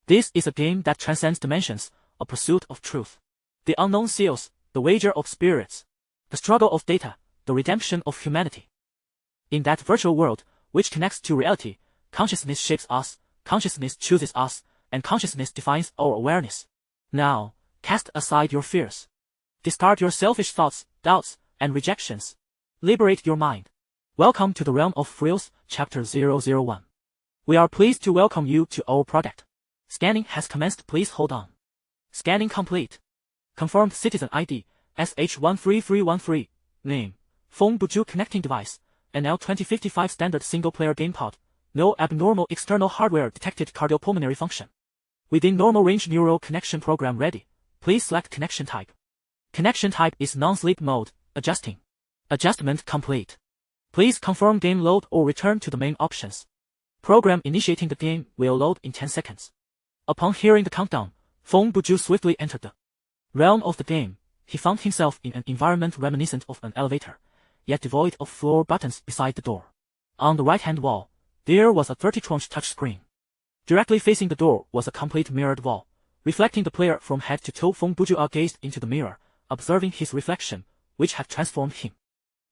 This is a game that transcends dimensions, a pursuit of truth. The unknown seals, the wager of spirits, the struggle of data, the redemption of humanity. In that virtual world, which connects to reality, consciousness shapes us, consciousness chooses us, and consciousness defines our awareness. Now, cast aside your fears. Discard your selfish thoughts, doubts, and rejections. Liberate your mind. Welcome to the realm of thrills, Chapter 001. We are pleased to welcome you to our project. Scanning has commenced. Please hold on. Scanning complete. Confirmed citizen ID, SH13313. Name, Feng Bujue connecting device, NL 2055 standard single-player gamepod. No abnormal external hardware detected. Cardiopulmonary function. Within normal range. Neural connection program ready. Please select connection type. Connection type is non-sleep mode, adjusting. Adjustment complete. Please confirm game load or return to the main options. Program initiating. The game will load in 10 seconds. Upon hearing the countdown, Feng Bujue swiftly entered the realm of the game. He found himself in an environment reminiscent of an elevator, yet devoid of floor buttons beside the door. On the right-hand wall, there was a 30-inch touchscreen. Directly facing the door was a complete mirrored wall, reflecting the player from head to toe. Feng Bujue gazed into the mirror, observing his reflection, which had transformed him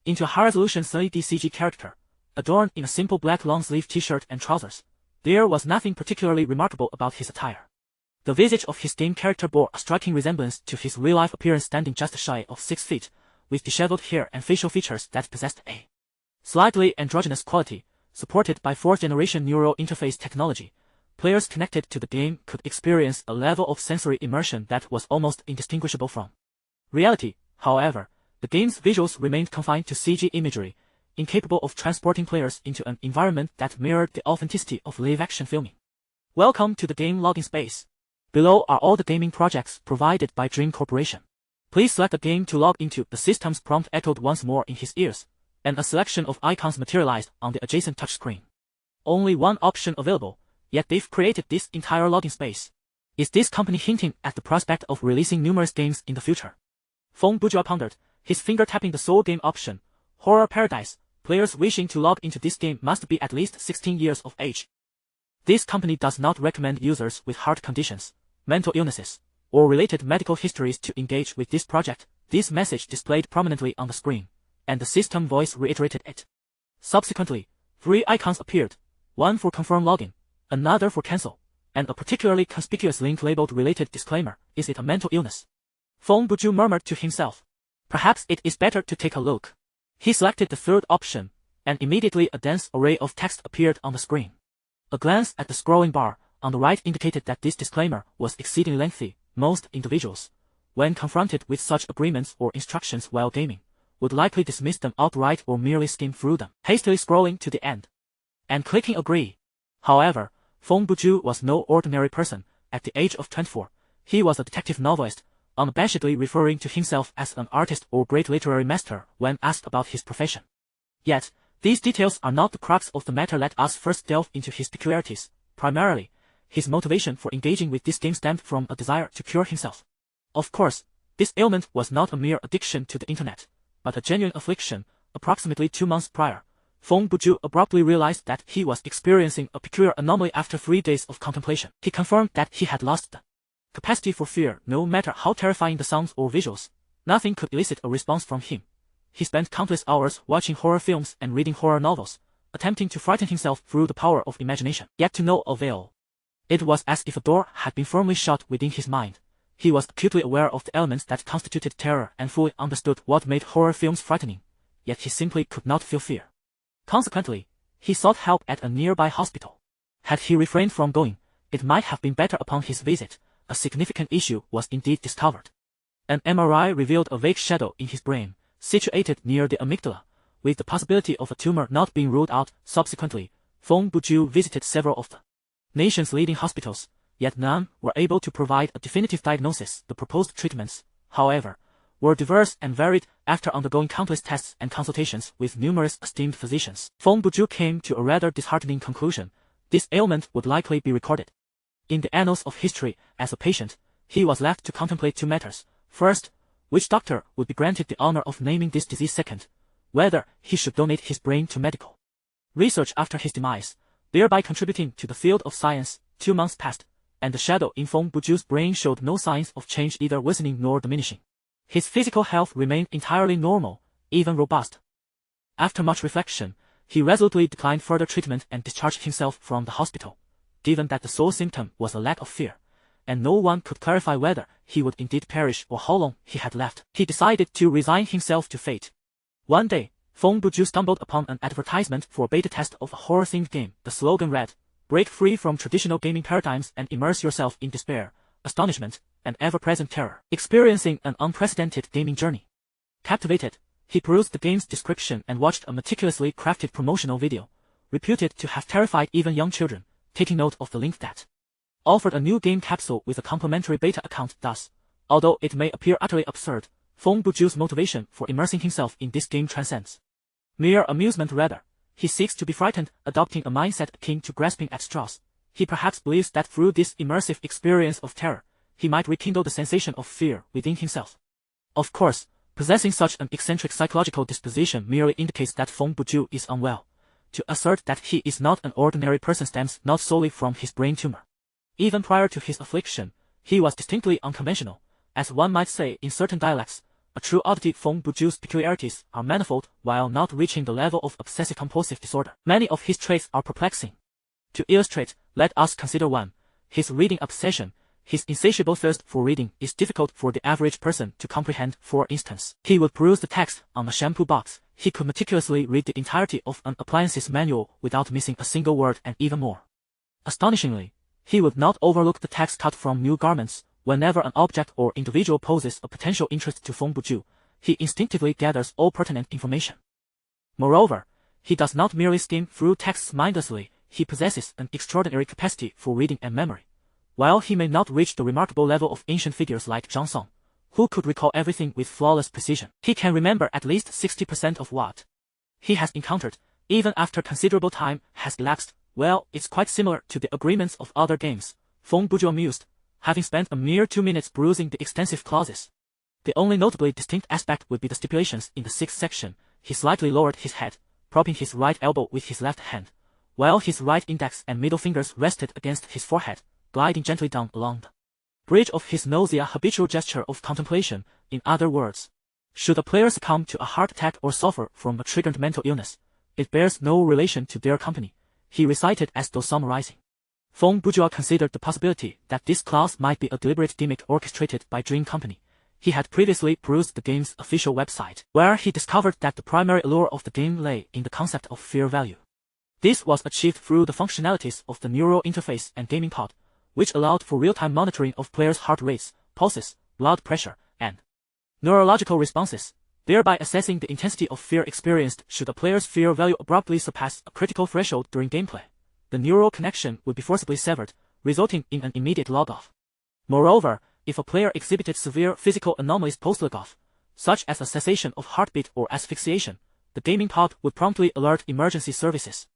into a high-resolution sanity CG character, adorned in a simple black long-sleeve t-shirt and trousers. There was nothing particularly remarkable about his attire. The visage of his game character bore a striking resemblance to his real-life appearance, standing just shy of 6 feet, with disheveled hair and facial features that possessed a slightly androgynous quality. Supported by 4th-generation neural interface technology, players connected to the game could experience a level of sensory immersion that was almost indistinguishable from reality. However, the game's visuals remained confined to CG imagery, incapable of transporting players into an environment that mirrored the authenticity of live-action filming. Welcome to the game login space. Below are all the gaming projects provided by Dream Corporation. Please select a game to log into. The system's prompt echoed once more in his ears, and a selection of icons materialized on the adjacent touchscreen. Only one option available, yet they've created this entire login space. Is this company hinting at the prospect of releasing numerous games in the future? Feng Bujue pondered, his finger tapping the sole game option, Horror Paradise. Players wishing to log into this game must be at least 16 years of age. This company does not recommend users with heart conditions, mental illnesses, or related medical histories to engage with this project. This message displayed prominently on the screen, and the system voice reiterated it. Subsequently, 3 icons appeared, one for confirm login, another for cancel, and a particularly conspicuous link labeled related disclaimer. Is it a mental illness? Feng Bujue murmured to himself. Perhaps it is better to take a look. He selected the 3rd option, and immediately a dense array of text appeared on the screen. A glance at the scrolling bar on the right indicated that this disclaimer was exceedingly lengthy. Most individuals, when confronted with such agreements or instructions while gaming, would likely dismiss them outright or merely skim through them, hastily scrolling to the end and clicking agree. However, Feng Bujue was no ordinary person. At the age of 24, he was a detective novelist, unabashedly referring to himself as an artist or great literary master when asked about his profession. Yet, these details are not the crux of the matter. Let us first delve into his peculiarities. Primarily, his motivation for engaging with this game stemmed from a desire to cure himself. Of course, this ailment was not a mere addiction to the internet, but a genuine affliction. Approximately 2 months prior, Feng Bujue abruptly realized that he was experiencing a peculiar anomaly. After 3 days of contemplation, he confirmed that he had lost the capacity for fear. No matter how terrifying the sounds or visuals, nothing could elicit a response from him. He spent countless hours watching horror films and reading horror novels, attempting to frighten himself through the power of imagination, yet to no avail. It was as if a door had been firmly shut within his mind. He was acutely aware of the elements that constituted terror and fully understood what made horror films frightening, yet he simply could not feel fear. Consequently, he sought help at a nearby hospital. Had he refrained from going, it might have been better. Upon his visit, a significant issue was indeed discovered. An MRI revealed a vague shadow in his brain, situated near the amygdala, with the possibility of a tumor not being ruled out. Subsequently, Feng Bujue visited several of the nation's leading hospitals, yet none were able to provide a definitive diagnosis. The proposed treatments, however, were diverse and varied. After undergoing countless tests and consultations with numerous esteemed physicians, Feng Bujue came to a rather disheartening conclusion. This ailment would likely be recorded in the annals of history. As a patient, he was left to contemplate 2 matters. First, which doctor would be granted the honor of naming this disease? Second, whether he should donate his brain to medical research after his demise, thereby contributing to the field of science. 2 months passed, and the shadow in Feng Bujue's brain showed no signs of change, either worsening nor diminishing. His physical health remained entirely normal, even robust. After much reflection, he resolutely declined further treatment and discharged himself from the hospital, given that the sole symptom was a lack of fear, and no one could clarify whether he would indeed perish or how long he had left. He decided to resign himself to fate. One day, Feng Bujue stumbled upon an advertisement for a beta test of a horror-themed game. The slogan read, "Break free from traditional gaming paradigms and immerse yourself in despair, astonishment, and ever-present terror, experiencing an unprecedented gaming journey." Captivated, he perused the game's description and watched a meticulously crafted promotional video, reputed to have terrified even young children, taking note of the link that offered a new game capsule with a complimentary beta account. Thus, although it may appear utterly absurd, Feng Bujue's motivation for immersing himself in this game transcends mere amusement. Rather, he seeks to be frightened, adopting a mindset akin to grasping at straws. He perhaps believes that through this immersive experience of terror, he might rekindle the sensation of fear within himself. Of course, possessing such an eccentric psychological disposition merely indicates that Feng Bujue is unwell. To assert that he is not an ordinary person stems not solely from his brain tumor. Even prior to his affliction, he was distinctly unconventional, as one might say in certain dialects. A true oddity. Feng Bujue's peculiarities are manifold while not reaching the level of obsessive-compulsive disorder. Many of his traits are perplexing. To illustrate, let us consider one: his reading obsession. His insatiable thirst for reading is difficult for the average person to comprehend. For instance, he would peruse the text on a shampoo box. He could meticulously read the entirety of an appliance's manual without missing a single word, and even more astonishingly, he would not overlook the text cut from new garments. Whenever an object or individual poses a potential interest to Feng Bujue, he instinctively gathers all pertinent information. Moreover, he does not merely skim through texts mindlessly. He possesses an extraordinary capacity for reading and memory. While he may not reach the remarkable level of ancient figures like Zhang Song, who could recall everything with flawless precision, he can remember at least 60% of what he has encountered, even after considerable time has elapsed. Well, it's quite similar to the agreements of other games, Feng Bujue mused, having spent a mere 2 minutes perusing the extensive clauses. The only notably distinct aspect would be the stipulations in the 6th section. He slightly lowered his head, propping his right elbow with his left hand, while his right index and middle fingers rested against his forehead, gliding gently down along the bridge of his nose, a habitual gesture of contemplation. In other words, should a player succumb to a heart attack or suffer from a triggered mental illness, it bears no relation to their company, he recited as though summarizing. Feng Bujue considered the possibility that this clause might be a deliberate gimmick orchestrated by Dream Company. He had previously perused the game's official website, where he discovered that the primary allure of the game lay in the concept of fear value. This was achieved through the functionalities of the neural interface and gaming pod, which allowed for real-time monitoring of players' heart rates, pulses, blood pressure, and neurological responses, thereby assessing the intensity of fear experienced. Should a player's fear value abruptly surpass a critical threshold during gameplay, the neural connection would be forcibly severed, resulting in an immediate log-off. Moreover, if a player exhibited severe physical anomalies post-log-off, such as a cessation of heartbeat or asphyxiation, the gaming pod would promptly alert emergency services.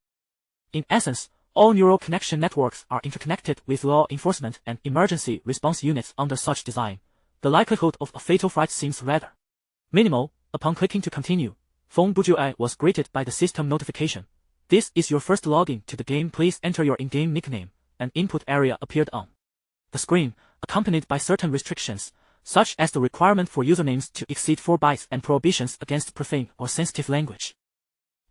In essence, all neural connection networks are interconnected with law enforcement and emergency response units. Under such design, the likelihood of a fatal fright seems rather minimal. Upon clicking to continue, Feng Bujue was greeted by the system notification. "This is your first login to the game. Please enter your in-game nickname." An input area appeared on the screen, accompanied by certain restrictions, such as the requirement for usernames to exceed 4 bytes and prohibitions against profane or sensitive language.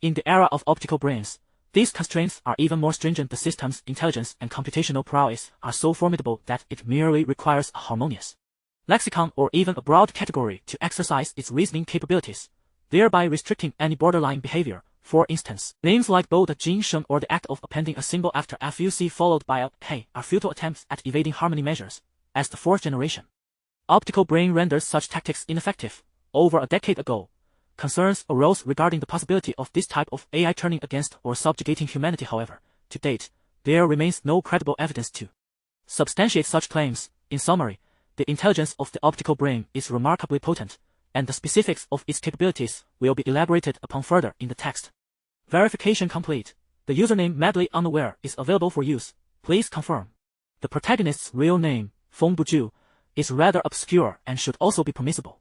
In the era of optical brains, these constraints are even more stringent. The system's intelligence and computational prowess are so formidable that it merely requires a harmonious lexicon or even a broad category to exercise its reasoning capabilities, thereby restricting any borderline behavior. For instance, names like Bo the Jin Sheng or the act of appending a symbol after FUC followed by a Hey are futile attempts at evading harmony measures. As the 4th generation optical brain renders such tactics ineffective, over a decade ago, concerns arose regarding the possibility of this type of AI turning against or subjugating humanity. However, to date, there remains no credible evidence to substantiate such claims. In summary, the intelligence of the optical brain is remarkably potent, and the specifics of its capabilities will be elaborated upon further in the text. Verification complete. The username Madly Unaware is available for use. Please confirm. The protagonist's real name, Feng Bujue, is rather obscure and should also be permissible.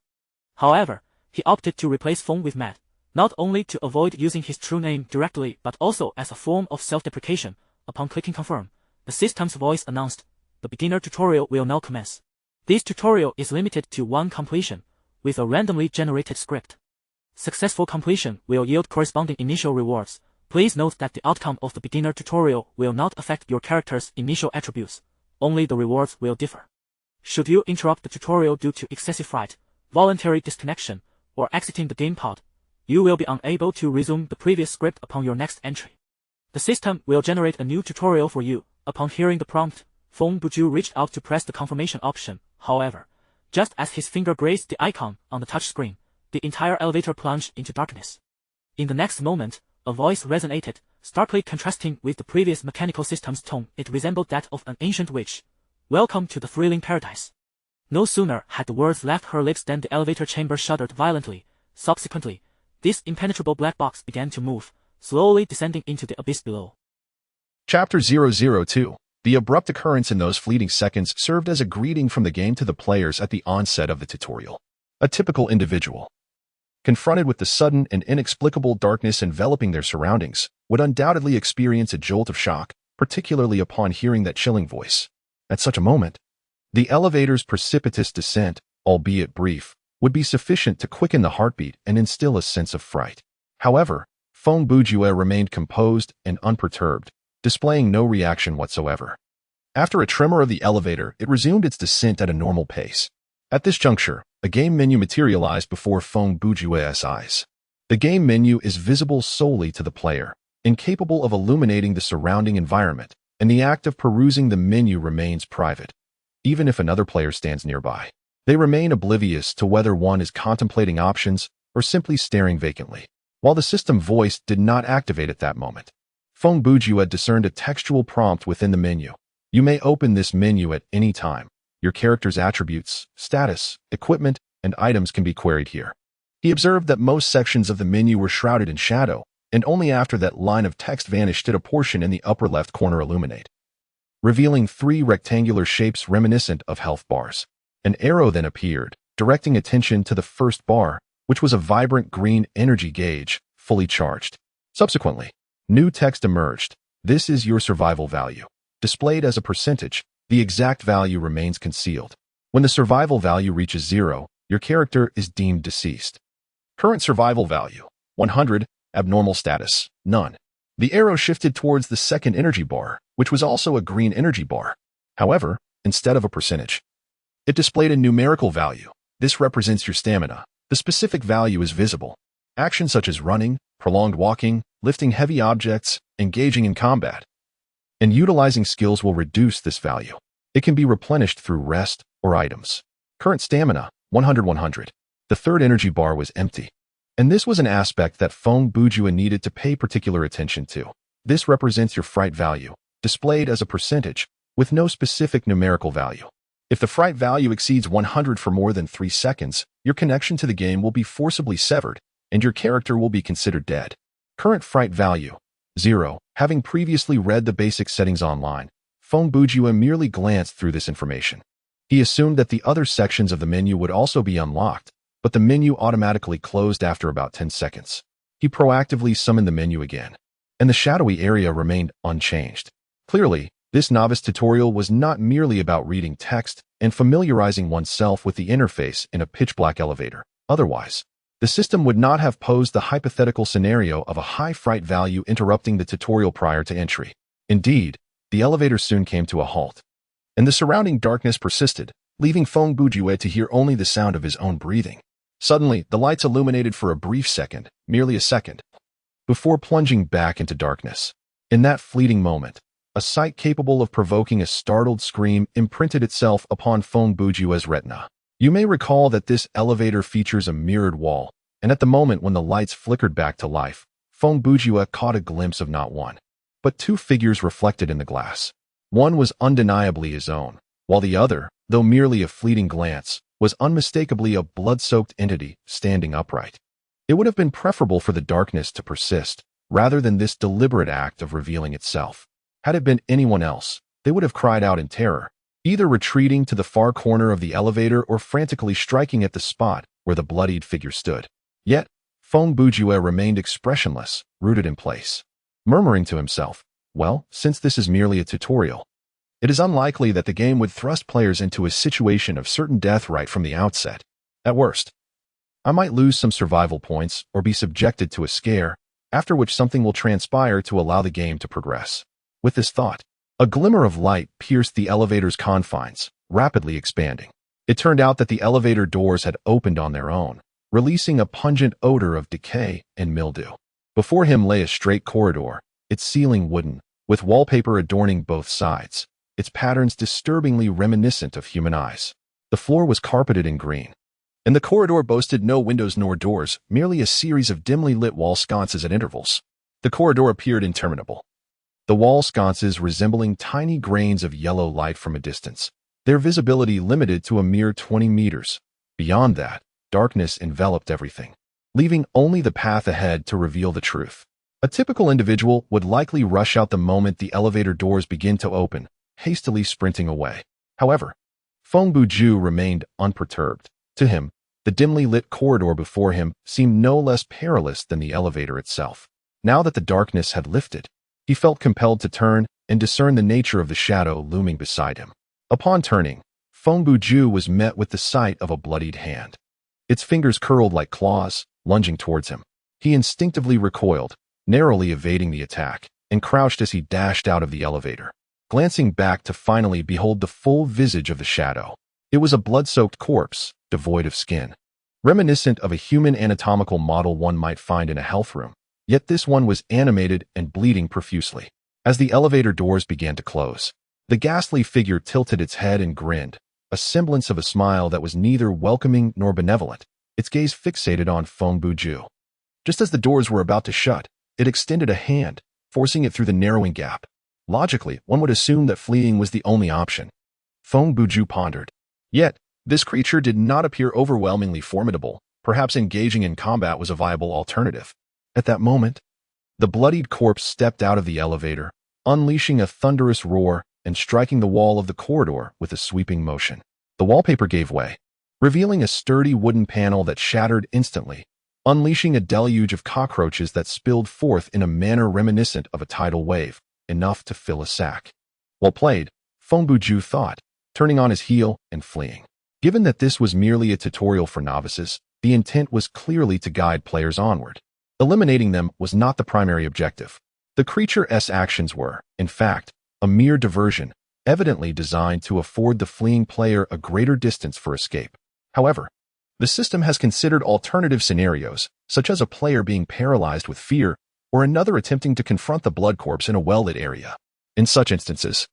However, he opted to replace Feng with Mad, not only to avoid using his true name directly but also as a form of self-deprecation. Upon clicking confirm, the system's voice announced, the beginner tutorial will now commence. This tutorial is limited to one completion, with a randomly generated script. Successful completion will yield corresponding initial rewards. Please note that the outcome of the beginner tutorial will not affect your character's initial attributes, only the rewards will differ. Should you interrupt the tutorial due to excessive fright, voluntary disconnection, or exiting the game pod, you will be unable to resume the previous script upon your next entry. The system will generate a new tutorial for you. Upon hearing the prompt, Feng Bujue reached out to press the confirmation option. However, just as his finger grazed the icon on the touchscreen, the entire elevator plunged into darkness. In the next moment, a voice resonated, starkly contrasting with the previous mechanical system's tone. It resembled that of an ancient witch. "Welcome to the thrilling paradise." No sooner had the words left her lips than the elevator chamber shuddered violently. Subsequently, this impenetrable black box began to move, slowly descending into the abyss below. Chapter 002. The abrupt occurrence in those fleeting seconds served as a greeting from the game to the players at the onset of the tutorial. A typical individual, confronted with the sudden and inexplicable darkness enveloping their surroundings, would undoubtedly experience a jolt of shock, particularly upon hearing that chilling voice. At such a moment, the elevator's precipitous descent, albeit brief, would be sufficient to quicken the heartbeat and instill a sense of fright. However, Feng Bujue remained composed and unperturbed, displaying no reaction whatsoever. After a tremor of the elevator, it resumed its descent at a normal pace. At this juncture, a game menu materialized before Feng Bujue's eyes. The game menu is visible solely to the player, incapable of illuminating the surrounding environment, and the act of perusing the menu remains private. Even if another player stands nearby, they remain oblivious to whether one is contemplating options or simply staring vacantly. While the system voice did not activate at that moment, Feng Bujue discerned a textual prompt within the menu. You may open this menu at any time. Your character's attributes, status, equipment, and items can be queried here. He observed that most sections of the menu were shrouded in shadow, and only after that line of text vanished did a portion in the upper left corner illuminate, revealing three rectangular shapes reminiscent of health bars. An arrow then appeared, directing attention to the first bar, which was a vibrant green energy gauge, fully charged. Subsequently, new text emerged. This is your survival value. Displayed as a percentage, the exact value remains concealed. When the survival value reaches 0, your character is deemed deceased. Current survival value, 100, abnormal status, none. The arrow shifted towards the second energy bar, which was also a green energy bar. However, instead of a percentage, it displayed a numerical value. This represents your stamina. The specific value is visible. Actions such as running, prolonged walking, lifting heavy objects, engaging in combat, and utilizing skills will reduce this value. It can be replenished through rest or items. Current stamina, 100. The third energy bar was empty, and this was an aspect that Feng Bujue needed to pay particular attention to. This represents your fright value, displayed as a percentage, with no specific numerical value. If the fright value exceeds 100 for more than 3 seconds, your connection to the game will be forcibly severed, and your character will be considered dead. Current fright value, 0. Having previously read the basic settings online, Feng Bujue merely glanced through this information. He assumed that the other sections of the menu would also be unlocked, but the menu automatically closed after about 10 seconds. He proactively summoned the menu again, and the shadowy area remained unchanged. Clearly, this novice tutorial was not merely about reading text and familiarizing oneself with the interface in a pitch-black elevator. Otherwise, the system would not have posed the hypothetical scenario of a high fright value interrupting the tutorial prior to entry. Indeed, the elevator soon came to a halt, and the surrounding darkness persisted, leaving Feng Bujue to hear only the sound of his own breathing. Suddenly, the lights illuminated for a brief second, merely a second, before plunging back into darkness. In that fleeting moment, a sight capable of provoking a startled scream imprinted itself upon Feng Bujue's retina. You may recall that this elevator features a mirrored wall, and at the moment when the lights flickered back to life, Feng Bujue caught a glimpse of not one, but 2 figures reflected in the glass. One was undeniably his own, while the other, though merely a fleeting glance, was unmistakably a blood-soaked entity standing upright. It would have been preferable for the darkness to persist, rather than this deliberate act of revealing itself. Had it been anyone else, they would have cried out in terror, either retreating to the far corner of the elevator or frantically striking at the spot where the bloodied figure stood. Yet, Feng Bujue remained expressionless, rooted in place, murmuring to himself, "Well, since this is merely a tutorial, It is unlikely that the game would thrust players into a situation of certain death right from the outset. At worst, I might lose some survival points or be subjected to a scare, after which something will transpire to allow the game to progress. With this thought, a glimmer of light pierced the elevator's confines, rapidly expanding. It turned out that the elevator doors had opened on their own, releasing a pungent odor of decay and mildew. Before him lay a straight corridor, its ceiling wooden, with wallpaper adorning both sides, its patterns disturbingly reminiscent of human eyes. The floor was carpeted in green, and the corridor boasted no windows nor doors, merely a series of dimly lit wall sconces at intervals. The corridor appeared interminable, the wall sconces resembling tiny grains of yellow light from a distance, their visibility limited to a mere 20 meters. Beyond that, darkness enveloped everything, leaving only the path ahead to reveal the truth. A typical individual would likely rush out the moment the elevator doors begin to open, hastily sprinting away. However, Feng Bujue remained unperturbed. To him, the dimly lit corridor before him seemed no less perilous than the elevator itself. Now that the darkness had lifted, he felt compelled to turn and discern the nature of the shadow looming beside him. Upon turning, Feng Bujue was met with the sight of a bloodied hand. Its fingers curled like claws, lunging towards him. He instinctively recoiled, narrowly evading the attack, and crouched as he dashed out of the elevator, glancing back to finally behold the full visage of the shadow. It was a blood-soaked corpse, devoid of skin, reminiscent of a human anatomical model one might find in a health room. Yet this one was animated and bleeding profusely. As the elevator doors began to close, the ghastly figure tilted its head and grinned, a semblance of a smile that was neither welcoming nor benevolent, its gaze fixated on Feng Bujue. Just as the doors were about to shut, it extended a hand, forcing it through the narrowing gap. Logically, one would assume that fleeing was the only option. Feng Bujue pondered. Yet, this creature did not appear overwhelmingly formidable. Perhaps engaging in combat was a viable alternative. At that moment, the bloodied corpse stepped out of the elevator, unleashing a thunderous roar and striking the wall of the corridor with a sweeping motion. The wallpaper gave way, revealing a sturdy wooden panel that shattered instantly, unleashing a deluge of cockroaches that spilled forth in a manner reminiscent of a tidal wave, enough to fill a sack. Well played, Feng Bujue thought, turning on his heel and fleeing. Given that this was merely a tutorial for novices, the intent was clearly to guide players onward. Eliminating them was not the primary objective. The creature's actions were, in fact, a mere diversion, evidently designed to afford the fleeing player a greater distance for escape. However, the system has considered alternative scenarios, such as a player being paralyzed with fear or another attempting to confront the blood corpse in a well-lit area. In such instances,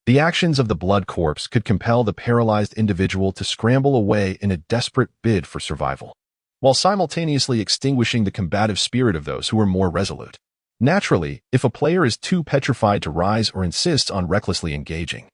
the actions of the blood corpse could compel the paralyzed individual to scramble away in a desperate bid for survival, while simultaneously extinguishing the combative spirit of those who are more resolute. Naturally, if a player is too petrified to rise or insists on recklessly engaging,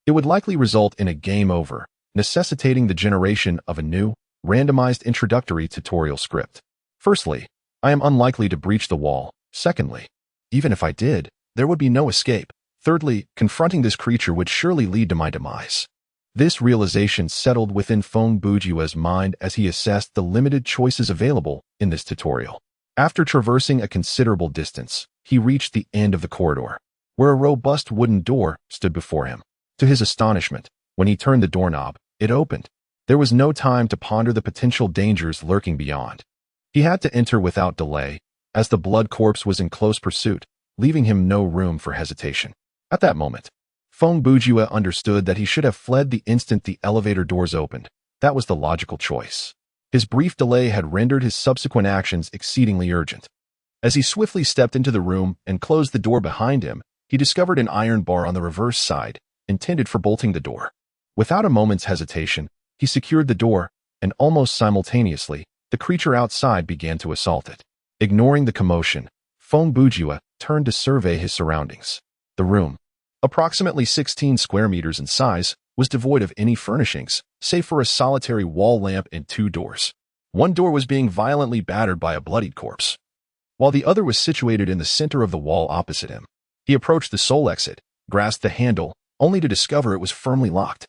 it would likely result in a game over, necessitating the generation of a new, randomized introductory tutorial script. Firstly, I am unlikely to breach the wall. Secondly, even if I did, there would be no escape. Thirdly, confronting this creature would surely lead to my demise. This realization settled within Feng Bujue's mind as he assessed the limited choices available in this tutorial. After traversing a considerable distance, he reached the end of the corridor, where a robust wooden door stood before him. To his astonishment, when he turned the doorknob, it opened. There was no time to ponder the potential dangers lurking beyond. He had to enter without delay, as the blood corpse was in close pursuit, leaving him no room for hesitation. At that moment, Feng Bujue understood that he should have fled the instant the elevator doors opened. That was the logical choice. His brief delay had rendered his subsequent actions exceedingly urgent. As he swiftly stepped into the room and closed the door behind him, he discovered an iron bar on the reverse side, intended for bolting the door. Without a moment's hesitation, he secured the door, and almost simultaneously, the creature outside began to assault it. Ignoring the commotion, Feng Bujue turned to survey his surroundings. The room, approximately 16 square meters in size, was devoid of any furnishings, save for a solitary wall lamp and two doors. One door was being violently battered by a bloodied corpse, while the other was situated in the center of the wall opposite him. He approached the sole exit, grasped the handle, only to discover it was firmly locked.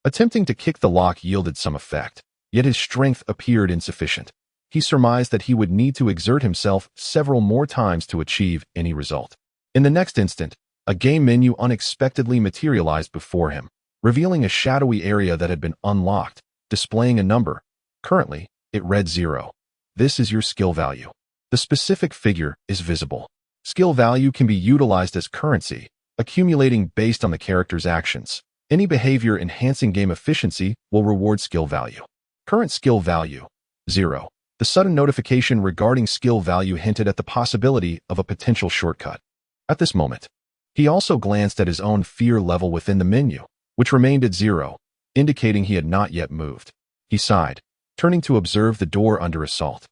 Attempting to kick the lock yielded some effect, yet his strength appeared insufficient. He surmised that he would need to exert himself several more times to achieve any result. In the next instant, a game menu unexpectedly materialized before him, revealing a shadowy area that had been unlocked, displaying a number. Currently, it read 0. This is your skill value. The specific figure is visible. Skill value can be utilized as currency, accumulating based on the character's actions. Any behavior enhancing game efficiency will reward skill value. Current skill value, 0. The sudden notification regarding skill value hinted at the possibility of a potential shortcut. At this moment, he also glanced at his own fear level within the menu, which remained at 0, indicating he had not yet moved. He sighed, turning to observe the door under assault.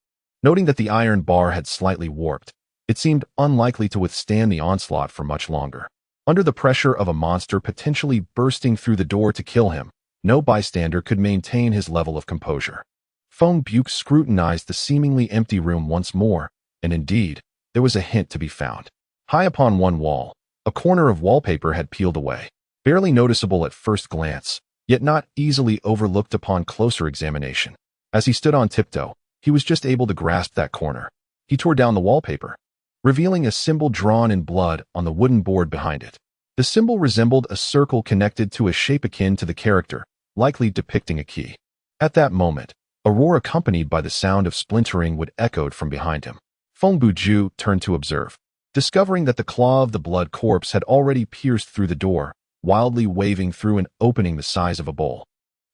Noting that the iron bar had slightly warped, it seemed unlikely to withstand the onslaught for much longer. Under the pressure of a monster potentially bursting through the door to kill him, no bystander could maintain his level of composure. Feng Bujue scrutinized the seemingly empty room once more, and indeed, there was a hint to be found. High upon one wall, a corner of wallpaper had peeled away, barely noticeable at first glance, yet not easily overlooked upon closer examination. As he stood on tiptoe, he was just able to grasp that corner. He tore down the wallpaper, revealing a symbol drawn in blood on the wooden board behind it. The symbol resembled a circle connected to a shape akin to the character, likely depicting a key. At that moment, a roar accompanied by the sound of splintering would echoed from behind him. Feng Bujue turned to observe, discovering that the claw of the blood corpse had already pierced through the door, wildly waving through an opening the size of a bowl.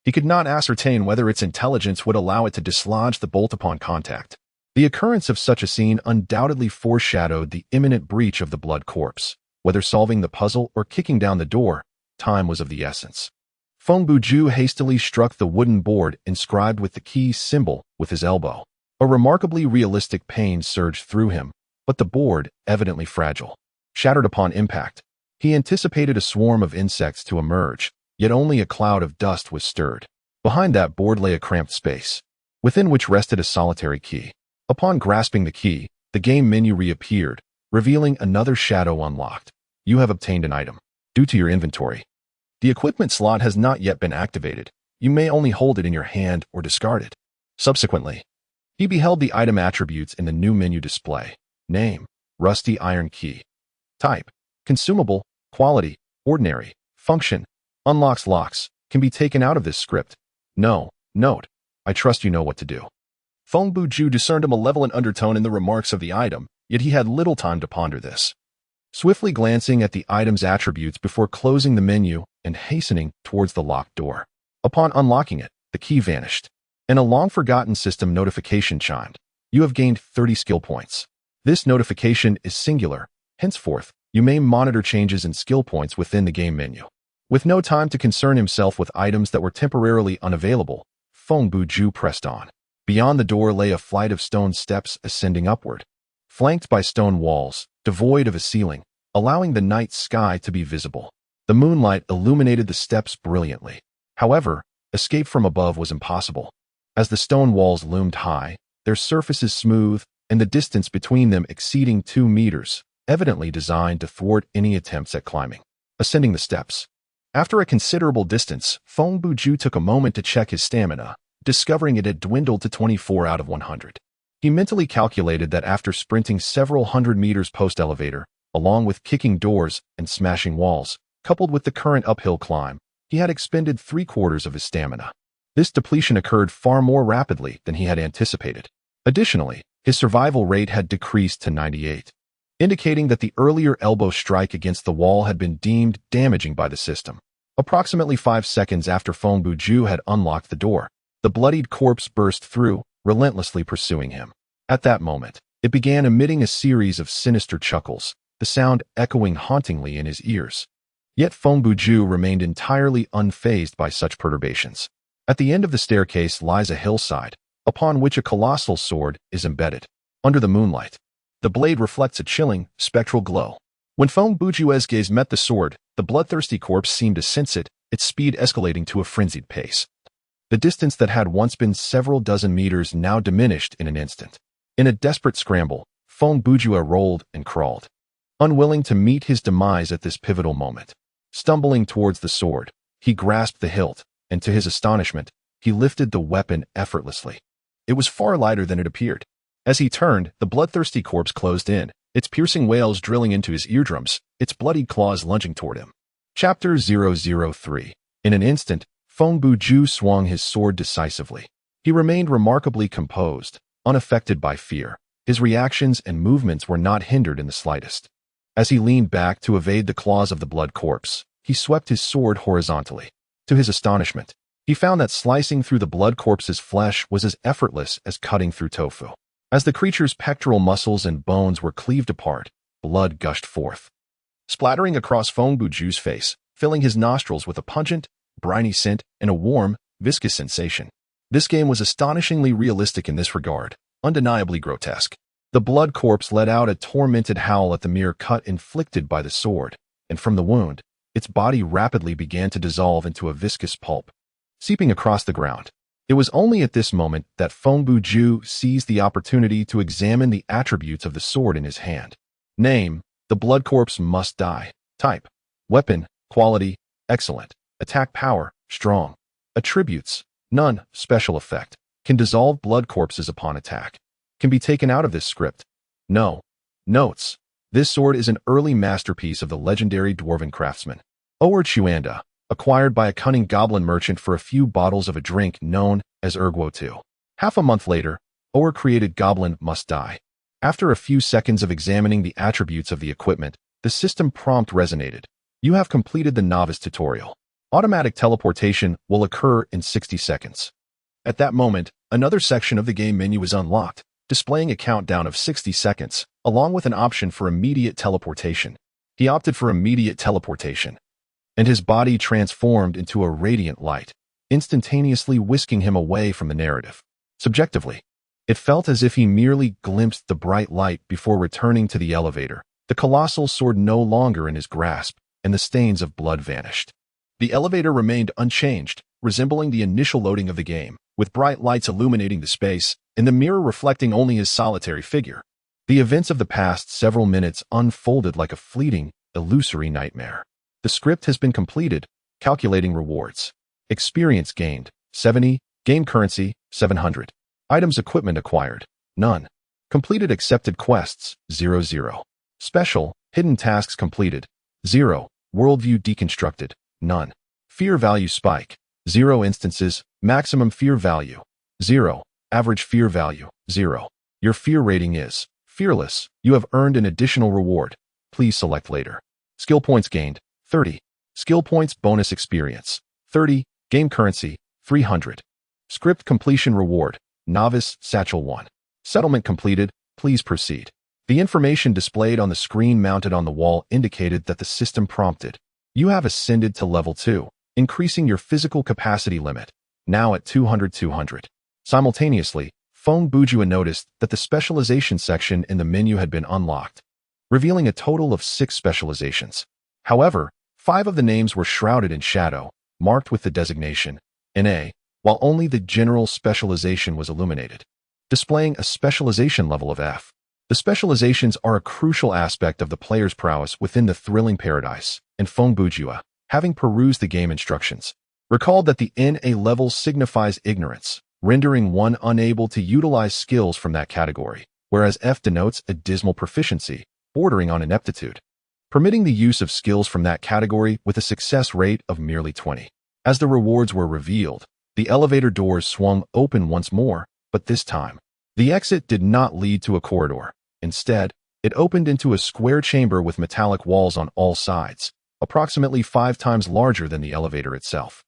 He could not ascertain whether its intelligence would allow it to dislodge the bolt upon contact. The occurrence of such a scene undoubtedly foreshadowed the imminent breach of the blood corpse. Whether solving the puzzle or kicking down the door, time was of the essence. Feng Bujue hastily struck the wooden board inscribed with the key symbol with his elbow. A remarkably realistic pain surged through him, but the board, evidently fragile, shattered upon impact. He anticipated a swarm of insects to emerge, yet only a cloud of dust was stirred. Behind that board lay a cramped space, within which rested a solitary key. Upon grasping the key, the game menu reappeared, revealing another shadow unlocked. You have obtained an item. Due to your inventory, the equipment slot has not yet been activated. You may only hold it in your hand or discard it. Subsequently, he beheld the item attributes in the new menu display. Name, rusty iron key. Type, consumable. Quality, ordinary. Function, unlocks locks. Can be taken out of this script. No, note, I trust you know what to do. Feng Bujue discerned a malevolent undertone in the remarks of the item, yet he had little time to ponder this. Swiftly glancing at the item's attributes before closing the menu and hastening towards the locked door. Upon unlocking it, the key vanished, and a long-forgotten system notification chimed. You have gained 30 skill points. This notification is singular. Henceforth, you may monitor changes in skill points within the game menu. With no time to concern himself with items that were temporarily unavailable, Feng Bujue pressed on. Beyond the door lay a flight of stone steps ascending upward, flanked by stone walls, devoid of a ceiling, allowing the night sky to be visible. The moonlight illuminated the steps brilliantly. However, escape from above was impossible. As the stone walls loomed high, their surfaces smooth, and the distance between them exceeding 2 meters, evidently designed to thwart any attempts at climbing. Ascending the steps. After a considerable distance, Feng Bujue took a moment to check his stamina, discovering it had dwindled to 24 out of 100. He mentally calculated that after sprinting several hundred meters post-elevator, along with kicking doors and smashing walls, coupled with the current uphill climb, he had expended 3/4 of his stamina. This depletion occurred far more rapidly than he had anticipated. Additionally, his survival rate had decreased to 98, indicating that the earlier elbow strike against the wall had been deemed damaging by the system. Approximately 5 seconds after Feng Bujue had unlocked the door, the bloodied corpse burst through, relentlessly pursuing him. At that moment, it began emitting a series of sinister chuckles, the sound echoing hauntingly in his ears. Yet Feng Bujue remained entirely unfazed by such perturbations. At the end of the staircase lies a hillside, upon which a colossal sword is embedded. Under the moonlight, the blade reflects a chilling, spectral glow. When Feng Bujue's gaze met the sword, the bloodthirsty corpse seemed to sense it, its speed escalating to a frenzied pace. The distance that had once been several dozen meters now diminished in an instant. In a desperate scramble, Feng Bujue rolled and crawled, unwilling to meet his demise at this pivotal moment. Stumbling towards the sword, he grasped the hilt, and to his astonishment, he lifted the weapon effortlessly. It was far lighter than it appeared. As he turned, the bloodthirsty corpse closed in, its piercing wails drilling into his eardrums, its bloodied claws lunging toward him. Chapter 003. In an instant, Feng Bujue swung his sword decisively. He remained remarkably composed, unaffected by fear. His reactions and movements were not hindered in the slightest. As he leaned back to evade the claws of the blood corpse, he swept his sword horizontally. To his astonishment, he found that slicing through the blood corpse's flesh was as effortless as cutting through tofu. As the creature's pectoral muscles and bones were cleaved apart, blood gushed forth, splattering across Feng Bujue's face, filling his nostrils with a pungent, briny scent and a warm, viscous sensation. This game was astonishingly realistic in this regard, undeniably grotesque. The blood corpse let out a tormented howl at the mere cut inflicted by the sword, and from the wound, its body rapidly began to dissolve into a viscous pulp, seeping across the ground. It was only at this moment that Feng Bujue seized the opportunity to examine the attributes of the sword in his hand. Name: the blood corpse must die. Type: weapon. Quality: excellent. Attack power: strong. Attributes: none. Special effect: can dissolve blood corpses upon attack. Can be taken out of this script. No. Notes: this sword is an early masterpiece of the legendary dwarven craftsman Ower Chuanda, acquired by a cunning goblin merchant for a few bottles of a drink known as Erguo II. Half a month later, Ower created Goblin Must Die. After a few seconds of examining the attributes of the equipment, the system prompt resonated. You have completed the novice tutorial. Automatic teleportation will occur in 60 seconds. At that moment, another section of the game menu is unlocked, displaying a countdown of 60 seconds, along with an option for immediate teleportation. He opted for immediate teleportation, and his body transformed into a radiant light, instantaneously whisking him away from the narrative. Subjectively, it felt as if he merely glimpsed the bright light before returning to the elevator, the colossal sword no longer in his grasp, and the stains of blood vanished. The elevator remained unchanged, resembling the initial loading of the game, with bright lights illuminating the space, and the mirror reflecting only his solitary figure. The events of the past several minutes unfolded like a fleeting, illusory nightmare. The script has been completed. Calculating rewards. Experience gained: 70. Game currency: 700. Items equipment acquired: none. Completed accepted quests: 00. Special, hidden tasks completed: 0. Worldview deconstructed: none. Fear value spike: 0 instances. Maximum fear value: 0. Average fear value: 0. Your fear rating is fearless. You have earned an additional reward. Please select later. Skill points gained: 30. Skill points bonus experience: 30. Game currency: 300. Script completion reward: Novice Satchel 1. Settlement completed. Please proceed. The information displayed on the screen mounted on the wall indicated that the system prompted: you have ascended to level 2, increasing your physical capacity limit, now at 200. Simultaneously, Feng Bujue noticed that the specialization section in the menu had been unlocked, revealing a total of 6 specializations. However, 5 of the names were shrouded in shadow, marked with the designation NA, while only the general specialization was illuminated, displaying a specialization level of F. The specializations are a crucial aspect of the player's prowess within the thrilling paradise, and Feng Bujue, having perused the game instructions, recalled that the NA level signifies ignorance, rendering one unable to utilize skills from that category, whereas F denotes a dismal proficiency, bordering on ineptitude, permitting the use of skills from that category with a success rate of merely 20. As the rewards were revealed, the elevator doors swung open once more, but this time, the exit did not lead to a corridor. Instead, it opened into a square chamber with metallic walls on all sides, approximately 5 times larger than the elevator itself.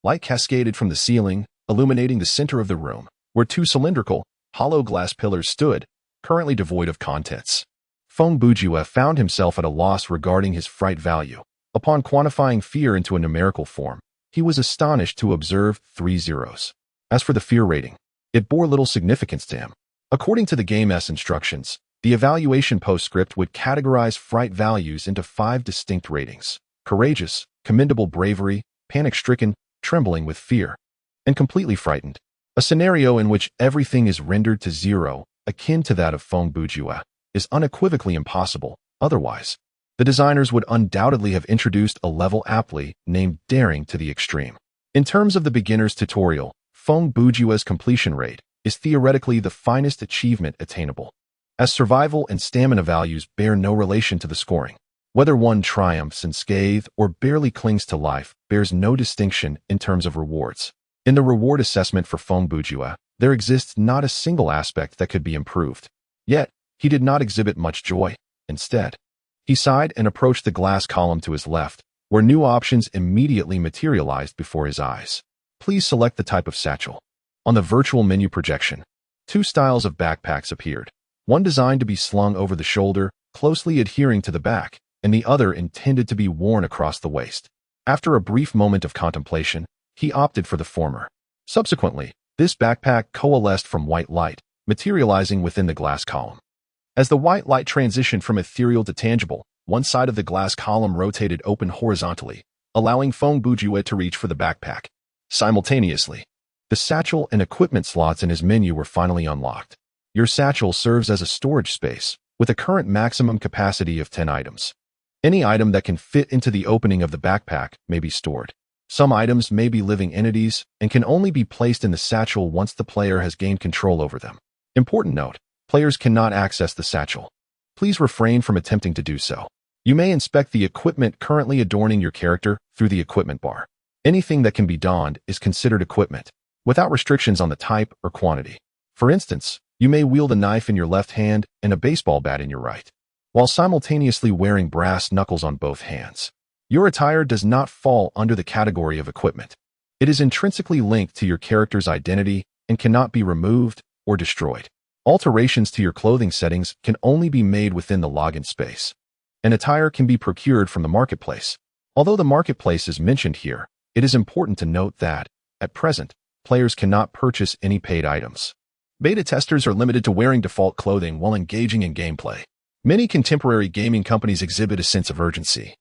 Light cascaded from the ceiling, illuminating the center of the room, where 2 cylindrical, hollow glass pillars stood, currently devoid of contents. Feng Bujue found himself at a loss regarding his fright value. Upon quantifying fear into a numerical form, he was astonished to observe 3 zeros. As for the fear rating, it bore little significance to him. According to the game's instructions, the evaluation postscript would categorize fright values into 5 distinct ratings: courageous, commendable bravery, panic-stricken, trembling with fear, and completely frightened. A scenario in which everything is rendered to 0, akin to that of Feng Bujue, is unequivocally impossible. Otherwise, the designers would undoubtedly have introduced a level aptly named Daring to the Extreme. In terms of the beginner's tutorial, Feng Bujue's completion rate is theoretically the finest achievement attainable. as survival and stamina values bear no relation to the scoring. Whether one triumphs unscathed or barely clings to life bears no distinction in terms of rewards. In the reward assessment for Feng Bujue, there exists not a single aspect that could be improved. Yet, he did not exhibit much joy. Instead, he sighed and approached the glass column to his left, where new options immediately materialized before his eyes. Please select the type of satchel. On the virtual menu projection, two styles of backpacks appeared, one designed to be slung over the shoulder, closely adhering to the back, and the other intended to be worn across the waist. After a brief moment of contemplation, he opted for the former. Subsequently, this backpack coalesced from white light, materializing within the glass column. As the white light transitioned from ethereal to tangible, one side of the glass column rotated open horizontally, allowing Feng Bujue to reach for the backpack. Simultaneously, the satchel and equipment slots in his menu were finally unlocked. Your satchel serves as a storage space, with a current maximum capacity of 10 items. Any item that can fit into the opening of the backpack may be stored. Some items may be living entities and can only be placed in the satchel once the player has gained control over them. Important note, players cannot access the satchel. Please refrain from attempting to do so. You may inspect the equipment currently adorning your character through the equipment bar. Anything that can be donned is considered equipment, without restrictions on the type or quantity. For instance, you may wield a knife in your left hand and a baseball bat in your right, while simultaneously wearing brass knuckles on both hands. Your attire does not fall under the category of equipment. It is intrinsically linked to your character's identity and cannot be removed or destroyed. Alterations to your clothing settings can only be made within the login space. An attire can be procured from the marketplace. Although the marketplace is mentioned here, it is important to note that, at present, players cannot purchase any paid items. Beta testers are limited to wearing default clothing while engaging in gameplay. Many contemporary gaming companies exhibit a sense of urgency,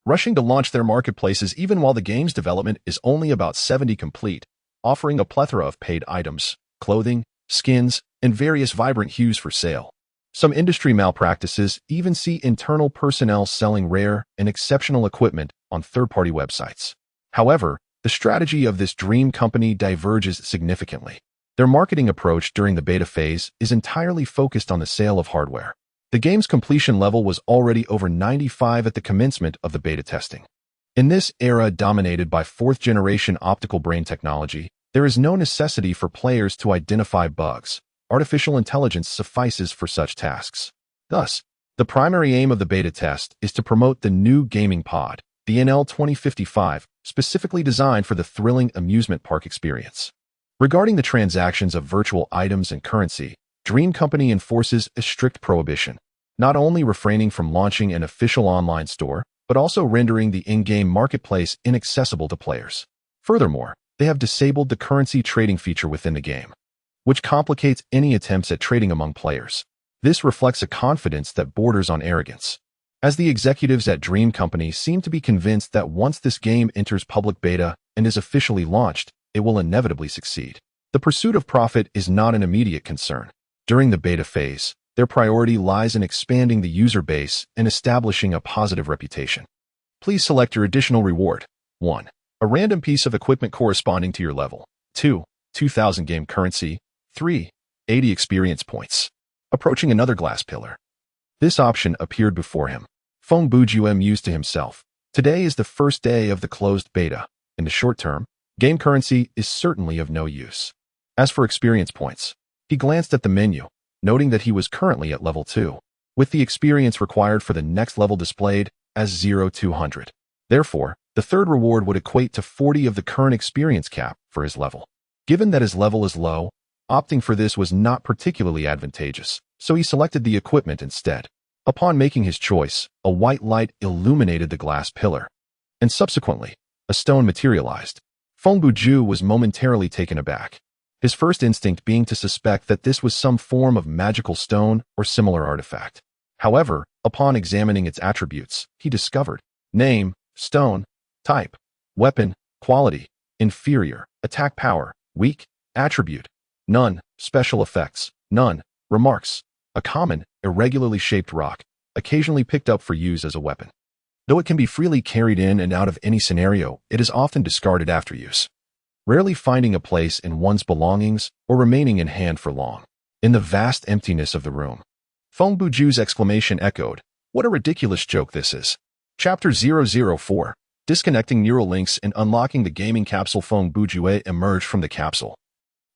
rushing to launch their marketplaces even while the game's development is only about 70% complete, offering a plethora of paid items, clothing, skins, and various vibrant hues for sale. Some industry malpractices even see internal personnel selling rare and exceptional equipment on third-party websites. However, the strategy of this dream company diverges significantly. Their marketing approach during the beta phase is entirely focused on the sale of hardware. The game's completion level was already over 95 at the commencement of the beta testing. In this era dominated by fourth-generation optical brain technology, there is no necessity for players to identify bugs. Artificial intelligence suffices for such tasks. Thus, the primary aim of the beta test is to promote the new gaming pod, the NL 2055, specifically designed for the thrilling amusement park experience. Regarding the transactions of virtual items and currency, Dream Company enforces a strict prohibition, not only refraining from launching an official online store, but also rendering the in-game marketplace inaccessible to players. Furthermore, they have disabled the currency trading feature within the game, which complicates any attempts at trading among players. This reflects a confidence that borders on arrogance, as the executives at Dream Company seem to be convinced that once this game enters public beta and is officially launched, it will inevitably succeed. The pursuit of profit is not an immediate concern. During the beta phase, their priority lies in expanding the user base and establishing a positive reputation. Please select your additional reward. 1. A random piece of equipment corresponding to your level. 2. 2,000 game currency. 3. 80 experience points. Approaching another glass pillar. This option appeared before him. Feng Bujue mused to himself. Today is the first day of the closed beta. In the short term, game currency is certainly of no use. As for experience points, he glanced at the menu, noting that he was currently at level 2, with the experience required for the next level displayed as 0200. Therefore, the third reward would equate to 40 of the current experience cap for his level. Given that his level is low, opting for this was not particularly advantageous, so he selected the equipment instead. Upon making his choice, a white light illuminated the glass pillar, and subsequently, a stone materialized. Feng Bujue was momentarily taken aback, his first instinct being to suspect that this was some form of magical stone or similar artifact. However, upon examining its attributes, he discovered: name, stone; type, weapon; quality, inferior; attack power, weak; attribute, none; special effects, none; remarks, a common, irregularly shaped rock, occasionally picked up for use as a weapon. Though it can be freely carried in and out of any scenario, it is often discarded after use, rarely finding a place in one's belongings or remaining in hand for long. In the vast emptiness of the room, Feng Bujue's exclamation echoed. What a ridiculous joke this is. Chapter 004. Disconnecting neural links and unlocking the gaming capsule. Feng Bujue emerged from the capsule,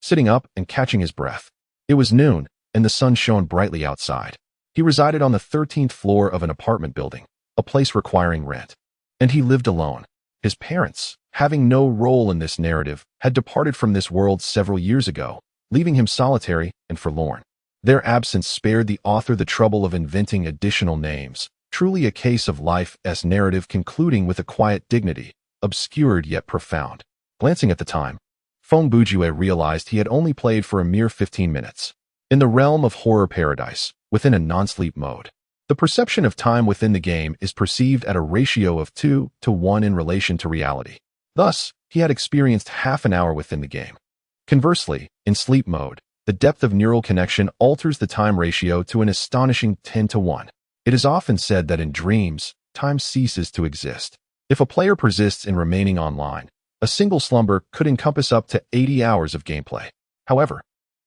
sitting up and catching his breath. It was noon, and the sun shone brightly outside. He resided on the 13th floor of an apartment building, a place requiring rent. And he lived alone. His parents, having no role in this narrative, had departed from this world several years ago, leaving him solitary and forlorn. Their absence spared the author the trouble of inventing additional names, truly a case of life's narrative concluding with a quiet dignity, obscured yet profound. Glancing at the time, Feng Bujue realized he had only played for a mere 15 minutes. In the realm of horror paradise, within a non-sleep mode, the perception of time within the game is perceived at a ratio of 2 to 1 in relation to reality. Thus, he had experienced half an hour within the game. Conversely, in sleep mode, the depth of neural connection alters the time ratio to an astonishing 10 to 1. It is often said that in dreams, time ceases to exist. If a player persists in remaining online, a single slumber could encompass up to 80 hours of gameplay. However,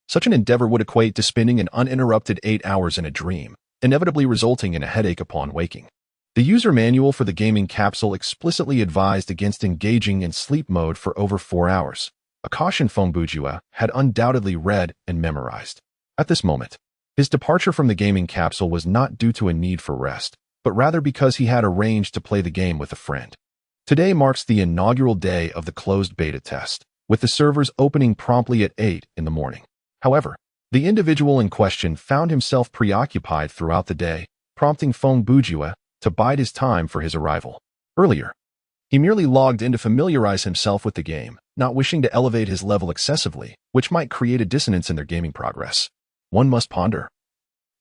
such an endeavor would equate to spending an uninterrupted 8 hours in a dream, inevitably resulting in a headache upon waking. The user manual for the gaming capsule explicitly advised against engaging in sleep mode for over 4 hours, a caution Feng Bujue had undoubtedly read and memorized. At this moment, his departure from the gaming capsule was not due to a need for rest, but rather because he had arranged to play the game with a friend. Today marks the inaugural day of the closed beta test, with the servers opening promptly at 8 in the morning. However, the individual in question found himself preoccupied throughout the day, prompting Feng Bujue to bide his time for his arrival. Earlier, he merely logged in to familiarize himself with the game, not wishing to elevate his level excessively, which might create a dissonance in their gaming progress. One must ponder.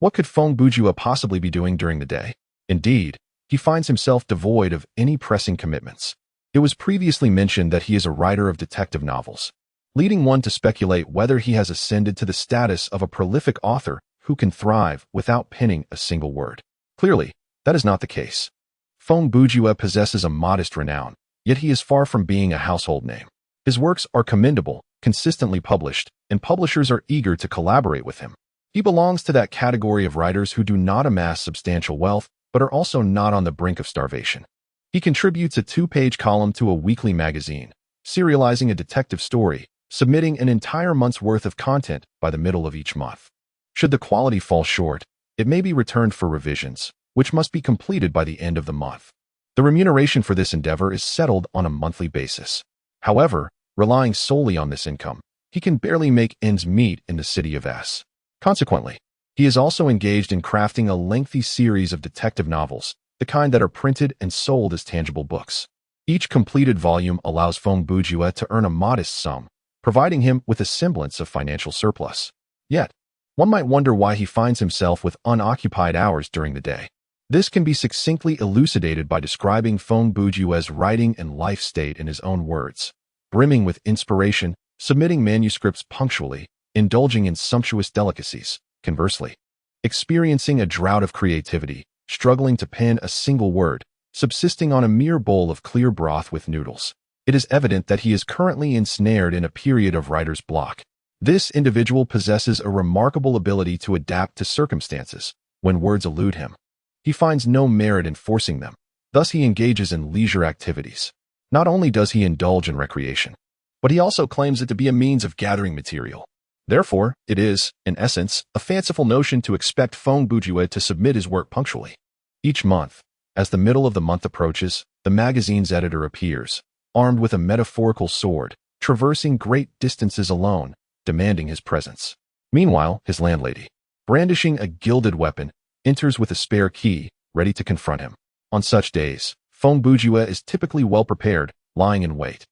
What could Feng Bujue possibly be doing during the day? Indeed, he finds himself devoid of any pressing commitments. It was previously mentioned that he is a writer of detective novels, leading one to speculate whether he has ascended to the status of a prolific author who can thrive without penning a single word. Clearly, that is not the case. Feng Bujue possesses a modest renown, yet he is far from being a household name. His works are commendable, consistently published, and publishers are eager to collaborate with him. He belongs to that category of writers who do not amass substantial wealth, but are also not on the brink of starvation. He contributes a 2-page column to a weekly magazine, serializing a detective story, submitting an entire month's worth of content by the middle of each month. Should the quality fall short, it may be returned for revisions, which must be completed by the end of the month. The remuneration for this endeavor is settled on a monthly basis. However, relying solely on this income, he can barely make ends meet in the city of S. Consequently, he is also engaged in crafting a lengthy series of detective novels, the kind that are printed and sold as tangible books. Each completed volume allows Feng Bujue to earn a modest sum, providing him with a semblance of financial surplus. Yet, one might wonder why he finds himself with unoccupied hours during the day. This can be succinctly elucidated by describing Feng Bujue's writing and life state in his own words: brimming with inspiration, submitting manuscripts punctually, indulging in sumptuous delicacies. Conversely, experiencing a drought of creativity, struggling to pen a single word, subsisting on a mere bowl of clear broth with noodles. It is evident that he is currently ensnared in a period of writer's block. This individual possesses a remarkable ability to adapt to circumstances when words elude him. He finds no merit in forcing them. Thus he engages in leisure activities. Not only does he indulge in recreation, but he also claims it to be a means of gathering material. Therefore, it is, in essence, a fanciful notion to expect Feng Bujue to submit his work punctually. Each month, as the middle of the month approaches, the magazine's editor appears, armed with a metaphorical sword, traversing great distances alone, demanding his presence. Meanwhile, his landlady, brandishing a gilded weapon, enters with a spare key, ready to confront him. On such days, Feng Bujue is typically well prepared, lying in wait,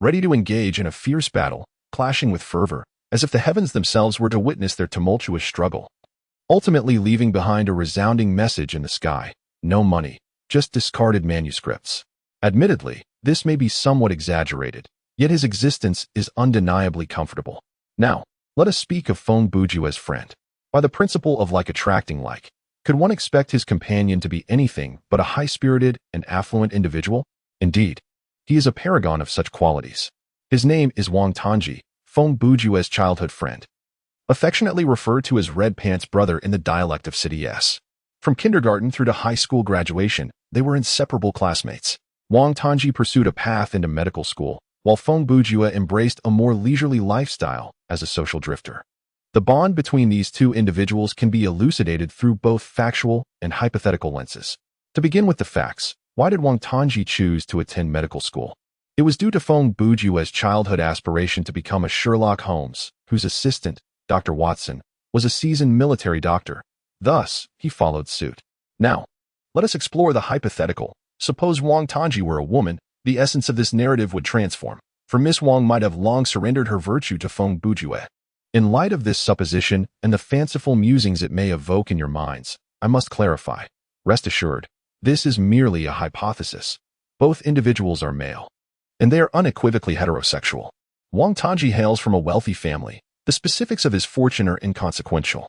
ready to engage in a fierce battle, clashing with fervor, as if the heavens themselves were to witness their tumultuous struggle, ultimately leaving behind a resounding message in the sky: no money, just discarded manuscripts. Admittedly, this may be somewhat exaggerated, yet his existence is undeniably comfortable. Now, let us speak of Feng Bujue's friend. By the principle of like attracting like, could one expect his companion to be anything but a high-spirited and affluent individual? Indeed, he is a paragon of such qualities. His name is Wang Tanji, Feng Bujue's childhood friend. affectionately referred to as Red Pants' brother in the dialect of City S. From kindergarten through to high school graduation, they were inseparable classmates. Wang Tanji pursued a path into medical school, while Feng Bujue embraced a more leisurely lifestyle as a social drifter. The bond between these two individuals can be elucidated through both factual and hypothetical lenses. To begin with the facts, why did Wang Tanji choose to attend medical school? It was due to Feng Bujue's childhood aspiration to become a Sherlock Holmes, whose assistant, Dr. Watson, was a seasoned military doctor. Thus, he followed suit. Now, let us explore the hypothetical. Suppose Wang Tanji were a woman, the essence of this narrative would transform, for Miss Wang might have long surrendered her virtue to Feng Bujue. In light of this supposition and the fanciful musings it may evoke in your minds, I must clarify. Rest assured, this is merely a hypothesis. Both individuals are male, and they are unequivocally heterosexual. Wang Tanji hails from a wealthy family. The specifics of his fortune are inconsequential,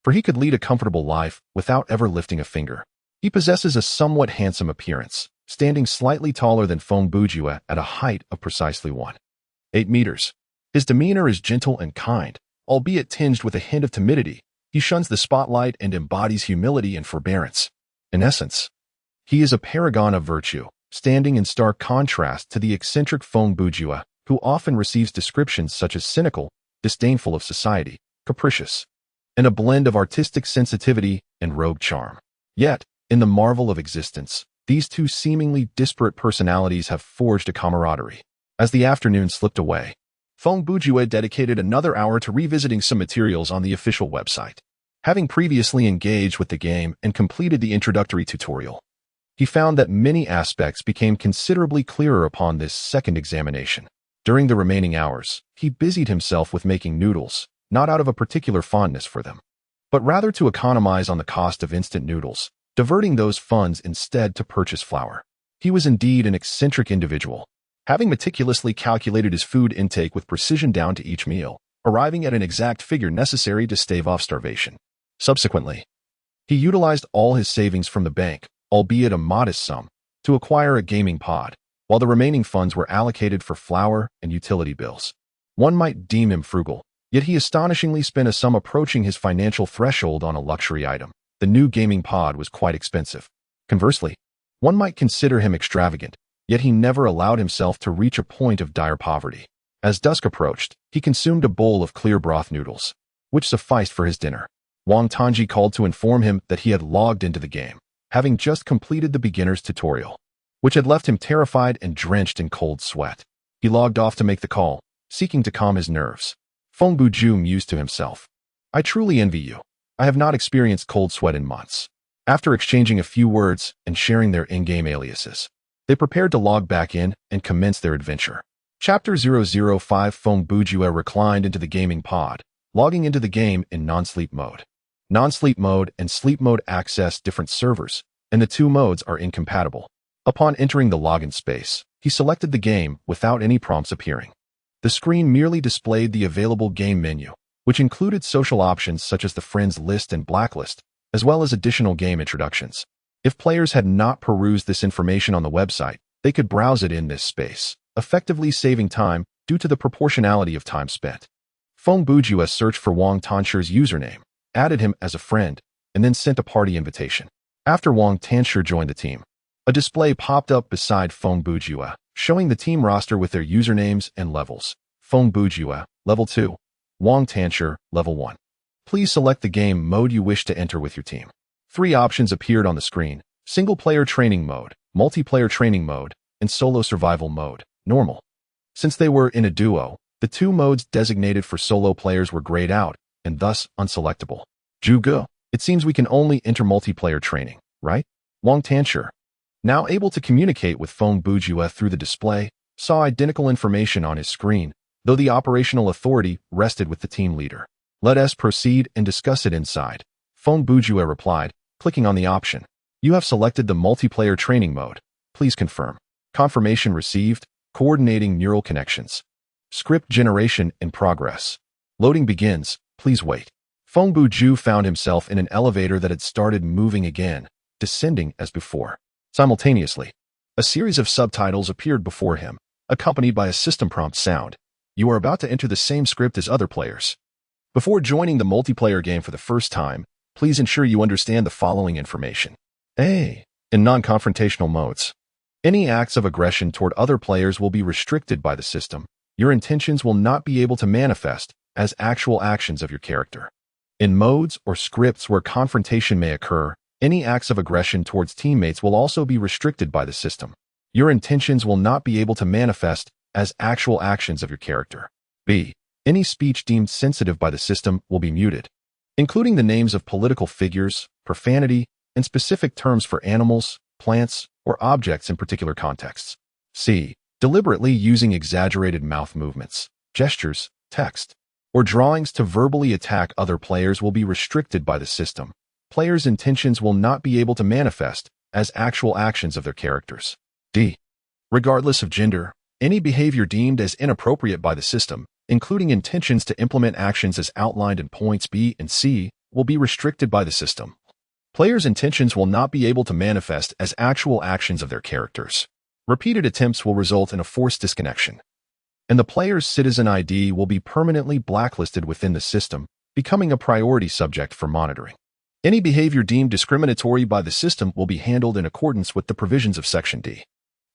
for he could lead a comfortable life without ever lifting a finger. He possesses a somewhat handsome appearance, standing slightly taller than Feng Bujue at a height of precisely 1.8 meters. His demeanor is gentle and kind, albeit tinged with a hint of timidity. He shuns the spotlight and embodies humility and forbearance. In essence, he is a paragon of virtue, standing in stark contrast to the eccentric Feng Bujue, who often receives descriptions such as cynical, disdainful of society, capricious, and a blend of artistic sensitivity and rogue charm. Yet, in the marvel of existence, these two seemingly disparate personalities have forged a camaraderie. As the afternoon slipped away, Feng Bujue dedicated another hour to revisiting some materials on the official website. Having previously engaged with the game and completed the introductory tutorial, he found that many aspects became considerably clearer upon this second examination. During the remaining hours, he busied himself with making noodles, not out of a particular fondness for them, but rather to economize on the cost of instant noodles, diverting those funds instead to purchase flour. He was indeed an eccentric individual, having meticulously calculated his food intake with precision down to each meal, arriving at an exact figure necessary to stave off starvation. Subsequently, he utilized all his savings from the bank, albeit a modest sum, to acquire a gaming pod, while the remaining funds were allocated for flour and utility bills. One might deem him frugal, yet he astonishingly spent a sum approaching his financial threshold on a luxury item. The new gaming pod was quite expensive. Conversely, one might consider him extravagant, yet he never allowed himself to reach a point of dire poverty. As dusk approached, he consumed a bowl of clear broth noodles, which sufficed for his dinner. Wang Tanji called to inform him that he had logged into the game, having just completed the beginner's tutorial, which had left him terrified and drenched in cold sweat. He logged off to make the call, seeking to calm his nerves. Feng Bujue mused to himself, "I truly envy you. I have not experienced cold sweat in months." After exchanging a few words and sharing their in-game aliases, they prepared to log back in and commence their adventure. Chapter 005. Feng Bujue reclined into the gaming pod, logging into the game in non-sleep mode. Non-sleep mode and sleep mode access different servers, and the two modes are incompatible. Upon entering the login space, he selected the game without any prompts appearing. The screen merely displayed the available game menu, which included social options such as the friends list and blacklist, as well as additional game introductions. If players had not perused this information on the website, they could browse it in this space, effectively saving time due to the proportionality of time spent. Feng Bujue searched for Wang Tanji's username, added him as a friend, and then sent a party invitation. After Wang Tanji joined the team, a display popped up beside Feng Bujue, showing the team roster with their usernames and levels. Feng Bujue, Level 2. Wang Tanji, Level 1. Please select the game mode you wish to enter with your team. 3 options appeared on the screen: single-player training mode, multiplayer training mode, and solo survival mode, normal. Since they were in a duo, the 2 modes designated for solo players were grayed out, and thus unselectable. Zhuge, it seems we can only enter multiplayer training, right? Wang Tanji, now able to communicate with Feng Bujue through the display, saw identical information on his screen, though the operational authority rested with the team leader. Let us proceed and discuss it inside. Feng Bujue replied, clicking on the option. You have selected the multiplayer training mode. Please confirm. Confirmation received. Coordinating neural connections. Script generation in progress. Loading begins. Please wait. Feng Bujue found himself in an elevator that had started moving again, descending as before. Simultaneously, a series of subtitles appeared before him, accompanied by a system prompt sound. You are about to enter the same script as other players. Before joining the multiplayer game for the first time, please ensure you understand the following information. A. In non-confrontational modes, any acts of aggression toward other players will be restricted by the system. Your intentions will not be able to manifest as actual actions of your character. In modes or scripts where confrontation may occur, any acts of aggression towards teammates will also be restricted by the system. Your intentions will not be able to manifest as actual actions of your character. B. Any speech deemed sensitive by the system will be muted, including the names of political figures, profanity, and specific terms for animals, plants, or objects in particular contexts. C. Deliberately using exaggerated mouth movements, gestures, text, or drawings to verbally attack other players will be restricted by the system. Players' intentions will not be able to manifest as actual actions of their characters. D. Regardless of gender, any behavior deemed as inappropriate by the system, including intentions to implement actions as outlined in points B and C, will be restricted by the system. Players' intentions will not be able to manifest as actual actions of their characters. Repeated attempts will result in a forced disconnection, and the player's citizen ID will be permanently blacklisted within the system, becoming a priority subject for monitoring. Any behavior deemed discriminatory by the system will be handled in accordance with the provisions of Section D.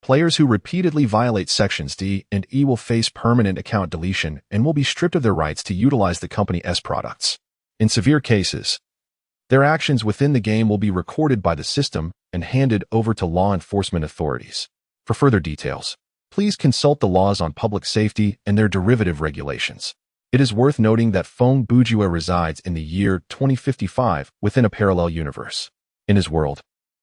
Players who repeatedly violate Sections D and E will face permanent account deletion and will be stripped of their rights to utilize the company's products. In severe cases, their actions within the game will be recorded by the system and handed over to law enforcement authorities. For further details, please consult the laws on public safety and their derivative regulations. It is worth noting that Feng Bujue resides in the year 2055 within a parallel universe. In his world,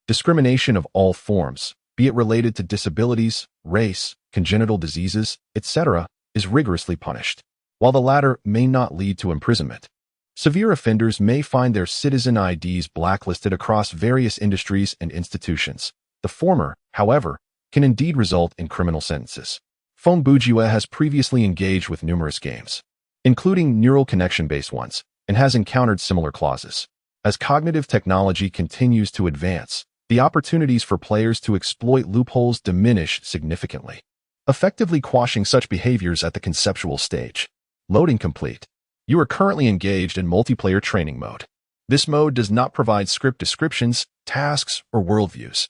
discrimination of all forms, be it related to disabilities, race, congenital diseases, etc., is rigorously punished. While the latter may not lead to imprisonment, severe offenders may find their citizen IDs blacklisted across various industries and institutions. The former, however, can indeed result in criminal sentences. Feng Bujue has previously engaged with numerous games, including neural connection-based ones, and has encountered similar clauses. As cognitive technology continues to advance, the opportunities for players to exploit loopholes diminish significantly, effectively quashing such behaviors at the conceptual stage. Loading complete. You are currently engaged in multiplayer training mode. This mode does not provide script descriptions, tasks, or worldviews.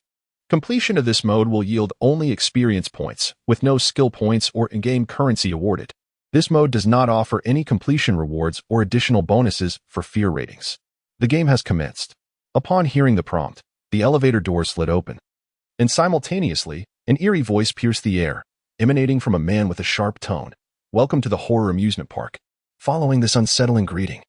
Completion of this mode will yield only experience points, with no skill points or in-game currency awarded. This mode does not offer any completion rewards or additional bonuses for fear ratings. The game has commenced. Upon hearing the prompt, the elevator door slid open, and simultaneously, an eerie voice pierced the air, emanating from a man with a sharp tone. "Welcome to the horror amusement park." Following this unsettling greeting,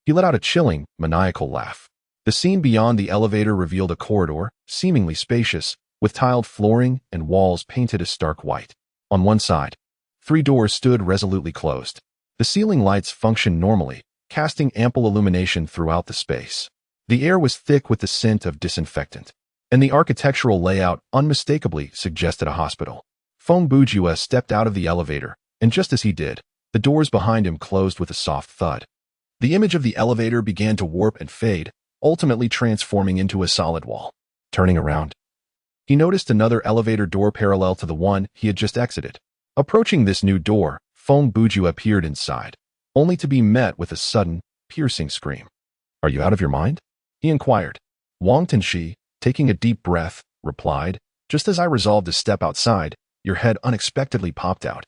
he let out a chilling, maniacal laugh. The scene beyond the elevator revealed a corridor, seemingly spacious, with tiled flooring and walls painted a stark white. On one side, 3 doors stood resolutely closed. The ceiling lights functioned normally, casting ample illumination throughout the space. The air was thick with the scent of disinfectant, and the architectural layout unmistakably suggested a hospital. Feng Bujue stepped out of the elevator, and just as he did, the doors behind him closed with a soft thud. The image of the elevator began to warp and fade, ultimately transforming into a solid wall. Turning around, he noticed another elevator door parallel to the one he had just exited. Approaching this new door, Feng Bujue appeared inside, only to be met with a sudden, piercing scream. "Are you out of your mind?" he inquired. Wang Tenshi, taking a deep breath, replied, "Just as I resolved to step outside, your head unexpectedly popped out,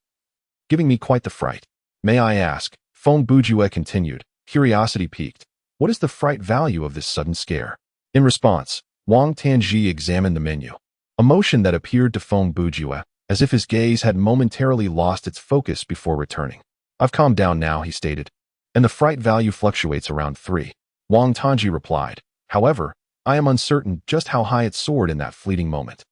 giving me quite the fright." "May I ask," Feng Bujue continued, curiosity piqued, "what is the fright value of this sudden scare?" In response, Wang Tenshi examined the menu, a motion that appeared to Feng Bujue as if his gaze had momentarily lost its focus before returning. "I've calmed down now," he stated, "and the fright value fluctuates around 3. Wang Tenshi replied, "However, I am uncertain just how high it soared in that fleeting moment."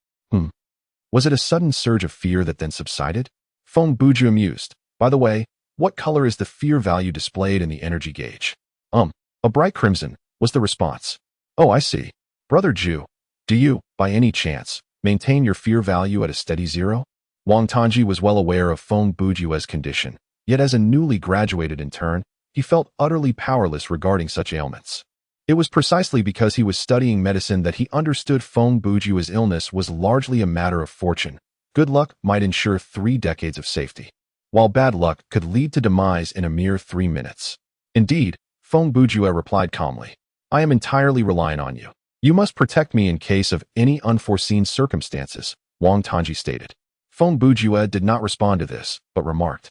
Was it a sudden surge of fear that then subsided? Feng Bujue mused. "By the way, what color is the fear value displayed in the energy gauge?" A bright crimson," was the response. "Oh, I see. Brother Ju, do you, by any chance, maintain your fear value at a steady 0? Wang Tenshi was well aware of Feng Bujue's condition, yet as a newly graduated intern, he felt utterly powerless regarding such ailments. It was precisely because he was studying medicine that he understood Feng Bujue's illness was largely a matter of fortune. Good luck might ensure 3 decades of safety, while bad luck could lead to demise in a mere 3 minutes. Indeed, Feng Bujue replied calmly. I am entirely relying on you. You must protect me in case of any unforeseen circumstances, Wang Tanji stated. Feng Bujue did not respond to this, but remarked,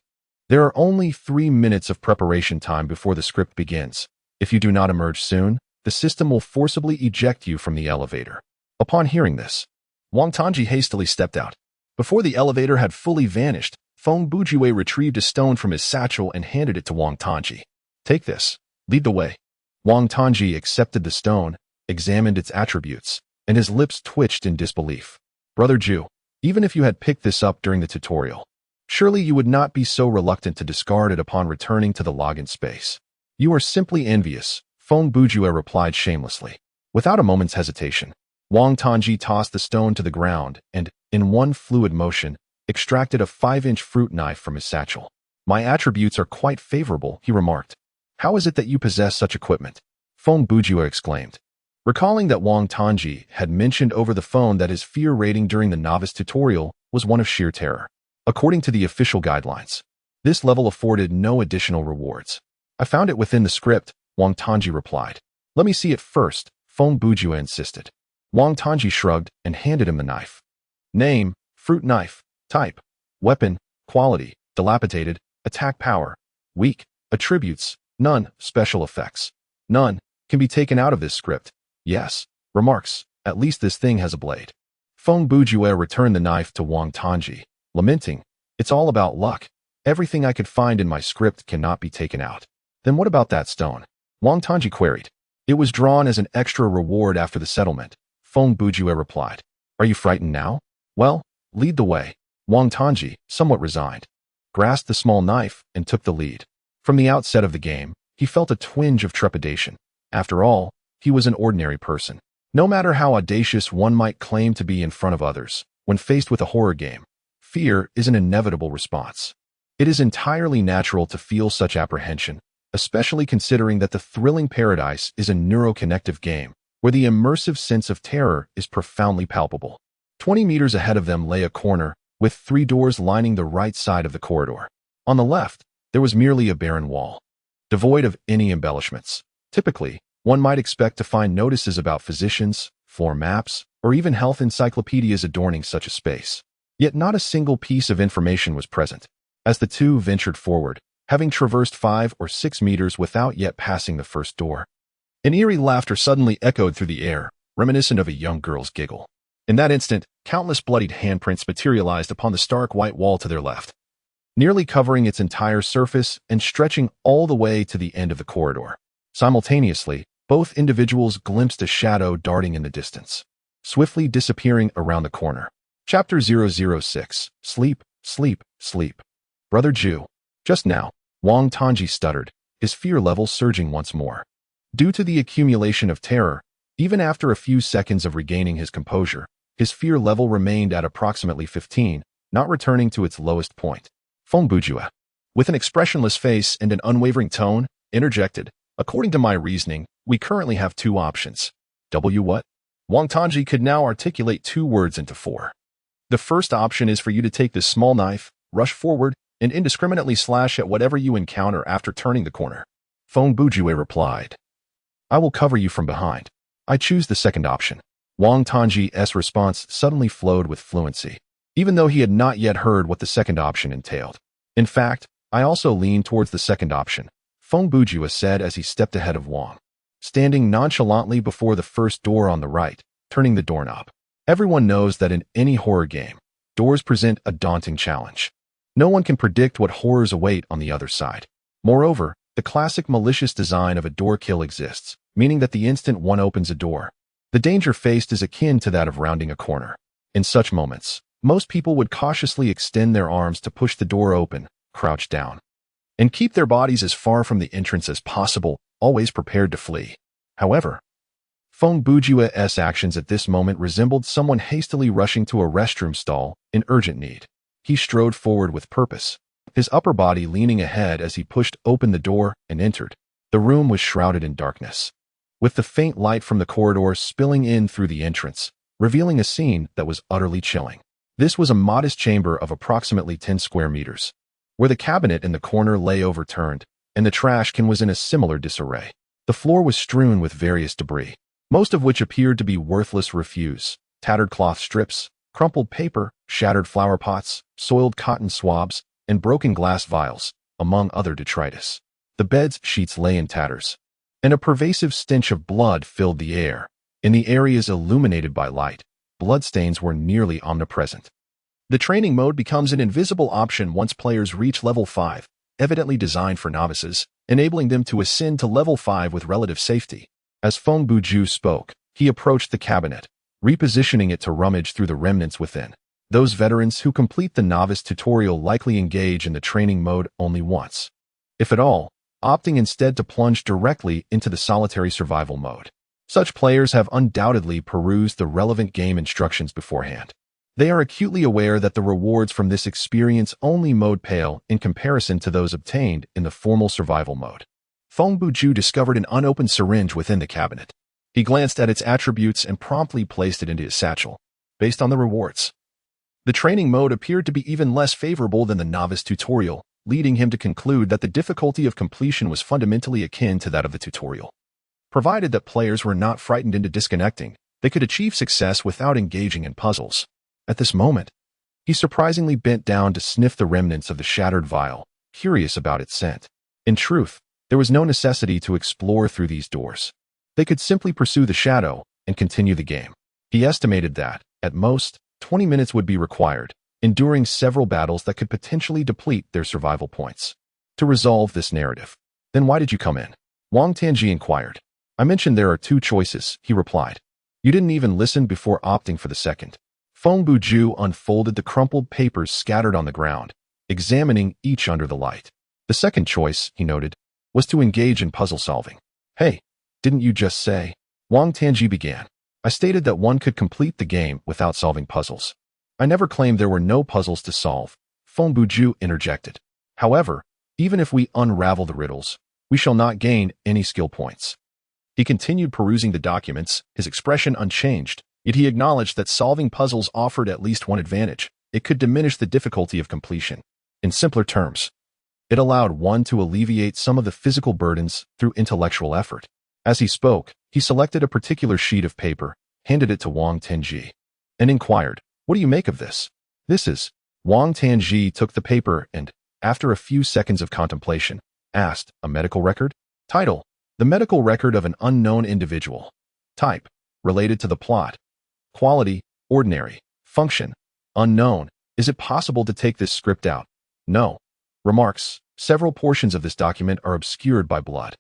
there are only 3 minutes of preparation time before the script begins. If you do not emerge soon, the system will forcibly eject you from the elevator. Upon hearing this, Wang Tanji hastily stepped out. Before the elevator had fully vanished, Feng Bujue retrieved a stone from his satchel and handed it to Wang Tanji. Take this. Lead the way. Wang Tanji accepted the stone, examined its attributes, and his lips twitched in disbelief. Brother Ju, even if you had picked this up during the tutorial, surely you would not be so reluctant to discard it upon returning to the login space. You are simply envious, Feng Bujue replied shamelessly. Without a moment's hesitation, Wang Tanji tossed the stone to the ground and, in one fluid motion, extracted a 5-inch fruit knife from his satchel. My attributes are quite favorable, he remarked. How is it that you possess such equipment? Feng Bujue exclaimed. Recalling that Wang Tanji had mentioned over the phone that his fear rating during the novice tutorial was one of sheer terror. According to the official guidelines, this level afforded no additional rewards. I found it within the script, Wang Tanji replied. Let me see it first, Feng Bujue insisted. Wang Tanji shrugged and handed him the knife. Name, fruit knife. Type, weapon. Quality, dilapidated. Attack power, weak. Attributes, none. Special effects, none. Can be taken out of this script. Yes. Remarks, at least this thing has a blade. Feng Bujue returned the knife to Wang Tanji, lamenting, it's all about luck. Everything I could find in my script cannot be taken out. Then what about that stone? Wang Tanji queried. It was drawn as an extra reward after the settlement, Feng Bujue replied. Are you frightened now? Well, lead the way. Wang Tanji, somewhat resigned, grasped the small knife and took the lead. From the outset of the game, he felt a twinge of trepidation. After all, he was an ordinary person. No matter how audacious one might claim to be in front of others, when faced with a horror game, fear is an inevitable response. It is entirely natural to feel such apprehension, especially considering that the thrilling Paradise is a neuroconnective game, where the immersive sense of terror is profoundly palpable. 20 meters ahead of them lay a corner, with 3 doors lining the right side of the corridor. On the left, there was merely a barren wall, devoid of any embellishments. Typically, one might expect to find notices about physicians, floor maps, or even health encyclopedias adorning such a space. Yet not a single piece of information was present. As the two ventured forward, having traversed 5 or 6 meters without yet passing the first door, an eerie laughter suddenly echoed through the air, reminiscent of a young girl's giggle. In that instant, countless bloodied handprints materialized upon the stark white wall to their left, nearly covering its entire surface and stretching all the way to the end of the corridor. Simultaneously, both individuals glimpsed a shadow darting in the distance, swiftly disappearing around the corner. Chapter 006. Sleep, sleep, sleep. Brother Ju. Just now, Wang Tanji stuttered, his fear level surging once more. Due to the accumulation of terror, even after a few seconds of regaining his composure, his fear level remained at approximately 15, not returning to its lowest point. Feng Bujue, with an expressionless face and an unwavering tone, interjected, according to my reasoning, we currently have 2 options. What? Wang Tanji could now articulate 2 words into 4. The first option is for you to take this small knife, rush forward, and indiscriminately slash at whatever you encounter after turning the corner. Feng Bujue replied. I will cover you from behind. I choose the second option. Wang Tanji's response suddenly flowed with fluency, even though he had not yet heard what the second option entailed. In fact, I also lean towards the second option, Feng Bujue said as he stepped ahead of Wang, standing nonchalantly before the first door on the right, turning the doorknob. Everyone knows that in any horror game, doors present a daunting challenge. No one can predict what horrors await on the other side. Moreover, the classic malicious design of a door kill exists, meaning that the instant one opens a door, the danger faced is akin to that of rounding a corner. In such moments, most people would cautiously extend their arms to push the door open, crouch down, and keep their bodies as far from the entrance as possible, always prepared to flee. However, Feng Bujue's actions at this moment resembled someone hastily rushing to a restroom stall in urgent need. He strode forward with purpose, his upper body leaning ahead as he pushed open the door and entered. The room was shrouded in darkness, with the faint light from the corridor spilling in through the entrance, revealing a scene that was utterly chilling. This was a modest chamber of approximately 10 square meters, where the cabinet in the corner lay overturned, and the trash can was in a similar disarray. The floor was strewn with various debris, most of which appeared to be worthless refuse: tattered cloth strips, crumpled paper, shattered flower pots, soiled cotton swabs, and broken glass vials, among other detritus. The bed's sheets lay in tatters, and a pervasive stench of blood filled the air. In the areas illuminated by light, bloodstains were nearly omnipresent. The training mode becomes an invisible option once players reach level 5, evidently designed for novices, enabling them to ascend to level 5 with relative safety. As Feng Bujue spoke, he approached the cabinet, repositioning it to rummage through the remnants within. Those veterans who complete the novice tutorial likely engage in the training mode only once, if at all, opting instead to plunge directly into the solitary survival mode. Such players have undoubtedly perused the relevant game instructions beforehand. They are acutely aware that the rewards from this experience-only mode pale in comparison to those obtained in the formal survival mode. Feng Bujue discovered an unopened syringe within the cabinet. He glanced at its attributes and promptly placed it into his satchel. Based on the rewards, the training mode appeared to be even less favorable than the novice tutorial, leading him to conclude that the difficulty of completion was fundamentally akin to that of the tutorial. Provided that players were not frightened into disconnecting, they could achieve success without engaging in puzzles. At this moment, he surprisingly bent down to sniff the remnants of the shattered vial, curious about its scent. In truth, there was no necessity to explore through these doors. They could simply pursue the shadow and continue the game. He estimated that, at most, 20 minutes would be required, enduring several battles that could potentially deplete their survival points. To resolve this narrative. Then why did you come in? Wang Tianji inquired. I mentioned there are two choices, he replied. You didn't even listen before opting for the second. Feng Bujue unfolded the crumpled papers scattered on the ground, examining each under the light. The second choice, he noted, was to engage in puzzle solving. Hey, didn't you just say? Wang Tianji began. I stated that one could complete the game without solving puzzles. I never claimed there were no puzzles to solve, Feng Bujue interjected. However, even if we unravel the riddles, we shall not gain any skill points. He continued perusing the documents, his expression unchanged. Yet he acknowledged that solving puzzles offered at least one advantage. It could diminish the difficulty of completion. In simpler terms, it allowed one to alleviate some of the physical burdens through intellectual effort. As he spoke, he selected a particular sheet of paper, handed it to Wang Tianji, and inquired, "What do you make of this?" "This is." Wang Tianji took the paper and, after a few seconds of contemplation, asked, "A medical record?" Title: The medical record of an unknown individual. Type: related to the plot. Quality: ordinary. Function: unknown. Is it possible to take this script out? No. Remarks: several portions of this document are obscured by blood.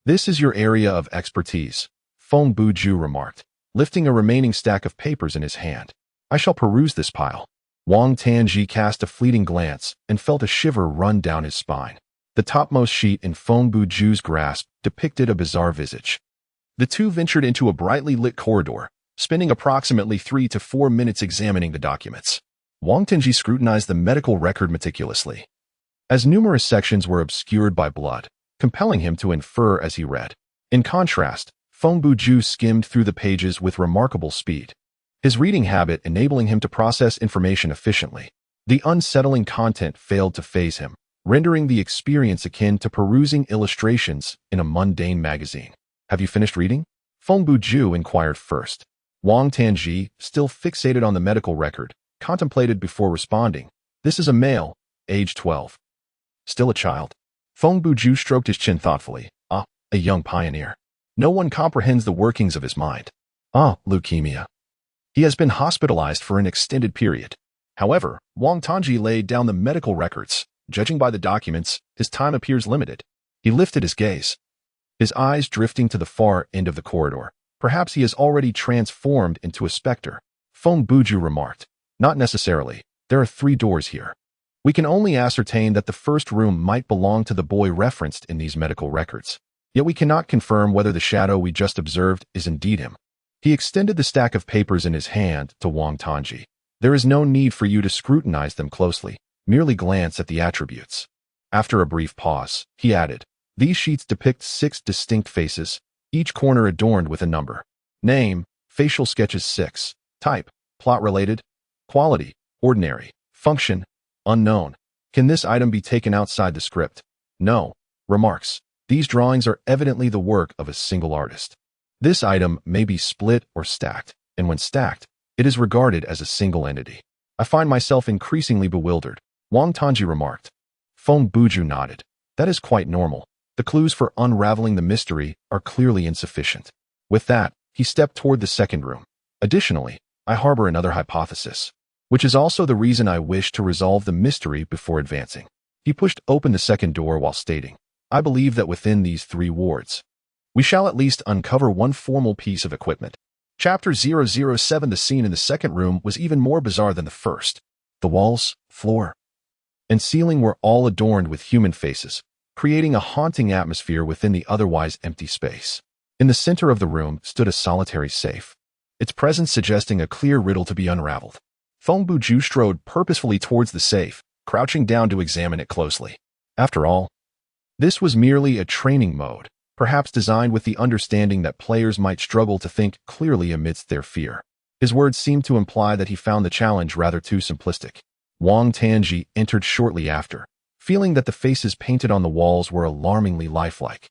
This is your area of expertise, Feng Bujue remarked, lifting a remaining stack of papers in his hand. I shall peruse this pile. Wang Tianji cast a fleeting glance and felt a shiver run down his spine. The topmost sheet in Feng Bujue's grasp depicted a bizarre visage. The two ventured into a brightly lit corridor, spending approximately 3 to 4 minutes examining the documents. Wang Tianji scrutinized the medical record meticulously, as numerous sections were obscured by blood, compelling him to infer as he read. In contrast, Feng Bujue skimmed through the pages with remarkable speed, his reading habit enabling him to process information efficiently. The unsettling content failed to faze him, rendering the experience akin to perusing illustrations in a mundane magazine. Have you finished reading? Feng Bujue inquired first. Wang Tianji, still fixated on the medical record, contemplated before responding. This is a male, age 12. Still a child. Feng Bujue stroked his chin thoughtfully. Ah, a young pioneer. No one comprehends the workings of his mind. Ah, leukemia. He has been hospitalized for an extended period. However, Wang Tianji laid down the medical records. Judging by the documents, his time appears limited. He lifted his gaze, his eyes drifting to the far end of the corridor. Perhaps he has already transformed into a specter, Feng Bujue remarked. Not necessarily. There are 3 doors here. We can only ascertain that the first room might belong to the boy referenced in these medical records. Yet we cannot confirm whether the shadow we just observed is indeed him. He extended the stack of papers in his hand to Wang Tianji. There is no need for you to scrutinize them closely. Merely glance at the attributes. After a brief pause, he added, these sheets depict 6 distinct faces, each corner adorned with a number. Name: facial sketches 6. Type: plot-related. Quality: ordinary. Function: unknown. Can this item be taken outside the script? No. remarks, "These drawings are evidently the work of a single artist. This item may be split or stacked, and when stacked, it is regarded as a single entity. I find myself increasingly bewildered," Wang Tanji remarked. Feng Bujue nodded. "That is quite normal. The clues for unraveling the mystery are clearly insufficient." With that, he stepped toward the second room. "Additionally, I harbor another hypothesis, which is also the reason I wish to resolve the mystery before advancing." He pushed open the second door while stating, "I believe that within these 3 wards, we shall at least uncover one formal piece of equipment." Chapter 007. The scene in the second room was even more bizarre than the first. The walls, floor, and ceiling were all adorned with human faces, creating a haunting atmosphere within the otherwise empty space. In the center of the room stood a solitary safe, its presence suggesting a clear riddle to be unraveled. Feng Bujue strode purposefully towards the safe, crouching down to examine it closely. After all, this was merely a training mode, perhaps designed with the understanding that players might struggle to think clearly amidst their fear. His words seemed to imply that he found the challenge rather too simplistic. Wang Tanji entered shortly after, feeling that the faces painted on the walls were alarmingly lifelike,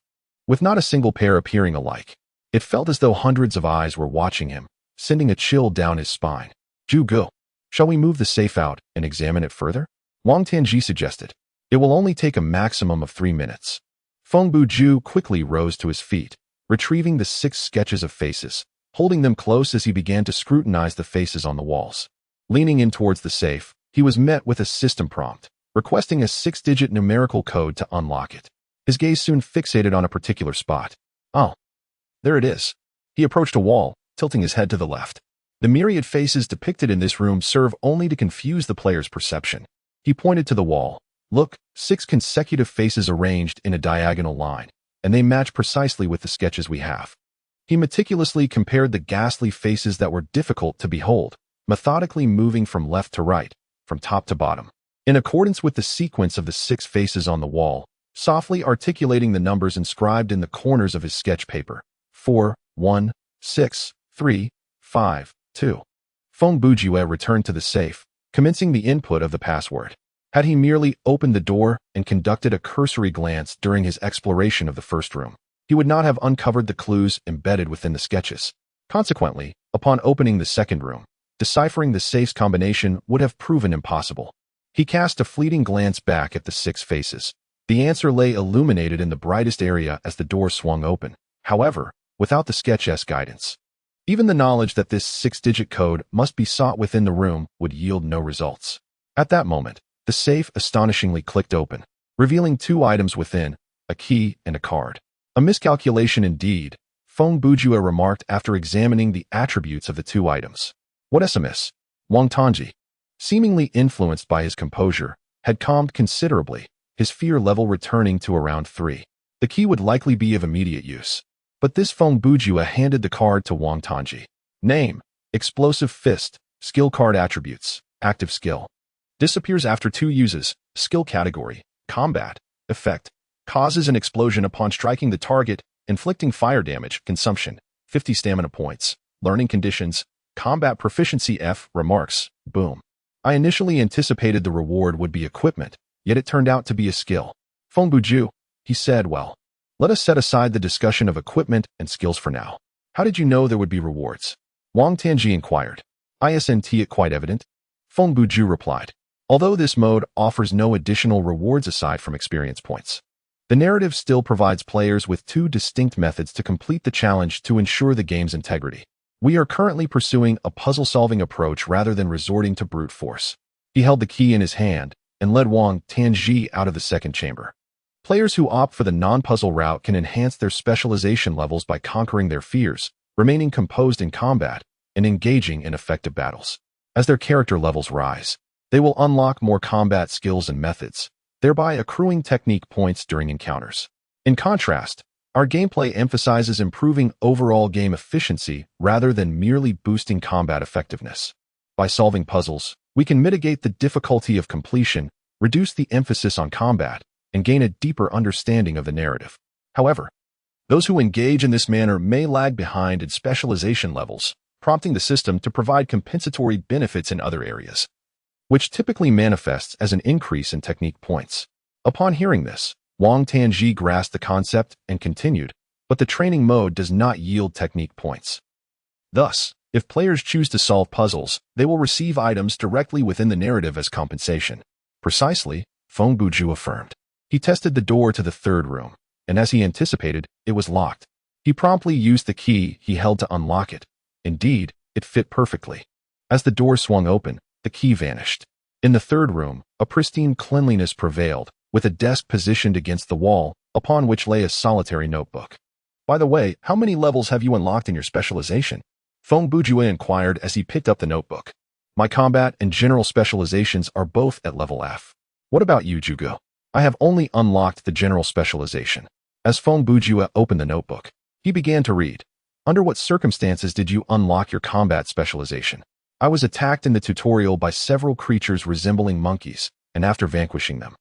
with not a single pair appearing alike. It felt as though hundreds of eyes were watching him, sending a chill down his spine. "Zhuge, shall we move the safe out and examine it further?" Wang Tanji suggested. "It will only take a maximum of 3 minutes." Feng Bujue quickly rose to his feet, retrieving the 6 sketches of faces, holding them close as he began to scrutinize the faces on the walls. Leaning in towards the safe, he was met with a system prompt, requesting a 6-digit numerical code to unlock it. His gaze soon fixated on a particular spot. "Oh, there it is." He approached a wall, tilting his head to the left. The myriad faces depicted in this room serve only to confuse the player's perception. He pointed to the wall. "Look, 6 consecutive faces arranged in a diagonal line, and they match precisely with the sketches we have." He meticulously compared the ghastly faces that were difficult to behold, methodically moving from left to right, from top to bottom, in accordance with the sequence of the 6 faces on the wall, softly articulating the numbers inscribed in the corners of his sketch paper. 4, 1, 6, 3, 5, 2. Feng Bujue returned to the safe, commencing the input of the password. Had he merely opened the door and conducted a cursory glance during his exploration of the first room, he would not have uncovered the clues embedded within the sketches. Consequently, upon opening the second room, deciphering the safe's combination would have proven impossible. He cast a fleeting glance back at the 6 faces. The answer lay illuminated in the brightest area as the door swung open. However, without the sketch's guidance, even the knowledge that this 6-digit code must be sought within the room would yield no results. At that moment, the safe astonishingly clicked open, revealing 2 items within, a key and a card. "A miscalculation indeed," Feng Bujue remarked after examining the attributes of the 2 items. "What SMS?" Wang Tanji, seemingly influenced by his composure, had calmed considerably, his fear level returning to around 3. The key would likely be of immediate use. But this Feng Bujue handed the card to Wang Tanji. "Name, Explosive Fist, Skill Card Attributes, Active Skill. Disappears after 2 uses, Skill Category, Combat, Effect, Causes an explosion upon striking the target, inflicting fire damage, Consumption, 50 Stamina Points, Learning Conditions, Combat Proficiency F, Remarks, Boom. I initially anticipated the reward would be equipment, yet it turned out to be a skill." "Feng Bujue," he said, "well, let us set aside the discussion of equipment and skills for now. How did you know there would be rewards?" Wang Tanji inquired. "Isn't it quite evident?" Feng Bujue replied. "Although this mode offers no additional rewards aside from experience points, the narrative still provides players with 2 distinct methods to complete the challenge to ensure the game's integrity. We are currently pursuing a puzzle-solving approach rather than resorting to brute force." He held the key in his hand and led Wang Tanji out of the second chamber. Players who opt for the non-puzzle route can enhance their specialization levels by conquering their fears, remaining composed in combat, and engaging in effective battles. As their character levels rise, they will unlock more combat skills and methods, thereby accruing technique points during encounters. In contrast, our gameplay emphasizes improving overall game efficiency rather than merely boosting combat effectiveness. By solving puzzles, we can mitigate the difficulty of completion, reduce the emphasis on combat, and gain a deeper understanding of the narrative. However, those who engage in this manner may lag behind in specialization levels, prompting the system to provide compensatory benefits in other areas, which typically manifests as an increase in technique points. Upon hearing this, Wang Tianji grasped the concept and continued, but the training mode does not yield technique points. Thus, if players choose to solve puzzles, they will receive items directly within the narrative as compensation. Precisely, Feng Bujue affirmed. He tested the door to the third room, and as he anticipated, it was locked. He promptly used the key he held to unlock it. Indeed, it fit perfectly. As the door swung open, the key vanished. In the third room, a pristine cleanliness prevailed, with a desk positioned against the wall, upon which lay a solitary notebook. By the way, how many levels have you unlocked in your specialization? Feng Bujue inquired as he picked up the notebook. My combat and general specializations are both at level F. What about you, Jugo? I have only unlocked the general specialization. As Feng Bujue opened the notebook, he began to read. Under what circumstances did you unlock your combat specialization? I was attacked in the tutorial by several creatures resembling monkeys, and after vanquishing them,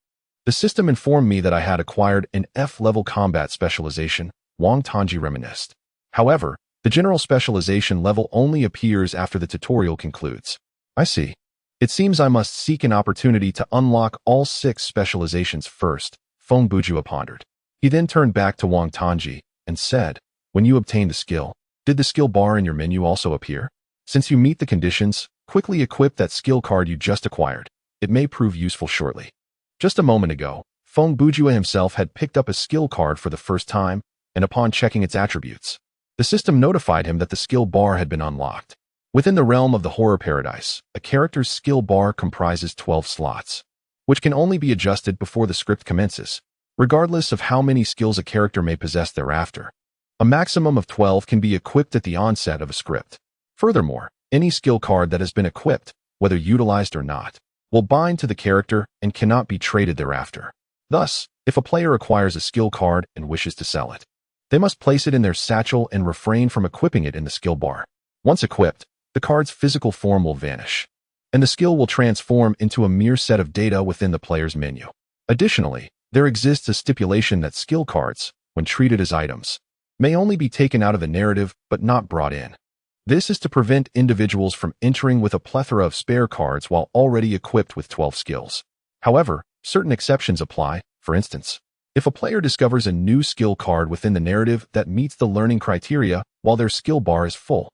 the system informed me that I had acquired an F-level combat specialization, Wang Tianji reminisced. However, the general specialization level only appears after the tutorial concludes. I see. It seems I must seek an opportunity to unlock all 6 specializations first, Feng Bujue pondered. He then turned back to Wang Tianji and said, when you obtained the skill, did the skill bar in your menu also appear? Since you meet the conditions, quickly equip that skill card you just acquired. It may prove useful shortly. Just a moment ago, Feng Bujue himself had picked up a skill card for the first time, and upon checking its attributes, the system notified him that the skill bar had been unlocked. Within the realm of the horror paradise, a character's skill bar comprises 12 slots, which can only be adjusted before the script commences, regardless of how many skills a character may possess thereafter. A maximum of 12 can be equipped at the onset of a script. Furthermore, any skill card that has been equipped, whether utilized or not, will bind to the character and cannot be traded thereafter. Thus, if a player acquires a skill card and wishes to sell it, they must place it in their satchel and refrain from equipping it in the skill bar. Once equipped, the card's physical form will vanish, and the skill will transform into a mere set of data within the player's menu. Additionally, there exists a stipulation that skill cards, when treated as items, may only be taken out of the narrative but not brought in. This is to prevent individuals from entering with a plethora of spare cards while already equipped with 12 skills. However, certain exceptions apply. For instance, if a player discovers a new skill card within the narrative that meets the learning criteria while their skill bar is full,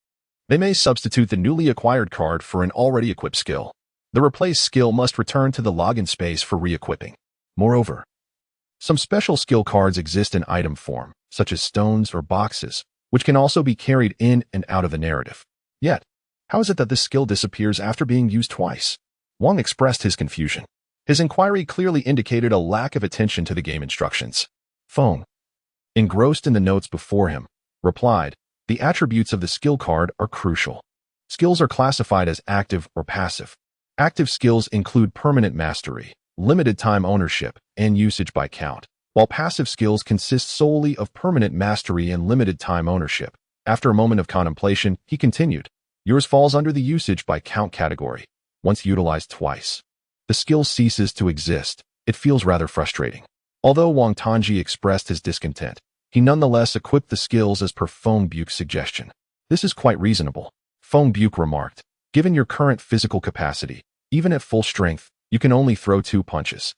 they may substitute the newly acquired card for an already equipped skill. The replaced skill must return to the login space for re-equipping. Moreover, some special skill cards exist in item form, such as stones or boxes, which can also be carried in and out of the narrative. Yet, how is it that this skill disappears after being used twice? Wang expressed his confusion. His inquiry clearly indicated a lack of attention to the game instructions. Feng, engrossed in the notes before him, replied, the attributes of the skill card are crucial. Skills are classified as active or passive. Active skills include permanent mastery, limited time ownership, and usage by count, while passive skills consist solely of permanent mastery and limited time ownership. After a moment of contemplation, he continued, yours falls under the usage by count category. Once utilized twice, the skill ceases to exist. It feels rather frustrating. Although Wang Tianji expressed his discontent, he nonetheless equipped the skills as per Feng Bujue's suggestion. This is quite reasonable, Feng Bujue remarked. Given your current physical capacity, even at full strength, you can only throw 2 punches.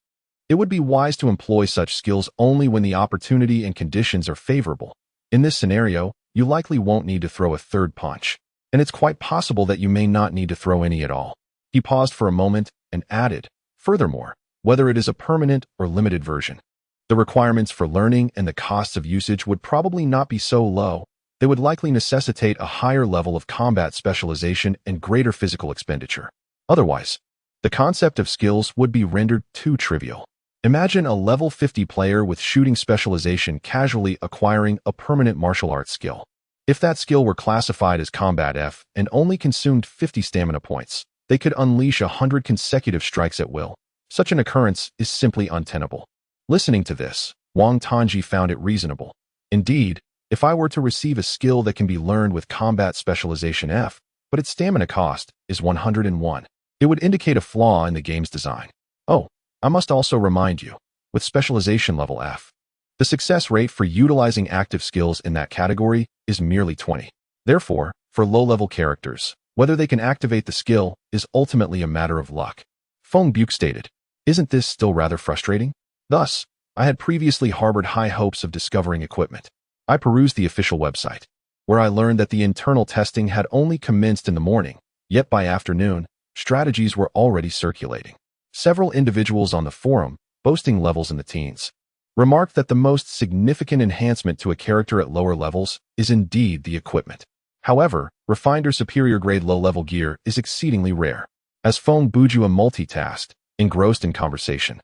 It would be wise to employ such skills only when the opportunity and conditions are favorable. In this scenario, you likely won't need to throw a 3rd punch, and it's quite possible that you may not need to throw any at all. He paused for a moment and added, furthermore, whether it is a permanent or limited version, the requirements for learning and the costs of usage would probably not be so low. They would likely necessitate a higher level of combat specialization and greater physical expenditure. Otherwise, the concept of skills would be rendered too trivial. Imagine a level 50 player with shooting specialization casually acquiring a permanent martial arts skill. If that skill were classified as Combat F and only consumed 50 stamina points, they could unleash 100 consecutive strikes at will. Such an occurrence is simply untenable. Listening to this, Wang Tianji found it reasonable. Indeed, if I were to receive a skill that can be learned with Combat Specialization F, but its stamina cost is 101, it would indicate a flaw in the game's design. Oh, I must also remind you, with Specialization Level F, the success rate for utilizing active skills in that category is merely 20. Therefore, for low-level characters, whether they can activate the skill is ultimately a matter of luck. Feng Bujue stated, isn't this still rather frustrating? Thus, I had previously harbored high hopes of discovering equipment. I perused the official website, where I learned that the internal testing had only commenced in the morning, yet by afternoon, strategies were already circulating. Several individuals on the forum, boasting levels in the teens, remarked that the most significant enhancement to a character at lower levels is indeed the equipment. However, refined or superior grade low-level gear is exceedingly rare. As Feng Bujue multitasked, engrossed in conversation,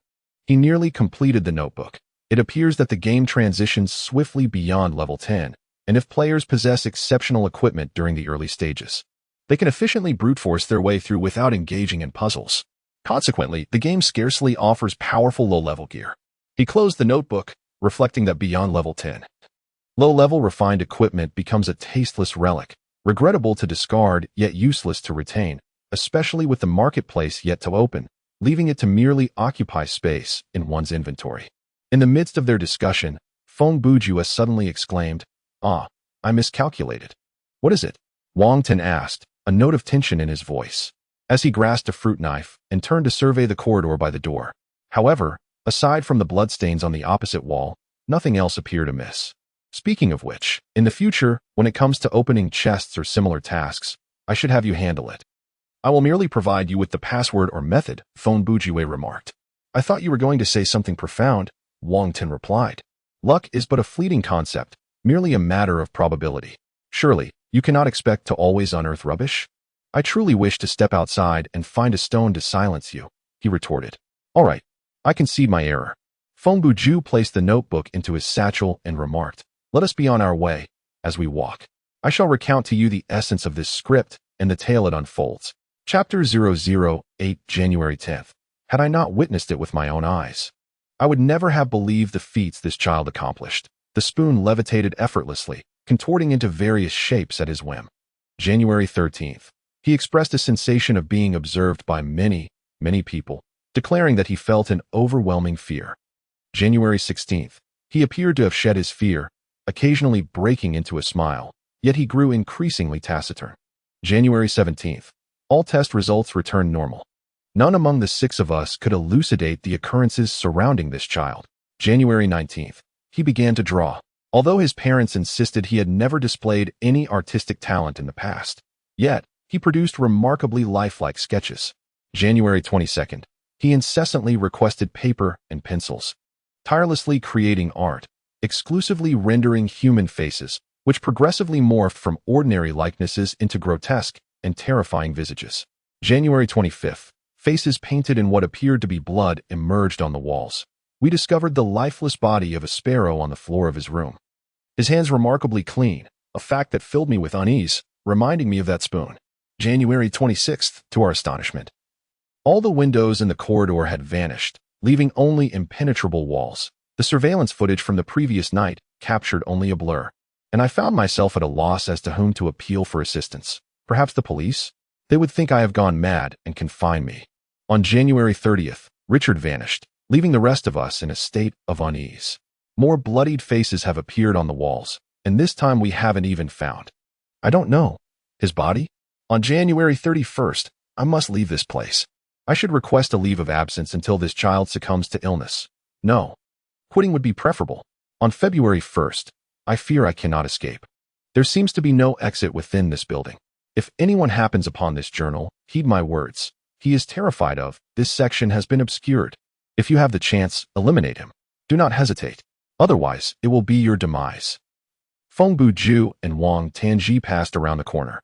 he nearly completed the notebook. It appears that the game transitions swiftly beyond level 10, and if players possess exceptional equipment during the early stages, they can efficiently brute force their way through without engaging in puzzles. Consequently, the game scarcely offers powerful low-level gear. He closed the notebook, reflecting that beyond level 10, low-level refined equipment becomes a tasteless relic, regrettable to discard yet useless to retain, especially with the marketplace yet to open, leaving it to merely occupy space in one's inventory. In the midst of their discussion, Feng Bujue suddenly exclaimed, "Ah, I miscalculated." "What is it?" Wang Ten asked, a note of tension in his voice, as he grasped a fruit knife and turned to survey the corridor by the door. However, aside from the bloodstains on the opposite wall, nothing else appeared amiss. "Speaking of which, in the future, when it comes to opening chests or similar tasks, I should have you handle it." "I will merely provide you with the password or method," Feng Bujue remarked. "I thought you were going to say something profound," Wang Ten replied. "Luck is but a fleeting concept, merely a matter of probability. Surely, you cannot expect to always unearth rubbish?" "I truly wish to step outside and find a stone to silence you," he retorted. "All right, I concede my error." Feng Bujue placed the notebook into his satchel and remarked, "Let us be on our way. As we walk, I shall recount to you the essence of this script and the tale it unfolds." Chapter 008, January 10th. Had I not witnessed it with my own eyes, I would never have believed the feats this child accomplished. The spoon levitated effortlessly, contorting into various shapes at his whim. January 13th. He expressed a sensation of being observed by many people, declaring that he felt an overwhelming fear. January 16th. He appeared to have shed his fear, occasionally breaking into a smile, yet he grew increasingly taciturn. January 17th. All test results returned normal. None among the 6 of us could elucidate the occurrences surrounding this child. January 19th. He began to draw. Although his parents insisted he had never displayed any artistic talent in the past, yet he produced remarkably lifelike sketches. January 22nd. He incessantly requested paper and pencils, tirelessly creating art, exclusively rendering human faces, which progressively morphed from ordinary likenesses into grotesque and terrifying visages. January 25th. Faces painted in what appeared to be blood emerged on the walls. We discovered the lifeless body of a sparrow on the floor of his room. His hands remarkably clean, a fact that filled me with unease, reminding me of that spoon. January 26th, to our astonishment, all the windows in the corridor had vanished, leaving only impenetrable walls. The surveillance footage from the previous night captured only a blur, and I found myself at a loss as to whom to appeal for assistance. Perhaps the police? They would think I have gone mad and confine me. On January 30th, Richard vanished, leaving the rest of us in a state of unease. More bloodied faces have appeared on the walls, and this time we haven't even found, I don't know, his body? On January 31st, I must leave this place. I should request a leave of absence until this child succumbs to illness. No, quitting would be preferable. On February 1st, I fear I cannot escape. There seems to be no exit within this building. If anyone happens upon this journal, heed my words. He is terrified of, this section has been obscured. If you have the chance, eliminate him. Do not hesitate. Otherwise, it will be your demise. Feng Bujue and Wang Tanji passed around the corner.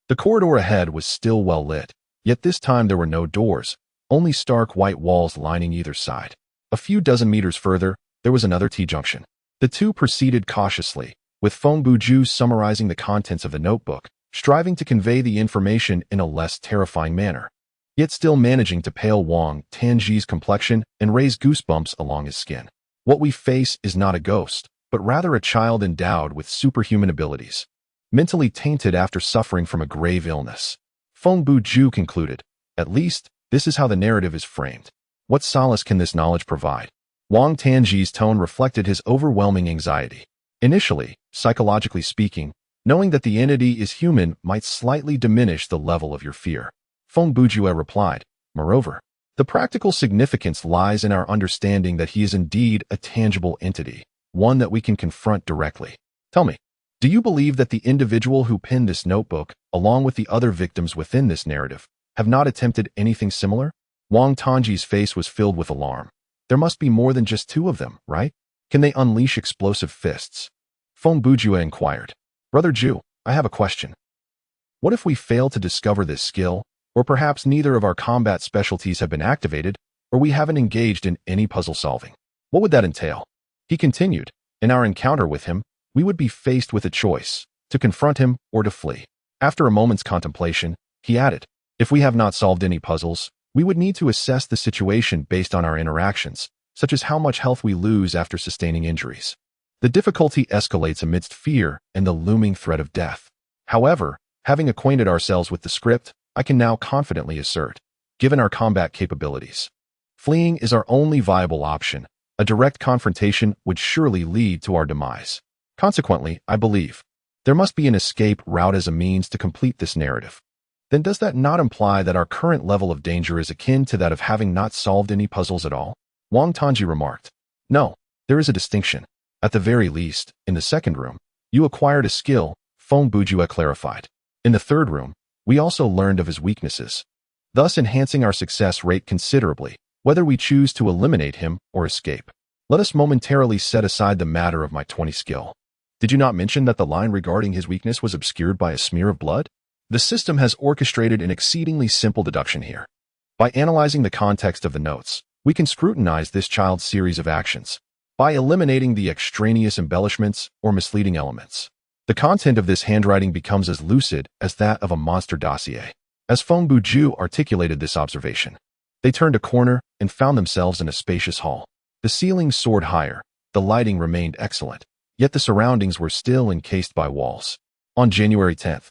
The corridor ahead was still well lit, yet this time there were no doors, only stark white walls lining either side. A few dozen meters further, there was another T-junction. The two proceeded cautiously, with Feng Bujue summarizing the contents of the notebook, striving to convey the information in a less terrifying manner, yet still managing to pale Wang Tanji's complexion and raise goosebumps along his skin. What we face is not a ghost, but rather a child endowed with superhuman abilities, mentally tainted after suffering from a grave illness. Feng Bujue concluded, at least, this is how the narrative is framed. What solace can this knowledge provide? Wang Tanji's tone reflected his overwhelming anxiety. Initially, psychologically speaking, knowing that the entity is human might slightly diminish the level of your fear. Feng Bujue replied, moreover, The practical significance lies in our understanding that he is indeed a tangible entity, one that we can confront directly. Tell me, do you believe that the individual who penned this notebook, along with the other victims within this narrative, have not attempted anything similar? Wang Tongji's face was filled with alarm. There must be more than just two of them, right? Can they unleash explosive fists? Feng Bujue inquired. Brother Ju, I have a question. What if we fail to discover this skill, or perhaps neither of our combat specialties have been activated, or we haven't engaged in any puzzle solving? What would that entail? He continued. In our encounter with him, we would be faced with a choice, to confront him or to flee. After a moment's contemplation, he added, if we have not solved any puzzles, we would need to assess the situation based on our interactions, such as how much health we lose after sustaining injuries. The difficulty escalates amidst fear and the looming threat of death. However, having acquainted ourselves with the script, I can now confidently assert, given our combat capabilities, fleeing is our only viable option. A direct confrontation would surely lead to our demise. Consequently, I believe, there must be an escape route as a means to complete this narrative. Then does that not imply that our current level of danger is akin to that of having not solved any puzzles at all? Wang Tongji remarked. No, there is a distinction. At the very least, in the second room, you acquired a skill, Feng Bujue clarified. In the third room, we also learned of his weaknesses, thus enhancing our success rate considerably, whether we choose to eliminate him or escape. Let us momentarily set aside the matter of my 20 skill. Did you not mention that the line regarding his weakness was obscured by a smear of blood? The system has orchestrated an exceedingly simple deduction here. By analyzing the context of the notes, we can scrutinize this child's series of actions. By eliminating the extraneous embellishments or misleading elements, the content of this handwriting becomes as lucid as that of a monster dossier. As Feng Bujue articulated this observation, they turned a corner and found themselves in a spacious hall. The ceiling soared higher, the lighting remained excellent, yet the surroundings were still encased by walls. On January 10th,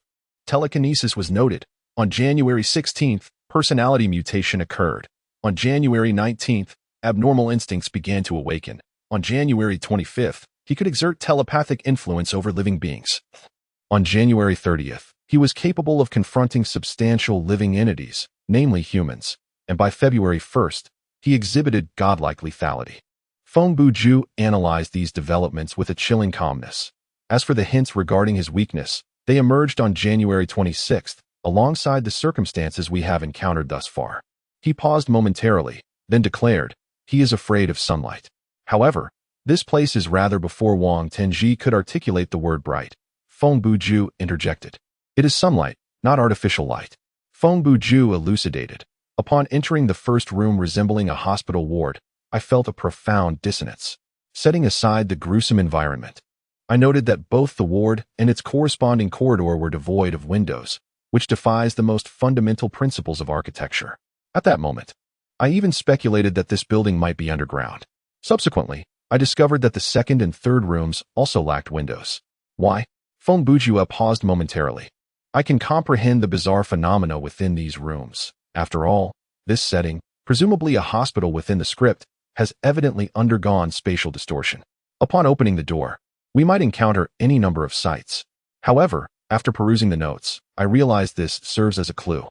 telekinesis was noted. On January 16th, personality mutation occurred. On January 19th, abnormal instincts began to awaken. On January 25th, he could exert telepathic influence over living beings. On January 30th, he was capable of confronting substantial living entities, namely humans, and by February 1st, he exhibited godlike lethality. Feng Bujue analyzed these developments with a chilling calmness. As for the hints regarding his weakness, they emerged on January 26th, alongside the circumstances we have encountered thus far. He paused momentarily, then declared, he is afraid of sunlight. However, this place is rather before Wang Tongji could articulate the word bright. Feng Bujue interjected. It is sunlight, not artificial light. Feng Bujue elucidated. Upon entering the first room resembling a hospital ward, I felt a profound dissonance. Setting aside the gruesome environment, I noted that both the ward and its corresponding corridor were devoid of windows, which defies the most fundamental principles of architecture. At that moment, I even speculated that this building might be underground. Subsequently, I discovered that the second and third rooms also lacked windows. Why? Feng Bujue paused momentarily. I can comprehend the bizarre phenomena within these rooms. After all, this setting, presumably a hospital within the script, has evidently undergone spatial distortion. Upon opening the door, we might encounter any number of sights. However, after perusing the notes, I realized this serves as a clue.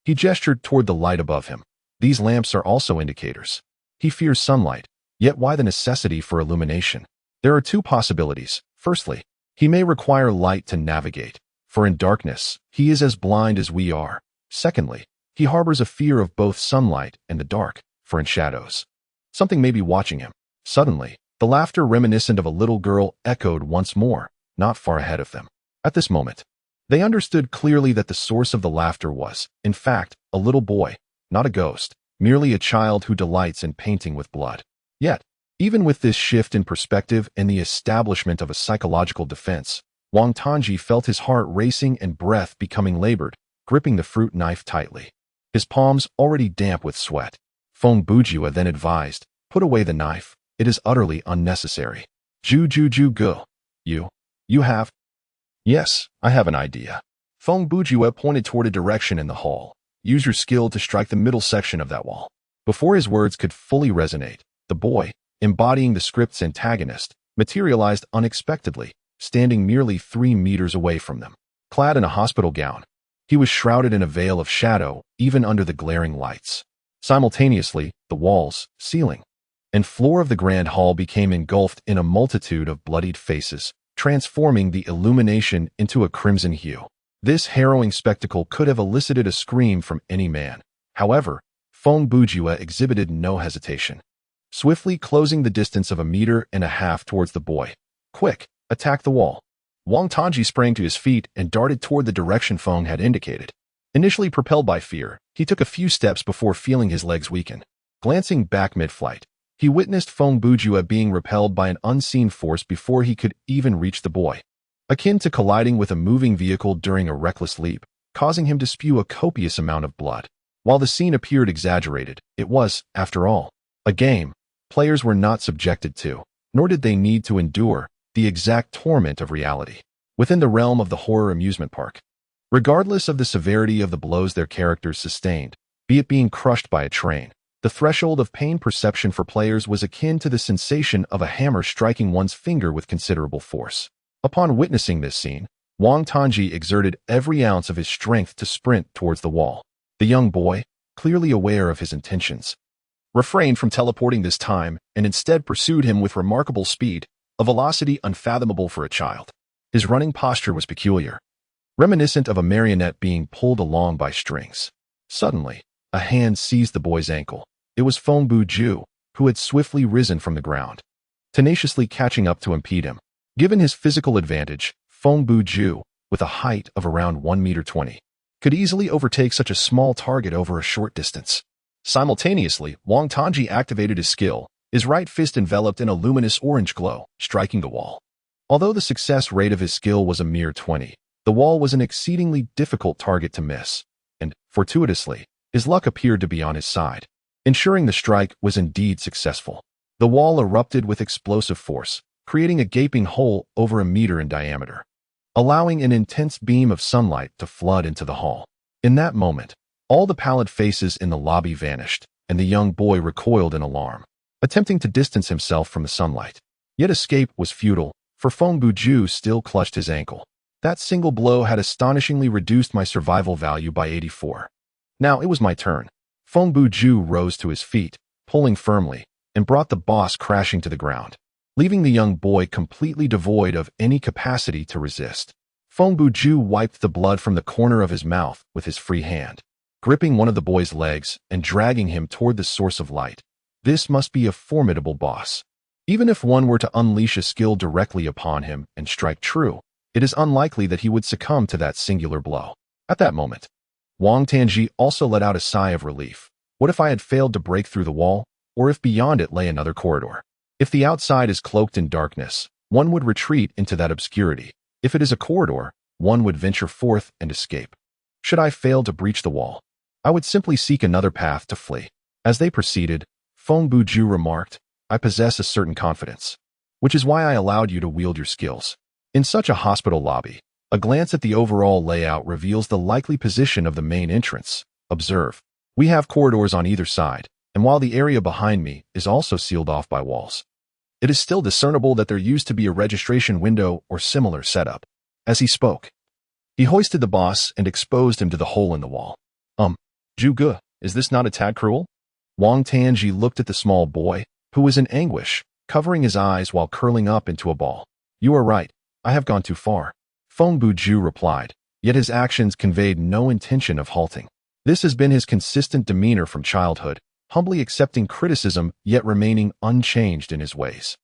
He gestured toward the light above him. These lamps are also indicators. He fears sunlight, yet why the necessity for illumination? There are two possibilities. Firstly, he may require light to navigate, for in darkness, he is as blind as we are. Secondly, he harbors a fear of both sunlight and the dark, for in shadows, something may be watching him. Suddenly, the laughter reminiscent of a little girl echoed once more, not far ahead of them. At this moment, they understood clearly that the source of the laughter was, in fact, a little boy, not a ghost, merely a child who delights in painting with blood. Yet, even with this shift in perspective and the establishment of a psychological defense, Wang Tongji felt his heart racing and breath becoming labored, gripping the fruit knife tightly. His palms already damp with sweat. Feng Bujue then advised, put away the knife. It is utterly unnecessary. Ju go. You have? Yes, I have an idea. Feng Bujue pointed toward a direction in the hall. Use your skill to strike the middle section of that wall. Before his words could fully resonate, the boy, embodying the script's antagonist, materialized unexpectedly, standing merely 3 meters away from them. Clad in a hospital gown, he was shrouded in a veil of shadow, even under the glaring lights. Simultaneously, the walls, ceiling, and floor of the grand hall became engulfed in a multitude of bloodied faces, transforming the illumination into a crimson hue. This harrowing spectacle could have elicited a scream from any man. However, Feng Bujue exhibited no hesitation, swiftly closing the distance of 1.5 meters towards the boy. Quick, attack the wall. Wang Tongji sprang to his feet and darted toward the direction Feng had indicated. Initially propelled by fear, he took a few steps before feeling his legs weaken. Glancing back mid-flight, he witnessed Feng Bujue being repelled by an unseen force before he could even reach the boy, akin to colliding with a moving vehicle during a reckless leap, causing him to spew a copious amount of blood. While the scene appeared exaggerated, it was, after all, a game. Players were not subjected to, nor did they need to endure, the exact torment of reality within the realm of the horror amusement park. Regardless of the severity of the blows their characters sustained, be it being crushed by a train, the threshold of pain perception for players was akin to the sensation of a hammer striking one's finger with considerable force. Upon witnessing this scene, Wang Tongji exerted every ounce of his strength to sprint towards the wall. The young boy, clearly aware of his intentions, refrained from teleporting this time and instead pursued him with remarkable speed, a velocity unfathomable for a child. His running posture was peculiar, reminiscent of a marionette being pulled along by strings. Suddenly, a hand seized the boy's ankle. It was Feng Bujue, who had swiftly risen from the ground, tenaciously catching up to impede him. Given his physical advantage, Feng Bujue, with a height of around 1.20 meters, could easily overtake such a small target over a short distance. Simultaneously, Wang Tongji activated his skill, his right fist enveloped in a luminous orange glow, striking the wall. Although the success rate of his skill was a mere 20, the wall was an exceedingly difficult target to miss, and, fortuitously, his luck appeared to be on his side, ensuring the strike was indeed successful. The wall erupted with explosive force, creating a gaping hole over 1 meter in diameter, allowing an intense beam of sunlight to flood into the hall. In that moment, all the pallid faces in the lobby vanished, and the young boy recoiled in alarm, attempting to distance himself from the sunlight. Yet escape was futile, for Feng Bujue still clutched his ankle. That single blow had astonishingly reduced my survival value by 84. Now it was my turn. Feng Bujue rose to his feet, pulling firmly, and brought the boss crashing to the ground, leaving the young boy completely devoid of any capacity to resist. Feng Bujue wiped the blood from the corner of his mouth with his free hand, gripping one of the boy's legs and dragging him toward the source of light. This must be a formidable boss. Even if one were to unleash a skill directly upon him and strike true, it is unlikely that he would succumb to that singular blow. At that moment, Wang Tongji also let out a sigh of relief. What if I had failed to break through the wall, or if beyond it lay another corridor? If the outside is cloaked in darkness, one would retreat into that obscurity. If it is a corridor, one would venture forth and escape. Should I fail to breach the wall, I would simply seek another path to flee. As they proceeded, Feng Bujue remarked, I possess a certain confidence, which is why I allowed you to wield your skills. In such a hospital lobby, a glance at the overall layout reveals the likely position of the main entrance. Observe. We have corridors on either side, and while the area behind me is also sealed off by walls, it is still discernible that there used to be a registration window or similar setup. As he spoke, he hoisted the boss and exposed him to the hole in the wall. Zhuge, is this not a tad cruel? Wang Tongji looked at the small boy, who was in anguish, covering his eyes while curling up into a ball. You are right, I have gone too far. Feng Bujue replied, yet his actions conveyed no intention of halting. This has been his consistent demeanor from childhood, humbly accepting criticism yet remaining unchanged in his ways.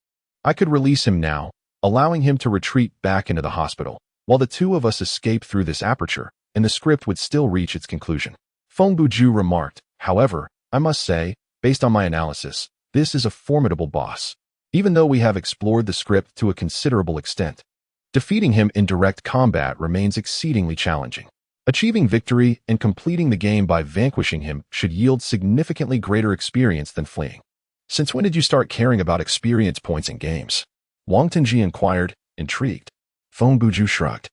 I could release him now, allowing him to retreat back into the hospital, while the two of us escape through this aperture, and the script would still reach its conclusion. Feng Bujue remarked, however, I must say, based on my analysis, this is a formidable boss. Even though we have explored the script to a considerable extent, defeating him in direct combat remains exceedingly challenging. Achieving victory and completing the game by vanquishing him should yield significantly greater experience than fleeing. Since when did you start caring about experience points in games? Wang Tongji inquired, intrigued. Feng Bujue shrugged,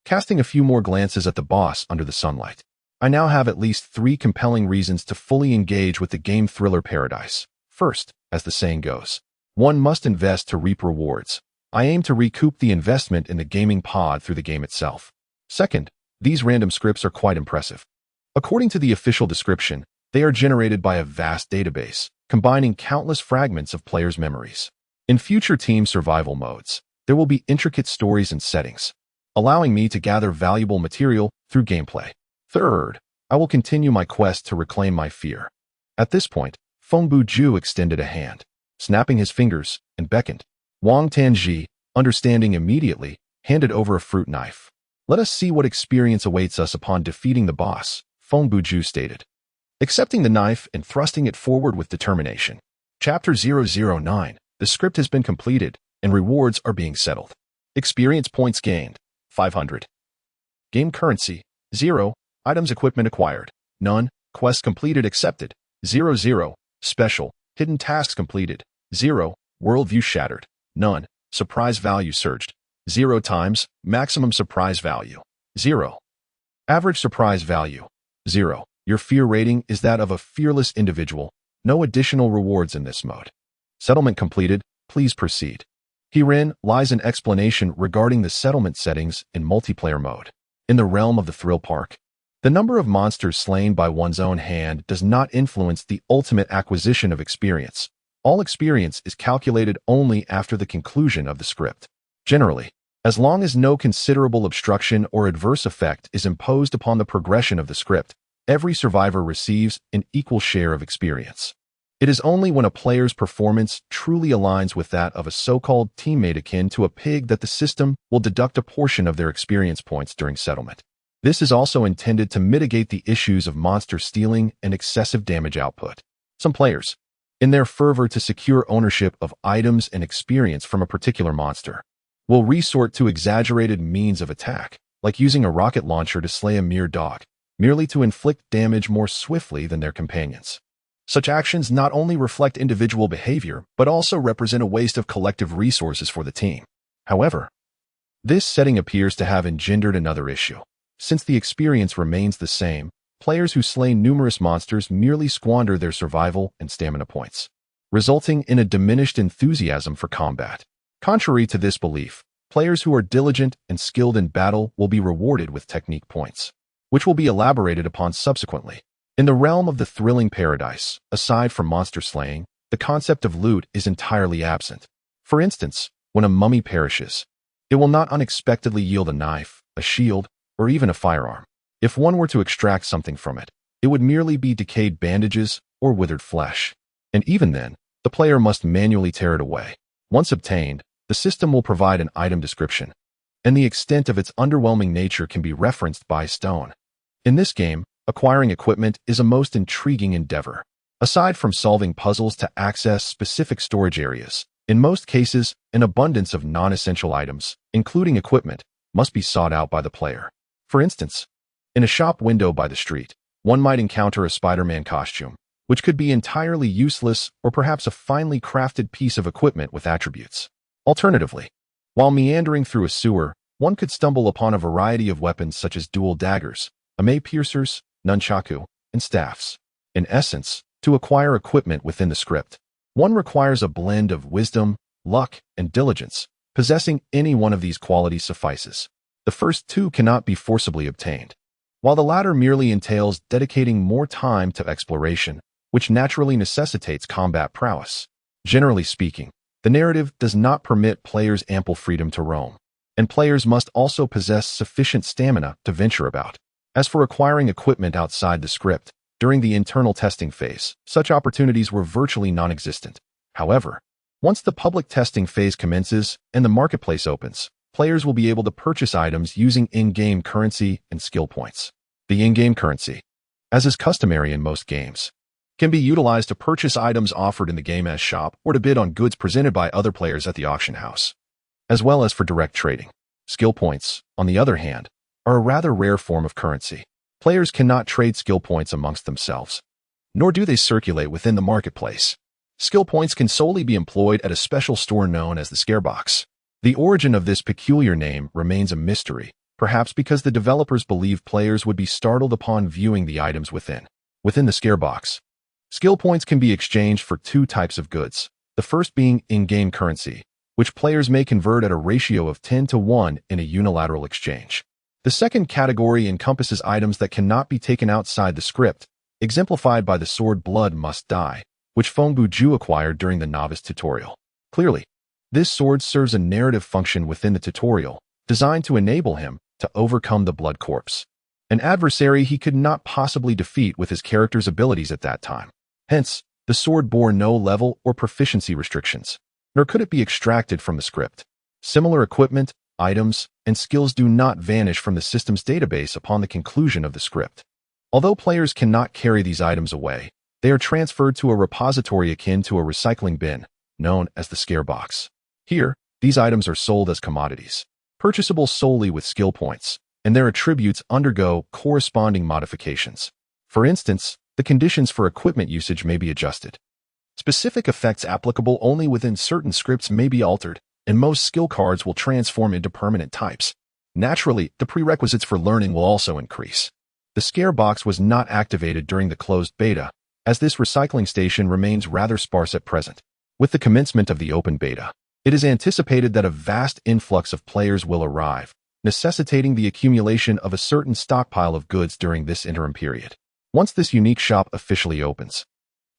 casting a few more glances at the boss under the sunlight. I now have at least 3 compelling reasons to fully engage with the game thriller paradise. First, as the saying goes, one must invest to reap rewards. I aim to recoup the investment in the gaming pod through the game itself. Second, these random scripts are quite impressive. According to the official description, They are generated by a vast database, combining countless fragments of players' memories. In future team survival modes, there will be intricate stories and settings, allowing me to gather valuable material through gameplay. Third, I will continue my quest to reclaim my fear. At this point, Feng Bujue extended a hand, snapping his fingers, and beckoned. Wang Tanji, understanding immediately, handed over a fruit knife. Let us see what experience awaits us upon defeating the boss, Feng Bujue stated, accepting the knife and thrusting it forward with determination. Chapter 009. The script has been completed, and rewards are being settled. Experience points gained, 500. Game currency, 0. Items equipment acquired, none. Quests completed accepted, 0. Special, hidden tasks completed, 0. Worldview shattered, none. Surprise value surged, 0 times. Maximum surprise value, 0. Average surprise value, 0. Your fear rating is that of a fearless individual. No additional rewards in this mode. Settlement completed. Please proceed. Herein lies an explanation regarding the settlement settings in multiplayer mode. In the realm of the thrill park, the number of monsters slain by one's own hand does not influence the ultimate acquisition of experience. All experience is calculated only after the conclusion of the script. Generally, as long as no considerable obstruction or adverse effect is imposed upon the progression of the script, every survivor receives an equal share of experience. It is only when a player's performance truly aligns with that of a so-called teammate akin to a pig that the system will deduct a portion of their experience points during settlement. This is also intended to mitigate the issues of monster stealing and excessive damage output. Some players, in their fervor to secure ownership of items and experience from a particular monster, will resort to exaggerated means of attack, like using a rocket launcher to slay a mere dog, merely to inflict damage more swiftly than their companions. Such actions not only reflect individual behavior, but also represent a waste of collective resources for the team. However, this setting appears to have engendered another issue. Since the experience remains the same, players who slay numerous monsters merely squander their survival and stamina points, resulting in a diminished enthusiasm for combat. Contrary to this belief, players who are diligent and skilled in battle will be rewarded with technique points, which will be elaborated upon subsequently. In the realm of the thrilling paradise, aside from monster slaying, the concept of loot is entirely absent. For instance, when a mummy perishes, it will not unexpectedly yield a knife, a shield, or even a firearm. If one were to extract something from it, it would merely be decayed bandages or withered flesh. And even then, the player must manually tear it away. Once obtained, the system will provide an item description, and the extent of its underwhelming nature can be referenced by stone. In this game, acquiring equipment is a most intriguing endeavor. Aside from solving puzzles to access specific storage areas, in most cases, an abundance of non-essential items, including equipment, must be sought out by the player. For instance, in a shop window by the street, one might encounter a Spider-Man costume, which could be entirely useless or perhaps a finely crafted piece of equipment with attributes. Alternatively, while meandering through a sewer, one could stumble upon a variety of weapons such as dual daggers, ame piercers, nunchaku, and staffs. In essence, to acquire equipment within the script, one requires a blend of wisdom, luck, and diligence. Possessing any one of these qualities suffices. The first two cannot be forcibly obtained, while the latter merely entails dedicating more time to exploration, which naturally necessitates combat prowess. Generally speaking, the narrative does not permit players ample freedom to roam, and players must also possess sufficient stamina to venture about. As for acquiring equipment outside the script, during the internal testing phase, such opportunities were virtually non-existent. However, once the public testing phase commences and the marketplace opens, players will be able to purchase items using in-game currency and skill points. The in-game currency, as is customary in most games, can be utilized to purchase items offered in the game as shop or to bid on goods presented by other players at the auction house, as well as for direct trading. Skill points, on the other hand, are a rather rare form of currency. Players cannot trade skill points amongst themselves, nor do they circulate within the marketplace. Skill points can solely be employed at a special store known as the Scarebox. The origin of this peculiar name remains a mystery, perhaps because the developers believed players would be startled upon viewing the items within. Within the Scarebox, skill points can be exchanged for two types of goods, the first being in-game currency, which players may convert at a ratio of 10-to-1 in a unilateral exchange. The second category encompasses items that cannot be taken outside the script, exemplified by the sword Blood Must Die, which Feng Bujue acquired during the novice tutorial. Clearly, this sword serves a narrative function within the tutorial, designed to enable him to overcome the Blood Corpse, an adversary he could not possibly defeat with his character's abilities at that time. Hence, the sword bore no level or proficiency restrictions, nor could it be extracted from the script. Similar equipment, items, and skills do not vanish from the system's database upon the conclusion of the script. Although players cannot carry these items away, they are transferred to a repository akin to a recycling bin, known as the scare box. Here, these items are sold as commodities, purchasable solely with skill points, and their attributes undergo corresponding modifications. For instance, the conditions for equipment usage may be adjusted. Specific effects applicable only within certain scripts may be altered, and most skill cards will transform into permanent types. Naturally, the prerequisites for learning will also increase. The scare box was not activated during the closed beta, as this recycling station remains rather sparse at present. With the commencement of the open beta, it is anticipated that a vast influx of players will arrive, necessitating the accumulation of a certain stockpile of goods during this interim period. Once this unique shop officially opens,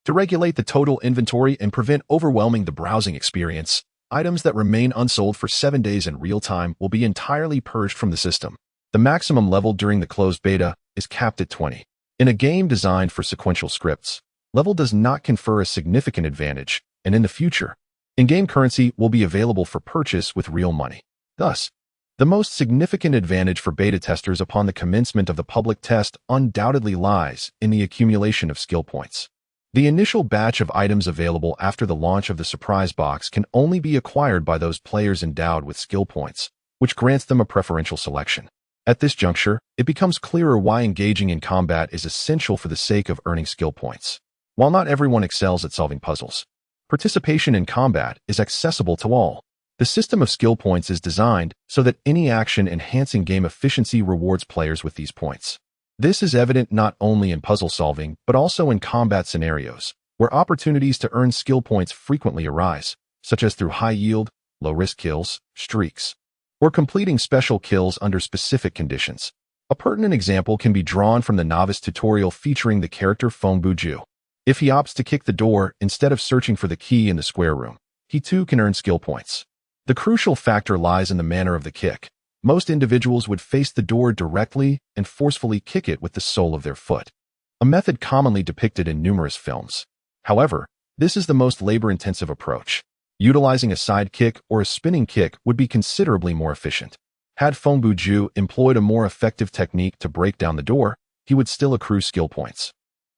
to regulate the total inventory and prevent overwhelming the browsing experience, items that remain unsold for 7 days in real time will be entirely purged from the system. The maximum level during the closed beta is capped at 20. In a game designed for sequential scripts, level does not confer a significant advantage, and in the future, in-game currency will be available for purchase with real money. Thus, the most significant advantage for beta testers upon the commencement of the public test undoubtedly lies in the accumulation of skill points. The initial batch of items available after the launch of the surprise box can only be acquired by those players endowed with skill points, which grants them a preferential selection. At this juncture, it becomes clearer why engaging in combat is essential for the sake of earning skill points. While not everyone excels at solving puzzles, participation in combat is accessible to all. The system of skill points is designed so that any action enhancing game efficiency rewards players with these points. This is evident not only in puzzle solving, but also in combat scenarios, where opportunities to earn skill points frequently arise, such as through high-yield, low-risk kills, streaks, or completing special kills under specific conditions. A pertinent example can be drawn from the novice tutorial featuring the character Feng Bujue. If he opts to kick the door instead of searching for the key in the square room, he too can earn skill points. The crucial factor lies in the manner of the kick. Most individuals would face the door directly and forcefully kick it with the sole of their foot, a method commonly depicted in numerous films. However, this is the most labor-intensive approach. Utilizing a side kick or a spinning kick would be considerably more efficient. Had Feng Bujue employed a more effective technique to break down the door, he would still accrue skill points.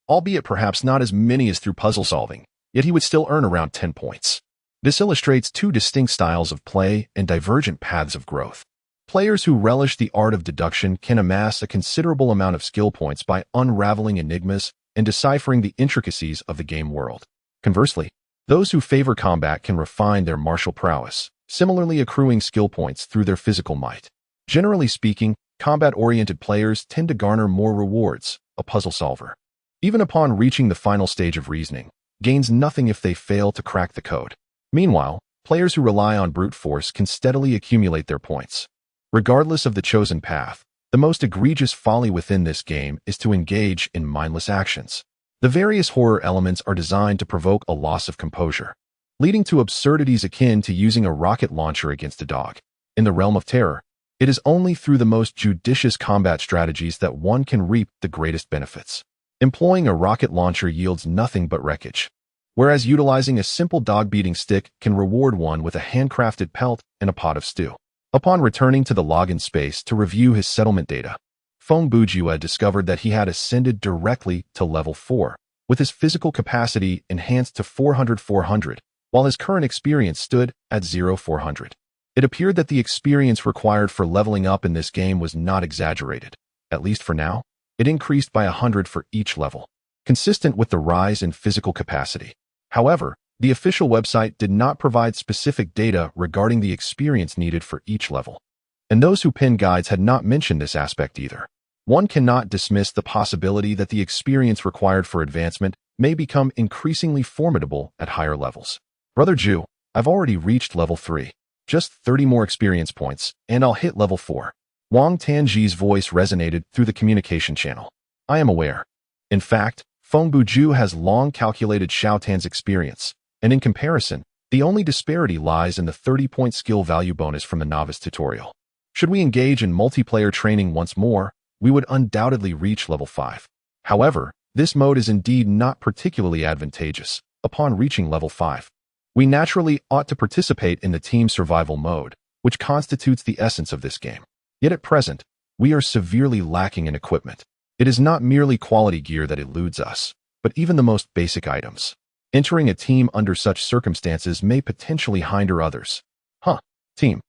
Albeit perhaps not as many as through puzzle solving, yet he would still earn around 10 points. This illustrates two distinct styles of play and divergent paths of growth. Players who relish the art of deduction can amass a considerable amount of skill points by unraveling enigmas and deciphering the intricacies of the game world. Conversely, those who favor combat can refine their martial prowess, similarly accruing skill points through their physical might. Generally speaking, combat-oriented players tend to garner more rewards. A puzzle solver, even upon reaching the final stage of reasoning, gains nothing if they fail to crack the code. Meanwhile, players who rely on brute force can steadily accumulate their points. Regardless of the chosen path, the most egregious folly within this game is to engage in mindless actions. The various horror elements are designed to provoke a loss of composure, leading to absurdities akin to using a rocket launcher against a dog. In the realm of terror, it is only through the most judicious combat strategies that one can reap the greatest benefits. Employing a rocket launcher yields nothing but wreckage, whereas utilizing a simple dog-beating stick can reward one with a handcrafted pelt and a pot of stew. Upon returning to the login space to review his settlement data, Feng Bujue discovered that he had ascended directly to level 4, with his physical capacity enhanced to 400, while his current experience stood at 400. It appeared that the experience required for leveling up in this game was not exaggerated. At least for now, it increased by 100 for each level, consistent with the rise in physical capacity. However, the official website did not provide specific data regarding the experience needed for each level, and those who penned guides had not mentioned this aspect either. One cannot dismiss the possibility that the experience required for advancement may become increasingly formidable at higher levels. Brother Jew, I've already reached level 3. Just 30 more experience points, and I'll hit level 4. Wang Tanji's voice resonated through the communication channel. I am aware. In fact, Feng Bujue has long calculated Xiao Tan's experience, and in comparison, the only disparity lies in the 30-point skill value bonus from the novice tutorial. Should we engage in multiplayer training once more, we would undoubtedly reach level 5. However, this mode is indeed not particularly advantageous upon reaching level 5. We naturally ought to participate in the team survival mode, which constitutes the essence of this game. Yet at present, we are severely lacking in equipment. It is not merely quality gear that eludes us, but even the most basic items. Entering a team under such circumstances may potentially hinder others. Team.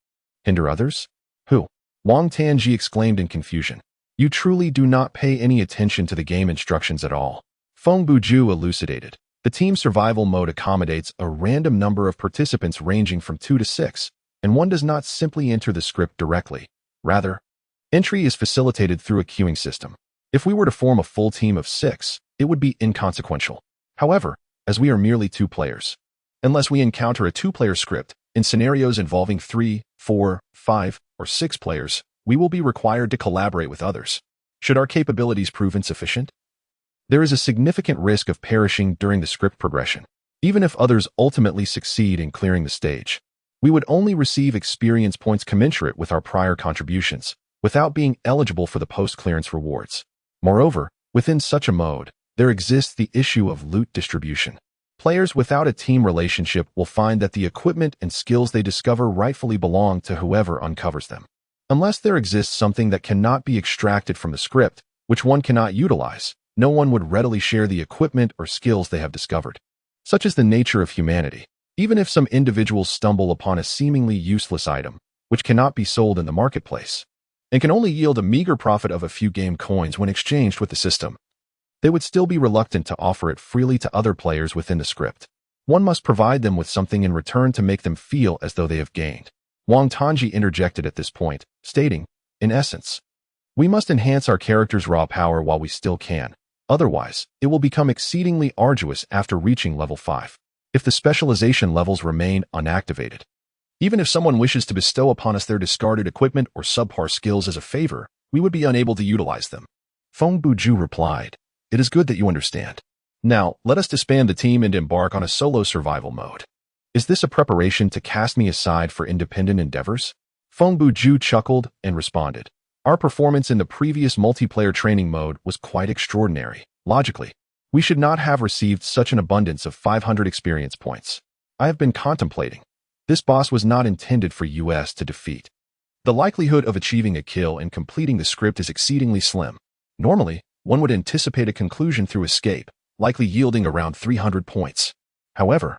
Hinder others? Who? Wang Tanji exclaimed in confusion. You truly do not pay any attention to the game instructions at all. Feng Bujue elucidated. The team survival mode accommodates a random number of participants ranging from 2 to 6, and one does not simply enter the script directly. Rather, entry is facilitated through a queuing system. If we were to form a full team of 6, it would be inconsequential. However, as we are merely 2 players, unless we encounter a 2-player script, in scenarios involving 3, 4, 5, or 6 players, we will be required to collaborate with others. Should our capabilities prove insufficient, there is a significant risk of perishing during the script progression. Even if others ultimately succeed in clearing the stage, we would only receive experience points commensurate with our prior contributions, without being eligible for the post-clearance rewards. Moreover, within such a mode, there exists the issue of loot distribution. Players without a team relationship will find that the equipment and skills they discover rightfully belong to whoever uncovers them. Unless there exists something that cannot be extracted from the script, which one cannot utilize, no one would readily share the equipment or skills they have discovered. Such is the nature of humanity. Even if some individuals stumble upon a seemingly useless item, which cannot be sold in the marketplace, and can only yield a meager profit of a few game coins when exchanged with the system, they would still be reluctant to offer it freely to other players within the script. One must provide them with something in return to make them feel as though they have gained. Wang Tanji interjected at this point, stating, in essence, we must enhance our character's raw power while we still can. Otherwise, it will become exceedingly arduous after reaching level 5. If the specialization levels remain unactivated, even if someone wishes to bestow upon us their discarded equipment or subpar skills as a favor, we would be unable to utilize them. Feng Bujue replied, it is good that you understand. Now, let us disband the team and embark on a solo survival mode. Is this a preparation to cast me aside for independent endeavors? Feng Bujue chuckled and responded. Our performance in the previous multiplayer training mode was quite extraordinary. Logically, we should not have received such an abundance of 500 experience points. I have been contemplating. This boss was not intended for us to defeat. The likelihood of achieving a kill and completing the script is exceedingly slim. Normally, one would anticipate a conclusion through escape, likely yielding around 300 points. However,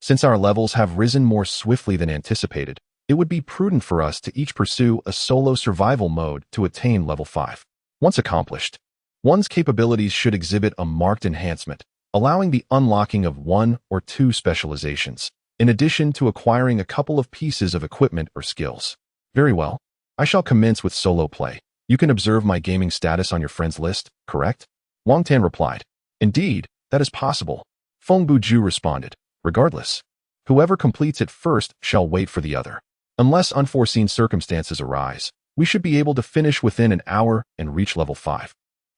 since our levels have risen more swiftly than anticipated, it would be prudent for us to each pursue a solo survival mode to attain level 5. Once accomplished, one's capabilities should exhibit a marked enhancement, allowing the unlocking of 1 or 2 specializations, in addition to acquiring a couple of pieces of equipment or skills. Very well. I shall commence with solo play. You can observe my gaming status on your friends list, correct? Wang Tan replied. Indeed, that is possible. Feng Bujue responded. Regardless, whoever completes it first shall wait for the other. Unless unforeseen circumstances arise, we should be able to finish within an hour and reach level 5.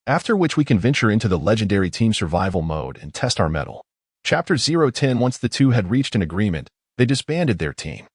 After which we can venture into the legendary team survival mode and test our mettle. Chapter 010. Once the two had reached an agreement, they disbanded their team.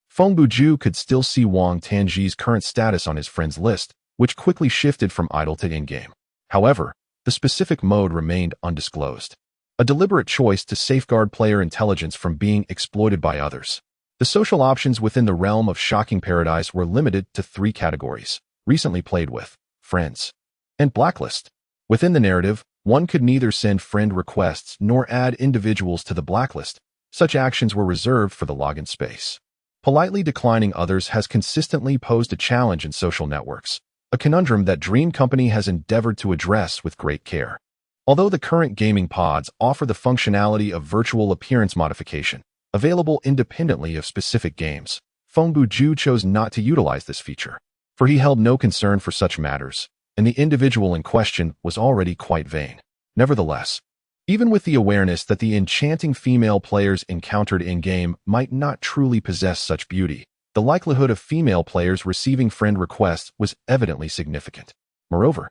Feng Bujue could still see Wang Tanji's current status on his friends list, which quickly shifted from idle to in-game. However, the specific mode remained undisclosed. A deliberate choice to safeguard player intelligence from being exploited by others. The social options within the realm of Shocking Paradise were limited to 3 categories: recently played with, friends, and blacklist. Within the narrative, one could neither send friend requests nor add individuals to the blacklist. Such actions were reserved for the login space. Politely declining others has consistently posed a challenge in social networks, a conundrum that Dream Company has endeavored to address with great care. Although the current gaming pods offer the functionality of virtual appearance modification, available independently of specific games, Feng Bujue chose not to utilize this feature, for he held no concern for such matters, and the individual in question was already quite vain. Nevertheless, even with the awareness that the enchanting female players encountered in-game might not truly possess such beauty, the likelihood of female players receiving friend requests was evidently significant. Moreover,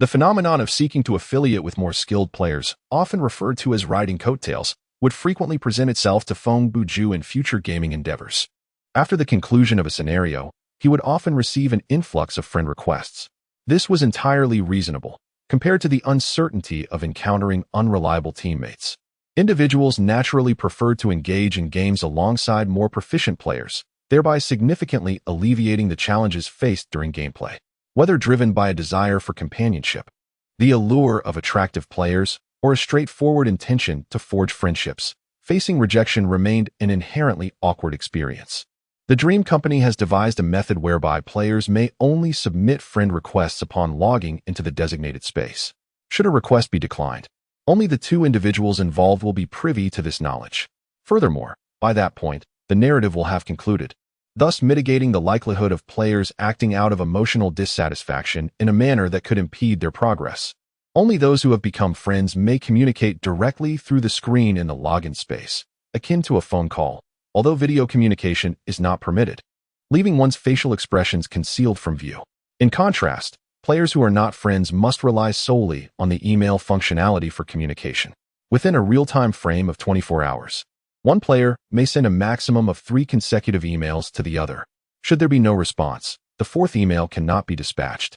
The phenomenon of seeking to affiliate with more skilled players, often referred to as riding coattails, would frequently present itself to Feng Bujue in future gaming endeavors. After the conclusion of a scenario, he would often receive an influx of friend requests. This was entirely reasonable, compared to the uncertainty of encountering unreliable teammates. Individuals naturally preferred to engage in games alongside more proficient players, thereby significantly alleviating the challenges faced during gameplay. Whether driven by a desire for companionship, the allure of attractive players, or a straightforward intention to forge friendships, facing rejection remained an inherently awkward experience. The Dream Company has devised a method whereby players may only submit friend requests upon logging into the designated space. Should a request be declined, only the two individuals involved will be privy to this knowledge. Furthermore, by that point, the narrative will have concluded, thus mitigating the likelihood of players acting out of emotional dissatisfaction in a manner that could impede their progress. Only those who have become friends may communicate directly through the screen in the login space, akin to a phone call, although video communication is not permitted, leaving one's facial expressions concealed from view. In contrast, players who are not friends must rely solely on the email functionality for communication. Within a real-time frame of 24 hours, one player may send a maximum of 3 consecutive emails to the other. Should there be no response, the fourth email cannot be dispatched.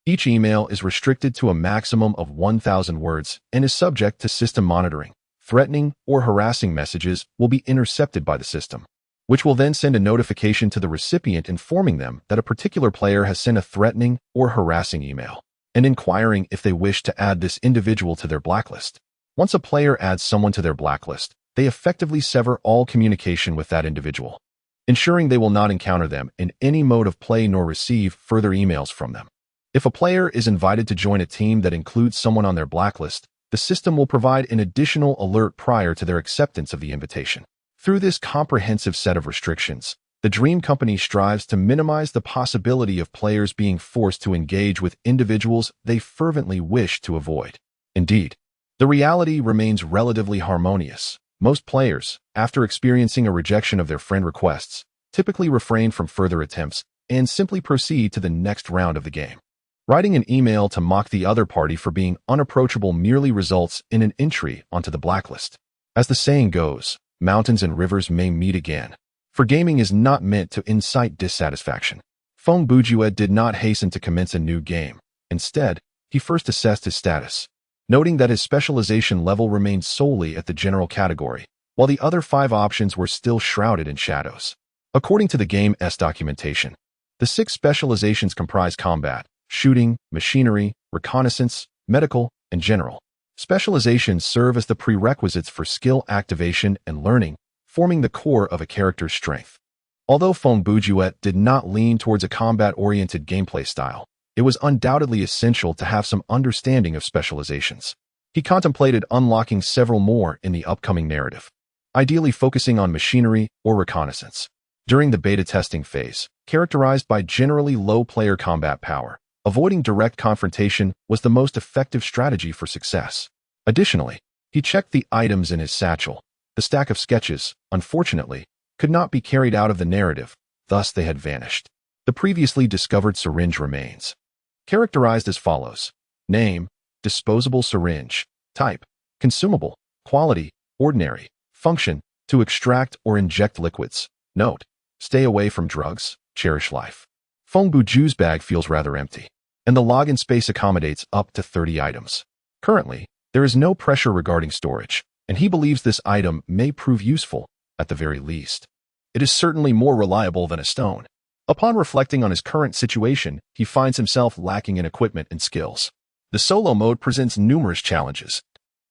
Each email is restricted to a maximum of 1,000 words and is subject to system monitoring. Threatening or harassing messages will be intercepted by the system, which will then send a notification to the recipient informing them that a particular player has sent a threatening or harassing email, and inquiring if they wish to add this individual to their blacklist. Once a player adds someone to their blacklist, they effectively sever all communication with that individual, ensuring they will not encounter them in any mode of play nor receive further emails from them. If a player is invited to join a team that includes someone on their blacklist, the system will provide an additional alert prior to their acceptance of the invitation. Through this comprehensive set of restrictions, the Dream Company strives to minimize the possibility of players being forced to engage with individuals they fervently wish to avoid. Indeed, the reality remains relatively harmonious. Most players, after experiencing a rejection of their friend requests, typically refrain from further attempts and simply proceed to the next round of the game. Writing an email to mock the other party for being unapproachable merely results in an entry onto the blacklist. As the saying goes, mountains and rivers may meet again, for gaming is not meant to incite dissatisfaction. Feng Bujue did not hasten to commence a new game. Instead, he first assessed his status, noting that his specialization level remained solely at the general category, while the other 5 options were still shrouded in shadows. According to the game's documentation, the 6 specializations comprise combat, shooting, machinery, reconnaissance, medical, and general. Specializations serve as the prerequisites for skill activation and learning, forming the core of a character's strength. Although Feng Bujue did not lean towards a combat-oriented gameplay style, it was undoubtedly essential to have some understanding of specializations. He contemplated unlocking several more in the upcoming narrative, ideally focusing on machinery or reconnaissance. During the beta testing phase, characterized by generally low player combat power, avoiding direct confrontation was the most effective strategy for success. Additionally, he checked the items in his satchel. The stack of sketches, unfortunately, could not be carried out of the narrative, thus they had vanished. The previously discovered syringe remains. Characterized as follows: name, disposable syringe, type, consumable, quality, ordinary, function, to extract or inject liquids. Note, stay away from drugs, cherish life. Feng Bujue's bag feels rather empty, and the login space accommodates up to 30 items. Currently, there is no pressure regarding storage, and he believes this item may prove useful, at the very least. It is certainly more reliable than a stone. Upon reflecting on his current situation, he finds himself lacking in equipment and skills. The solo mode presents numerous challenges,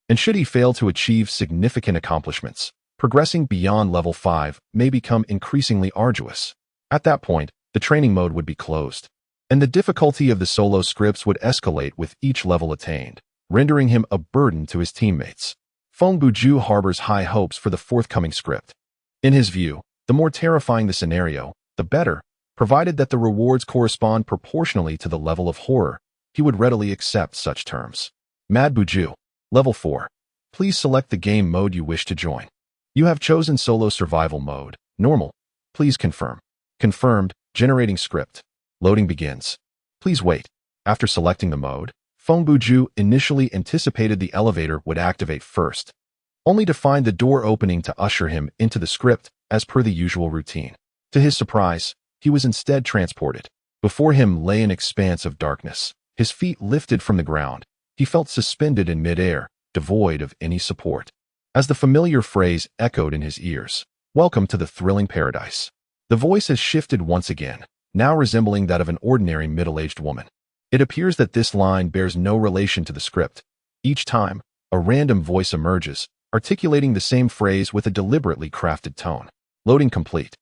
and should he fail to achieve significant accomplishments, progressing beyond level 5 may become increasingly arduous. At that point, the training mode would be closed, and the difficulty of the solo scripts would escalate with each level attained, rendering him a burden to his teammates. Feng Bujue harbors high hopes for the forthcoming script. In his view, the more terrifying the scenario, the better, provided that the rewards correspond proportionally to the level of horror. He would readily accept such terms. Mad Bujue, Level 4. Please select the game mode you wish to join. You have chosen Solo Survival Mode, Normal. Please confirm. Confirmed. Generating script. Loading begins. Please wait. After selecting the mode, Feng Bujue initially anticipated the elevator would activate first, only to find the door opening to usher him into the script as per the usual routine. To his surprise, he was instead transported. Before him lay an expanse of darkness. His feet lifted from the ground. He felt suspended in midair, devoid of any support. As the familiar phrase echoed in his ears, "Welcome to the thrilling paradise." The voice has shifted once again, now resembling that of an ordinary middle-aged woman. It appears that this line bears no relation to the script. Each time, a random voice emerges, articulating the same phrase with a deliberately crafted tone. Loading complete.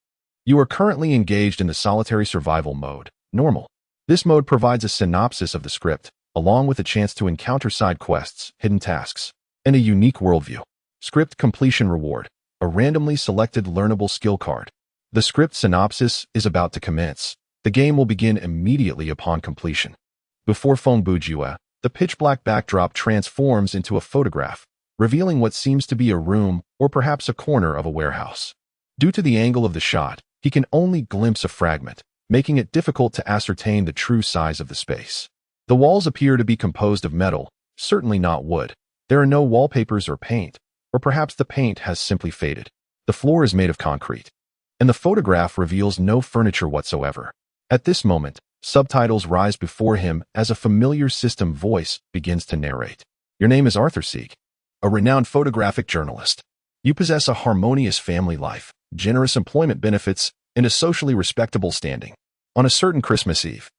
You are currently engaged in the solitary survival mode, normal. This mode provides a synopsis of the script, along with a chance to encounter side quests, hidden tasks, and a unique worldview. Script completion reward, a randomly selected learnable skill card. The script synopsis is about to commence. The game will begin immediately upon completion. Before Feng Bujue, the pitch-black backdrop transforms into a photograph, revealing what seems to be a room or perhaps a corner of a warehouse. Due to the angle of the shot, he can only glimpse a fragment, making it difficult to ascertain the true size of the space. The walls appear to be composed of metal, certainly not wood. There are no wallpapers or paint, or perhaps the paint has simply faded. The floor is made of concrete, and the photograph reveals no furniture whatsoever. At this moment, subtitles rise before him as a familiar system voice begins to narrate. Your name is Arthur Sieg, a renowned photographic journalist. You possess a harmonious family life, generous employment benefits, and a socially respectable standing. On a certain Christmas Eve,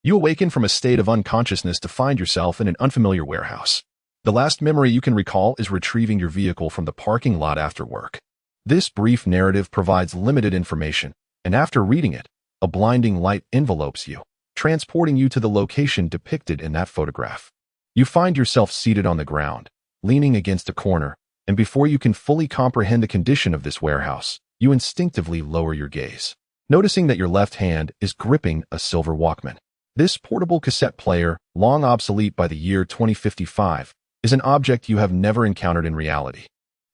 you awaken from a state of unconsciousness to find yourself in an unfamiliar warehouse. The last memory you can recall is retrieving your vehicle from the parking lot after work. This brief narrative provides limited information, and after reading it, a blinding light envelopes you, transporting you to the location depicted in that photograph. You find yourself seated on the ground, leaning against a corner, and before you can fully comprehend the condition of this warehouse, you instinctively lower your gaze, noticing that your left hand is gripping a silver Walkman. This portable cassette player, long obsolete by the year 2055, is an object you have never encountered in reality.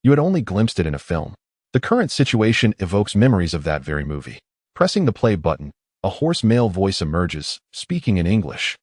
You had only glimpsed it in a film. The current situation evokes memories of that very movie. Pressing the play button, a hoarse male voice emerges, speaking in English.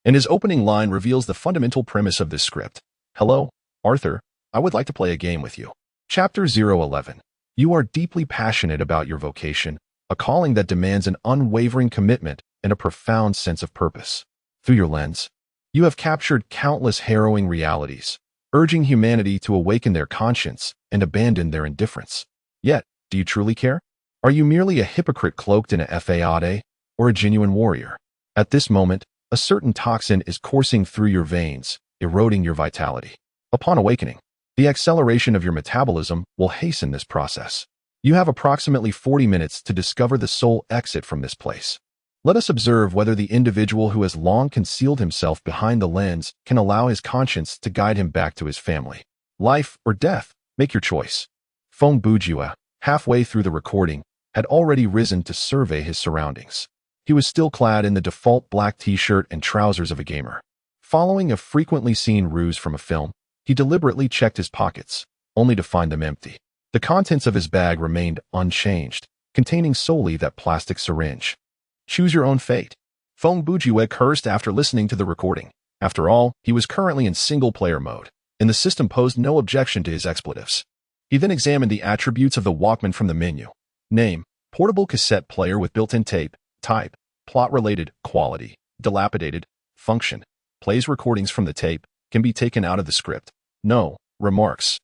And his opening line reveals the fundamental premise of this script. Hello, Arthur, I would like to play a game with you. Chapter 011. You are deeply passionate about your vocation, a calling that demands an unwavering commitment and a profound sense of purpose. Through your lens, you have captured countless harrowing realities, urging humanity to awaken their conscience and abandon their indifference. Yet, do you truly care? Are you merely a hypocrite cloaked in a fade, or a genuine warrior? At this moment, a certain toxin is coursing through your veins, eroding your vitality. Upon awakening, the acceleration of your metabolism will hasten this process. You have approximately 40 minutes to discover the sole exit from this place. Let us observe whether the individual who has long concealed himself behind the lens can allow his conscience to guide him back to his family. Life or death, make your choice. Feng Bujue, halfway through the recording, had already risen to survey his surroundings. He was still clad in the default black t-shirt and trousers of a gamer. Following a frequently seen ruse from a film, he deliberately checked his pockets, only to find them empty. The contents of his bag remained unchanged, containing solely that plastic syringe. Choose your own fate. Feng Bujue cursed after listening to the recording. After all, he was currently in single-player mode, and the system posed no objection to his expletives. He then examined the attributes of the Walkman from the menu. Name, portable cassette player with built-in tape. Type, plot-related. Quality, dilapidated. Function, plays recordings from the tape, can be taken out of the script. No, remarks.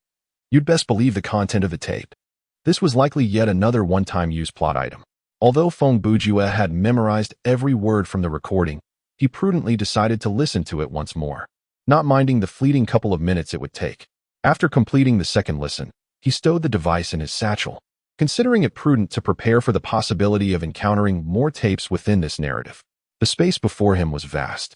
You'd best believe the content of the tape. This was likely yet another one-time use plot item. Although Feng Bujue had memorized every word from the recording, he prudently decided to listen to it once more, not minding the fleeting couple of minutes it would take. After completing the second listen, he stowed the device in his satchel, considering it prudent to prepare for the possibility of encountering more tapes within this narrative. The space before him was vast,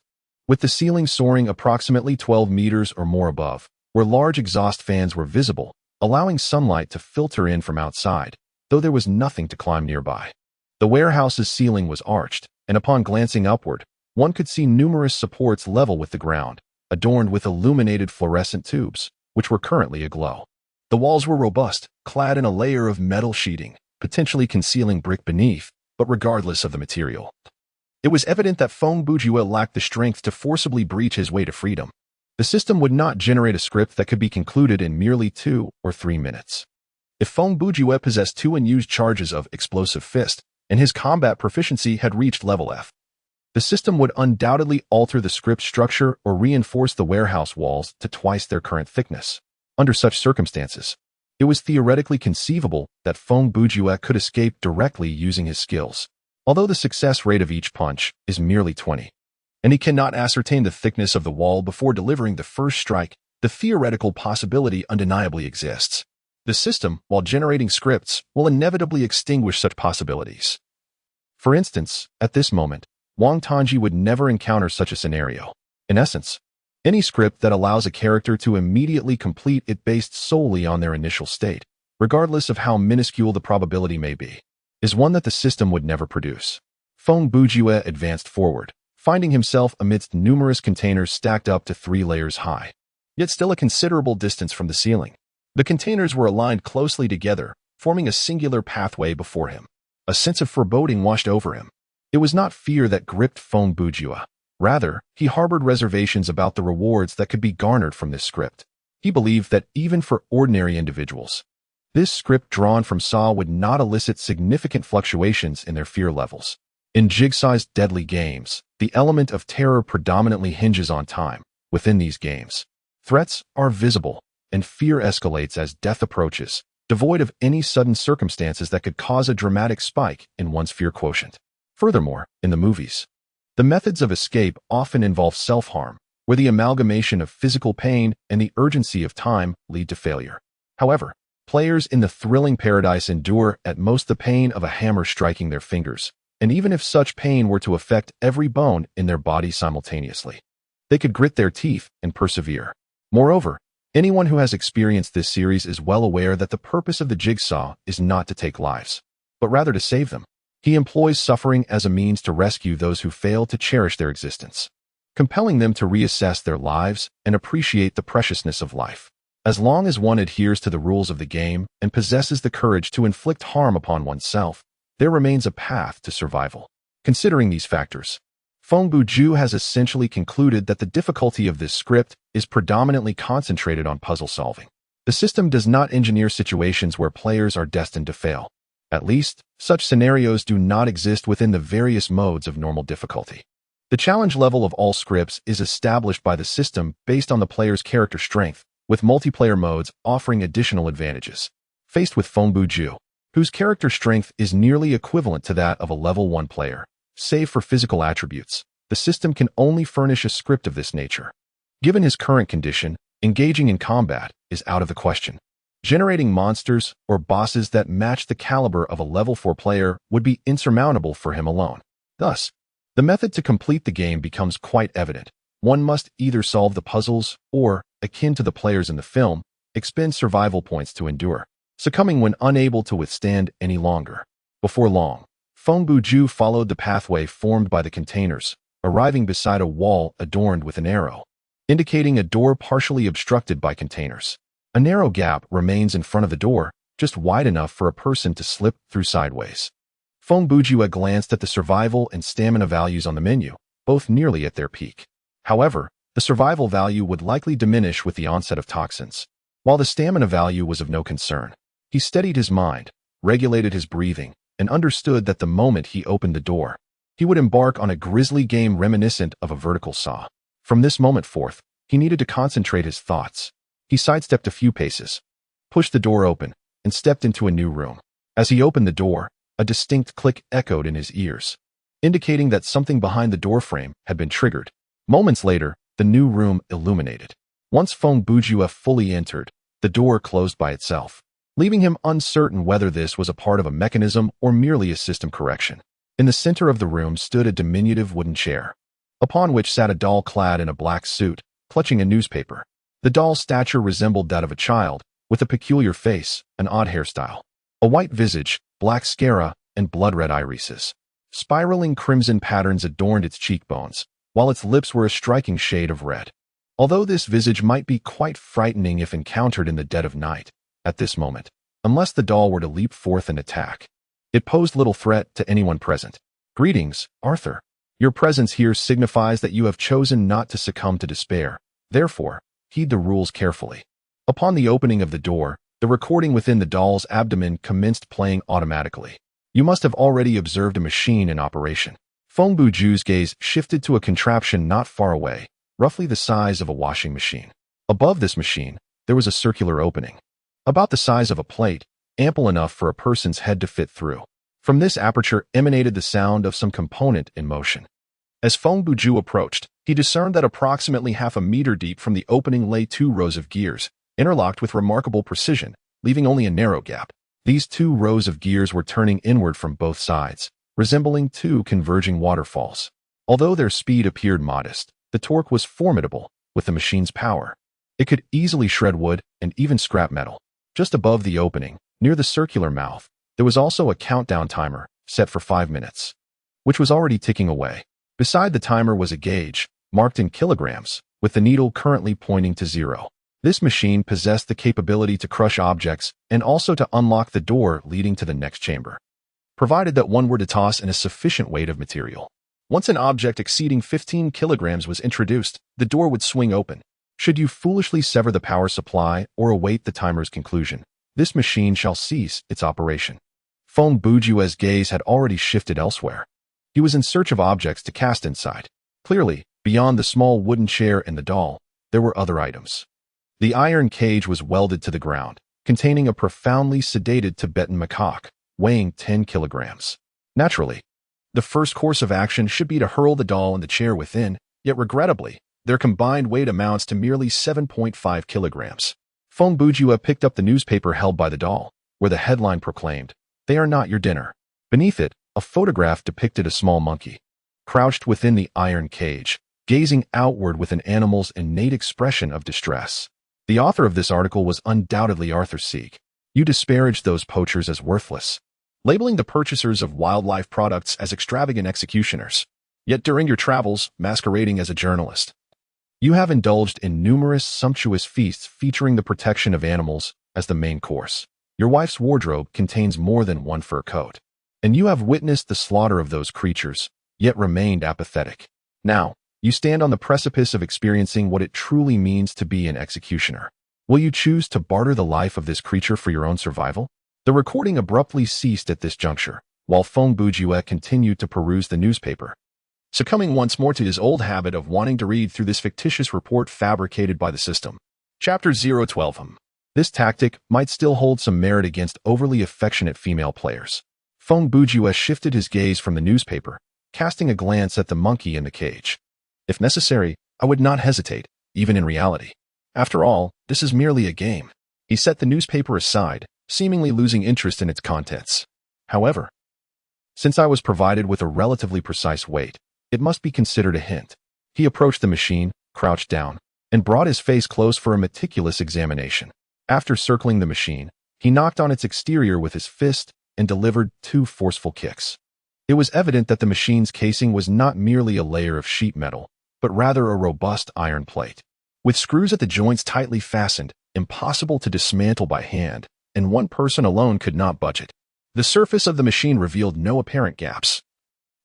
with the ceiling soaring approximately 12 meters or more above, where large exhaust fans were visible, allowing sunlight to filter in from outside, though there was nothing to climb nearby. The warehouse's ceiling was arched, and upon glancing upward, one could see numerous supports level with the ground, adorned with illuminated fluorescent tubes, which were currently aglow. The walls were robust, clad in a layer of metal sheeting, potentially concealing brick beneath, but regardless of the material, It was evident that Feng Bujue lacked the strength to forcibly breach his way to freedom. The system would not generate a script that could be concluded in merely 2 or 3 minutes. If Feng Bujue possessed 2 unused charges of explosive fist, and his combat proficiency had reached level F, the system would undoubtedly alter the script structure or reinforce the warehouse walls to twice their current thickness. Under such circumstances, it was theoretically conceivable that Feng Bujue could escape directly using his skills, although the success rate of each punch is merely 20, and he cannot ascertain the thickness of the wall before delivering the first strike. The theoretical possibility undeniably exists. The system, while generating scripts, will inevitably extinguish such possibilities. For instance, at this moment, Wang Tongji would never encounter such a scenario. In essence, any script that allows a character to immediately complete it based solely on their initial state, regardless of how minuscule the probability may be, is one that the system would never produce. Feng Bujue advanced forward, finding himself amidst numerous containers stacked up to 3 layers high, yet still a considerable distance from the ceiling. The containers were aligned closely together, forming a singular pathway before him. A sense of foreboding washed over him. It was not fear that gripped Feng Bujue. Rather, he harbored reservations about the rewards that could be garnered from this script. He believed that even for ordinary individuals, this script drawn from Saw would not elicit significant fluctuations in their fear levels. In Jigsaw's deadly games, the element of terror predominantly hinges on time. Within these games, threats are visible, and fear escalates as death approaches, devoid of any sudden circumstances that could cause a dramatic spike in one's fear quotient. Furthermore, in the movies, the methods of escape often involve self-harm, where the amalgamation of physical pain and the urgency of time lead to failure. However, players in the thrilling paradise endure at most the pain of a hammer striking their fingers, and even if such pain were to affect every bone in their body simultaneously, they could grit their teeth and persevere. Moreover, anyone who has experienced this series is well aware that the purpose of the Jigsaw is not to take lives, but rather to save them. He employs suffering as a means to rescue those who fail to cherish their existence, compelling them to reassess their lives and appreciate the preciousness of life. As long as one adheres to the rules of the game and possesses the courage to inflict harm upon oneself, there remains a path to survival. Considering these factors, Feng Bujue has essentially concluded that the difficulty of this script is predominantly concentrated on puzzle solving. The system does not engineer situations where players are destined to fail. At least, such scenarios do not exist within the various modes of normal difficulty. The challenge level of all scripts is established by the system based on the player's character strength, with multiplayer modes offering additional advantages. Faced with Feng Bujue, whose character strength is nearly equivalent to that of a level 1 player, save for physical attributes, the system can only furnish a script of this nature. Given his current condition, engaging in combat is out of the question. Generating monsters or bosses that match the caliber of a level 4 player would be insurmountable for him alone. Thus, the method to complete the game becomes quite evident. One must either solve the puzzles or, akin to the players in the film, expend survival points to endure, succumbing when unable to withstand any longer. Before long, Feng Bujue followed the pathway formed by the containers, arriving beside a wall adorned with an arrow, indicating a door partially obstructed by containers. A narrow gap remains in front of the door, just wide enough for a person to slip through sideways. Feng Bujue glanced at the survival and stamina values on the menu, both nearly at their peak. However, the survival value would likely diminish with the onset of toxins, while the stamina value was of no concern. He steadied his mind, regulated his breathing, and understood that the moment he opened the door, he would embark on a grisly game reminiscent of a vertical saw. From this moment forth, he needed to concentrate his thoughts. He sidestepped a few paces, pushed the door open, and stepped into a new room. As he opened the door, a distinct click echoed in his ears, indicating that something behind the doorframe had been triggered. Moments later, the new room illuminated. Once Feng Bujue fully entered, the door closed by itself, leaving him uncertain whether this was a part of a mechanism or merely a system correction. In the center of the room stood a diminutive wooden chair, upon which sat a doll clad in a black suit, clutching a newspaper. The doll's stature resembled that of a child, with a peculiar face, an odd hairstyle, a white visage, black sclera, and blood-red irises. Spiraling crimson patterns adorned its cheekbones, while its lips were a striking shade of red. Although this visage might be quite frightening if encountered in the dead of night, at this moment, unless the doll were to leap forth and attack, it posed little threat to anyone present. "Greetings, Arthur. Your presence here signifies that you have chosen not to succumb to despair. Therefore, heed the rules carefully. Upon the opening of the door, the recording within the doll's abdomen commenced playing automatically. You must have already observed a machine in operation. Feng Bujue's gaze shifted to a contraption not far away, roughly the size of a washing machine. Above this machine, there was a circular opening, about the size of a plate, ample enough for a person's head to fit through. From this aperture emanated the sound of some component in motion. As Feng Bujue approached, he discerned that approximately half a meter deep from the opening lay 2 rows of gears, interlocked with remarkable precision, leaving only a narrow gap. These 2 rows of gears were turning inward from both sides, resembling 2 converging waterfalls. Although their speed appeared modest, the torque was formidable with the machine's power. It could easily shred wood and even scrap metal. Just above the opening, near the circular mouth, there was also a countdown timer, set for 5 minutes, which was already ticking away. Beside the timer was a gauge, marked in kilograms, with the needle currently pointing to 0. This machine possessed the capability to crush objects and also to unlock the door leading to the next chamber, provided that one were to toss in a sufficient weight of material. Once an object exceeding 15 kilograms was introduced, the door would swing open. Should you foolishly sever the power supply or await the timer's conclusion, this machine shall cease its operation. Feng Bujue's gaze had already shifted elsewhere. He was in search of objects to cast inside. Clearly, beyond the small wooden chair and the doll, there were other items. The iron cage was welded to the ground, containing a profoundly sedated Tibetan macaque, weighing 10 kilograms. Naturally, the first course of action should be to hurl the doll and the chair within, yet regrettably, their combined weight amounts to merely 7.5 kilograms. Feng Bujue picked up the newspaper held by the doll, where the headline proclaimed, "They are not your dinner." Beneath it, a photograph depicted a small monkey, crouched within the iron cage, gazing outward with an animal's innate expression of distress. The author of this article was undoubtedly Arthur Sieg. You disparaged those poachers as worthless, labeling the purchasers of wildlife products as extravagant executioners. Yet during your travels, masquerading as a journalist, you have indulged in numerous sumptuous feasts featuring the protection of animals as the main course. Your wife's wardrobe contains more than one fur coat, and you have witnessed the slaughter of those creatures, yet remained apathetic. Now, you stand on the precipice of experiencing what it truly means to be an executioner. Will you choose to barter the life of this creature for your own survival? The recording abruptly ceased at this juncture, while Feng Bujue continued to peruse the newspaper, succumbing once more to his old habit of wanting to read through this fictitious report fabricated by the system. Chapter 012. This tactic might still hold some merit against overly affectionate female players. Feng Bujue shifted his gaze from the newspaper, casting a glance at the monkey in the cage. If necessary, I would not hesitate, even in reality. After all, this is merely a game. He set the newspaper aside, seemingly losing interest in its contents. However, since I was provided with a relatively precise weight, it must be considered a hint. He approached the machine, crouched down, and brought his face close for a meticulous examination. After circling the machine, he knocked on its exterior with his fist and delivered 2 forceful kicks. It was evident that the machine's casing was not merely a layer of sheet metal, but rather a robust iron plate, with screws at the joints tightly fastened, impossible to dismantle by hand, and one person alone could not budge it. The surface of the machine revealed no apparent gaps,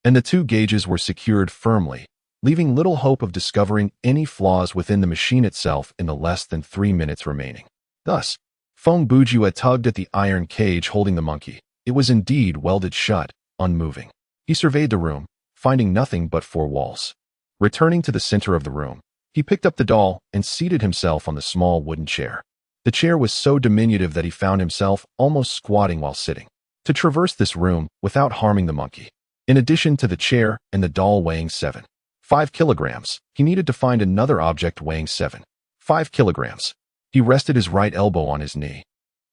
and the 2 gauges were secured firmly, leaving little hope of discovering any flaws within the machine itself in the less than 3 minutes remaining. Thus, Feng Bujue tugged at the iron cage holding the monkey. It was indeed welded shut, unmoving. He surveyed the room, finding nothing but 4 walls. Returning to the center of the room, he picked up the doll and seated himself on the small wooden chair. The chair was so diminutive that he found himself almost squatting while sitting. To traverse this room without harming the monkey, in addition to the chair and the doll weighing 7.5 kilograms, he needed to find another object weighing 7.5 kilograms. He rested his right elbow on his knee,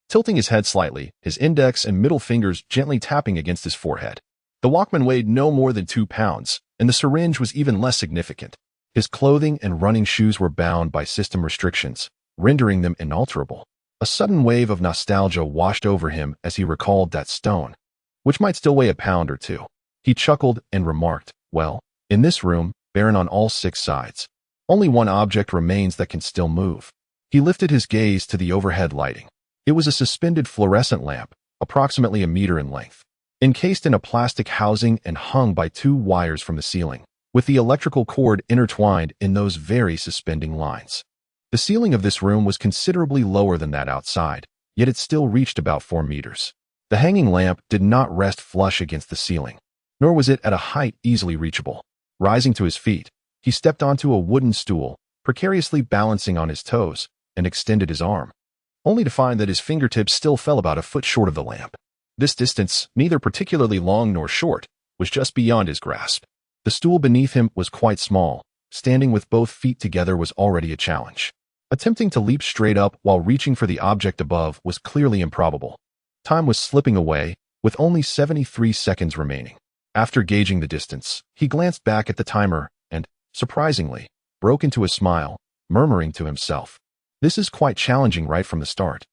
tilting his head slightly, his index and middle fingers gently tapping against his forehead. The Walkman weighed no more than 2 pounds, and the syringe was even less significant. His clothing and running shoes were bound by system restrictions, rendering them inalterable. A sudden wave of nostalgia washed over him as he recalled that stone, which might still weigh a pound or 2. He chuckled and remarked, "Well, in this room, barren on all 6 sides, only one object remains that can still move." He lifted his gaze to the overhead lighting. It was a suspended fluorescent lamp, approximately a meter in length, encased in a plastic housing and hung by 2 wires from the ceiling. with the electrical cord intertwined in those very suspending lines. The ceiling of this room was considerably lower than that outside, yet it still reached about 4 meters. The hanging lamp did not rest flush against the ceiling, nor was it at a height easily reachable. Rising to his feet, he stepped onto a wooden stool, precariously balancing on his toes, and extended his arm, only to find that his fingertips still fell about a foot short of the lamp. This distance, neither particularly long nor short, was just beyond his grasp. The stool beneath him was quite small. Standing with both feet together was already a challenge. Attempting to leap straight up while reaching for the object above was clearly improbable. Time was slipping away, with only 73 seconds remaining. After gauging the distance, he glanced back at the timer and, surprisingly, broke into a smile, murmuring to himself, "This is quite challenging right from the start.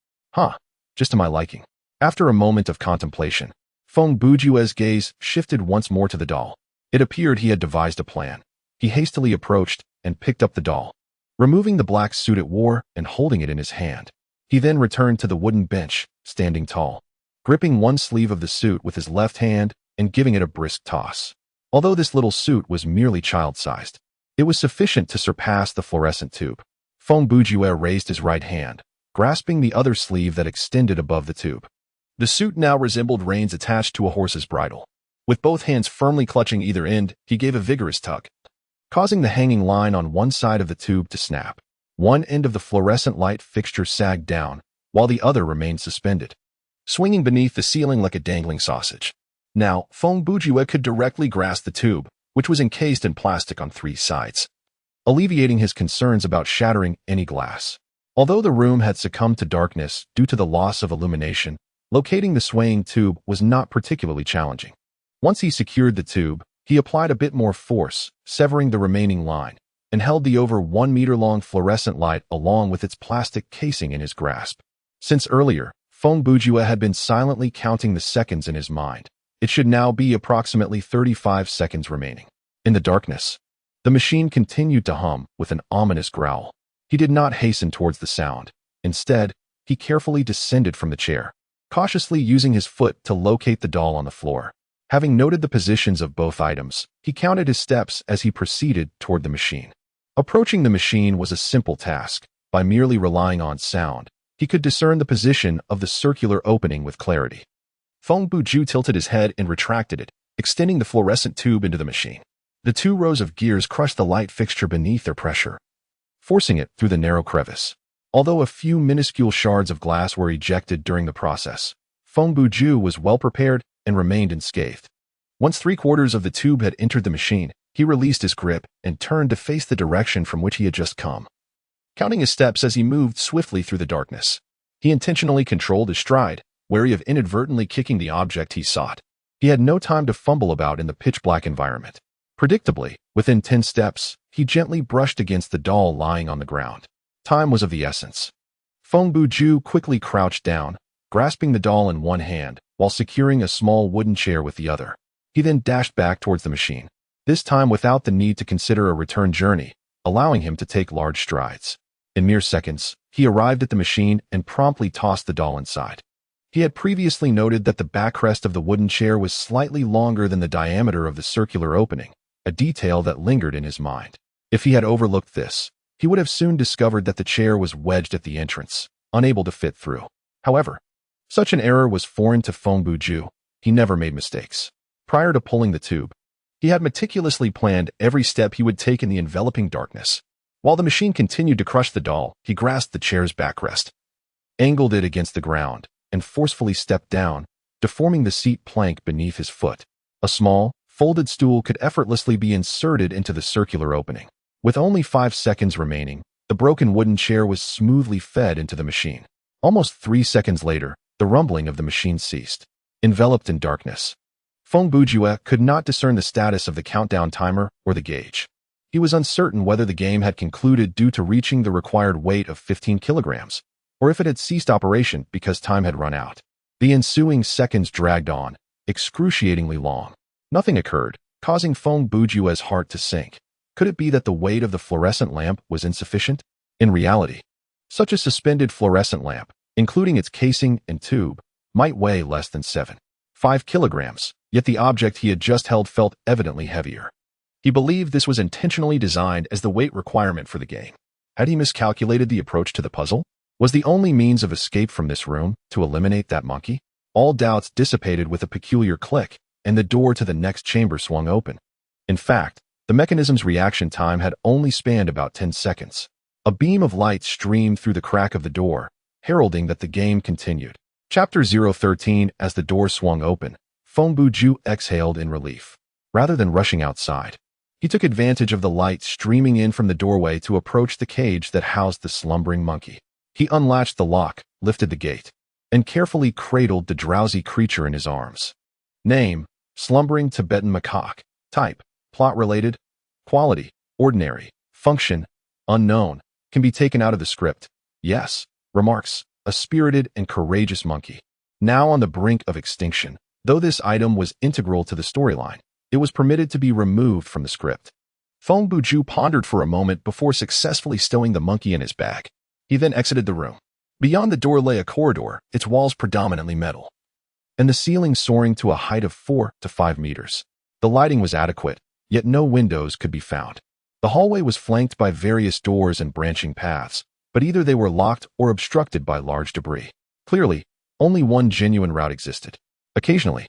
Just to my liking." After a moment of contemplation, Feng Bujue's gaze shifted once more to the doll. It appeared he had devised a plan. He hastily approached and picked up the doll, removing the black suit it wore and holding it in his hand. He then returned to the wooden bench, standing tall, gripping one sleeve of the suit with his left hand and giving it a brisk toss. Although this little suit was merely child-sized, it was sufficient to surpass the fluorescent tube. Feng Bujue raised his right hand, grasping the other sleeve that extended above the tube. The suit now resembled reins attached to a horse's bridle. With both hands firmly clutching either end, he gave a vigorous tug, causing the hanging line on one side of the tube to snap. One end of the fluorescent light fixture sagged down, while the other remained suspended, swinging beneath the ceiling like a dangling sausage. Now, Feng Bujue could directly grasp the tube, which was encased in plastic on 3 sides, alleviating his concerns about shattering any glass. Although the room had succumbed to darkness due to the loss of illumination, locating the swaying tube was not particularly challenging. Once he secured the tube, he applied a bit more force, severing the remaining line, and held the over 1 meter long fluorescent light along with its plastic casing in his grasp. Since earlier, Feng Bujue had been silently counting the seconds in his mind. It should now be approximately 35 seconds remaining. In the darkness, the machine continued to hum with an ominous growl. He did not hasten towards the sound. Instead, he carefully descended from the chair, cautiously using his foot to locate the doll on the floor. Having noted the positions of both items, he counted his steps as he proceeded toward the machine. Approaching the machine was a simple task. By merely relying on sound, he could discern the position of the circular opening with clarity. Feng Bujue tilted his head and retracted it, extending the fluorescent tube into the machine. The 2 rows of gears crushed the light fixture beneath their pressure, forcing it through the narrow crevice. Although a few minuscule shards of glass were ejected during the process, Feng Bujue was well prepared and remained unscathed. Once 3/4 of the tube had entered the machine, he released his grip and turned to face the direction from which he had just come, counting his steps as he moved swiftly through the darkness. He intentionally controlled his stride, wary of inadvertently kicking the object he sought. He had no time to fumble about in the pitch-black environment. Predictably, within 10 steps, he gently brushed against the doll lying on the ground. Time was of the essence. Feng Bujue quickly crouched down, grasping the doll in one hand, while securing a small wooden chair with the other. He then dashed back towards the machine, this time without the need to consider a return journey, allowing him to take large strides. In mere seconds, he arrived at the machine and promptly tossed the doll inside. He had previously noted that the backrest of the wooden chair was slightly longer than the diameter of the circular opening, a detail that lingered in his mind. If he had overlooked this, he would have soon discovered that the chair was wedged at the entrance, unable to fit through. However, such an error was foreign to Feng Bujue. He never made mistakes. Prior to pulling the tube, he had meticulously planned every step he would take in the enveloping darkness. While the machine continued to crush the doll, he grasped the chair's backrest, angled it against the ground, and forcefully stepped down, deforming the seat plank beneath his foot. A small, folded stool could effortlessly be inserted into the circular opening. With only 5 seconds remaining, the broken wooden chair was smoothly fed into the machine. Almost 3 seconds later, the rumbling of the machine ceased. Enveloped in darkness, Feng Bujue could not discern the status of the countdown timer or the gauge. He was uncertain whether the game had concluded due to reaching the required weight of 15 kilograms, or if it had ceased operation because time had run out. The ensuing seconds dragged on, excruciatingly long. Nothing occurred, causing Feng Bujue's heart to sink. Could it be that the weight of the fluorescent lamp was insufficient? In reality, such a suspended fluorescent lamp, including its casing and tube, might weigh less than 7.5 kilograms, yet the object he had just held felt evidently heavier. He believed this was intentionally designed as the weight requirement for the game. Had he miscalculated the approach to the puzzle? Was the only means of escape from this room to eliminate that monkey? All doubts dissipated with a peculiar click, and the door to the next chamber swung open. In fact, the mechanism's reaction time had only spanned about 10 seconds. A beam of light streamed through the crack of the door, heralding that the game continued. Chapter 013. As the door swung open, Feng Bujue exhaled in relief. Rather than rushing outside, he took advantage of the light streaming in from the doorway to approach the cage that housed the slumbering monkey. He unlatched the lock, lifted the gate, and carefully cradled the drowsy creature in his arms. Name: slumbering Tibetan macaque. Type: plot-related. Quality: ordinary. Function: unknown. Can be taken out of the script. Yes. Remarks: a spirited and courageous monkey. Now on the brink of extinction, though this item was integral to the storyline, it was permitted to be removed from the script. Feng Bujue pondered for a moment before successfully stowing the monkey in his bag. He then exited the room. Beyond the door lay a corridor, its walls predominantly metal, and the ceiling soaring to a height of 4 to 5 meters. The lighting was adequate, yet no windows could be found. The hallway was flanked by various doors and branching paths, but either they were locked or obstructed by large debris. Clearly, only one genuine route existed. Occasionally,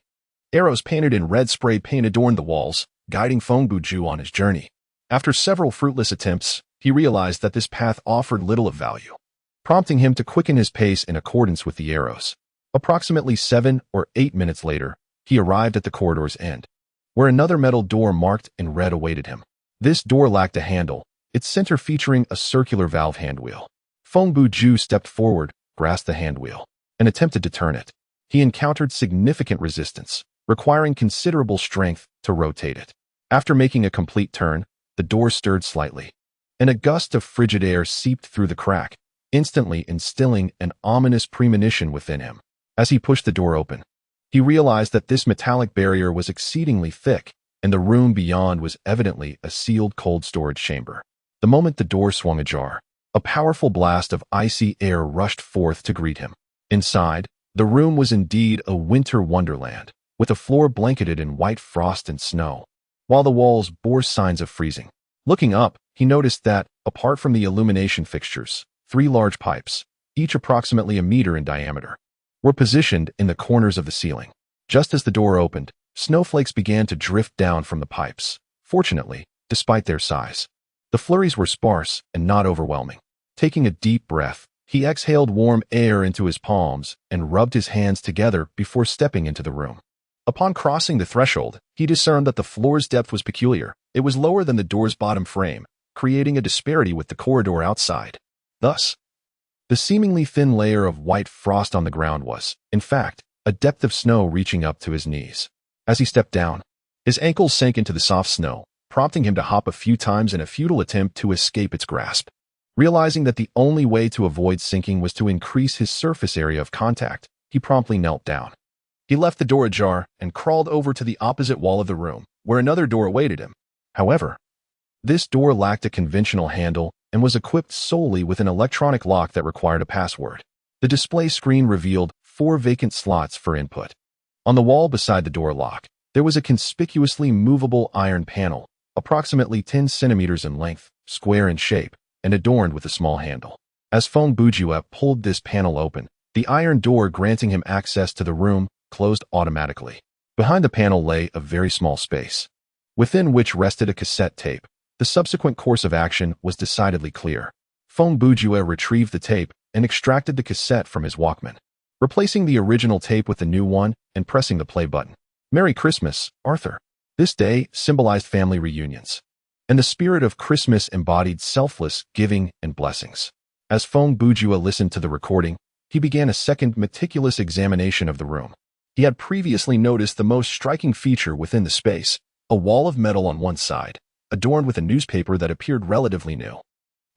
arrows painted in red spray paint adorned the walls, guiding Feng Bujue on his journey. After several fruitless attempts, he realized that this path offered little of value, prompting him to quicken his pace in accordance with the arrows. Approximately 7 or 8 minutes later, he arrived at the corridor's end, where another metal door marked in red awaited him. This door lacked a handle, its center featuring a circular valve handwheel. Feng Bujue stepped forward, grasped the handwheel, and attempted to turn it. He encountered significant resistance, requiring considerable strength to rotate it. After making a complete turn, the door stirred slightly, and a gust of frigid air seeped through the crack, instantly instilling an ominous premonition within him. As he pushed the door open, he realized that this metallic barrier was exceedingly thick, and the room beyond was evidently a sealed cold storage chamber. The moment the door swung ajar, a powerful blast of icy air rushed forth to greet him. Inside, the room was indeed a winter wonderland, with a floor blanketed in white frost and snow, while the walls bore signs of freezing. Looking up, he noticed that, apart from the illumination fixtures, 3 large pipes, each approximately a meter in diameter, were positioned in the corners of the ceiling. Just as the door opened, snowflakes began to drift down from the pipes. Fortunately, despite their size, the flurries were sparse and not overwhelming. Taking a deep breath, he exhaled warm air into his palms and rubbed his hands together before stepping into the room. Upon crossing the threshold, he discerned that the floor's depth was peculiar. It was lower than the door's bottom frame, creating a disparity with the corridor outside. Thus, the seemingly thin layer of white frost on the ground was, in fact, a depth of snow reaching up to his knees. As he stepped down, his ankles sank into the soft snow, prompting him to hop a few times in a futile attempt to escape its grasp. Realizing that the only way to avoid sinking was to increase his surface area of contact, he promptly knelt down. He left the door ajar and crawled over to the opposite wall of the room, where another door awaited him. However, this door lacked a conventional handle and was equipped solely with an electronic lock that required a password. The display screen revealed 4 vacant slots for input. On the wall beside the door lock, there was a conspicuously movable iron panel, approximately 10 centimeters in length, square in shape, and adorned with a small handle. As Feng Bujue pulled this panel open, the iron door granting him access to the room closed automatically. Behind the panel lay a very small space, within which rested a cassette tape. The subsequent course of action was decidedly clear. Feng Bujue retrieved the tape and extracted the cassette from his Walkman, replacing the original tape with the new one and pressing the play button. Merry Christmas, Arthur. This day symbolized family reunions, and the spirit of Christmas embodied selfless giving and blessings. As Feng Bujue listened to the recording, he began a second meticulous examination of the room. He had previously noticed the most striking feature within the space, a wall of metal on one side, adorned with a newspaper that appeared relatively new.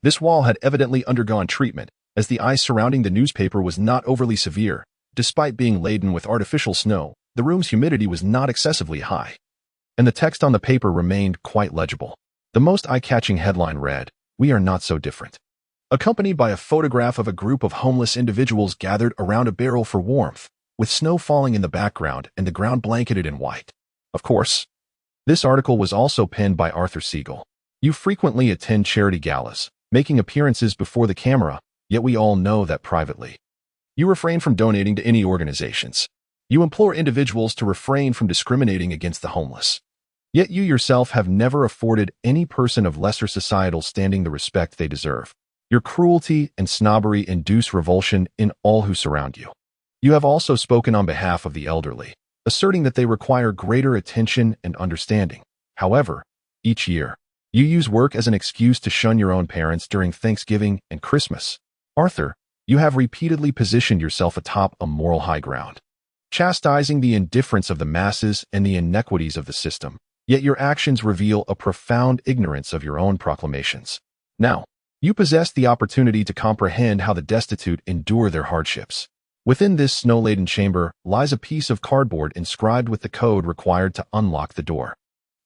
This wall had evidently undergone treatment, as the ice surrounding the newspaper was not overly severe. Despite being laden with artificial snow, the room's humidity was not excessively high, and the text on the paper remained quite legible. The most eye-catching headline read, "We are not so different," accompanied by a photograph of a group of homeless individuals gathered around a barrel for warmth, with snow falling in the background and the ground blanketed in white. Of course, This article was also penned by Arthur Siegel. You frequently attend charity galas, making appearances before the camera, yet we all know that privately. You refrain from donating to any organizations. You implore individuals to refrain from discriminating against the homeless. Yet you yourself have never afforded any person of lesser societal standing the respect they deserve. Your cruelty and snobbery induce revulsion in all who surround you. You have also spoken on behalf of the elderly, asserting that they require greater attention and understanding. However, each year, you use work as an excuse to shun your own parents during Thanksgiving and Christmas. Arthur, you have repeatedly positioned yourself atop a moral high ground, chastising the indifference of the masses and the inequities of the system. Yet your actions reveal a profound ignorance of your own proclamations. Now, you possess the opportunity to comprehend how the destitute endure their hardships. Within this snow-laden chamber lies a piece of cardboard inscribed with the code required to unlock the door.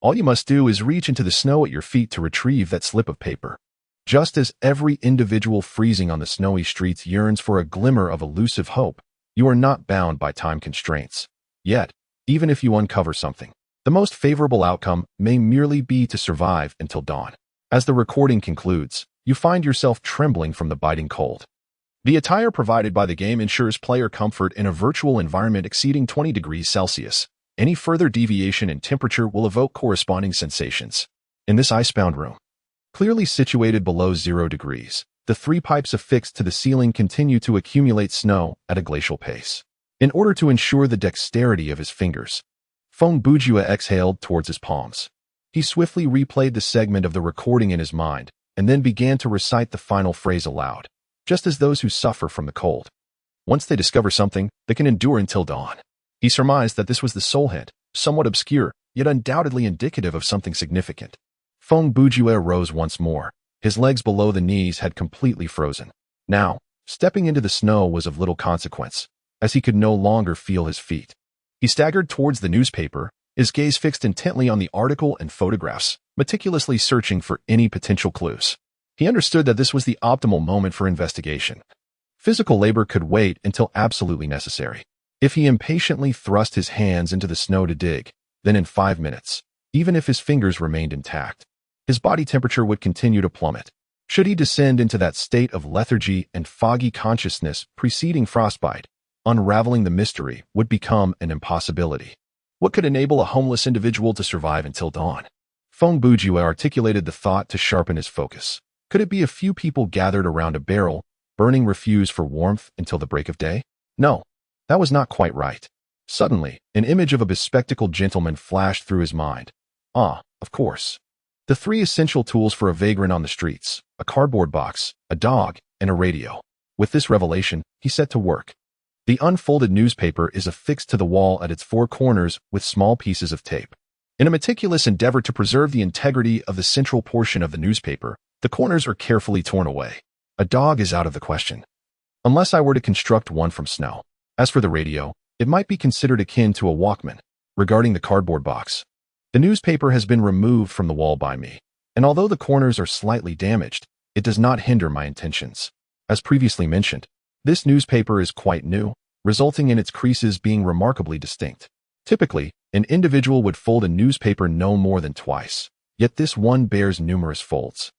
All you must do is reach into the snow at your feet to retrieve that slip of paper. Just as every individual freezing on the snowy streets yearns for a glimmer of elusive hope, you are not bound by time constraints. Yet, even if you uncover something, the most favorable outcome may merely be to survive until dawn. As the recording concludes, you find yourself trembling from the biting cold. The attire provided by the game ensures player comfort in a virtual environment exceeding 20 degrees Celsius. Any further deviation in temperature will evoke corresponding sensations. In this icebound room, clearly situated below 0 degrees, the 3 pipes affixed to the ceiling continue to accumulate snow at a glacial pace. In order to ensure the dexterity of his fingers, Feng Bujue exhaled towards his palms. He swiftly replayed the segment of the recording in his mind, and then began to recite the final phrase aloud, just as those who suffer from the cold. Once they discover something, they can endure until dawn. He surmised that this was the soul hint, somewhat obscure, yet undoubtedly indicative of something significant. Feng Bujue rose once more. His legs below the knees had completely frozen. Now, stepping into the snow was of little consequence, as he could no longer feel his feet. He staggered towards the newspaper, his gaze fixed intently on the article and photographs, meticulously searching for any potential clues. He understood that this was the optimal moment for investigation. Physical labor could wait until absolutely necessary. If he impatiently thrust his hands into the snow to dig, then in 5 minutes, even if his fingers remained intact, his body temperature would continue to plummet. Should he descend into that state of lethargy and foggy consciousness preceding frostbite, unraveling the mystery would become an impossibility. What could enable a homeless individual to survive until dawn? Feng Bujue articulated the thought to sharpen his focus. Could it be a few people gathered around a barrel, burning refuse for warmth until the break of day? No, that was not quite right. Suddenly, an image of a bespectacled gentleman flashed through his mind. Ah, of course. The 3 essential tools for a vagrant on the streets: a cardboard box, a dog, and a radio. With this revelation, he set to work. The unfolded newspaper is affixed to the wall at its 4 corners with small pieces of tape. In a meticulous endeavor to preserve the integrity of the central portion of the newspaper, the corners are carefully torn away. A dog is out of the question, unless I were to construct one from snow. As for the radio, it might be considered akin to a Walkman. Regarding the cardboard box, the newspaper has been removed from the wall by me, and although the corners are slightly damaged, it does not hinder my intentions. As previously mentioned, this newspaper is quite new, resulting in its creases being remarkably distinct. Typically, an individual would fold a newspaper no more than twice, yet this one bears numerous folds,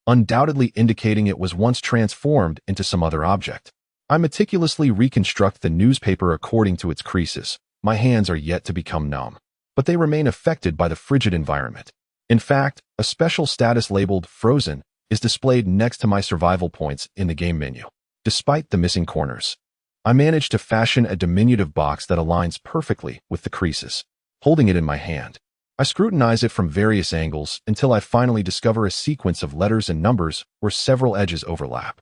undoubtedly indicating it was once transformed into some other object. I meticulously reconstruct the newspaper according to its creases. My hands are yet to become numb, but they remain affected by the frigid environment. In fact, a special status labeled Frozen is displayed next to my survival points in the game menu. Despite the missing corners, I managed to fashion a diminutive box that aligns perfectly with the creases. Holding it in my hand, I scrutinize it from various angles until I finally discover a sequence of letters and numbers where several edges overlap.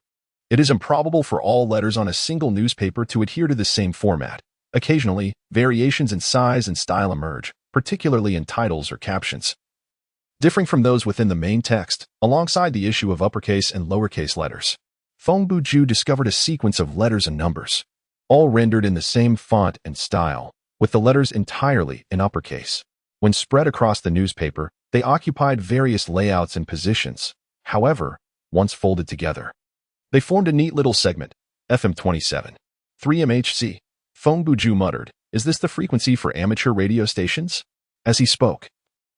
It is improbable for all letters on a single newspaper to adhere to the same format. Occasionally, variations in size and style emerge, particularly in titles or captions, differing from those within the main text, alongside the issue of uppercase and lowercase letters. Feng Bujue discovered a sequence of letters and numbers, all rendered in the same font and style, with the letters entirely in uppercase. When spread across the newspaper, they occupied various layouts and positions. However, once folded together, they formed a neat little segment. FM 27. 3MHC. Feng Bujue muttered, "Is this the frequency for amateur radio stations?" As he spoke,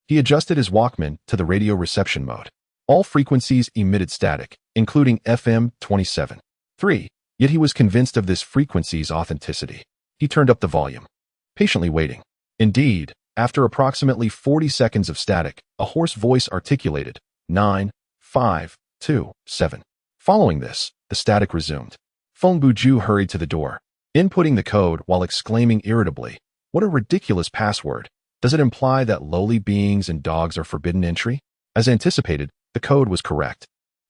He adjusted his Walkman to the radio reception mode. All frequencies emitted static, including FM 27.3, yet he was convinced of this frequency's authenticity. He turned up the volume, patiently waiting. Indeed, after approximately 40 seconds of static, a hoarse voice articulated, 9, 5, 2, 7. Following this, the static resumed. Feng Bujue hurried to the door, inputting the code while exclaiming irritably, "What a ridiculous password! Does it imply that lowly beings and dogs are forbidden entry?" As anticipated, the code was correct,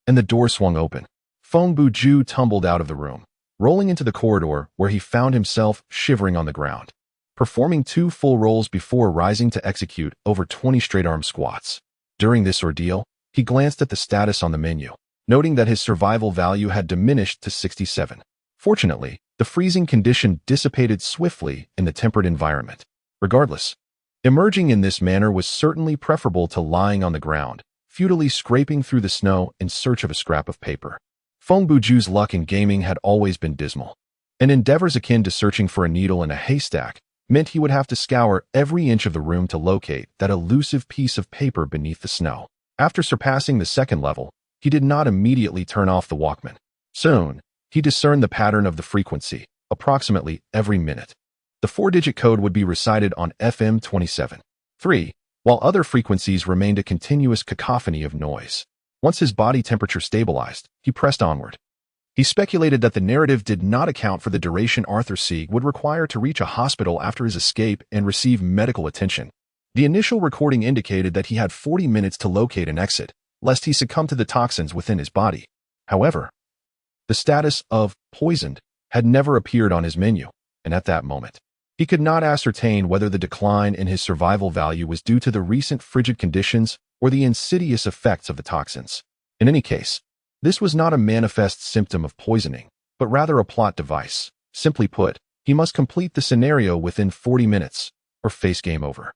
and the door swung open. Feng Bujue tumbled out of the room, rolling into the corridor where he found himself shivering on the ground, performing 2 full rolls before rising to execute over 20 straight-arm squats. During this ordeal, he glanced at the status on the menu, noting that his survival value had diminished to 67. Fortunately, the freezing condition dissipated swiftly in the temperate environment. Regardless, emerging in this manner was certainly preferable to lying on the ground, futilely scraping through the snow in search of a scrap of paper. Feng Bujue's luck in gaming had always been dismal, and endeavors akin to searching for a needle in a haystack meant he would have to scour every inch of the room to locate that elusive piece of paper beneath the snow. After surpassing the second level, he did not immediately turn off the Walkman. Soon, he discerned the pattern of the frequency, approximately every minute. The 4-digit code would be recited on FM 27.3, while other frequencies remained a continuous cacophony of noise. Once his body temperature stabilized, he pressed onward. He speculated that the narrative did not account for the duration Arthur Sieg would require to reach a hospital after his escape and receive medical attention. The initial recording indicated that he had 40 minutes to locate an exit, lest he succumb to the toxins within his body. However, the status of poisoned had never appeared on his menu, and at that moment, he could not ascertain whether the decline in his survival value was due to the recent frigid conditions or the insidious effects of the toxins. In any case, this was not a manifest symptom of poisoning, but rather a plot device. Simply put, he must complete the scenario within 40 minutes, or face game over.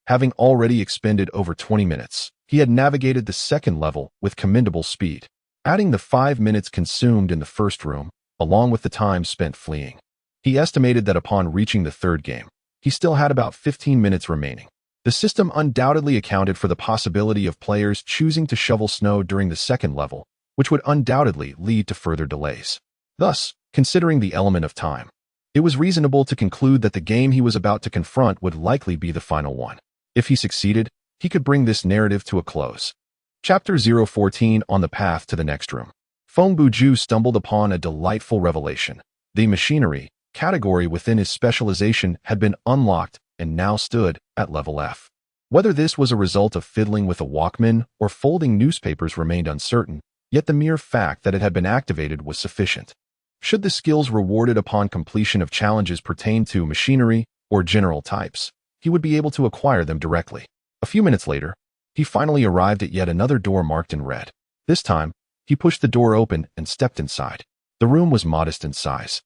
Having already expended over 20 minutes, he had navigated the second level with commendable speed, adding the 5 minutes consumed in the first room, along with the time spent fleeing. He estimated that upon reaching the third game, he still had about 15 minutes remaining. The system undoubtedly accounted for the possibility of players choosing to shovel snow during the second level, which would undoubtedly lead to further delays. Thus, considering the element of time, it was reasonable to conclude that the game he was about to confront would likely be the final one. If he succeeded, he could bring this narrative to a close. Chapter 014 On the Path to the Next Room. Feng Bujue stumbled upon a delightful revelation. The machinery category within his specialization had been unlocked and now stood at level F. Whether this was a result of fiddling with a Walkman or folding newspapers remained uncertain, yet the mere fact that it had been activated was sufficient. Should the skills rewarded upon completion of challenges pertain to machinery or general types, he would be able to acquire them directly. A few minutes later, he finally arrived at yet another door marked in red. This time, he pushed the door open and stepped inside. The room was modest in size,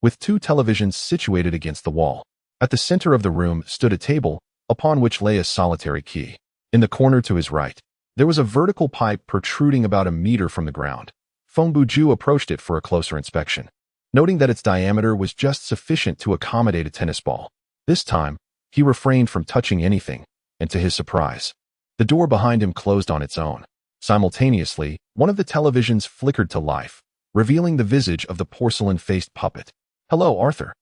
with 2 televisions situated against the wall. At the center of the room stood a table, upon which lay a solitary key. In the corner to his right, there was a vertical pipe protruding about a meter from the ground. Feng Bujue approached it for a closer inspection, noting that its diameter was just sufficient to accommodate a tennis ball. This time, he refrained from touching anything, and to his surprise, the door behind him closed on its own. Simultaneously, one of the televisions flickered to life, revealing the visage of the porcelain-faced puppet. "Hello, Arthur.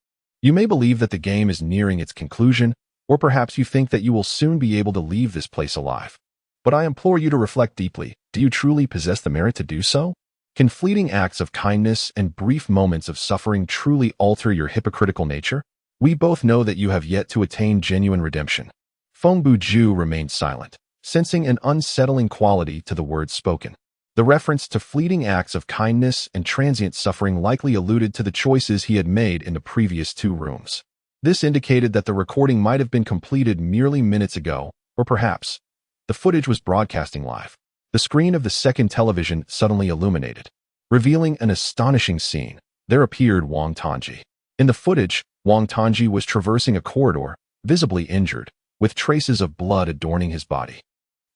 You may believe that the game is nearing its conclusion, or perhaps you think that you will soon be able to leave this place alive. But I implore you to reflect deeply. Do you truly possess the merit to do so? Can fleeting acts of kindness and brief moments of suffering truly alter your hypocritical nature? We both know that you have yet to attain genuine redemption." Feng Bujue remained silent, sensing an unsettling quality to the words spoken. The reference to fleeting acts of kindness and transient suffering likely alluded to the choices he had made in the previous 2 rooms. This indicated that the recording might have been completed merely minutes ago, or perhaps the footage was broadcasting live. The screen of the second television suddenly illuminated, revealing an astonishing scene. There appeared Wang Tongji. In the footage, Wang Tongji was traversing a corridor, visibly injured, with traces of blood adorning his body,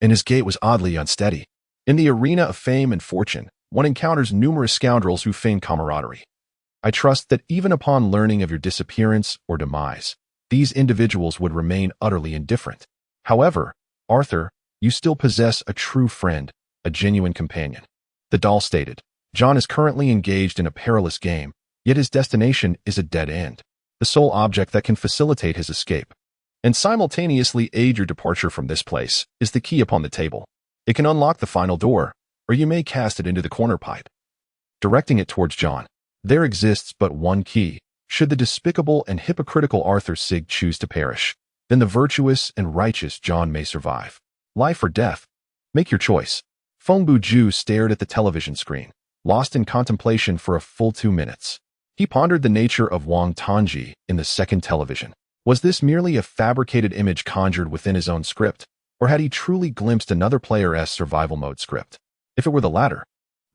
and his gait was oddly unsteady. In the arena of fame and fortune, one encounters numerous scoundrels who feign camaraderie. I trust that even upon learning of your disappearance or demise, these individuals would remain utterly indifferent. However, Arthur, you still possess a true friend, a genuine companion. The doll stated. John is currently engaged in a perilous game, yet his destination is a dead end, the sole object that can facilitate his escape and simultaneously aid your departure from this place is the key upon the table. It can unlock the final door, or you may cast it into the corner pipe, directing it towards John. There exists but one key. Should the despicable and hypocritical Arthur Sig choose to perish, then the virtuous and righteous John may survive. Life or death? Make your choice. Feng Bujue stared at the television screen, lost in contemplation for a full 2 minutes. He pondered the nature of Wang Tongji in the second television. Was this merely a fabricated image conjured within his own script, or had he truly glimpsed another player's survival mode script? If it were the latter,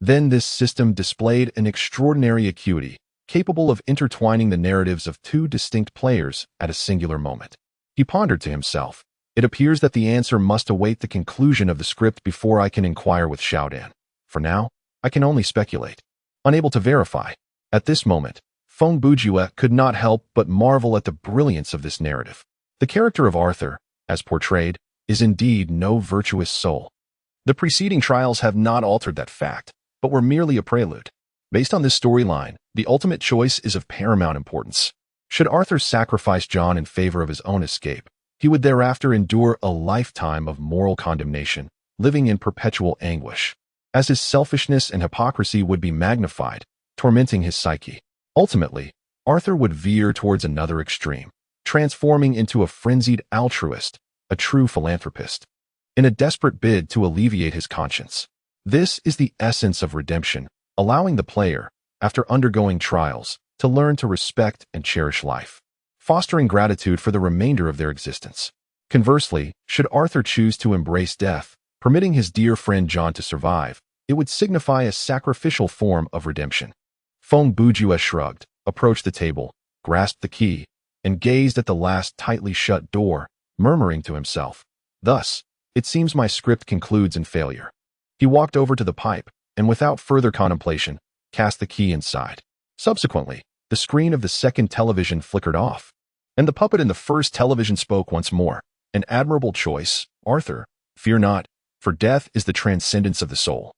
then this system displayed an extraordinary acuity, capable of intertwining the narratives of two distinct players at a singular moment. He pondered to himself, it appears that the answer must await the conclusion of the script before I can inquire with Xiaodan. For now, I can only speculate, unable to verify. At this moment, Feng Bujue could not help but marvel at the brilliance of this narrative. The character of Arthur, as portrayed, is indeed no virtuous soul. The preceding trials have not altered that fact, but were merely a prelude. Based on this storyline, the ultimate choice is of paramount importance. Should Arthur sacrifice John in favor of his own escape, he would thereafter endure a lifetime of moral condemnation, living in perpetual anguish, as his selfishness and hypocrisy would be magnified, tormenting his psyche. Ultimately, Arthur would veer towards another extreme, transforming into a frenzied altruist, a true philanthropist, in a desperate bid to alleviate his conscience. This is the essence of redemption, allowing the player, after undergoing trials, to learn to respect and cherish life, fostering gratitude for the remainder of their existence. Conversely, should Arthur choose to embrace death, permitting his dear friend John to survive, it would signify a sacrificial form of redemption. Feng Bujue shrugged, approached the table, grasped the key, and gazed at the last tightly shut door, murmuring to himself, "Thus, it seems my script concludes in failure." He walked over to the pipe, and without further contemplation, cast the key inside. Subsequently, the screen of the second television flickered off, and the puppet in the first television spoke once more. "An admirable choice, Arthur. Fear not, for death is the transcendence of the soul."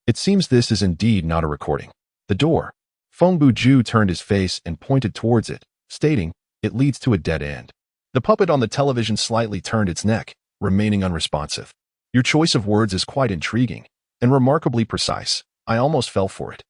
It seems this is indeed not a recording. The door. Feng Bujue turned his face and pointed towards it, stating, "It leads to a dead end." The puppet on the television slightly turned its neck, remaining unresponsive. "Your choice of words is quite intriguing, and remarkably precise. I almost fell for it."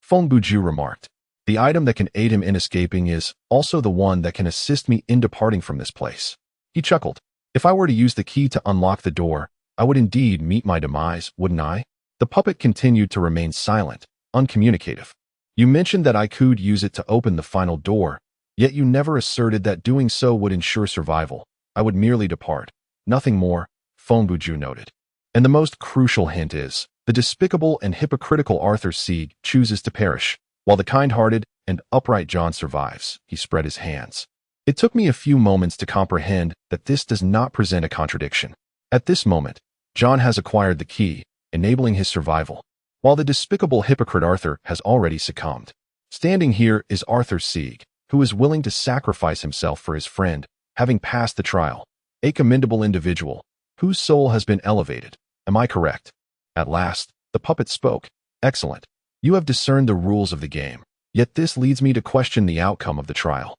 Feng Bujue remarked, "The item that can aid him in escaping is also the one that can assist me in departing from this place." He chuckled. "If I were to use the key to unlock the door, I would indeed meet my demise, wouldn't I?" The puppet continued to remain silent, uncommunicative. "You mentioned that I could use it to open the final door, yet you never asserted that doing so would ensure survival. I would merely depart. Nothing more," Feng Bujue noted. "And the most crucial hint is, the despicable and hypocritical Arthur Sieg chooses to perish, while the kind-hearted and upright John survives." He spread his hands. "It took me a few moments to comprehend that this does not present a contradiction. At this moment, John has acquired the key, enabling his survival, while the despicable hypocrite Arthur has already succumbed. Standing here is Arthur Sieg, who is willing to sacrifice himself for his friend, having passed the trial, a commendable individual, whose soul has been elevated. Am I correct?" At last, the puppet spoke. "Excellent. You have discerned the rules of the game, yet this leads me to question the outcome of the trial.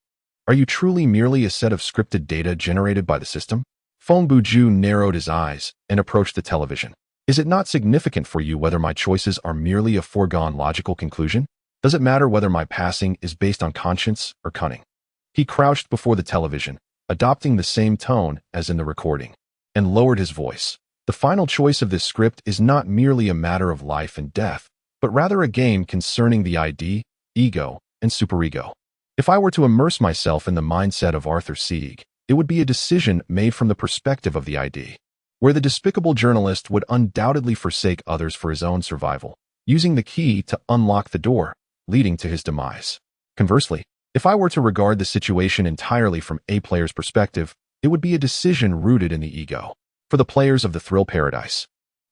Are you truly merely a set of scripted data generated by the system?" Feng Bujue narrowed his eyes and approached the television. "Is it not significant for you whether my choices are merely a foregone logical conclusion? Does it matter whether my passing is based on conscience or cunning?" He crouched before the television, adopting the same tone as in the recording, and lowered his voice. "The final choice of this script is not merely a matter of life and death, but rather a game concerning the ID, ego, and superego. If I were to immerse myself in the mindset of Arthur Sieg, it would be a decision made from the perspective of the ID, where the despicable journalist would undoubtedly forsake others for his own survival, using the key to unlock the door, leading to his demise. Conversely, if I were to regard the situation entirely from a player's perspective, it would be a decision rooted in the ego. For the players of the Thrill Paradise,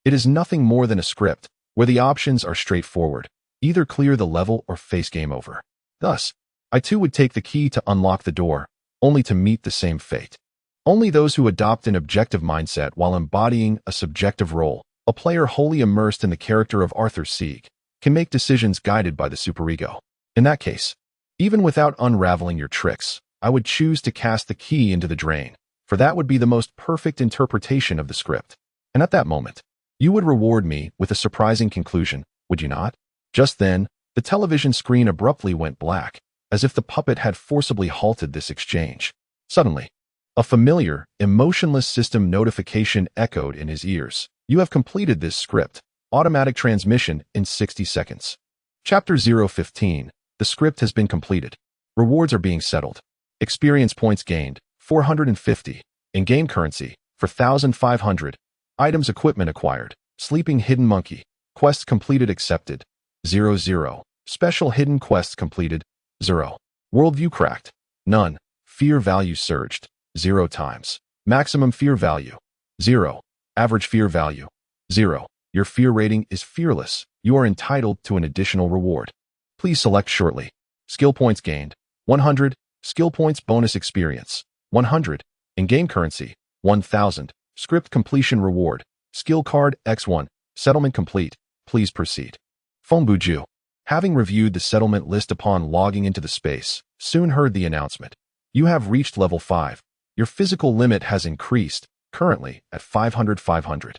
it is nothing more than a script, where the options are straightforward, either clear the level or face game over. Thus, I too would take the key to unlock the door, only to meet the same fate. Only those who adopt an objective mindset while embodying a subjective role, a player wholly immersed in the character of Arthur Sieg, can make decisions guided by the superego. In that case, even without unraveling your tricks, I would choose to cast the key into the drain, for that would be the most perfect interpretation of the script. And at that moment, you would reward me with a surprising conclusion, would you not? Just then, the television screen abruptly went black, as if the puppet had forcibly halted this exchange. Suddenly, a familiar, emotionless system notification echoed in his ears. You have completed this script. Automatic transmission in 60 seconds. Chapter 015. The script has been completed. Rewards are being settled. Experience points gained, 450. In-game currency, for 1,500. Items equipment acquired. Sleeping hidden monkey. Quests completed accepted. 0. Special hidden quests completed. 0. Worldview cracked. None. Fear value surged. 0 times. Maximum fear value. 0. Average fear value. 0. Your fear rating is fearless. You are entitled to an additional reward. Please select shortly. Skill points gained. 100. Skill points bonus experience. 100. In-game currency. 1,000. Script completion reward. Skill card X1. Settlement complete. Please proceed. Feng Bujue, having reviewed the settlement list upon logging into the space, soon heard the announcement. You have reached level 5. Your physical limit has increased, currently at 500.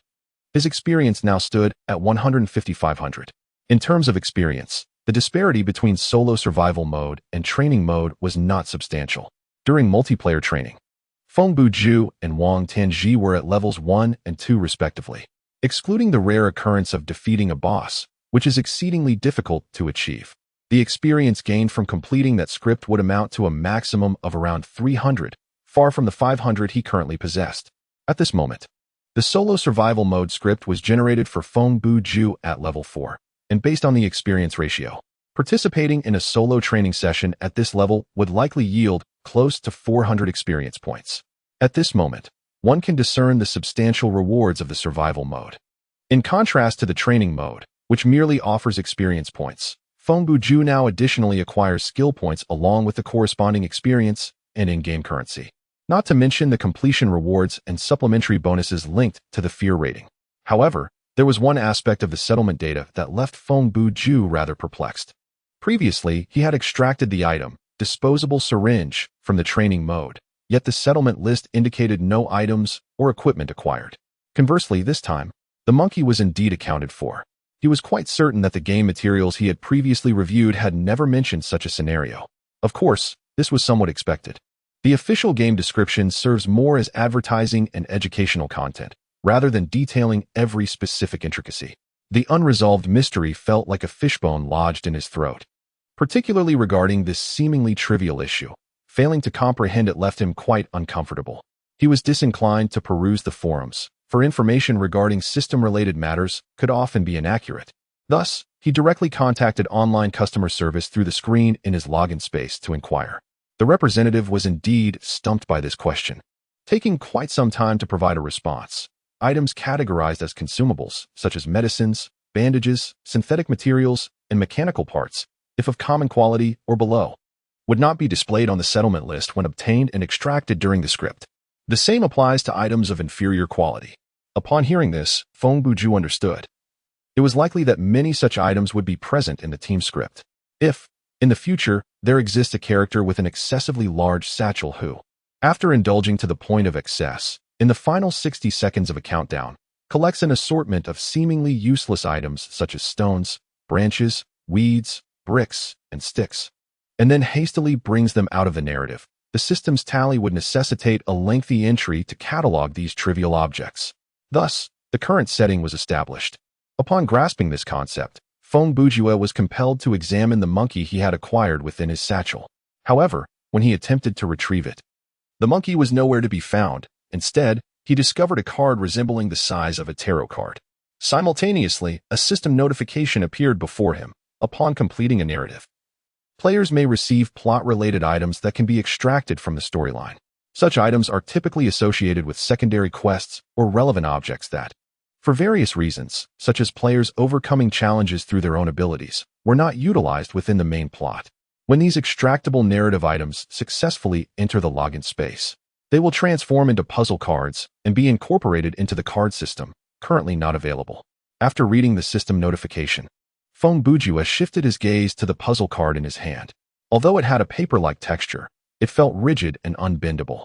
His experience now stood at 150,500. In terms of experience, the disparity between solo survival mode and training mode was not substantial. During multiplayer training, Feng Bujue and Wang Tianji were at levels 1 and 2 respectively, excluding the rare occurrence of defeating a boss, which is exceedingly difficult to achieve. The experience gained from completing that script would amount to a maximum of around 300, far from the 500 he currently possessed. At this moment, the solo survival mode script was generated for Feng Bujue at level 4, and based on the experience ratio, participating in a solo training session at this level would likely yield close to 400 experience points. At this moment, one can discern the substantial rewards of the survival mode. In contrast to the training mode, which merely offers experience points, Feng Bujue now additionally acquires skill points along with the corresponding experience and in-game currency. Not to mention the completion rewards and supplementary bonuses linked to the fear rating. However, there was one aspect of the settlement data that left Feng Bujue rather perplexed. Previously, he had extracted the item, disposable syringe, from the training mode, yet the settlement list indicated no items or equipment acquired. Conversely, this time, the monkey was indeed accounted for. He was quite certain that the game materials he had previously reviewed had never mentioned such a scenario. Of course, this was somewhat expected. The official game description serves more as advertising and educational content, rather than detailing every specific intricacy. The unresolved mystery felt like a fishbone lodged in his throat. Particularly regarding this seemingly trivial issue, failing to comprehend it left him quite uncomfortable. He was disinclined to peruse the forums, for information regarding system-related matters could often be inaccurate. Thus, he directly contacted online customer service through the screen in his login space to inquire. The representative was indeed stumped by this question, taking quite some time to provide a response. Items categorized as consumables, such as medicines, bandages, synthetic materials, and mechanical parts, if of common quality or below, would not be displayed on the settlement list when obtained and extracted during the script. The same applies to items of inferior quality. Upon hearing this, Feng Bujue understood. It was likely that many such items would be present in the team script. If, in the future, there exists a character with an excessively large satchel who, after indulging to the point of excess, in the final 60 seconds of a countdown, collects an assortment of seemingly useless items such as stones, branches, weeds, bricks, and sticks, and then hastily brings them out of the narrative, the system's tally would necessitate a lengthy entry to catalog these trivial objects. Thus, the current setting was established. Upon grasping this concept, Feng Bujue was compelled to examine the monkey he had acquired within his satchel. However, when he attempted to retrieve it, the monkey was nowhere to be found. Instead, he discovered a card resembling the size of a tarot card. Simultaneously, a system notification appeared before him. Upon completing a narrative, players may receive plot-related items that can be extracted from the storyline. Such items are typically associated with secondary quests or relevant objects that, for various reasons, such as players overcoming challenges through their own abilities, were not utilized within the main plot. When these extractable narrative items successfully enter the login space, They will transform into puzzle cards and be incorporated into the card system, currently not available. After reading the system notification, Feng Bujue shifted his gaze to the puzzle card in his hand. Although it had a paper-like texture, it felt rigid and unbendable.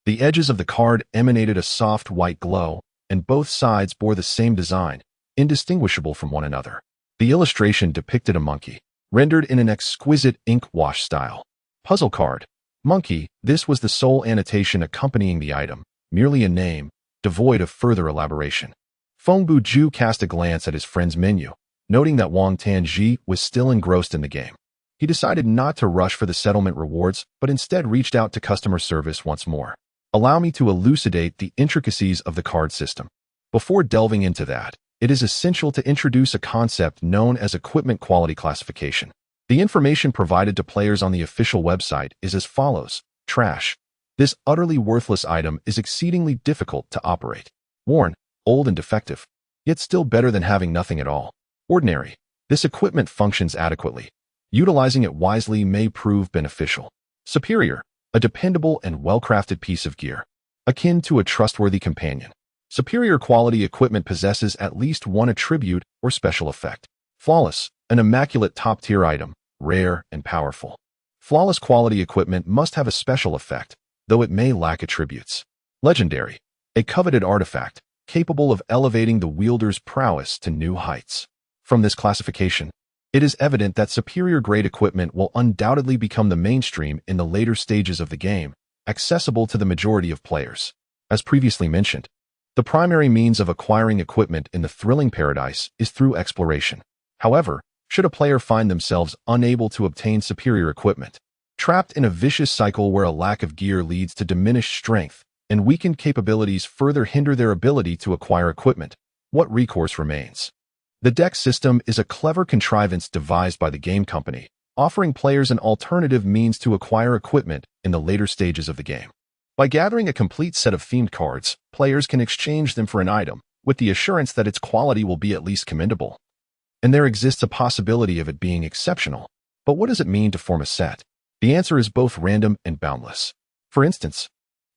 The edges of the card emanated a soft white glow, and both sides bore the same design, indistinguishable from one another. The illustration depicted a monkey, rendered in an exquisite ink wash style. Puzzle card. Monkey. This was the sole annotation accompanying the item, merely a name, devoid of further elaboration. Feng Bujue cast a glance at his friend's menu, noting that Wang Tanji was still engrossed in the game. He decided not to rush for the settlement rewards, but instead reached out to customer service once more. Allow me to elucidate the intricacies of the card system. Before delving into that, it is essential to introduce a concept known as equipment quality classification. The information provided to players on the official website is as follows. Trash. This utterly worthless item is exceedingly difficult to operate. Worn, old and defective, yet still better than having nothing at all. Ordinary. This equipment functions adequately. Utilizing it wisely may prove beneficial. Superior. A dependable and well-crafted piece of gear, akin to a trustworthy companion. Superior quality equipment possesses at least one attribute or special effect. Flawless. An immaculate top-tier item, rare and powerful. Flawless quality equipment must have a special effect, though it may lack attributes. Legendary. A coveted artifact, capable of elevating the wielder's prowess to new heights. From this classification, it is evident that superior-grade equipment will undoubtedly become the mainstream in the later stages of the game, accessible to the majority of players. As previously mentioned, the primary means of acquiring equipment in the thrilling paradise is through exploration. However, should a player find themselves unable to obtain superior equipment, trapped in a vicious cycle where a lack of gear leads to diminished strength and weakened capabilities further hinder their ability to acquire equipment, what recourse remains? The deck system is a clever contrivance devised by the game company, offering players an alternative means to acquire equipment in the later stages of the game. By gathering a complete set of themed cards, players can exchange them for an item, with the assurance that its quality will be at least commendable. And there exists a possibility of it being exceptional. But what does it mean to form a set? The answer is both random and boundless. For instance,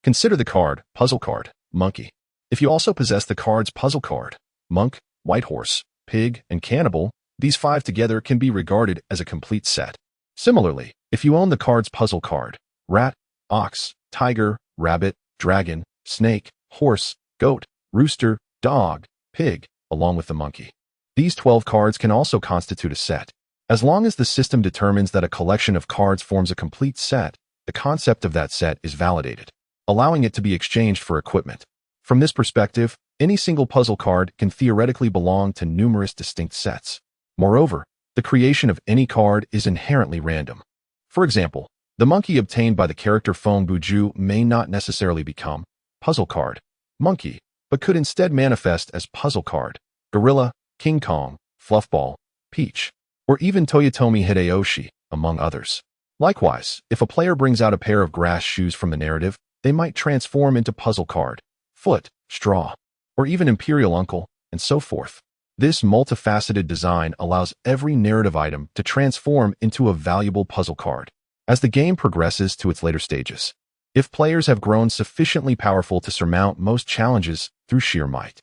consider the card, puzzle card, monkey. If you also possess the cards puzzle card, monk, white horse, pig, and cannibal, these 5 together can be regarded as a complete set. Similarly, if you own the cards puzzle card, rat, ox, tiger, rabbit, dragon, snake, horse, goat, rooster, dog, pig, along with the monkey, these 12 cards can also constitute a set. As long as the system determines that a collection of cards forms a complete set, the concept of that set is validated, allowing it to be exchanged for equipment. From this perspective, any single puzzle card can theoretically belong to numerous distinct sets. Moreover, the creation of any card is inherently random. For example, the monkey obtained by the character Feng Bujue may not necessarily become puzzle card, monkey, but could instead manifest as puzzle card, gorilla, King Kong, Fluffball, Peach, or even Toyotomi Hideyoshi, among others. Likewise, if a player brings out a pair of grass shoes from the narrative, they might transform into puzzle card, foot, straw, or even imperial uncle, and so forth. This multifaceted design allows every narrative item to transform into a valuable puzzle card as the game progresses to its later stages, if players have grown sufficiently powerful to surmount most challenges through sheer might.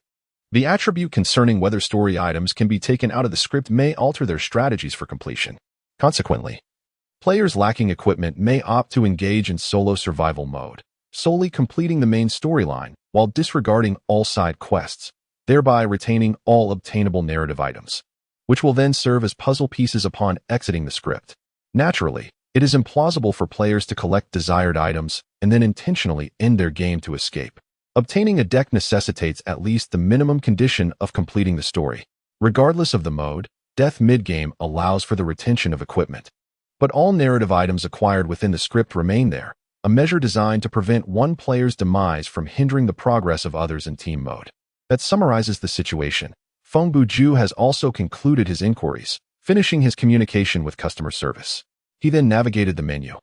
The attribute concerning whether story items can be taken out of the script may alter their strategies for completion. Consequently, players lacking equipment may opt to engage in solo survival mode, solely completing the main storyline while disregarding all side quests, thereby retaining all obtainable narrative items, which will then serve as puzzle pieces upon exiting the script. Naturally, it is implausible for players to collect desired items and then intentionally end their game to escape. Obtaining a deck necessitates at least the minimum condition of completing the story. Regardless of the mode, death mid-game allows for the retention of equipment. But all narrative items acquired within the script remain there, a measure designed to prevent one player's demise from hindering the progress of others in team mode. That summarizes the situation. Feng Bujue has also concluded his inquiries, finishing his communication with customer service. He then navigated the menu,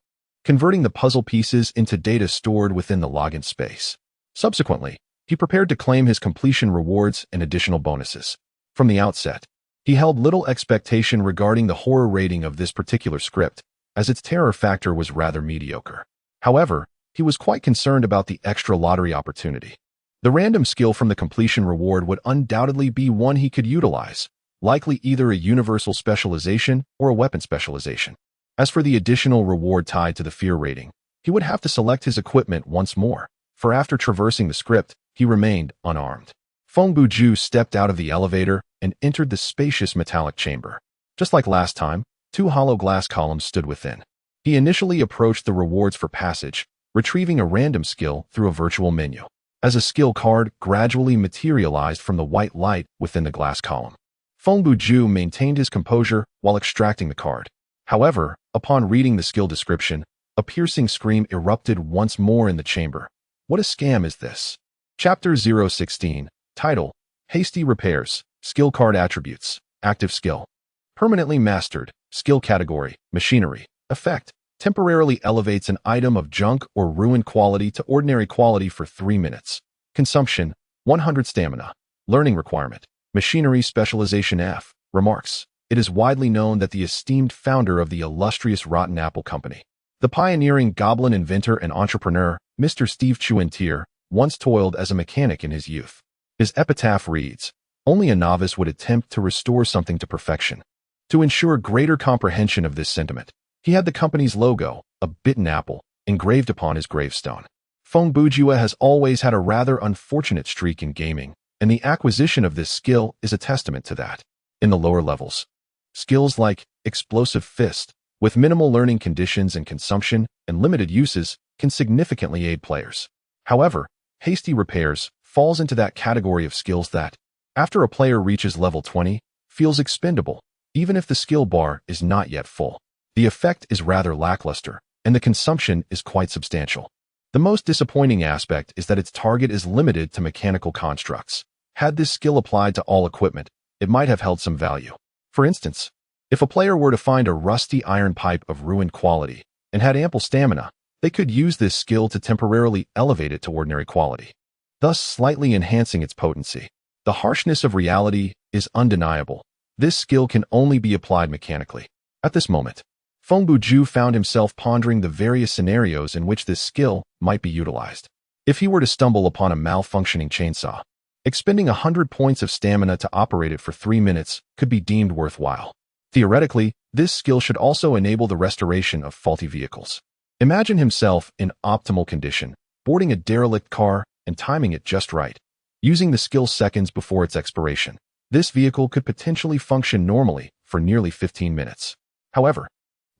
converting the puzzle pieces into data stored within the login space. Subsequently, he prepared to claim his completion rewards and additional bonuses. From the outset, he held little expectation regarding the horror rating of this particular script, as its terror factor was rather mediocre. However, he was quite concerned about the extra lottery opportunity. The random skill from the completion reward would undoubtedly be one he could utilize, likely either a universal specialization or a weapon specialization. As for the additional reward tied to the fear rating, he would have to select his equipment once more, for after traversing the script, he remained unarmed. Feng Bujue stepped out of the elevator and entered the spacious metallic chamber. Just like last time, 2 hollow glass columns stood within. He initially approached the rewards for passage, retrieving a random skill through a virtual menu. As a skill card gradually materialized from the white light within the glass column. Feng Bujue maintained his composure while extracting the card. However, upon reading the skill description, a piercing scream erupted once more in the chamber. What a scam is this? Chapter 016, Title, Hasty Repairs, Skill Card Attributes, Active Skill. Permanently Mastered, Skill Category, Machinery. Effect, temporarily elevates an item of junk or ruined quality to ordinary quality for 3 minutes. Consumption, 100 stamina. Learning requirement, Machinery Specialization F. Remarks. It is widely known that the esteemed founder of the illustrious Rotten Apple Company, the pioneering goblin inventor and entrepreneur, Mr. Steve Chuentier, once toiled as a mechanic in his youth. His epitaph reads, "Only a novice would attempt to restore something to perfection." To ensure greater comprehension of this sentiment, he had the company's logo, a bitten apple, engraved upon his gravestone. Feng Bujue has always had a rather unfortunate streak in gaming, and the acquisition of this skill is a testament to that. In the lower levels, skills like Explosive Fist, with minimal learning conditions and consumption and limited uses, can significantly aid players. However, Hasty Repairs falls into that category of skills that, after a player reaches level 20, feels expendable, even if the skill bar is not yet full. The effect is rather lackluster, and the consumption is quite substantial. The most disappointing aspect is that its target is limited to mechanical constructs. Had this skill applied to all equipment, it might have held some value. For instance, if a player were to find a rusty iron pipe of ruined quality and had ample stamina, they could use this skill to temporarily elevate it to ordinary quality, thus slightly enhancing its potency. The harshness of reality is undeniable. This skill can only be applied mechanically. At this moment, Feng Bujue found himself pondering the various scenarios in which this skill might be utilized. If he were to stumble upon a malfunctioning chainsaw, expending 100 points of stamina to operate it for 3 minutes could be deemed worthwhile. Theoretically, this skill should also enable the restoration of faulty vehicles. Imagine himself in optimal condition, boarding a derelict car and timing it just right, using the skill seconds before its expiration. This vehicle could potentially function normally for nearly 15 minutes. However,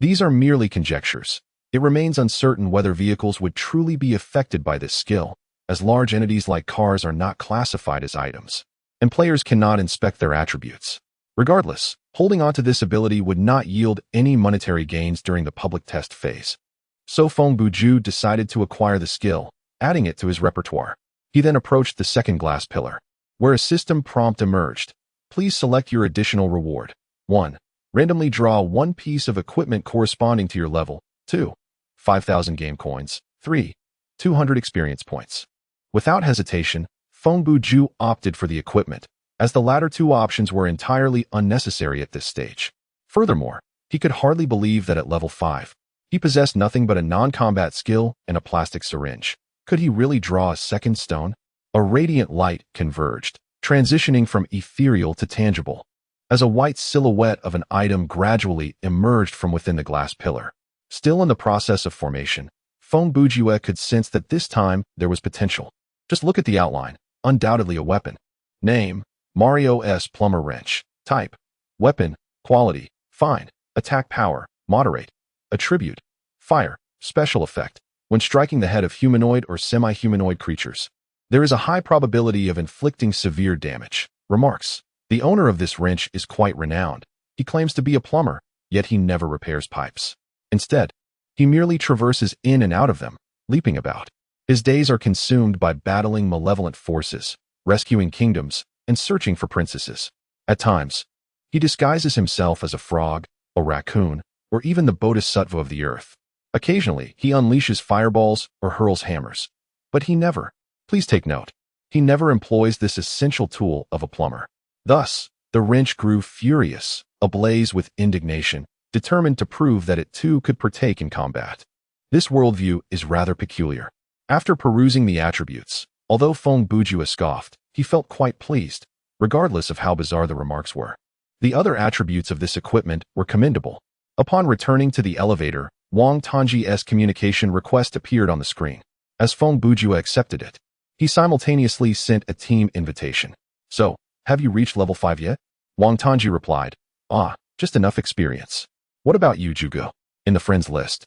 these are merely conjectures. It remains uncertain whether vehicles would truly be affected by this skill, as large entities like cars are not classified as items, and players cannot inspect their attributes. Regardless, holding on to this ability would not yield any monetary gains during the public test phase. So Feng Bujue decided to acquire the skill, adding it to his repertoire. He then approached the second glass pillar, where a system prompt emerged. Please select your additional reward. 1. Randomly draw one piece of equipment corresponding to your level. 2. 5,000 game coins. 3. 200 experience points. Without hesitation, Feng Bujue opted for the equipment, as the latter two options were entirely unnecessary at this stage. Furthermore, he could hardly believe that at level 5, he possessed nothing but a non-combat skill and a plastic syringe. Could he really draw a second stone? A radiant light converged, transitioning from ethereal to tangible, as a white silhouette of an item gradually emerged from within the glass pillar. Still in the process of formation, Feng Bujue could sense that this time there was potential. Just look at the outline, undoubtedly a weapon. Name, Mario S. Plumber Wrench. Type, weapon. Quality, fine. Attack power, moderate. Attribute, fire. Special effect, when striking the head of humanoid or semi-humanoid creatures, there is a high probability of inflicting severe damage. Remarks, the owner of this wrench is quite renowned. He claims to be a plumber, yet he never repairs pipes. Instead, he merely traverses in and out of them, leaping about. His days are consumed by battling malevolent forces, rescuing kingdoms, and searching for princesses. At times, he disguises himself as a frog, a raccoon, or even the bodhisattva of the earth. Occasionally, he unleashes fireballs or hurls hammers. But he never, please take note, he never employs this essential tool of a plumber. Thus, the wrench grew furious, ablaze with indignation, determined to prove that it too could partake in combat. This worldview is rather peculiar. After perusing the attributes, although Feng Bujue scoffed, he felt quite pleased, regardless of how bizarre the remarks were. The other attributes of this equipment were commendable. Upon returning to the elevator, Wang Tongji's communication request appeared on the screen. As Feng Bujue accepted it, he simultaneously sent a team invitation. So, have you reached level 5 yet? Wang Tongji replied, just enough experience. What about you, Zhuge? In the friends list,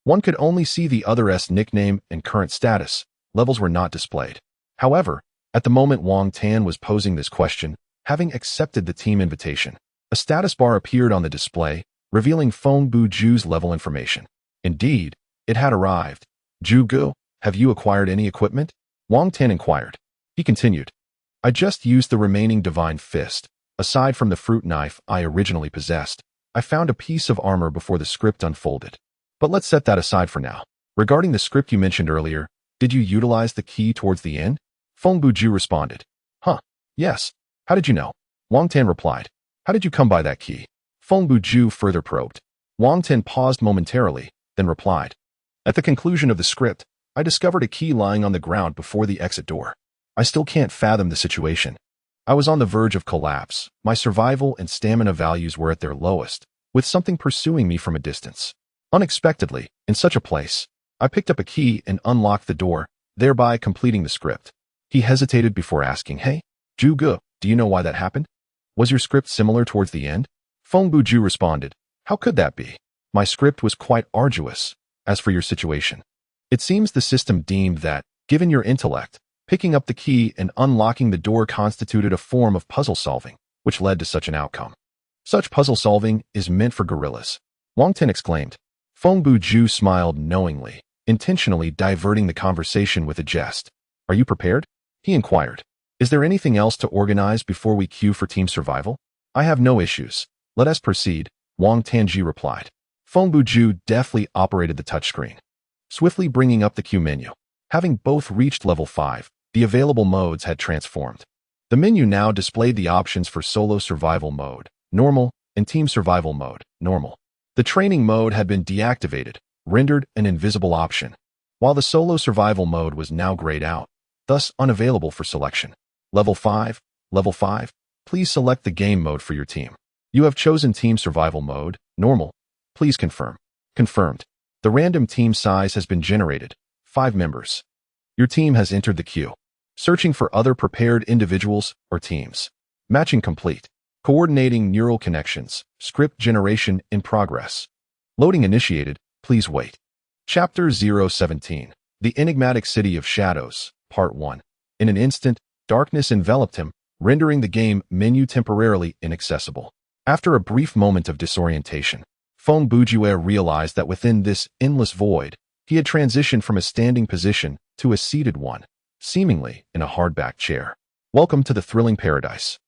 one could only see the other's nickname and current status. Levels were not displayed. However, at the moment Wang Tan was posing this question, having accepted the team invitation, a status bar appeared on the display, revealing Feng Bujue's level information. Indeed, it had arrived. Zhuge, have you acquired any equipment? Wang Tan inquired. He continued, I just used the remaining divine fist. Aside from the fruit knife I originally possessed, I found a piece of armor before the script unfolded. But let's set that aside for now. Regarding the script you mentioned earlier, did you utilize the key towards the end? Feng Bujue responded. Yes. How did you know? Wang Tan replied. How did you come by that key? Feng Bujue further probed. Wang Tan paused momentarily, then replied. At the conclusion of the script, I discovered a key lying on the ground before the exit door. I still can't fathom the situation. I was on the verge of collapse. My survival and stamina values were at their lowest, with something pursuing me from a distance. Unexpectedly, in such a place, I picked up a key and unlocked the door, thereby completing the script. He hesitated before asking, Hey, Zhuge, do you know why that happened? Was your script similar towards the end? Feng Bujue responded, How could that be? My script was quite arduous. As for your situation, it seems the system deemed that, given your intellect, picking up the key and unlocking the door constituted a form of puzzle solving, which led to such an outcome. Such puzzle solving is meant for gorillas. Wang Tan exclaimed. Feng Bujue smiled knowingly, intentionally diverting the conversation with a jest. Are you prepared? He inquired. Is there anything else to organize before we queue for team survival? I have no issues. Let us proceed, Wang Tongji replied. Feng Bujue deftly operated the touchscreen, swiftly bringing up the queue menu. Having both reached level 5, the available modes had transformed. The menu now displayed the options for solo survival mode, normal, and team survival mode, normal. The training mode had been deactivated, rendered an invisible option, while the solo survival mode was now grayed out, thus unavailable for selection. Level 5, please select the game mode for your team. You have chosen team survival mode, normal. Please confirm. Confirmed. The random team size has been generated, 5 members. Your team has entered the queue. Searching for other prepared individuals or teams. Matching complete. Coordinating neural connections. Script generation in progress. Loading initiated. Please wait. Chapter 017. The Enigmatic City of Shadows, Part 1. In an instant, darkness enveloped him, rendering the game menu temporarily inaccessible. After a brief moment of disorientation, Feng Bujue realized that within this endless void, he had transitioned from a standing position to a seated one, seemingly in a hardback chair. Welcome to the thrilling paradise.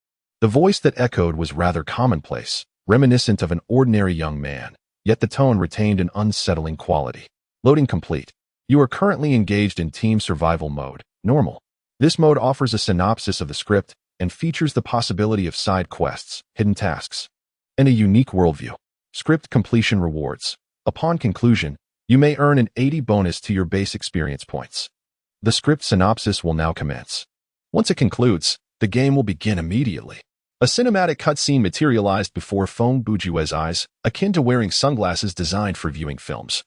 The voice that echoed was rather commonplace, reminiscent of an ordinary young man, yet the tone retained an unsettling quality. Loading complete. You are currently engaged in team survival mode, normal. This mode offers a synopsis of the script and features the possibility of side quests, hidden tasks, and a unique worldview. Script completion rewards. Upon conclusion, you may earn an 80 bonus to your base experience points. The script synopsis will now commence. Once it concludes, the game will begin immediately. A cinematic cutscene materialized before Feng Bujue's eyes, akin to wearing sunglasses designed for viewing films,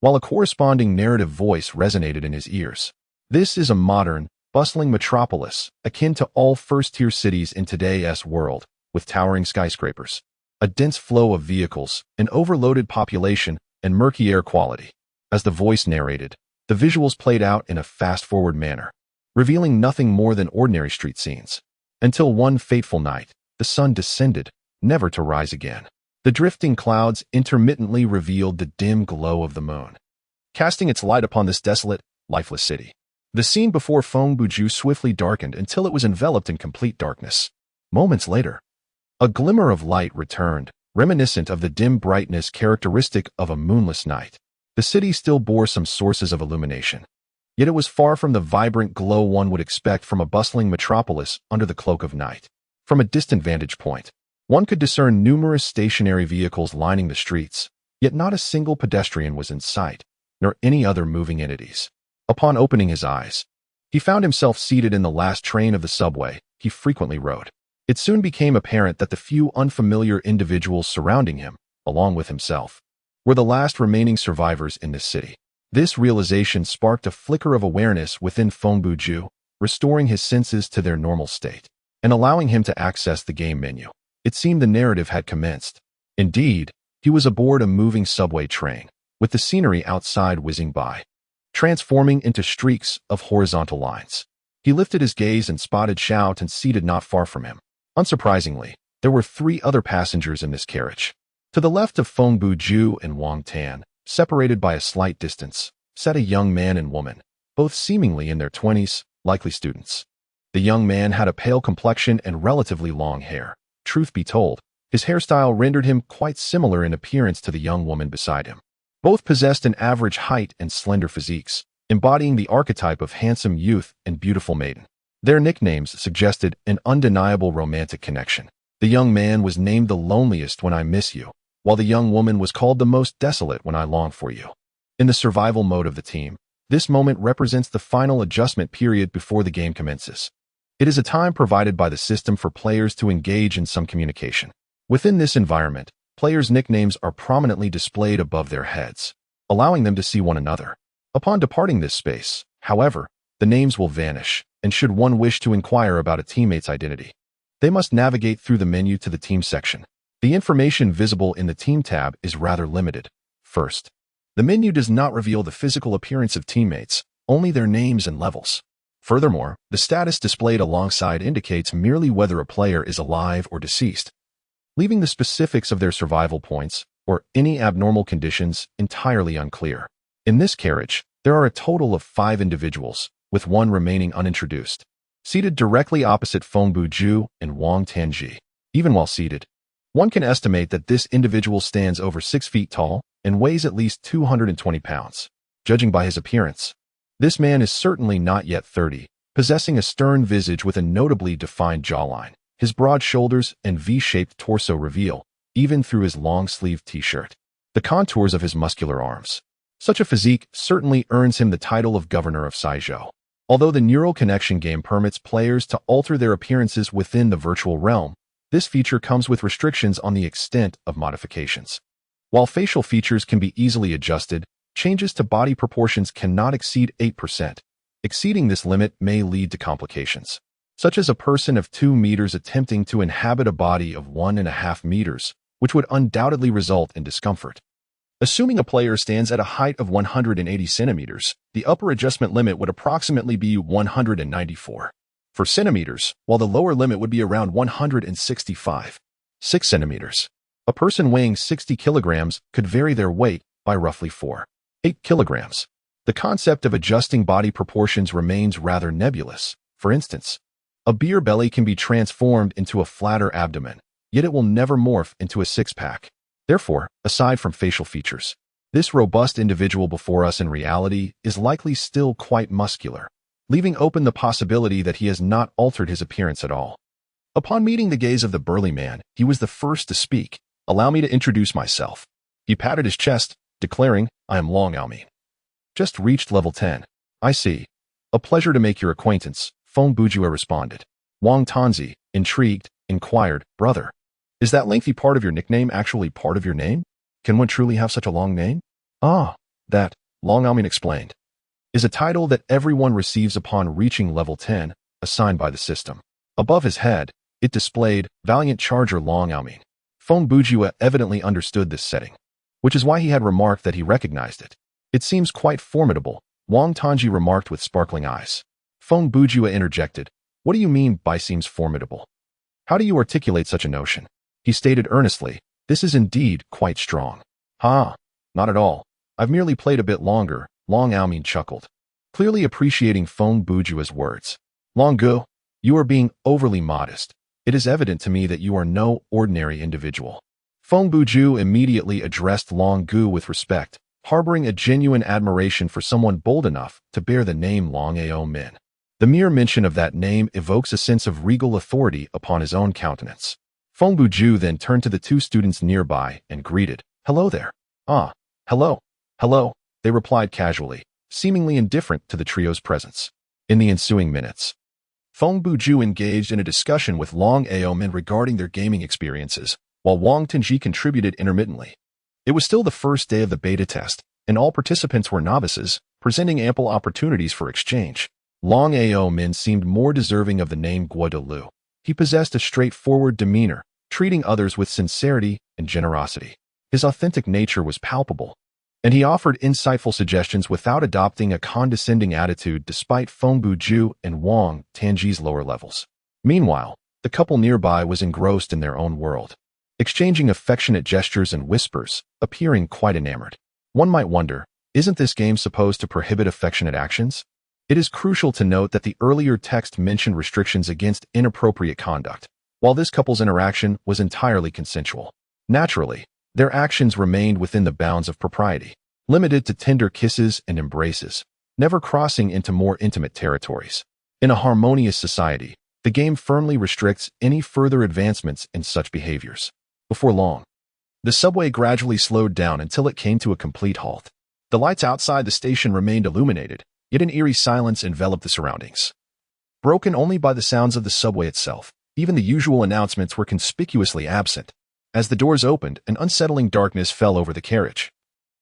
while a corresponding narrative voice resonated in his ears. This is a modern, bustling metropolis, akin to all first-tier cities in today's world, with towering skyscrapers, a dense flow of vehicles, an overloaded population, and murky air quality. As the voice narrated, the visuals played out in a fast-forward manner, revealing nothing more than ordinary street scenes. Until one fateful night, the sun descended, never to rise again. The drifting clouds intermittently revealed the dim glow of the moon, casting its light upon this desolate, lifeless city. The scene before Feng Bujue swiftly darkened until it was enveloped in complete darkness. Moments later, a glimmer of light returned, reminiscent of the dim brightness characteristic of a moonless night. The city still bore some sources of illumination, yet it was far from the vibrant glow one would expect from a bustling metropolis under the cloak of night. From a distant vantage point, one could discern numerous stationary vehicles lining the streets, yet not a single pedestrian was in sight. nor any other moving entities. Upon opening his eyes, he found himself seated in the last train of the subway he frequently rode. It soon became apparent that the few unfamiliar individuals surrounding him, along with himself, were the last remaining survivors in this city. This realization sparked a flicker of awareness within Feng Bujue, restoring his senses to their normal state, and allowing him to access the game menu. It seemed the narrative had commenced. Indeed, he was aboard a moving subway train, with the scenery outside whizzing by, transforming into streaks of horizontal lines. He lifted his gaze and spotted Shout and seated not far from him. Unsurprisingly, there were 3 other passengers in this carriage. To the left of Feng Bujue and Wang Tan, separated by a slight distance, sat a young man and woman, both seemingly in their 20s, likely students. The young man had a pale complexion and relatively long hair. Truth be told, his hairstyle rendered him quite similar in appearance to the young woman beside him. Both possessed an average height and slender physiques, embodying the archetype of handsome youth and beautiful maiden. Their nicknames suggested an undeniable romantic connection. The young man was named the loneliest when I miss you, while the young woman was called the most desolate when I long for you. In the survival mode of the team, this moment represents the final adjustment period before the game commences. It is a time provided by the system for players to engage in some communication. Within this environment, players' nicknames are prominently displayed above their heads, allowing them to see one another. Upon departing this space, however, the names will vanish, and should one wish to inquire about a teammate's identity, they must navigate through the menu to the team section. The information visible in the team tab is rather limited. First, the menu does not reveal the physical appearance of teammates, only their names and levels. Furthermore, the status displayed alongside indicates merely whether a player is alive or deceased, leaving the specifics of their survival points or any abnormal conditions entirely unclear. In this carriage, there are a total of 5 individuals, with 1 remaining unintroduced, seated directly opposite Feng Bujue and Wang Tanji. Even while seated, one can estimate that this individual stands over 6 feet tall and weighs at least 220 pounds. Judging by his appearance, this man is certainly not yet 30, possessing a stern visage with a notably defined jawline. His broad shoulders and V-shaped torso reveal, even through his long-sleeved t-shirt, the contours of his muscular arms. Such a physique certainly earns him the title of Governor of Saizhou. Although the Neural Connection game permits players to alter their appearances within the virtual realm, this feature comes with restrictions on the extent of modifications. While facial features can be easily adjusted, changes to body proportions cannot exceed 8%. Exceeding this limit may lead to complications, such as a person of 2 meters attempting to inhabit a body of 1.5 meters, which would undoubtedly result in discomfort. Assuming a player stands at a height of 180 centimeters, the upper adjustment limit would approximately be 194 centimeters, while the lower limit would be around 165 centimeters. A person weighing 60 kilograms could vary their weight by roughly 8 kilograms. The concept of adjusting body proportions remains rather nebulous. For instance, a beer belly can be transformed into a flatter abdomen, yet it will never morph into a six-pack. Therefore, aside from facial features, this robust individual before us in reality is likely still quite muscular, leaving open the possibility that he has not altered his appearance at all. Upon meeting the gaze of the burly man, he was the first to speak. "Allow me to introduce myself." He patted his chest, declaring, "I am Long Aomin. Just reached level 10. I see. A pleasure to make your acquaintance," Feng Bujue responded. Wang Tanzi, intrigued, inquired, "Brother, is that lengthy part of your nickname actually part of your name? Can one truly have such a long name?" "Ah, that," Long Aomin explained, "is a title that everyone receives upon reaching level 10, assigned by the system." Above his head, it displayed, "Valiant Charger Long Aomin." Feng Bujue evidently understood this setting, which is why he had remarked that he recognized it. "It seems quite formidable," Wang Tanji remarked with sparkling eyes. Feng Bujue interjected, "What do you mean by seems formidable? How do you articulate such a notion?" He stated earnestly, "This is indeed quite strong." "Ha, not at all. I've merely played a bit longer," Long Aomin chuckled, clearly appreciating Feng Bujue's words. "Long Gu, you are being overly modest. It is evident to me that you are no ordinary individual." Feng Bujue immediately addressed Long Gu with respect, harboring a genuine admiration for someone bold enough to bear the name Long Aomin. The mere mention of that name evokes a sense of regal authority upon his own countenance. Feng Bujue then turned to the 2 students nearby and greeted, "Hello there." "Ah, hello, hello." they replied casually, seemingly indifferent to the trio's presence. In the ensuing minutes, Feng Bujue engaged in a discussion with Long Aomin regarding their gaming experiences, while Wang Tenji contributed intermittently. It was still the first day of the beta test, and all participants were novices, presenting ample opportunities for exchange. Long Aomin seemed more deserving of the name Guo de Lu. He possessed a straightforward demeanor, treating others with sincerity and generosity. His authentic nature was palpable, and he offered insightful suggestions without adopting a condescending attitude despite Feng Bujue and Wang Tenji's lower levels. Meanwhile, the couple nearby was engrossed in their own world, exchanging affectionate gestures and whispers, appearing quite enamored. One might wonder, isn't this game supposed to prohibit affectionate actions? It is crucial to note that the earlier text mentioned restrictions against inappropriate conduct, while this couple's interaction was entirely consensual. Naturally, their actions remained within the bounds of propriety, limited to tender kisses and embraces, never crossing into more intimate territories. In a harmonious society, the game firmly restricts any further advancements in such behaviors. Before long, the subway gradually slowed down until it came to a complete halt. The lights outside the station remained illuminated, yet an eerie silence enveloped the surroundings. Broken only by the sounds of the subway itself, even the usual announcements were conspicuously absent. As the doors opened, an unsettling darkness fell over the carriage,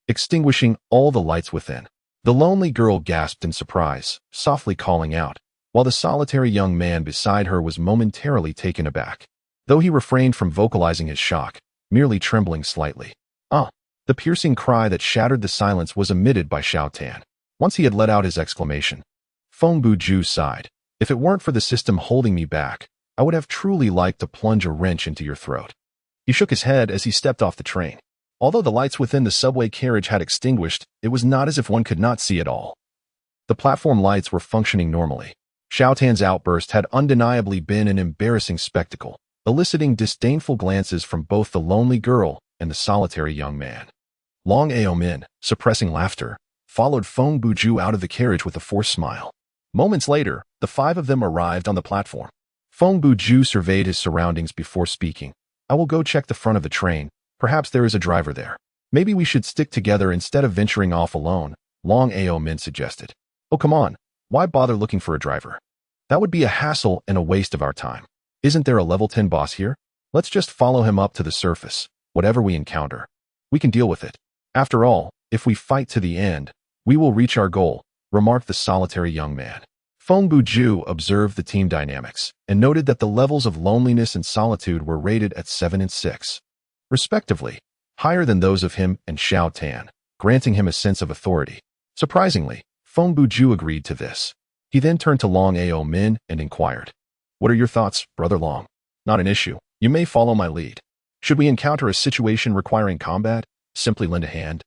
extinguishing all the lights within. The lonely girl gasped in surprise, softly calling out, while the solitary young man beside her was momentarily taken aback, though he refrained from vocalizing his shock, merely trembling slightly. "Ah!" The piercing cry that shattered the silence was emitted by Xiao Tan. Once he had let out his exclamation, Feng Bujue sighed. "If it weren't for the system holding me back, I would have truly liked to plunge a wrench into your throat." He shook his head as he stepped off the train. Although the lights within the subway carriage had extinguished, it was not as if one could not see it all. The platform lights were functioning normally. Xiao Tan's outburst had undeniably been an embarrassing spectacle, eliciting disdainful glances from both the lonely girl and the solitary young man. Long Aomin, suppressing laughter, followed Feng Bujue out of the carriage with a forced smile. Moments later, the five of them arrived on the platform. Feng Bujue surveyed his surroundings before speaking. "I will go check the front of the train. Perhaps there is a driver there. Maybe we should stick together instead of venturing off alone," Long Aomin suggested. "Oh, come on. Why bother looking for a driver? That would be a hassle and a waste of our time. Isn't there a level 10 boss here? Let's just follow him up to the surface. Whatever we encounter, we can deal with it. After all, if we fight to the end, we will reach our goal," remarked the solitary young man. Feng Bujue observed the team dynamics and noted that the levels of loneliness and solitude were rated at 7 and 6, respectively, higher than those of him and Xiao Tan, granting him a sense of authority. Surprisingly, Feng Bujue agreed to this. He then turned to Long Aomin and inquired, "What are your thoughts, Brother Long?" "Not an issue. You may follow my lead. Should we encounter a situation requiring combat, simply lend a hand."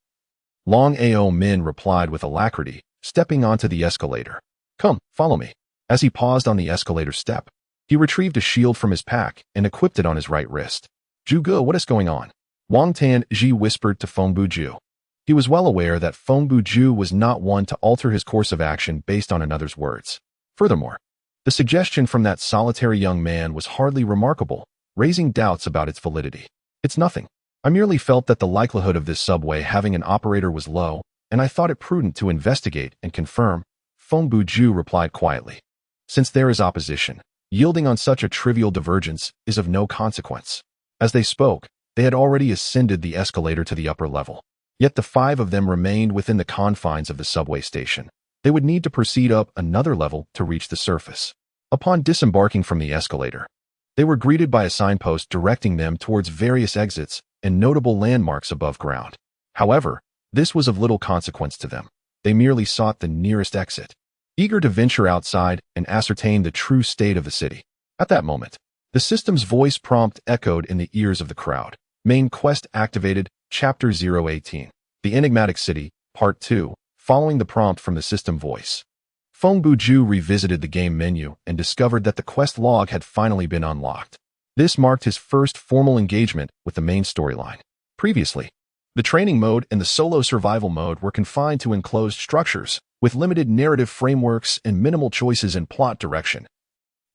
Long Aomin replied with alacrity, stepping onto the escalator. "Come, follow me." As he paused on the escalator step, he retrieved a shield from his pack and equipped it on his right wrist. "Zhuge, what is going on?" Wang Tenji whispered to Feng Bujue. He was well aware that Feng Bujue was not one to alter his course of action based on another's words. Furthermore, the suggestion from that solitary young man was hardly remarkable, raising doubts about its validity. "It's nothing. I merely felt that the likelihood of this subway having an operator was low, and I thought it prudent to investigate and confirm," Feng Bujue replied quietly. "Since there is opposition, yielding on such a trivial divergence is of no consequence." As they spoke, they had already ascended the escalator to the upper level. Yet the five of them remained within the confines of the subway station. They would need to proceed up another level to reach the surface. Upon disembarking from the escalator, they were greeted by a signpost directing them towards various exits and notable landmarks above ground. However, this was of little consequence to them. They merely sought the nearest exit, eager to venture outside and ascertain the true state of the city. At that moment, the system's voice prompt echoed in the ears of the crowd. Main quest activated, Chapter 018. The Enigmatic City, Part 2, following the prompt from the system voice. Feng Bujue revisited the game menu and discovered that the quest log had finally been unlocked. This marked his first formal engagement with the main storyline. Previously, the training mode and the solo survival mode were confined to enclosed structures, with limited narrative frameworks and minimal choices in plot direction.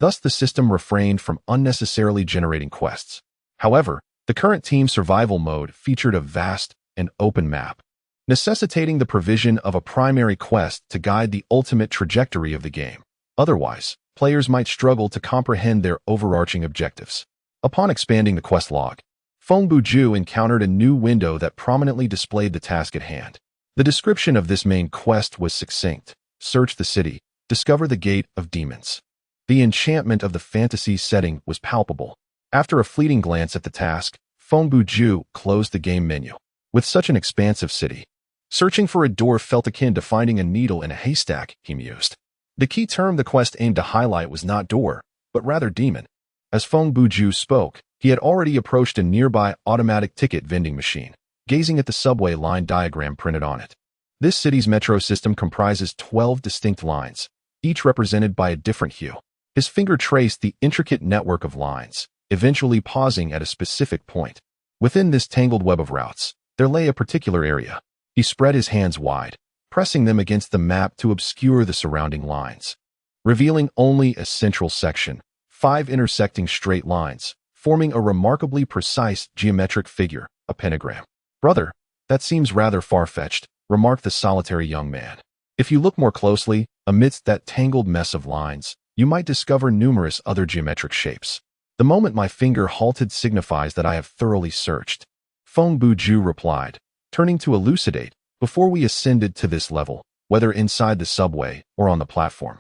Thus, the system refrained from unnecessarily generating quests. However, the current team survival mode featured a vast and open map, necessitating the provision of a primary quest to guide the ultimate trajectory of the game. Otherwise, players might struggle to comprehend their overarching objectives. Upon expanding the quest log, Feng Bujue encountered a new window that prominently displayed the task at hand. The description of this main quest was succinct. Search the city, discover the Gate of Demons. The enchantment of the fantasy setting was palpable. After a fleeting glance at the task, Feng Bujue closed the game menu. With such an expansive city, searching for a door felt akin to finding a needle in a haystack, he mused. The key term the quest aimed to highlight was not door, but rather demon. As Feng Bujue spoke, he had already approached a nearby automatic ticket vending machine, gazing at the subway line diagram printed on it. This city's metro system comprises 12 distinct lines, each represented by a different hue. His finger traced the intricate network of lines, eventually pausing at a specific point. Within this tangled web of routes, there lay a particular area. He spread his hands wide, pressing them against the map to obscure the surrounding lines, revealing only a central section, 5 intersecting straight lines, forming a remarkably precise geometric figure, a pentagram. "Brother, that seems rather far-fetched," remarked the solitary young man. "If you look more closely, amidst that tangled mess of lines, you might discover numerous other geometric shapes. The moment my finger halted signifies that I have thoroughly searched," Feng Bujue replied, turning to elucidate. "Before we ascended to this level, whether inside the subway or on the platform,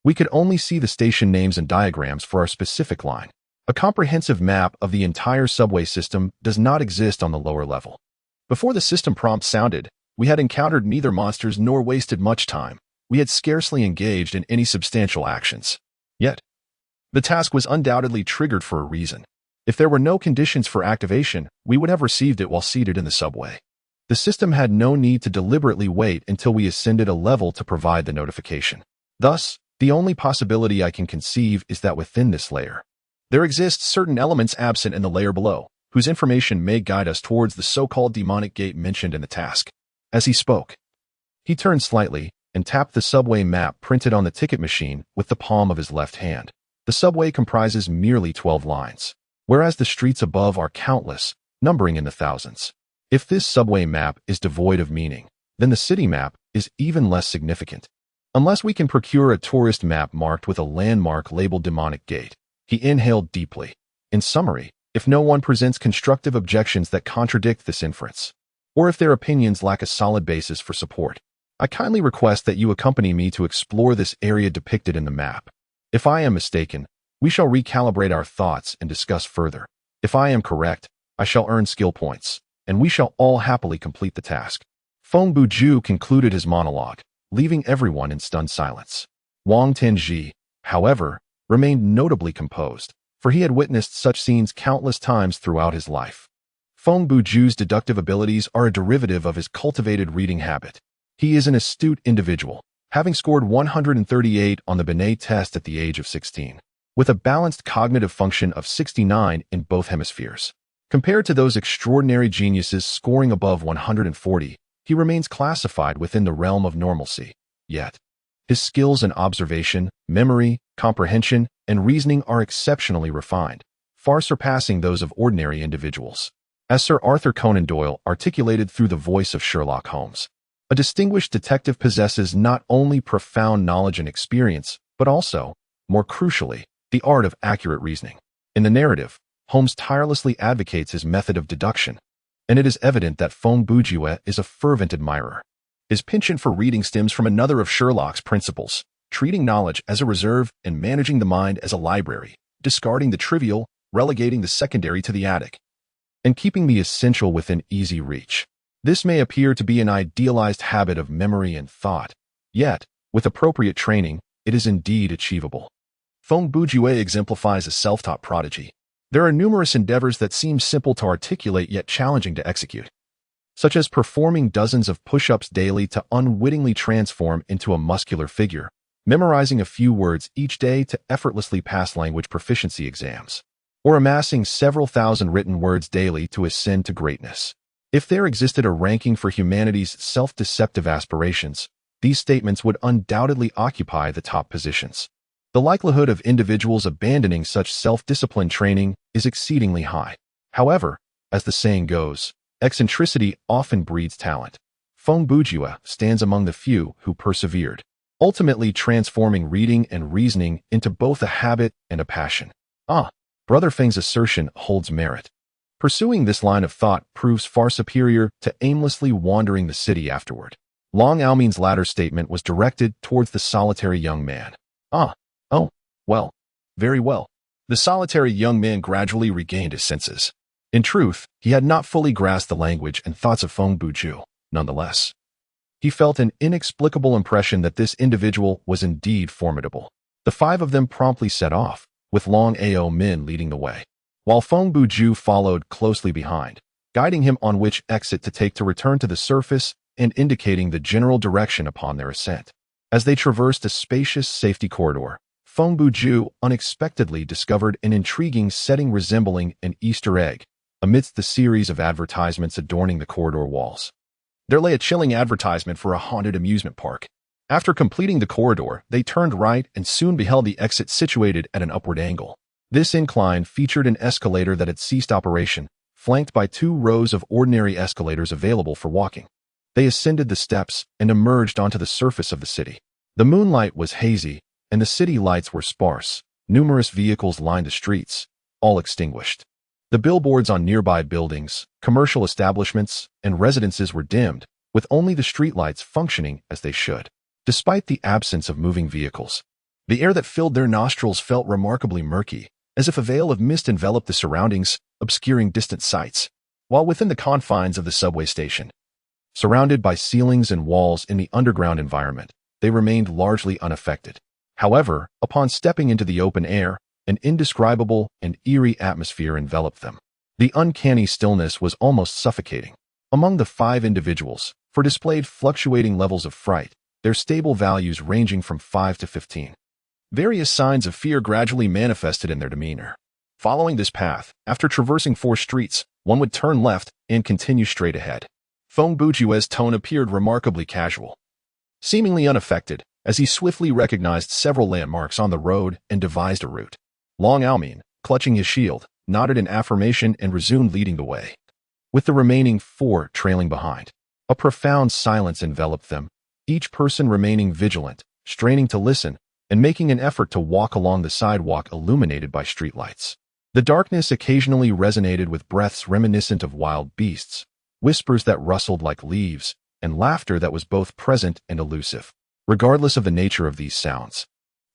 we could only see the station names and diagrams for our specific line. A comprehensive map of the entire subway system does not exist on the lower level." Before the system prompt sounded, we had encountered neither monsters nor wasted much time. We had scarcely engaged in any substantial actions. Yet, the task was undoubtedly triggered for a reason. If there were no conditions for activation, we would have received it while seated in the subway. The system had no need to deliberately wait until we ascended a level to provide the notification. Thus, the only possibility I can conceive is that within this layer, there exist certain elements absent in the layer below, whose information may guide us towards the so-called demonic gate mentioned in the task. As he spoke, he turned slightly and tapped the subway map printed on the ticket machine with the palm of his left hand. The subway comprises merely 12 lines, whereas the streets above are countless, numbering in the thousands. If this subway map is devoid of meaning, then the city map is even less significant. Unless we can procure a tourist map marked with a landmark labeled Demonic Gate. He inhaled deeply. In summary, if no one presents constructive objections that contradict this inference, or if their opinions lack a solid basis for support, I kindly request that you accompany me to explore this area depicted in the map. If I am mistaken, we shall recalibrate our thoughts and discuss further. If I am correct, I shall earn skill points, and we shall all happily complete the task." Feng Bujue concluded his monologue, leaving everyone in stunned silence. Wang Tenji, however, remained notably composed, for he had witnessed such scenes countless times throughout his life. Feng Bujue's deductive abilities are a derivative of his cultivated reading habit. He is an astute individual, having scored 138 on the Binet test at the age of 16, with a balanced cognitive function of 69 in both hemispheres. Compared to those extraordinary geniuses scoring above 140, he remains classified within the realm of normalcy. Yet, his skills in observation, memory, comprehension, and reasoning are exceptionally refined, far surpassing those of ordinary individuals. As Sir Arthur Conan Doyle articulated through the voice of Sherlock Holmes, a distinguished detective possesses not only profound knowledge and experience, but also, more crucially, the art of accurate reasoning. In the narrative, Holmes tirelessly advocates his method of deduction, and it is evident that Feng Bujue is a fervent admirer. His penchant for reading stems from another of Sherlock's principles, treating knowledge as a reserve and managing the mind as a library, discarding the trivial, relegating the secondary to the attic, and keeping the essential within easy reach. This may appear to be an idealized habit of memory and thought, yet, with appropriate training, it is indeed achievable. Feng Bujue exemplifies a self-taught prodigy. There are numerous endeavors that seem simple to articulate yet challenging to execute, such as performing dozens of push-ups daily to unwittingly transform into a muscular figure, memorizing a few words each day to effortlessly pass language proficiency exams, or amassing several thousand written words daily to ascend to greatness. If there existed a ranking for humanity's self-deceptive aspirations, these statements would undoubtedly occupy the top positions. The likelihood of individuals abandoning such self-discipline training is exceedingly high. However, as the saying goes, eccentricity often breeds talent. Feng Bujue stands among the few who persevered, ultimately transforming reading and reasoning into both a habit and a passion. Brother Feng's assertion holds merit. Pursuing this line of thought proves far superior to aimlessly wandering the city afterward. Long Aomin's latter statement was directed towards the solitary young man. Well, very well. The solitary young man gradually regained his senses. In truth, he had not fully grasped the language and thoughts of Feng Bujue. Nonetheless, he felt an inexplicable impression that this individual was indeed formidable. The five of them promptly set off, with Long Ao Min leading the way, while Feng Bujue followed closely behind, guiding him on which exit to take to return to the surface and indicating the general direction upon their ascent. As they traversed a spacious safety corridor, Feng Bujue unexpectedly discovered an intriguing setting resembling an Easter egg amidst the series of advertisements adorning the corridor walls. There lay a chilling advertisement for a haunted amusement park. After completing the corridor, they turned right and soon beheld the exit situated at an upward angle. This incline featured an escalator that had ceased operation, flanked by 2 rows of ordinary escalators available for walking. They ascended the steps and emerged onto the surface of the city. The moonlight was hazy, and the city lights were sparse. Numerous vehicles lined the streets, all extinguished. The billboards on nearby buildings, commercial establishments, and residences were dimmed, with only the streetlights functioning as they should. Despite the absence of moving vehicles, the air that filled their nostrils felt remarkably murky, as if a veil of mist enveloped the surroundings, obscuring distant sights. While within the confines of the subway station, surrounded by ceilings and walls in the underground environment, they remained largely unaffected. However, upon stepping into the open air, an indescribable and eerie atmosphere enveloped them. The uncanny stillness was almost suffocating. Among the 5 individuals, for displayed fluctuating levels of fright, their stable values ranging from 5 to 15. Various signs of fear gradually manifested in their demeanor. Following this path, after traversing 4 streets, one would turn left and continue straight ahead. Feng Bujue's tone appeared remarkably casual, seemingly unaffected, as he swiftly recognized several landmarks on the road and devised a route. Long Aomin, clutching his shield, nodded in affirmation and resumed leading the way, with the remaining 4 trailing behind. A profound silence enveloped them, each person remaining vigilant, straining to listen, and making an effort to walk along the sidewalk illuminated by streetlights. The darkness occasionally resonated with breaths reminiscent of wild beasts, whispers that rustled like leaves, and laughter that was both present and elusive. Regardless of the nature of these sounds,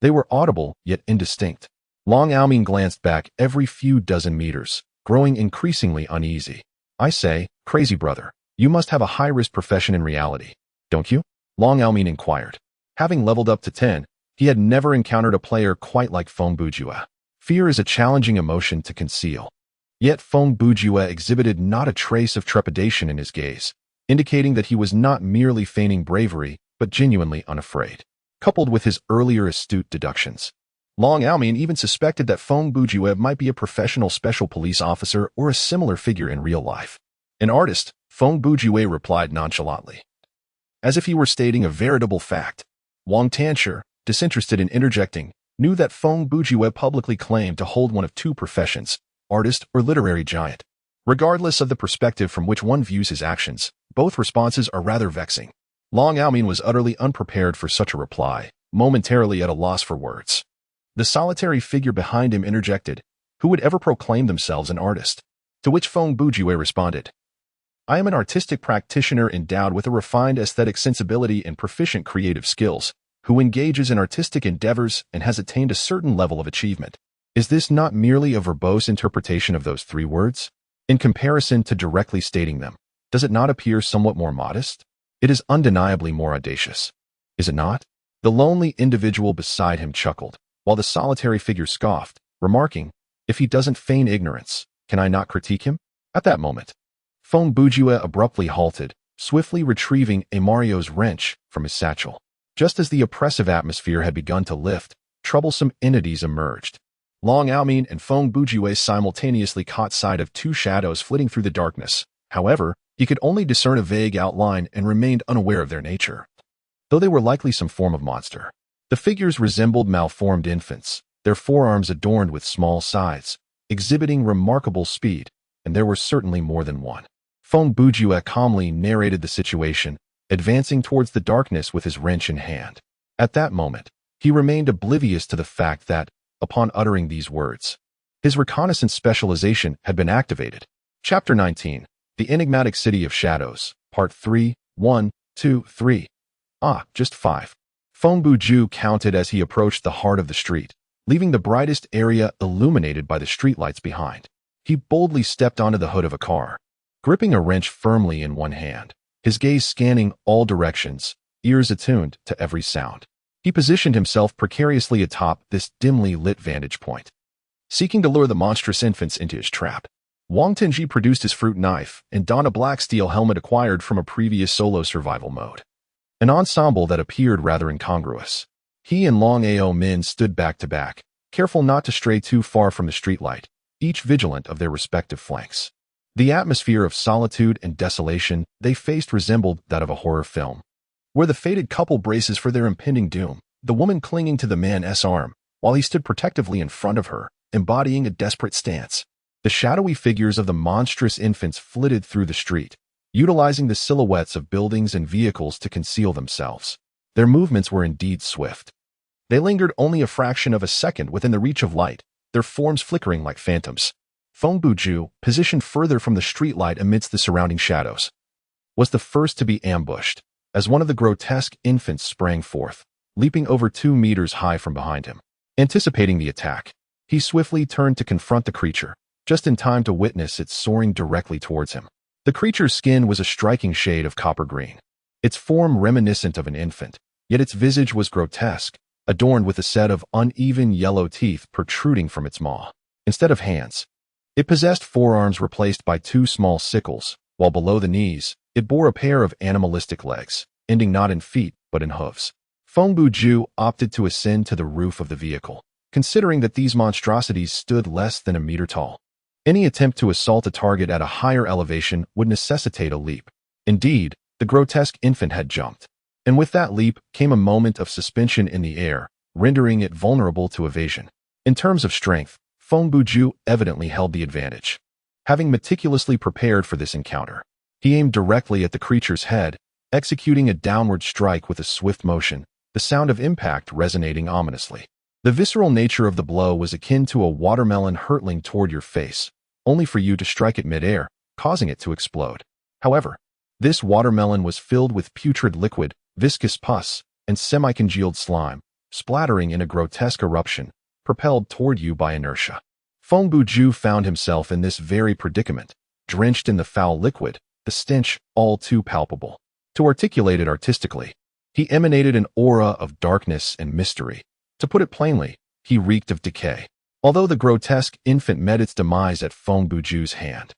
they were audible yet indistinct. Long Aomin glanced back every few dozen meters, growing increasingly uneasy. "I say, crazy brother, you must have a high-risk profession in reality, don't you?" Long Aomin inquired. Having leveled up to 10, he had never encountered a player quite like Feng Bujue. Fear is a challenging emotion to conceal. Yet Feng Bujue exhibited not a trace of trepidation in his gaze, indicating that he was not merely feigning bravery, but genuinely unafraid. Coupled with his earlier astute deductions, Long Aomin even suspected that Feng Bujue might be a professional special police officer or a similar figure in real life. An artist, Feng Bujue replied nonchalantly, as if he were stating a veritable fact. Wang Tanshi, disinterested in interjecting, knew that Feng Bujue publicly claimed to hold one of 2 professions, artist or literary giant. Regardless of the perspective from which one views his actions, both responses are rather vexing. Long Aomin was utterly unprepared for such a reply, momentarily at a loss for words. The solitary figure behind him interjected, "Who would ever proclaim themselves an artist?" To which Feng Bujue responded, "I am an artistic practitioner endowed with a refined aesthetic sensibility and proficient creative skills, who engages in artistic endeavors and has attained a certain level of achievement." Is this not merely a verbose interpretation of those 3 words? In comparison to directly stating them, does it not appear somewhat more modest? It is undeniably more audacious, is it not? The lonely individual beside him chuckled, while the solitary figure scoffed, remarking, "If he doesn't feign ignorance, can I not critique him?" At that moment, Feng Bujue abruptly halted, swiftly retrieving a Mario's wrench from his satchel. Just as the oppressive atmosphere had begun to lift, troublesome entities emerged. Long Aomin and Feng Bujue simultaneously caught sight of 2 shadows flitting through the darkness. However, he could only discern a vague outline and remained unaware of their nature, though they were likely some form of monster. The figures resembled malformed infants, their forearms adorned with small scythes, exhibiting remarkable speed, and there were certainly more than one. Feng Bujue calmly narrated the situation, advancing towards the darkness with his wrench in hand. At that moment, he remained oblivious to the fact that, upon uttering these words, his reconnaissance specialization had been activated. Chapter 19. The Enigmatic City of Shadows, Part 3, 1, 2, 3. Just 5. Feng Bujue counted as he approached the heart of the street, leaving the brightest area illuminated by the streetlights behind. He boldly stepped onto the hood of a car, gripping a wrench firmly in one hand, his gaze scanning all directions, ears attuned to every sound. He positioned himself precariously atop this dimly lit vantage point, seeking to lure the monstrous infants into his trap. Wang Tenji produced his fruit knife and donned a black steel helmet acquired from a previous solo survival mode, an ensemble that appeared rather incongruous. He and Long Ao Min stood back to back, careful not to stray too far from the streetlight, each vigilant of their respective flanks. The atmosphere of solitude and desolation they faced resembled that of a horror film, where the fated couple braces for their impending doom, the woman clinging to the man's arm, while he stood protectively in front of her, embodying a desperate stance. The shadowy figures of the monstrous infants flitted through the street, utilizing the silhouettes of buildings and vehicles to conceal themselves. Their movements were indeed swift. They lingered only a fraction of a second within the reach of light, their forms flickering like phantoms. Feng Bujue, positioned further from the streetlight amidst the surrounding shadows, was the first to be ambushed, as one of the grotesque infants sprang forth, leaping over 2 meters high from behind him. Anticipating the attack, he swiftly turned to confront the creature, just in time to witness it soaring directly towards him. The creature's skin was a striking shade of copper green, its form reminiscent of an infant, yet its visage was grotesque, adorned with a set of uneven yellow teeth protruding from its maw. Instead of hands, it possessed forearms replaced by 2 small sickles, while below the knees, it bore a pair of animalistic legs, ending not in feet but in hooves. Feng Bujue opted to ascend to the roof of the vehicle, considering that these monstrosities stood less than a meter tall. Any attempt to assault a target at a higher elevation would necessitate a leap. Indeed, the grotesque infant had jumped, and with that leap came a moment of suspension in the air, rendering it vulnerable to evasion. In terms of strength, Feng Bujue evidently held the advantage. Having meticulously prepared for this encounter, he aimed directly at the creature's head, executing a downward strike with a swift motion, the sound of impact resonating ominously. The visceral nature of the blow was akin to a watermelon hurtling toward your face, only for you to strike it mid-air, causing it to explode. However, this watermelon was filled with putrid liquid, viscous pus, and semi-congealed slime, splattering in a grotesque eruption, propelled toward you by inertia. Feng Bujue found himself in this very predicament, drenched in the foul liquid, the stench all too palpable. To articulate it artistically, he emanated an aura of darkness and mystery. To put it plainly, he reeked of decay. Although the grotesque infant met its demise at Feng Bujue's hand,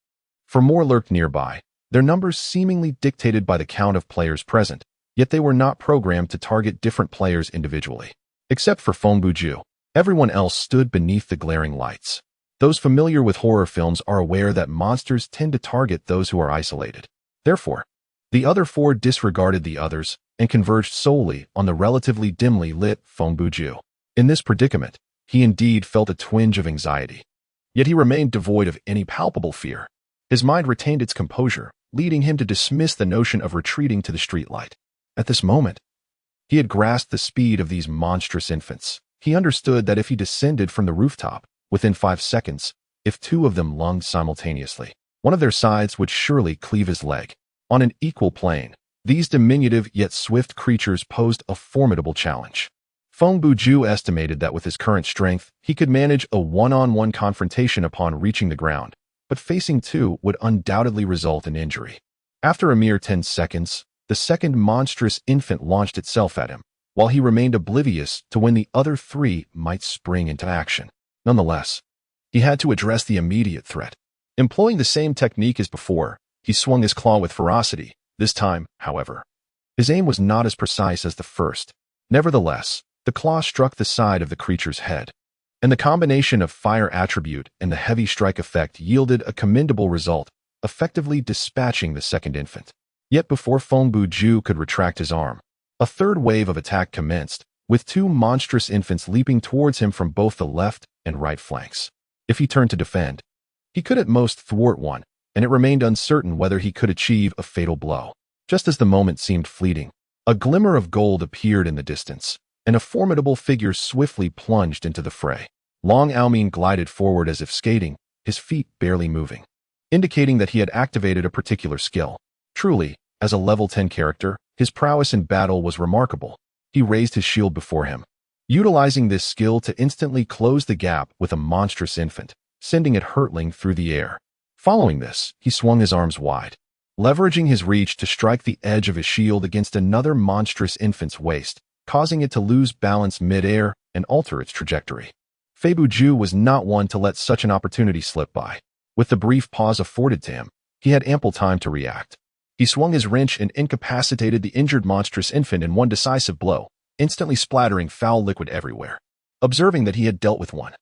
for more lurked nearby, their numbers seemingly dictated by the count of players present, yet they were not programmed to target different players individually. Except for Feng Bujue, everyone else stood beneath the glaring lights. Those familiar with horror films are aware that monsters tend to target those who are isolated. Therefore, the other 4 disregarded the others and converged solely on the relatively dimly lit Feng Bujue. In this predicament, he indeed felt a twinge of anxiety. Yet he remained devoid of any palpable fear. His mind retained its composure, leading him to dismiss the notion of retreating to the streetlight. At this moment, he had grasped the speed of these monstrous infants. He understood that if he descended from the rooftop, within 5 seconds, if 2 of them lunged simultaneously, one of their sides would surely cleave his leg. On an equal plane, these diminutive yet swift creatures posed a formidable challenge. Feng Bujue estimated that with his current strength, he could manage a one-on-one confrontation upon reaching the ground, but facing 2 would undoubtedly result in injury. After a mere 10 seconds, the second monstrous infant launched itself at him, while he remained oblivious to when the other 3 might spring into action. Nonetheless, he had to address the immediate threat. Employing the same technique as before, he swung his claw with ferocity. This time, however, his aim was not as precise as the first. Nevertheless, the claw struck the side of the creature's head, and the combination of fire attribute and the heavy strike effect yielded a commendable result, effectively dispatching the second infant. Yet before Feng Bujue could retract his arm, a third wave of attack commenced, with 2 monstrous infants leaping towards him from both the left and right flanks. If he turned to defend, he could at most thwart one, and it remained uncertain whether he could achieve a fatal blow. Just as the moment seemed fleeting, a glimmer of gold appeared in the distance, and a formidable figure swiftly plunged into the fray. Long Aoming glided forward as if skating, his feet barely moving, indicating that he had activated a particular skill. Truly, as a level 10 character, his prowess in battle was remarkable. He raised his shield before him, utilizing this skill to instantly close the gap with a monstrous infant, sending it hurtling through the air. Following this, he swung his arms wide, leveraging his reach to strike the edge of his shield against another monstrous infant's waist, causing it to lose balance mid-air and alter its trajectory. Feng Bujue was not one to let such an opportunity slip by. With the brief pause afforded to him, he had ample time to react. He swung his wrench and incapacitated the injured monstrous infant in one decisive blow, instantly splattering foul liquid everywhere. Observing that he had dealt with one,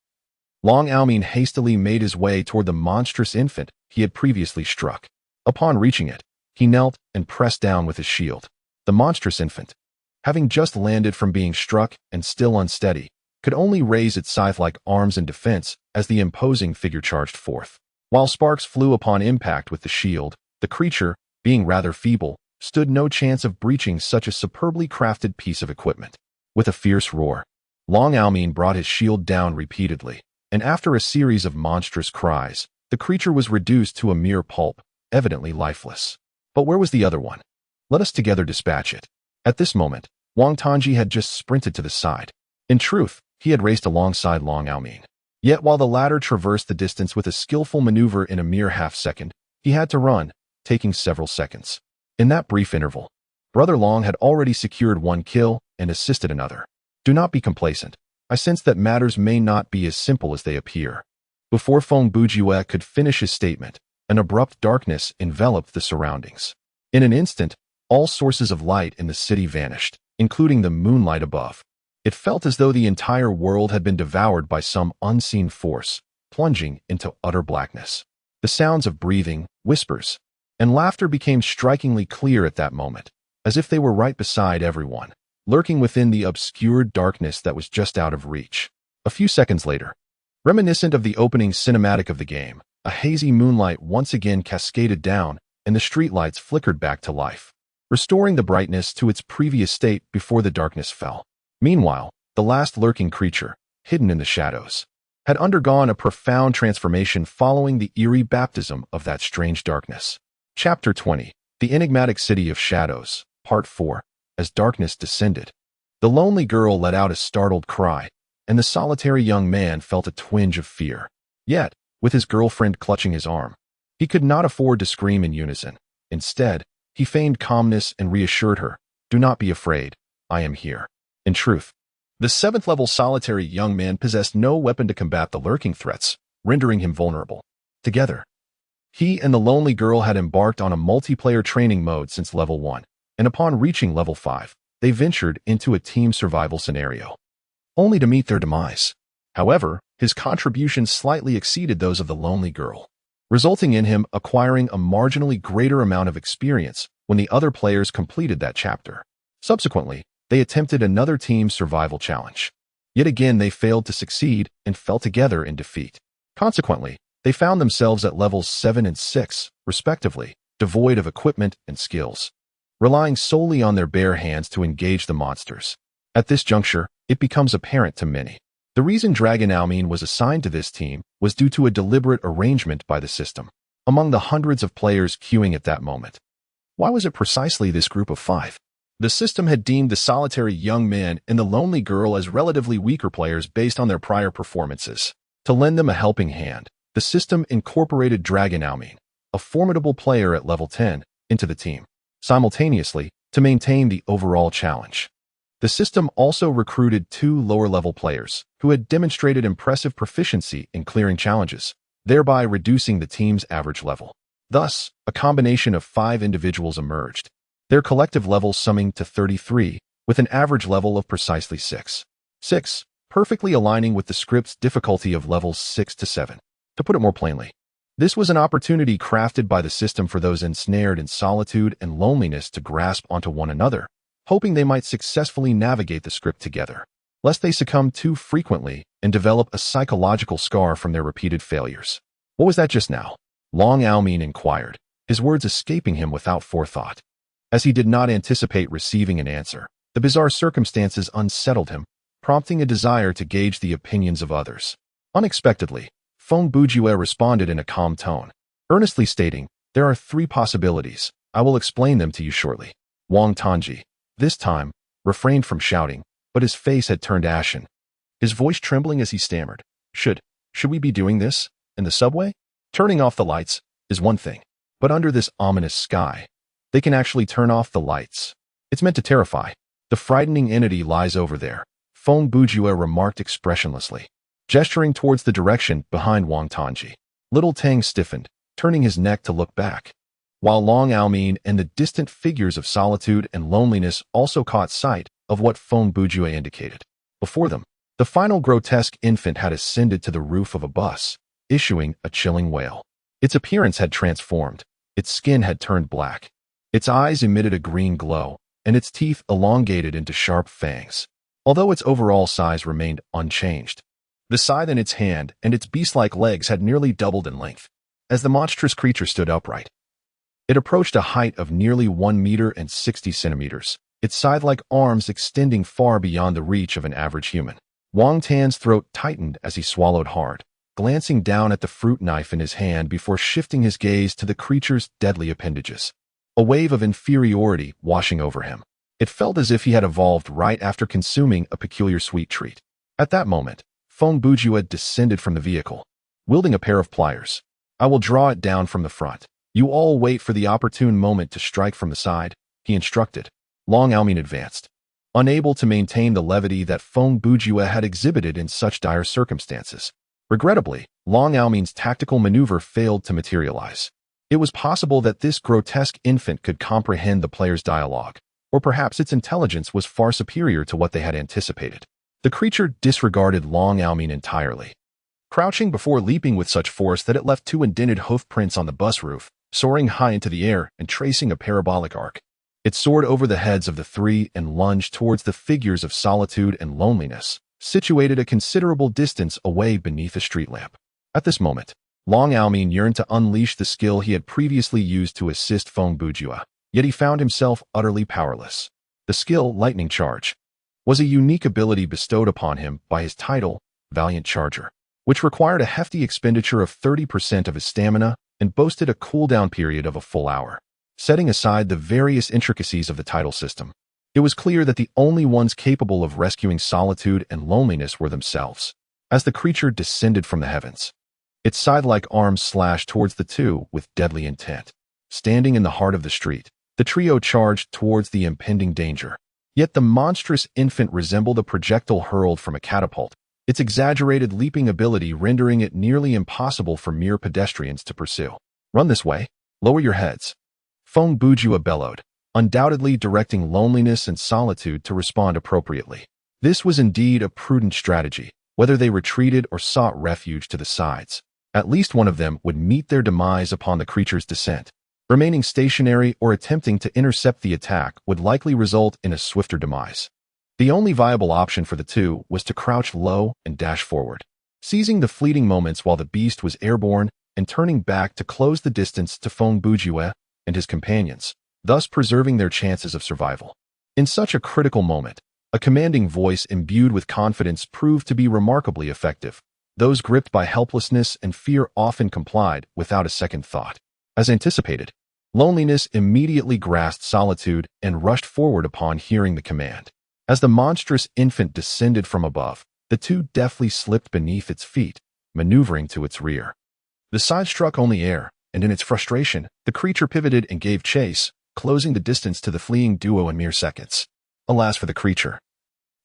Long Aoming hastily made his way toward the monstrous infant he had previously struck. Upon reaching it, he knelt and pressed down with his shield. The monstrous infant, having just landed from being struck and still unsteady, could only raise its scythe-like arms in defense as the imposing figure charged forth. While sparks flew upon impact with the shield, the creature, being rather feeble, stood no chance of breaching such a superbly crafted piece of equipment. With a fierce roar, Long Aoming brought his shield down repeatedly, and after a series of monstrous cries, the creature was reduced to a mere pulp, evidently lifeless. But where was the other one? Let us together dispatch it. At this moment, Wang Tongji had just sprinted to the side. In truth, he had raced alongside Long Aoming. Yet while the latter traversed the distance with a skillful maneuver in a mere half-second, he had to run, taking several seconds. In that brief interval, Brother Long had already secured one kill and assisted another. Do not be complacent. I sense that matters may not be as simple as they appear. Before Feng Bujue could finish his statement, an abrupt darkness enveloped the surroundings. In an instant, all sources of light in the city vanished, including the moonlight above. It felt as though the entire world had been devoured by some unseen force, plunging into utter blackness. The sounds of breathing, whispers, and laughter became strikingly clear at that moment, as if they were right beside everyone, lurking within the obscured darkness that was just out of reach. A few seconds later, reminiscent of the opening cinematic of the game, a hazy moonlight once again cascaded down, and the streetlights flickered back to life, restoring the brightness to its previous state before the darkness fell. Meanwhile, the last lurking creature, hidden in the shadows, had undergone a profound transformation following the eerie baptism of that strange darkness. Chapter 20. The Enigmatic City of Shadows, Part 4. As darkness descended, the lonely girl let out a startled cry, and the solitary young man felt a twinge of fear. Yet, with his girlfriend clutching his arm, he could not afford to scream in unison. Instead, he feigned calmness and reassured her, "Do not be afraid, I am here." In truth, the 7th-level solitary young man possessed no weapon to combat the lurking threats, rendering him vulnerable. Together, he and the lonely girl had embarked on a multiplayer training mode since level 1, and upon reaching level 5, they ventured into a team survival scenario, only to meet their demise. However, his contributions slightly exceeded those of the lonely girl, resulting in him acquiring a marginally greater amount of experience when the other players completed that chapter. Subsequently, they attempted another team survival challenge. Yet again they failed to succeed and fell together in defeat. Consequently, they found themselves at levels 7 and 6, respectively, devoid of equipment and skills, relying solely on their bare hands to engage the monsters. At this juncture, it becomes apparent to many. The reason Dragon Aoming was assigned to this team was due to a deliberate arrangement by the system, among the hundreds of players queuing at that moment. Why was it precisely this group of 5? The system had deemed the solitary young man and the lonely girl as relatively weaker players based on their prior performances. To lend them a helping hand, the system incorporated Dragon Aoming, a formidable player at level 10, into the team, simultaneously, to maintain the overall challenge. The system also recruited 2 lower-level players who had demonstrated impressive proficiency in clearing challenges, thereby reducing the team's average level. Thus, a combination of 5 individuals emerged, their collective levels summing to 33, with an average level of precisely 6, perfectly aligning with the script's difficulty of levels 6 to 7. To put it more plainly, this was an opportunity crafted by the system for those ensnared in solitude and loneliness to grasp onto one another, hoping they might successfully navigate the script together, lest they succumb too frequently and develop a psychological scar from their repeated failures. What was that just now? Long Aoming inquired, his words escaping him without forethought. As he did not anticipate receiving an answer, the bizarre circumstances unsettled him, prompting a desire to gauge the opinions of others. Unexpectedly, Feng Bujue responded in a calm tone, earnestly stating, "There are 3 possibilities. I will explain them to you shortly." Wang Tanji, this time, refrained from shouting, but his face had turned ashen, his voice trembling as he stammered, Should we be doing this? In the subway? Turning off the lights is one thing, but under this ominous sky, they can actually turn off the lights. It's meant to terrify. The frightening entity lies over there, Feng Bujue remarked expressionlessly, gesturing towards the direction behind Wang Tanji. Little Tang stiffened, turning his neck to look back, while Long Aomin and the distant figures of solitude and loneliness also caught sight of what Feng Bujue indicated. Before them, the final grotesque infant had ascended to the roof of a bus, issuing a chilling wail. Its appearance had transformed, its skin had turned black, its eyes emitted a green glow, and its teeth elongated into sharp fangs. Although its overall size remained unchanged, the scythe in its hand and its beast-like legs had nearly doubled in length. As the monstrous creature stood upright, it approached a height of nearly 1 meter and 60 centimeters, its scythe-like arms extending far beyond the reach of an average human. Wang Tan's throat tightened as he swallowed hard, glancing down at the fruit knife in his hand before shifting his gaze to the creature's deadly appendages. A wave of inferiority washing over him. It felt as if he had evolved right after consuming a peculiar sweet treat. At that moment, Feng Bujue descended from the vehicle, wielding a pair of pliers. "I will draw it down from the front. You all wait for the opportune moment to strike from the side," he instructed. Long Aomin advanced, unable to maintain the levity that Feng Bujue had exhibited in such dire circumstances. Regrettably, Long Aomin's tactical maneuver failed to materialize. It was possible that this grotesque infant could comprehend the player's dialogue, or perhaps its intelligence was far superior to what they had anticipated. The creature disregarded Long Aomin entirely, crouching before leaping with such force that it left 2 indented hoof prints on the bus roof, soaring high into the air and tracing a parabolic arc. It soared over the heads of the 3 and lunged towards the figures of solitude and loneliness, situated a considerable distance away beneath a street lamp. At this moment, Long Aomin yearned to unleash the skill he had previously used to assist Feng Bujue, yet he found himself utterly powerless. The skill, Lightning Charge, was a unique ability bestowed upon him by his title, Valiant Charger, which required a hefty expenditure of 30% of his stamina and boasted a cooldown period of a full hour. Setting aside the various intricacies of the title system, it was clear that the only ones capable of rescuing solitude and loneliness were themselves. As the creature descended from the heavens, its scythe-like arms slashed towards the 2 with deadly intent. Standing in the heart of the street, the trio charged towards the impending danger. Yet the monstrous infant resembled a projectile hurled from a catapult, its exaggerated leaping ability rendering it nearly impossible for mere pedestrians to pursue. "Run this way. Lower your heads," Feng Bujue bellowed, undoubtedly directing loneliness and solitude to respond appropriately. This was indeed a prudent strategy, whether they retreated or sought refuge to the sides. At least one of them would meet their demise upon the creature's descent. Remaining stationary or attempting to intercept the attack would likely result in a swifter demise. The only viable option for the 2 was to crouch low and dash forward, seizing the fleeting moments while the beast was airborne and turning back to close the distance to Feng Bujue and his companions, thus preserving their chances of survival. In such a critical moment, a commanding voice imbued with confidence proved to be remarkably effective. Those gripped by helplessness and fear often complied without a second thought. As anticipated, loneliness immediately grasped solitude and rushed forward upon hearing the command. As the monstrous infant descended from above, the 2 deftly slipped beneath its feet, maneuvering to its rear. The scythe struck only air, and in its frustration, the creature pivoted and gave chase, closing the distance to the fleeing duo in mere seconds. Alas for the creature.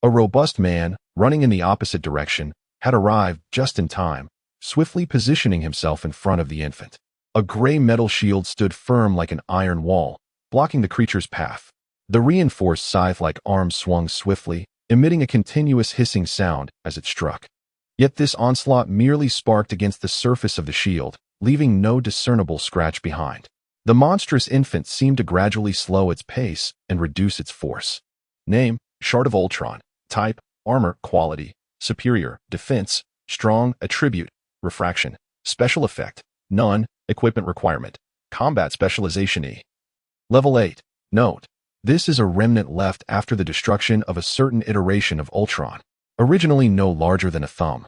A robust man, running in the opposite direction, had arrived just in time, swiftly positioning himself in front of the infant. A gray metal shield stood firm like an iron wall, blocking the creature's path. The reinforced scythe-like arms swung swiftly, emitting a continuous hissing sound as it struck. Yet this onslaught merely sparked against the surface of the shield, leaving no discernible scratch behind. The monstrous infant seemed to gradually slow its pace and reduce its force. Name, Shard of Ultron. Type, Armor. Quality, Superior. Defense, Strong. Attribute, Refraction. Special Effect, None. Equipment Requirement, Combat Specialization E. Level 8. Note: this is a remnant left after the destruction of a certain iteration of Ultron, originally no larger than a thumb.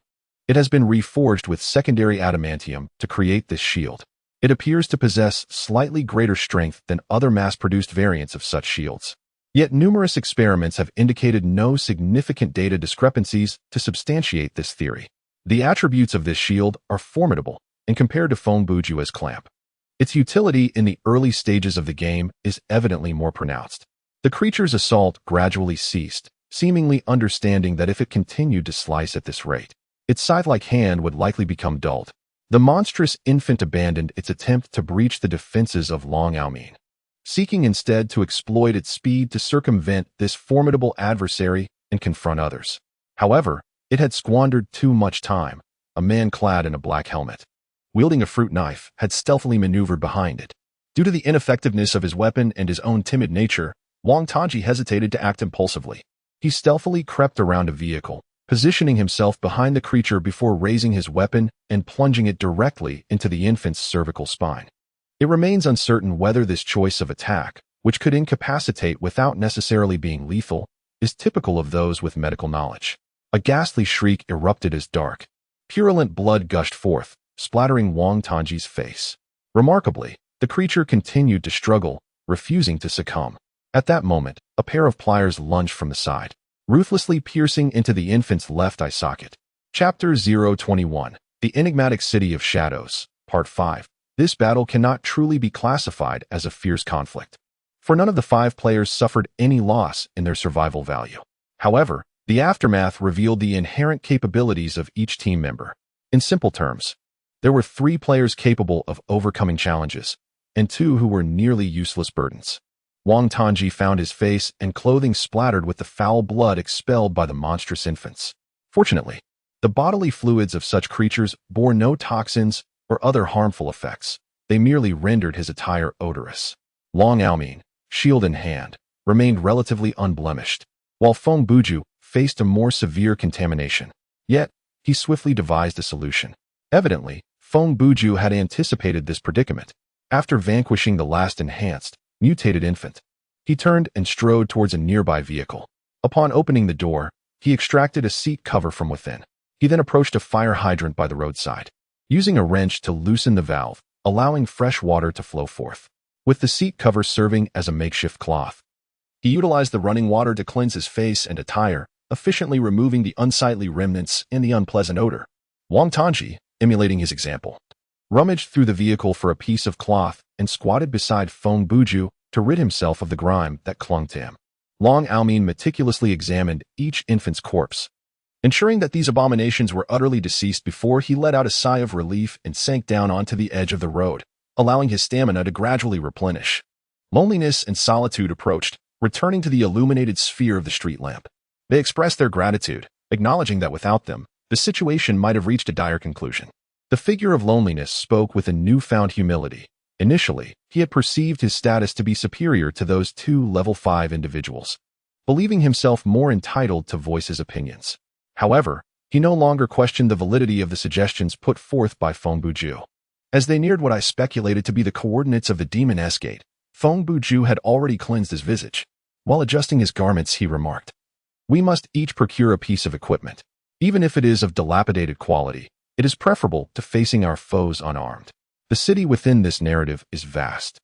It has been reforged with secondary adamantium to create this shield. It appears to possess slightly greater strength than other mass-produced variants of such shields. Yet numerous experiments have indicated no significant data discrepancies to substantiate this theory. The attributes of this shield are formidable, and compared to Feng Bujue's clamp, its utility in the early stages of the game is evidently more pronounced. The creature's assault gradually ceased, seemingly understanding that if it continued to slice at this rate, its scythe-like hand would likely become dulled. The monstrous infant abandoned its attempt to breach the defenses of Long Aoming, seeking instead to exploit its speed to circumvent this formidable adversary and confront others. However, it had squandered too much time. A man clad in a black helmet, wielding a fruit knife, had stealthily maneuvered behind it. Due to the ineffectiveness of his weapon and his own timid nature, Wang Tongji hesitated to act impulsively. He stealthily crept around a vehicle, positioning himself behind the creature before raising his weapon and plunging it directly into the infant's cervical spine. It remains uncertain whether this choice of attack, which could incapacitate without necessarily being lethal, is typical of those with medical knowledge. A ghastly shriek erupted as dark, purulent blood gushed forth, splattering Wang Tongji's face. Remarkably, the creature continued to struggle, refusing to succumb. At that moment, a pair of pliers lunged from the side, ruthlessly piercing into the infant's left eye socket. Chapter 021, The Enigmatic City of Shadows, Part 5. This battle cannot truly be classified as a fierce conflict, for none of the 5 players suffered any loss in their survival value. However, the aftermath revealed the inherent capabilities of each team member. In simple terms, there were 3 players capable of overcoming challenges, and 2 who were nearly useless burdens. Wang Tongji found his face and clothing splattered with the foul blood expelled by the monstrous infants. Fortunately, the bodily fluids of such creatures bore no toxins or other harmful effects. They merely rendered his attire odorous. Long Aoming, shield in hand, remained relatively unblemished, while Feng Bujue faced a more severe contamination. Yet, he swiftly devised a solution. Evidently, Feng Bujue had anticipated this predicament. After vanquishing the last enhanced, mutated infant, he turned and strode towards a nearby vehicle. Upon opening the door, he extracted a seat cover from within. He then approached a fire hydrant by the roadside, using a wrench to loosen the valve, allowing fresh water to flow forth. With the seat cover serving as a makeshift cloth, he utilized the running water to cleanse his face and attire, efficiently removing the unsightly remnants and the unpleasant odor. Wang Tongji, emulating his example, rummaged through the vehicle for a piece of cloth and squatted beside Feng Bujue to rid himself of the grime that clung to him. Long Aoming meticulously examined each infant's corpse, ensuring that these abominations were utterly deceased before he let out a sigh of relief and sank down onto the edge of the road, allowing his stamina to gradually replenish. Loneliness and solitude approached, returning to the illuminated sphere of the street lamp. They expressed their gratitude, acknowledging that without them, the situation might have reached a dire conclusion. The figure of loneliness spoke with a newfound humility. Initially, he had perceived his status to be superior to those 2 level 5 individuals, believing himself more entitled to voice his opinions. However, he no longer questioned the validity of the suggestions put forth by Feng Bujue. As they neared what I speculated to be the coordinates of the Demon S-Gate, Feng Bujue had already cleansed his visage. While adjusting his garments, he remarked, "We must each procure a piece of equipment. Even if it is of dilapidated quality, it is preferable to facing our foes unarmed. The city within this narrative is vast,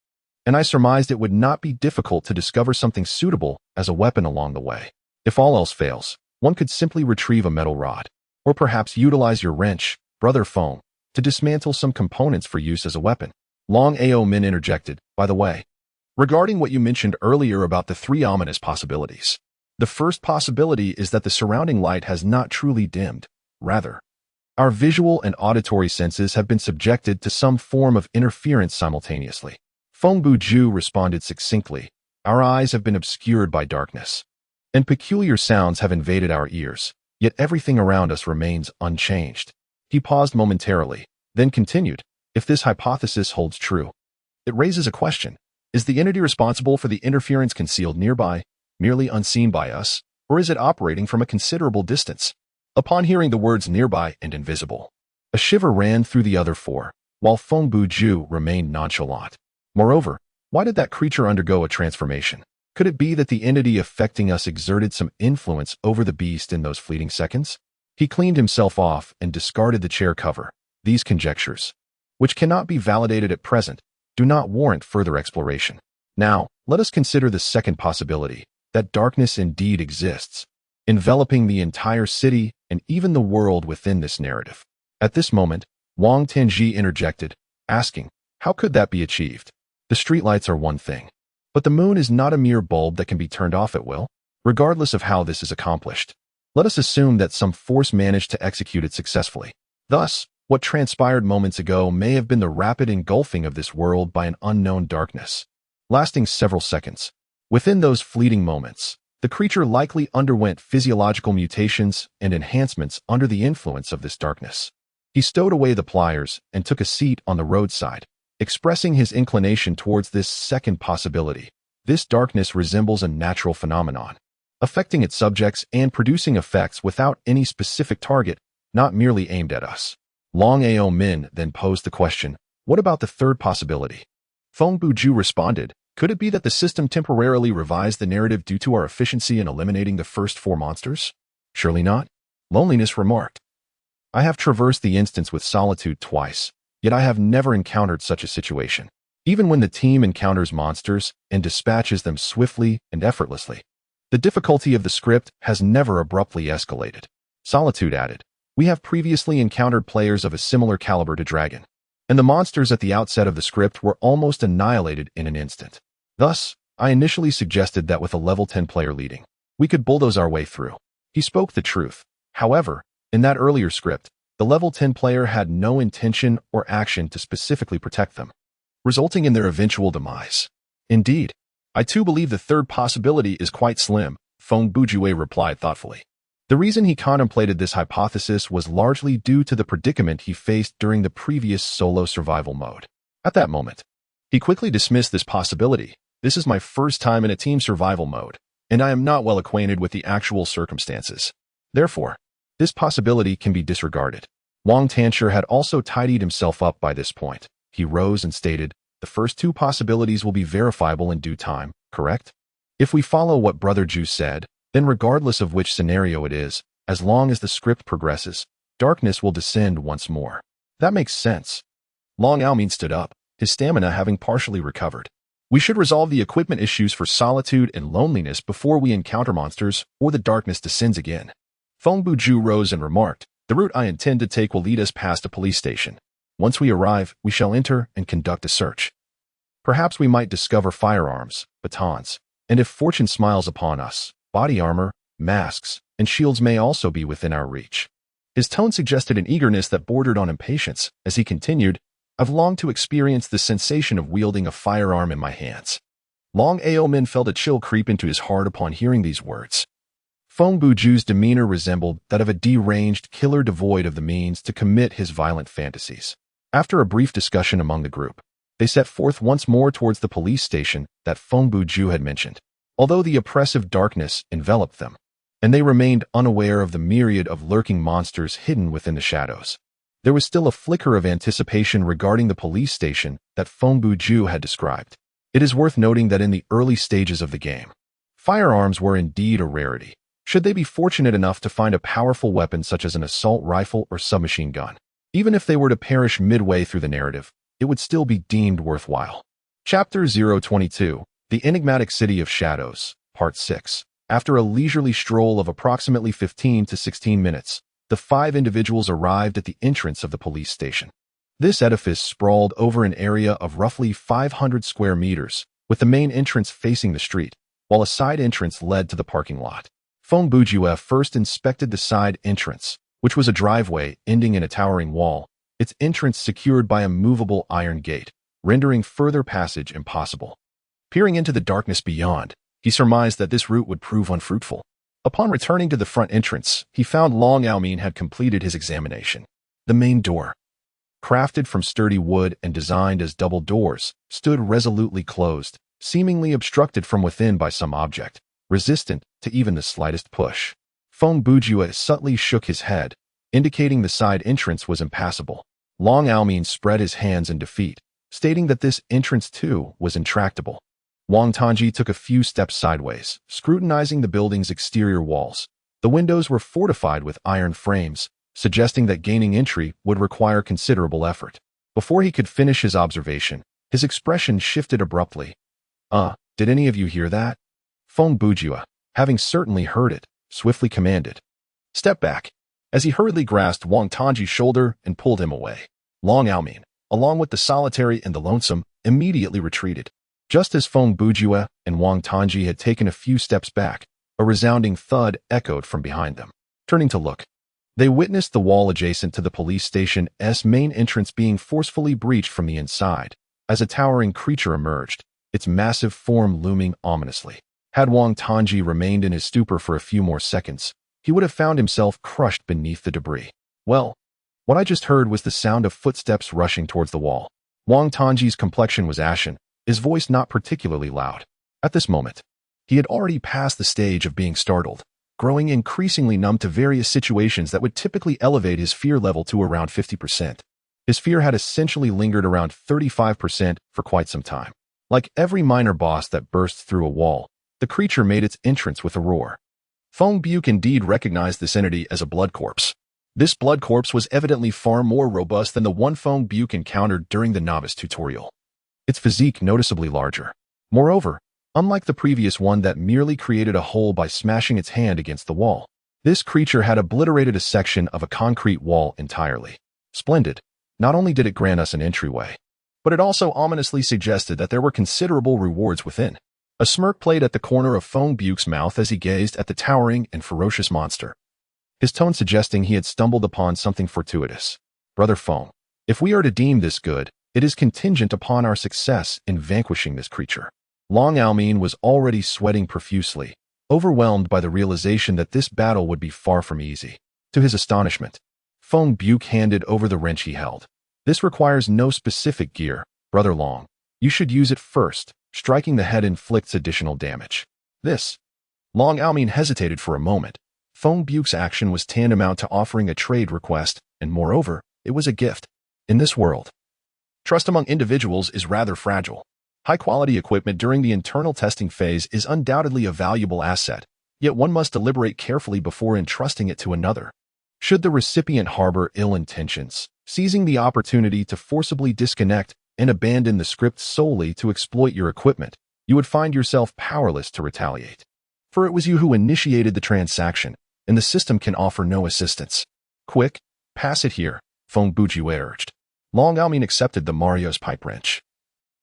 and I surmised it would not be difficult to discover something suitable as a weapon along the way. If all else fails, one could simply retrieve a metal rod, or perhaps utilize your wrench, Brother Feng, to dismantle some components for use as a weapon." Long Aoming interjected, "By the way, regarding what you mentioned earlier about the 3 ominous possibilities, the first possibility is that the surrounding light has not truly dimmed. Rather, our visual and auditory senses have been subjected to some form of interference simultaneously." Feng Bujue responded succinctly, "Our eyes have been obscured by darkness, and peculiar sounds have invaded our ears, yet everything around us remains unchanged." He paused momentarily, then continued, "If this hypothesis holds true, it raises a question. Is the entity responsible for the interference concealed nearby, merely unseen by us, or is it operating from a considerable distance?" Upon hearing the words nearby and invisible, a shiver ran through the other 4, while Feng Bujue remained nonchalant. Moreover, Why did that creature undergo a transformation? Could it be that the entity affecting us exerted some influence over the beast in those fleeting seconds? He cleaned himself off and discarded the chair cover. These conjectures, which cannot be validated at present, do not warrant further exploration. Now, let us consider the second possibility, that darkness indeed exists, enveloping the entire city and even the world within this narrative. At this moment, Wang Tianji interjected, asking, how could that be achieved? The streetlights are one thing, but the moon is not a mere bulb that can be turned off at will. Regardless of how this is accomplished, let us assume that some force managed to execute it successfully. Thus, what transpired moments ago may have been the rapid engulfing of this world by an unknown darkness, lasting several seconds. Within those fleeting moments, the creature likely underwent physiological mutations and enhancements under the influence of this darkness. He stowed away the pliers and took a seat on the roadside, expressing his inclination towards this second possibility. This darkness resembles a natural phenomenon, affecting its subjects and producing effects without any specific target, not merely aimed at us. Long Ao Min then posed the question, what about the third possibility? Feng Bujue responded, could it be that the system temporarily revised the narrative due to our efficiency in eliminating the first 4 monsters? Surely not. Loneliness remarked, I have traversed the instance with solitude twice, yet I have never encountered such a situation. Even when the team encounters monsters and dispatches them swiftly and effortlessly, the difficulty of the script has never abruptly escalated. Solitude added, we have previously encountered players of a similar caliber to Dragon, and the monsters at the outset of the script were almost annihilated in an instant. Thus, I initially suggested that with a level 10 player leading, we could bulldoze our way through. He spoke the truth. However, in that earlier script, the level 10 player had no intention or action to specifically protect them, resulting in their eventual demise. Indeed, I too believe the third possibility is quite slim, Feng Bujue replied thoughtfully. The reason he contemplated this hypothesis was largely due to the predicament he faced during the previous solo survival mode. At that moment, he quickly dismissed this possibility. This is my first time in a team survival mode, and I am not well acquainted with the actual circumstances. Therefore, this possibility can be disregarded. Wang Tianshi had also tidied himself up by this point. He rose and stated, the first 2 possibilities will be verifiable in due time, correct? If we follow what Brother Ju said, then regardless of which scenario it is, as long as the script progresses, darkness will descend once more. That makes sense. Long Aomin stood up, his stamina having partially recovered. We should resolve the equipment issues for solitude and loneliness before we encounter monsters or the darkness descends again. Feng Bujue rose and remarked, the route I intend to take will lead us past a police station. Once we arrive, we shall enter and conduct a search. Perhaps we might discover firearms, batons, and if fortune smiles upon us, body armor, masks, and shields may also be within our reach. His tone suggested an eagerness that bordered on impatience as he continued, I've longed to experience the sensation of wielding a firearm in my hands. Long Ao Min felt a chill creep into his heart upon hearing these words. Feng Bujue's demeanor resembled that of a deranged killer devoid of the means to commit his violent fantasies. After a brief discussion among the group, they set forth once more towards the police station that Feng Bujue had mentioned. Although the oppressive darkness enveloped them, and they remained unaware of the myriad of lurking monsters hidden within the shadows, there was still a flicker of anticipation regarding the police station that Feng Bujue had described. It is worth noting that in the early stages of the game, firearms were indeed a rarity. Should they be fortunate enough to find a powerful weapon such as an assault rifle or submachine gun, even if they were to perish midway through the narrative, it would still be deemed worthwhile. Chapter 022, The Enigmatic City of Shadows, Part 6. After a leisurely stroll of approximately 15 to 16 minutes, the 5 individuals arrived at the entrance of the police station. This edifice sprawled over an area of roughly 500 square meters, with the main entrance facing the street, while a side entrance led to the parking lot. Feng Bujue first inspected the side entrance, which was a driveway ending in a towering wall, its entrance secured by a movable iron gate, rendering further passage impossible. Peering into the darkness beyond, he surmised that this route would prove unfruitful. Upon returning to the front entrance, he found Long Aomin had completed his examination. The main door, crafted from sturdy wood and designed as double doors, stood resolutely closed, seemingly obstructed from within by some object, resistant to even the slightest push. Feng Bujue subtly shook his head, indicating the side entrance was impassable. Long Aomin spread his hands in defeat, stating that this entrance too was intractable. Wang Tongji took a few steps sideways, scrutinizing the building's exterior walls. The windows were fortified with iron frames, suggesting that gaining entry would require considerable effort. Before he could finish his observation, his expression shifted abruptly. Did any of you hear that? Feng Bujue, having certainly heard it, swiftly commanded. Step back, as he hurriedly grasped Wang Tongji's shoulder and pulled him away. Long Aomin, along with the solitary and the lonesome, immediately retreated. Just as Feng Bujue and Wang Tongji had taken a few steps back, a resounding thud echoed from behind them. Turning to look, they witnessed the wall adjacent to the police station's main entrance being forcefully breached from the inside, as a towering creature emerged, its massive form looming ominously. Had Wang Tongji remained in his stupor for a few more seconds, he would have found himself crushed beneath the debris. Well, what I just heard was the sound of footsteps rushing towards the wall. Wang Tongji's complexion was ashen, his voice not particularly loud. At this moment, he had already passed the stage of being startled, growing increasingly numb to various situations that would typically elevate his fear level to around 50%. His fear had essentially lingered around 35% for quite some time. Like every minor boss that bursts through a wall, the creature made its entrance with a roar. Feng Bujue indeed recognized this entity as a blood corpse. This blood corpse was evidently far more robust than the one Feng Bujue encountered during the novice tutorial. Its physique noticeably larger. Moreover, unlike the previous one that merely created a hole by smashing its hand against the wall, this creature had obliterated a section of a concrete wall entirely. Splendid. Not only did it grant us an entryway, but it also ominously suggested that there were considerable rewards within. A smirk played at the corner of Feng Bujue's mouth as he gazed at the towering and ferocious monster, his tone suggesting he had stumbled upon something fortuitous. Brother Feng, if we are to deem this good, it is contingent upon our success in vanquishing this creature. Long Aomin was already sweating profusely, overwhelmed by the realization that this battle would be far from easy. To his astonishment, Feng Bujue handed over the wrench he held. This requires no specific gear, Brother Long. You should use it first. Striking the head inflicts additional damage. This. Long Aomin hesitated for a moment. Feng Bujue's action was tantamount to offering a trade request, and moreover, it was a gift. In this world, trust among individuals is rather fragile. High-quality equipment during the internal testing phase is undoubtedly a valuable asset, yet one must deliberate carefully before entrusting it to another. Should the recipient harbor ill intentions, seizing the opportunity to forcibly disconnect and abandon the script solely to exploit your equipment, you would find yourself powerless to retaliate. For it was you who initiated the transaction, and the system can offer no assistance. Quick, pass it here, Feng Bujue urged. Long Aomin accepted the Mario's pipe wrench,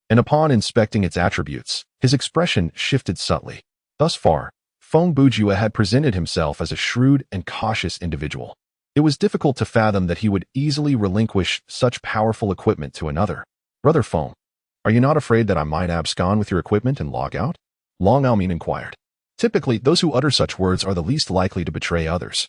and upon inspecting its attributes, his expression shifted subtly. Thus far, Feng Bujue had presented himself as a shrewd and cautious individual. It was difficult to fathom that he would easily relinquish such powerful equipment to another. Brother Feng, are you not afraid that I might abscond with your equipment and log out? Long Aomin inquired. Typically, those who utter such words are the least likely to betray others.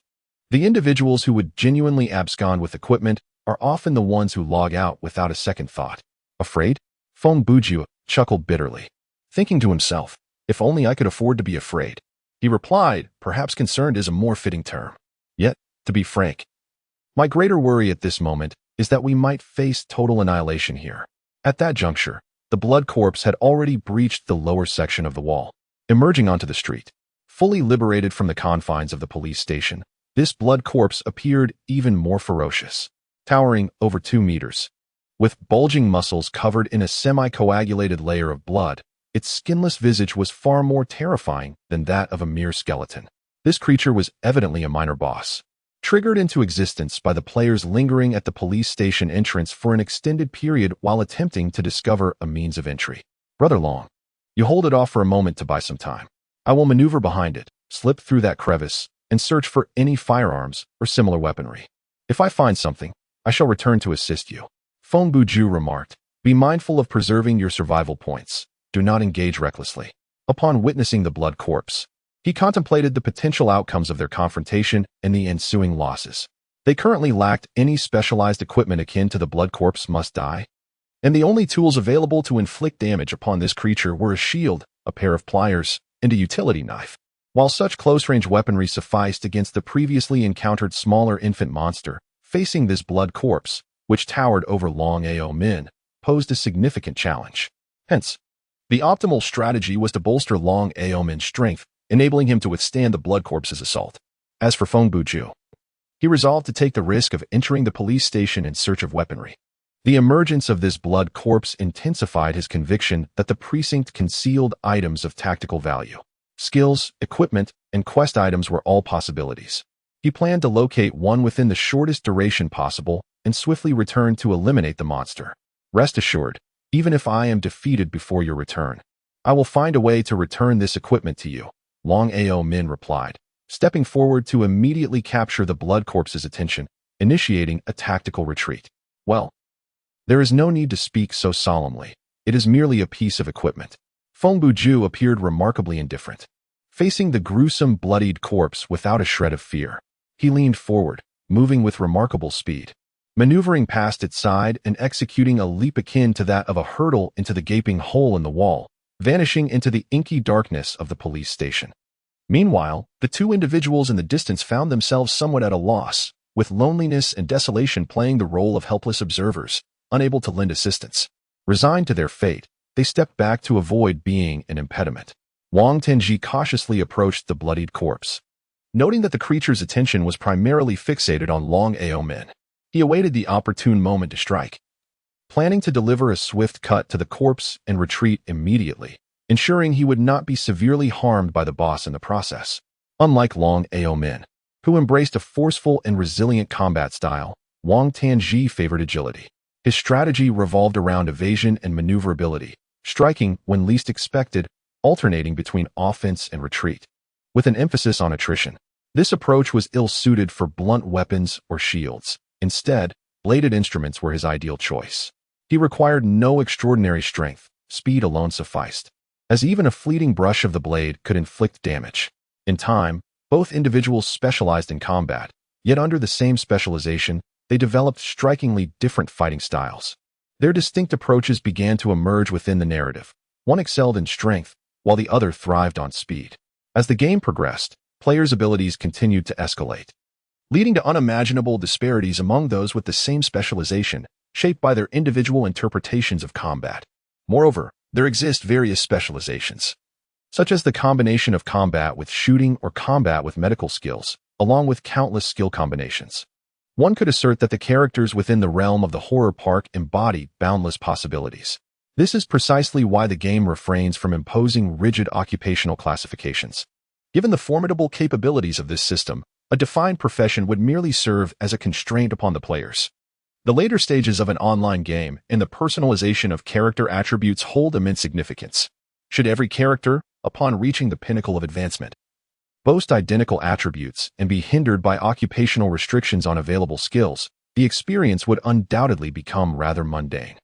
The individuals who would genuinely abscond with equipment are often the ones who log out without a second thought. Afraid? Feng Bujue chuckled bitterly, thinking to himself, if only I could afford to be afraid. He replied, perhaps concerned is a more fitting term. Yet, to be frank, my greater worry at this moment is that we might face total annihilation here. At that juncture, the blood corpse had already breached the lower section of the wall. Emerging onto the street, fully liberated from the confines of the police station, this blood corpse appeared even more ferocious. Towering over 2 meters, with bulging muscles covered in a semi-coagulated layer of blood, its skinless visage was far more terrifying than that of a mere skeleton. This creature was evidently a minor boss, triggered into existence by the players lingering at the police station entrance for an extended period while attempting to discover a means of entry. Brother Long, you hold it off for a moment to buy some time. I will maneuver behind it, slip through that crevice, and search for any firearms or similar weaponry. If I find something, I shall return to assist you. Feng Bujue remarked, be mindful of preserving your survival points. Do not engage recklessly. Upon witnessing the blood corpse, he contemplated the potential outcomes of their confrontation and the ensuing losses. They currently lacked any specialized equipment akin to the blood corpse must die, and the only tools available to inflict damage upon this creature were a shield, a pair of pliers, and a utility knife. While such close-range weaponry sufficed against the previously encountered smaller infant monster, facing this blood corpse, which towered over Long Aomin, posed a significant challenge. Hence, the optimal strategy was to bolster Long Aomin's strength, enabling him to withstand the Blood Corpse's assault. As for Feng Bujue, he resolved to take the risk of entering the police station in search of weaponry. The emergence of this Blood Corpse intensified his conviction that the precinct concealed items of tactical value. Skills, equipment, and quest items were all possibilities. He planned to locate one within the shortest duration possible and swiftly return to eliminate the monster. Rest assured, even if I am defeated before your return, I will find a way to return this equipment to you, Long Aomin replied, stepping forward to immediately capture the Blood Corpse's attention, initiating a tactical retreat. Well, there is no need to speak so solemnly. It is merely a piece of equipment. Feng Bujue appeared remarkably indifferent. Facing the gruesome, bloodied corpse without a shred of fear, he leaned forward, moving with remarkable speed, maneuvering past its side and executing a leap akin to that of a hurdle into the gaping hole in the wall, vanishing into the inky darkness of the police station. Meanwhile, the two individuals in the distance found themselves somewhat at a loss, with loneliness and desolation playing the role of helpless observers, unable to lend assistance. Resigned to their fate, they stepped back to avoid being an impediment. Wang Tenji cautiously approached the bloodied corpse. Noting that the creature's attention was primarily fixated on Long Aomin, he awaited the opportune moment to strike, planning to deliver a swift cut to the corpse and retreat immediately, ensuring he would not be severely harmed by the boss in the process. Unlike Long Aomin, who embraced a forceful and resilient combat style, Wang Tenji favored agility. His strategy revolved around evasion and maneuverability, striking when least expected, alternating between offense and retreat, with an emphasis on attrition. This approach was ill-suited for blunt weapons or shields. Instead, bladed instruments were his ideal choice. He required no extraordinary strength, speed alone sufficed, as even a fleeting brush of the blade could inflict damage. In time, both individuals specialized in combat, yet under the same specialization, they developed strikingly different fighting styles. Their distinct approaches began to emerge within the narrative. One excelled in strength, while the other thrived on speed. As the game progressed, players' abilities continued to escalate, leading to unimaginable disparities among those with the same specialization, shaped by their individual interpretations of combat. Moreover, there exist various specializations, such as the combination of combat with shooting or combat with medical skills, along with countless skill combinations. One could assert that the characters within the realm of the horror park embody boundless possibilities. This is precisely why the game refrains from imposing rigid occupational classifications. Given the formidable capabilities of this system, a defined profession would merely serve as a constraint upon the players. The later stages of an online game and the personalization of character attributes hold immense significance. Should every character, upon reaching the pinnacle of advancement, boast identical attributes and be hindered by occupational restrictions on available skills, the experience would undoubtedly become rather mundane.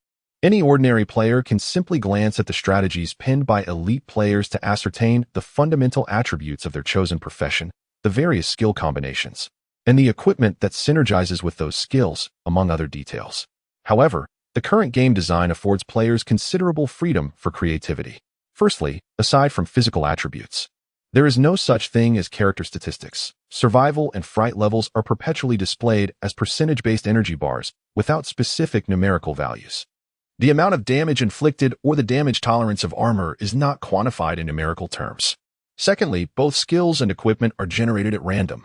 Any ordinary player can simply glance at the strategies penned by elite players to ascertain the fundamental attributes of their chosen profession, the various skill combinations, and the equipment that synergizes with those skills, among other details. However, the current game design affords players considerable freedom for creativity. Firstly, aside from physical attributes, there is no such thing as character statistics. Survival and fright levels are perpetually displayed as percentage-based energy bars without specific numerical values. The amount of damage inflicted or the damage tolerance of armor is not quantified in numerical terms. Secondly, both skills and equipment are generated at random.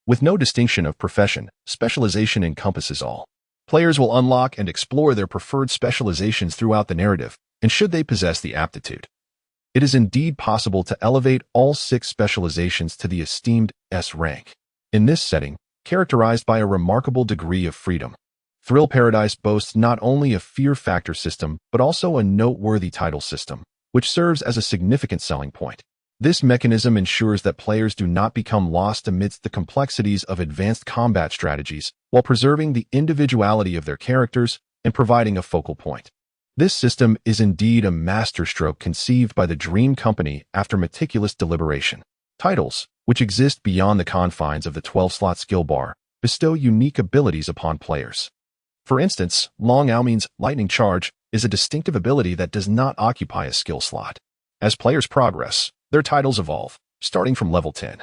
With no distinction of profession, specialization encompasses all. Players will unlock and explore their preferred specializations throughout the narrative, and should they possess the aptitude, it is indeed possible to elevate all 6 specializations to the esteemed S rank. In this setting, characterized by a remarkable degree of freedom, Thrill Paradise boasts not only a fear factor system, but also a noteworthy title system, which serves as a significant selling point. This mechanism ensures that players do not become lost amidst the complexities of advanced combat strategies, while preserving the individuality of their characters and providing a focal point. This system is indeed a masterstroke conceived by the Dream Company after meticulous deliberation. Titles, which exist beyond the confines of the 12-slot skill bar, bestow unique abilities upon players. For instance, Long Aomin's Lightning Charge is a distinctive ability that does not occupy a skill slot. As players progress, their titles evolve, starting from level 10.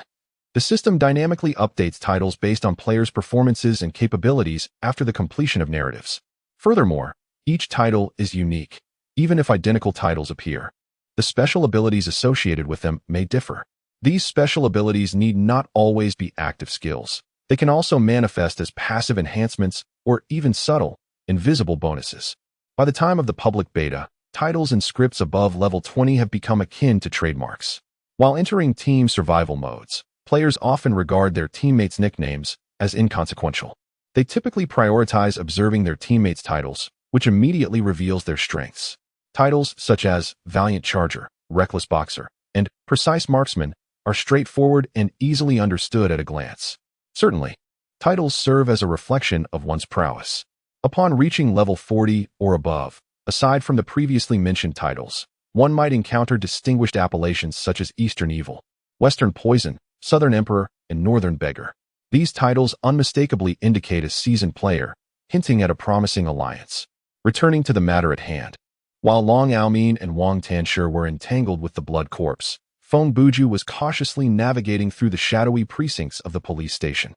The system dynamically updates titles based on players' performances and capabilities after the completion of narratives. Furthermore, Each title is unique, even if identical titles appear. The special abilities associated with them may differ. These special abilities need not always be active skills. They can also manifest as passive enhancements or even subtle, invisible bonuses. By the time of the public beta, titles and scripts above level 20 have become akin to trademarks. While entering team survival modes, players often regard their teammates' nicknames as inconsequential. They typically prioritize observing their teammates' titles, which immediately reveals their strengths. Titles such as Valiant Charger, Reckless Boxer, and Precise Marksman are straightforward and easily understood at a glance. Certainly, titles serve as a reflection of one's prowess. Upon reaching level 40 or above, aside from the previously mentioned titles, one might encounter distinguished appellations such as Eastern Evil, Western Poison, Southern Emperor, and Northern Beggar. These titles unmistakably indicate a seasoned player, hinting at a promising alliance. Returning to the matter at hand. While Long Aomin and Wang Tanshi were entangled with the Blood Corpse, Feng Bujue was cautiously navigating through the shadowy precincts of the police station.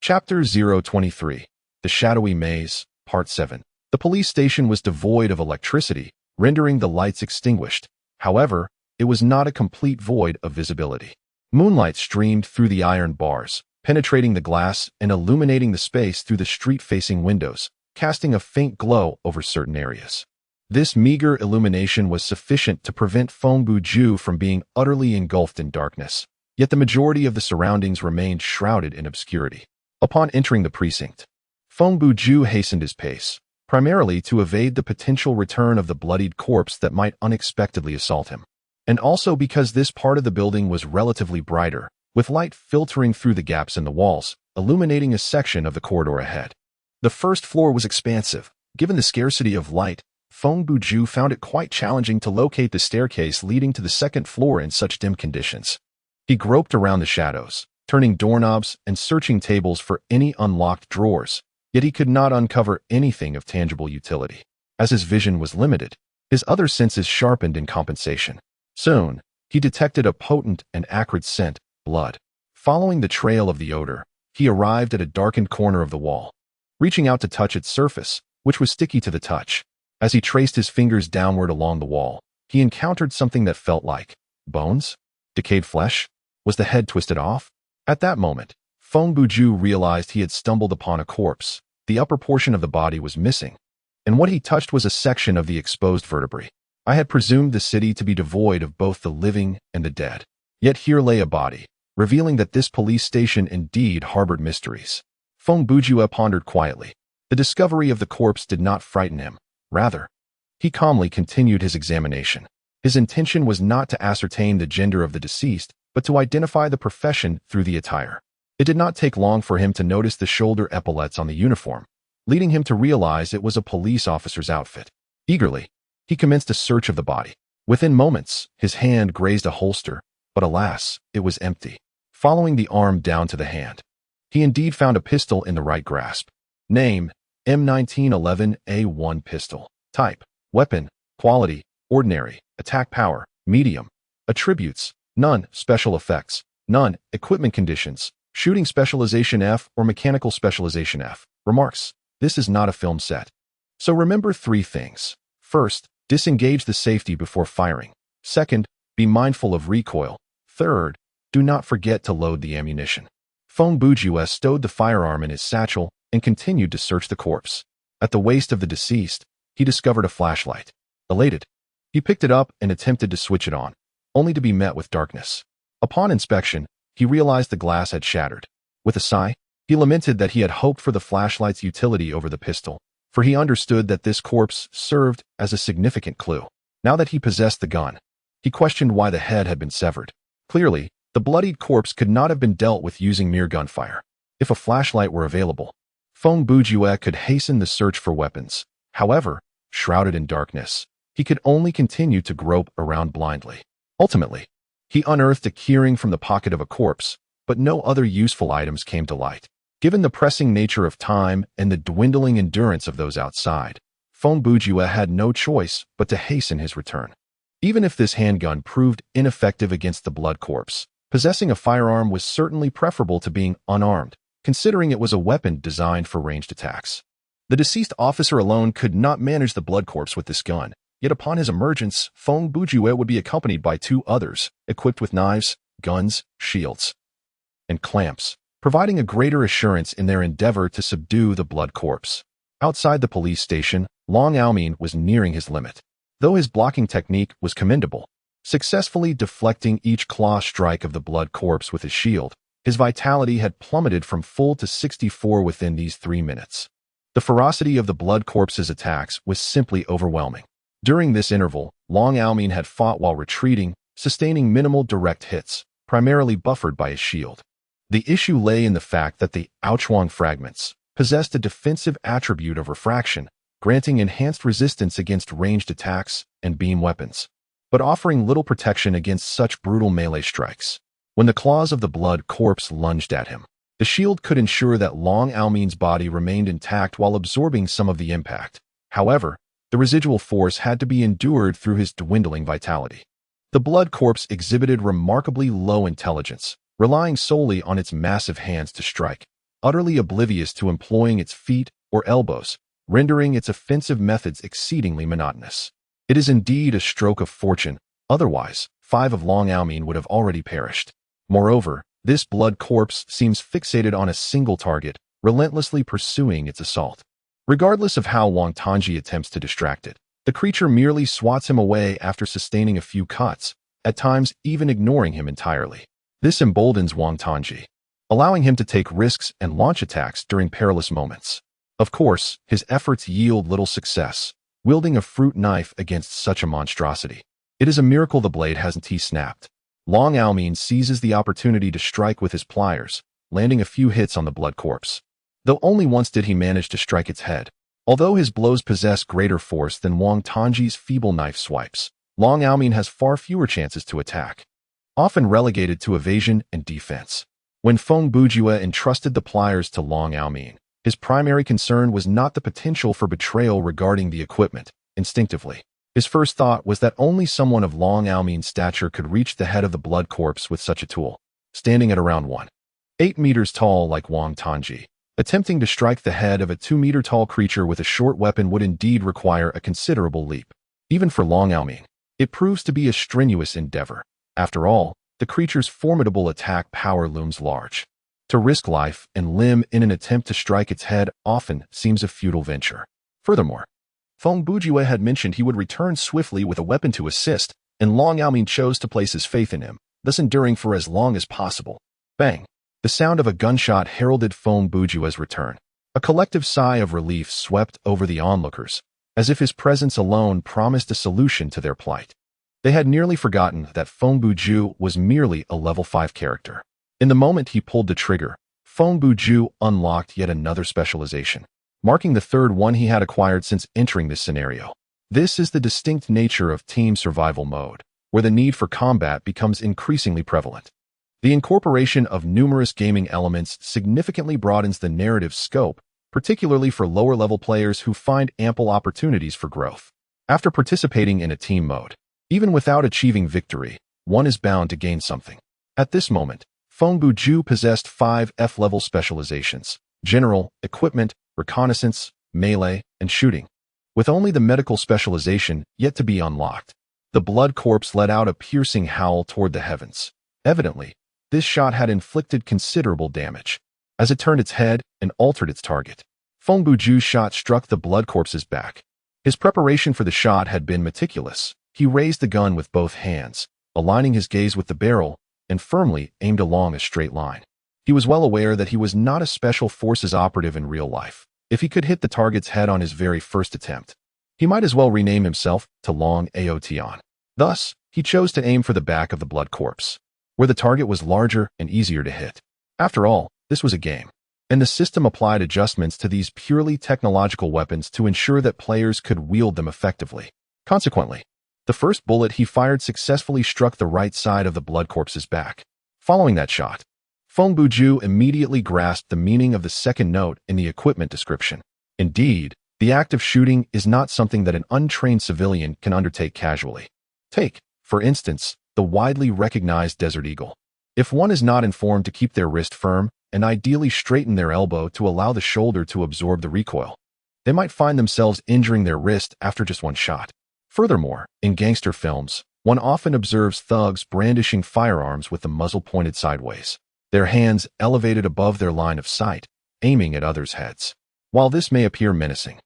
Chapter 023. The Shadowy Maze, Part 7. The police station was devoid of electricity, rendering the lights extinguished. However, it was not a complete void of visibility. Moonlight streamed through the iron bars, penetrating the glass and illuminating the space through the street-facing windows, casting a faint glow over certain areas. This meager illumination was sufficient to prevent Feng Bujue from being utterly engulfed in darkness, yet the majority of the surroundings remained shrouded in obscurity. Upon entering the precinct, Feng Bujue hastened his pace, primarily to evade the potential return of the bloodied corpse that might unexpectedly assault him, and also because this part of the building was relatively brighter, with light filtering through the gaps in the walls, illuminating a section of the corridor ahead. The first floor was expansive. Given the scarcity of light, Feng Bujue found it quite challenging to locate the staircase leading to the second floor in such dim conditions. He groped around the shadows, turning doorknobs and searching tables for any unlocked drawers, yet he could not uncover anything of tangible utility. As his vision was limited, his other senses sharpened in compensation. Soon, he detected a potent and acrid scent, blood. Following the trail of the odor, he arrived at a darkened corner of the wall. Reaching out to touch its surface, which was sticky to the touch, as he traced his fingers downward along the wall, he encountered something that felt like bones? Decayed flesh? Was the head twisted off? At that moment, Feng Bujue realized he had stumbled upon a corpse. The upper portion of the body was missing, and what he touched was a section of the exposed vertebrae. I had presumed the city to be devoid of both the living and the dead. Yet here lay a body, revealing that this police station indeed harbored mysteries. Feng Bujue pondered quietly. The discovery of the corpse did not frighten him. Rather, he calmly continued his examination. His intention was not to ascertain the gender of the deceased, but to identify the profession through the attire. It did not take long for him to notice the shoulder epaulets on the uniform, leading him to realize it was a police officer's outfit. Eagerly, he commenced a search of the body. Within moments, his hand grazed a holster, but alas, it was empty. Following the arm down to the hand, he indeed found a pistol in the right grasp. Name, M1911A1 pistol. Type, weapon. Quality, ordinary. Attack power, medium. Attributes, none. Special effects, none. Equipment conditions, shooting specialization F or mechanical specialization F. Remarks, this is not a film set. So remember 3 things. First, disengage the safety before firing. Second, be mindful of recoil. Third, do not forget to load the ammunition. Feng Bujue stowed the firearm in his satchel and continued to search the corpse. At the waist of the deceased, he discovered a flashlight. Elated, he picked it up and attempted to switch it on, only to be met with darkness. Upon inspection, he realized the glass had shattered. With a sigh, he lamented that he had hoped for the flashlight's utility over the pistol, for he understood that this corpse served as a significant clue. Now that he possessed the gun, he questioned why the head had been severed. Clearly, the bloodied corpse could not have been dealt with using mere gunfire. If a flashlight were available, Feng Bujue could hasten the search for weapons. However, shrouded in darkness, he could only continue to grope around blindly. Ultimately, he unearthed a keyring from the pocket of a corpse, but no other useful items came to light. Given the pressing nature of time and the dwindling endurance of those outside, Feng Bujue had no choice but to hasten his return. Even if this handgun proved ineffective against the blood corpse, possessing a firearm was certainly preferable to being unarmed, considering it was a weapon designed for ranged attacks. The deceased officer alone could not manage the blood corpse with this gun, yet upon his emergence, Feng Bujue would be accompanied by 2 others, equipped with knives, guns, shields, and clamps, providing a greater assurance in their endeavor to subdue the blood corpse. Outside the police station, Long Aomin was nearing his limit. Though his blocking technique was commendable, successfully deflecting each claw strike of the blood corpse with his shield, his vitality had plummeted from full to 64 within these 3 minutes. The ferocity of the blood corpse's attacks was simply overwhelming. During this interval, Long Aomin had fought while retreating, sustaining minimal direct hits, primarily buffered by his shield. The issue lay in the fact that the Aochuang fragments possessed a defensive attribute of refraction, granting enhanced resistance against ranged attacks and beam weapons, but offering little protection against such brutal melee strikes. When the claws of the blood corpse lunged at him, the shield could ensure that Long Aomin's body remained intact while absorbing some of the impact. However, the residual force had to be endured through his dwindling vitality. The blood corpse exhibited remarkably low intelligence, relying solely on its massive hands to strike, utterly oblivious to employing its feet or elbows, rendering its offensive methods exceedingly monotonous. It is indeed a stroke of fortune, otherwise, 5 of Long Aomin would have already perished. Moreover, this blood corpse seems fixated on a single target, relentlessly pursuing its assault. Regardless of how Wang Tongji attempts to distract it, the creature merely swats him away after sustaining a few cuts, at times even ignoring him entirely. This emboldens Wang Tongji, allowing him to take risks and launch attacks during perilous moments. Of course, his efforts yield little success, wielding a fruit knife against such a monstrosity. It is a miracle the blade hasn't snapped. Long Aomin seizes the opportunity to strike with his pliers, landing a few hits on the blood corpse. Though only once did he manage to strike its head. Although his blows possess greater force than Wang Tongji's feeble knife swipes, Long Aomin has far fewer chances to attack, often relegated to evasion and defense. When Feng Bujue entrusted the pliers to Long Aomin, his primary concern was not the potential for betrayal regarding the equipment. Instinctively, his first thought was that only someone of Long Aomin's stature could reach the head of the blood corpse with such a tool. Standing at around 1.8 meters tall like Wang Tongji, attempting to strike the head of a 2-meter tall creature with a short weapon would indeed require a considerable leap. Even for Long Aomin, it proves to be a strenuous endeavor. After all, the creature's formidable attack power looms large. To risk life and limb in an attempt to strike its head often seems a futile venture. Furthermore, Feng Bujue had mentioned he would return swiftly with a weapon to assist, and Long Aomin chose to place his faith in him, thus enduring for as long as possible. Bang! The sound of a gunshot heralded Feng Bujue's return. A collective sigh of relief swept over the onlookers, as if his presence alone promised a solution to their plight. They had nearly forgotten that Feng Bujue was merely a level 5 character. In the moment he pulled the trigger, Feng Bujue unlocked yet another specialization, marking the 3rd one he had acquired since entering this scenario. This is the distinct nature of team survival mode, where the need for combat becomes increasingly prevalent. The incorporation of numerous gaming elements significantly broadens the narrative scope, particularly for lower-level players who find ample opportunities for growth. After participating in a team mode, even without achieving victory, one is bound to gain something. At this moment, Feng Bujue possessed 5 F-level specializations: General, Equipment, Reconnaissance, Melee, and Shooting, with only the Medical specialization yet to be unlocked. The blood corpse let out a piercing howl toward the heavens. Evidently, this shot had inflicted considerable damage, as it turned its head and altered its target. Feng Bujue's shot struck the blood corpse's back. His preparation for the shot had been meticulous. He raised the gun with both hands, aligning his gaze with the barrel, and firmly aimed along a straight line. He was well aware that he was not a special forces operative in real life. If he could hit the target's head on his very first attempt, he might as well rename himself to Long Aotian. Thus, he chose to aim for the back of the blood corpse, where the target was larger and easier to hit. After all, this was a game, and the system applied adjustments to these purely technological weapons to ensure that players could wield them effectively. Consequently, the first bullet he fired successfully struck the right side of the blood corpse's back. Following that shot, Feng Bujue immediately grasped the meaning of the second note in the equipment description. Indeed, the act of shooting is not something that an untrained civilian can undertake casually. Take, for instance, the widely recognized Desert Eagle. If one is not informed to keep their wrist firm and ideally straighten their elbow to allow the shoulder to absorb the recoil, they might find themselves injuring their wrist after just one shot. Furthermore, in gangster films, one often observes thugs brandishing firearms with the muzzle pointed sideways, their hands elevated above their line of sight, aiming at others' heads. While this may appear menacing,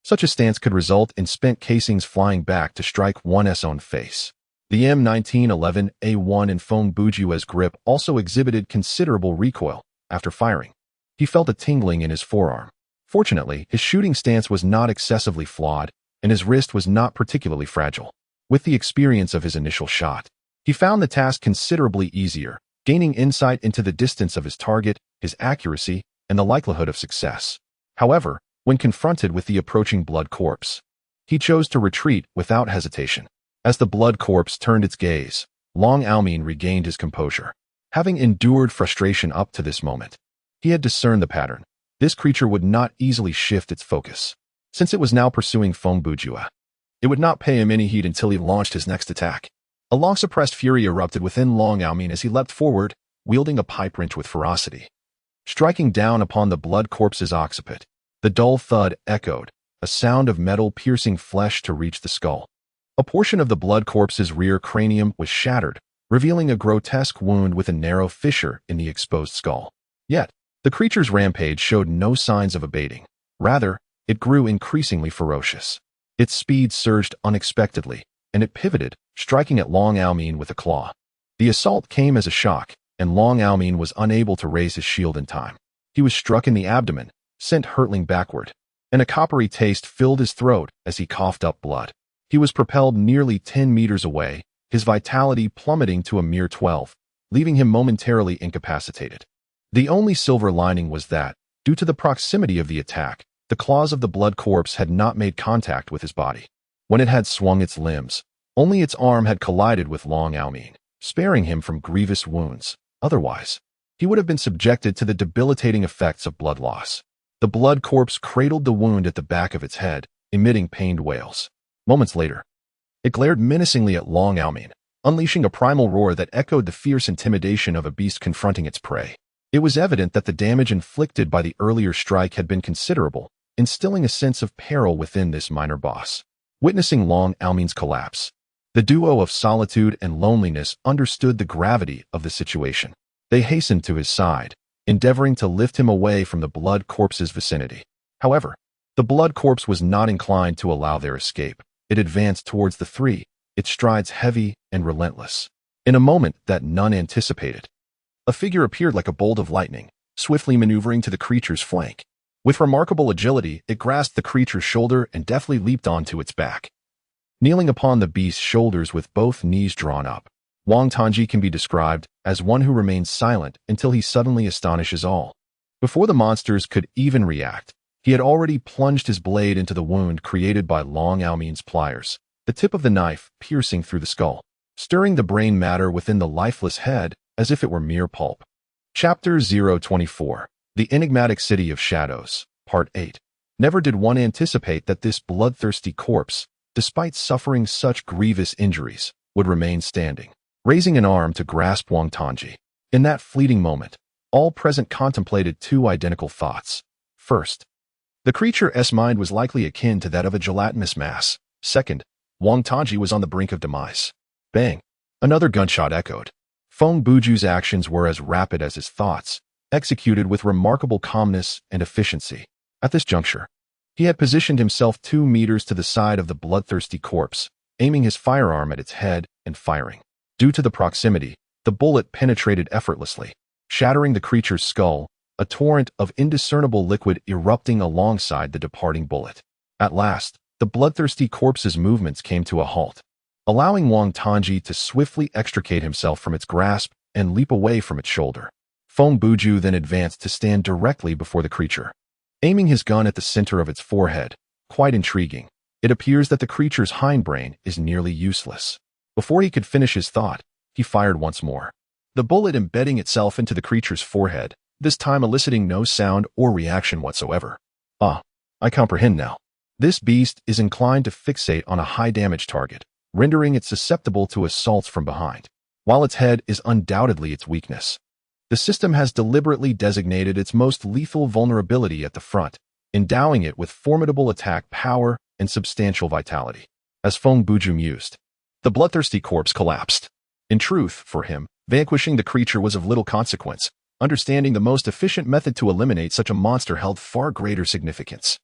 such a stance could result in spent casings flying back to strike one's own face. The M1911A1 in Feng Bujue's grip also exhibited considerable recoil after firing. He felt a tingling in his forearm. Fortunately, his shooting stance was not excessively flawed, and his wrist was not particularly fragile. With the experience of his initial shot, he found the task considerably easier, gaining insight into the distance of his target, his accuracy, and the likelihood of success. However, when confronted with the approaching blood corpse, he chose to retreat without hesitation. As the blood corpse turned its gaze, Long Aomin regained his composure. Having endured frustration up to this moment, he had discerned the pattern. This creature would not easily shift its focus. Since it was now pursuing Feng Bujue, it would not pay him any heed until he launched his next attack. A long-suppressed fury erupted within Long Aomin as he leapt forward, wielding a pipe wrench with ferocity. Striking down upon the blood corpse's occiput, the dull thud echoed, a sound of metal piercing flesh to reach the skull. A portion of the blood corpse's rear cranium was shattered, revealing a grotesque wound with a narrow fissure in the exposed skull. Yet, the creature's rampage showed no signs of abating. Rather, it grew increasingly ferocious. Its speed surged unexpectedly, and it pivoted, striking at Long Aomin with a claw. The assault came as a shock, and Long Aomin was unable to raise his shield in time. He was struck in the abdomen, sent hurtling backward, and a coppery taste filled his throat as he coughed up blood. He was propelled nearly 10 meters away, his vitality plummeting to a mere 12, leaving him momentarily incapacitated. The only silver lining was that, due to the proximity of the attack, the claws of the blood corpse had not made contact with his body. When it had swung its limbs, only its arm had collided with Long Aomin, sparing him from grievous wounds. Otherwise, he would have been subjected to the debilitating effects of blood loss. The blood corpse cradled the wound at the back of its head, emitting pained wails. Moments later, it glared menacingly at Long Aomin, unleashing a primal roar that echoed the fierce intimidation of a beast confronting its prey. It was evident that the damage inflicted by the earlier strike had been considerable, instilling a sense of peril within this minor boss. Witnessing Long Aomin's collapse, the duo of solitude and loneliness understood the gravity of the situation. They hastened to his side, endeavoring to lift him away from the blood corpse's vicinity. However, the blood corpse was not inclined to allow their escape. It advanced towards the three, its strides heavy and relentless. In a moment that none anticipated, a figure appeared like a bolt of lightning, swiftly maneuvering to the creature's flank. With remarkable agility, it grasped the creature's shoulder and deftly leaped onto its back. Kneeling upon the beast's shoulders with both knees drawn up, Wang Tongji can be described as one who remains silent until he suddenly astonishes all. Before the monsters could even react, he had already plunged his blade into the wound created by Long Aomin's pliers, the tip of the knife piercing through the skull, stirring the brain matter within the lifeless head as if it were mere pulp. Chapter 024. The Enigmatic City of Shadows, Part 8. Never did one anticipate that this bloodthirsty corpse, despite suffering such grievous injuries, would remain standing, raising an arm to grasp Wang Tongji. In that fleeting moment, all present contemplated two identical thoughts. First, the creature's mind was likely akin to that of a gelatinous mass. Second, Wang Tongji was on the brink of demise. Bang! Another gunshot echoed. Feng Bujue's actions were as rapid as his thoughts, executed with remarkable calmness and efficiency. At this juncture, he had positioned himself 2 meters to the side of the bloodthirsty corpse, aiming his firearm at its head and firing. Due to the proximity, the bullet penetrated effortlessly, shattering the creature's skull, a torrent of indiscernible liquid erupting alongside the departing bullet. At last, the bloodthirsty corpse's movements came to a halt, allowing Wang Tongji to swiftly extricate himself from its grasp and leap away from its shoulder. Feng Bujue then advanced to stand directly before the creature, aiming his gun at the center of its forehead. Quite intriguing. It appears that the creature's hindbrain is nearly useless. Before he could finish his thought, he fired once more, the bullet embedding itself into the creature's forehead, this time eliciting no sound or reaction whatsoever. Ah, I comprehend now. This beast is inclined to fixate on a high-damage target, rendering it susceptible to assaults from behind. While its head is undoubtedly its weakness, the system has deliberately designated its most lethal vulnerability at the front, endowing it with formidable attack power and substantial vitality. As Feng Bujue mused, the bloodthirsty corpse collapsed. In truth, for him, vanquishing the creature was of little consequence. Understanding the most efficient method to eliminate such a monster held far greater significance.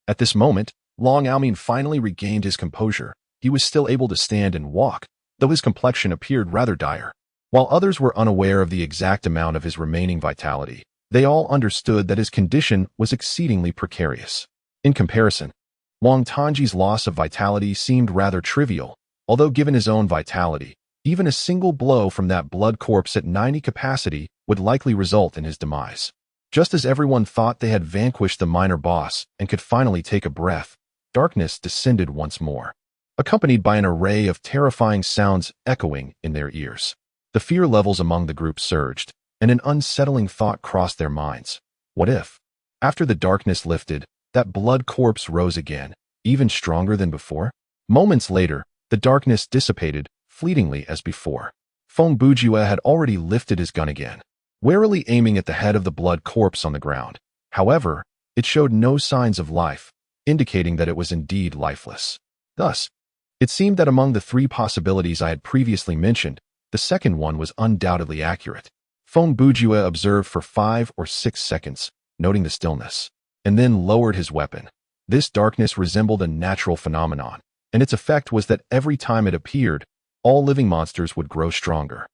At this moment, Long Aomin finally regained his composure. He was still able to stand and walk, though his complexion appeared rather dire. While others were unaware of the exact amount of his remaining vitality, they all understood that his condition was exceedingly precarious. In comparison, Wang Tangji's loss of vitality seemed rather trivial, although given his own vitality, even a single blow from that blood corpse at 90 capacity would likely result in his demise. Just as everyone thought they had vanquished the minor boss and could finally take a breath, darkness descended once more, accompanied by an array of terrifying sounds echoing in their ears. The fear levels among the group surged, and an unsettling thought crossed their minds. What if, after the darkness lifted, that blood corpse rose again, even stronger than before? Moments later, the darkness dissipated, fleetingly as before. Feng Bujue had already lifted his gun again, warily aiming at the head of the blood corpse on the ground. However, it showed no signs of life, indicating that it was indeed lifeless. Thus, it seemed that among the three possibilities I had previously mentioned, the second one was undoubtedly accurate. Feng Bujue observed for 5 or 6 seconds, noting the stillness, and then lowered his weapon. This darkness resembled a natural phenomenon, and its effect was that every time it appeared, all living monsters would grow stronger.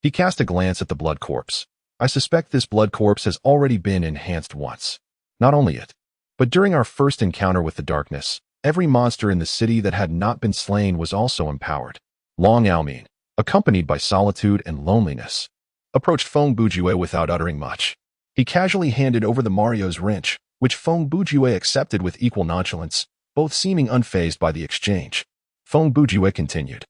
He cast a glance at the blood corpse. I suspect this blood corpse has already been enhanced once. Not only it, but during our first encounter with the darkness, every monster in the city that had not been slain was also empowered. Long Aomin, accompanied by solitude and loneliness, approached Feng Bujue without uttering much. He casually handed over the Mario's wrench, which Feng Bujue accepted with equal nonchalance, both seeming unfazed by the exchange. Feng Bujue continued.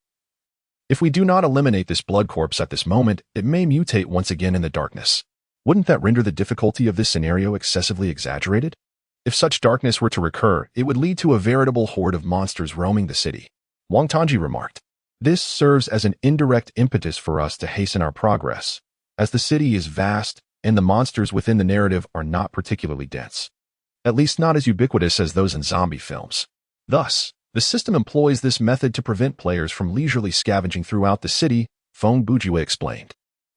If we do not eliminate this blood corpse at this moment, it may mutate once again in the darkness. Wouldn't that render the difficulty of this scenario excessively exaggerated? If such darkness were to recur, it would lead to a veritable horde of monsters roaming the city. Wang Tangji remarked. This serves as an indirect impetus for us to hasten our progress, as the city is vast and the monsters within the narrative are not particularly dense. At least not as ubiquitous as those in zombie films. Thus, the system employs this method to prevent players from leisurely scavenging throughout the city, Feng Bujue explained.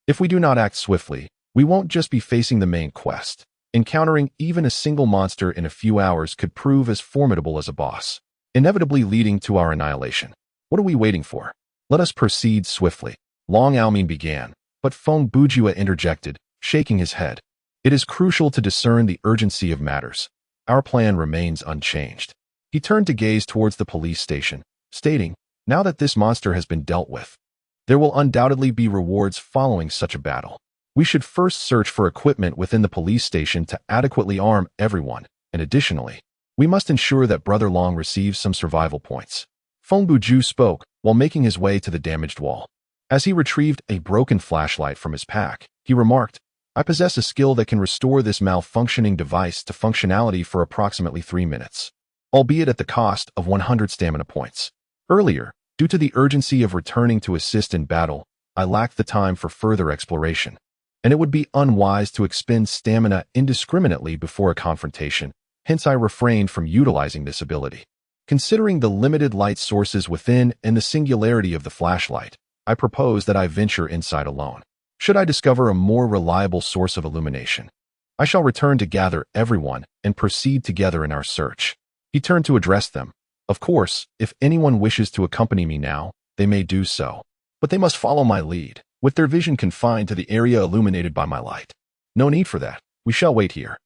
If we do not act swiftly, we won't just be facing the main quest. Encountering even a single monster in a few hours could prove as formidable as a boss, inevitably leading to our annihilation. What are we waiting for? Let us proceed swiftly. Long Aomin began, but Feng Bujue interjected, shaking his head. It is crucial to discern the urgency of matters. Our plan remains unchanged. He turned to gaze towards the police station, stating, now that this monster has been dealt with, there will undoubtedly be rewards following such a battle. We should first search for equipment within the police station to adequately arm everyone, and additionally, we must ensure that Brother Long receives some survival points. Feng Bujue spoke while making his way to the damaged wall. As he retrieved a broken flashlight from his pack, he remarked, I possess a skill that can restore this malfunctioning device to functionality for approximately 3 minutes, albeit at the cost of 100 stamina points. Earlier, due to the urgency of returning to assist in battle, I lacked the time for further exploration, and it would be unwise to expend stamina indiscriminately before a confrontation, hence I refrained from utilizing this ability. Considering the limited light sources within and the singularity of the flashlight, I propose that I venture inside alone. Should I discover a more reliable source of illumination, I shall return to gather everyone and proceed together in our search. He turned to address them. Of course, if anyone wishes to accompany me now, they may do so, but they must follow my lead, with their vision confined to the area illuminated by my light. No need for that. We shall wait here.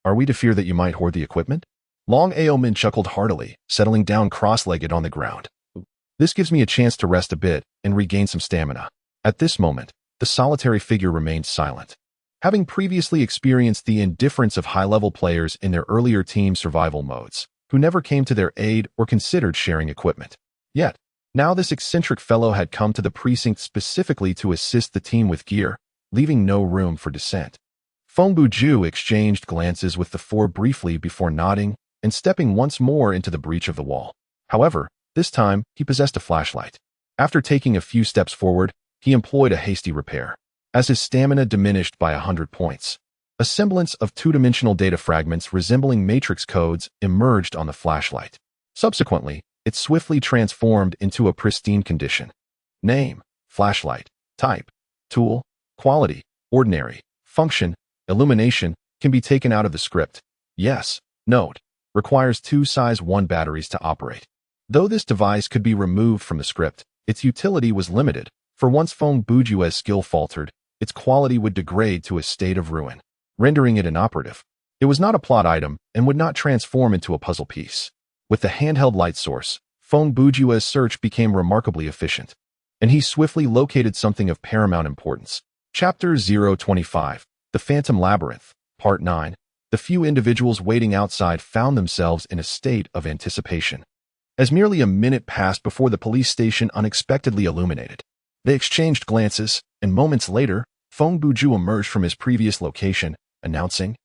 Are we to fear that you might hoard the equipment? Long Aomin chuckled heartily, settling down cross-legged on the ground. This gives me a chance to rest a bit and regain some stamina. At this moment, the solitary figure remained silent. Having previously experienced the indifference of high-level players in their earlier team survival modes, who never came to their aid or considered sharing equipment. Yet, now this eccentric fellow had come to the precinct specifically to assist the team with gear, leaving no room for dissent. Feng Bujue exchanged glances with the four briefly before nodding and stepping once more into the breach of the wall. However, this time, he possessed a flashlight. After taking a few steps forward, he employed a hasty repair. As his stamina diminished by 100 points, A semblance of two-dimensional data fragments resembling matrix codes emerged on the flashlight. Subsequently, it swiftly transformed into a pristine condition. Name, flashlight, type, tool, quality, ordinary, function, illumination can be taken out of the script. Yes, note, requires 2 size 1 batteries to operate. Though this device could be removed from the script, its utility was limited, for once Feng Bujue's skill faltered, its quality would degrade to a state of ruin, rendering it inoperative. It was not a plot item and would not transform into a puzzle piece. With the handheld light source, Feng Bujue's search became remarkably efficient, and he swiftly located something of paramount importance. Chapter 025, The Phantom Labyrinth, Part 9. The few individuals waiting outside found themselves in a state of anticipation. As merely a minute passed before the police station unexpectedly illuminated, they exchanged glances, and moments later, Feng Bujue emerged from his previous location, announcing,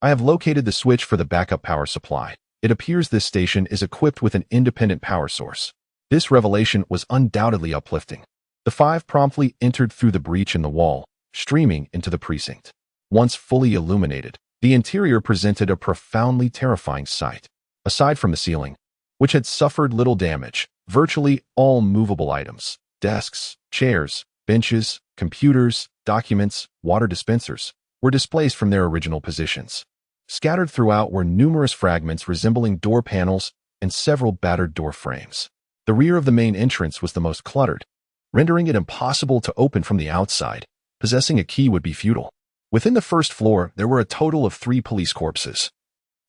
"I have located the switch for the backup power supply. It appears this station is equipped with an independent power source." This revelation was undoubtedly uplifting. The 5 promptly entered through the breach in the wall, streaming into the precinct. Once fully illuminated, the interior presented a profoundly terrifying sight. Aside from the ceiling, which had suffered little damage, virtually all movable items, desks, chairs, benches, computers, documents, water dispensers, were displaced from their original positions. Scattered throughout were numerous fragments resembling door panels and several battered door frames. The rear of the main entrance was the most cluttered, rendering it impossible to open from the outside. Possessing a key would be futile. Within the first floor, there were a total of 3 police corpses,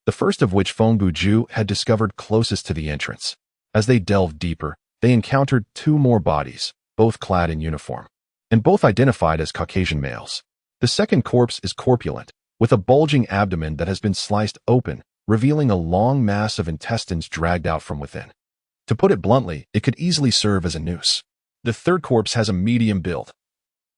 the first of which Feng Bujue had discovered closest to the entrance. As they delved deeper, they encountered 2 more bodies, both clad in uniform, and both identified as Caucasian males. The second corpse is corpulent, with a bulging abdomen that has been sliced open, revealing a long mass of intestines dragged out from within. To put it bluntly, it could easily serve as a noose. The third corpse has a medium build,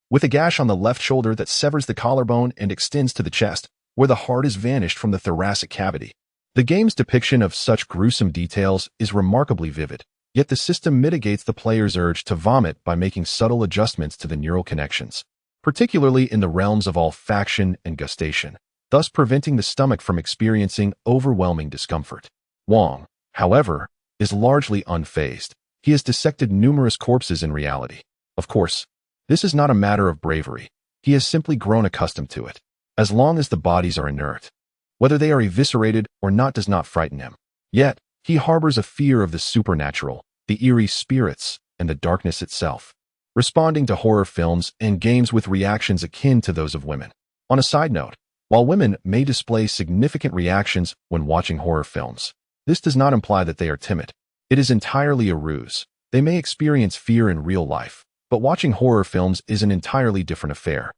with a gash on the left shoulder that severs the collarbone and extends to the chest, where the heart is vanished from the thoracic cavity. The game's depiction of such gruesome details is remarkably vivid, yet the system mitigates the player's urge to vomit by making subtle adjustments to the neural connections, particularly in the realms of olfaction and gustation, thus preventing the stomach from experiencing overwhelming discomfort. Wong, however, is largely unfazed. He has dissected numerous corpses in reality. Of course, this is not a matter of bravery. He has simply grown accustomed to it. As long as the bodies are inert, whether they are eviscerated or not does not frighten him. Yet, he harbors a fear of the supernatural, the eerie spirits, and the darkness itself, responding to horror films and games with reactions akin to those of women. On a side note, while women may display significant reactions when watching horror films, this does not imply that they are timid. It is entirely a ruse. They may experience fear in real life, but watching horror films is an entirely different affair.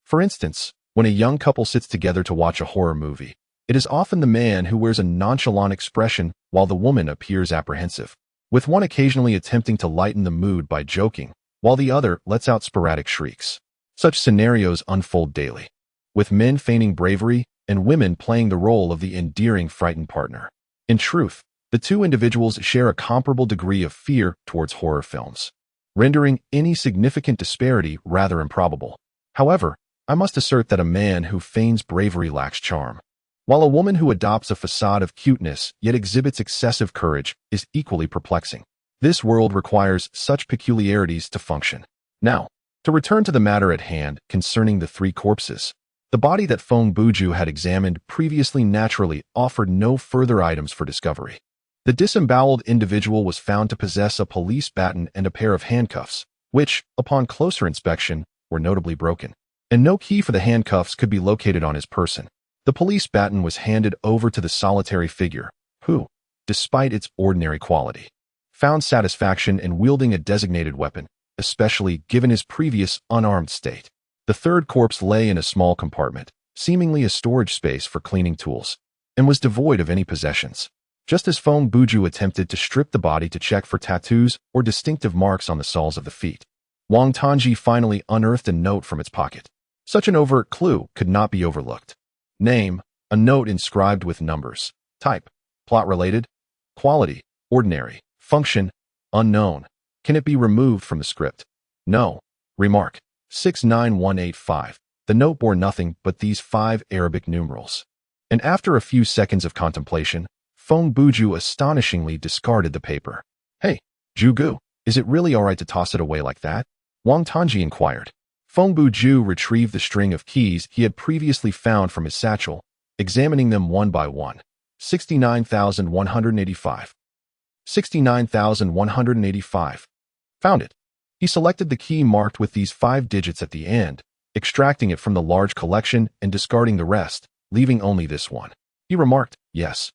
For instance, when a young couple sits together to watch a horror movie, it is often the man who wears a nonchalant expression while the woman appears apprehensive, with one occasionally attempting to lighten the mood by joking, while the other lets out sporadic shrieks. Such scenarios unfold daily, with men feigning bravery and women playing the role of the endearing frightened partner. In truth, the 2 individuals share a comparable degree of fear towards horror films, rendering any significant disparity rather improbable. However, I must assert that a man who feigns bravery lacks charm, while a woman who adopts a facade of cuteness yet exhibits excessive courage is equally perplexing. This world requires such peculiarities to function. Now, to return to the matter at hand concerning the 3 corpses. The body that Feng Bujue had examined previously naturally offered no further items for discovery. The disemboweled individual was found to possess a police baton and a pair of handcuffs, which, upon closer inspection, were notably broken, and no key for the handcuffs could be located on his person. The police baton was handed over to the solitary figure, who, despite its ordinary quality, found satisfaction in wielding a designated weapon, especially given his previous unarmed state. The third corpse lay in a small compartment, seemingly a storage space for cleaning tools, and was devoid of any possessions. Just as Feng Bujue attempted to strip the body to check for tattoos or distinctive marks on the soles of the feet, Wang Tangji finally unearthed a note from its pocket. Such an overt clue could not be overlooked. Name, a note inscribed with numbers. Type, plot-related. Quality, ordinary. Function, unknown. Can it be removed from the script? No. Remark, 69185. The note bore nothing but these 5 Arabic numerals. And after a few seconds of contemplation, Feng Bujue astonishingly discarded the paper. "Hey, Jugu, is it really alright to toss it away like that?" Wang Tongji inquired. Feng Bujue retrieved the string of keys he had previously found from his satchel, examining them one by one. 69,185. 69,185. Found it. He selected the key marked with these 5 digits at the end, extracting it from the large collection and discarding the rest, leaving only this one. He remarked, "Yes.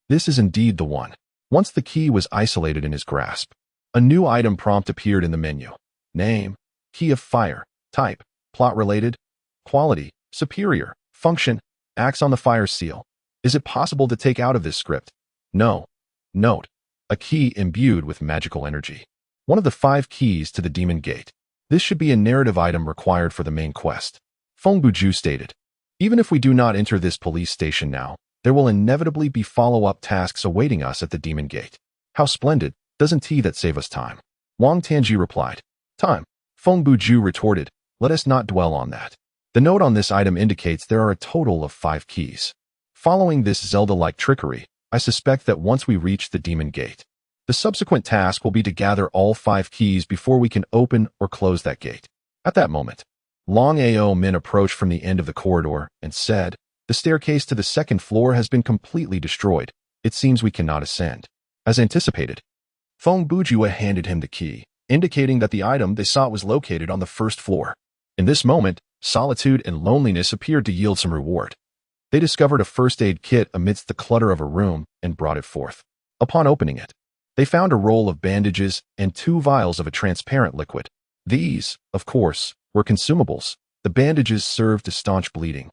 This is indeed the one." Once the key was isolated in his grasp, a new item prompt appeared in the menu. Name, key of fire, type, plot-related, quality, superior, function, acts on the fire seal. Is it possible to take out of this script? No. Note, a key imbued with magical energy. One of the 5 keys to the Demon Gate. This should be a narrative item required for the main quest. Feng Bujue stated, "Even if we do not enter this police station now, there will inevitably be follow-up tasks awaiting us at the Demon Gate." "How splendid, doesn't that save us time?" Wang Tongji replied. "Time?" Feng Bujue retorted, "Let us not dwell on that. The note on this item indicates there are a total of 5 keys. Following this Zelda-like trickery, I suspect that once we reach the Demon Gate, the subsequent task will be to gather all 5 keys before we can open or close that gate." At that moment, Long Ao Min approached from the end of the corridor and said, "The staircase to the 2nd floor has been completely destroyed. It seems we cannot ascend." As anticipated, Feng Bujue handed him the key, indicating that the item they sought was located on the 1st floor. In this moment, solitude and loneliness appeared to yield some reward. They discovered a first aid kit amidst the clutter of a room and brought it forth. Upon opening it, they found a roll of bandages and 2 vials of a transparent liquid. These, of course, were consumables. The bandages served to staunch bleeding,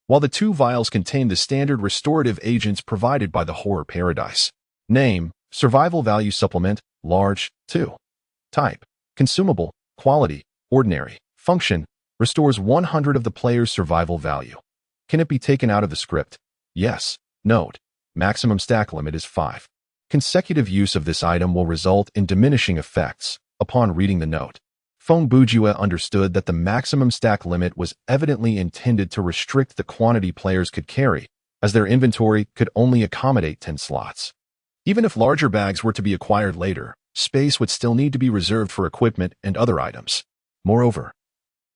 while the 2 vials contained the standard restorative agents provided by the horror paradise. Name, survival value supplement, large, 2. Type, consumable, quality, ordinary. Function, restores 100 of the player's survival value. Can it be taken out of the script? Yes. Note, maximum stack limit is 5. Consecutive use of this item will result in diminishing effects. Upon reading the note, Feng Bujue understood that the maximum stack limit was evidently intended to restrict the quantity players could carry, as their inventory could only accommodate 10 slots. Even if larger bags were to be acquired later, space would still need to be reserved for equipment and other items. Moreover,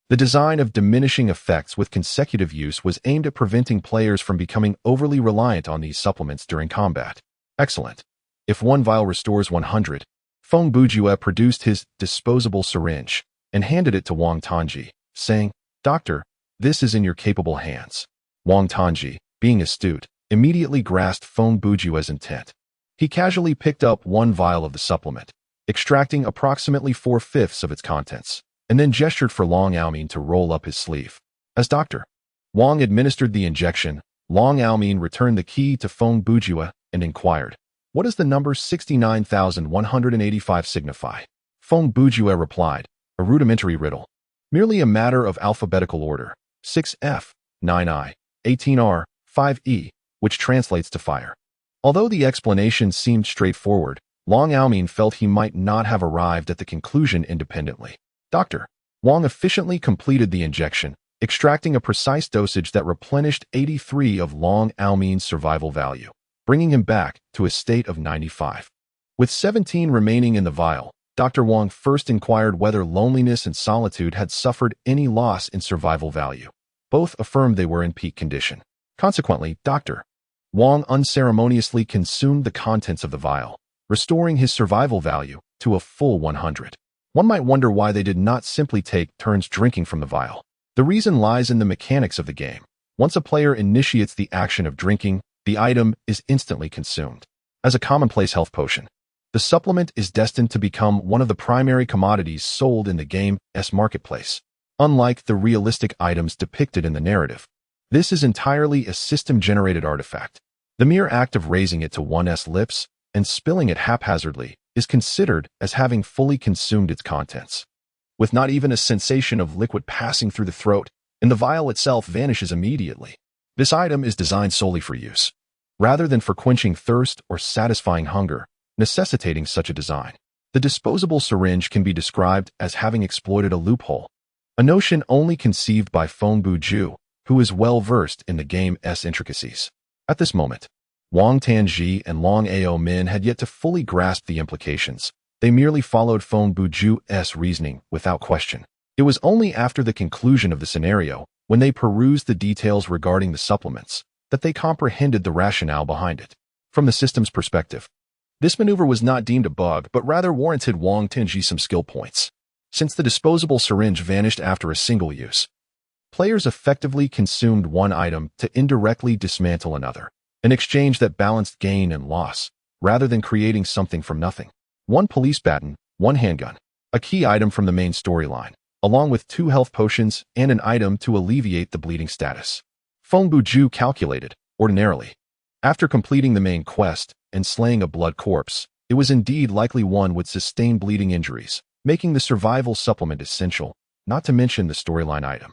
the design of diminishing effects with consecutive use was aimed at preventing players from becoming overly reliant on these supplements during combat. Excellent. If 1 vial restores 100, Feng Bujue produced his disposable syringe and handed it to Wang Tongji, saying, "Doctor, this is in your capable hands." Wang Tongji, being astute, immediately grasped Feng Bujue's intent. He casually picked up 1 vial of the supplement, extracting approximately 4/5 of its contents, and then gestured for Long Aomin to roll up his sleeve. As Dr. Wang administered the injection, Long Aomin returned the key to Feng Bujue and inquired, "What does the number 69,185 signify?" Feng Bujue replied, "A rudimentary riddle. Merely a matter of alphabetical order. 6F, 9I, 18R, 5E, which translates to fire." Although the explanation seemed straightforward, Long Aomin felt he might not have arrived at the conclusion independently. Dr. Wang efficiently completed the injection, extracting a precise dosage that replenished 83 of Long Aomin's survival value, bringing him back to a state of 95. With 17 remaining in the vial, Dr. Wang first inquired whether loneliness and solitude had suffered any loss in survival value. Both affirmed they were in peak condition. Consequently, Dr. Wang unceremoniously consumed the contents of the vial, restoring his survival value to a full 100. One might wonder why they did not simply take turns drinking from the vial. The reason lies in the mechanics of the game. Once a player initiates the action of drinking, the item is instantly consumed. As a commonplace health potion, the supplement is destined to become one of the primary commodities sold in the game's marketplace. Unlike the realistic items depicted in the narrative, this is entirely a system-generated artifact. The mere act of raising it to one's lips and spilling it haphazardly is considered as having fully consumed its contents, with not even a sensation of liquid passing through the throat, and the vial itself vanishes immediately. This item is designed solely for use, rather than for quenching thirst or satisfying hunger, necessitating such a design. The disposable syringe can be described as having exploited a loophole. a notion only conceived by Feng Bujue, who is well versed in the game's intricacies. At this moment, Wang Tanji and Long Ao Min had yet to fully grasp the implications. They merely followed Feng Bujue's reasoning without question. It was only after the conclusion of the scenario, when they perused the details regarding the supplements, that they comprehended the rationale behind it. From the system's perspective, this maneuver was not deemed a bug, but rather warranted Wang Tanji some skill points. Since the disposable syringe vanished after a single use, players effectively consumed one item to indirectly dismantle another, an exchange that balanced gain and loss, rather than creating something from nothing. One police baton, one handgun, a key item from the main storyline, along with 2 health potions and an item to alleviate the bleeding status. Feng Bujue calculated, ordinarily, after completing the main quest and slaying a blood corpse, it was indeed likely one would sustain bleeding injuries, making the survival supplement essential, not to mention the storyline item.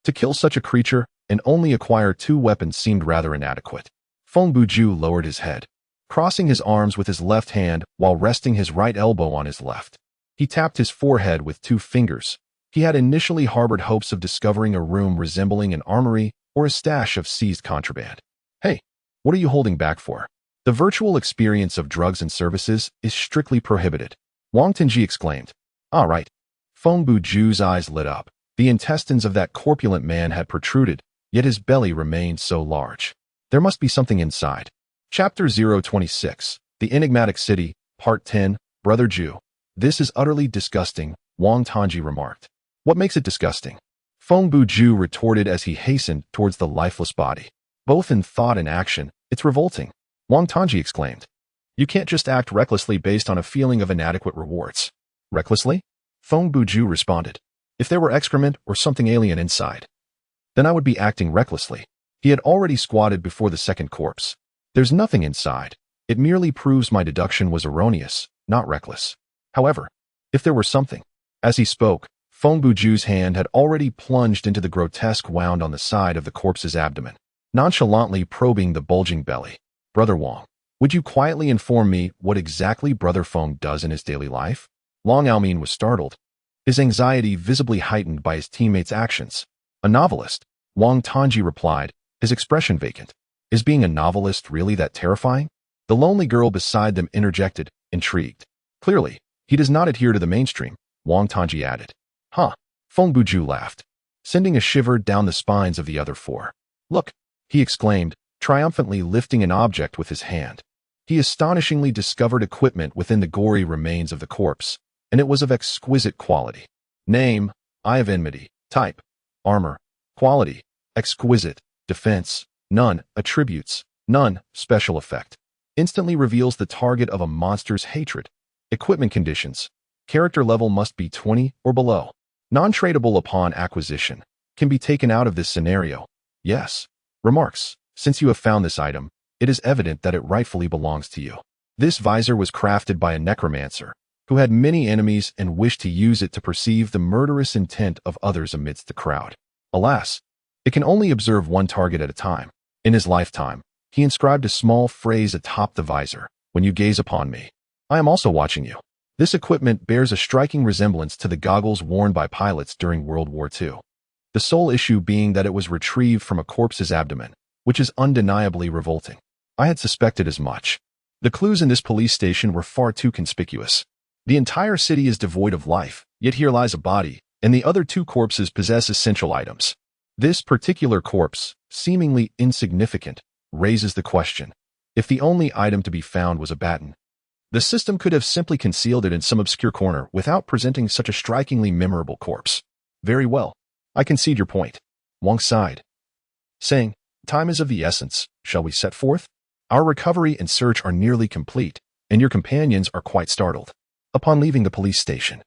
To kill such a creature and only acquire 2 weapons seemed rather inadequate. Feng Bujue lowered his head, crossing his arms with his left hand while resting his right elbow on his left. He tapped his forehead with 2 fingers. He had initially harbored hopes of discovering a room resembling an armory or a stash of seized contraband. Hey, what are you holding back for? The virtual experience of drugs and services is strictly prohibited, Wang Tanji exclaimed. All right. Feng Bujue's eyes lit up. The intestines of that corpulent man had protruded, yet his belly remained so large. There must be something inside. Chapter 026, The Enigmatic City, Part 10, Brother Jew. This is utterly disgusting, Wang Tanji remarked. What makes it disgusting? Feng Bujue retorted as he hastened towards the lifeless body. Both in thought and action, it's revolting, Wang Tanji exclaimed. You can't just act recklessly based on a feeling of inadequate rewards. Recklessly? Feng Bujue responded. If there were excrement or something alien inside, then I would be acting recklessly. He had already squatted before the second corpse. There's nothing inside. It merely proves my deduction was erroneous, not reckless. However, if there were something. As he spoke, Feng Bujue's hand had already plunged into the grotesque wound on the side of the corpse's abdomen, nonchalantly probing the bulging belly. Brother Wang, would you quietly inform me what exactly Brother Feng does in his daily life? Long Aomin was startled, his anxiety visibly heightened by his teammates' actions. A novelist, Wang Tanji replied, his expression vacant. Is being a novelist really that terrifying? The lonely girl beside them interjected, intrigued. Clearly, he does not adhere to the mainstream, Wang Tanji added. Huh. Feng Bujue laughed, sending a shiver down the spines of the other 4. Look, he exclaimed, triumphantly lifting an object with his hand. He astonishingly discovered equipment within the gory remains of the corpse, and it was of exquisite quality. Name, Eye of Enmity. Type, armor. Quality, exquisite. Defense, none. Attributes, none. Special effect, instantly reveals the target of a monster's hatred. Equipment conditions, character level must be 20 or below. Non-tradable upon acquisition, can be taken out of this scenario. Yes. Remarks, since you have found this item, it is evident that it rightfully belongs to you. This visor was crafted by a necromancer, who had many enemies and wished to use it to perceive the murderous intent of others amidst the crowd. Alas, it can only observe one target at a time. In his lifetime, he inscribed a small phrase atop the visor, when you gaze upon me, I am also watching you. This equipment bears a striking resemblance to the goggles worn by pilots during World War II. The sole issue being that it was retrieved from a corpse's abdomen, which is undeniably revolting. I had suspected as much. The clues in this police station were far too conspicuous. The entire city is devoid of life, yet here lies a body, and the other 2 corpses possess essential items. This particular corpse, seemingly insignificant, raises the question. If the only item to be found was a baton, the system could have simply concealed it in some obscure corner without presenting such a strikingly memorable corpse. Very well. I concede your point. Wang sighed, saying, time is of the essence. Shall we set forth? Our recovery and search are nearly complete, and your companions are quite startled. Upon leaving the police station,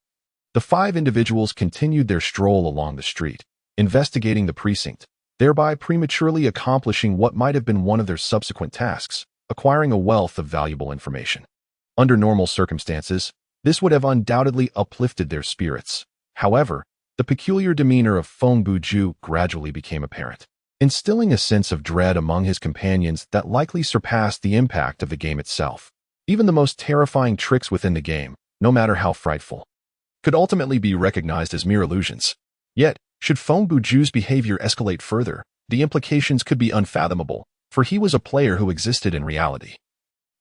the 5 individuals continued their stroll along the street, investigating the precinct, thereby prematurely accomplishing what might have been one of their subsequent tasks, acquiring a wealth of valuable information. Under normal circumstances, this would have undoubtedly uplifted their spirits. However, the peculiar demeanor of Feng Bujue gradually became apparent, instilling a sense of dread among his companions that likely surpassed the impact of the game itself. Even the most terrifying tricks within the game, no matter how frightful, could ultimately be recognized as mere illusions. Yet, should Feng Bujue's behavior escalate further, the implications could be unfathomable, for he was a player who existed in reality.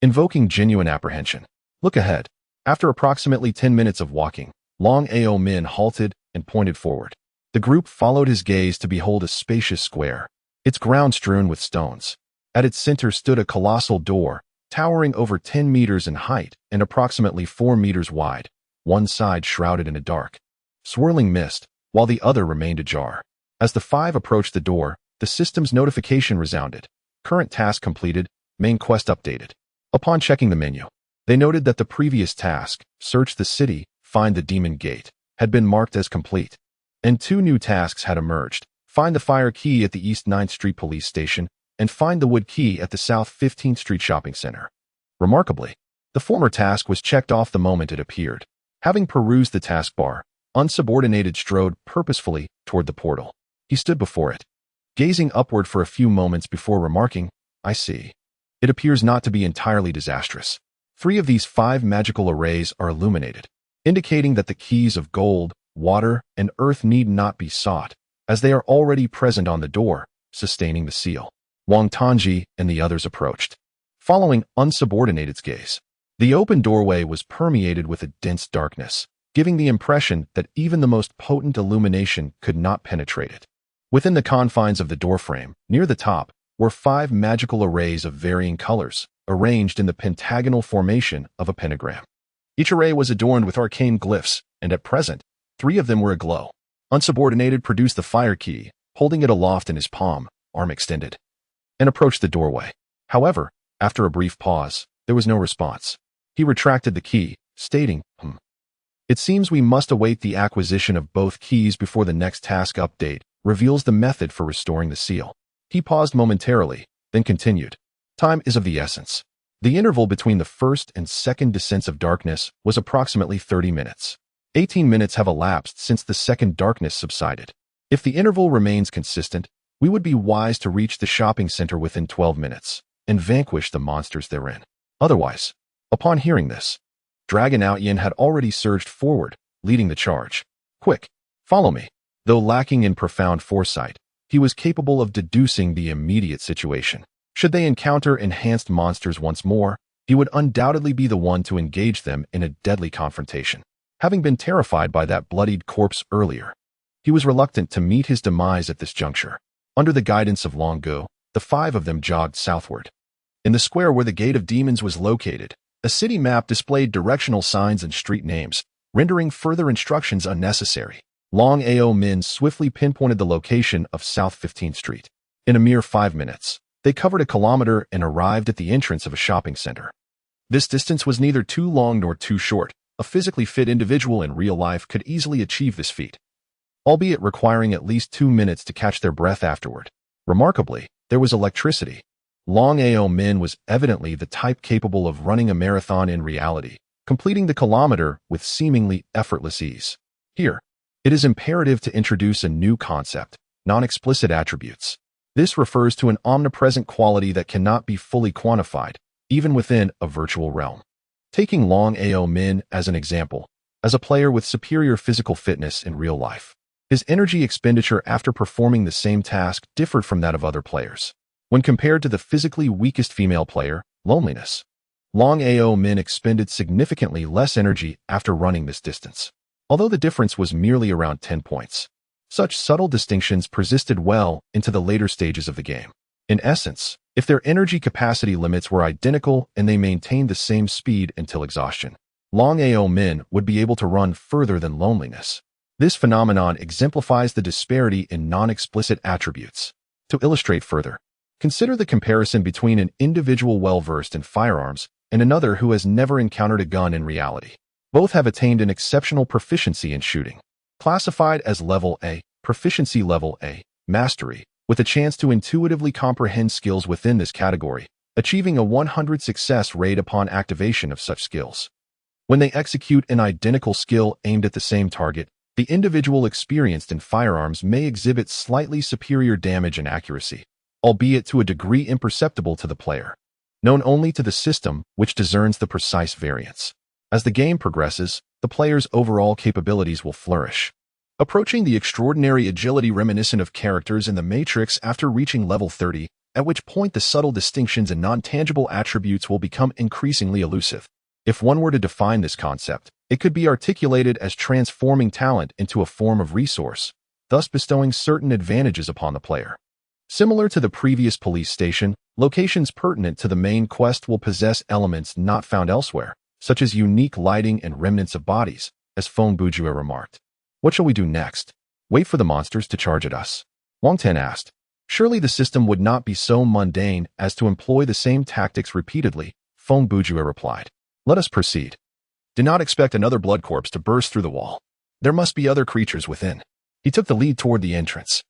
Invoking genuine apprehension. Look ahead. After approximately 10 minutes of walking, Long Ao Min halted and pointed forward. The group followed his gaze to behold a spacious square, its ground strewn with stones. At its center stood a colossal door, towering over 10 meters in height and approximately 4 meters wide, one side shrouded in a dark, swirling mist, while the other remained ajar. As the five approached the door, the system's notification resounded. Current task completed, main quest updated. Upon checking the menu, they noted that the previous task, search the city, find the demon gate, had been marked as complete. And two new tasks had emerged. Find the fire key at the East 9th Street Police Station, and find the wood key at the South 15th Street Shopping Center. Remarkably, the former task was checked off the moment it appeared. Having perused the taskbar, Unsubordinated strode purposefully toward the portal. He stood before it, gazing upward for a few moments before remarking, "I see. It appears not to be entirely disastrous. 3 of these 5 magical arrays are illuminated, indicating that the keys of gold, water, and earth need not be sought, as they are already present on the door, sustaining the seal." Wang Tanji and the others approached, following Unsubordinated's gaze. The open doorway was permeated with a dense darkness, giving the impression that even the most potent illumination could not penetrate it. Within the confines of the doorframe, near the top, were 5 magical arrays of varying colors, arranged in the pentagonal formation of a pentagram. Each array was adorned with arcane glyphs, and at present, 3 of them were aglow. Unsubordinated produced the fire key, holding it aloft in his palm, arm extended, and approached the doorway. However, after a brief pause, there was no response. He retracted the key, stating, "It seems we must await the acquisition of both keys before the next task update reveals the method for restoring the seal." He paused momentarily, then continued, "Time is of the essence. The interval between the first and second descents of darkness was approximately 30 minutes. 18 minutes have elapsed since the second darkness subsided. If the interval remains consistent, we would be wise to reach the shopping center within 12 minutes and vanquish the monsters therein. Otherwise," upon hearing this, Dragon Outyin had already surged forward, leading the charge. "Quick, follow me." Though lacking in profound foresight, he was capable of deducing the immediate situation. Should they encounter enhanced monsters once more, he would undoubtedly be the one to engage them in a deadly confrontation. Having been terrified by that bloodied corpse earlier, he was reluctant to meet his demise at this juncture. Under the guidance of Long Go, the 5 of them jogged southward. In the square where the Gate of Demons was located, a city map displayed directional signs and street names, rendering further instructions unnecessary. Long Ao Min swiftly pinpointed the location of South 15th Street. In a mere 5 minutes, they covered a kilometer and arrived at the entrance of a shopping center. This distance was neither too long nor too short. A physically fit individual in real life could easily achieve this feat, albeit requiring at least 2 minutes to catch their breath afterward. Remarkably, there was electricity. Long Ao Min was evidently the type capable of running a marathon in reality, completing the kilometer with seemingly effortless ease. Here, it is imperative to introduce a new concept, non-explicit attributes. This refers to an omnipresent quality that cannot be fully quantified, even within a virtual realm. Taking Long Ao Min as an example, as a player with superior physical fitness in real life, his energy expenditure after performing the same task differed from that of other players. When compared to the physically weakest female player, loneliness, Long Ao Min expended significantly less energy after running this distance, although the difference was merely around 10 points. Such subtle distinctions persisted well into the later stages of the game. In essence, if their energy capacity limits were identical and they maintained the same speed until exhaustion, Long Ao Min would be able to run further than loneliness. This phenomenon exemplifies the disparity in non-explicit attributes. To illustrate further, consider the comparison between an individual well-versed in firearms and another who has never encountered a gun in reality. Both have attained an exceptional proficiency in shooting. Classified as Level A, Proficiency Level A, Mastery, with a chance to intuitively comprehend skills within this category, achieving a 100 success rate upon activation of such skills. When they execute an identical skill aimed at the same target, the individual experienced in firearms may exhibit slightly superior damage and accuracy, albeit to a degree imperceptible to the player, known only to the system which discerns the precise variance. As the game progresses, the player's overall capabilities will flourish. approaching the extraordinary agility reminiscent of characters in The Matrix after reaching level 30, at which point the subtle distinctions and non-tangible attributes will become increasingly elusive. If one were to define this concept, it could be articulated as transforming talent into a form of resource, thus bestowing certain advantages upon the player. Similar to the previous police station, locations pertinent to the main quest will possess elements not found elsewhere, such as unique lighting and remnants of bodies, as Feng Bujue remarked. What shall we do next? Wait for the monsters to charge at us? Wang Ten asked. Surely the system would not be so mundane as to employ the same tactics repeatedly, Feng Bujue replied. Let us proceed. Do not expect another blood corpse to burst through the wall. There must be other creatures within. He took the lead toward the entrance.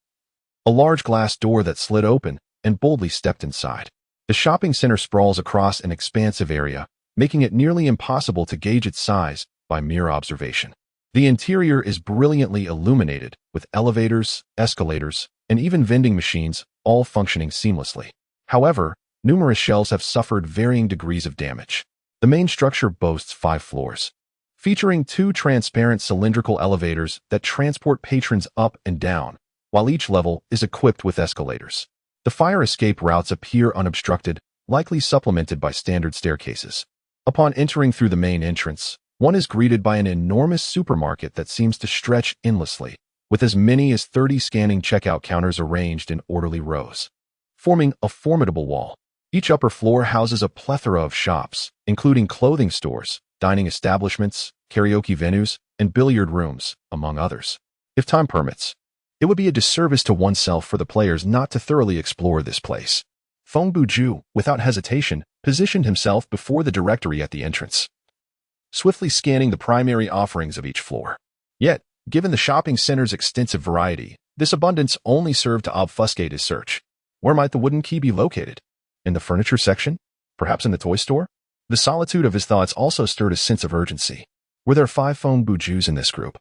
A large glass door that slid open, and boldly stepped inside. The shopping center sprawls across an expansive area, making it nearly impossible to gauge its size by mere observation. The interior is brilliantly illuminated, with elevators, escalators, and even vending machines, all functioning seamlessly. However, numerous shelves have suffered varying degrees of damage. The main structure boasts 5 floors, featuring 2 transparent cylindrical elevators that transport patrons up and down, while each level is equipped with escalators. The fire escape routes appear unobstructed, likely supplemented by standard staircases. Upon entering through the main entrance, one is greeted by an enormous supermarket that seems to stretch endlessly, with as many as 30 scanning checkout counters arranged in orderly rows, forming a formidable wall. Each upper floor houses a plethora of shops, including clothing stores, dining establishments, karaoke venues, and billiard rooms, among others. If time permits, it would be a disservice to oneself for the players not to thoroughly explore this place. Feng Bujue, without hesitation, positioned himself before the directory at the entrance, swiftly scanning the primary offerings of each floor. Yet, given the shopping center's extensive variety, this abundance only served to obfuscate his search. Where might the wooden key be located? In the furniture section? Perhaps in the toy store? The solitude of his thoughts also stirred a sense of urgency. Were there 5 Feng Bujues in this group?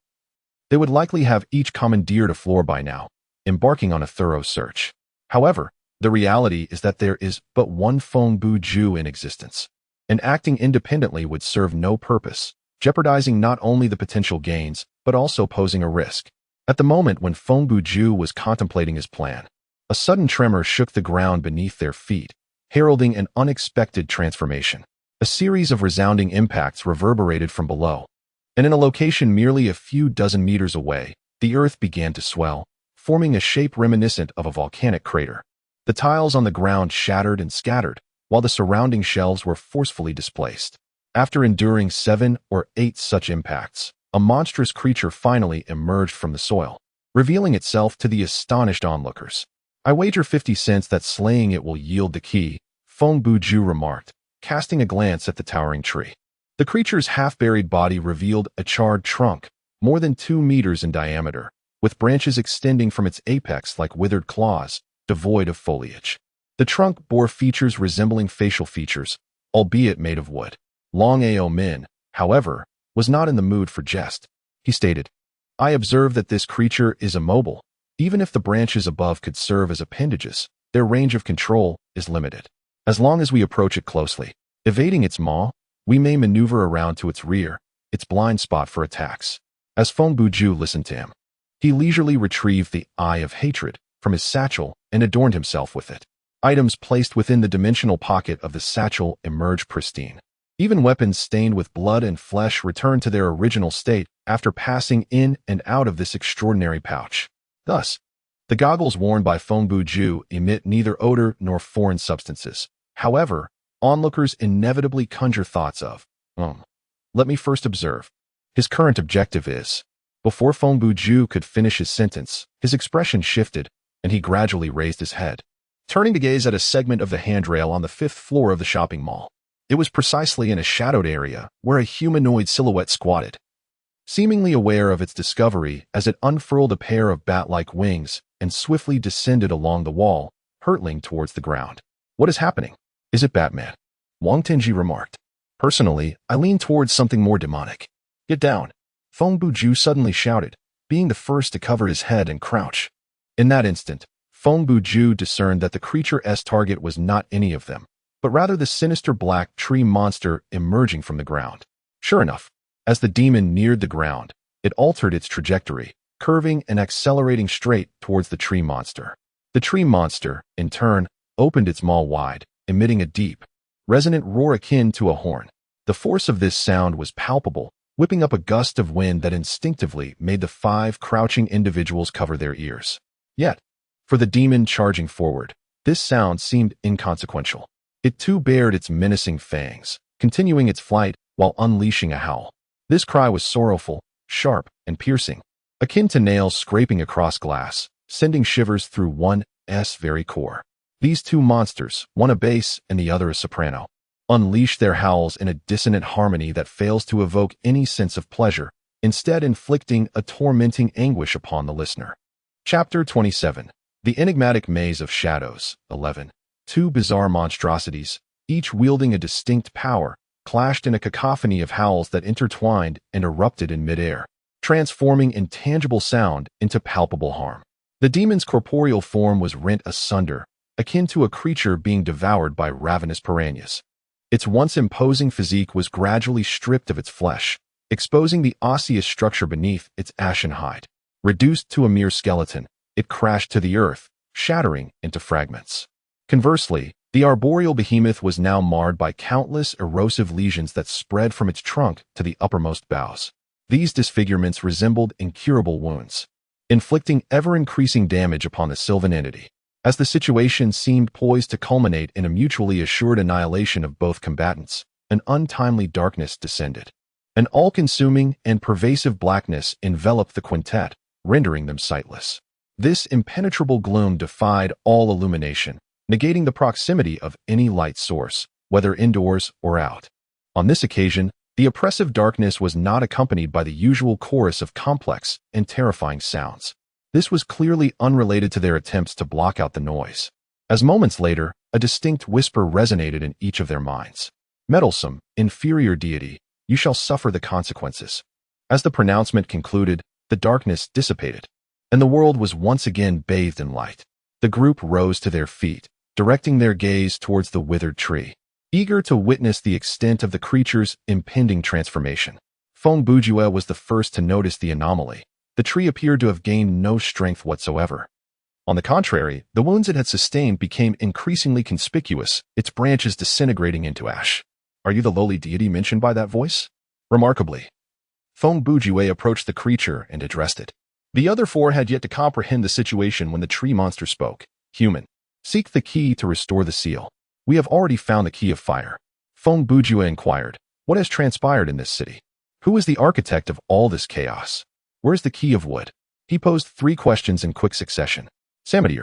They would likely have each commandeered a floor by now, embarking on a thorough search. However, the reality is that there is but one Feng Bujue in existence, and acting independently would serve no purpose, jeopardizing not only the potential gains, but also posing a risk. At the moment when Feng Bujue was contemplating his plan, a sudden tremor shook the ground beneath their feet, heralding an unexpected transformation. A series of resounding impacts reverberated from below, and in a location merely a few dozen meters away, the earth began to swell, forming a shape reminiscent of a volcanic crater. The tiles on the ground shattered and scattered, while the surrounding shelves were forcefully displaced. After enduring 7 or 8 such impacts, a monstrous creature finally emerged from the soil, revealing itself to the astonished onlookers. I wager 50 cents that slaying it will yield the key, Feng Bujue remarked, casting a glance at the towering tree. The creature's half-buried body revealed a charred trunk, more than 2 meters in diameter, with branches extending from its apex like withered claws, devoid of foliage. The trunk bore features resembling facial features, albeit made of wood. Long Ao Min, however, was not in the mood for jest. He stated, I observe that this creature is immobile. Even if the branches above could serve as appendages, their range of control is limited. As long as we approach it closely, evading its maw, we may maneuver around to its rear, its blind spot for attacks. As Feng Bujue listened to him, he leisurely retrieved the Eye of Hatred from his satchel and adorned himself with it. Items placed within the dimensional pocket of the satchel emerged pristine. Even weapons stained with blood and flesh returned to their original state after passing in and out of this extraordinary pouch. Thus, the goggles worn by Feng Bujue emit neither odor nor foreign substances. However, onlookers inevitably conjure thoughts of, let me first observe. His current objective is. Before Feng Bujue could finish his sentence, his expression shifted, and he gradually raised his head, turning to gaze at a segment of the handrail on the 5th floor of the shopping mall. It was precisely in a shadowed area where a humanoid silhouette squatted, seemingly aware of its discovery as it unfurled a pair of bat-like wings and swiftly descended along the wall, hurtling towards the ground. What is happening? Is it Batman? Wang Tenji remarked. Personally, I lean towards something more demonic. Get down. Feng Bujue suddenly shouted, being the first to cover his head and crouch. In that instant, Feng Bujue discerned that the creature's target was not any of them, but rather the sinister black tree monster emerging from the ground. Sure enough, as the demon neared the ground, it altered its trajectory, curving and accelerating straight towards the tree monster. The tree monster, in turn, opened its maw wide, emitting a deep, resonant roar akin to a horn. The force of this sound was palpable, whipping up a gust of wind that instinctively made the 5 crouching individuals cover their ears. Yet, for the demon charging forward, this sound seemed inconsequential. It too bared its menacing fangs, continuing its flight while unleashing a howl. This cry was sorrowful, sharp, and piercing, akin to nails scraping across glass, sending shivers through one's very core. These 2 monsters, one a bass and the other a soprano, unleash their howls in a dissonant harmony that fails to evoke any sense of pleasure, instead inflicting a tormenting anguish upon the listener. Chapter 27. The Enigmatic Maze of Shadows. 11. 2 bizarre monstrosities, each wielding a distinct power, clashed in a cacophony of howls that intertwined and erupted in midair, transforming intangible sound into palpable harm. The demon's corporeal form was rent asunder, akin to a creature being devoured by ravenous piranhas. Its once imposing physique was gradually stripped of its flesh, exposing the osseous structure beneath its ashen hide. Reduced to a mere skeleton, it crashed to the earth, shattering into fragments. Conversely, the arboreal behemoth was now marred by countless erosive lesions that spread from its trunk to the uppermost boughs. These disfigurements resembled incurable wounds, inflicting ever-increasing damage upon the sylvan entity. As the situation seemed poised to culminate in a mutually assured annihilation of both combatants, an untimely darkness descended. An all-consuming and pervasive blackness enveloped the quintet, rendering them sightless. This impenetrable gloom defied all illumination, negating the proximity of any light source, whether indoors or out. On this occasion, the oppressive darkness was not accompanied by the usual chorus of complex and terrifying sounds. This was clearly unrelated to their attempts to block out the noise. As moments later, a distinct whisper resonated in each of their minds. "Meddlesome, inferior deity, you shall suffer the consequences." As the pronouncement concluded, the darkness dissipated, and the world was once again bathed in light. The group rose to their feet, directing their gaze towards the withered tree, eager to witness the extent of the creature's impending transformation. Feng Bujue was the first to notice the anomaly. The tree appeared to have gained no strength whatsoever. On the contrary, the wounds it had sustained became increasingly conspicuous, its branches disintegrating into ash. "Are you the lowly deity mentioned by that voice?" Remarkably, Feng Bujue approached the creature and addressed it. The other 4 had yet to comprehend the situation when the tree monster spoke. "Human, seek the key to restore the seal." "We have already found the key of fire." Feng Bujue inquired. "What has transpired in this city? Who is the architect of all this chaos? Where's the key of wood?" He posed 3 questions in quick succession. Sanity,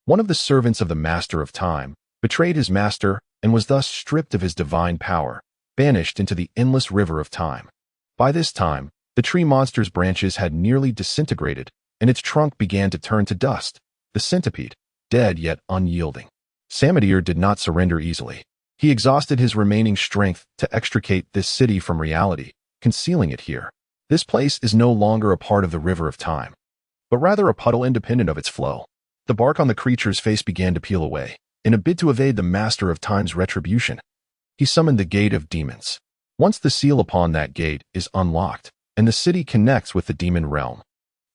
one of the servants of the Master of Time, betrayed his master and was thus stripped of his divine power, banished into the endless river of time. By this time, the tree monster's branches had nearly disintegrated, and its trunk began to turn to dust. The centipede, dead yet unyielding. Samadier did not surrender easily. He exhausted his remaining strength to extricate this city from reality, concealing it here. This place is no longer a part of the river of time, but rather a puddle independent of its flow. The bark on the creature's face began to peel away, in a bid to evade the Master of Time's retribution. He summoned the Gate of Demons. Once the seal upon that gate is unlocked, and the city connects with the demon realm,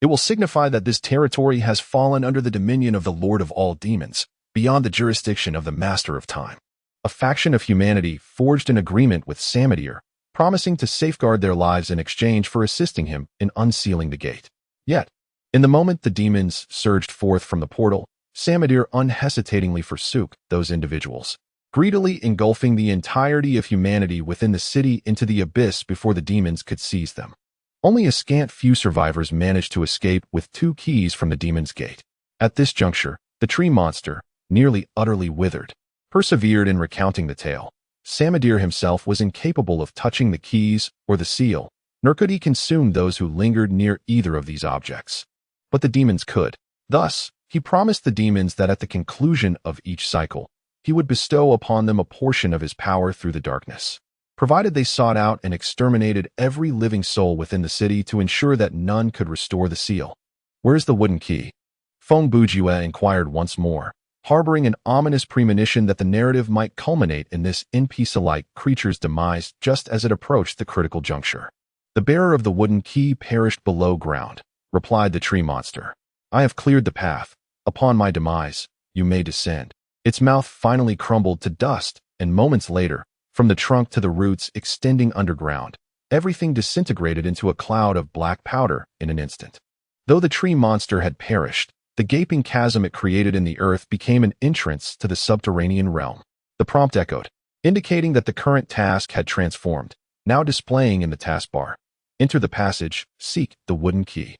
it will signify that this territory has fallen under the dominion of the Lord of all demons, beyond the jurisdiction of the Master of Time. A faction of humanity forged an agreement with Samadier, promising to safeguard their lives in exchange for assisting him in unsealing the gate. Yet, in the moment the demons surged forth from the portal, Samadier unhesitatingly forsook those individuals, greedily engulfing the entirety of humanity within the city into the abyss before the demons could seize them. Only a scant few survivors managed to escape with 2 keys from the demon's gate. At this juncture, the tree monster, nearly utterly withered, persevered in recounting the tale. Samadier himself was incapable of touching the keys or the seal, nor could he consume those who lingered near either of these objects. But the demons could. Thus, he promised the demons that at the conclusion of each cycle, he would bestow upon them a portion of his power through the darkness, provided they sought out and exterminated every living soul within the city to ensure that none could restore the seal. "Where's the wooden key?" Feng Bujue inquired once more, harboring an ominous premonition that the narrative might culminate in this NPC-like creature's demise just as it approached the critical juncture. The bearer of the wooden key perished below ground, replied the tree monster. "I have cleared the path. Upon my demise, you may descend." Its mouth finally crumbled to dust, and moments later, from the trunk to the roots extending underground, everything disintegrated into a cloud of black powder in an instant. Though the tree monster had perished, the gaping chasm it created in the earth became an entrance to the subterranean realm. The prompt echoed, indicating that the current task had transformed, now displaying in the taskbar. "Enter the passage, seek the wooden key."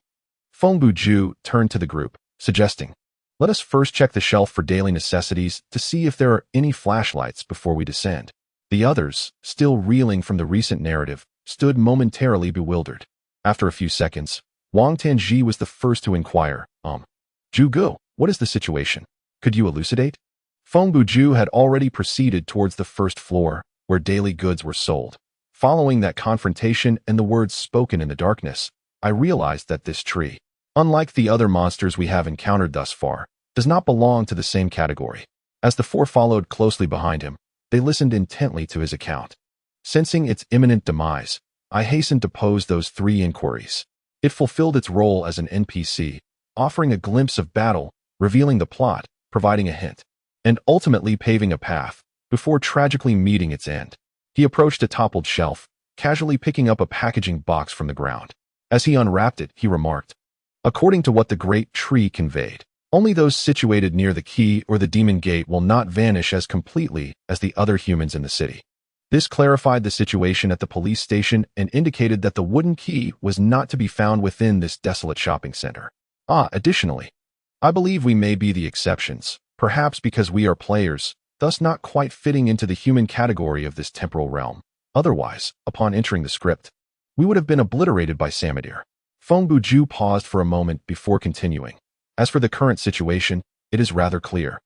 Feng Bujue turned to the group, suggesting, "Let us first check the shelf for daily necessities to see if there are any flashlights before we descend." The others, still reeling from the recent narrative, stood momentarily bewildered. After a few seconds, Wang Tanji was the first to inquire, Zhuge, what is the situation? Could you elucidate?" Feng Bujue had already proceeded towards the first floor, where daily goods were sold. Following that confrontation and the words spoken in the darkness, I realized that this tree, unlike the other monsters we have encountered thus far, does not belong to the same category. As the four followed closely behind him, they listened intently to his account. Sensing its imminent demise, I hastened to pose those three inquiries. It fulfilled its role as an NPC, offering a glimpse of battle, revealing the plot, providing a hint, and ultimately paving a path, before tragically meeting its end. He approached a toppled shelf, casually picking up a packaging box from the ground. As he unwrapped it, he remarked, "According to what the great tree conveyed, only those situated near the key or the demon gate will not vanish as completely as the other humans in the city." This clarified the situation at the police station and indicated that the wooden key was not to be found within this desolate shopping center. Additionally, I believe we may be the exceptions, perhaps because we are players, thus not quite fitting into the human category of this temporal realm. Otherwise, upon entering the script, we would have been obliterated by Samadhi. Feng Bujue paused for a moment before continuing. As for the current situation, it is rather clear.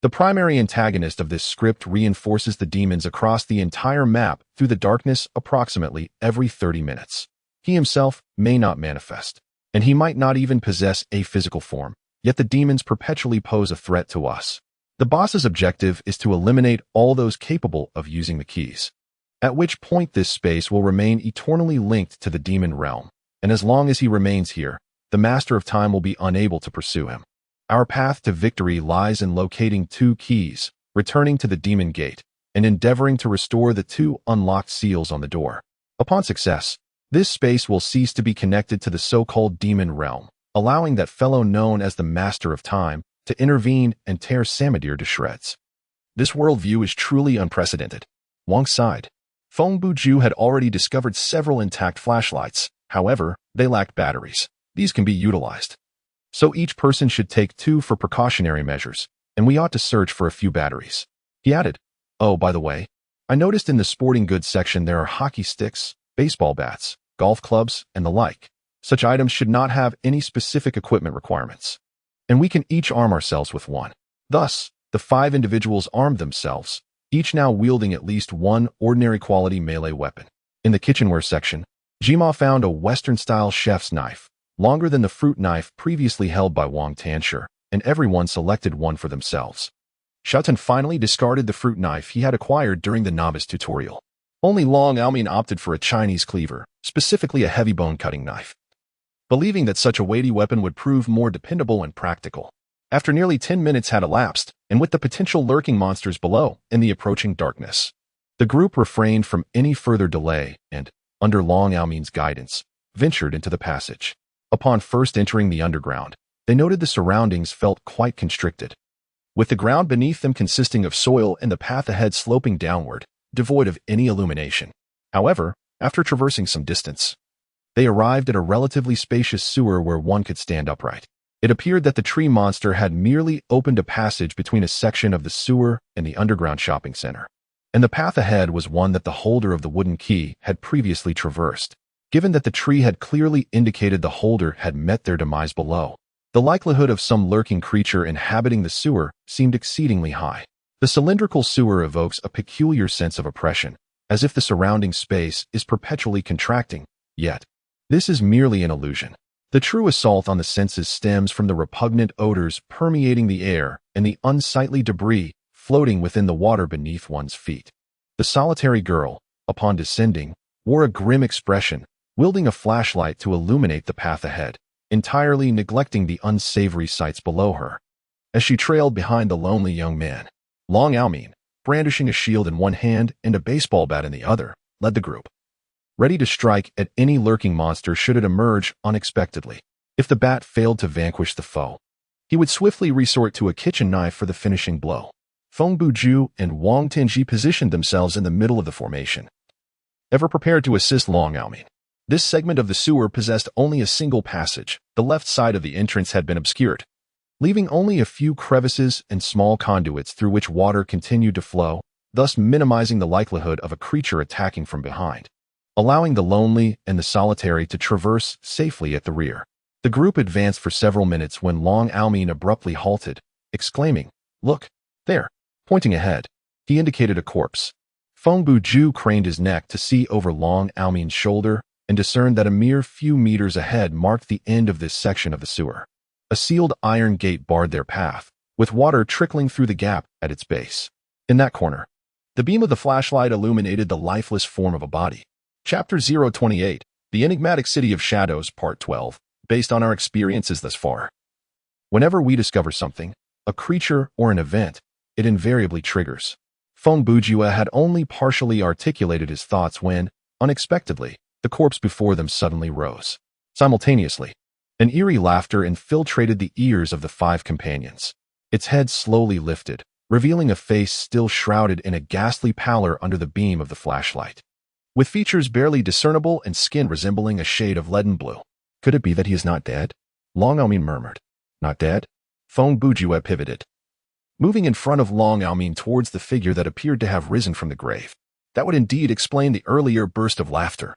The primary antagonist of this script reinforces the demons across the entire map through the darkness approximately every 30 minutes. He himself may not manifest, and he might not even possess a physical form, yet the demons perpetually pose a threat to us. The boss's objective is to eliminate all those capable of using the keys, at which point this space will remain eternally linked to the demon realm, and as long as he remains here, the Master of Time will be unable to pursue him. Our path to victory lies in locating two keys, returning to the demon gate, and endeavoring to restore the two unlocked seals on the door. Upon success, this space will cease to be connected to the so-called demon realm, allowing that fellow known as the Master of Time to intervene and tear Samadhi to shreds. This worldview is truly unprecedented. Wang sighed. Feng Bujue had already discovered several intact flashlights. However, they lacked batteries. These can be utilized. So each person should take 2 for precautionary measures, and we ought to search for a few batteries. He added, "Oh, by the way, I noticed in the sporting goods section there are hockey sticks, baseball bats, golf clubs, and the like. Such items should not have any specific equipment requirements, and we can each arm ourselves with one." Thus, the 5 individuals armed themselves, each now wielding at least one ordinary quality melee weapon. In the kitchenware section, Jima found a Western-style chef's knife, longer than the fruit knife previously held by Wang Tansher, and everyone selected one for themselves. Shuten finally discarded the fruit knife he had acquired during the novice tutorial. Only Long Almin opted for a Chinese cleaver, specifically a heavy bone-cutting knife, believing that such a weighty weapon would prove more dependable and practical. After nearly 10 minutes had elapsed, and with the potential lurking monsters below and the approaching darkness, the group refrained from any further delay and, under Long Almin's guidance, ventured into the passage. Upon first entering the underground, they noted the surroundings felt quite constricted, with the ground beneath them consisting of soil and the path ahead sloping downward, devoid of any illumination. However, after traversing some distance, they arrived at a relatively spacious sewer where one could stand upright. It appeared that the tree monster had merely opened a passage between a section of the sewer and the underground shopping center, and the path ahead was one that the holder of the wooden key had previously traversed. Given that the tree had clearly indicated the holder had met their demise below, the likelihood of some lurking creature inhabiting the sewer seemed exceedingly high. The cylindrical sewer evokes a peculiar sense of oppression, as if the surrounding space is perpetually contracting, yet this is merely an illusion. The true assault on the senses stems from the repugnant odors permeating the air and the unsightly debris floating within the water beneath one's feet. The solitary girl, upon descending, wore a grim expression, wielding a flashlight to illuminate the path ahead, entirely neglecting the unsavory sights below her. As she trailed behind the lonely young man, Long Aomin, brandishing a shield in one hand and a baseball bat in the other, led the group, ready to strike at any lurking monster should it emerge unexpectedly. If the bat failed to vanquish the foe, he would swiftly resort to a kitchen knife for the finishing blow. Feng Bujue and Wang Tianji positioned themselves in the middle of the formation, ever prepared to assist Long Aomin. This segment of the sewer possessed only a single passage. The left side of the entrance had been obscured, leaving only a few crevices and small conduits through which water continued to flow, thus minimizing the likelihood of a creature attacking from behind, allowing the lonely and the solitary to traverse safely at the rear. The group advanced for several minutes when Long Aomin abruptly halted, exclaiming, "Look, there!" Pointing ahead, he indicated a corpse. Feng Bujue craned his neck to see over Long Aomin's shoulder and discerned that a mere few meters ahead marked the end of this section of the sewer. A sealed iron gate barred their path, with water trickling through the gap at its base. In that corner, the beam of the flashlight illuminated the lifeless form of a body. Chapter 028, The Enigmatic City of Shadows, Part 12, based on our experiences thus far. Whenever we discover something, a creature or an event, it invariably triggers. Feng Bujue had only partially articulated his thoughts when, unexpectedly, the corpse before them suddenly rose. Simultaneously, an eerie laughter infiltrated the ears of the five companions. Its head slowly lifted, revealing a face still shrouded in a ghastly pallor under the beam of the flashlight, with features barely discernible and skin resembling a shade of leaden blue. "Could it be that he is not dead?" Long Aomin murmured. "Not dead?" Feng Bujue pivoted, moving in front of Long Aomin towards the figure that appeared to have risen from the grave. That would indeed explain the earlier burst of laughter.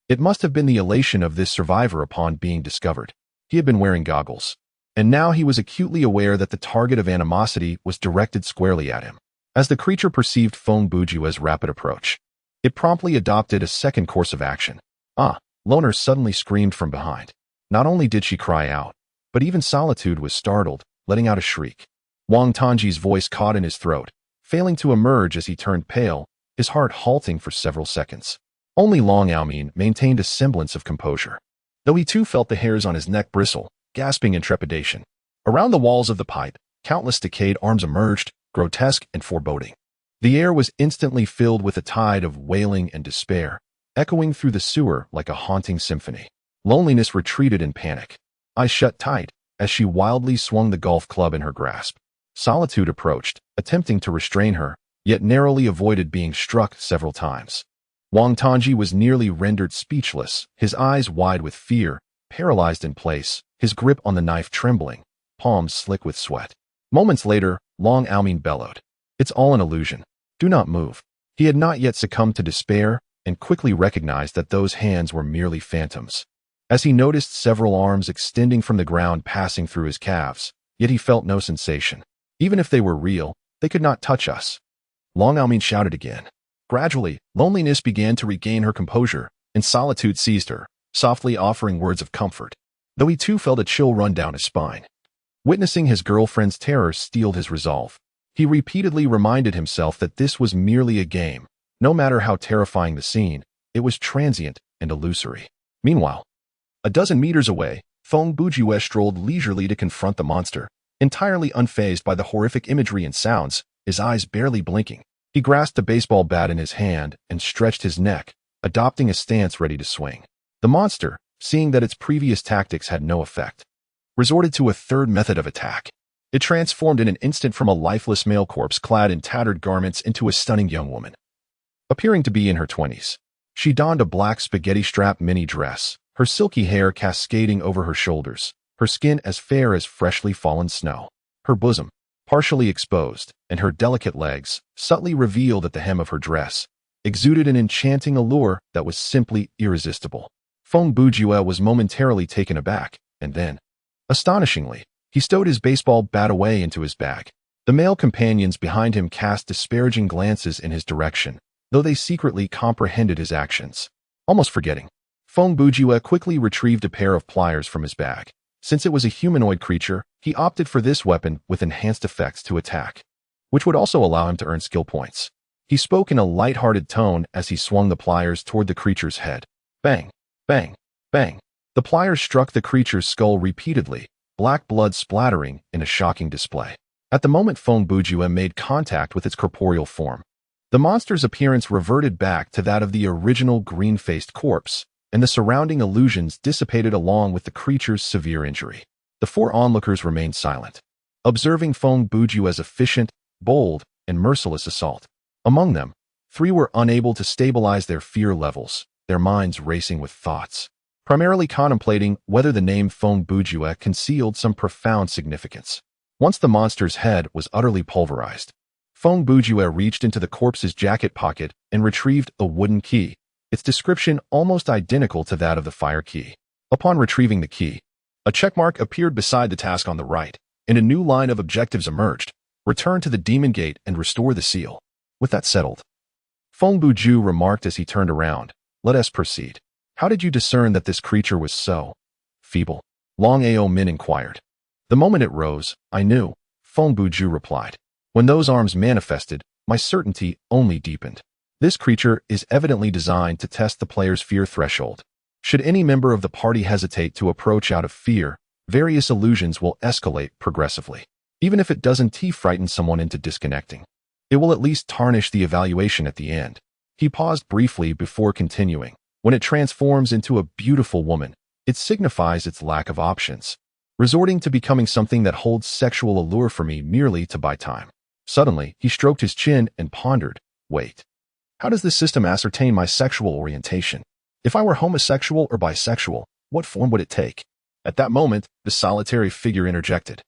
It must have been the elation of this survivor upon being discovered. He had been wearing goggles, and now he was acutely aware that the target of animosity was directed squarely at him. As the creature perceived Feng Bujue's rapid approach, it promptly adopted a second course of action. "Ah!" Loner suddenly screamed from behind. Not only did she cry out, but even Solitude was startled, letting out a shriek. Wang Tanji's voice caught in his throat, failing to emerge as he turned pale, his heart halting for several seconds. Only Long Aomin maintained a semblance of composure, though he too felt the hairs on his neck bristle, gasping in trepidation. Around the walls of the pipe, countless decayed arms emerged, grotesque and foreboding. The air was instantly filled with a tide of wailing and despair, echoing through the sewer like a haunting symphony. Loneliness retreated in panic, eyes shut tight, as she wildly swung the golf club in her grasp. Solitude approached, attempting to restrain her, yet narrowly avoided being struck several times. Wang Tanji was nearly rendered speechless, his eyes wide with fear, paralyzed in place, his grip on the knife trembling, palms slick with sweat. Moments later, Long Aomin bellowed, "It's all an illusion. Do not move." He had not yet succumbed to despair, and quickly recognized that those hands were merely phantoms. As he noticed several arms extending from the ground passing through his calves, yet he felt no sensation. "Even if they were real, they could not touch us." Long Aomin shouted again. Gradually, loneliness began to regain her composure, and Solitude seized her, softly offering words of comfort, though he too felt a chill run down his spine. Witnessing his girlfriend's terror steeled his resolve. He repeatedly reminded himself that this was merely a game. No matter how terrifying the scene, it was transient and illusory. Meanwhile, a dozen meters away, Feng Bujue strolled leisurely to confront the monster, entirely unfazed by the horrific imagery and sounds, his eyes barely blinking. He grasped a baseball bat in his hand and stretched his neck, adopting a stance ready to swing. The monster, seeing that its previous tactics had no effect, resorted to a third method of attack. It transformed in an instant from a lifeless male corpse clad in tattered garments into a stunning young woman, appearing to be in her 20s. She donned a black spaghetti-strap mini dress, her silky hair cascading over her shoulders, her skin as fair as freshly fallen snow. Her bosom, partially exposed, and her delicate legs, subtly revealed at the hem of her dress, exuded an enchanting allure that was simply irresistible. Feng Bujue was momentarily taken aback, and then, astonishingly, he stowed his baseball bat away into his bag. The male companions behind him cast disparaging glances in his direction, though they secretly comprehended his actions. Almost forgetting, Feng Bujue quickly retrieved a pair of pliers from his bag. Since it was a humanoid creature, he opted for this weapon with enhanced effects to attack, which would also allow him to earn skill points. He spoke in a light-hearted tone as he swung the pliers toward the creature's head. Bang, bang, bang. The pliers struck the creature's skull repeatedly, black blood splattering in a shocking display. At the moment Feng Bujue made contact with its corporeal form, the monster's appearance reverted back to that of the original green-faced corpse, and the surrounding illusions dissipated along with the creature's severe injury. The four onlookers remained silent, observing Feng Bujue's efficient, bold, and merciless assault. Among them, 3 were unable to stabilize their fear levels, their minds racing with thoughts, primarily contemplating whether the name Feng Bujue concealed some profound significance. Once the monster's head was utterly pulverized, Feng Bujue reached into the corpse's jacket pocket and retrieved a wooden key, its description almost identical to that of the fire key. Upon retrieving the key, a checkmark appeared beside the task on the right, and a new line of objectives emerged: return to the demon gate and restore the seal. With that settled, Feng Bujue remarked as he turned around, "Let us proceed." "How did you discern that this creature was so feeble?" Long Ao Min inquired. "The moment it rose, I knew," Feng Bujue replied. "When those arms manifested, my certainty only deepened. This creature is evidently designed to test the player's fear threshold. Should any member of the party hesitate to approach out of fear, various illusions will escalate progressively. Even if it doesn't frighten someone into disconnecting, it will at least tarnish the evaluation at the end." He paused briefly before continuing. "When it transforms into a beautiful woman, it signifies its lack of options, resorting to becoming something that holds sexual allure for me merely to buy time." Suddenly, he stroked his chin and pondered, "Wait. How does this system ascertain my sexual orientation? If I were homosexual or bisexual, what form would it take?" At that moment, the solitary figure interjected.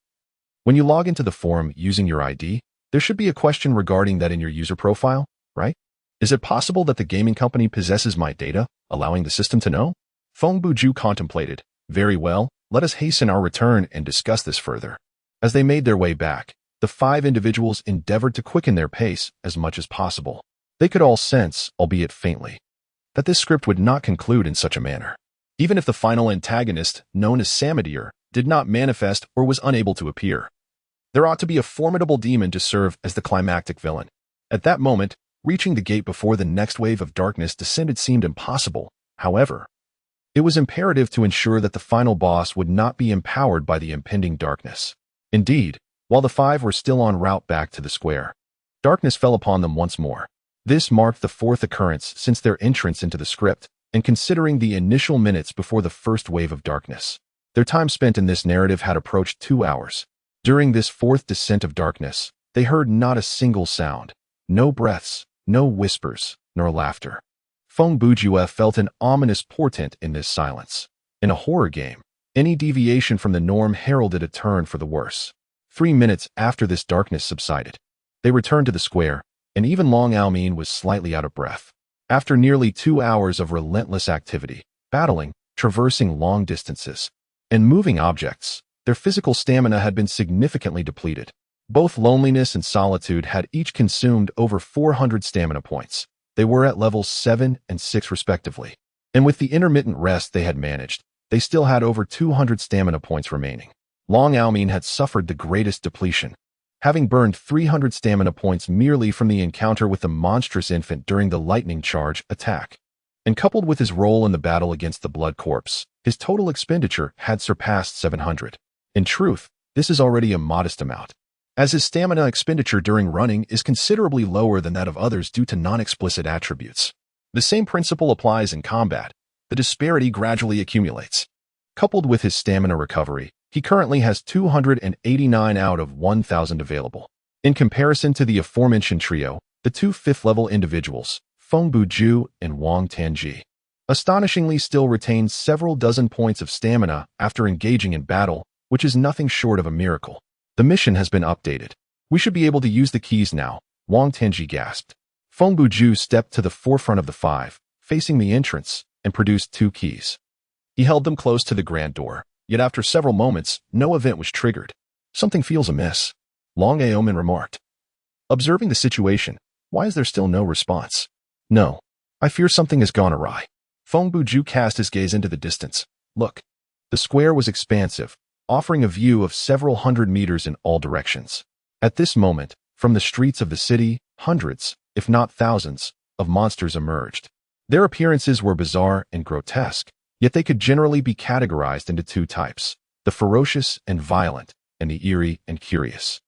"When you log into the forum using your ID, there should be a question regarding that in your user profile, right? Is it possible that the gaming company possesses my data, allowing the system to know?" Feng Bujue contemplated. "Very well, let us hasten our return and discuss this further." As they made their way back, the 5 individuals endeavored to quicken their pace as much as possible. They could all sense, albeit faintly, that this script would not conclude in such a manner. Even if the final antagonist, known as Sanity, did not manifest or was unable to appear, there ought to be a formidable demon to serve as the climactic villain. At that moment, reaching the gate before the next wave of darkness descended seemed impossible. However, it was imperative to ensure that the final boss would not be empowered by the impending darkness. Indeed, while the 5 were still en route back to the square, darkness fell upon them once more. This marked the 4th occurrence since their entrance into the script, and considering the initial minutes before the first wave of darkness, their time spent in this narrative had approached 2 hours. During this 4th descent of darkness, they heard not a single sound, no breaths, no whispers, nor laughter. Feng Bujue felt an ominous portent in this silence. In a horror game, any deviation from the norm heralded a turn for the worse. 3 minutes after this darkness subsided, they returned to the square, and even Long Ao Min was slightly out of breath. After nearly 2 hours of relentless activity, battling, traversing long distances, and moving objects, their physical stamina had been significantly depleted. Both loneliness and solitude had each consumed over 400 stamina points. They were at levels 7 and 6 respectively, and with the intermittent rest they had managed, they still had over 200 stamina points remaining. Long Ao Min had suffered the greatest depletion, having burned 300 stamina points merely from the encounter with the monstrous infant during the lightning charge attack. And coupled with his role in the battle against the blood corpse, his total expenditure had surpassed 700. In truth, this is already a modest amount, as his stamina expenditure during running is considerably lower than that of others due to non-explicit attributes. The same principle applies in combat. The disparity gradually accumulates. Coupled with his stamina recovery, he currently has 289 out of 1,000 available. In comparison to the aforementioned trio, the 2 5th-level individuals, Feng Bujue and Wang Tianji, astonishingly still retain several dozen points of stamina after engaging in battle, which is nothing short of a miracle. "The mission has been updated. We should be able to use the keys now," Wang Tianji gasped. Feng Bujue stepped to the forefront of the 5, facing the entrance, and produced 2 keys. He held them close to the grand door, yet after several moments, no event was triggered. "Something feels amiss," Long Ao Min remarked. Observing the situation, "Why is there still no response?" "No. I fear something has gone awry." Feng Bujue cast his gaze into the distance. "Look." The square was expansive, offering a view of several hundred meters in all directions. At this moment, from the streets of the city, hundreds, if not thousands, of monsters emerged. Their appearances were bizarre and grotesque, Yet they could generally be categorized into two types: the ferocious and violent, and the eerie and curious.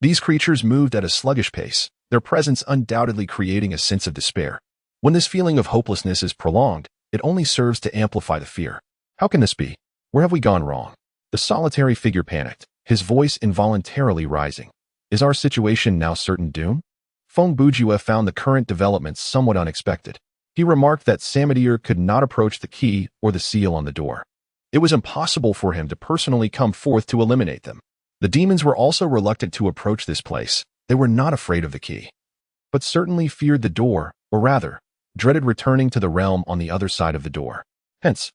These creatures moved at a sluggish pace, their presence undoubtedly creating a sense of despair. When this feeling of hopelessness is prolonged, it only serves to amplify the fear. How can this be? Where have we gone wrong? The solitary figure panicked, his voice involuntarily rising. Is our situation now certain doom? Feng Bujue found the current developments somewhat unexpected. He remarked that Samadier could not approach the key or the seal on the door. It was impossible for him to personally come forth to eliminate them. The demons were also reluctant to approach this place. They were not afraid of the key, but certainly feared the door, or rather, dreaded returning to the realm on the other side of the door. Hence,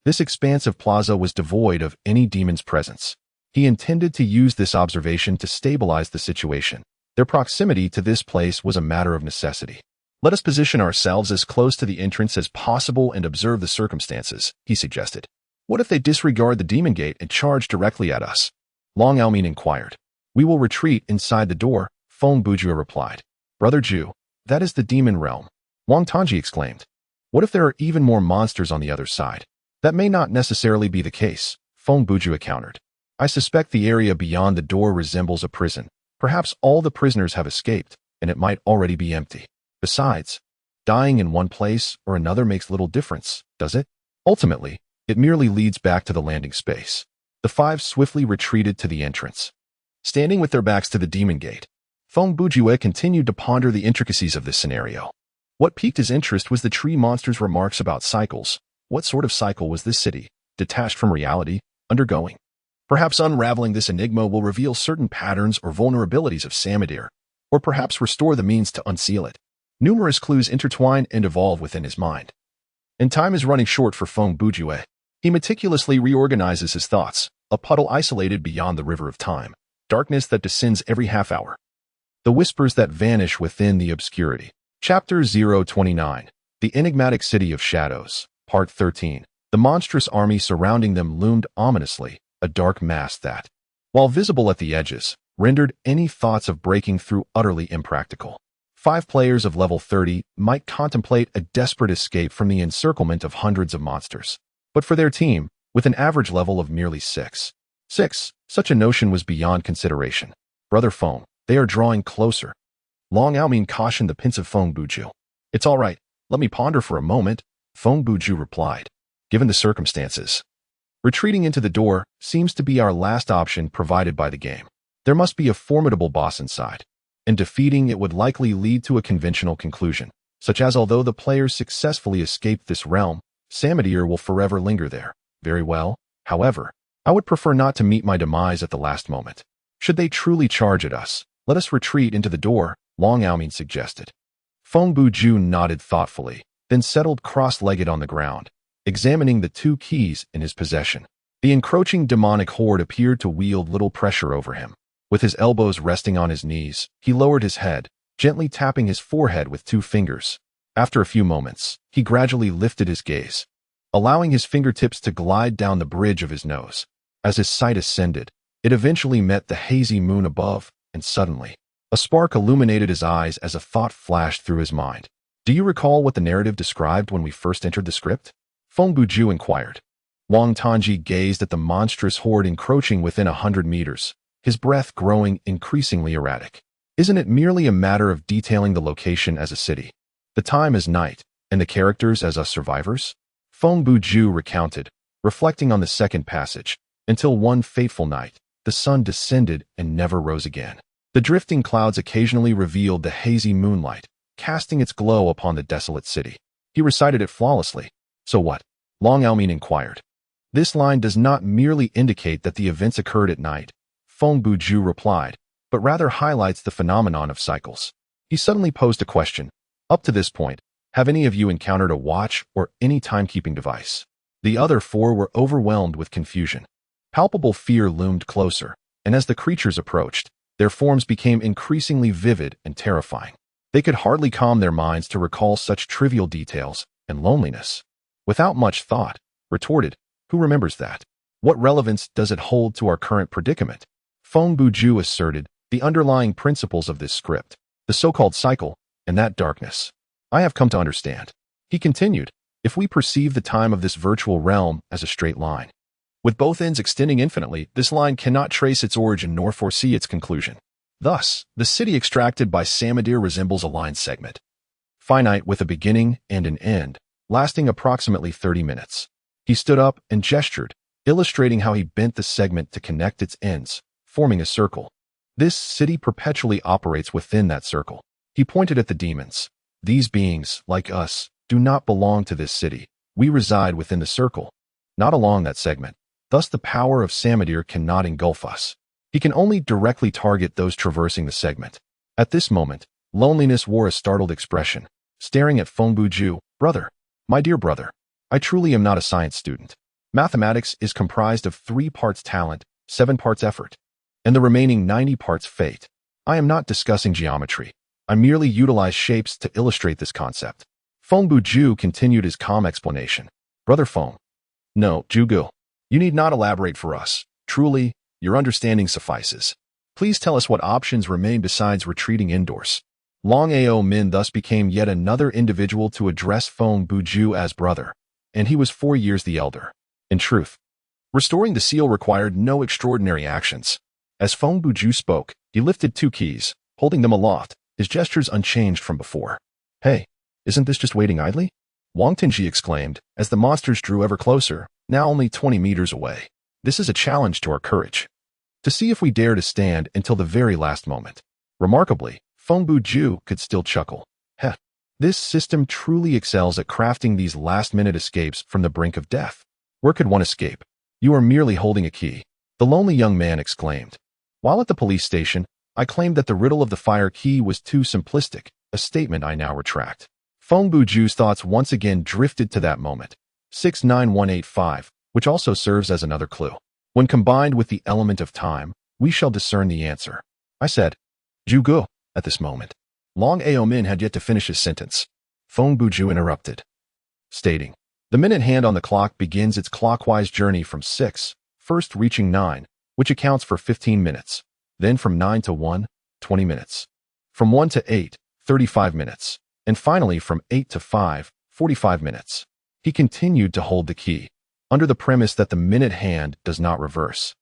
this expansive plaza was devoid of any demon's presence. He intended to use this observation to stabilize the situation. Their proximity to this place was a matter of necessity. Let us position ourselves as close to the entrance as possible and observe the circumstances, he suggested. What if they disregard the demon gate and charge directly at us? Long Aomin inquired. We will retreat inside the door, Feng Bujue replied. Brother Ju, that is the demon realm. Wang Tangji exclaimed. What if there are even more monsters on the other side? That may not necessarily be the case, Feng Bujue countered. I suspect the area beyond the door resembles a prison. Perhaps all the prisoners have escaped, and it might already be empty. Besides, dying in one place or another makes little difference, does it? Ultimately, it merely leads back to the landing space. The five swiftly retreated to the entrance. Standing with their backs to the demon gate, Feng Bujue continued to ponder the intricacies of this scenario. What piqued his interest was the tree monster's remarks about cycles. What sort of cycle was this city, detached from reality, undergoing? Perhaps unraveling this enigma will reveal certain patterns or vulnerabilities of Samadier, or perhaps restore the means to unseal it. Numerous clues intertwine and evolve within his mind. And time is running short for Feng Bujue. He meticulously reorganizes his thoughts, a puddle isolated beyond the river of time, darkness that descends every half hour. The whispers that vanish within the obscurity. Chapter 029. The Enigmatic City of Shadows. Part 13. The monstrous army surrounding them loomed ominously, a dark mass that, while visible at the edges, rendered any thoughts of breaking through utterly impractical. 5 players of level 30 might contemplate a desperate escape from the encirclement of hundreds of monsters. But for their team, with an average level of merely 6, such a notion was beyond consideration. Brother Feng, they are drawing closer. Long Aomin cautioned the pensive Feng Bujue. It's all right, let me ponder for a moment, Feng Bujue replied. Given the circumstances, retreating into the door seems to be our last option provided by the game. There must be a formidable boss inside, and defeating it would likely lead to a conventional conclusion, such as although the players successfully escaped this realm, Samadier will forever linger there. Very well, however, I would prefer not to meet my demise at the last moment. Should they truly charge at us, let us retreat into the door, Long Aomin suggested. Feng Bujue nodded thoughtfully, then settled cross-legged on the ground, examining the 2 keys in his possession. The encroaching demonic horde appeared to wield little pressure over him. With his elbows resting on his knees, he lowered his head, gently tapping his forehead with 2 fingers. After a few moments, he gradually lifted his gaze, allowing his fingertips to glide down the bridge of his nose. As his sight ascended, it eventually met the hazy moon above, and suddenly, a spark illuminated his eyes as a thought flashed through his mind. Do you recall what the narrative described when we first entered the script? Feng Bujue inquired. Wang Tangji gazed at the monstrous horde encroaching within 100 meters, his breath growing increasingly erratic. Isn't it merely a matter of detailing the location as a city, the time as night, and the characters as us survivors? Feng Bujue recounted, reflecting on the second passage, until one fateful night, the sun descended and never rose again. The drifting clouds occasionally revealed the hazy moonlight, casting its glow upon the desolate city. He recited it flawlessly. So what? Long Aomin inquired. This line does not merely indicate that the events occurred at night, Feng Bujue replied, but rather highlights the phenomenon of cycles. He suddenly posed a question. Up to this point, have any of you encountered a watch or any timekeeping device? The other 4 were overwhelmed with confusion. Palpable fear loomed closer, and as the creatures approached, their forms became increasingly vivid and terrifying. They could hardly calm their minds to recall such trivial details, and loneliness. Without much thought, retorted, who remembers that? What relevance does it hold to our current predicament? Feng Bujue asserted the underlying principles of this script, the so-called cycle, and that darkness. I have come to understand. He continued, if we perceive the time of this virtual realm as a straight line. With both ends extending infinitely, this line cannot trace its origin nor foresee its conclusion. Thus, the city extracted by Samadhi resembles a line segment, finite with a beginning and an end, lasting approximately 30 minutes. He stood up and gestured, illustrating how he bent the segment to connect its ends, forming a circle. This city perpetually operates within that circle. He pointed at the demons. These beings, like us, do not belong to this city. We reside within the circle, not along that segment. Thus the power of Samadhi cannot engulf us. He can only directly target those traversing the segment. At this moment, loneliness wore a startled expression, staring at Feng Bujue. Brother, my dear brother, I truly am not a science student. Mathematics is comprised of 3 parts talent, 7 parts effort, and the remaining 90 parts fate. I am not discussing geometry. I merely utilize shapes to illustrate this concept. Feng Bujue continued his calm explanation. Brother Feng. No, Jugu. You need not elaborate for us. Truly, your understanding suffices. Please tell us what options remain besides retreating indoors. Long Ao Min thus became yet another individual to address Feng Bujue as brother, and he was 4 years the elder. In truth, restoring the seal required no extraordinary actions. As Feng Bujue spoke, he lifted 2 keys, holding them aloft, his gestures unchanged from before. Hey, isn't this just waiting idly? Wang Tinji exclaimed, as the monsters drew ever closer, now only 20 meters away. This is a challenge to our courage. To see if we dare to stand until the very last moment. Remarkably, Feng Bujue could still chuckle. Heh, this system truly excels at crafting these last-minute escapes from the brink of death. Where could one escape? You are merely holding a key, the lonely young man exclaimed. While at the police station, I claimed that the riddle of the fire key was too simplistic, a statement I now retract. Feng Bujue's thoughts once again drifted to that moment. 69185, which also serves as another clue. When combined with the element of time, we shall discern the answer. I said, Jugu, at this moment. Long Ao Min had yet to finish his sentence. Feng Bujue interrupted, stating, the minute hand on the clock begins its clockwise journey from 6, first reaching 9, which accounts for 15 minutes, then from 9 to 1, 20 minutes, from 1 to 8, 35 minutes, and finally from 8 to 5, 45 minutes. He continued to hold the key, under the premise that the minute hand does not reverse,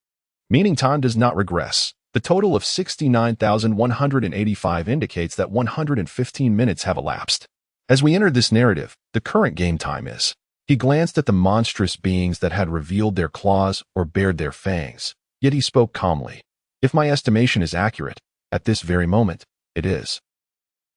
meaning time does not regress. The total of 69,185 indicates that 115 minutes have elapsed. As we entered this narrative, the current game time is. He glanced at the monstrous beings that had revealed their claws or bared their fangs, yet he spoke calmly. If my estimation is accurate, at this very moment, it is.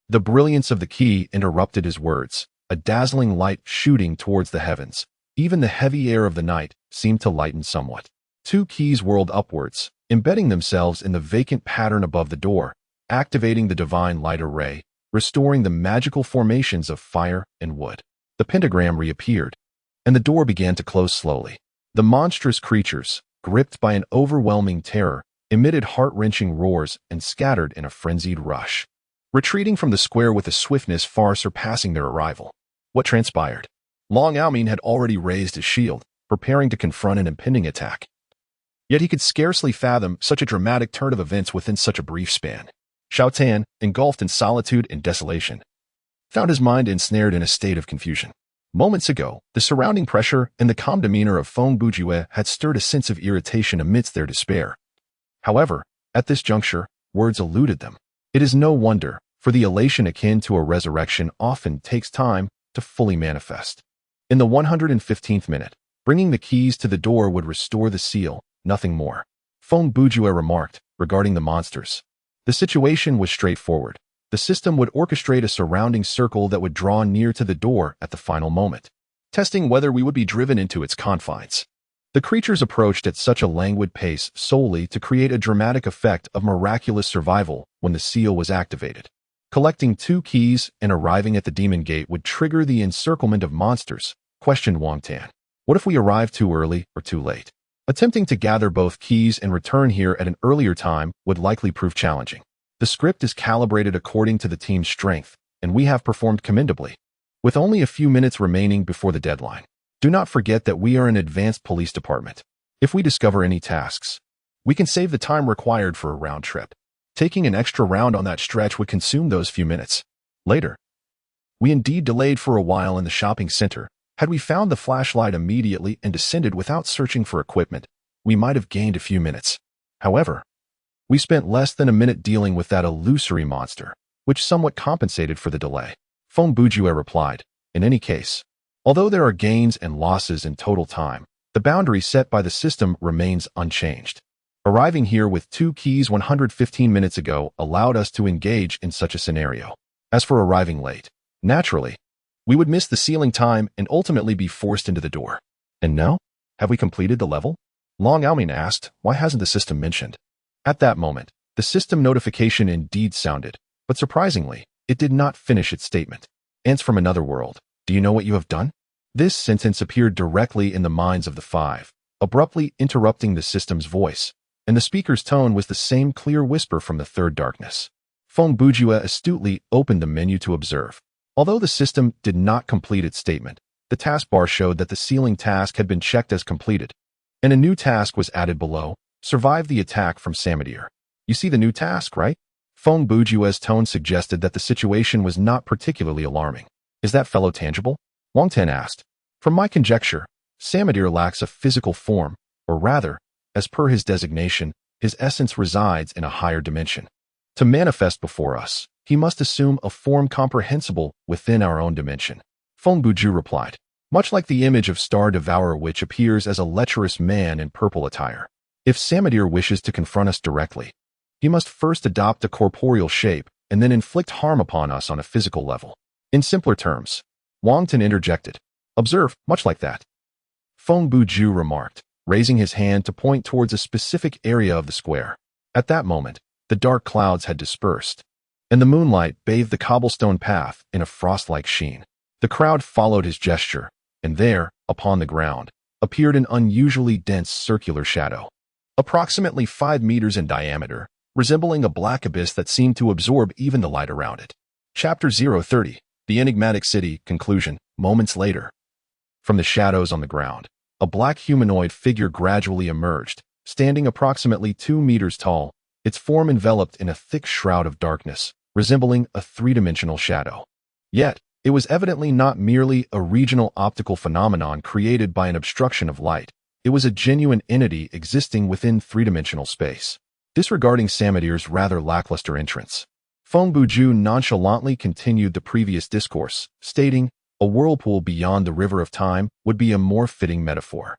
The brilliance of the key interrupted his words, a dazzling light shooting towards the heavens. Even the heavy air of the night seemed to lighten somewhat. 2 keys whirled upwards, embedding themselves in the vacant pattern above the door, activating the divine light array, restoring the magical formations of fire and wood. The pentagram reappeared, and the door began to close slowly. The monstrous creatures, gripped by an overwhelming terror, emitted heart-wrenching roars and scattered in a frenzied rush, retreating from the square with a swiftness far surpassing their arrival. What transpired? Long Ao Min had already raised his shield, preparing to confront an impending attack. Yet he could scarcely fathom such a dramatic turn of events within such a brief span. Xiao Tan, engulfed in solitude and desolation, found his mind ensnared in a state of confusion. Moments ago, the surrounding pressure and the calm demeanor of Feng Bujue had stirred a sense of irritation amidst their despair. However, at this juncture, words eluded them. It is no wonder, for the elation akin to a resurrection often takes time to fully manifest. In the 115th minute, bringing the keys to the door would restore the seal, nothing more. Feng Bujue remarked, regarding the monsters. The situation was straightforward. The system would orchestrate a surrounding circle that would draw near to the door at the final moment, testing whether we would be driven into its confines. The creatures approached at such a languid pace solely to create a dramatic effect of miraculous survival when the seal was activated. Collecting 2 keys and arriving at the demon gate would trigger the encirclement of monsters, questioned Wang Tan. What if we arrive too early or too late? Attempting to gather both keys and return here at an earlier time would likely prove challenging. The script is calibrated according to the team's strength, and we have performed commendably. With only a few minutes remaining before the deadline, do not forget that we are an advanced police department. If we discover any tasks, we can save the time required for a round trip. Taking an extra round on that stretch would consume those few minutes. Later, we indeed delayed for a while in the shopping center, Had we found the flashlight immediately and descended without searching for equipment, we might have gained a few minutes. However, we spent less than a minute dealing with that illusory monster, which somewhat compensated for the delay. Feng Bujue replied, in any case, although there are gains and losses in total time, the boundary set by the system remains unchanged. Arriving here with 2 keys 115 minutes ago allowed us to engage in such a scenario. As for arriving late, naturally, we would miss the ceiling time and ultimately be forced into the door. And now, have we completed the level? Long Aoming asked, why hasn't the system mentioned? At that moment, the system notification indeed sounded, but surprisingly, it did not finish its statement. Ants from another world, do you know what you have done? This sentence appeared directly in the minds of the 5, abruptly interrupting the system's voice, and the speaker's tone was the same clear whisper from the third darkness. Feng Bujue astutely opened the menu to observe. Although the system did not complete its statement, the taskbar showed that the ceiling task had been checked as completed, and a new task was added below, survive the attack from Samedir. You see the new task, right? Feng Bujue's tone suggested that the situation was not particularly alarming. Is that fellow tangible? Wang Ten asked. From my conjecture, Samedir lacks a physical form, or rather, as per his designation, his essence resides in a higher dimension. To manifest before us, he must assume a form comprehensible within our own dimension. Feng Bujue replied, much like the image of Star Devourer which appears as a lecherous man in purple attire. If Samedir wishes to confront us directly, he must first adopt a corporeal shape and then inflict harm upon us on a physical level. In simpler terms, Wang Ten interjected, observe, much like that. Feng Bujue remarked, raising his hand to point towards a specific area of the square. At that moment, the dark clouds had dispersed, and the moonlight bathed the cobblestone path in a frost-like sheen. The crowd followed his gesture, and there, upon the ground, appeared an unusually dense circular shadow, approximately 5 meters in diameter, resembling a black abyss that seemed to absorb even the light around it. Chapter 030, The Enigmatic City, Conclusion. Moments later, from the shadows on the ground, a black humanoid figure gradually emerged, standing approximately 2 meters tall, its form enveloped in a thick shroud of darkness, resembling a 3-dimensional shadow. Yet, it was evidently not merely a regional optical phenomenon created by an obstruction of light. It was a genuine entity existing within 3-dimensional space. Disregarding Samedir's rather lackluster entrance, Feng Bujue nonchalantly continued the previous discourse, stating, a whirlpool beyond the river of time would be a more fitting metaphor.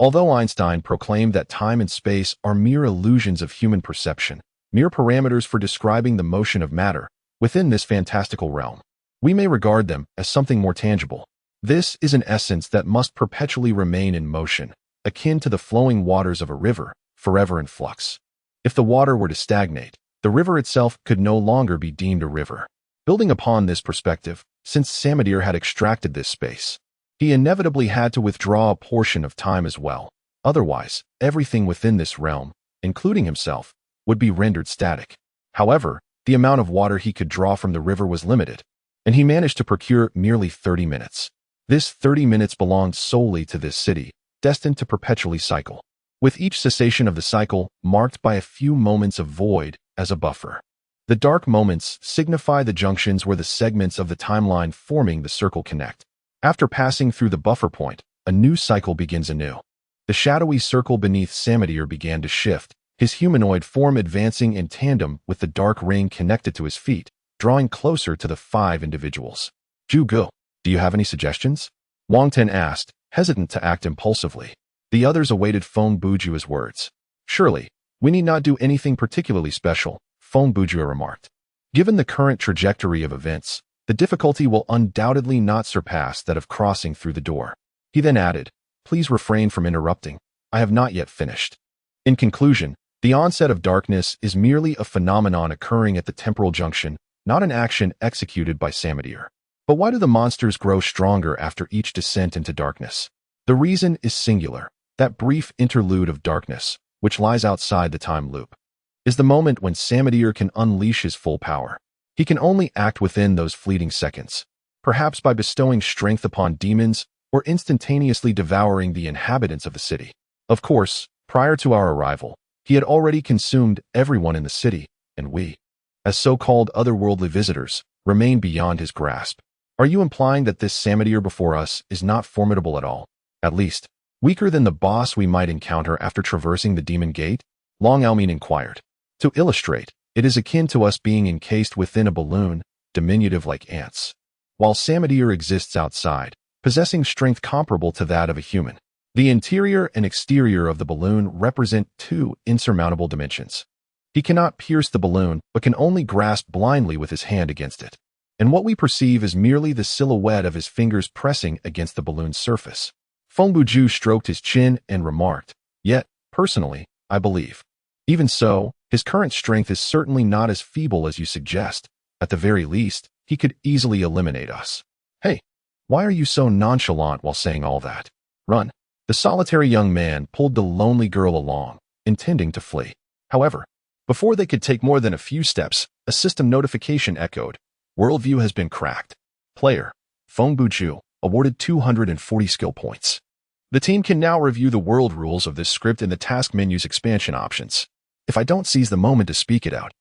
Although Einstein proclaimed that time and space are mere illusions of human perception, mere parameters for describing the motion of matter, within this fantastical realm, we may regard them as something more tangible. This is an essence that must perpetually remain in motion, akin to the flowing waters of a river, forever in flux. If the water were to stagnate, the river itself could no longer be deemed a river. Building upon this perspective, since Samedir had extracted this space, he inevitably had to withdraw a portion of time as well. Otherwise, everything within this realm, including himself, would be rendered static. However, the amount of water he could draw from the river was limited, and he managed to procure merely 30 minutes. This 30 minutes belonged solely to this city, destined to perpetually cycle, with each cessation of the cycle marked by a few moments of void as a buffer. The dark moments signify the junctions where the segments of the timeline forming the circle connect. After passing through the buffer point, a new cycle begins anew. The shadowy circle beneath Samedir began to shift, his humanoid form advancing in tandem with the dark ring connected to his feet, drawing closer to the 5 individuals. Zhuge, do you have any suggestions? Wang Ten asked, hesitant to act impulsively. The others awaited Feng Bujue's words. Surely, we need not do anything particularly special, Feng Bujue remarked. Given the current trajectory of events, the difficulty will undoubtedly not surpass that of crossing through the door. He then added, please refrain from interrupting. I have not yet finished. In conclusion, the onset of darkness is merely a phenomenon occurring at the temporal junction, not an action executed by Samedir. But why do the monsters grow stronger after each descent into darkness? The reason is singular. That brief interlude of darkness, which lies outside the time loop, is the moment when Samedir can unleash his full power. He can only act within those fleeting seconds, perhaps by bestowing strength upon demons or instantaneously devouring the inhabitants of the city. Of course, prior to our arrival, he had already consumed everyone in the city, and we, as so-called otherworldly visitors, remain beyond his grasp. Are you implying that this Sameteer before us is not formidable at all? At least, weaker than the boss we might encounter after traversing the Demon Gate? Long Almin inquired. To illustrate, it is akin to us being encased within a balloon, diminutive like ants, while Sameteer exists outside, possessing strength comparable to that of a human. The interior and exterior of the balloon represent two insurmountable dimensions. He cannot pierce the balloon, but can only grasp blindly with his hand against it. And what we perceive is merely the silhouette of his fingers pressing against the balloon's surface. Feng Bujue stroked his chin and remarked, "Yet, personally, I believe. Even so, his current strength is certainly not as feeble as you suggest. At the very least, he could easily eliminate us." "Hey, why are you so nonchalant while saying all that? Run." The solitary young man pulled the lonely girl along, intending to flee. However, before they could take more than a few steps, a system notification echoed. Worldview has been cracked. Player, Feng Bujue, awarded 240 skill points. The team can now review the world rules of this script in the task menu's expansion options. If I don't seize the moment to speak it out,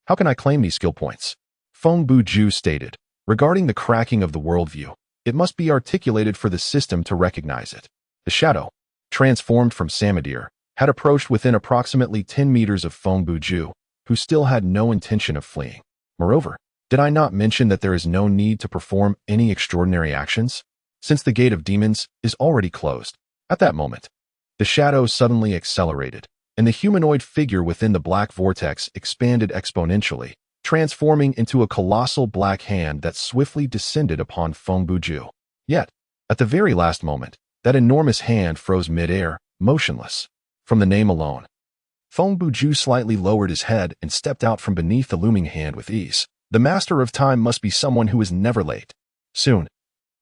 how can I claim these skill points? Feng Bujue stated. Regarding the cracking of the worldview, it must be articulated for the system to recognize it. The shadow, transformed from Sameteer, had approached within approximately 10 meters of Feng Bujue, who still had no intention of fleeing. Moreover, did I not mention that there is no need to perform any extraordinary actions, since the Gate of Demons is already closed? At that moment, the shadow suddenly accelerated, and the humanoid figure within the black vortex expanded exponentially, transforming into a colossal black hand that swiftly descended upon Feng Bujue. Yet, at the very last moment, that enormous hand froze mid-air, motionless. From the name alone, Feng Bujue slightly lowered his head and stepped out from beneath the looming hand with ease. The master of time must be someone who is never late. Soon,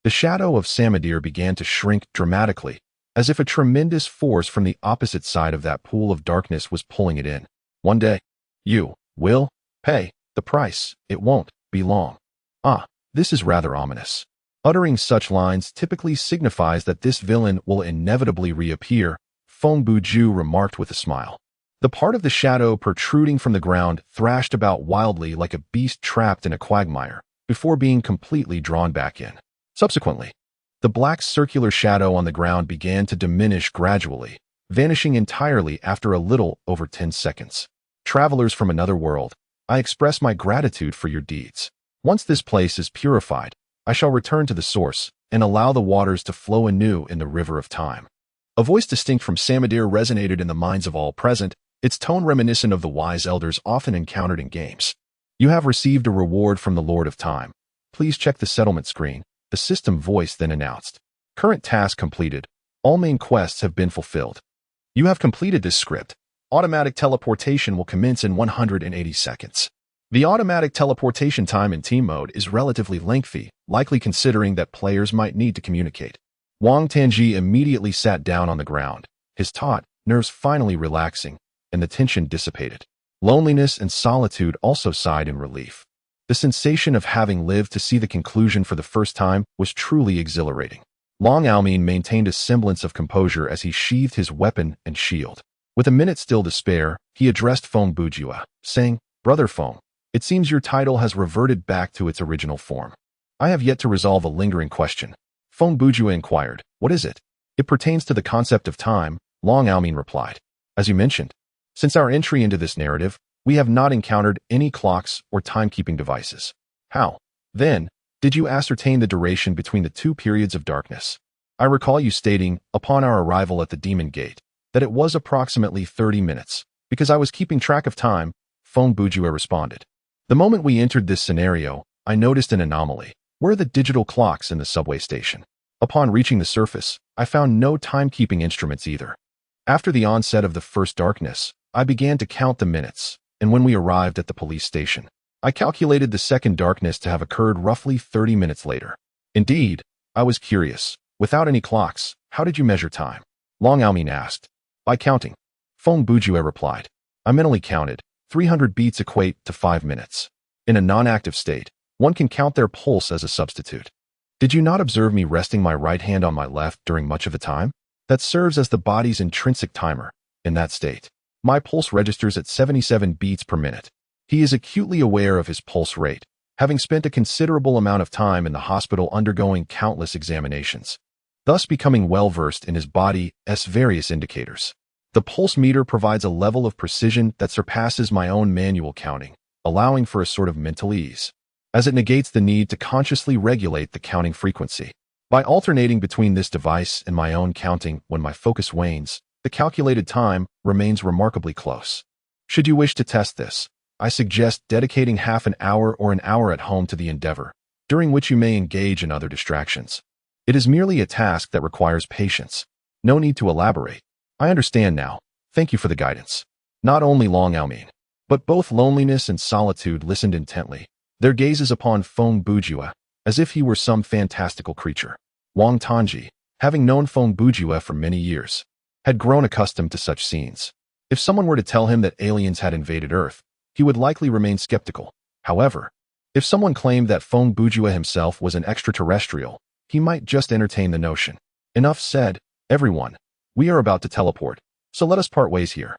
the shadow of Sameteer began to shrink dramatically, as if a tremendous force from the opposite side of that pool of darkness was pulling it in. One day, you will pay the price. It won't be long. Ah, this is rather ominous. Uttering such lines typically signifies that this villain will inevitably reappear, Feng Bujue remarked with a smile. The part of the shadow protruding from the ground thrashed about wildly like a beast trapped in a quagmire, before being completely drawn back in. Subsequently, the black circular shadow on the ground began to diminish gradually, vanishing entirely after a little over 10 seconds. Travelers from another world, I express my gratitude for your deeds. Once this place is purified, I shall return to the source and allow the waters to flow anew in the river of time. A voice distinct from Sameteer resonated in the minds of all present, its tone reminiscent of the wise elders often encountered in games. You have received a reward from the Lord of Time. Please check the settlement screen, the system voice then announced. Current task completed. All main quests have been fulfilled. You have completed this script. Automatic teleportation will commence in 180 seconds. The automatic teleportation time in team mode is relatively lengthy, likely considering that players might need to communicate. Wang Tanji immediately sat down on the ground, his taut nerves finally relaxing, and the tension dissipated. Loneliness and solitude also sighed in relief. The sensation of having lived to see the conclusion for the first time was truly exhilarating. Long Almin maintained a semblance of composure as he sheathed his weapon and shield. With a minute still to spare, he addressed Feng Bujue, saying, "Brother Feng, it seems your title has reverted back to its original form. I have yet to resolve a lingering question." Feng Bujue inquired, "What is it?" "It pertains to the concept of time," Long Almin replied. "As you mentioned, since our entry into this narrative, we have not encountered any clocks or timekeeping devices. How, then, did you ascertain the duration between the two periods of darkness?" "I recall you stating, upon our arrival at the Demon Gate, that it was approximately 30 minutes, because I was keeping track of time," Feng Bujue responded. "The moment we entered this scenario, I noticed an anomaly. Where are the digital clocks in the subway station? Upon reaching the surface, I found no timekeeping instruments either. After the onset of the first darkness, I began to count the minutes, and when we arrived at the police station, I calculated the second darkness to have occurred roughly 30 minutes later. Indeed, I was curious. Without any clocks, how did you measure time?" Long Almin asked. "By counting," Feng Bujue replied. "I mentally counted. 300 beats equate to 5 minutes. In a non-active state, one can count their pulse as a substitute. Did you not observe me resting my right hand on my left during much of the time? That serves as the body's intrinsic timer. In that state, my pulse registers at 77 beats per minute. He is acutely aware of his pulse rate, having spent a considerable amount of time in the hospital undergoing countless examinations, thus becoming well-versed in his body's various indicators. The pulse meter provides a level of precision that surpasses my own manual counting, allowing for a sort of mental ease, as it negates the need to consciously regulate the counting frequency. By alternating between this device and my own counting when my focus wanes, the calculated time remains remarkably close. Should you wish to test this, I suggest dedicating half an hour or an hour at home to the endeavor, during which you may engage in other distractions. It is merely a task that requires patience. No need to elaborate. I understand now. Thank you for the guidance. Not only Long Aomin, but both loneliness and solitude listened intently, their gazes upon Feng Bujue, as if he were some fantastical creature. Wang Tanji, having known Feng Bujue for many years, had grown accustomed to such scenes. If someone were to tell him that aliens had invaded Earth, he would likely remain skeptical. However, if someone claimed that Feng Bujue himself was an extraterrestrial, he might just entertain the notion. Enough said, everyone. We are about to teleport, so let us part ways here,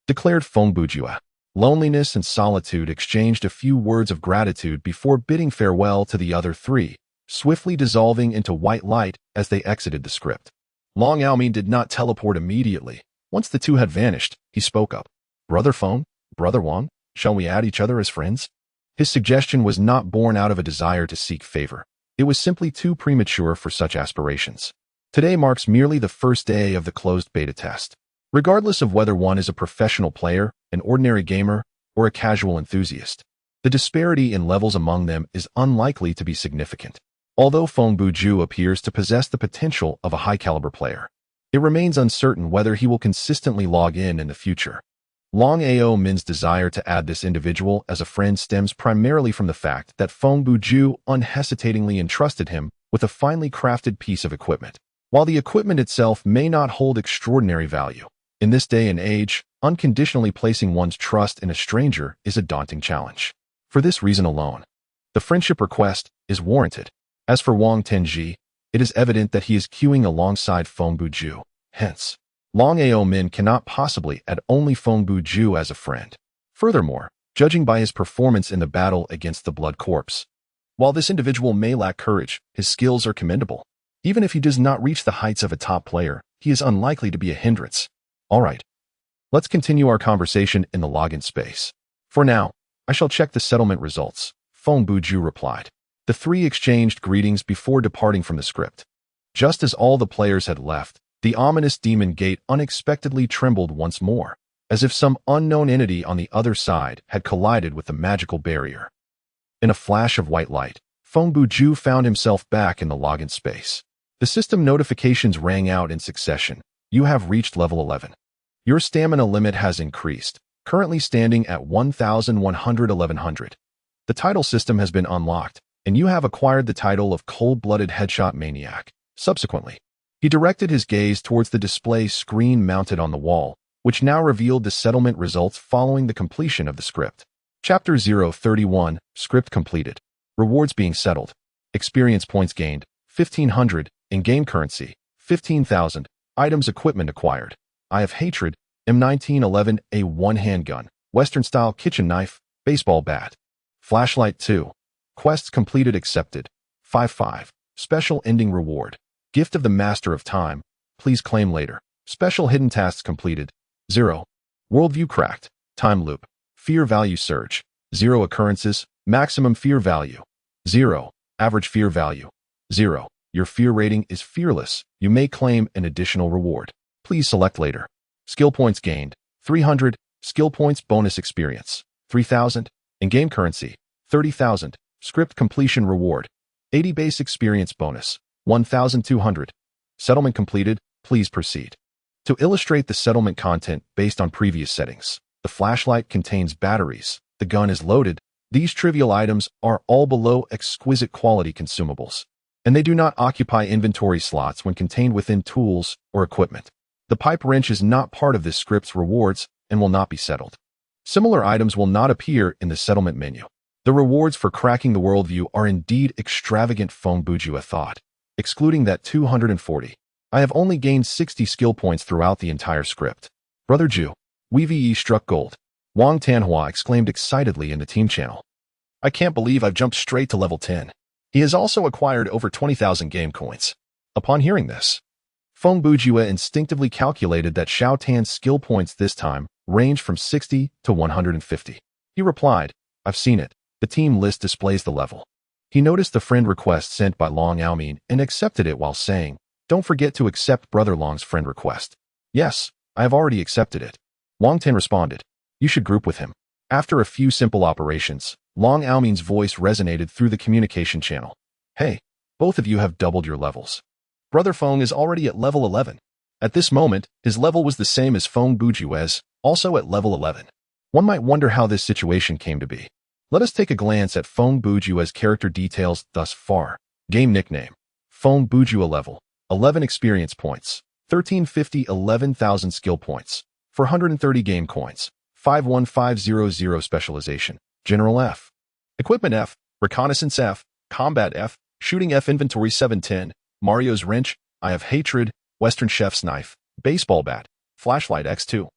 declared Feng Bujue. Loneliness and solitude exchanged a few words of gratitude before bidding farewell to the other three, swiftly dissolving into white light as they exited the script. Long Aomin did not teleport immediately. Once the two had vanished, he spoke up. Brother Feng, Brother Wang, shall we add each other as friends? His suggestion was not born out of a desire to seek favor. It was simply too premature for such aspirations. Today marks merely the first day of the closed beta test. Regardless of whether one is a professional player, an ordinary gamer, or a casual enthusiast, the disparity in levels among them is unlikely to be significant. Although Feng Bujue appears to possess the potential of a high-caliber player, it remains uncertain whether he will consistently log in the future. Long Aomin's desire to add this individual as a friend stems primarily from the fact that Feng Bujue unhesitatingly entrusted him with a finely crafted piece of equipment. While the equipment itself may not hold extraordinary value, in this day and age, unconditionally placing one's trust in a stranger is a daunting challenge. For this reason alone, the friendship request is warranted. As for Wang Tenji, it is evident that he is queuing alongside Feng Bujue. Hence, Long Aomin cannot possibly add only Feng Bujue as a friend. Furthermore, judging by his performance in the battle against the Blood Corpse, while this individual may lack courage, his skills are commendable. Even if he does not reach the heights of a top player, he is unlikely to be a hindrance. Alright, let's continue our conversation in the login space. For now, I shall check the settlement results, Feng Bujue replied. The three exchanged greetings before departing from the script. Just as all the players had left, the ominous demon gate unexpectedly trembled once more, as if some unknown entity on the other side had collided with the magical barrier. In a flash of white light, Feng Bujue found himself back in the login space. The system notifications rang out in succession. You have reached level 11. Your stamina limit has increased, currently standing at 1,111. The title system has been unlocked, and you have acquired the title of Cold-Blooded Headshot Maniac. Subsequently, he directed his gaze towards the display screen mounted on the wall, which now revealed the settlement results following the completion of the script. Chapter 031, Script completed. Rewards being settled. Experience points gained, 1,500. In-game currency, 15,000. Items equipment acquired. Eye of Hatred, M1911, a one-handgun, Western-style kitchen knife, baseball bat. Flashlight 2. Quests completed accepted. 5-5. Special ending reward. Gift of the Master of Time. Please claim later. Special hidden tasks completed. 0. Worldview cracked. Time loop. Fear value surge. 0 occurrences. Maximum fear value. 0. Average fear value. 0. Your fear rating is fearless. You may claim an additional reward. Please select later. Skill points gained. 300. Skill points bonus experience. 3,000. In-game currency. 30,000. Script completion reward. 80 base experience bonus. 1,200. Settlement completed. Please proceed. To illustrate the settlement content based on previous settings, the flashlight contains batteries. The gun is loaded. These trivial items are all below exquisite quality consumables, and they do not occupy inventory slots when contained within tools or equipment. The pipe wrench is not part of this script's rewards and will not be settled. Similar items will not appear in the settlement menu. The rewards for cracking the worldview are indeed extravagant, Feng Bujue thought. Excluding that 240, I have only gained 60 skill points throughout the entire script. Brother Ju, we VE struck gold. Wang Tanhua exclaimed excitedly in the team channel. I can't believe I've jumped straight to level 10. He has also acquired over 20,000 game coins. Upon hearing this, Feng Bujue instinctively calculated that Xiao Tan's skill points this time ranged from 60 to 150. He replied, I've seen it. The team list displays the level. He noticed the friend request sent by Long Aomin and accepted it while saying, don't forget to accept Brother Long's friend request. Yes, I have already accepted it. Wang Tan responded, you should group with him. After a few simple operations, Long Aomin's voice resonated through the communication channel. Hey, both of you have doubled your levels. Brother Feng is already at level 11. At this moment, his level was the same as Feng Bujue's, also at level 11. One might wonder how this situation came to be. Let us take a glance at Feng Bujue's character details thus far. Game nickname: Feng Bujue level, 11 experience points, 1350 11,000 skill points, 430 game coins, 51500 specialization, General F. Equipment F, Reconnaissance F, Combat F, Shooting F, Inventory 710, Mario's Wrench, Eye of Hatred, Western Chef's Knife, Baseball Bat, Flashlight X2,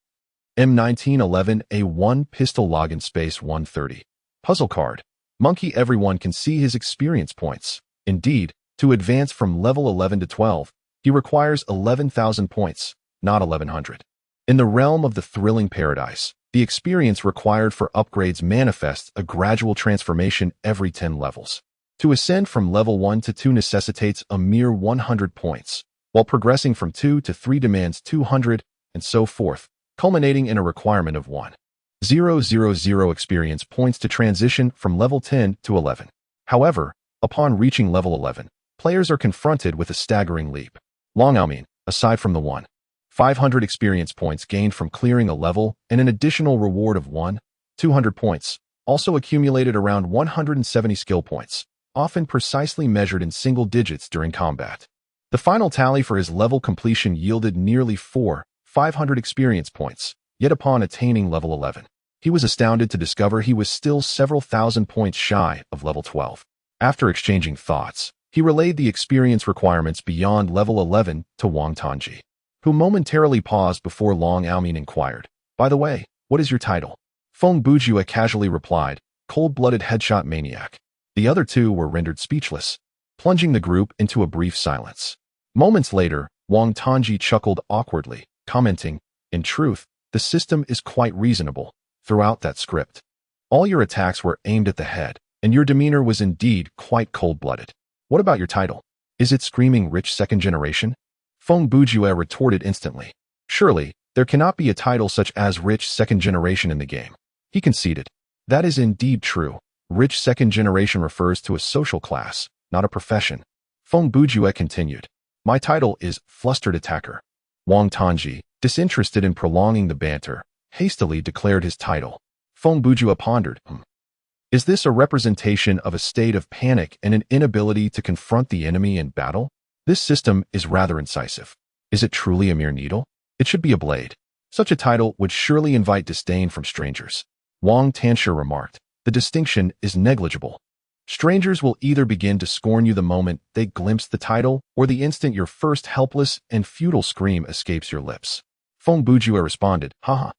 M1911 A1 Pistol Login Space 130. Puzzle Card. Monkey. Everyone can see his experience points. Indeed, to advance from level 11 to 12, he requires 11,000 points, not 1,100. In the realm of the thrilling paradise, the experience required for upgrades manifests a gradual transformation every 10 levels. To ascend from level 1 to 2 necessitates a mere 100 points, while progressing from 2 to 3 demands 200, and so forth, culminating in a requirement of 1,000 experience points to transition from level 10 to 11. However, upon reaching level 11, players are confronted with a staggering leap. Long Aomin, aside from the 1,500 experience points gained from clearing a level and an additional reward of 1,200 points, also accumulated around 170 skill points, often precisely measured in single digits during combat. The final tally for his level completion yielded nearly 4,500 experience points, yet upon attaining level 11, he was astounded to discover he was still several thousand points shy of level 12. After exchanging thoughts, he relayed the experience requirements beyond level 11 to Wang Tanji, who momentarily paused before Long Aomin inquired, by the way, what is your title? Feng Bujue casually replied, cold-blooded headshot maniac. The other two were rendered speechless, plunging the group into a brief silence. Moments later, Wang Tanji chuckled awkwardly, commenting, in truth, the system is quite reasonable. Throughout that script, all your attacks were aimed at the head, and your demeanor was indeed quite cold-blooded. What about your title? Is it screaming rich second generation? Feng Bujue retorted instantly. Surely, there cannot be a title such as rich second generation in the game. He conceded. That is indeed true. Rich second generation refers to a social class, not a profession. Feng Bujue continued. My title is Flustered Attacker. Wang Tanji, disinterested in prolonging the banter, hastily declared his title. Feng Bujue pondered. Is this a representation of a state of panic and an inability to confront the enemy in battle? This system is rather incisive. Is it truly a mere needle? It should be a blade. Such a title would surely invite disdain from strangers. Wang Tanshi remarked. The distinction is negligible. Strangers will either begin to scorn you the moment they glimpse the title, or the instant your first helpless and futile scream escapes your lips. Feng Bujue responded, haha.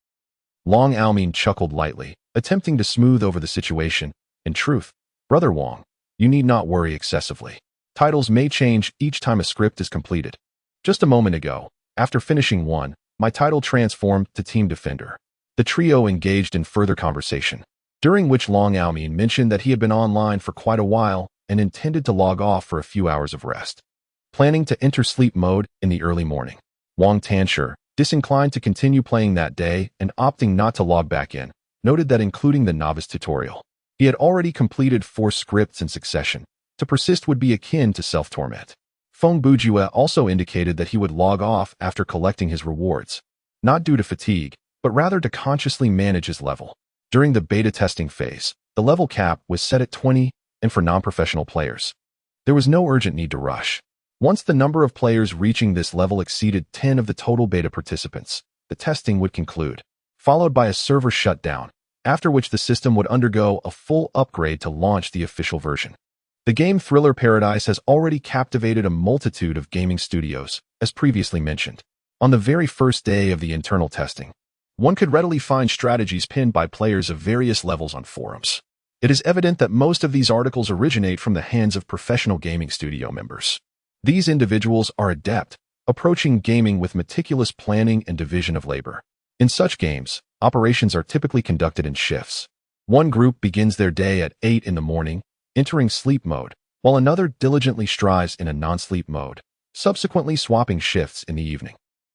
Long Aomin chuckled lightly, attempting to smooth over the situation. In truth, Brother Wang, you need not worry excessively. Titles may change each time a script is completed. Just a moment ago, after finishing one, my title transformed to Team Defender. The trio engaged in further conversation, during which Long Aomin mentioned that he had been online for quite a while and intended to log off for a few hours of rest, planning to enter sleep mode in the early morning. Wang Tanshi, disinclined to continue playing that day and opting not to log back in, noted that including the novice tutorial, he had already completed 4 scripts in succession. To persist would be akin to self-torment. Feng Bujue also indicated that he would log off after collecting his rewards, not due to fatigue, but rather to consciously manage his level. During the beta testing phase, the level cap was set at 20, and for non-professional players, there was no urgent need to rush. Once the number of players reaching this level exceeded 10 of the total beta participants, the testing would conclude, followed by a server shutdown, after which the system would undergo a full upgrade to launch the official version. The game Thriller Paradise has already captivated a multitude of gaming studios, as previously mentioned. On the very first day of the internal testing, one could readily find strategies pinned by players of various levels on forums. It is evident that most of these articles originate from the hands of professional gaming studio members. These individuals are adept, approaching gaming with meticulous planning and division of labor. In such games, operations are typically conducted in shifts. One group begins their day at 8 in the morning, entering sleep mode, while another diligently strives in a non-sleep mode, subsequently swapping shifts in the evening.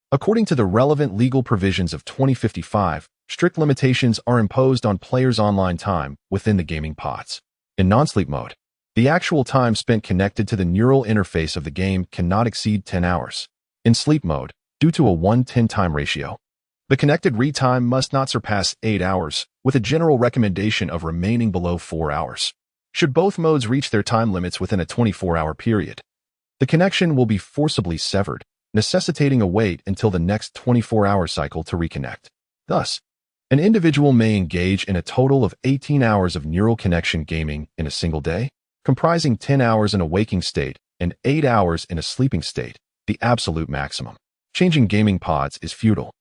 According to the relevant legal provisions of 2055, strict limitations are imposed on players' online time within the gaming pods. In non-sleep mode, the actual time spent connected to the neural interface of the game cannot exceed 10 hours. In sleep mode, due to a 1:10 time ratio, the connected read time must not surpass 8 hours, with a general recommendation of remaining below 4 hours. Should both modes reach their time limits within a 24-hour period, the connection will be forcibly severed, necessitating a wait until the next 24-hour cycle to reconnect. Thus, an individual may engage in a total of 18 hours of neural connection gaming in a single day, comprising 10 hours in a waking state and 8 hours in a sleeping state, the absolute maximum. Changing gaming pods is futile,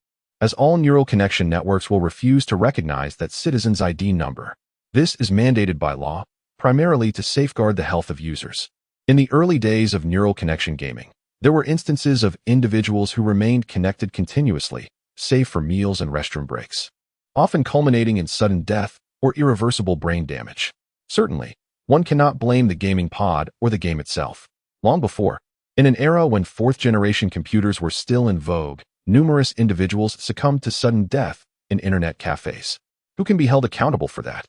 as all neural connection networks will refuse to recognize that citizen's ID number. This is mandated by law, primarily to safeguard the health of users. In the early days of neural connection gaming, there were instances of individuals who remained connected continuously, save for meals and restroom breaks, often culminating in sudden death or irreversible brain damage. Certainly, one cannot blame the gaming pod or the game itself. Long before, in an era when fourth-generation computers were still in vogue, numerous individuals succumbed to sudden death in internet cafes. Who can be held accountable for that?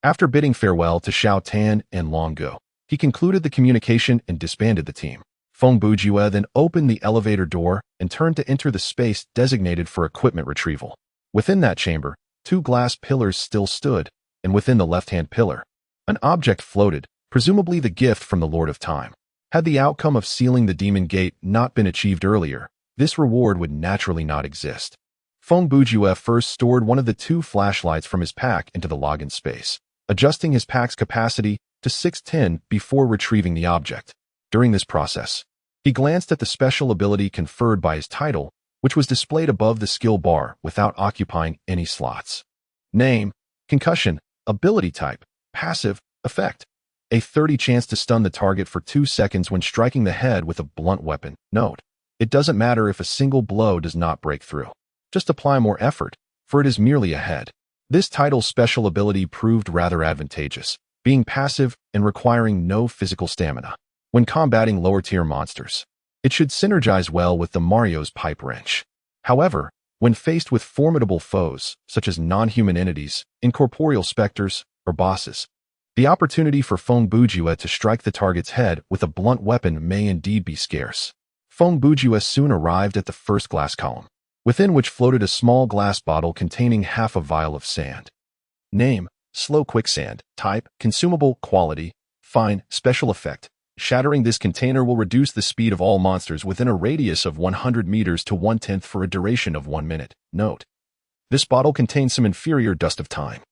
After bidding farewell to Xiao Tan and Long Go, he concluded the communication and disbanded the team. Feng Bujue then opened the elevator door and turned to enter the space designated for equipment retrieval. Within that chamber, 2 glass pillars still stood, and within the left-hand pillar, an object floated, presumably the gift from the Lord of Time. Had the outcome of sealing the demon gate not been achieved earlier, this reward would naturally not exist. Feng Bujue first stored one of the 2 flashlights from his pack into the login space, adjusting his pack's capacity to 610 before retrieving the object. During this process, he glanced at the special ability conferred by his title, which was displayed above the skill bar without occupying any slots. Name, concussion, ability type, passive, effect. A 30 chance to stun the target for 2 seconds when striking the head with a blunt weapon. Note, it doesn't matter if a single blow does not break through. Just apply more effort, for it is merely a head. This title's special ability proved rather advantageous, being passive and requiring no physical stamina. When combating lower-tier monsters, it should synergize well with the Mario's pipe wrench. However, when faced with formidable foes, such as non-human entities, incorporeal specters, or bosses, the opportunity for Feng Bujue to strike the target's head with a blunt weapon may indeed be scarce. Feng Bujue soon arrived at the first glass column, within which floated a small glass bottle containing half a vial of sand. Name, slow quicksand. Type, consumable. Quality, fine. Special effect, shattering this container will reduce the speed of all monsters within a radius of 100 meters to 1/10 for a duration of 1 minute. Note, this bottle contains some inferior dust of time.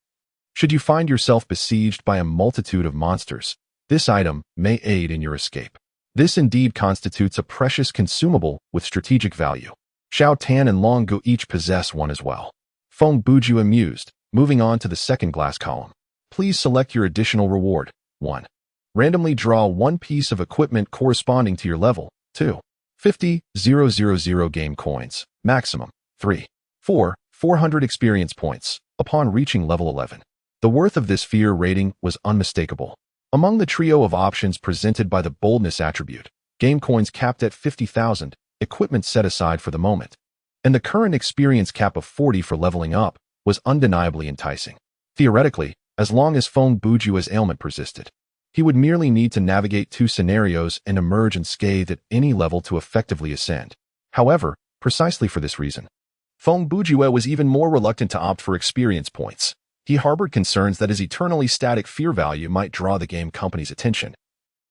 Should you find yourself besieged by a multitude of monsters, this item may aid in your escape. This indeed constitutes a precious consumable with strategic value. Xiao Tan and Long Go each possess one as well. Feng Bujue mused, moving on to the second glass column. Please select your additional reward. 1. Randomly draw 1 piece of equipment corresponding to your level. 2. 50,000 game coins. Maximum. 3. 4. 400 experience points, upon reaching level 11. The worth of this fear rating was unmistakable. Among the trio of options presented by the boldness attribute, game coins capped at 50,000, equipment set aside for the moment, and the current experience cap of 40 for leveling up, was undeniably enticing. Theoretically, as long as Feng Bujue's ailment persisted, he would merely need to navigate 2 scenarios and emerge unscathed at any level to effectively ascend. However, precisely for this reason, Feng Bujue was even more reluctant to opt for experience points. He harbored concerns that his eternally static fear value might draw the game company's attention,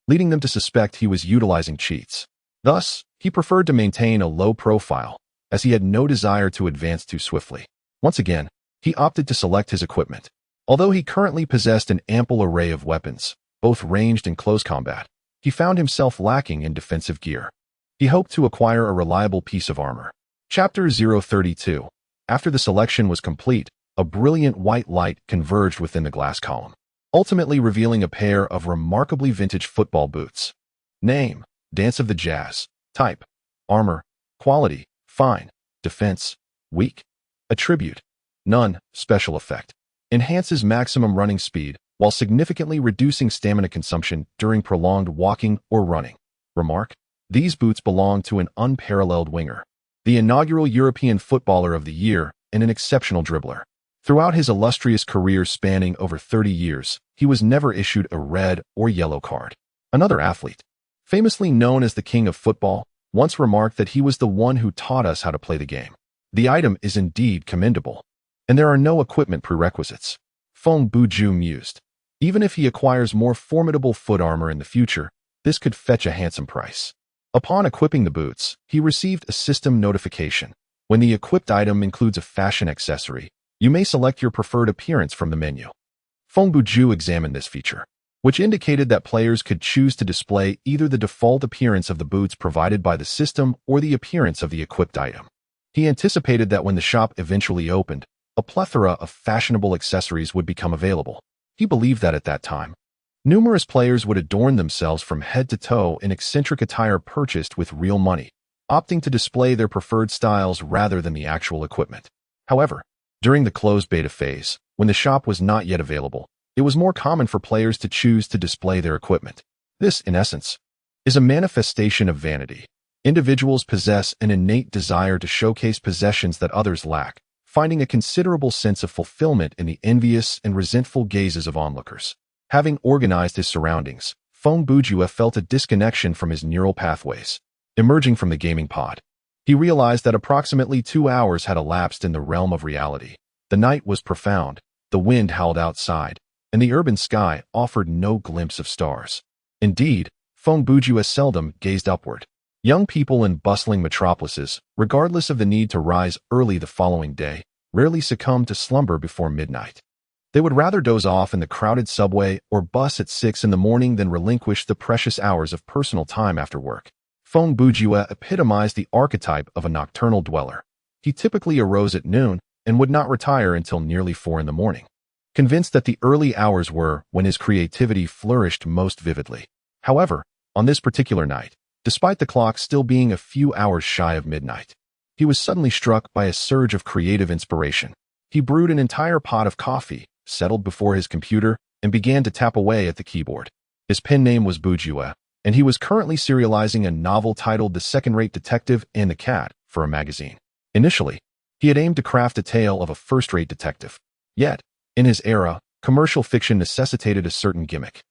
leading them to suspect he was utilizing cheats. Thus, he preferred to maintain a low profile, as he had no desire to advance too swiftly. Once again, he opted to select his equipment. Although he currently possessed an ample array of weapons, both ranged and close combat, he found himself lacking in defensive gear. He hoped to acquire a reliable piece of armor. Chapter 032. After the selection was complete, a brilliant white light converged within the glass column. ultimately revealing a pair of remarkably vintage football boots. Name: Dance of the Jazz. Type: Armor. Quality: Fine. Defense: Weak. Attribute: None. Special effect: Enhances maximum running speed while significantly reducing stamina consumption during prolonged walking or running. Remark: These boots belong to an unparalleled winger, the inaugural European Footballer of the Year, and an exceptional dribbler. Throughout his illustrious career spanning over 30 years, he was never issued a red or yellow card. Another athlete, famously known as the King of Football, once remarked that he was the one who taught us how to play the game. The item is indeed commendable, and there are no equipment prerequisites. Feng Bujue mused. Even if he acquires more formidable foot armor in the future, this could fetch a handsome price. Upon equipping the boots, he received a system notification. When the equipped item includes a fashion accessory, you may select your preferred appearance from the menu. Feng Bujue examined this feature, which indicated that players could choose to display either the default appearance of the boots provided by the system or the appearance of the equipped item. He anticipated that when the shop eventually opened, a plethora of fashionable accessories would become available. He believed that at that time, numerous players would adorn themselves from head to toe in eccentric attire purchased with real money, opting to display their preferred styles rather than the actual equipment. However, during the closed beta phase, when the shop was not yet available, it was more common for players to choose to display their equipment. This, in essence, is a manifestation of vanity. Individuals possess an innate desire to showcase possessions that others lack, finding a considerable sense of fulfillment in the envious and resentful gazes of onlookers. Having organized his surroundings, Feng Bujue felt a disconnection from his neural pathways. Emerging from the gaming pod, he realized that approximately 2 hours had elapsed in the realm of reality. The night was profound, the wind howled outside, and the urban sky offered no glimpse of stars. Indeed, Feng Bujue seldom gazed upward. Young people in bustling metropolises, regardless of the need to rise early the following day, rarely succumbed to slumber before midnight. They would rather doze off in the crowded subway or bus at 6 in the morning than relinquish the precious hours of personal time after work. Feng Bujue epitomized the archetype of a nocturnal dweller. He typically arose at noon and would not retire until nearly 4 in the morning, convinced that the early hours were when his creativity flourished most vividly. However, on this particular night, despite the clock still being a few hours shy of midnight, he was suddenly struck by a surge of creative inspiration. He brewed an entire pot of coffee, settled before his computer, and began to tap away at the keyboard. His pen name was Bujue, and he was currently serializing a novel titled The Second-Rate Detective and the Cat for a magazine. Initially, he had aimed to craft a tale of a first-rate detective. Yet, in his era, commercial fiction necessitated a certain gimmick.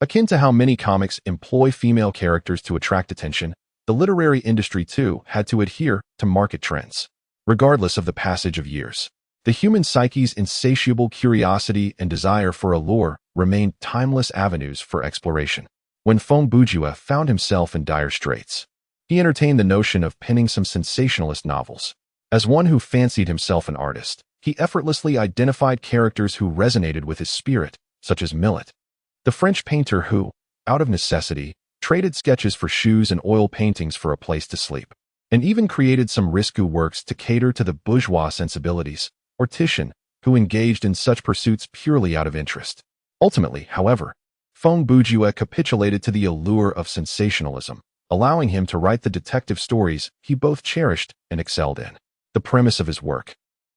Akin to how many comics employ female characters to attract attention, the literary industry too had to adhere to market trends. Regardless of the passage of years, the human psyche's insatiable curiosity and desire for allure remained timeless avenues for exploration. When Feng Bujue found himself in dire straits, he entertained the notion of penning some sensationalist novels. As one who fancied himself an artist, he effortlessly identified characters who resonated with his spirit, such as Millet, the French painter who, out of necessity, traded sketches for shoes and oil paintings for a place to sleep, and even created some risque works to cater to the bourgeois sensibilities, or Titian, who engaged in such pursuits purely out of interest. Ultimately, however, Feng Bujue capitulated to the allure of sensationalism, allowing him to write the detective stories he both cherished and excelled in. The premise of his work,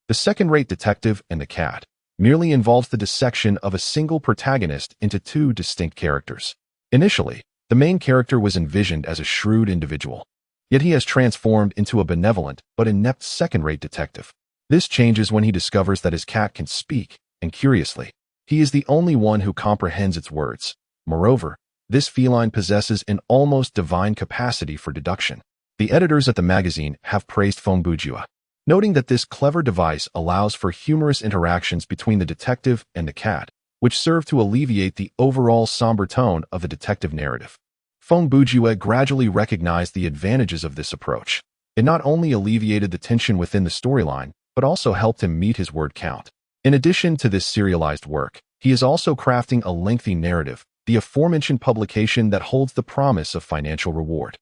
The Second-Rate Detective and the Cat, merely involves the dissection of a single protagonist into 2 distinct characters. Initially, the main character was envisioned as a shrewd individual, yet he has transformed into a benevolent but inept second-rate detective. This changes when he discovers that his cat can speak, and curiously, he is the only one who comprehends its words. Moreover, this feline possesses an almost divine capacity for deduction. The editors at the magazine have praised Feng Bujue, noting that this clever device allows for humorous interactions between the detective and the cat, which serve to alleviate the overall somber tone of the detective narrative. Feng Bujue gradually recognized the advantages of this approach. It not only alleviated the tension within the storyline, but also helped him meet his word count. In addition to this serialized work, he is also crafting a lengthy narrative, the aforementioned publication that holds the promise of financial reward.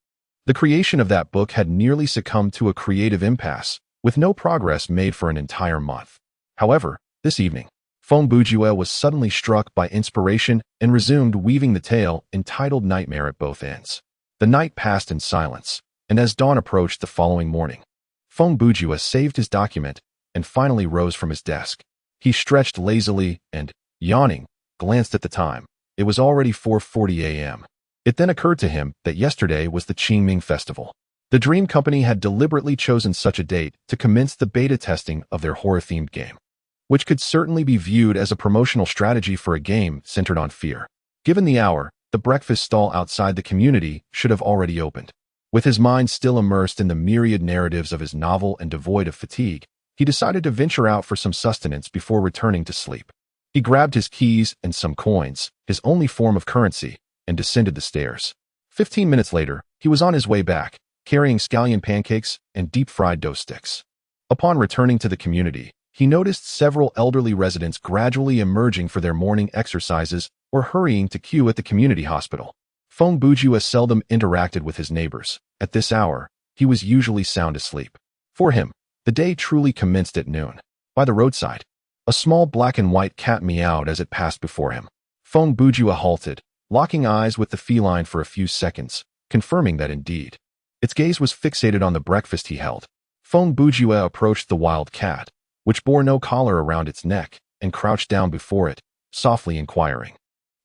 The creation of that book had nearly succumbed to a creative impasse, with no progress made for an entire month. However, this evening, Feng Bujue was suddenly struck by inspiration and resumed weaving the tale entitled Nightmare at Both Ends. The night passed in silence, and as dawn approached the following morning, Feng Bujue saved his document and finally rose from his desk. He stretched lazily and, yawning, glanced at the time. It was already 4:40 a.m. It then occurred to him that yesterday was the Qingming Festival. The Dream Company had deliberately chosen such a date to commence the beta testing of their horror-themed game, which could certainly be viewed as a promotional strategy for a game centered on fear. Given the hour, the breakfast stall outside the community should have already opened. With his mind still immersed in the myriad narratives of his novel and devoid of fatigue, he decided to venture out for some sustenance before returning to sleep. He grabbed his keys and some coins, his only form of currency, and descended the stairs. 15 minutes later, he was on his way back, carrying scallion pancakes and deep-fried dough sticks. Upon returning to the community, he noticed several elderly residents gradually emerging for their morning exercises or hurrying to queue at the community hospital. Feng Bujue seldom interacted with his neighbors. At this hour, he was usually sound asleep. For him, the day truly commenced at noon. By the roadside, a small black and white cat meowed as it passed before him. Feng Bujue halted, locking eyes with the feline for a few seconds, confirming that indeed its gaze was fixated on the breakfast he held. Feng Bujue approached the wild cat, which bore no collar around its neck, and crouched down before it, softly inquiring,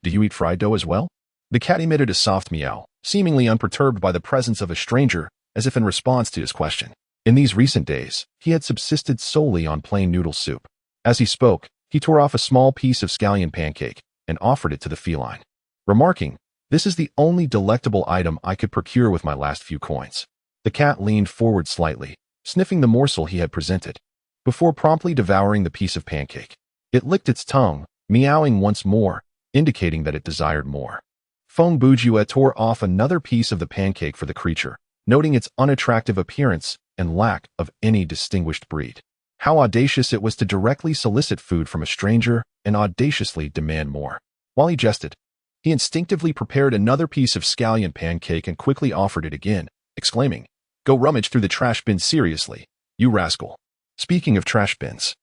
"Do you eat fried dough as well?" The cat emitted a soft meow, seemingly unperturbed by the presence of a stranger, as if in response to his question. In these recent days, he had subsisted solely on plain noodle soup. As he spoke, he tore off a small piece of scallion pancake and offered it to the feline, remarking, "This is the only delectable item I could procure with my last few coins." The cat leaned forward slightly, sniffing the morsel he had presented, before promptly devouring the piece of pancake. It licked its tongue, meowing once more, indicating that it desired more. Feng Bujue tore off another piece of the pancake for the creature, noting its unattractive appearance and lack of any distinguished breed. How audacious it was to directly solicit food from a stranger and audaciously demand more. While he jested, he instinctively prepared another piece of scallion pancake and quickly offered it again, exclaiming, "Go rummage through the trash bin seriously, you rascal." Speaking of trash bins,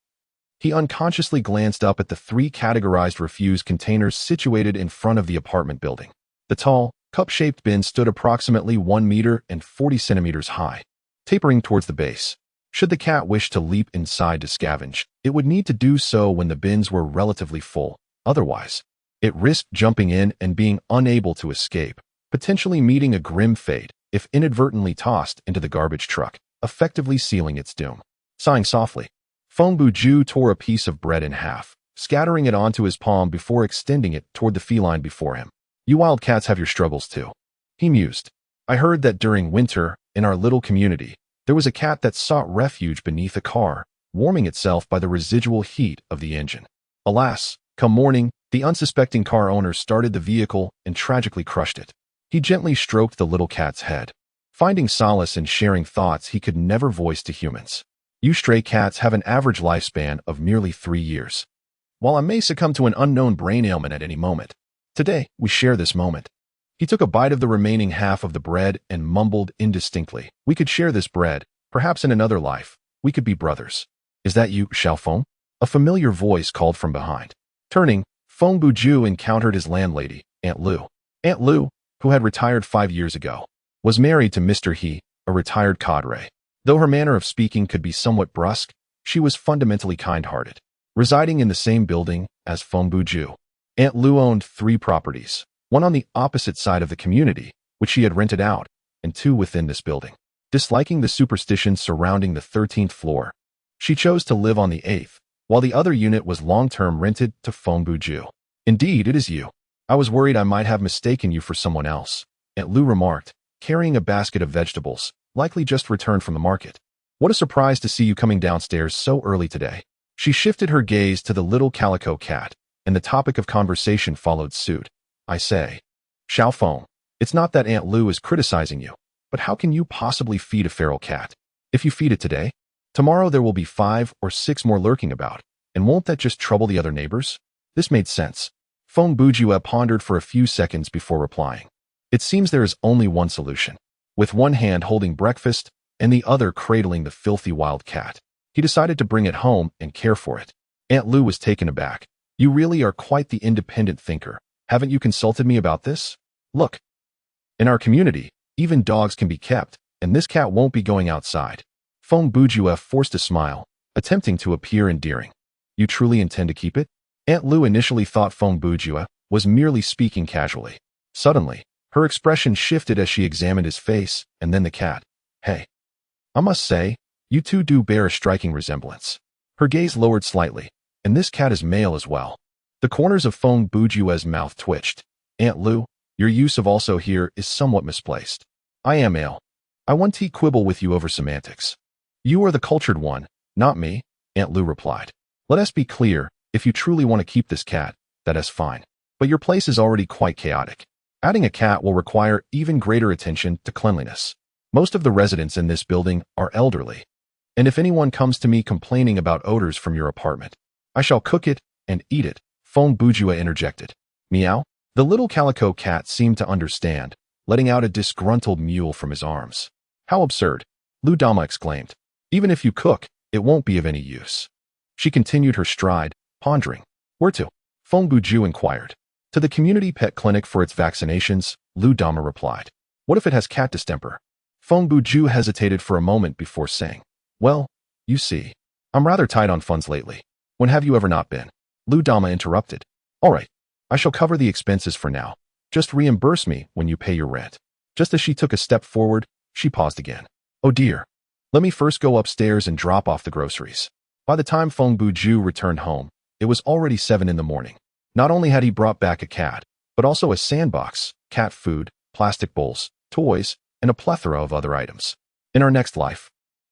he unconsciously glanced up at the 3 categorized refuse containers situated in front of the apartment building. The tall, cup-shaped bin stood approximately 1 meter and 40 centimeters high, tapering towards the base. Should the cat wish to leap inside to scavenge, it would need to do so when the bins were relatively full. Otherwise, it risked jumping in and being unable to escape, potentially meeting a grim fate if inadvertently tossed into the garbage truck, effectively sealing its doom. Sighing softly, Feng Bujue tore a piece of bread in half, scattering it onto his palm before extending it toward the feline before him. "You wild cats have your struggles too," he mused. "I heard that during winter, in our little community, there was a cat that sought refuge beneath a car, warming itself by the residual heat of the engine. Alas, come morning, the unsuspecting car owner started the vehicle and tragically crushed it." He gently stroked the little cat's head, finding solace in sharing thoughts he could never voice to humans. "You stray cats have an average lifespan of merely 3 years. While I may succumb to an unknown brain ailment at any moment, today we share this moment." He took a bite of the remaining half of the bread and mumbled indistinctly, "We could share this bread, perhaps in another life. We could be brothers." "Is that you, Xiaofeng?" A familiar voice called from behind. Turning, Feng Bujue encountered his landlady, Aunt Lu. Aunt Lu, who had retired 5 years ago, was married to Mr. He, a retired cadre. Though her manner of speaking could be somewhat brusque, she was fundamentally kind-hearted. Residing in the same building as Feng Bujue, Aunt Lu owned 3 properties, one on the opposite side of the community, which she had rented out, and 2 within this building. Disliking the superstitions surrounding the 13th floor, she chose to live on the 8th, while the other unit was long-term rented to Feng Bujue. "Indeed, it is you. I was worried I might have mistaken you for someone else," Aunt Lu remarked, carrying a basket of vegetables, likely just returned from the market. "What a surprise to see you coming downstairs so early today." She shifted her gaze to the little calico cat, and the topic of conversation followed suit. "I say, Xiaofeng, it's not that Aunt Lu is criticizing you, but how can you possibly feed a feral cat? If you feed it today, tomorrow there will be 5 or 6 more lurking about, and won't that just trouble the other neighbors?" This made sense. Feng Bujue pondered for a few seconds before replying. "It seems there is only one solution." With one hand holding breakfast and the other cradling the filthy wild cat, he decided to bring it home and care for it. Aunt Lu was taken aback. You really are quite the independent thinker. Haven't you consulted me about this? Look, in our community, even dogs can be kept, and this cat won't be going outside. Feng Bujue forced a smile, attempting to appear endearing. You truly intend to keep it? Aunt Lu initially thought Feng Bujue was merely speaking casually. Suddenly, her expression shifted as she examined his face, and then the cat. Hey, I must say, you two do bear a striking resemblance. Her gaze lowered slightly, and this cat is male as well. The corners of Feng Bujue's mouth twitched. Aunt Lu, your use of also here is somewhat misplaced. I am male. I want to quibble with you over semantics. You are the cultured one, not me, Aunt Lu replied. Let us be clear, if you truly want to keep this cat, that is fine. But your place is already quite chaotic. Adding a cat will require even greater attention to cleanliness. Most of the residents in this building are elderly. And if anyone comes to me complaining about odors from your apartment, I shall cook it and eat it, Feng Bujue interjected. Meow. The little calico cat seemed to understand, letting out a disgruntled mewl from his arms. How absurd, Lu Dama exclaimed. Even if you cook, it won't be of any use. She continued her stride, pondering. Where to? Feng Bujue inquired. To the community pet clinic for its vaccinations, Lu Dama replied. What if it has cat distemper? Feng Bujue hesitated for a moment before saying. Well, you see, I'm rather tight on funds lately. When have you ever not been? Lu Dama interrupted. All right, I shall cover the expenses for now. Just reimburse me when you pay your rent. Just as she took a step forward, she paused again. Oh dear. Let me first go upstairs and drop off the groceries. By the time Feng Bujue returned home, it was already 7 in the morning. Not only had he brought back a cat, but also a sandbox, cat food, plastic bowls, toys, and a plethora of other items. In our next life,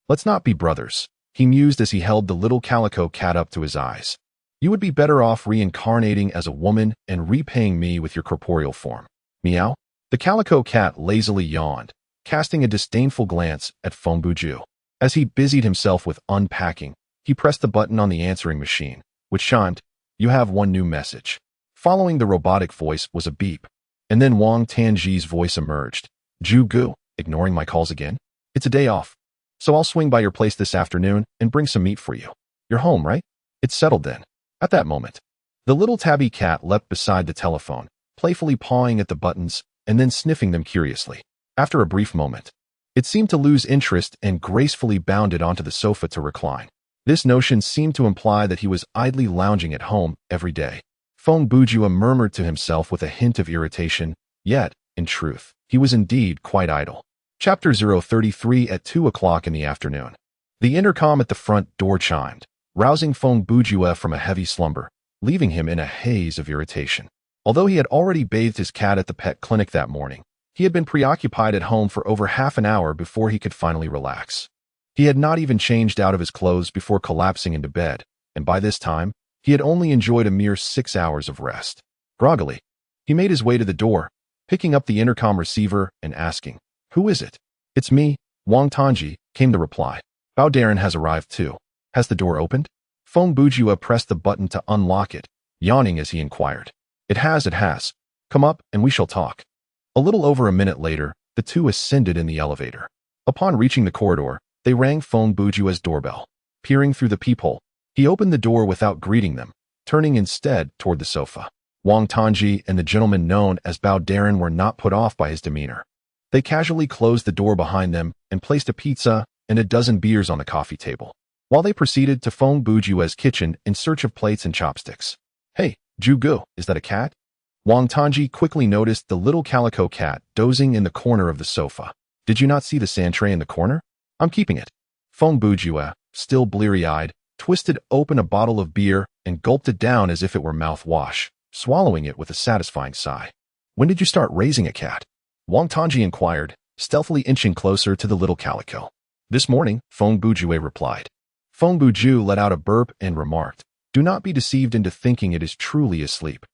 let's not be brothers, he mused as he held the little calico cat up to his eyes. You would be better off reincarnating as a woman and repaying me with your corporeal form. Meow. The calico cat lazily yawned, casting a disdainful glance at Feng Bujue. As he busied himself with unpacking, he pressed the button on the answering machine, which chimed, You have one new message. Following the robotic voice was a beep, and then Wang Tanji's voice emerged. Ju-gu, ignoring my calls again? It's a day off, so I'll swing by your place this afternoon and bring some meat for you. You're home, right? It's settled then. At that moment, the little tabby cat leapt beside the telephone, playfully pawing at the buttons and then sniffing them curiously. After a brief moment, it seemed to lose interest and gracefully bounded onto the sofa to recline. This notion seemed to imply that he was idly lounging at home every day. Feng Bujue murmured to himself with a hint of irritation, yet, in truth, he was indeed quite idle. Chapter 033 At 2 o'clock in the afternoon. The intercom at the front door chimed, rousing Feng Bujue from a heavy slumber, leaving him in a haze of irritation. Although he had already bathed his cat at the pet clinic that morning, he had been preoccupied at home for over half an hour before he could finally relax. He had not even changed out of his clothes before collapsing into bed, and by this time, he had only enjoyed a mere 6 hours of rest. Groggily, he made his way to the door, picking up the intercom receiver and asking, Who is it? It's me, Wang Tanji, came the reply. Bao Darren has arrived too. Has the door opened? Feng Bujue pressed the button to unlock it, yawning as he inquired. It has. Come up and we shall talk. A little over a minute later, the two ascended in the elevator. Upon reaching the corridor, they rang Feng Bujue's doorbell. Peering through the peephole, he opened the door without greeting them, turning instead toward the sofa. Wang Tanji and the gentleman known as Bao Darren were not put off by his demeanor. They casually closed the door behind them and placed a pizza and a dozen beers on the coffee table, while they proceeded to Feng Bujue's kitchen in search of plates and chopsticks. Hey, Ju-gu, is that a cat? Wang Tanji quickly noticed the little calico cat dozing in the corner of the sofa. Did you not see the sand tray in the corner? I'm keeping it. Feng Bujue, still bleary-eyed, twisted open a bottle of beer and gulped it down as if it were mouthwash, swallowing it with a satisfying sigh. When did you start raising a cat? Wang Tanji inquired, stealthily inching closer to the little calico. This morning, Feng Bujue replied. Feng Bujue let out a burp and remarked, Do not be deceived into thinking it is truly asleep.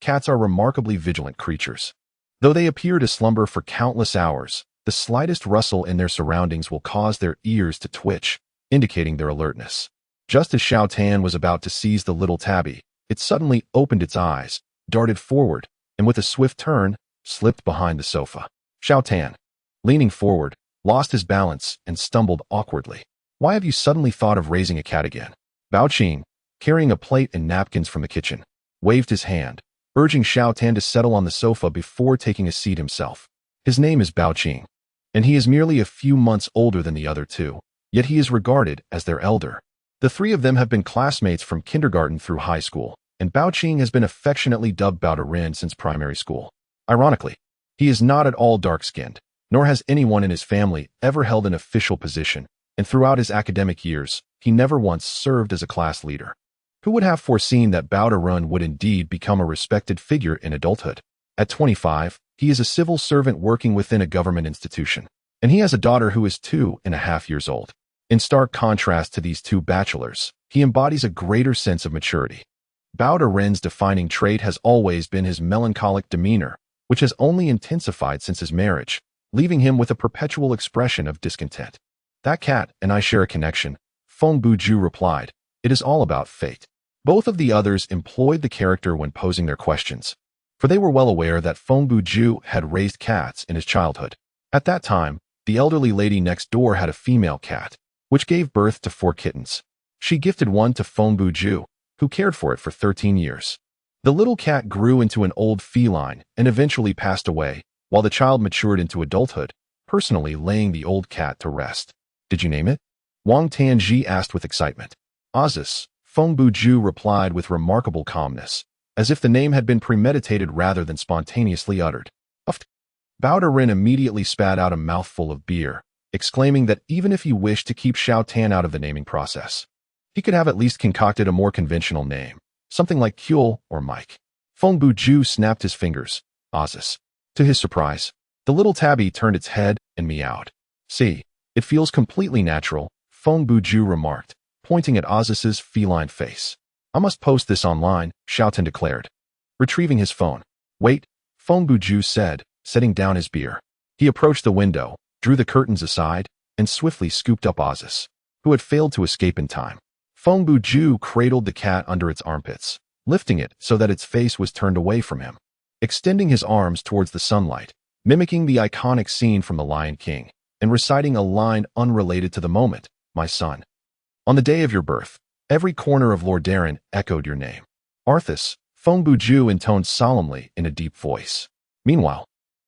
Cats are remarkably vigilant creatures. Though they appear to slumber for countless hours, the slightest rustle in their surroundings will cause their ears to twitch, indicating their alertness. Just as Xiao Tan was about to seize the little tabby, it suddenly opened its eyes, darted forward, and with a swift turn, slipped behind the sofa. Xiao Tan, leaning forward, lost his balance and stumbled awkwardly. Why have you suddenly thought of raising a cat again? Bao Qing, carrying a plate and napkins from the kitchen, waved his hand, urging Xiao Tan to settle on the sofa before taking a seat himself. His name is Bao Qing, and he is merely a few months older than the other two, yet he is regarded as their elder. The three of them have been classmates from kindergarten through high school, and Bao Qing has been affectionately dubbed Bao Ren since primary school. Ironically, he is not at all dark-skinned, nor has anyone in his family ever held an official position, and throughout his academic years, he never once served as a class leader. Who would have foreseen that Bao Ren would indeed become a respected figure in adulthood? At 25, he is a civil servant working within a government institution, and he has a daughter who is 2.5 years old. In stark contrast to these two bachelors, he embodies a greater sense of maturity. Bao Ren's defining trait has always been his melancholic demeanor, which has only intensified since his marriage, leaving him with a perpetual expression of discontent. That cat and I share a connection, Feng Bujue replied. It is all about fate. Both of the others employed the character when posing their questions, for they were well aware that Feng Bujue had raised cats in his childhood. At that time, the elderly lady next door had a female cat, which gave birth to 4 kittens. She gifted one to Feng Bujue, who cared for it for 13 years. The little cat grew into an old feline and eventually passed away, while the child matured into adulthood, personally laying the old cat to rest. Did you name it? Wang Tanji asked with excitement. Azus, Feng Bujue replied with remarkable calmness, as if the name had been premeditated rather than spontaneously uttered. Uft. Bao Ren immediately spat out a mouthful of beer, exclaiming that even if he wished to keep Xiao Tan out of the naming process, he could have at least concocted a more conventional name, something like Kyul or Mike. Feng Bujue snapped his fingers. Azus. To his surprise, the little tabby turned its head and meowed. See, it feels completely natural, Feng Bujue remarked, pointing at Azuz's feline face. I must post this online, Xiao Tan declared, retrieving his phone. Wait, Feng Bujue said, setting down his beer. He approached the window, drew the curtains aside, and swiftly scooped up Azus, who had failed to escape in time. Feng Bujue cradled the cat under its armpits, lifting it so that its face was turned away from him, extending his arms towards the sunlight, mimicking the iconic scene from The Lion King, and reciting a line unrelated to the moment, my son. On the day of your birth, every corner of Lordaeron echoed your name. Arthas, Feng Bujue intoned solemnly in a deep voice. Meanwhile,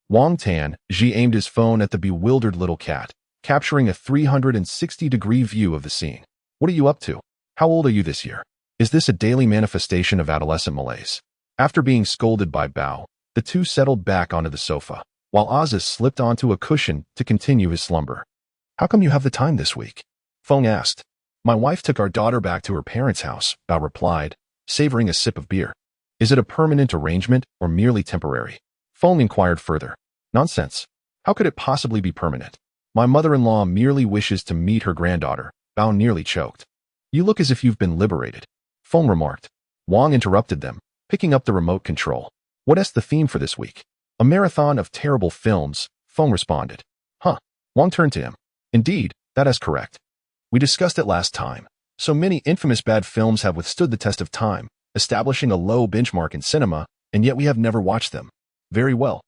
Wang Tanji aimed his phone at the bewildered little cat, capturing a 360-degree view of the scene. What are you up to? How old are you this year? Is this a daily manifestation of adolescent malaise? After being scolded by Bao, the two settled back onto the sofa, while Azus slipped onto a cushion to continue his slumber. How come you have the time this week? Feng asked. My wife took our daughter back to her parents' house, Bao replied, savoring a sip of beer. Is it a permanent arrangement or merely temporary? Feng inquired further. Nonsense. How could it possibly be permanent? My mother-in-law merely wishes to meet her granddaughter, Bao nearly choked. You look as if you've been liberated, Feng remarked. Wang interrupted them, picking up the remote control. What's the theme for this week? A marathon of terrible films, Feng responded. Huh. Wang turned to him. Indeed, that is correct. We discussed it last time. So many infamous bad films have withstood the test of time, establishing a low benchmark in cinema, and yet we have never watched them. Very well.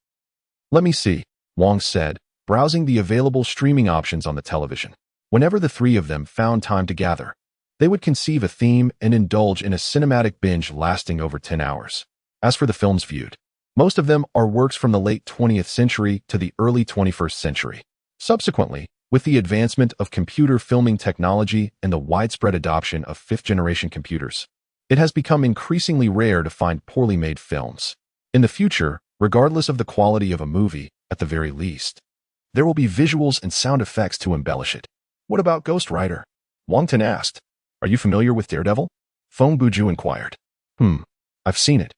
Let me see, Wang said, browsing the available streaming options on the television. Whenever the three of them found time to gather, they would conceive a theme and indulge in a cinematic binge lasting over 10 hours. As for the films viewed, most of them are works from the late 20th century to the early 21st century. Subsequently, with the advancement of computer filming technology and the widespread adoption of fifth-generation computers, it has become increasingly rare to find poorly made films. In the future, regardless of the quality of a movie, at the very least, there will be visuals and sound effects to embellish it. What about Ghost Rider? Wang Tan asked. Are you familiar with Daredevil? Feng Bujue inquired. I've seen it.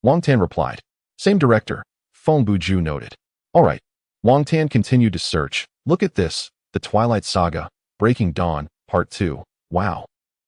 Wang Tan replied. Same director, Feng Bujue noted. All right. Wang Tan continued to search. Look at this, The Twilight Saga, Breaking Dawn, Part 2. Wow.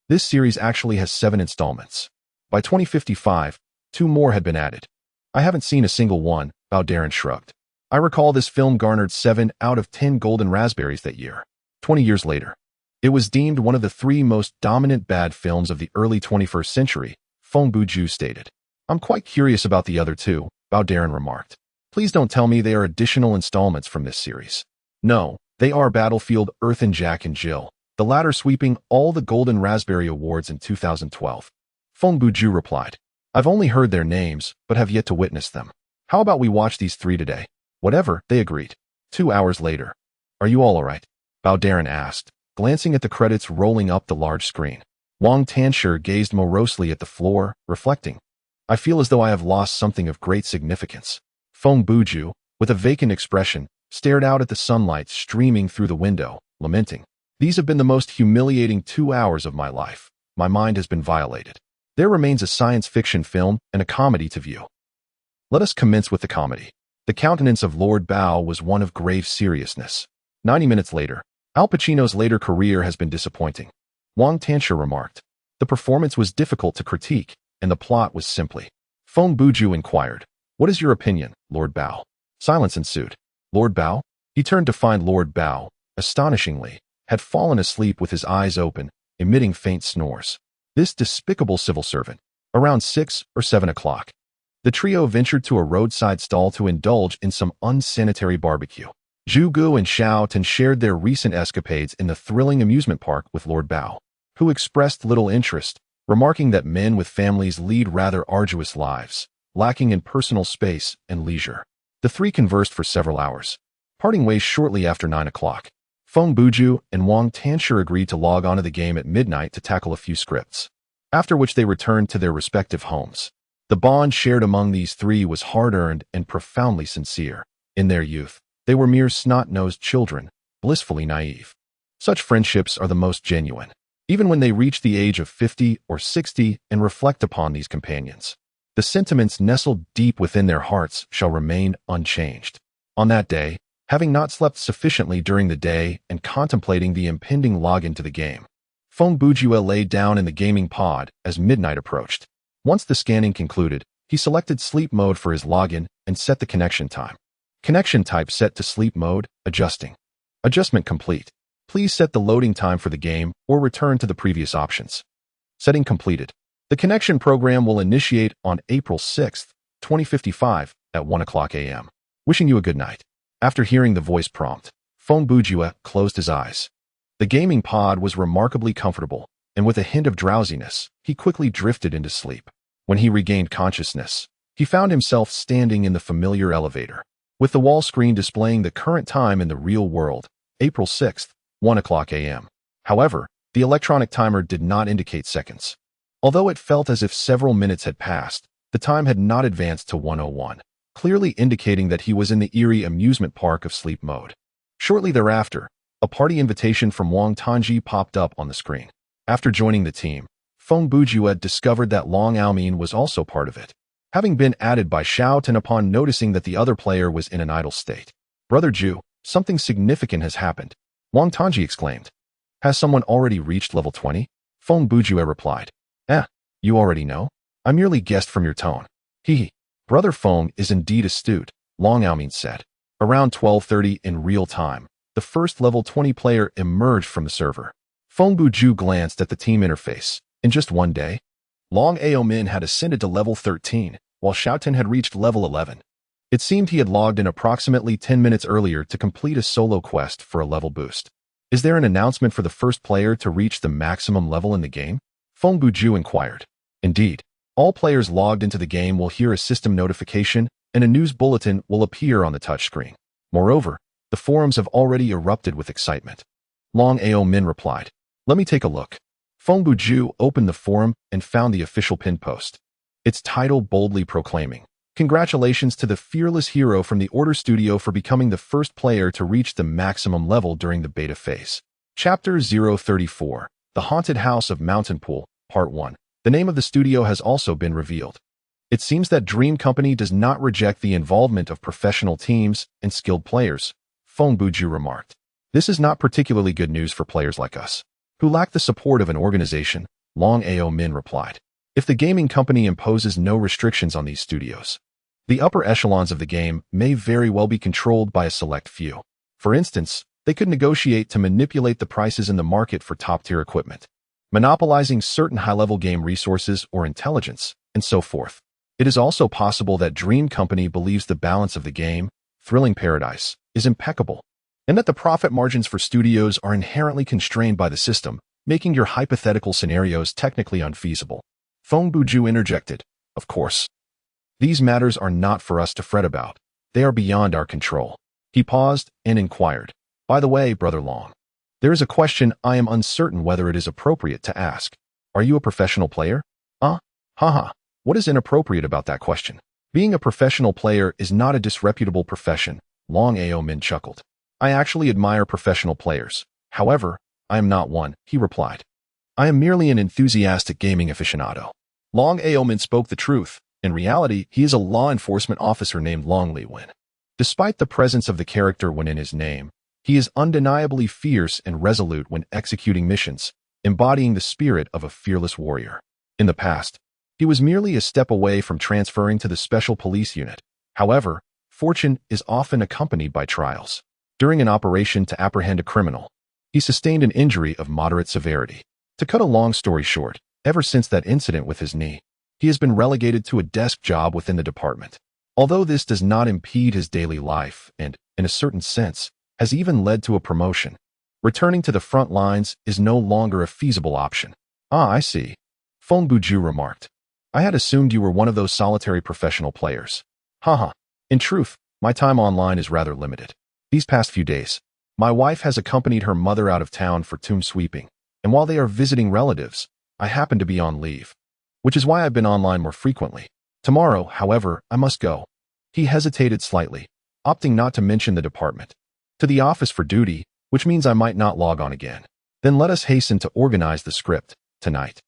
This series actually has 7 installments. By 2055, 2 more had been added. I haven't seen a single one, Bao Ren shrugged. I recall this film garnered 7 out of 10 golden raspberries that year. 20 years later, it was deemed one of the 3 most dominant bad films of the early 21st century, Feng Bujue stated. I'm quite curious about the other 2, Bao Ren remarked. Please don't tell me they are additional installments from this series. No, they are Battlefield Earth and Jack and Jill, the latter sweeping all the Golden Raspberry Awards in 2012. Feng Bujue replied. I've only heard their names, but have yet to witness them. How about we watch these three today? Whatever, they agreed. 2 hours later. Are you all alright? Bao Darren asked, glancing at the credits rolling up the large screen. Wang Tanshi gazed morosely at the floor, reflecting. I feel as though I have lost something of great significance. Feng Bujue, with a vacant expression, stared out at the sunlight streaming through the window, lamenting. These have been the most humiliating 2 hours of my life. My mind has been violated. There remains a science fiction film and a comedy to view. Let us commence with the comedy. The countenance of Lord Bao was one of grave seriousness. 90 minutes later, Al Pacino's later career has been disappointing. Wang Tanshi remarked. The performance was difficult to critique, and the plot was simply. Feng Bujue inquired. What is your opinion, Lord Bao? Silence ensued. Lord Bao? He turned to find Lord Bao, astonishingly, had fallen asleep with his eyes open, emitting faint snores. This despicable civil servant. Around 6 or 7 o'clock. The trio ventured to a roadside stall to indulge in some unsanitary barbecue. Zhu Gu and Xiao Tan shared their recent escapades in the thrilling amusement park with Lord Bao, who expressed little interest, remarking that men with families lead rather arduous lives, lacking in personal space and leisure. The three conversed for several hours, parting ways shortly after 9 o'clock. Feng Bujue and Wang Tanshi agreed to log onto the game at midnight to tackle a few scripts, after which they returned to their respective homes. The bond shared among these three was hard-earned and profoundly sincere. In their youth, they were mere snot-nosed children, blissfully naive. Such friendships are the most genuine, even when they reach the age of 50 or 60 and reflect upon these companions. The sentiments nestled deep within their hearts shall remain unchanged. On that day, having not slept sufficiently during the day and contemplating the impending login to the game, Feng Bujue lay down in the gaming pod as midnight approached. Once the scanning concluded, he selected sleep mode for his login and set the connection time. Connection type set to sleep mode, adjusting. Adjustment complete. Please set the loading time for the game or return to the previous options. Setting completed. The connection program will initiate on April 6, 2055 at 1 o'clock a.m. Wishing you a good night. After hearing the voice prompt, Feng Bujue closed his eyes. The gaming pod was remarkably comfortable, and with a hint of drowsiness, he quickly drifted into sleep. When he regained consciousness, he found himself standing in the familiar elevator, with the wall screen displaying the current time in the real world, April 6, 1 o'clock a.m. However, the electronic timer did not indicate seconds. Although it felt as if several minutes had passed, the time had not advanced to 1:01. Clearly indicating that he was in the eerie amusement park of sleep mode. Shortly thereafter, a party invitation from Wang Tanji popped up on the screen. After joining the team, Feng Bujue discovered that Long Aomin was also part of it, having been added by Xiao Tan upon noticing that the other player was in an idle state. Brother Ju, something significant has happened, Wang Tanji exclaimed. Has someone already reached level 20? Feng Bujue replied. You already know? I merely guessed from your tone. Hee. Brother Feng is indeed astute, Long Aomin said. Around 12:30 in real time, the first level 20 player emerged from the server. Feng Bujue glanced at the team interface. In just one day, Long Aomin had ascended to level 13, while Xiao Tan had reached level 11. It seemed he had logged in approximately 10 minutes earlier to complete a solo quest for a level boost. Is there an announcement for the first player to reach the maximum level in the game? Feng Bujue inquired. Indeed. All players logged into the game will hear a system notification, and a news bulletin will appear on the touchscreen. Moreover, the forums have already erupted with excitement. Long Aomin replied. Let me take a look. Feng Bujue opened the forum and found the official pin post. Its title boldly proclaiming, Congratulations to the fearless hero from the Order Studio for becoming the first player to reach the maximum level during the beta phase. Chapter 034, The Haunted House of Mountain Pool, Part 1. The name of the studio has also been revealed. It seems that Dream Company does not reject the involvement of professional teams and skilled players, Feng Bujue remarked. This is not particularly good news for players like us, who lack the support of an organization, Long Aomin replied. If the gaming company imposes no restrictions on these studios, the upper echelons of the game may very well be controlled by a select few. For instance, they could negotiate to manipulate the prices in the market for top-tier equipment, monopolizing certain high-level game resources or intelligence, and so forth. It is also possible that Dream Company believes the balance of the game, Thrilling Paradise, is impeccable, and that the profit margins for studios are inherently constrained by the system, making your hypothetical scenarios technically unfeasible. Feng Bujue interjected. Of course. These matters are not for us to fret about. They are beyond our control. He paused and inquired. By the way, Brother Long, there is a question I am uncertain whether it is appropriate to ask. Are you a professional player? Haha. What is inappropriate about that question? Being a professional player is not a disreputable profession, Long Ao Min chuckled. I actually admire professional players. However, I am not one, he replied. I am merely an enthusiastic gaming aficionado. Long Ao Min spoke the truth. In reality, he is a law enforcement officer named Long Li Wen. Despite the presence of the character Wen in his name, he is undeniably fierce and resolute when executing missions, embodying the spirit of a fearless warrior. In the past, he was merely a step away from transferring to the Special Police Unit. However, fortune is often accompanied by trials. During an operation to apprehend a criminal, he sustained an injury of moderate severity. To cut a long story short, ever since that incident with his knee, he has been relegated to a desk job within the department. Although this does not impede his daily life and, in a certain sense, has even led to a promotion, returning to the front lines is no longer a feasible option. Ah, I see. Feng Bujue remarked. I had assumed you were one of those solitary professional players. Haha. In truth, my time online is rather limited. These past few days, my wife has accompanied her mother out of town for tomb sweeping, and while they are visiting relatives, I happen to be on leave, which is why I've been online more frequently. Tomorrow, however, I must go. He hesitated slightly, opting not to mention the department. To the office for duty, which means I might not log on again. Then let us hasten to organize the script, tonight.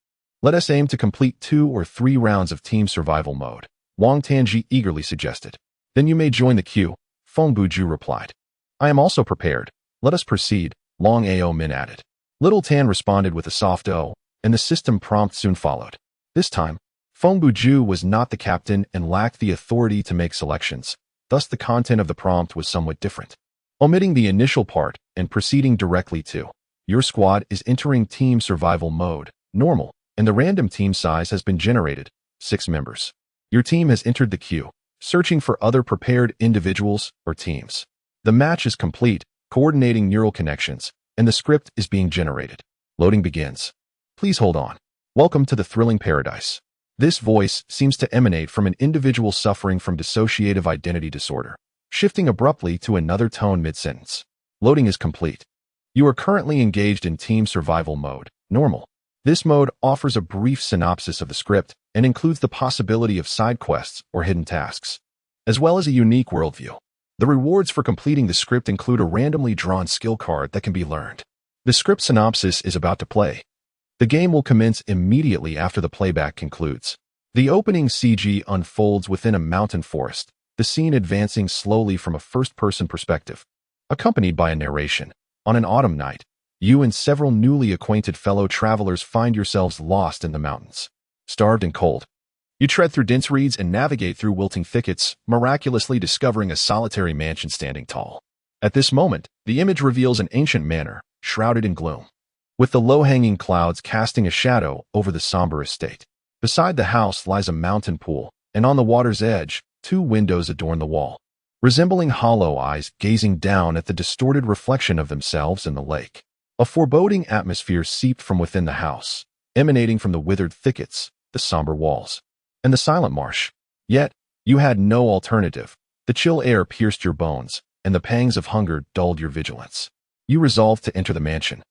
Let us aim to complete 2 or 3 rounds of team survival mode, Wang Tanji eagerly suggested. Then you may join the queue, Feng Bujue replied. I am also prepared. Let us proceed, Long Ao Min added. Little Tan responded with a soft O, and the system prompt soon followed. This time, Feng Bujue was not the captain and lacked the authority to make selections, thus the content of the prompt was somewhat different. Omitting the initial part and proceeding directly to, your squad is entering team survival mode, normal, and the random team size has been generated, 6 members. Your team has entered the queue, searching for other prepared individuals or teams. The match is complete, coordinating neural connections, and the script is being generated. Loading begins. Please hold on. Welcome to the thrilling paradise. This voice seems to emanate from an individual suffering from dissociative identity disorder, shifting abruptly to another tone mid-sentence. Loading is complete. You are currently engaged in team survival mode, normal. This mode offers a brief synopsis of the script and includes the possibility of side quests or hidden tasks, as well as a unique worldview. The rewards for completing the script include a randomly drawn skill card that can be learned. The script synopsis is about to play. The game will commence immediately after the playback concludes. The opening CG unfolds within a mountain forest, the scene advancing slowly from a first-person perspective, accompanied by a narration. On an autumn night, you and several newly acquainted fellow travelers find yourselves lost in the mountains. Starved and cold, you tread through dense reeds and navigate through wilting thickets, miraculously discovering a solitary mansion standing tall. At this moment, the image reveals an ancient manor, shrouded in gloom, with the low-hanging clouds casting a shadow over the somber estate. Beside the house lies a mountain pool, and on the water's edge, 2 windows adorn the wall, resembling hollow eyes gazing down at the distorted reflection of themselves in the lake. A foreboding atmosphere seeped from within the house, emanating from the withered thickets, the somber walls, and the silent marsh. Yet, you had no alternative. The chill air pierced your bones, and the pangs of hunger dulled your vigilance. You resolved to enter the mansion.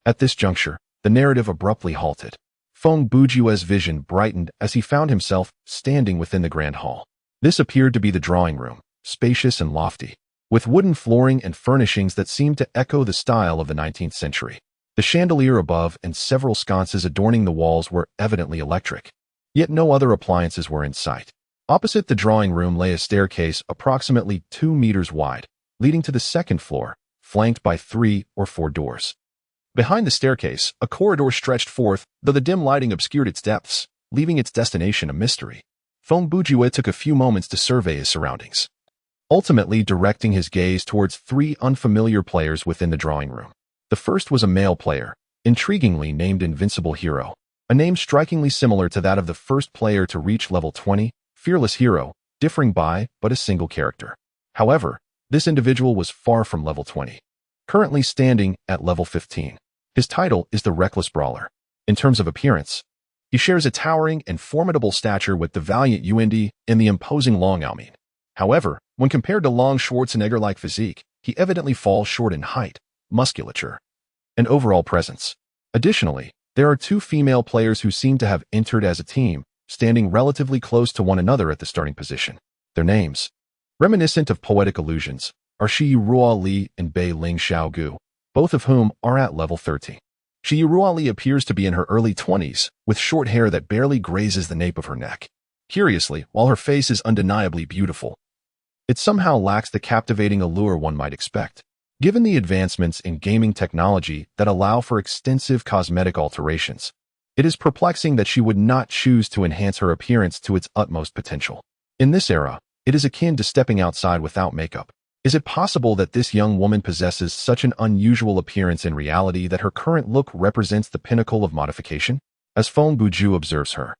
At this juncture, the narrative abruptly halted. Feng Bujue's vision brightened as he found himself standing within the grand hall. This appeared to be the drawing room, spacious and lofty, with wooden flooring and furnishings that seemed to echo the style of the 19th century. The chandelier above and several sconces adorning the walls were evidently electric. Yet no other appliances were in sight. Opposite the drawing room lay a staircase approximately 2 meters wide, leading to the second floor, flanked by 3 or 4 doors. Behind the staircase, a corridor stretched forth, though the dim lighting obscured its depths, leaving its destination a mystery. Feng Bujue took a few moments to survey his surroundings, ultimately directing his gaze towards 3 unfamiliar players within the drawing room. The first was a male player, intriguingly named Invincible Hero, a name strikingly similar to that of the first player to reach level 20, Fearless Hero, differing by but a single character. However, this individual was far from level 20, currently standing at level 15. His title is the Reckless Brawler. In terms of appearance, He shares a towering and formidable stature with the valiant Yundi and the imposing Long Almin. However, when compared to Long Schwarzenegger-like physique, he evidently falls short in height, musculature, and overall presence. Additionally, there are two female players who seem to have entered as a team, standing relatively close to one another at the starting position. Their names, reminiscent of poetic illusions, are Shi Ruo Li and Bei Ling Xiaogu, both of whom are at level 30. Shi Ruo Li appears to be in her early 20s, with short hair that barely grazes the nape of her neck. Curiously, while her face is undeniably beautiful, it somehow lacks the captivating allure one might expect. Given the advancements in gaming technology that allow for extensive cosmetic alterations, it is perplexing that she would not choose to enhance her appearance to its utmost potential. In this era, it is akin to stepping outside without makeup. Is it possible that this young woman possesses such an unusual appearance in reality that her current look represents the pinnacle of modification? As Feng Bujue observes her,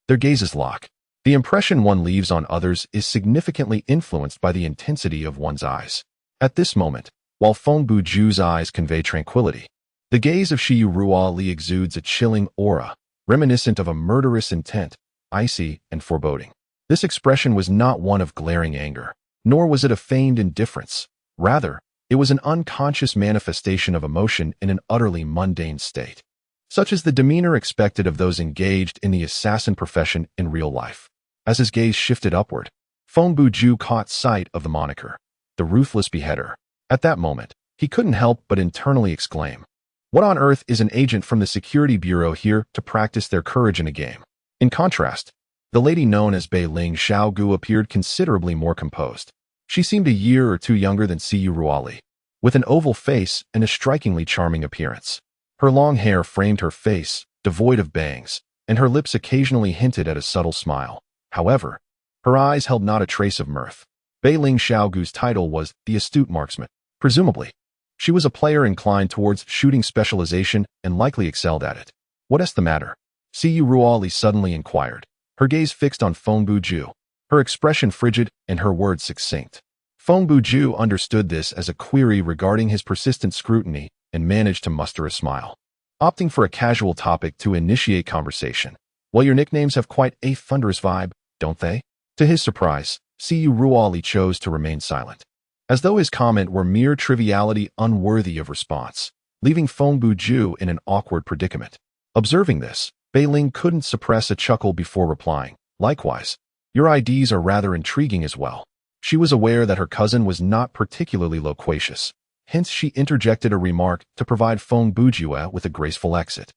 their gazes lock. The impression one leaves on others is significantly influenced by the intensity of one's eyes. At this moment, while Feng Bujue's eyes convey tranquility, the gaze of Shi Ruo Li exudes a chilling aura, reminiscent of a murderous intent, icy and foreboding. This expression was not one of glaring anger, nor was it a feigned indifference. Rather, it was an unconscious manifestation of emotion in an utterly mundane state, such as the demeanor expected of those engaged in the assassin profession in real life. As his gaze shifted upward, Feng Bujue caught sight of the moniker, the Ruthless Beheader. At that moment, he couldn't help but internally exclaim, "What on earth is an agent from the Security Bureau here to practice their courage in a game?" In contrast, the lady known as Bei Ling Xiaogu appeared considerably more composed. She seemed a year or two younger than Shi Ruo Li, with an oval face and a strikingly charming appearance. Her long hair framed her face, devoid of bangs, and her lips occasionally hinted at a subtle smile. However, her eyes held not a trace of mirth. Bei Ling Xiaogu's title was the Astute Marksman. Presumably, she was a player inclined towards shooting specialization and likely excelled at it. "What's the matter?" Shi Ruo Li suddenly inquired, her gaze fixed on Feng Bujue, her expression frigid and her words succinct. Feng Bujue understood this as a query regarding his persistent scrutiny and managed to muster a smile, opting for a casual topic to initiate conversation. "Well, your nicknames have quite a thunderous vibe, don't they?" To his surprise, Shi Ruo Li chose to remain silent, as though his comment were mere triviality unworthy of response, leaving Feng Bujue in an awkward predicament. Observing this, Bei Ling couldn't suppress a chuckle before replying, "Likewise, your IDs are rather intriguing as well." She was aware that her cousin was not particularly loquacious, hence she interjected a remark to provide Feng Bujue with a graceful exit.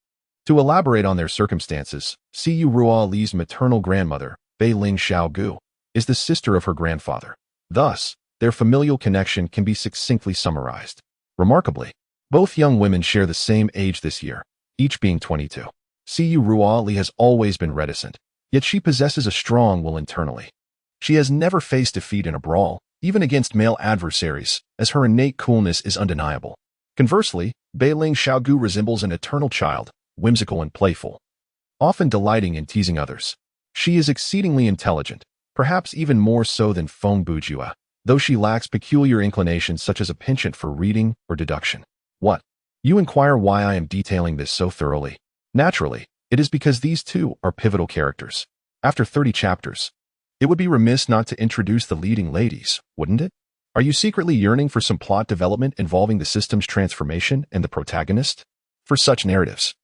To elaborate on their circumstances, Shi Ruo Li's maternal grandmother, Bei Ling Xiaogu, is the sister of her grandfather. Thus, their familial connection can be succinctly summarized. Remarkably, both young women share the same age this year, each being 22. Shi Ruo Li has always been reticent, yet she possesses a strong will internally. She has never faced defeat in a brawl, even against male adversaries, as her innate coolness is undeniable. Conversely, Bei Ling Xiaogu resembles an eternal child, whimsical and playful, often delighting in teasing others. She is exceedingly intelligent, perhaps even more so than Feng Bujue, though she lacks peculiar inclinations such as a penchant for reading or deduction. What? You inquire why I am detailing this so thoroughly. Naturally, it is because these two are pivotal characters. After 30 chapters, it would be remiss not to introduce the leading ladies, wouldn't it? Are you secretly yearning for some plot development involving the system's transformation and the protagonist? For such narratives,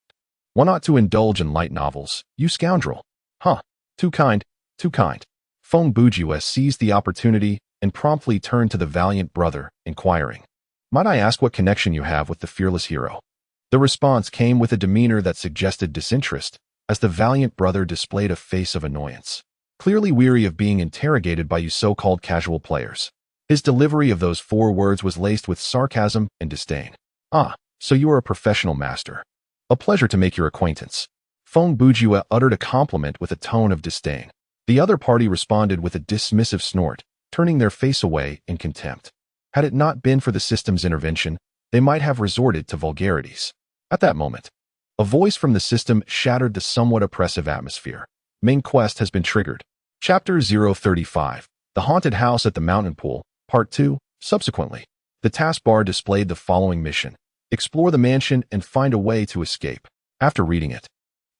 one ought to indulge in light novels, you scoundrel. Huh, too kind, too kind. Feng Bujue seized the opportunity and promptly turned to the valiant brother, inquiring, "Might I ask what connection you have with the fearless hero?" The response came with a demeanor that suggested disinterest, as the valiant brother displayed a face of annoyance, clearly weary of being interrogated by you so-called casual players. His delivery of those 4 words was laced with sarcasm and disdain. "Ah, so you are a professional master. A pleasure to make your acquaintance." Feng Bujue uttered a compliment with a tone of disdain. The other party responded with a dismissive snort, turning their face away in contempt. Had it not been for the system's intervention, they might have resorted to vulgarities. At that moment, a voice from the system shattered the somewhat oppressive atmosphere. Main quest has been triggered. Chapter 035, The Haunted House at the Mountain Pool, Part 2. Subsequently, the taskbar displayed the following mission: explore the mansion and find a way to escape. After reading it,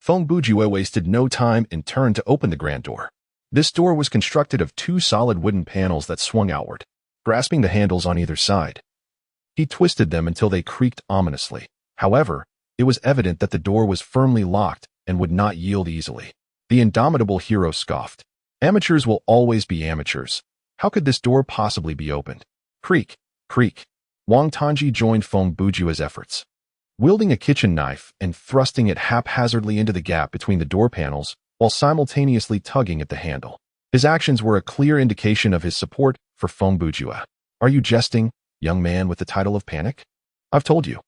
Feng Bujue wasted no time and turned to open the grand door. This door was constructed of two solid wooden panels that swung outward, grasping the handles on either side. He twisted them until they creaked ominously. However, it was evident that the door was firmly locked and would not yield easily. The indomitable hero scoffed. Amateurs will always be amateurs. How could this door possibly be opened? Creak, creak. Wang Tanji joined Feng Bujue's efforts. Wielding a kitchen knife and thrusting it haphazardly into the gap between the door panels while simultaneously tugging at the handle. His actions were a clear indication of his support for Feng Bujue. Are you jesting, young man with the title of Panic? I've told you.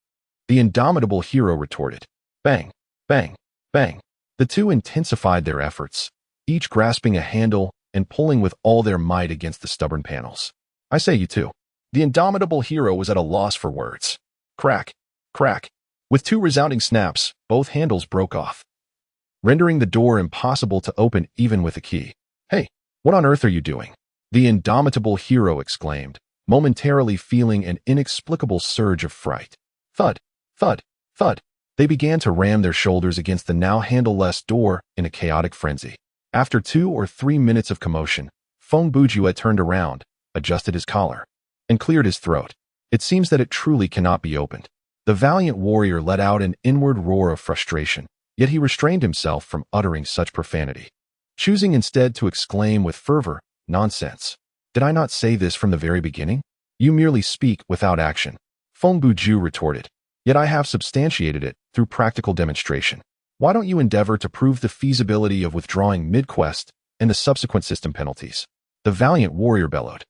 The indomitable hero retorted. Bang, bang, bang. The two intensified their efforts, each grasping a handle and pulling with all their might against the stubborn panels. I say you two. The indomitable hero was at a loss for words. Crack, crack. With two resounding snaps, both handles broke off, rendering the door impossible to open even with a key. Hey, what on earth are you doing? The indomitable hero exclaimed, momentarily feeling an inexplicable surge of fright. Thud, thud, thud. They began to ram their shoulders against the now handleless door in a chaotic frenzy. After 2 or 3 minutes of commotion, Feng Bujue turned around, adjusted his collar, and cleared his throat. It seems that it truly cannot be opened. The valiant warrior let out an inward roar of frustration, yet he restrained himself from uttering such profanity, choosing instead to exclaim with fervor, "Nonsense! Did I not say this from the very beginning? You merely speak without action," Feng Bujue retorted. "Yet I have substantiated it through practical demonstration. Why don't you endeavor to prove the feasibility of withdrawing mid-quest and the subsequent system penalties?" The valiant warrior bellowed.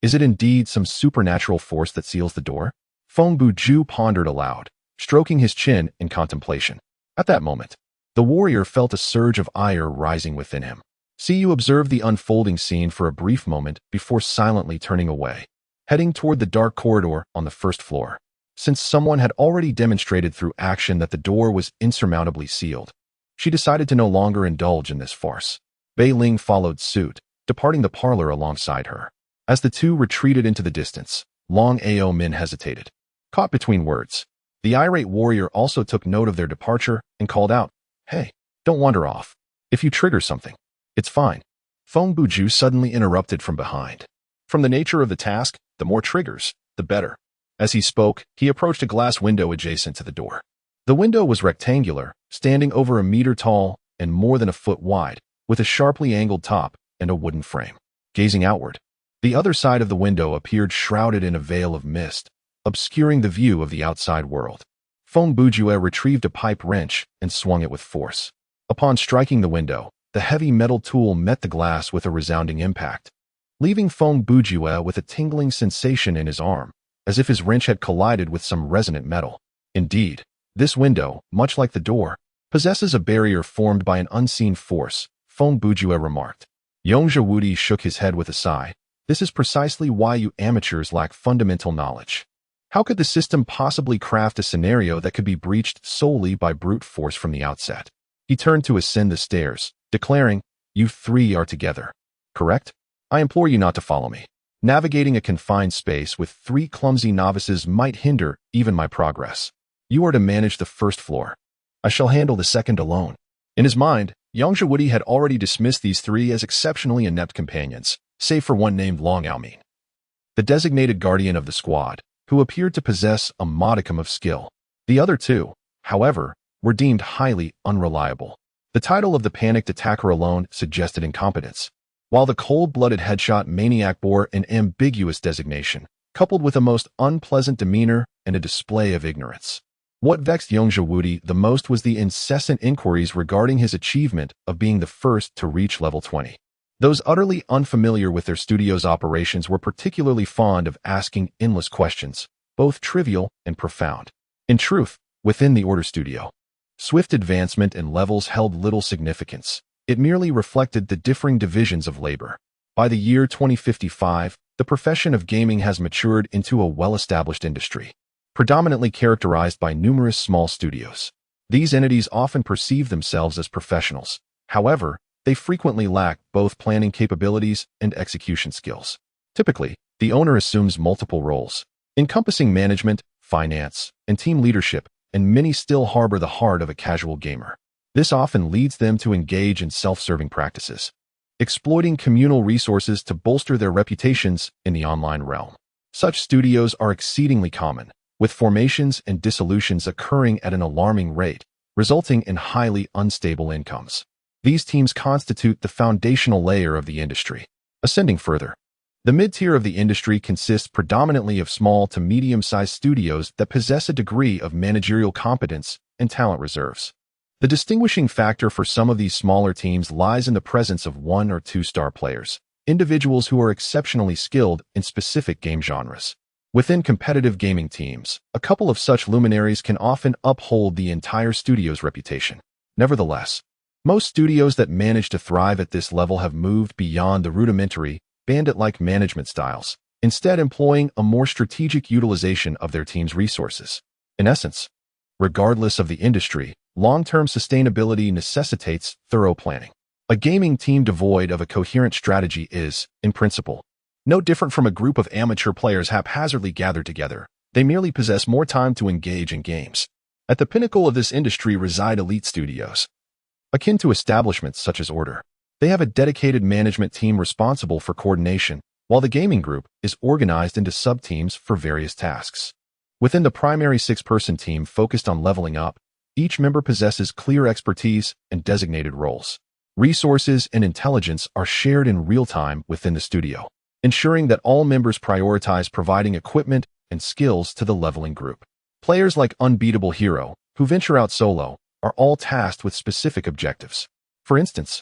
Is it indeed some supernatural force that seals the door? Feng Bujue pondered aloud, stroking his chin in contemplation. At that moment, the warrior felt a surge of ire rising within him. You observed the unfolding scene for a brief moment before silently turning away, heading toward the dark corridor on the first floor. Since someone had already demonstrated through action that the door was insurmountably sealed, she decided to no longer indulge in this farce. Bei Ling followed suit, departing the parlor alongside her. As the two retreated into the distance, Long Ao Min hesitated. Caught between words, the irate warrior also took note of their departure and called out, "Hey, don't wander off. If you trigger something, it's fine." Feng Bujue suddenly interrupted from behind. From the nature of the task, the more triggers, the better. As he spoke, he approached a glass window adjacent to the door. The window was rectangular, standing over 1 meter tall and more than 1 foot wide, with a sharply angled top and a wooden frame. Gazing outward, the other side of the window appeared shrouded in a veil of mist, obscuring the view of the outside world. Feng Bujue retrieved a pipe wrench and swung it with force. Upon striking the window, the heavy metal tool met the glass with a resounding impact, leaving Feng Bujue with a tingling sensation in his arm, as if his wrench had collided with some resonant metal. Indeed, this window, much like the door, possesses a barrier formed by an unseen force, Feng Bujue remarked. Yongzhe Wudi shook his head with a sigh. This is precisely why you amateurs lack fundamental knowledge. How could the system possibly craft a scenario that could be breached solely by brute force from the outset? He turned to ascend the stairs, declaring, "You three are together, correct? I implore you not to follow me. Navigating a confined space with 3 clumsy novices might hinder even my progress. You are to manage the first floor. I shall handle the second alone." In his mind, Yongzhe Wudi had already dismissed these 3 as exceptionally inept companions, save for one named Long Aomin, the designated guardian of the squad, who appeared to possess a modicum of skill. The other 2, however, were deemed highly unreliable. The title of the panicked attacker alone suggested incompetence, while the cold-blooded headshot maniac bore an ambiguous designation, coupled with a most unpleasant demeanor and a display of ignorance. What vexed Yongzhe Wudi the most was the incessant inquiries regarding his achievement of being the first to reach level 20. Those utterly unfamiliar with their studio's operations were particularly fond of asking endless questions, both trivial and profound. In truth, within the Order Studio, swift advancement in levels held little significance. It merely reflected the differing divisions of labor. By the year 2055, the profession of gaming has matured into a well-established industry, predominantly characterized by numerous small studios. These entities often perceive themselves as professionals. However, they frequently lack both planning capabilities and execution skills. Typically, the owner assumes multiple roles, encompassing management, finance, and team leadership, and many still harbor the heart of a casual gamer. This often leads them to engage in self-serving practices, exploiting communal resources to bolster their reputations in the online realm. Such studios are exceedingly common, with formations and dissolutions occurring at an alarming rate, resulting in highly unstable incomes. These teams constitute the foundational layer of the industry. Ascending further, the mid-tier of the industry consists predominantly of small to medium-sized studios that possess a degree of managerial competence and talent reserves. The distinguishing factor for some of these smaller teams lies in the presence of 1 or 2 star players, individuals who are exceptionally skilled in specific game genres. Within competitive gaming teams, a couple of such luminaries can often uphold the entire studio's reputation. Nevertheless, most studios that manage to thrive at this level have moved beyond the rudimentary, bandit-like management styles, instead employing a more strategic utilization of their team's resources. In essence, regardless of the industry, long-term sustainability necessitates thorough planning. A gaming team devoid of a coherent strategy is, in principle, no different from a group of amateur players haphazardly gathered together. They merely possess more time to engage in games. At the pinnacle of this industry reside elite studios, akin to establishments such as Order. They have a dedicated management team responsible for coordination, while the gaming group is organized into sub-teams for various tasks. Within the primary 6-person team focused on leveling up, each member possesses clear expertise and designated roles. Resources and intelligence are shared in real time within the studio, ensuring that all members prioritize providing equipment and skills to the leveling group. Players like Unbeatable Hero, who venture out solo, are all tasked with specific objectives. For instance,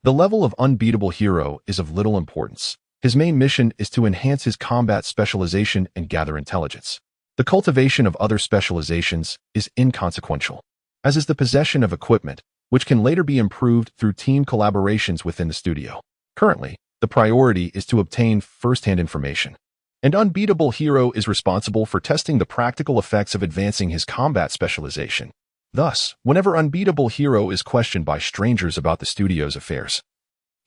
the level of Unbeatable Hero is of little importance. His main mission is to enhance his combat specialization and gather intelligence. The cultivation of other specializations is inconsequential, as is the possession of equipment, which can later be improved through team collaborations within the studio. Currently, the priority is to obtain first-hand information, and Unbeatable Hero is responsible for testing the practical effects of advancing his combat specialization. Thus, whenever Unbeatable Hero is questioned by strangers about the studio's affairs,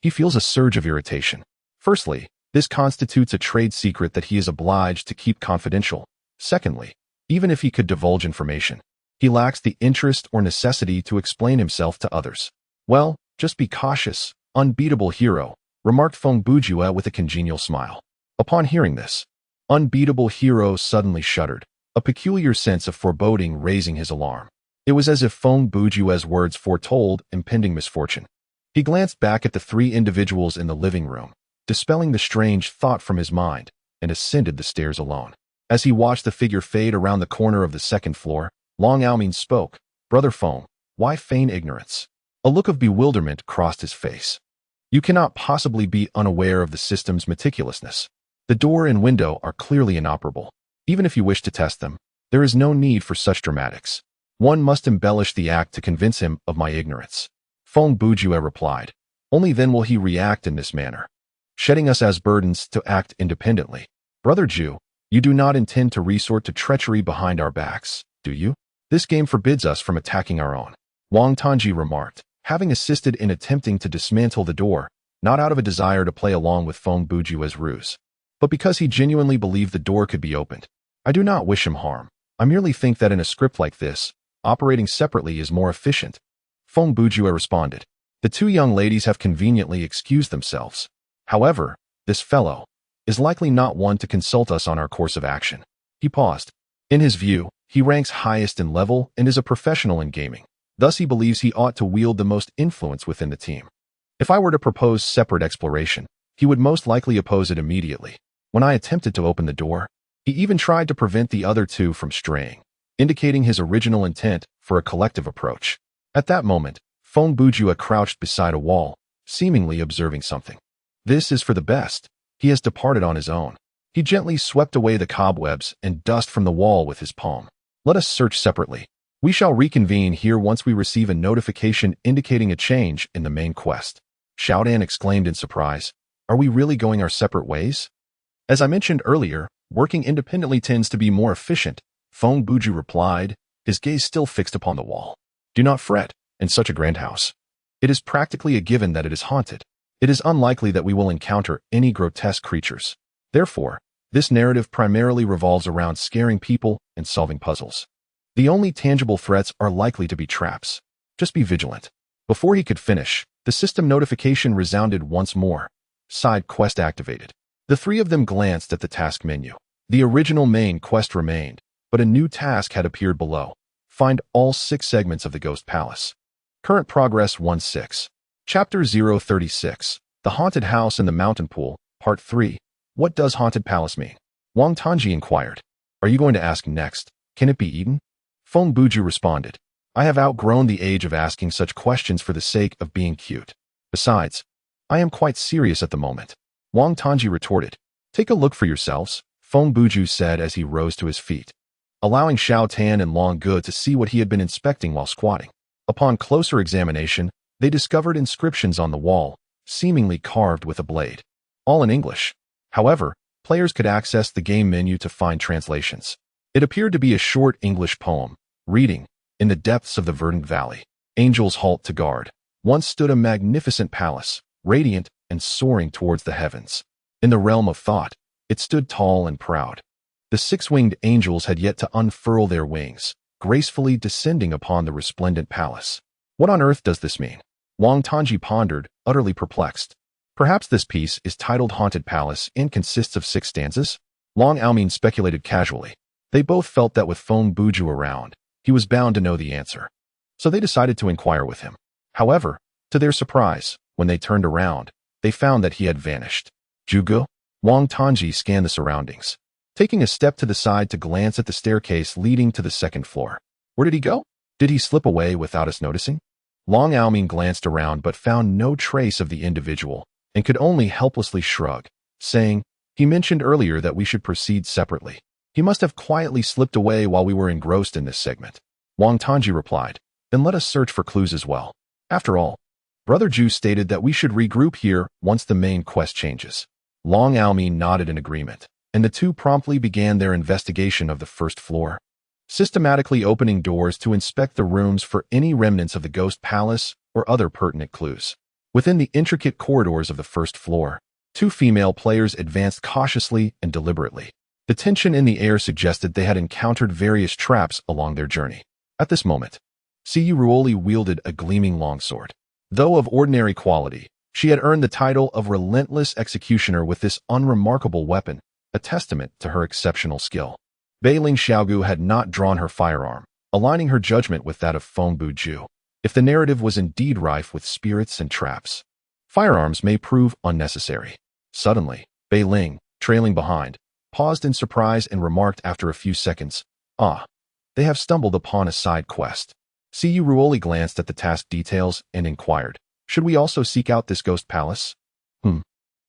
he feels a surge of irritation. Firstly, this constitutes a trade secret that he is obliged to keep confidential. Secondly, even if he could divulge information, he lacks the interest or necessity to explain himself to others. Well, just be cautious, Unbeatable Hero, remarked Feng Bujue with a congenial smile. Upon hearing this, Unbeatable Hero suddenly shuddered, a peculiar sense of foreboding raising his alarm. It was as if Feng Bujue's words foretold impending misfortune. He glanced back at the 3 individuals in the living room, dispelling the strange thought from his mind, and ascended the stairs alone. As he watched the figure fade around the corner of the 2nd floor, Long Aoming spoke. Brother Feng, why feign ignorance? A look of bewilderment crossed his face. You cannot possibly be unaware of the system's meticulousness. The door and window are clearly inoperable. Even if you wish to test them, there is no need for such dramatics. One must embellish the act to convince him of my ignorance. Feng Bujue replied. Only then will he react in this manner, shedding us as burdens to act independently. Brother Ju, you do not intend to resort to treachery behind our backs, do you? This game forbids us from attacking our own. Wang Tanji remarked, having assisted in attempting to dismantle the door, not out of a desire to play along with Feng Bujue's ruse, but because he genuinely believed the door could be opened. I do not wish him harm. I merely think that in a script like this, operating separately is more efficient. Feng Bujue responded. The 2 young ladies have conveniently excused themselves. However, this fellow is likely not one to consult us on our course of action. He paused. In his view, he ranks highest in level and is a professional in gaming. Thus he believes he ought to wield the most influence within the team. If I were to propose separate exploration, he would most likely oppose it immediately. When I attempted to open the door, he even tried to prevent the other 2 from straying, indicating his original intent for a collective approach. At that moment, Feng Bujue crouched beside a wall, seemingly observing something. This is for the best. He has departed on his own. He gently swept away the cobwebs and dust from the wall with his palm. Let us search separately. We shall reconvene here once we receive a notification indicating a change in the main quest. Xiaodan exclaimed in surprise. Are we really going our separate ways? As I mentioned earlier, working independently tends to be more efficient, Feng Bujue replied, his gaze still fixed upon the wall. Do not fret, in such a grand house. It is practically a given that it is haunted. It is unlikely that we will encounter any grotesque creatures. Therefore, this narrative primarily revolves around scaring people and solving puzzles. The only tangible threats are likely to be traps. Just be vigilant. Before he could finish, the system notification resounded once more. Side quest activated. The three of them glanced at the task menu. The original main quest remained, but a new task had appeared below. Find all 6 segments of the Ghost Palace. Current progress 1-6. Chapter 036. The Haunted House and the Mountain Pool, Part 3. What does Haunted Palace mean? Wang Tanji inquired. Are you going to ask next? Can it be eaten? Feng Bujue responded. I have outgrown the age of asking such questions for the sake of being cute. Besides, I am quite serious at the moment. Wang Tanji retorted. Take a look for yourselves, Feng Bujue said as he rose to his feet, allowing Xiao Tan and Long Ge to see what he had been inspecting while squatting. Upon closer examination, they discovered inscriptions on the wall, seemingly carved with a blade. All in English. However, players could access the game menu to find translations. It appeared to be a short English poem, reading, In the depths of the verdant valley, angels halt to guard. Once stood a magnificent palace, radiant and soaring towards the heavens. In the realm of thought, it stood tall and proud. The 6-winged angels had yet to unfurl their wings, gracefully descending upon the resplendent palace. What on earth does this mean? Wang Tanji pondered, utterly perplexed. Perhaps this piece is titled Haunted Palace and consists of 6 stanzas? Long Aomin speculated casually. They both felt that with Feng Bujue around, he was bound to know the answer. So they decided to inquire with him. However, to their surprise, when they turned around, they found that he had vanished. Zhuge? Wang Tanji scanned the surroundings, taking a step to the side to glance at the staircase leading to the 2nd floor. Where did he go? Did he slip away without us noticing? Long Aomin glanced around but found no trace of the individual and could only helplessly shrug, saying, He mentioned earlier that we should proceed separately. He must have quietly slipped away while we were engrossed in this segment. Wang Tanji replied, Then let us search for clues as well. After all, Brother Zhu stated that we should regroup here once the main quest changes. Long Aomin nodded in agreement, and the two promptly began their investigation of the 1st floor, systematically opening doors to inspect the rooms for any remnants of the Ghost Palace or other pertinent clues. Within the intricate corridors of the 1st floor, 2 female players advanced cautiously and deliberately. The tension in the air suggested they had encountered various traps along their journey. At this moment, Siyu Ruoli wielded a gleaming longsword. Though of ordinary quality, she had earned the title of Relentless Executioner with this unremarkable weapon, a testament to her exceptional skill. Beiling Xiaogu had not drawn her firearm, aligning her judgment with that of Feng Bujue. If the narrative was indeed rife with spirits and traps, firearms may prove unnecessary. Suddenly, Beiling, trailing behind, paused in surprise and remarked after a few seconds, they have stumbled upon a side quest. Siyu Ruoli glanced at the task details and inquired, Should we also seek out this Ghost Palace?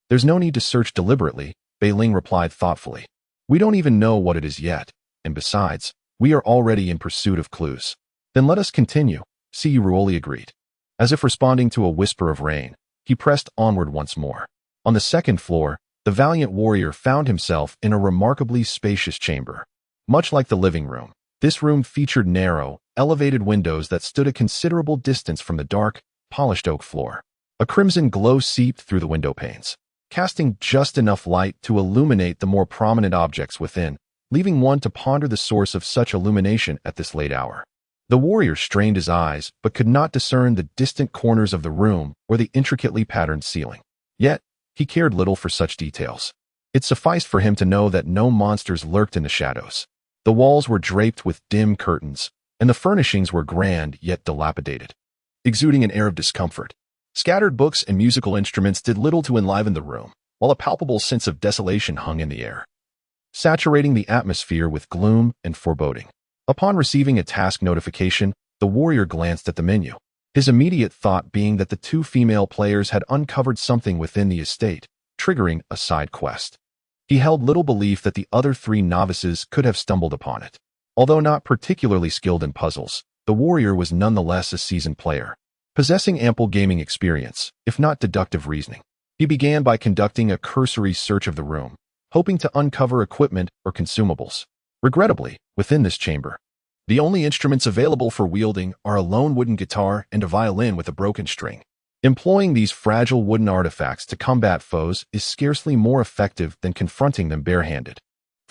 There's no need to search deliberately, Beiling replied thoughtfully. We don't even know what it is yet, and besides, we are already in pursuit of clues. Then let us continue, Siyu Ruoli agreed. As if responding to a whisper of rain, he pressed onward once more. On the 2nd floor, the valiant warrior found himself in a remarkably spacious chamber. Much like the living room, this room featured narrow, elevated windows that stood a considerable distance from the dark, polished oak floor. A crimson glow seeped through the window panes, casting just enough light to illuminate the more prominent objects within, leaving one to ponder the source of such illumination at this late hour. The warrior strained his eyes but could not discern the distant corners of the room or the intricately patterned ceiling. Yet, he cared little for such details. It sufficed for him to know that no monsters lurked in the shadows. The walls were draped with dim curtains, and the furnishings were grand yet dilapidated, exuding an air of discomfort. Scattered books and musical instruments did little to enliven the room, while a palpable sense of desolation hung in the air, saturating the atmosphere with gloom and foreboding. Upon receiving a task notification, the warrior glanced at the menu, his immediate thought being that the 2 female players had uncovered something within the estate, triggering a side quest. He held little belief that the other 3 novices could have stumbled upon it. Although not particularly skilled in puzzles, the warrior was nonetheless a seasoned player, possessing ample gaming experience, if not deductive reasoning. He began by conducting a cursory search of the room, hoping to uncover equipment or consumables. Regrettably, within this chamber, the only instruments available for wielding are a lone wooden guitar and a violin with a broken string. Employing these fragile wooden artifacts to combat foes is scarcely more effective than confronting them barehanded.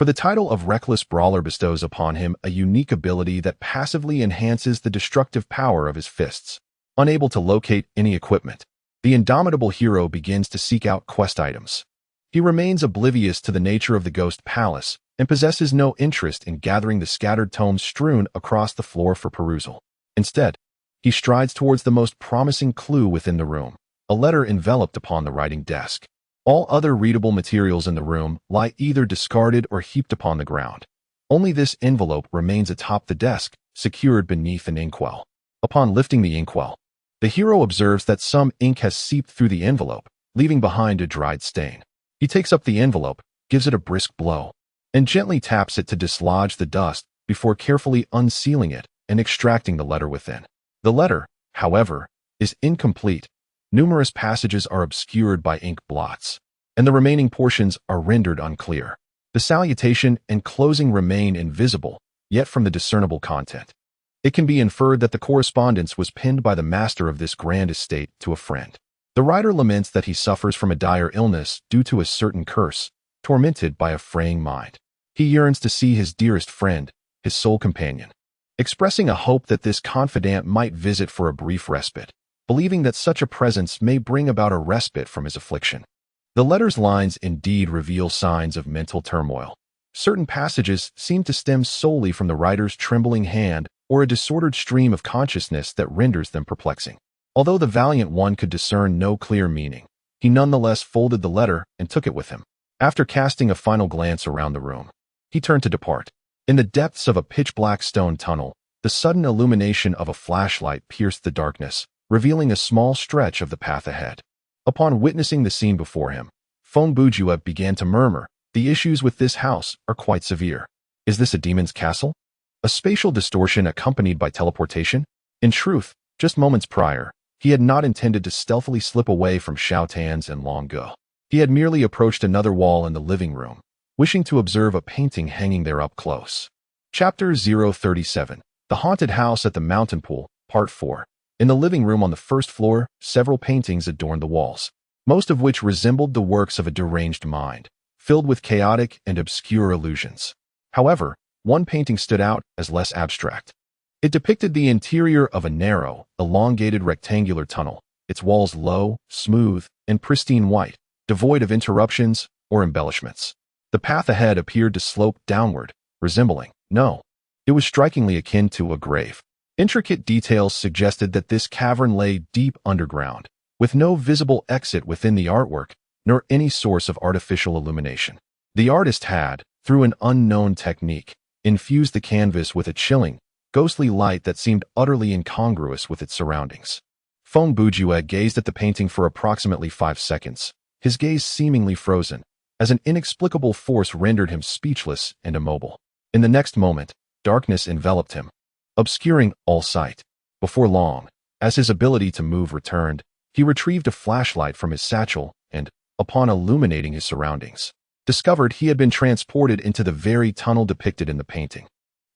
For the title of Reckless Brawler bestows upon him a unique ability that passively enhances the destructive power of his fists. Unable to locate any equipment, the indomitable hero begins to seek out quest items. He remains oblivious to the nature of the Ghost Palace and possesses no interest in gathering the scattered tomes strewn across the floor for perusal. Instead, he strides towards the most promising clue within the room, a letter enveloped upon the writing desk. All other readable materials in the room lie either discarded or heaped upon the ground. Only this envelope remains atop the desk, secured beneath an inkwell. Upon lifting the inkwell, the hero observes that some ink has seeped through the envelope, leaving behind a dried stain. He takes up the envelope, gives it a brisk blow, and gently taps it to dislodge the dust before carefully unsealing it and extracting the letter within. The letter, however, is incomplete. Numerous passages are obscured by ink blots, and the remaining portions are rendered unclear. The salutation and closing remain invisible, yet from the discernible content, it can be inferred that the correspondence was penned by the master of this grand estate to a friend. The writer laments that he suffers from a dire illness due to a certain curse, tormented by a fraying mind. He yearns to see his dearest friend, his sole companion, expressing a hope that this confidant might visit for a brief respite, believing that such a presence may bring about a respite from his affliction. The letter's lines indeed reveal signs of mental turmoil. Certain passages seem to stem solely from the writer's trembling hand or a disordered stream of consciousness that renders them perplexing. Although the valiant one could discern no clear meaning, he nonetheless folded the letter and took it with him. After casting a final glance around the room, he turned to depart. In the depths of a pitch-black stone tunnel, the sudden illumination of a flashlight pierced the darkness, revealing a small stretch of the path ahead. Upon witnessing the scene before him, Feng Bujue began to murmur, "The issues with this house are quite severe. Is this a demon's castle? A spatial distortion accompanied by teleportation?" In truth, just moments prior, he had not intended to stealthily slip away from Xiao Tan's and Long Go. He had merely approached another wall in the living room, wishing to observe a painting hanging there up close. Chapter 037, The Haunted House at the Mountain Pool, Part 4. In the living room on the first floor, several paintings adorned the walls, most of which resembled the works of a deranged mind, filled with chaotic and obscure illusions. However, one painting stood out as less abstract. It depicted the interior of a narrow, elongated rectangular tunnel, its walls low, smooth, and pristine white, devoid of interruptions or embellishments. The path ahead appeared to slope downward, resembling, no, it was strikingly akin to a grave. Intricate details suggested that this cavern lay deep underground, with no visible exit within the artwork, nor any source of artificial illumination. The artist had, through an unknown technique, infused the canvas with a chilling, ghostly light that seemed utterly incongruous with its surroundings. Feng Bujue gazed at the painting for approximately 5 seconds, his gaze seemingly frozen, as an inexplicable force rendered him speechless and immobile. In the next moment, darkness enveloped him, obscuring all sight. Before long, as his ability to move returned, he retrieved a flashlight from his satchel and, upon illuminating his surroundings, discovered he had been transported into the very tunnel depicted in the painting.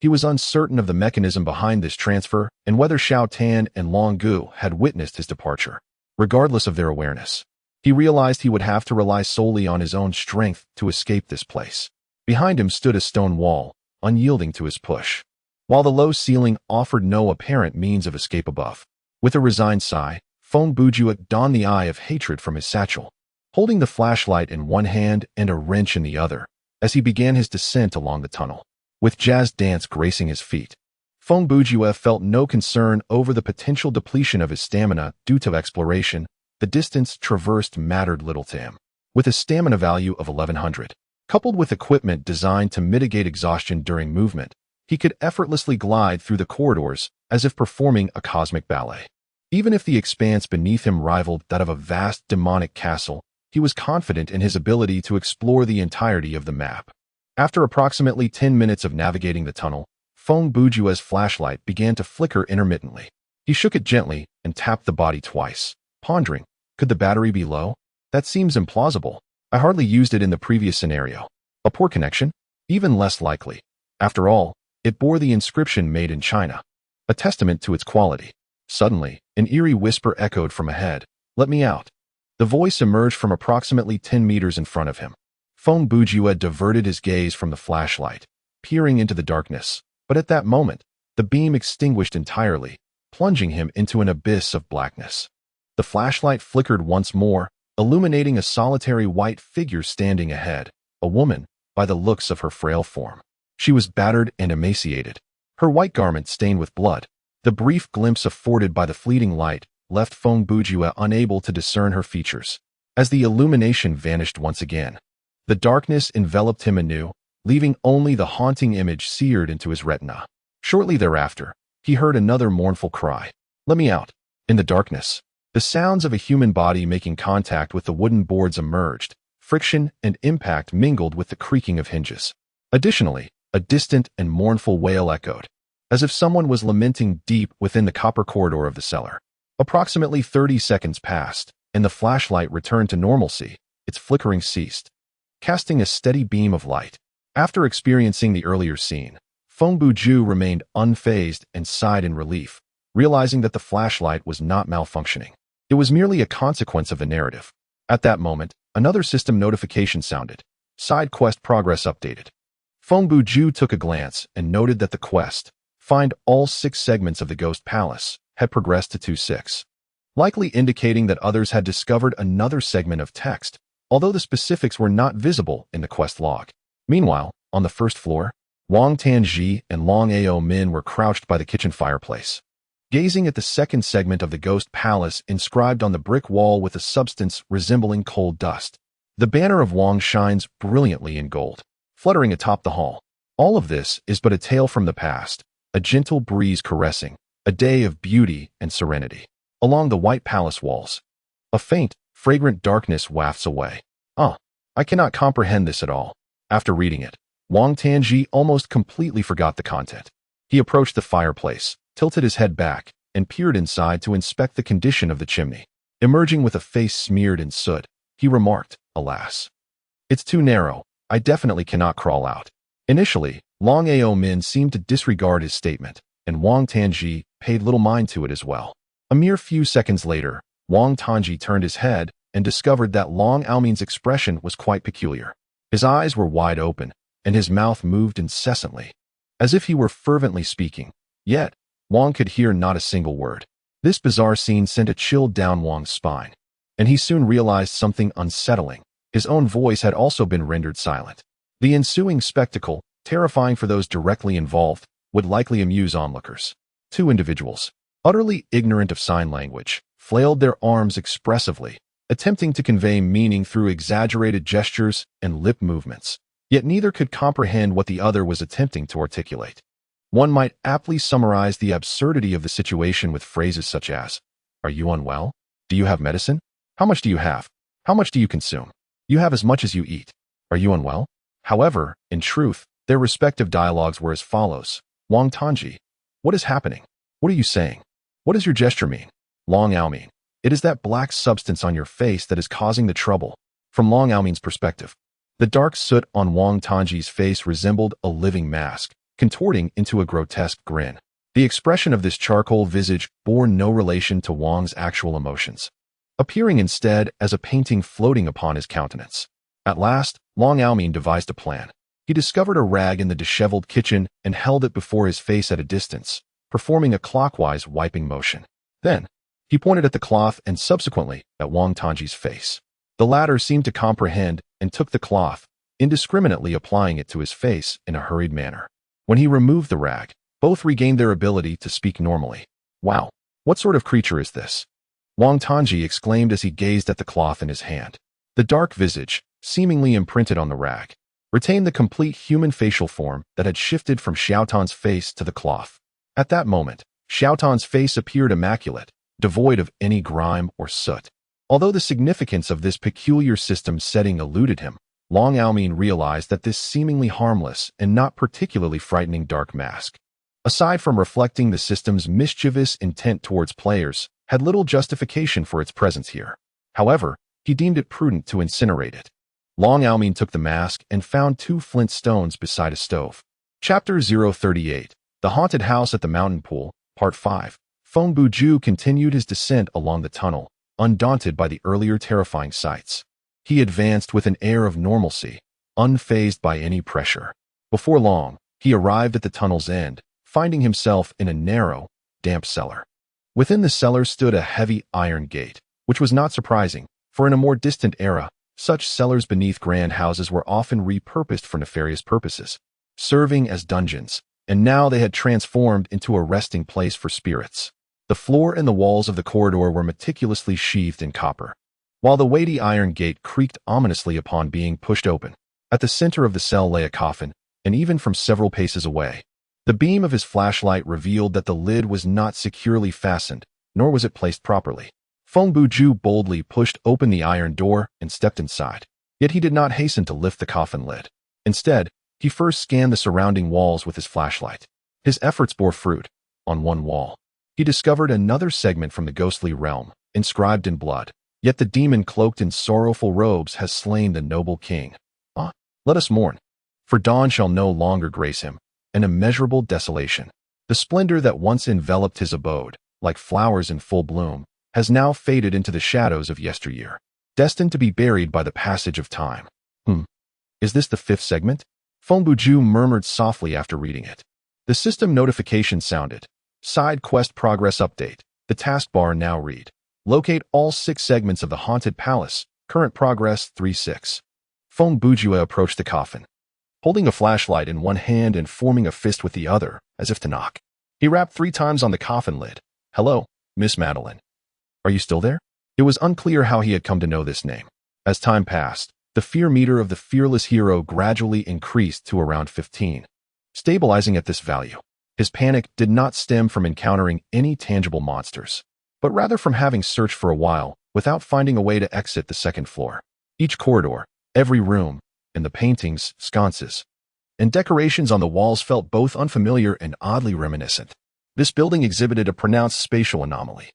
He was uncertain of the mechanism behind this transfer and whether Xiao Tan and Long Gu had witnessed his departure. Regardless of their awareness, he realized he would have to rely solely on his own strength to escape this place. Behind him stood a stone wall, unyielding to his push, while the low ceiling offered no apparent means of escape above. With a resigned sigh, Feng Bujue donned the eye of hatred from his satchel, holding the flashlight in one hand and a wrench in the other, as he began his descent along the tunnel. With jazz dance gracing his feet, Feng Bujue felt no concern over the potential depletion of his stamina due to exploration. The distance traversed mattered little to him. With a stamina value of 1100, coupled with equipment designed to mitigate exhaustion during movement, he could effortlessly glide through the corridors as if performing a cosmic ballet. Even if the expanse beneath him rivaled that of a vast demonic castle, he was confident in his ability to explore the entirety of the map. After approximately 10 minutes of navigating the tunnel, Feng Bujue's flashlight began to flicker intermittently. He shook it gently and tapped the body twice, pondering, could the battery be low? That seems implausible. I hardly used it in the previous scenario. A poor connection? Even less likely. After all, it bore the inscription "Made in China," a testament to its quality. Suddenly, an eerie whisper echoed from ahead. "Let me out." The voice emerged from approximately 10 meters in front of him. Feng Bujue diverted his gaze from the flashlight, peering into the darkness, but at that moment, the beam extinguished entirely, plunging him into an abyss of blackness. The flashlight flickered once more, illuminating a solitary white figure standing ahead, a woman, by the looks of her frail form. She was battered and emaciated, her white garment stained with blood. The brief glimpse afforded by the fleeting light left Feng Bujue unable to discern her features. As the illumination vanished once again, the darkness enveloped him anew, leaving only the haunting image seared into his retina. Shortly thereafter, he heard another mournful cry. "Let me out!" In the darkness, the sounds of a human body making contact with the wooden boards emerged. Friction and impact mingled with the creaking of hinges. Additionally, a distant and mournful wail echoed, as if someone was lamenting deep within the copper corridor of the cellar. Approximately 30 seconds passed, and the flashlight returned to normalcy. Its flickering ceased, casting a steady beam of light. After experiencing the earlier scene, Feng Bujue remained unfazed and sighed in relief, realizing that the flashlight was not malfunctioning. It was merely a consequence of the narrative. At that moment, another system notification sounded. Side quest progress updated. Feng Bujue took a glance and noted that the quest, find all 6 segments of the Ghost Palace, had progressed to 2-6, likely indicating that others had discovered another segment of text, although the specifics were not visible in the quest log. Meanwhile, on the first floor, Wang Tanji and Long Ao Min were crouched by the kitchen fireplace, gazing at the second segment of the Ghost Palace inscribed on the brick wall with a substance resembling cold dust. The banner of Wang shines brilliantly in gold, fluttering atop the hall. All of this is but a tale from the past, a gentle breeze caressing, a day of beauty and serenity. Along the white palace walls, a faint, fragrant darkness wafts away. I cannot comprehend this at all. After reading it, Wang Tanji almost completely forgot the content. He approached the fireplace, tilted his head back, and peered inside to inspect the condition of the chimney. Emerging with a face smeared in soot, he remarked, "Alas, it's too narrow. I definitely cannot crawl out." Initially, Long Ao Min seemed to disregard his statement, and Wang Tanji paid little mind to it as well. A mere few seconds later, Wang Tanji turned his head and discovered that Long Ao Min's expression was quite peculiar. His eyes were wide open, and his mouth moved incessantly, as if he were fervently speaking. Yet, Wang could hear not a single word. This bizarre scene sent a chill down Wang's spine, and he soon realized something unsettling. His own voice had also been rendered silent. The ensuing spectacle, terrifying for those directly involved, would likely amuse onlookers. 2 individuals, utterly ignorant of sign language, flailed their arms expressively, attempting to convey meaning through exaggerated gestures and lip movements. Yet neither could comprehend what the other was attempting to articulate. One might aptly summarize the absurdity of the situation with phrases such as, "Are you unwell? Do you have medicine? How much do you have? How much do you consume? You have as much as you eat. Are you unwell?" However, in truth, their respective dialogues were as follows. Wang Tanji: "What is happening? What are you saying? What does your gesture mean?" Long Ao Min: "It is that black substance on your face that is causing the trouble." From Long Ao Min's perspective, the dark soot on Wang Tanji's face resembled a living mask, contorting into a grotesque grin. The expression of this charcoal visage bore no relation to Wang's actual emotions, appearing instead as a painting floating upon his countenance. At last, Long Ao Min devised a plan. He discovered a rag in the disheveled kitchen and held it before his face at a distance, performing a clockwise wiping motion. Then, he pointed at the cloth and subsequently at Wang Tanji's face. The latter seemed to comprehend and took the cloth, indiscriminately applying it to his face in a hurried manner. When he removed the rag, both regained their ability to speak normally. "Wow, what sort of creature is this?" Wang Tanji exclaimed as he gazed at the cloth in his hand. The dark visage, seemingly imprinted on the rag, retained the complete human facial form that had shifted from Xiaotan's face to the cloth. At that moment, Xiaotan's face appeared immaculate, devoid of any grime or soot. Although the significance of this peculiar system setting eluded him, Long Ao Min realized that this seemingly harmless and not particularly frightening dark mask, aside from reflecting the system's mischievous intent towards players, had little justification for its presence here. However, he deemed it prudent to incinerate it. Long Ao Min took the mask and found 2 flint stones beside a stove. Chapter 038, The Haunted House at the Mountain Pool, Part 5. Feng Bujue continued his descent along the tunnel, undaunted by the earlier terrifying sights. He advanced with an air of normalcy, unfazed by any pressure. Before long, he arrived at the tunnel's end, finding himself in a narrow, damp cellar. Within the cellar stood a heavy iron gate, which was not surprising, for in a more distant era, such cellars beneath grand houses were often repurposed for nefarious purposes, serving as dungeons, and now they had transformed into a resting place for spirits. The floor and the walls of the corridor were meticulously sheathed in copper, while the weighty iron gate creaked ominously upon being pushed open. At the center of the cell lay a coffin, and even from several paces away, the beam of his flashlight revealed that the lid was not securely fastened, nor was it placed properly. Feng Bujue boldly pushed open the iron door and stepped inside. Yet he did not hasten to lift the coffin lid. Instead, he first scanned the surrounding walls with his flashlight. His efforts bore fruit. On one wall, he discovered another segment from the ghostly realm, inscribed in blood. Yet the demon cloaked in sorrowful robes has slain the noble king. Let us mourn, for dawn shall no longer grace him. An immeasurable desolation. The splendor that once enveloped his abode, like flowers in full bloom, has now faded into the shadows of yesteryear, destined to be buried by the passage of time. Is this the fifth segment? Feng Bujue murmured softly after reading it. The system notification sounded. Side quest progress update. The taskbar now read: locate all 6 segments of the haunted palace. Current progress 3-6. Feng Bujue approached the coffin, holding a flashlight in one hand and forming a fist with the other, as if to knock. He rapped 3 times on the coffin lid. Hello, Miss Madeline. Are you still there? It was unclear how he had come to know this name. As time passed, the fear meter of the fearless hero gradually increased to around 15, stabilizing at this value. His panic did not stem from encountering any tangible monsters, but rather from having searched for a while without finding a way to exit the second floor. Each corridor, every room, and the paintings, sconces, and decorations on the walls felt both unfamiliar and oddly reminiscent. This building exhibited a pronounced spatial anomaly.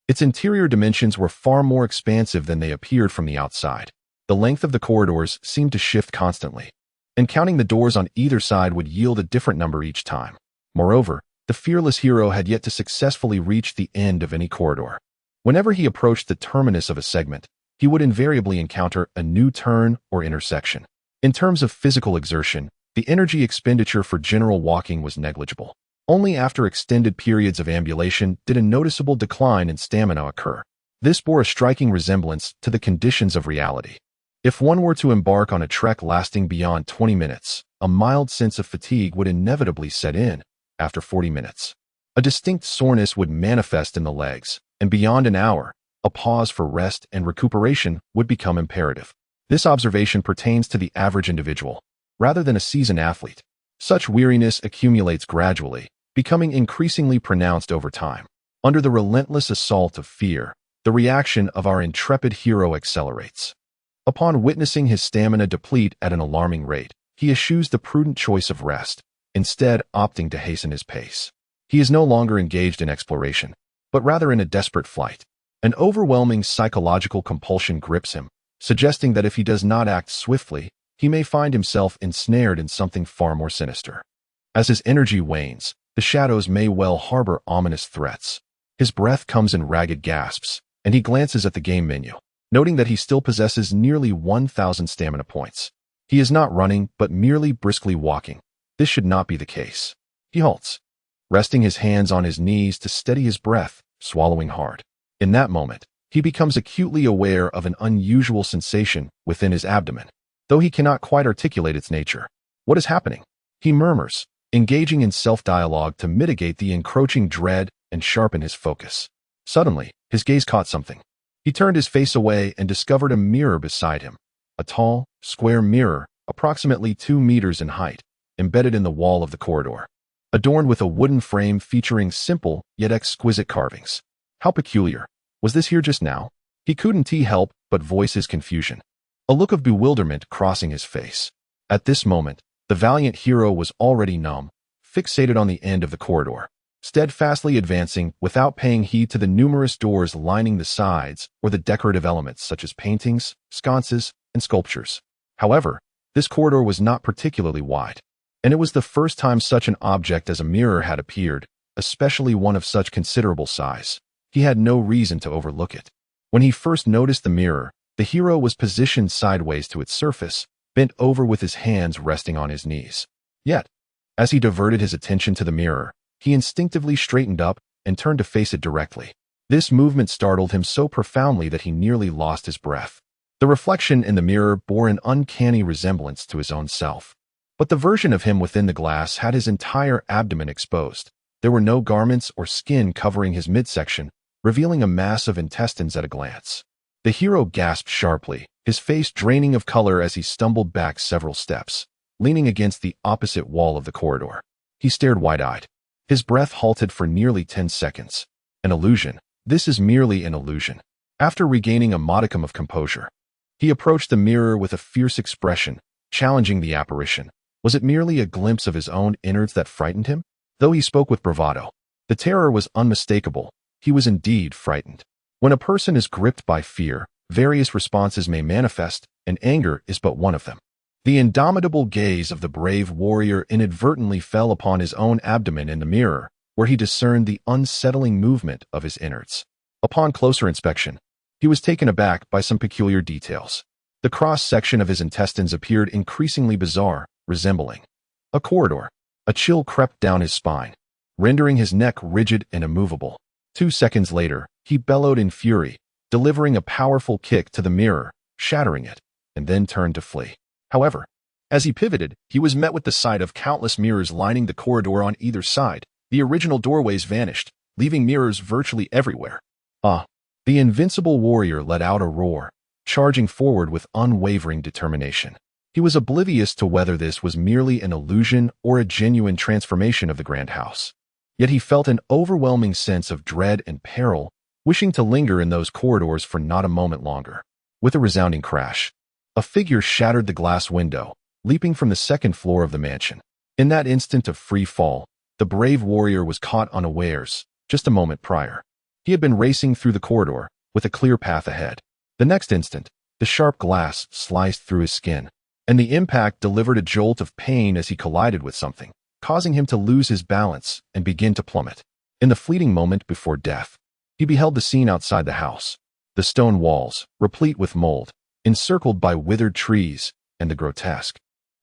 Its interior dimensions were far more expansive than they appeared from the outside. The length of the corridors seemed to shift constantly, and counting the doors on either side would yield a different number each time. Moreover, the fearless hero had yet to successfully reach the end of any corridor. Whenever he approached the terminus of a segment, he would invariably encounter a new turn or intersection. In terms of physical exertion, the energy expenditure for general walking was negligible. Only after extended periods of ambulation did a noticeable decline in stamina occur. This bore a striking resemblance to the conditions of reality. If one were to embark on a trek lasting beyond 20 minutes, a mild sense of fatigue would inevitably set in after 40 minutes. A distinct soreness would manifest in the legs, and beyond an hour, a pause for rest and recuperation would become imperative. This observation pertains to the average individual, rather than a seasoned athlete. Such weariness accumulates gradually, becoming increasingly pronounced over time. Under the relentless assault of fear, the reaction of our intrepid hero accelerates. Upon witnessing his stamina deplete at an alarming rate, he eschews the prudent choice of rest, instead opting to hasten his pace. He is no longer engaged in exploration, but rather in a desperate flight. An overwhelming psychological compulsion grips him, suggesting that if he does not act swiftly, he may find himself ensnared in something far more sinister. As his energy wanes, the shadows may well harbor ominous threats. His breath comes in ragged gasps, and he glances at the game menu, noting that he still possesses nearly 1,000 stamina points. He is not running, but merely briskly walking. This should not be the case. He halts, resting his hands on his knees to steady his breath, swallowing hard. In that moment, he becomes acutely aware of an unusual sensation within his abdomen, though he cannot quite articulate its nature. What is happening? He murmurs, engaging in self-dialogue to mitigate the encroaching dread and sharpen his focus. Suddenly, his gaze caught something. He turned his face away and discovered a mirror beside him. A tall, square mirror, approximately 2 meters in height, embedded in the wall of the corridor, adorned with a wooden frame featuring simple yet exquisite carvings. How peculiar. Was this here just now? He couldn't help but voice his confusion, a look of bewilderment crossing his face. At this moment, the valiant hero was already numb, fixated on the end of the corridor, steadfastly advancing without paying heed to the numerous doors lining the sides or the decorative elements such as paintings, sconces, and sculptures. However, this corridor was not particularly wide, and it was the first time such an object as a mirror had appeared, especially one of such considerable size. He had no reason to overlook it. When he first noticed the mirror, the hero was positioned sideways to its surface, bent over with his hands resting on his knees. Yet, as he diverted his attention to the mirror, he instinctively straightened up and turned to face it directly. This movement startled him so profoundly that he nearly lost his breath. The reflection in the mirror bore an uncanny resemblance to his own self. But the version of him within the glass had his entire abdomen exposed. There were no garments or skin covering his midsection, revealing a mass of intestines at a glance. The hero gasped sharply, his face draining of color as he stumbled back several steps, leaning against the opposite wall of the corridor. He stared wide-eyed. His breath halted for nearly 10 seconds. An illusion. This is merely an illusion. After regaining a modicum of composure, he approached the mirror with a fierce expression, challenging the apparition. Was it merely a glimpse of his own innards that frightened him? Though he spoke with bravado, the terror was unmistakable. He was indeed frightened. When a person is gripped by fear, various responses may manifest, and anger is but one of them. The indomitable gaze of the brave warrior inadvertently fell upon his own abdomen in the mirror, where he discerned the unsettling movement of his innards. Upon closer inspection, he was taken aback by some peculiar details. The cross-section of his intestines appeared increasingly bizarre, resembling a corridor. A chill crept down his spine, rendering his neck rigid and immovable. 2 seconds later, he bellowed in fury, delivering a powerful kick to the mirror, shattering it, and then turned to flee. However, as he pivoted, he was met with the sight of countless mirrors lining the corridor on either side. The original doorways vanished, leaving mirrors virtually everywhere. The invincible warrior let out a roar, charging forward with unwavering determination. He was oblivious to whether this was merely an illusion or a genuine transformation of the grand house. Yet he felt an overwhelming sense of dread and peril, wishing to linger in those corridors for not a moment longer. With a resounding crash, a figure shattered the glass window, leaping from the second floor of the mansion. In that instant of free fall, the brave warrior was caught unawares. Just a moment prior, he had been racing through the corridor, with a clear path ahead. The next instant, the sharp glass sliced through his skin, and the impact delivered a jolt of pain as he collided with something, causing him to lose his balance and begin to plummet. In the fleeting moment before death, he beheld the scene outside the house. The stone walls, replete with mold, encircled by withered trees, and the grotesque,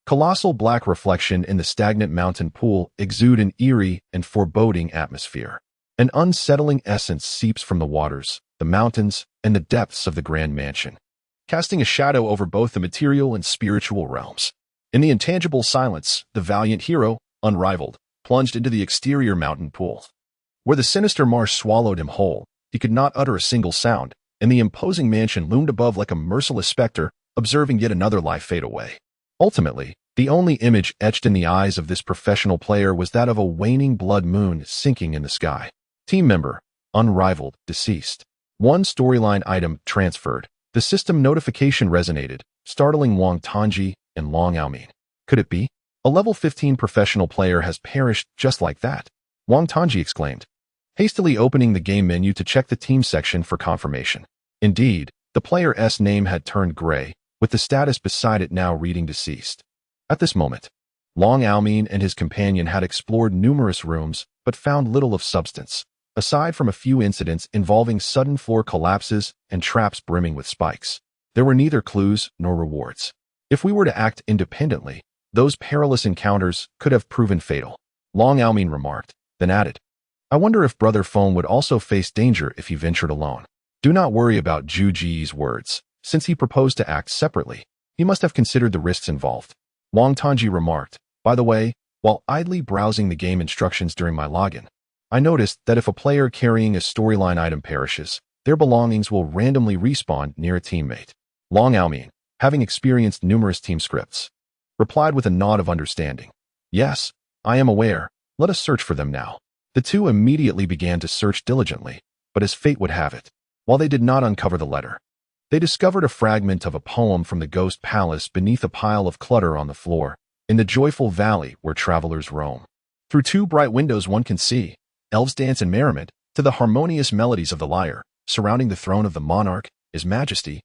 colossal black reflection in the stagnant mountain pool exude an eerie and foreboding atmosphere. An unsettling essence seeps from the waters, the mountains, and the depths of the grand mansion, casting a shadow over both the material and spiritual realms. In the intangible silence, the valiant hero, unrivaled, plunged into the exterior mountain pool. Where the sinister marsh swallowed him whole, he could not utter a single sound, and the imposing mansion loomed above like a merciless specter, observing yet another life fade away. Ultimately, the only image etched in the eyes of this professional player was that of a waning blood moon sinking in the sky. Team member, unrivaled, deceased. One storyline item transferred. The system notification resonated, startling Wang Tongji and Long Aomin. Could it be? A level 15 professional player has perished just like that, Wang Tongji exclaimed, hastily opening the game menu to check the team section for confirmation. Indeed, the player's name had turned gray, with the status beside it now reading deceased. At this moment, Long Aomin and his companion had explored numerous rooms, but found little of substance, aside from a few incidents involving sudden floor collapses and traps brimming with spikes. There were neither clues nor rewards. If we were to act independently, those perilous encounters could have proven fatal, Long Aomin remarked, then added, I wonder if Brother Feng would also face danger if he ventured alone. Do not worry about Zhu Ji's words. Since he proposed to act separately, he must have considered the risks involved. Wang Tongji remarked, by the way, while idly browsing the game instructions during my login, I noticed that if a player carrying a storyline item perishes, their belongings will randomly respawn near a teammate. Long Aomin, having experienced numerous team scripts, replied with a nod of understanding. Yes, I am aware. Let us search for them now. The two immediately began to search diligently, but as fate would have it, while they did not uncover the letter, they discovered a fragment of a poem from the Ghost Palace beneath a pile of clutter on the floor, in the joyful valley where travelers roam. Through two bright windows one can see elves dance in merriment to the harmonious melodies of the lyre, surrounding the throne of the monarch, his majesty.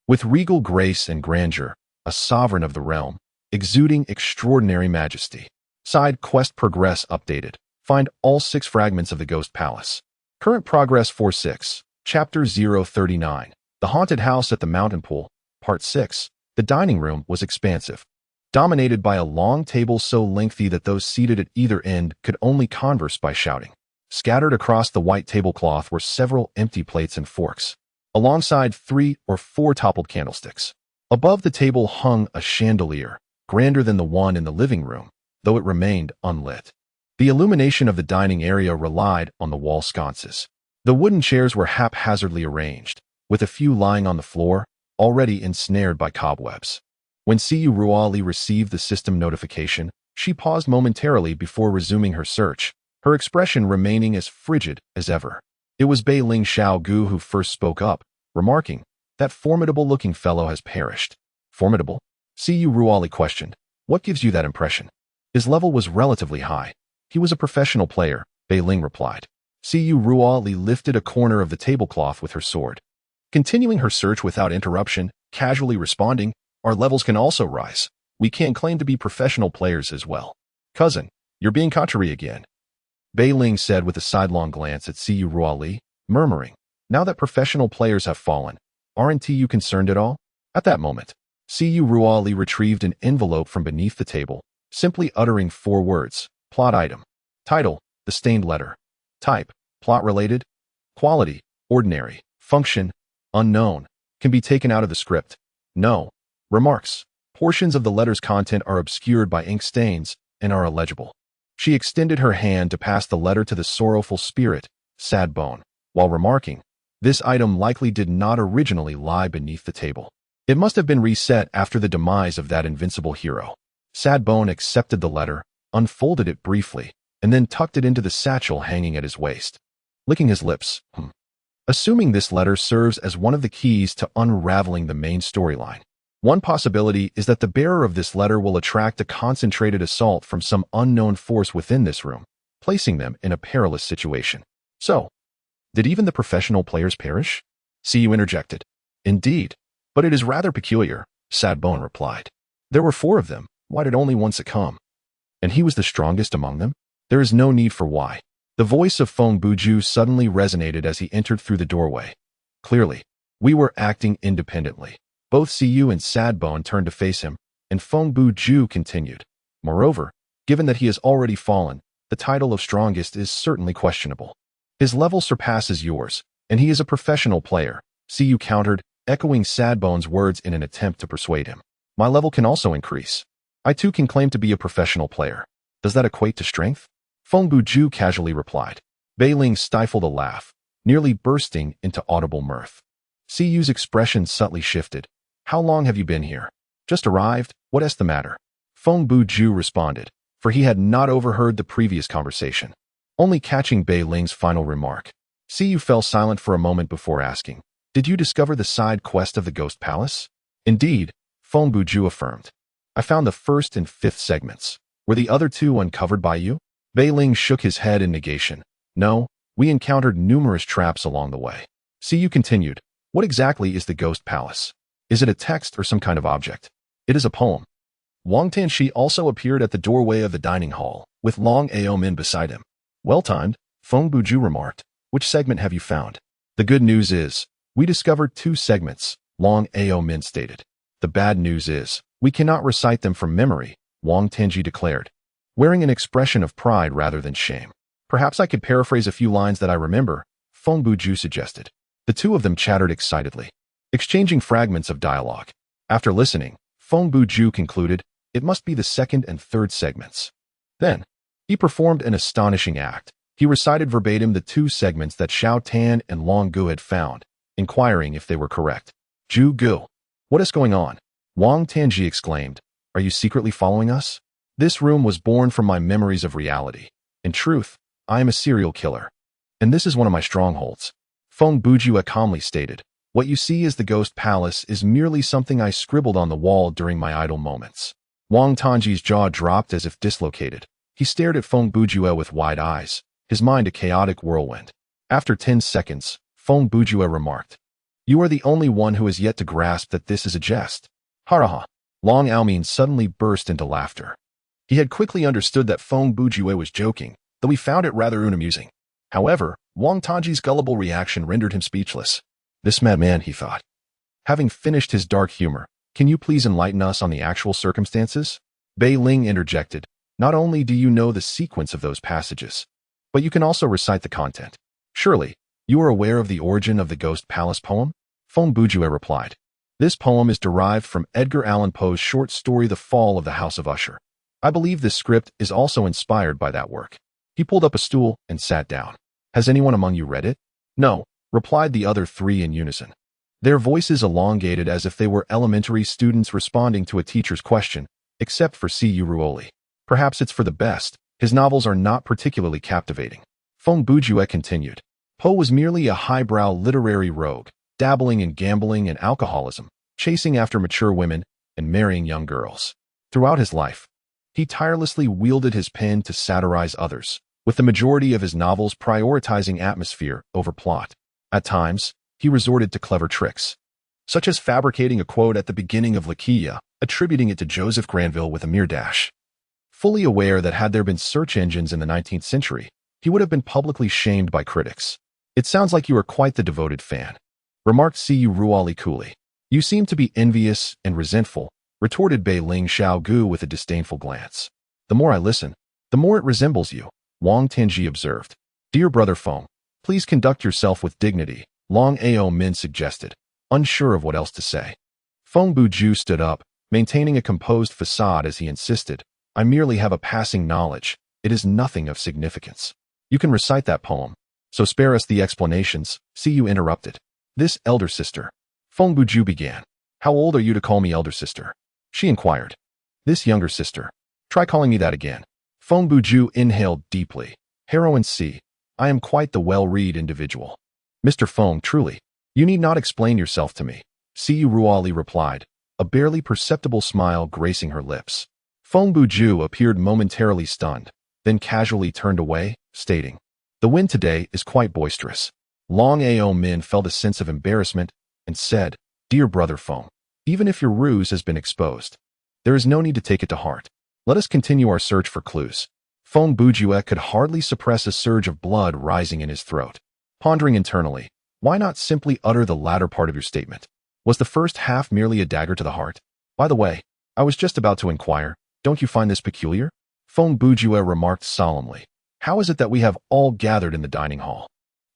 With regal grace and grandeur, a sovereign of the realm, exuding extraordinary majesty. Side quest progress updated. Find all 6 fragments of the Ghost Palace. Current progress 4-6, Chapter 039. The Haunted House at the Mountain Pool, Part 6. The dining room was expansive, dominated by a long table so lengthy that those seated at either end could only converse by shouting. Scattered across the white tablecloth were several empty plates and forks, alongside 3 or 4 toppled candlesticks. Above the table hung a chandelier, grander than the one in the living room, though it remained unlit. The illumination of the dining area relied on the wall sconces. The wooden chairs were haphazardly arranged, with a few lying on the floor, already ensnared by cobwebs. When Siyu Ruali received the system notification, she paused momentarily before resuming her search, her expression remaining as frigid as ever. It was Bei Ling Xiaogu who first spoke up, remarking, "That formidable-looking fellow has perished." Formidable? Siyu Ruali questioned. "What gives you that impression?" His level was relatively high. He was a professional player, Bei Ling replied. Siyu Ruali lifted a corner of the tablecloth with her sword. Continuing her search without interruption, casually responding, "Our levels can also rise. We can claim to be professional players as well." "Cousin, you're being contrary again," Bei Ling said with a sidelong glance at Siyu Ruali, murmuring, "Now that professional players have fallen, aren't you concerned at all?" At that moment, Siyu Ruali retrieved an envelope from beneath the table, simply uttering 4 words. Plot item. Title, The Stained Letter. Type, plot-related. Quality, ordinary. Function, unknown. Can be taken out of the script. No. Remarks. Portions of the letter's content are obscured by ink stains and are illegible. She extended her hand to pass the letter to the sorrowful spirit, Sad Bone, while remarking, "This item likely did not originally lie beneath the table. It must have been reset after the demise of that invincible hero." Sad Bone accepted the letter, unfolded it briefly, and then tucked it into the satchel hanging at his waist. Licking his lips, Assuming this letter serves as one of the keys to unraveling the main storyline. One possibility is that the bearer of this letter will attract a concentrated assault from some unknown force within this room, placing them in a perilous situation. So, did even the professional players perish? Siyu interjected. Indeed, but it is rather peculiar, Sad Bone replied. There were 4 of them. Why did only one succumb? And he was the strongest among them? There is no need for why. The voice of Feng Bujue suddenly resonated as he entered through the doorway. Clearly, we were acting independently. Both Siyu and Sad Bone turned to face him, and Feng Bujue continued. Moreover, given that he has already fallen, the title of strongest is certainly questionable. His level surpasses yours, and he is a professional player, Siyu countered, echoing Sad Bone's words in an attempt to persuade him. My level can also increase. I too can claim to be a professional player. Does that equate to strength? Feng Bujue casually replied. Bei Ling stifled a laugh, nearly bursting into audible mirth. Siyu's expression subtly shifted. How long have you been here? Just arrived? What's the matter? Feng Bujue responded, for he had not overheard the previous conversation, only catching Bei Ling's final remark. Siyu fell silent for a moment before asking, "Did you discover the side quest of the Ghost Palace?" "Indeed," Feng Bujue affirmed. "I found the 1st and 5th segments. Were the other 2 uncovered by you?" Bei Ling shook his head in negation. "No, we encountered numerous traps along the way." Siyu continued, "What exactly is the Ghost Palace? Is it a text or some kind of object?" "It is a poem." Wang Tianxi also appeared at the doorway of the dining hall, with Long Ao Min beside him. "Well timed," Feng Bujue remarked. "Which segment have you found?" "The good news is, we discovered 2 segments," Long Ao Min stated. "The bad news is, we cannot recite them from memory," Wang Tianxi declared, wearing an expression of pride rather than shame. "Perhaps I could paraphrase a few lines that I remember," Feng Bujue suggested. The 2 of them chattered excitedly, exchanging fragments of dialogue. After listening, Feng Bujue concluded, it must be the 2nd and 3rd segments. Then, he performed an astonishing act. He recited verbatim the 2 segments that Xiao Tan and Long Gu had found, inquiring if they were correct. "Zhu Gu, what is going on?" Wang Tianxi exclaimed. "Are you secretly following us?" "This room was born from my memories of reality. In truth, I am a serial killer. And this is one of my strongholds." Feng Bujue calmly stated, "What you see as the Ghost Palace is merely something I scribbled on the wall during my idle moments." Wang Tianxi's jaw dropped as if dislocated. He stared at Feng Bujue with wide eyes, his mind a chaotic whirlwind. After 10 seconds, Feng Bujue remarked, "You are the only one who has yet to grasp that this is a jest." "Haraha." Long Ao Min suddenly burst into laughter. He had quickly understood that Feng Bujue was joking, though he found it rather unamusing. However, Wang Tianxi's gullible reaction rendered him speechless. This madman, he thought. Having finished his dark humor, Can you please enlighten us on the actual circumstances? Bei Ling interjected. Not only do you know the sequence of those passages, but you can also recite the content. Surely, you are aware of the origin of the Ghost Palace poem? Feng Bujue replied. This poem is derived from Edgar Allan Poe's short story The Fall of the House of Usher. I believe this script is also inspired by that work. He pulled up a stool and sat down. Has anyone among you read it? No, replied the other three in unison. Their voices elongated as if they were elementary students responding to a teacher's question, except for C.U. Ruoli. Perhaps it's for the best. His novels are not particularly captivating. Feng Bujue continued. Poe was merely a highbrow literary rogue, dabbling in gambling and alcoholism, chasing after mature women, and marrying young girls. Throughout his life, he tirelessly wielded his pen to satirize others, with the majority of his novels prioritizing atmosphere over plot. At times, he resorted to clever tricks, such as fabricating a quote at the beginning of Laquilla, attributing it to Joseph Granville with a mere dash. Fully aware that had there been search engines in the 19th century, he would have been publicly shamed by critics. It sounds like you are quite the devoted fan, remarked C.U. Ruoli coolly. You seem to be envious and resentful, retorted Bei Ling Xiaogu with a disdainful glance. The more I listen, the more it resembles you, Wang Tianji observed. Dear brother Feng, please conduct yourself with dignity, Long Ao Min suggested, unsure of what else to say. Feng Bujue stood up, maintaining a composed facade as he insisted, I merely have a passing knowledge. It is nothing of significance. You can recite that poem, so spare us the explanations, C.U. interrupted. This elder sister. Feng Bujue began. How old are you to call me elder sister? She inquired. This younger sister. Try calling me that again. Feng Bujue inhaled deeply. Heroine C. I am quite the well-read individual. Mr. Feng, truly, you need not explain yourself to me, C.U. Ruoli replied, a barely perceptible smile gracing her lips. Feng Bujue appeared momentarily stunned, then casually turned away, stating, the wind today is quite boisterous. Long Ao Min felt a sense of embarrassment and said, Dear brother Feng, even if your ruse has been exposed, there is no need to take it to heart. Let us continue our search for clues. Feng Bujue could hardly suppress a surge of blood rising in his throat. Pondering internally, why not simply utter the latter part of your statement? Was the first half merely a dagger to the heart? By the way, I was just about to inquire, don't you find this peculiar? Feng Bujue remarked solemnly. How is it that we have all gathered in the dining hall?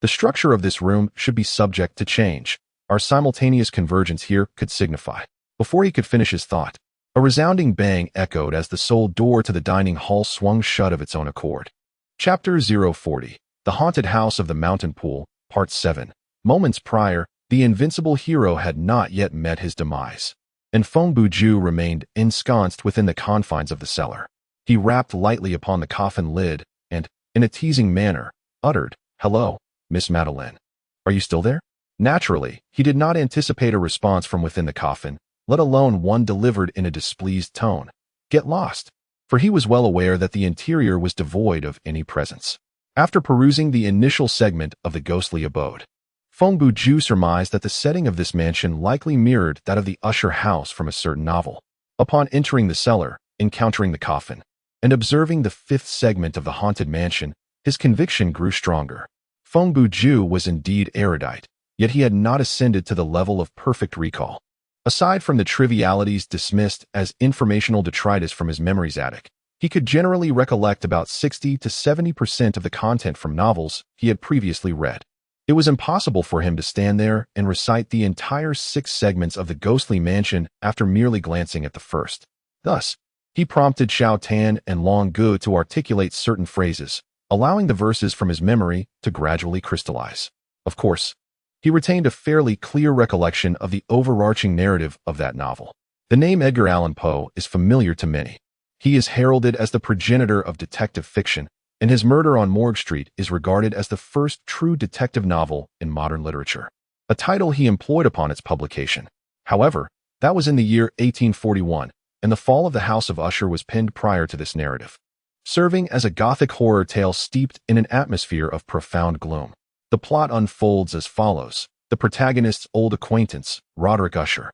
The structure of this room should be subject to change. Our simultaneous convergence here could signify. Before he could finish his thought, a resounding bang echoed as the sole door to the dining hall swung shut of its own accord. Chapter 040. The Haunted House of the Mountain Pool, Part 7. Moments prior, the invincible hero had not yet met his demise, and Feng Bujue remained ensconced within the confines of the cellar. He rapped lightly upon the coffin lid and, in a teasing manner, uttered, Hello, Miss Madeleine. Are you still there? Naturally, he did not anticipate a response from within the coffin, let alone one delivered in a displeased tone. Get lost. For he was well aware that the interior was devoid of any presence. After perusing the initial segment of the ghostly abode, Feng Bujue surmised that the setting of this mansion likely mirrored that of the Usher house from a certain novel. Upon entering the cellar, encountering the coffin, and observing the fifth segment of the haunted mansion, his conviction grew stronger. Feng Bujue was indeed erudite, yet he had not ascended to the level of perfect recall. Aside from the trivialities dismissed as informational detritus from his memories attic, he could generally recollect about 60 to 70% of the content from novels he had previously read. It was impossible for him to stand there and recite the entire 6 segments of the ghostly mansion after merely glancing at the first. Thus, he prompted Xiao Tan and Long Gu to articulate certain phrases, allowing the verses from his memory to gradually crystallize. Of course, he retained a fairly clear recollection of the overarching narrative of that novel. The name Edgar Allan Poe is familiar to many. He is heralded as the progenitor of detective fiction, and his Murder on Morgue Street is regarded as the first true detective novel in modern literature, a title he employed upon its publication. However, that was in the year 1841, and The Fall of the House of Usher was penned prior to this narrative, serving as a gothic horror tale steeped in an atmosphere of profound gloom. The plot unfolds as follows. The protagonist's old acquaintance, Roderick Usher,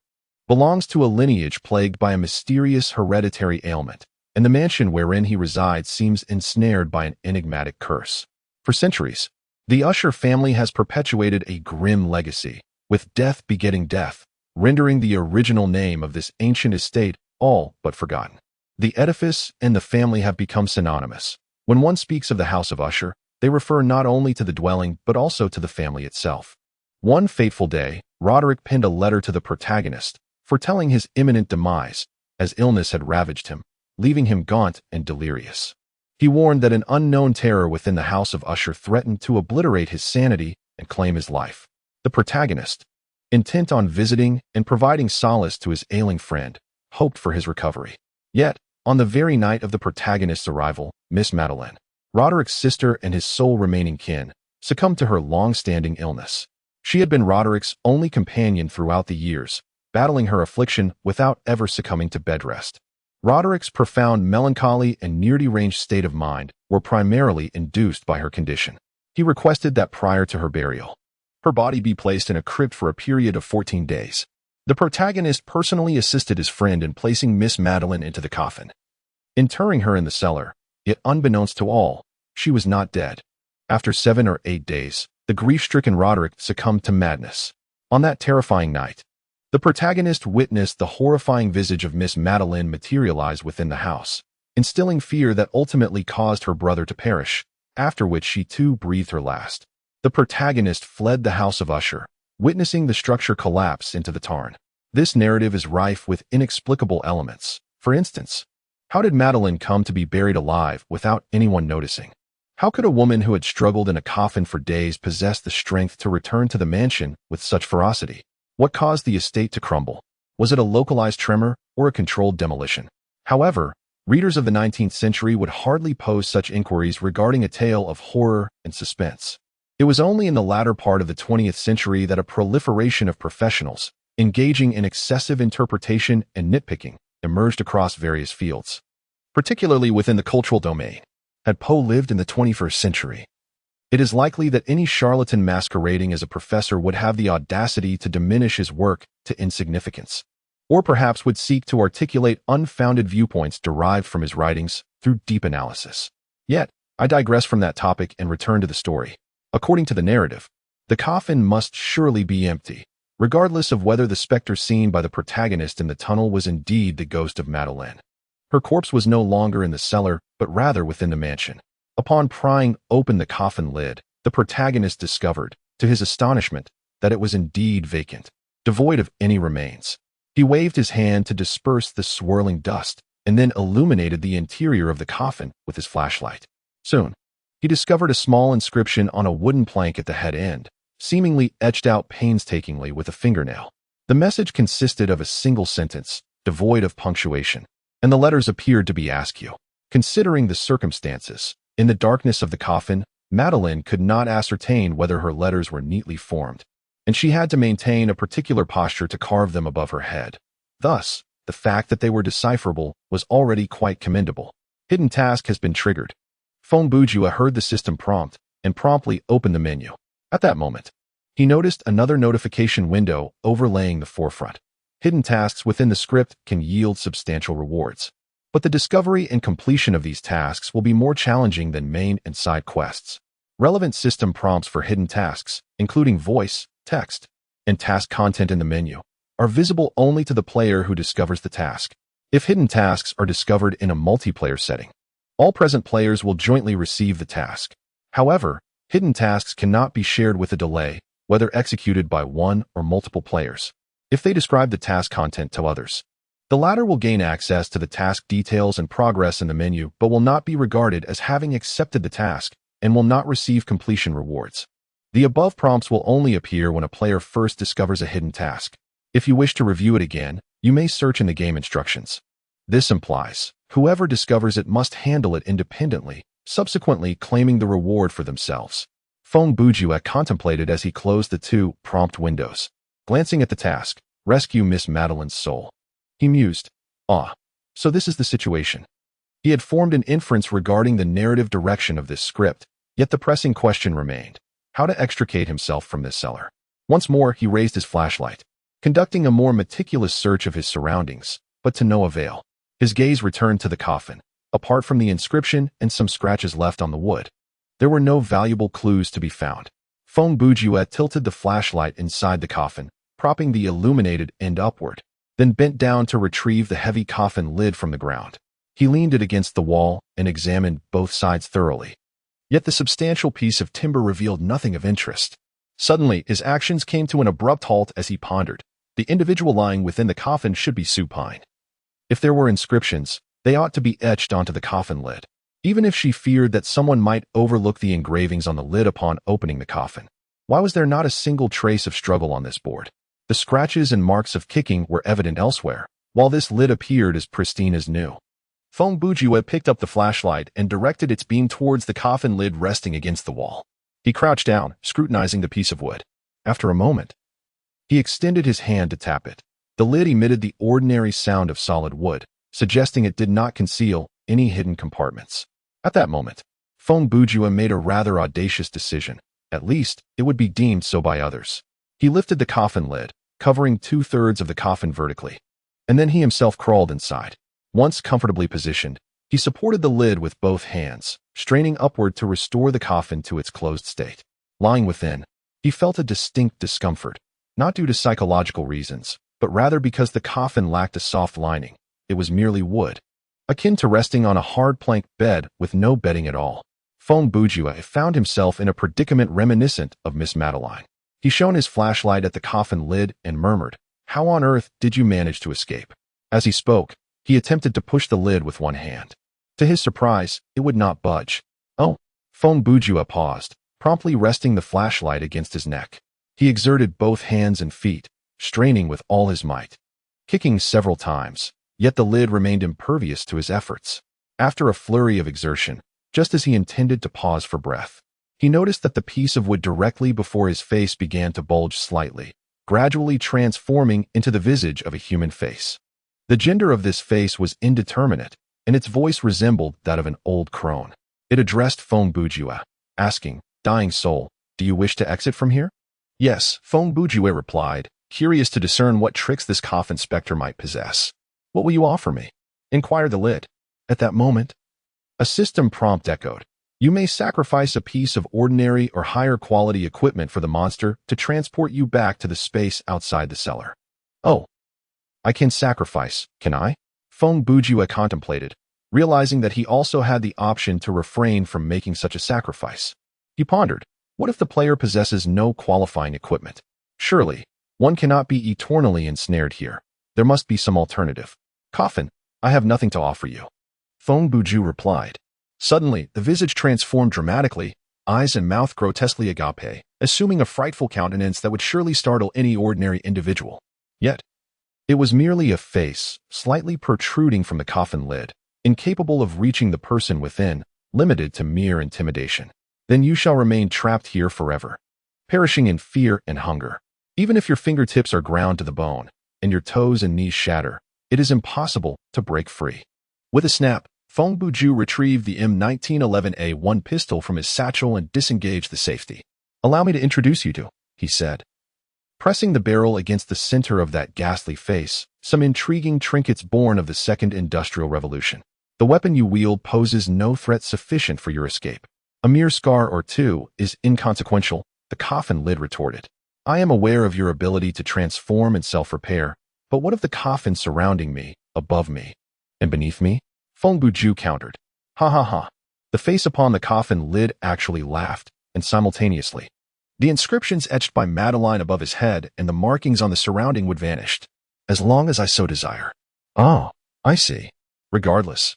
belongs to a lineage plagued by a mysterious hereditary ailment, and the mansion wherein he resides seems ensnared by an enigmatic curse. For centuries, the Usher family has perpetuated a grim legacy, with death begetting death, rendering the original name of this ancient estate all but forgotten. The edifice and the family have become synonymous. When one speaks of the House of Usher, they refer not only to the dwelling but also to the family itself. One fateful day, Roderick penned a letter to the protagonist, foretelling his imminent demise, as illness had ravaged him, leaving him gaunt and delirious. He warned that an unknown terror within the House of Usher threatened to obliterate his sanity and claim his life. The protagonist, intent on visiting and providing solace to his ailing friend, hoped for his recovery. Yet, on the very night of the protagonist's arrival, Miss Madeline, Roderick's sister and his sole remaining kin, succumbed to her long-standing illness. She had been Roderick's only companion throughout the years, battling her affliction without ever succumbing to bed rest. Roderick's profound melancholy and near-deranged state of mind were primarily induced by her condition. He requested that prior to her burial, her body be placed in a crypt for a period of 14 days. The protagonist personally assisted his friend in placing Miss Madeline into the coffin, interring her in the cellar, yet unbeknownst to all, she was not dead. After 7 or 8 days, the grief-stricken Roderick succumbed to madness. On that terrifying night, the protagonist witnessed the horrifying visage of Miss Madeline materialize within the house, instilling fear that ultimately caused her brother to perish, after which she too breathed her last. The protagonist fled the House of Usher, witnessing the structure collapse into the tarn. This narrative is rife with inexplicable elements. For instance, how did Madeline come to be buried alive without anyone noticing? How could a woman who had struggled in a coffin for days possess the strength to return to the mansion with such ferocity? What caused the estate to crumble? Was it a localized tremor or a controlled demolition? However, readers of the 19th century would hardly pose such inquiries regarding a tale of horror and suspense. It was only in the latter part of the 20th century that a proliferation of professionals, engaging in excessive interpretation and nitpicking, emerged across various fields. Particularly within the cultural domain. Had Poe lived in the 21st century, it is likely that any charlatan masquerading as a professor would have the audacity to diminish his work to insignificance, or perhaps would seek to articulate unfounded viewpoints derived from his writings through deep analysis. Yet, I digress from that topic and return to the story. According to the narrative, the coffin must surely be empty, regardless of whether the specter seen by the protagonist in the tunnel was indeed the ghost of Madeline. Her corpse was no longer in the cellar, but rather within the mansion. Upon prying open the coffin lid, the protagonist discovered, to his astonishment, that it was indeed vacant, devoid of any remains. He waved his hand to disperse the swirling dust, and then illuminated the interior of the coffin with his flashlight. Soon, he discovered a small inscription on a wooden plank at the head end, seemingly etched out painstakingly with a fingernail. The message consisted of a single sentence, devoid of punctuation, and the letters appeared to be "Ask you." Considering the circumstances, in the darkness of the coffin, Madeline could not ascertain whether her letters were neatly formed, and she had to maintain a particular posture to carve them above her head. Thus, the fact that they were decipherable was already quite commendable. Hidden task has been triggered. Feng Bujue heard the system prompt and promptly opened the menu. At that moment, he noticed another notification window overlaying the forefront. Hidden tasks within the script can yield substantial rewards, but the discovery and completion of these tasks will be more challenging than main and side quests. Relevant system prompts for hidden tasks, including voice, text, and task content in the menu, are visible only to the player who discovers the task. If hidden tasks are discovered in a multiplayer setting, all present players will jointly receive the task. However, hidden tasks cannot be shared with a delay, whether executed by one or multiple players, if they describe the task content to others. The latter will gain access to the task details and progress in the menu, but will not be regarded as having accepted the task and will not receive completion rewards. The above prompts will only appear when a player first discovers a hidden task. If you wish to review it again, you may search in the game instructions. This implies whoever discovers it must handle it independently, subsequently claiming the reward for themselves. Feng Bujue contemplated as he closed the two prompt windows. Glancing at the task, rescue Miss Madeline's soul, he mused, so this is the situation. He had formed an inference regarding the narrative direction of this script, yet the pressing question remained, how to extricate himself from this cellar. Once more, he raised his flashlight, conducting a more meticulous search of his surroundings, but to no avail. His gaze returned to the coffin. Apart from the inscription and some scratches left on the wood, there were no valuable clues to be found. Feng Bujue tilted the flashlight inside the coffin, propping the illuminated end upward, then bent down to retrieve the heavy coffin lid from the ground. He leaned it against the wall and examined both sides thoroughly. Yet the substantial piece of timber revealed nothing of interest. Suddenly, his actions came to an abrupt halt as he pondered. The individual lying within the coffin should be supine. If there were inscriptions, they ought to be etched onto the coffin lid. Even if she feared that someone might overlook the engravings on the lid upon opening the coffin, why was there not a single trace of struggle on this board? The scratches and marks of kicking were evident elsewhere, while this lid appeared as pristine as new. Feng Bujue picked up the flashlight and directed its beam towards the coffin lid resting against the wall. He crouched down, scrutinizing the piece of wood. After a moment, he extended his hand to tap it. The lid emitted the ordinary sound of solid wood, suggesting it did not conceal any hidden compartments. At that moment, Feng Bujue made a rather audacious decision. At least, it would be deemed so by others. He lifted the coffin lid, covering 2/3 of the coffin vertically, and then he himself crawled inside. Once comfortably positioned, he supported the lid with both hands, straining upward to restore the coffin to its closed state. Lying within, he felt a distinct discomfort, not due to psychological reasons, but rather because the coffin lacked a soft lining. It was merely wood, akin to resting on a hard plank bed with no bedding at all. Feng Bujue found himself in a predicament reminiscent of Miss Madeline. He shone his flashlight at the coffin lid and murmured, "How on earth did you manage to escape?" As he spoke, he attempted to push the lid with one hand. To his surprise, it would not budge. "Oh." Feng Bujue paused, promptly resting the flashlight against his neck. He exerted both hands and feet, straining with all his might, kicking several times, yet the lid remained impervious to his efforts. After a flurry of exertion, just as he intended to pause for breath, he noticed that the piece of wood directly before his face began to bulge slightly, gradually transforming into the visage of a human face. The gender of this face was indeterminate, and its voice resembled that of an old crone. It addressed Feng Bujue, asking, "Dying soul, do you wish to exit from here?" "Yes," Feng Bujue replied, curious to discern what tricks this coffin specter might possess. "What will you offer me?" inquired the lid. At that moment, a system prompt echoed. "You may sacrifice a piece of ordinary or higher quality equipment for the monster to transport you back to the space outside the cellar." "Oh, I can sacrifice, can I?" Feng Bujue contemplated, realizing that he also had the option to refrain from making such a sacrifice. He pondered, what if the player possesses no qualifying equipment? Surely, one cannot be eternally ensnared here. There must be some alternative. "Coffin, I have nothing to offer you," Feng Bujue replied. Suddenly, the visage transformed dramatically, eyes and mouth grotesquely agape, assuming a frightful countenance that would surely startle any ordinary individual. Yet, it was merely a face, slightly protruding from the coffin lid, incapable of reaching the person within, limited to mere intimidation. "Then you shall remain trapped here forever, perishing in fear and hunger. Even if your fingertips are ground to the bone, and your toes and knees shatter, it is impossible to break free." With a snap, Feng Bujue retrieved the M1911A1 pistol from his satchel and disengaged the safety. "Allow me to introduce you to," he said, pressing the barrel against the center of that ghastly face, "some intriguing trinkets born of the Second Industrial Revolution. The weapon you wield poses no threat sufficient for your escape. A mere scar or two is inconsequential," the coffin lid retorted. "I am aware of your ability to transform and self-repair, but what of the coffin surrounding me, above me, and beneath me?" Feng Bujue countered. "Ha ha ha." The face upon the coffin lid actually laughed, and simultaneously, the inscriptions etched by Madeline above his head and the markings on the surrounding wood vanished. "As long as I so desire." "Oh, I see. Regardless,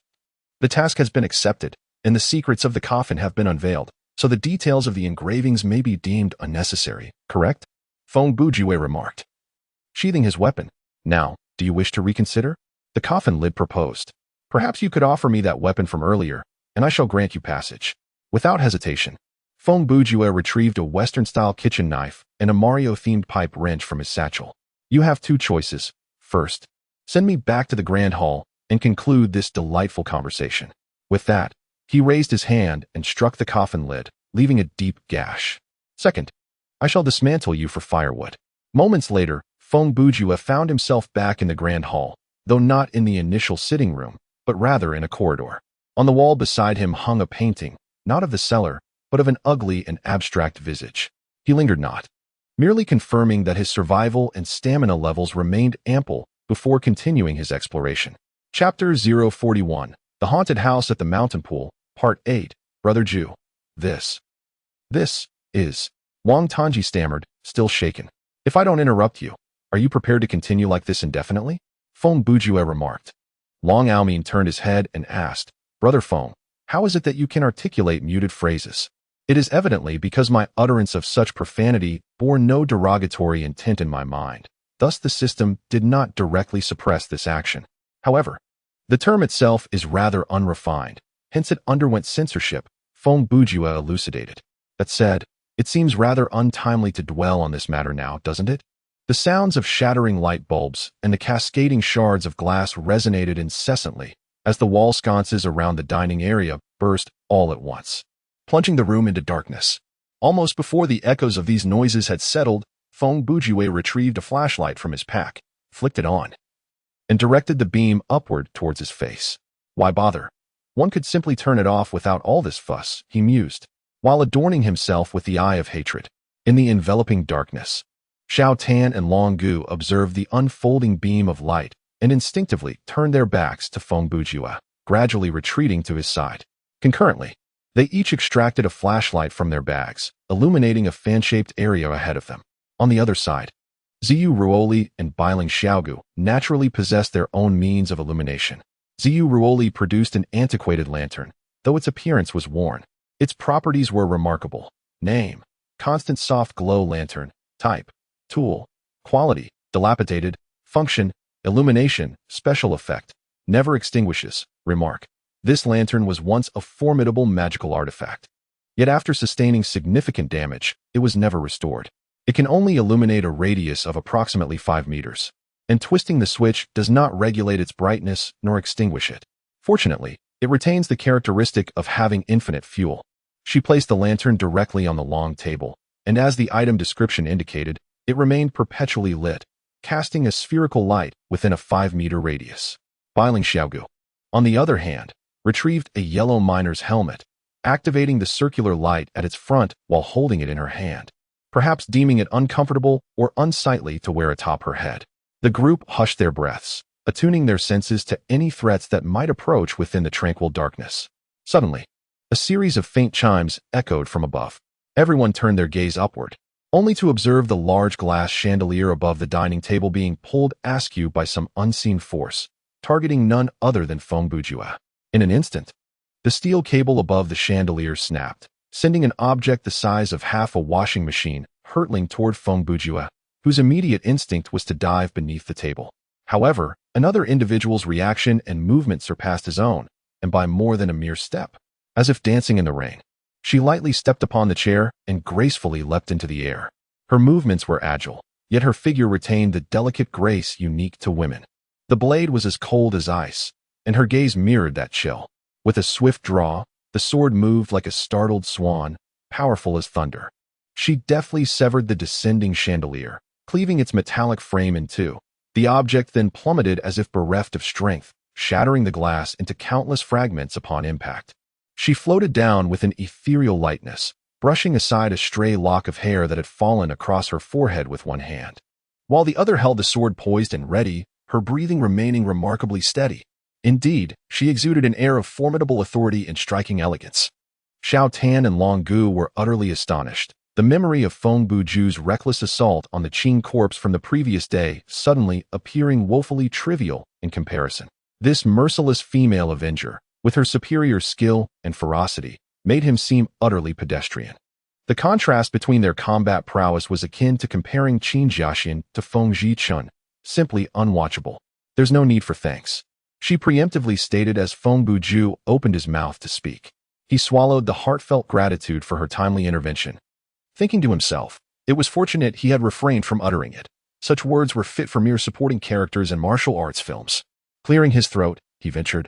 the task has been accepted, and the secrets of the coffin have been unveiled, so the details of the engravings may be deemed unnecessary, correct?" Feng Bujue remarked, sheathing his weapon. "Now, do you wish to reconsider?" The coffin lid proposed. "Perhaps you could offer me that weapon from earlier, and I shall grant you passage." Without hesitation, Feng Bujue retrieved a Western-style kitchen knife and a Mario-themed pipe wrench from his satchel. "You have two choices. First, send me back to the Grand Hall and conclude this delightful conversation." With that, he raised his hand and struck the coffin lid, leaving a deep gash. "Second, I shall dismantle you for firewood." Moments later, Feng Bujue found himself back in the Grand Hall, though not in the initial sitting room, but rather in a corridor. On the wall beside him hung a painting, not of the cellar, but of an ugly and abstract visage. He lingered not, merely confirming that his survival and stamina levels remained ample before continuing his exploration. Chapter 041, The Haunted House at the Mountain Pool, Part 8, Brother Ju. This is, Wang Tanji stammered, still shaken. If I don't interrupt you, are you prepared to continue like this indefinitely? Feng Bujue remarked. Long Aomin turned his head and asked, Brother Feng, how is it that you can articulate muted phrases? It is evidently because my utterance of such profanity bore no derogatory intent in my mind. Thus the system did not directly suppress this action. However, the term itself is rather unrefined, hence it underwent censorship, Feng Bujue elucidated. That said, it seems rather untimely to dwell on this matter now, doesn't it? The sounds of shattering light bulbs and the cascading shards of glass resonated incessantly as the wall sconces around the dining area burst all at once, plunging the room into darkness. Almost before the echoes of these noises had settled, Feng Bujue retrieved a flashlight from his pack, flicked it on, and directed the beam upward towards his face. Why bother? One could simply turn it off without all this fuss, he mused, while adorning himself with the eye of hatred. In the enveloping darkness, Xiao Tan and Long Gu observed the unfolding beam of light and instinctively turned their backs to Feng Bujue, gradually retreating to his side. Concurrently, they each extracted a flashlight from their bags, illuminating a fan-shaped area ahead of them. On the other side, Ziyu Ruoli and Bailing Xiaogu naturally possessed their own means of illumination. Ziyu Ruoli produced an antiquated lantern, though its appearance was worn. Its properties were remarkable. Name: constant soft glow lantern. Type: tool. Quality: dilapidated. Function: illumination. Special effect: never extinguishes. Remark: this lantern was once a formidable magical artifact. Yet after sustaining significant damage, it was never restored. It can only illuminate a radius of approximately 5 meters, and twisting the switch does not regulate its brightness nor extinguish it. Fortunately, it retains the characteristic of having infinite fuel. She placed the lantern directly on the long table, and as the item description indicated, it remained perpetually lit, casting a spherical light within a 5-meter radius. Bailing Xiaogu, on the other hand, retrieved a yellow miner's helmet, activating the circular light at its front while holding it in her hand, perhaps deeming it uncomfortable or unsightly to wear atop her head. The group hushed their breaths, attuning their senses to any threats that might approach within the tranquil darkness. Suddenly, a series of faint chimes echoed from above. Everyone turned their gaze upward, only to observe the large glass chandelier above the dining table being pulled askew by some unseen force, targeting none other than Feng Bujue. In an instant, the steel cable above the chandelier snapped, sending an object the size of half a washing machine hurtling toward Feng Bujue, whose immediate instinct was to dive beneath the table. However, another individual's reaction and movement surpassed his own, and by more than a mere step. As if dancing in the rain, she lightly stepped upon the chair and gracefully leapt into the air. Her movements were agile, yet her figure retained the delicate grace unique to women. The blade was as cold as ice, and her gaze mirrored that chill. With a swift draw, the sword moved like a startled swan, powerful as thunder. She deftly severed the descending chandelier, cleaving its metallic frame in two. The object then plummeted as if bereft of strength, shattering the glass into countless fragments upon impact. She floated down with an ethereal lightness, brushing aside a stray lock of hair that had fallen across her forehead with one hand. While the other held the sword poised and ready, her breathing remaining remarkably steady. Indeed, she exuded an air of formidable authority and striking elegance. Xiao Tan and Long Gu were utterly astonished. The memory of Feng Bujue's reckless assault on the Qing corpse from the previous day suddenly appearing woefully trivial in comparison. This merciless female avenger, with her superior skill and ferocity, made him seem utterly pedestrian. The contrast between their combat prowess was akin to comparing Qin Jiaxin to Feng Zhichun, simply unwatchable. There's no need for thanks, she preemptively stated as Feng Bujue opened his mouth to speak. He swallowed the heartfelt gratitude for her timely intervention, thinking to himself, it was fortunate he had refrained from uttering it. Such words were fit for mere supporting characters in martial arts films. Clearing his throat, he ventured,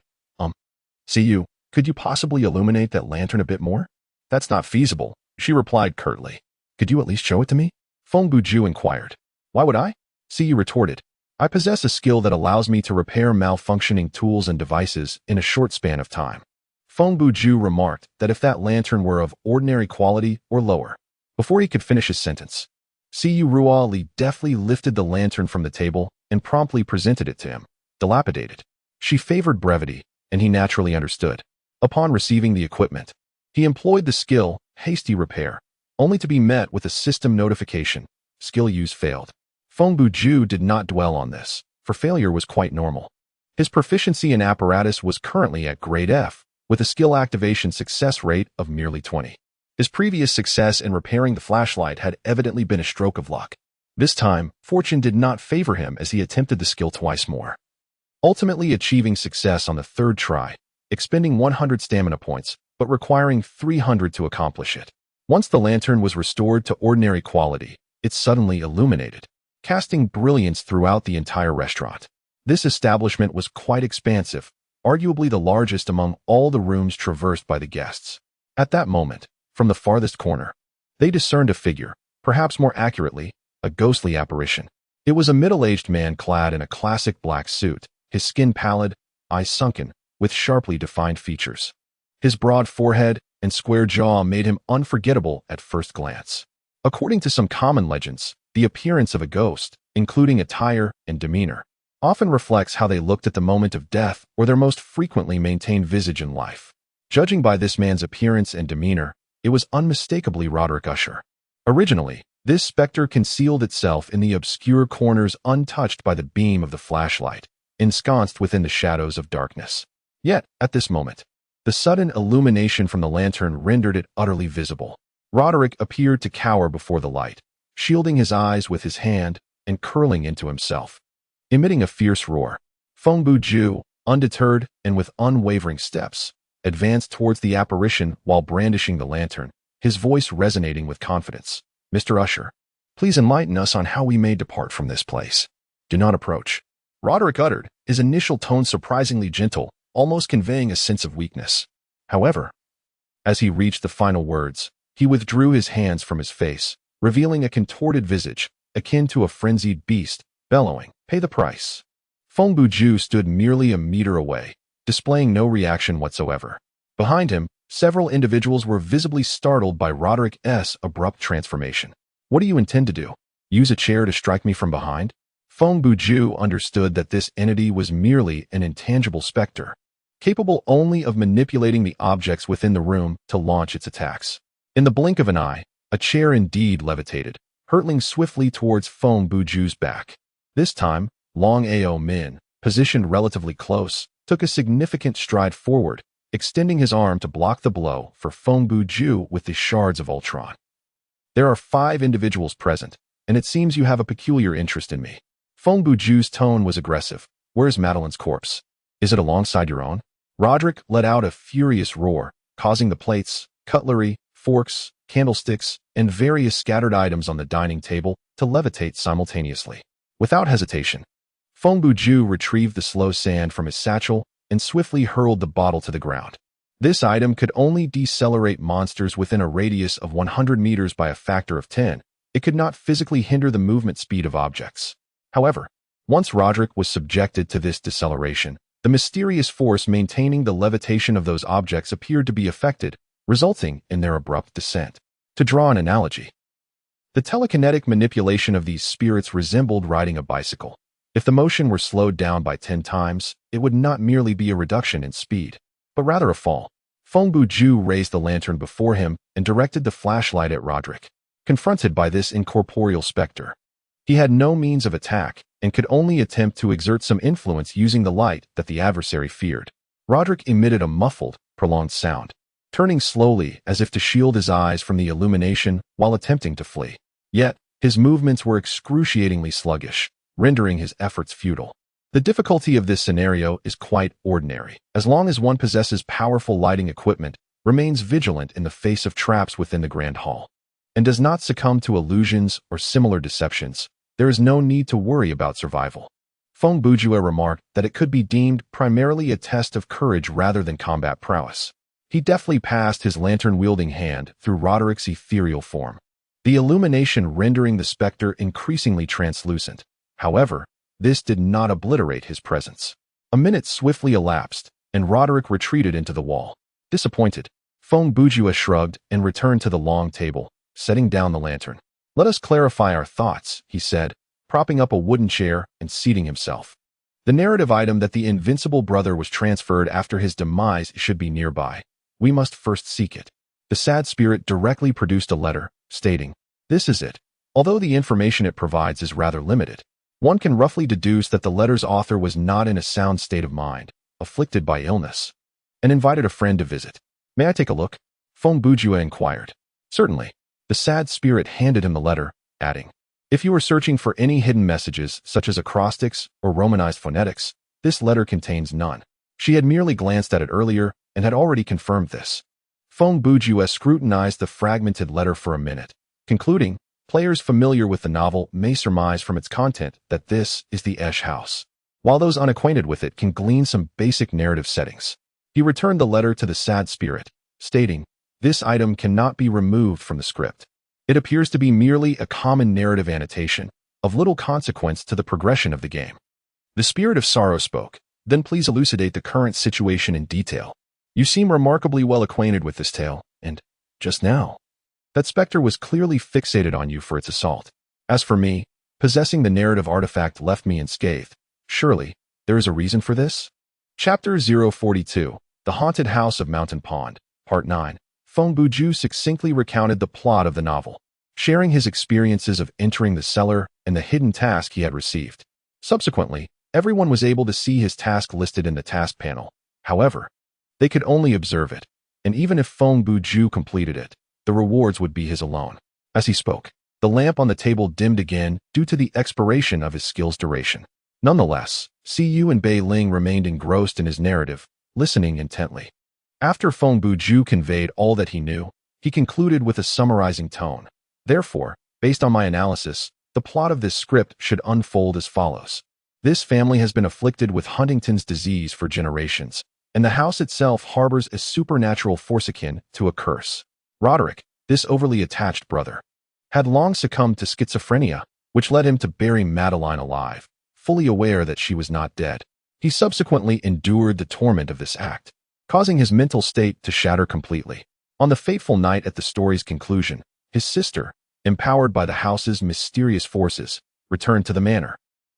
See you, could you possibly illuminate that lantern a bit more? That's not feasible, she replied curtly. Could you at least show it to me? Feng Bujue inquired. Why would I? See you retorted. I possess a skill that allows me to repair malfunctioning tools and devices in a short span of time. Feng Bujue remarked that if that lantern were of ordinary quality or lower. Before he could finish his sentence, Siyu Ruali deftly lifted the lantern from the table and promptly presented it to him. Dilapidated. She favored brevity, and he naturally understood. Upon receiving the equipment, he employed the skill, hasty repair, only to be met with a system notification. Skill use failed. Feng Bujue did not dwell on this, for failure was quite normal. His proficiency in apparatus was currently at grade F, with a skill activation success rate of merely 20. His previous success in repairing the flashlight had evidently been a stroke of luck. This time, fortune did not favor him as he attempted the skill twice more. Ultimately achieving success on the third try, expending 100 stamina points, but requiring 300 to accomplish it. Once the lantern was restored to ordinary quality, it suddenly illuminated, casting brilliance throughout the entire restaurant. This establishment was quite expansive, arguably the largest among all the rooms traversed by the guests. At that moment, from the farthest corner, they discerned a figure, perhaps more accurately, a ghostly apparition. It was a middle-aged man clad in a classic black suit, his skin pallid, eyes sunken, with sharply defined features. His broad forehead and square jaw made him unforgettable at first glance. According to some common legends, the appearance of a ghost, including attire and demeanor, often reflects how they looked at the moment of death or their most frequently maintained visage in life. Judging by this man's appearance and demeanor, it was unmistakably Roderick Usher. Originally, this specter concealed itself in the obscure corners untouched by the beam of the flashlight, ensconced within the shadows of darkness. Yet, at this moment, the sudden illumination from the lantern rendered it utterly visible. Roderick appeared to cower before the light, shielding his eyes with his hand and curling into himself. Emitting a fierce roar, Feng Bujue, undeterred and with unwavering steps, advanced towards the apparition while brandishing the lantern, his voice resonating with confidence. "Mr. Usher, please enlighten us on how we may depart from this place. Do not approach." Roderick uttered, his initial tone surprisingly gentle, almost conveying a sense of weakness. However, as he reached the final words, he withdrew his hands from his face, revealing a contorted visage, akin to a frenzied beast, bellowing, "Pay the price." Feng Bujue stood merely a meter away, displaying no reaction whatsoever. Behind him, several individuals were visibly startled by Roderick's abrupt transformation. "What do you intend to do? Use a chair to strike me from behind?" Feng Bujue understood that this entity was merely an intangible specter, capable only of manipulating the objects within the room to launch its attacks. In the blink of an eye, a chair indeed levitated, hurtling swiftly towards Feng Bujue's back. This time, Long Ao Min, positioned relatively close, took a significant stride forward, extending his arm to block the blow for Feng Bujue with the shards of Ultron. "There are 5 individuals present, and it seems you have a peculiar interest in me." Feng Bujue's tone was aggressive. "Where's Madeline's corpse? Is it alongside your own?" Roderick let out a furious roar, causing the plates, cutlery, forks, candlesticks, and various scattered items on the dining table to levitate simultaneously. Without hesitation, Feng Bujue retrieved the slow sand from his satchel and swiftly hurled the bottle to the ground. This item could only decelerate monsters within a radius of 100 meters by a factor of 10. It could not physically hinder the movement speed of objects. However, once Roderick was subjected to this deceleration, the mysterious force maintaining the levitation of those objects appeared to be affected, resulting in their abrupt descent. To draw an analogy, the telekinetic manipulation of these spirits resembled riding a bicycle. If the motion were slowed down by 10 times, it would not merely be a reduction in speed, but rather a fall. Feng Bujue raised the lantern before him and directed the flashlight at Roderick. Confronted by this incorporeal specter, he had no means of attack and could only attempt to exert some influence using the light that the adversary feared. Roderick emitted a muffled, prolonged sound, turning slowly as if to shield his eyes from the illumination while attempting to flee. Yet, his movements were excruciatingly sluggish, rendering his efforts futile. The difficulty of this scenario is quite ordinary, as long as one possesses powerful lighting equipment, remains vigilant in the face of traps within the Grand Hall, and does not succumb to illusions or similar deceptions. There is no need to worry about survival. Feng Bujue remarked that it could be deemed primarily a test of courage rather than combat prowess. He deftly passed his lantern-wielding hand through Roderick's ethereal form, the illumination rendering the specter increasingly translucent. However, this did not obliterate his presence. A minute swiftly elapsed, and Roderick retreated into the wall. Disappointed, Feng Bujue shrugged and returned to the long table, setting down the lantern. Let us clarify our thoughts, he said, propping up a wooden chair and seating himself. The narrative item that the invincible brother was transferred after his demise should be nearby. We must first seek it. The sad spirit directly produced a letter, stating, "This is it." Although the information it provides is rather limited, one can roughly deduce that the letter's author was not in a sound state of mind, afflicted by illness, and invited a friend to visit. "May I take a look?" Feng Bujue inquired. "Certainly." The sad spirit handed him the letter, adding, "If you are searching for any hidden messages, such as acrostics or romanized phonetics, this letter contains none." She had merely glanced at it earlier and had already confirmed this. Feng Bujue scrutinized the fragmented letter for a minute, concluding, players familiar with the novel may surmise from its content that this is the Esh House, while those unacquainted with it can glean some basic narrative settings. He returned the letter to the sad spirit, stating, "This item cannot be removed from the script. It appears to be merely a common narrative annotation, of little consequence to the progression of the game." The spirit of sorrow spoke, "Then please elucidate the current situation in detail. You seem remarkably well acquainted with this tale, and, just now, that specter was clearly fixated on you for its assault. As for me, possessing the narrative artifact left me unscathed. Surely, there is a reason for this?" Chapter 042, The Haunted House of Mountain Pond, Part 9. Feng Bujue succinctly recounted the plot of the novel, sharing his experiences of entering the cellar and the hidden task he had received. Subsequently, everyone was able to see his task listed in the task panel. However, they could only observe it, and even if Feng Bujue completed it, the rewards would be his alone. As he spoke, the lamp on the table dimmed again due to the expiration of his skill's duration. Nonetheless, Ciyu and Bei Ling remained engrossed in his narrative, listening intently. After Feng Bujue conveyed all that he knew, he concluded with a summarizing tone. "Therefore, based on my analysis, the plot of this script should unfold as follows. This family has been afflicted with Huntington's disease for generations, and the house itself harbors a supernatural force akin to a curse. Roderick, this overly attached brother, had long succumbed to schizophrenia, which led him to bury Madeline alive, fully aware that she was not dead. He subsequently endured the torment of this act, causing his mental state to shatter completely. On the fateful night at the story's conclusion, his sister, empowered by the house's mysterious forces, returned to the manor,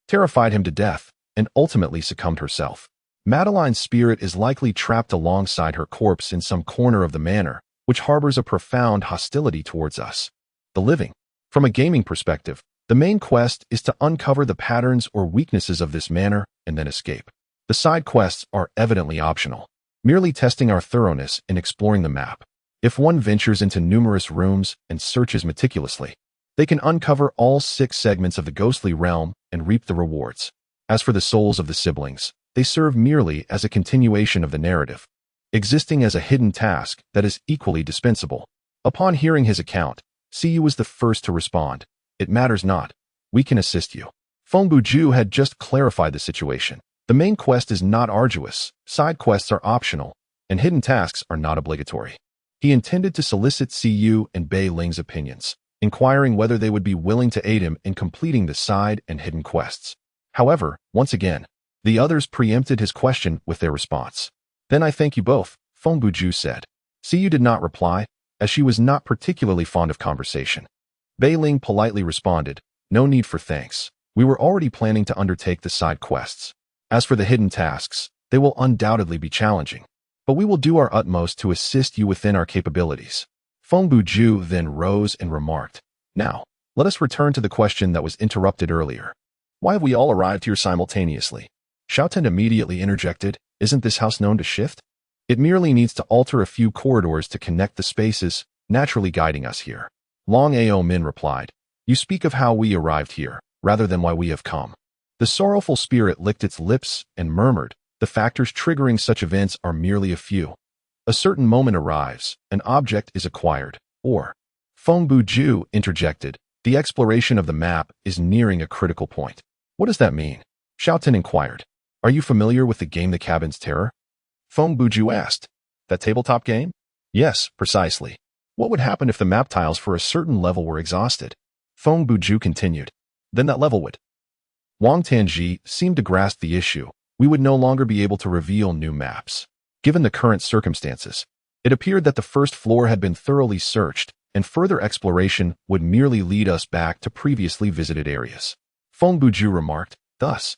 terrified him to death, and ultimately succumbed herself. Madeline's spirit is likely trapped alongside her corpse in some corner of the manor, which harbors a profound hostility towards us, the living. From a gaming perspective, the main quest is to uncover the patterns or weaknesses of this manor and then escape. The side quests are evidently optional, merely testing our thoroughness in exploring the map. If one ventures into numerous rooms and searches meticulously, they can uncover all 6 segments of the ghostly realm and reap the rewards. As for the souls of the siblings, they serve merely as a continuation of the narrative, existing as a hidden task that is equally dispensable. Upon hearing his account, Ciyu was the first to respond. "It matters not. We can assist you." Feng Bujue had just clarified the situation. The main quest is not arduous, side quests are optional, and hidden tasks are not obligatory. He intended to solicit Ciyu and Bei Ling's opinions, inquiring whether they would be willing to aid him in completing the side and hidden quests. However, once again, the others preempted his question with their response. "Then I thank you both," Feng Bujue said. Ciyu did not reply, as she was not particularly fond of conversation. Bei Ling politely responded, "No need for thanks. We were already planning to undertake the side quests. As for the hidden tasks, they will undoubtedly be challenging, but we will do our utmost to assist you within our capabilities." Feng Bujue then rose and remarked, "Now, let us return to the question that was interrupted earlier. Why have we all arrived here simultaneously?" Xiaoten immediately interjected, "Isn't this house known to shift? It merely needs to alter a few corridors to connect the spaces, naturally guiding us here." Long Ao Min replied, "You speak of how we arrived here, rather than why we have come." The sorrowful spirit licked its lips and murmured, "The factors triggering such events are merely a few. A certain moment arrives, an object is acquired, or..." Feng Bujue interjected, "The exploration of the map is nearing a critical point." "What does that mean?" Xiaoten inquired. "Are you familiar with the game The Cabin's Terror?" Feng Bujue asked. "That tabletop game?" "Yes, precisely. What would happen if the map tiles for a certain level were exhausted?" Feng Bujue continued. "Then that level would..." Wang Tanji seemed to grasp the issue. "We would no longer be able to reveal new maps. Given the current circumstances, it appeared that the first floor had been thoroughly searched, and further exploration would merely lead us back to previously visited areas. Feng Bujue remarked, thus,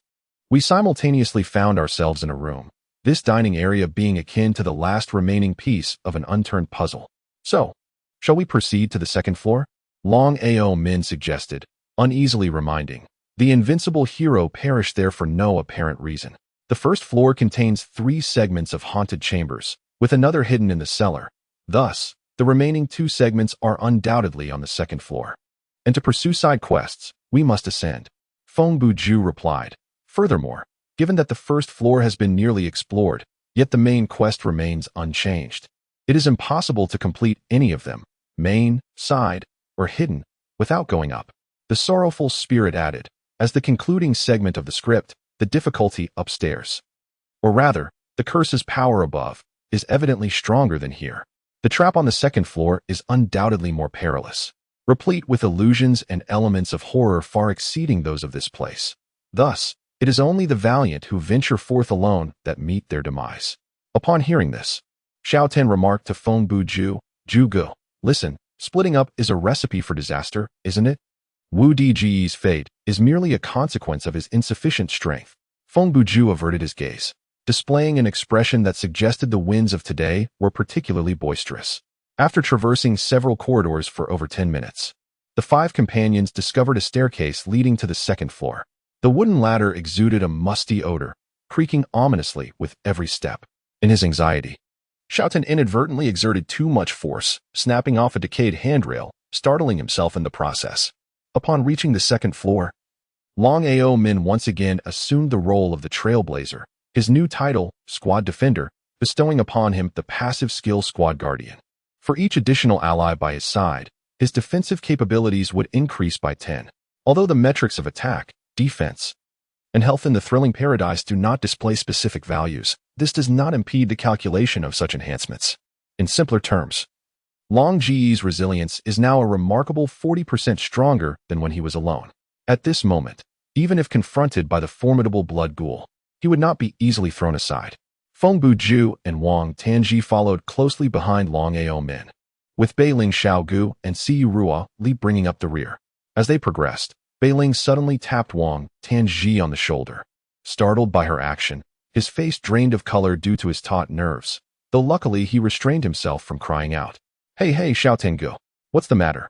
we simultaneously found ourselves in a room, this dining area being akin to the last remaining piece of an unturned puzzle. So, shall we proceed to the second floor? Long Ao Min suggested, uneasily reminding, the invincible hero perished there for no apparent reason. The first floor contains 3 segments of haunted chambers, with another hidden in the cellar. Thus, the remaining 2 segments are undoubtedly on the second floor. And to pursue side quests, we must ascend. Feng Bujue replied. Furthermore, given that the first floor has been nearly explored, yet the main quest remains unchanged, it is impossible to complete any of them, main, side, or hidden, without going up. The sorrowful spirit added, as the concluding segment of the script, the difficulty upstairs. Or rather, the curse's power above is evidently stronger than here. The trap on the second floor is undoubtedly more perilous, replete with illusions and elements of horror far exceeding those of this place. Thus, it is only the valiant who venture forth alone that meet their demise. Upon hearing this, Xiaoten remarked to Feng Bujue, Zhuge, listen, splitting up is a recipe for disaster, isn't it? Wu Diji's fate is merely a consequence of his insufficient strength. Feng Bujue averted his gaze, displaying an expression that suggested the winds of today were particularly boisterous. After traversing several corridors for over 10 minutes, the 5 companions discovered a staircase leading to the second floor. The wooden ladder exuded a musty odor, creaking ominously with every step. In his anxiety, Xiaoten inadvertently exerted too much force, snapping off a decayed handrail, startling himself in the process. Upon reaching the second floor, Long Ao Min once again assumed the role of the trailblazer, his new title, Squad Defender, bestowing upon him the passive skill Squad Guardian. For each additional ally by his side, his defensive capabilities would increase by 10. Although the metrics of attack, defense, and health in the thrilling paradise do not display specific values, this does not impede the calculation of such enhancements. In simpler terms, Long Ji's resilience is now a remarkable 40% stronger than when he was alone. At this moment, even if confronted by the formidable blood ghoul, he would not be easily thrown aside. Feng Bujue and Wang Tanji followed closely behind Long Ao Min, with Beiling Xiaogu and Siyu Rua Li bringing up the rear. As they progressed, Beiling suddenly tapped Wang Tanji on the shoulder. Startled by her action, his face drained of color due to his taut nerves, though luckily he restrained himself from crying out. Hey, Xiaotengu, what's the matter?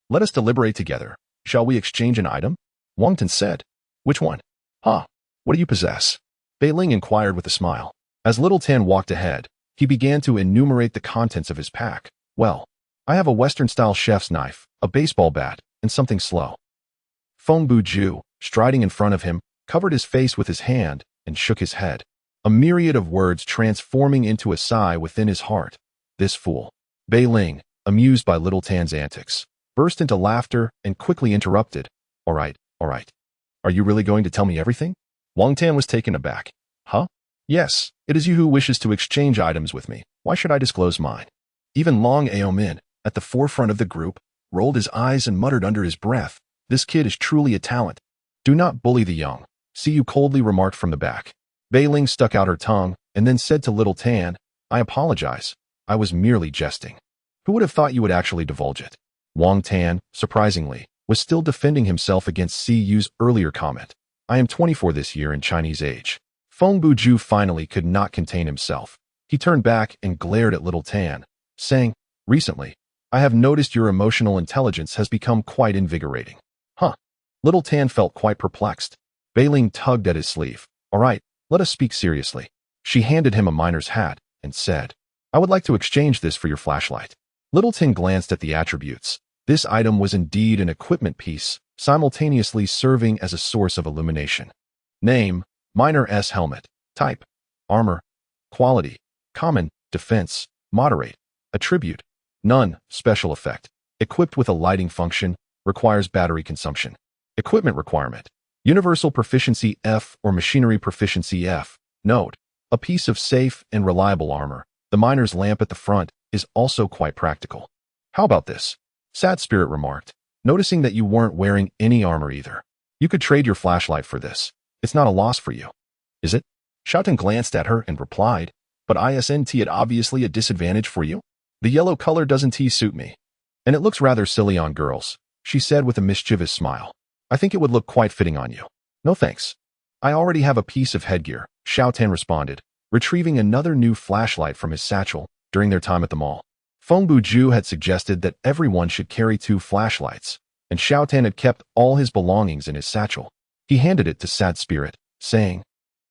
Let us deliberate together. Shall we exchange an item? Wang Tan said. Which one? Huh? What do you possess? Beiling inquired with a smile. As Little Tan walked ahead, he began to enumerate the contents of his pack. Well, I have a Western-style chef's knife, a baseball bat, and something slow. Feng Bujue, striding in front of him, covered his face with his hand and shook his head, a myriad of words transforming into a sigh within his heart. This fool. Beiling, amused by Little Tan's antics, burst into laughter and quickly interrupted. All right. Are you really going to tell me everything? Wang Tan was taken aback. Huh? Yes, it is you who wishes to exchange items with me. Why should I disclose mine? Even Long Ao Min, at the forefront of the group, rolled his eyes and muttered under his breath, this kid is truly a talent. Do not bully the young, Siyu coldly remarked from the back. Beiling stuck out her tongue and then said to Little Tan, I apologize. I was merely jesting. Who would have thought you would actually divulge it? Wang Tan, surprisingly, was still defending himself against Siyu's earlier comment. I am 24 this year in Chinese age. Feng Bujue finally could not contain himself. He turned back and glared at Little Tan, saying, recently, I have noticed your emotional intelligence has become quite invigorating. Huh? Little Tan felt quite perplexed. Beiling tugged at his sleeve. All right, let us speak seriously. She handed him a miner's hat and said, I would like to exchange this for your flashlight. Little Tan glanced at the attributes. This item was indeed an equipment piece, simultaneously serving as a source of illumination. Name, Miner S helmet. Type, armor. Quality, common, defense, moderate. Attribute, none, special effect. Equipped with a lighting function, requires battery consumption. Equipment requirement, universal proficiency F or machinery proficiency F. Note, a piece of safe and reliable armor. The miner's lamp at the front is also quite practical. How about this? Sad Spirit remarked, noticing that you weren't wearing any armor either. You could trade your flashlight for this. It's not a loss for you. Is it? Xiaoten glanced at her and replied, but isn't it obviously a disadvantage for you? The yellow color doesn't suit me. And it looks rather silly on girls, she said with a mischievous smile. I think it would look quite fitting on you. No thanks. I already have a piece of headgear, Xiaotan responded, retrieving another new flashlight from his satchel during their time at the mall. Feng Bujue had suggested that everyone should carry 2 flashlights, and Xiaotan had kept all his belongings in his satchel. He handed it to Sad Spirit, saying,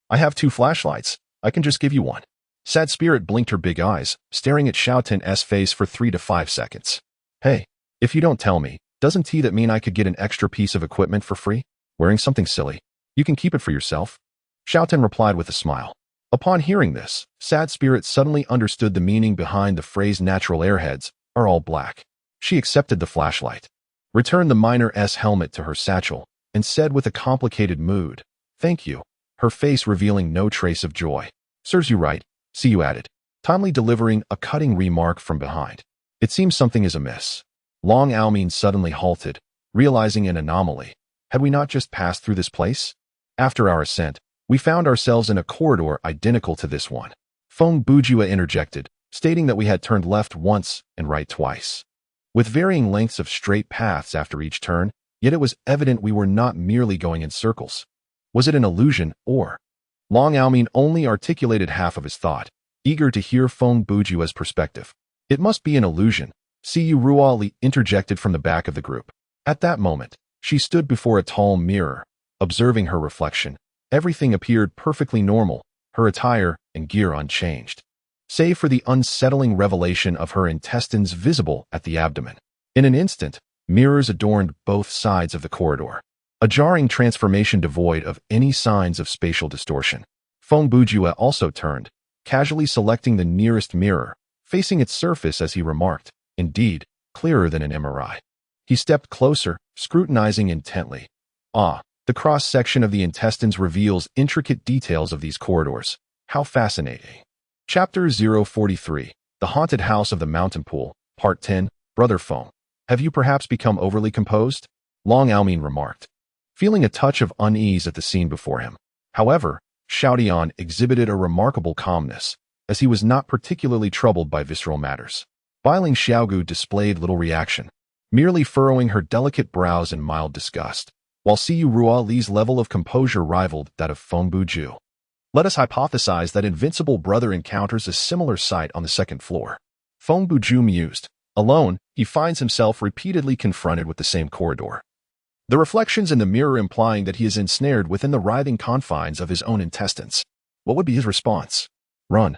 I have 2 flashlights. I can just give you one. Sad Spirit blinked her big eyes, staring at Xiaotan's face for 3 to 5 seconds. Hey, if you don't tell me, doesn't that mean I could get an extra piece of equipment for free? Wearing something silly. You can keep it for yourself. Xiaotan replied with a smile. Upon hearing this, Sad Spirit suddenly understood the meaning behind the phrase natural airheads are all black. She accepted the flashlight, returned the miner's helmet to her satchel, and said with a complicated mood, Thank you, her face revealing no trace of joy. Serves you right, see you added, timely delivering a cutting remark from behind. It seems something is amiss. Long Aoming suddenly halted, realizing an anomaly. Had we not just passed through this place? After our ascent, we found ourselves in a corridor identical to this one. Feng Bujue interjected, stating that we had turned left once and right twice, with varying lengths of straight paths after each turn, yet it was evident we were not merely going in circles. Was it an illusion, or? Long Aoming only articulated half of his thought, eager to hear Feng Bujue's perspective. It must be an illusion, Siyu Ruali interjected from the back of the group. At that moment, she stood before a tall mirror, observing her reflection. Everything appeared perfectly normal, her attire and gear unchanged, save for the unsettling revelation of her intestines visible at the abdomen. In an instant, mirrors adorned both sides of the corridor, a jarring transformation devoid of any signs of spatial distortion. Feng Bujue also turned, casually selecting the nearest mirror, facing its surface as he remarked, indeed, clearer than an MRI. He stepped closer, scrutinizing intently. The cross-section of the intestines reveals intricate details of these corridors. How fascinating. Chapter 043, The Haunted House of the Mountain Pool, Part 10, Brother Feng. Have you perhaps become overly composed? Long Aoming remarked, feeling a touch of unease at the scene before him. However, Xiaotian exhibited a remarkable calmness, as he was not particularly troubled by visceral matters. Biling Xiaogu displayed little reaction, merely furrowing her delicate brows in mild disgust, while Siyu Ruali's level of composure rivaled that of Feng Bujue. Let us hypothesize that Invincible Brother encounters a similar sight on the 2nd floor. Feng Bujue mused. Alone, he finds himself repeatedly confronted with the same corridor. The reflections in the mirror implying that he is ensnared within the writhing confines of his own intestines. What would be his response? Run.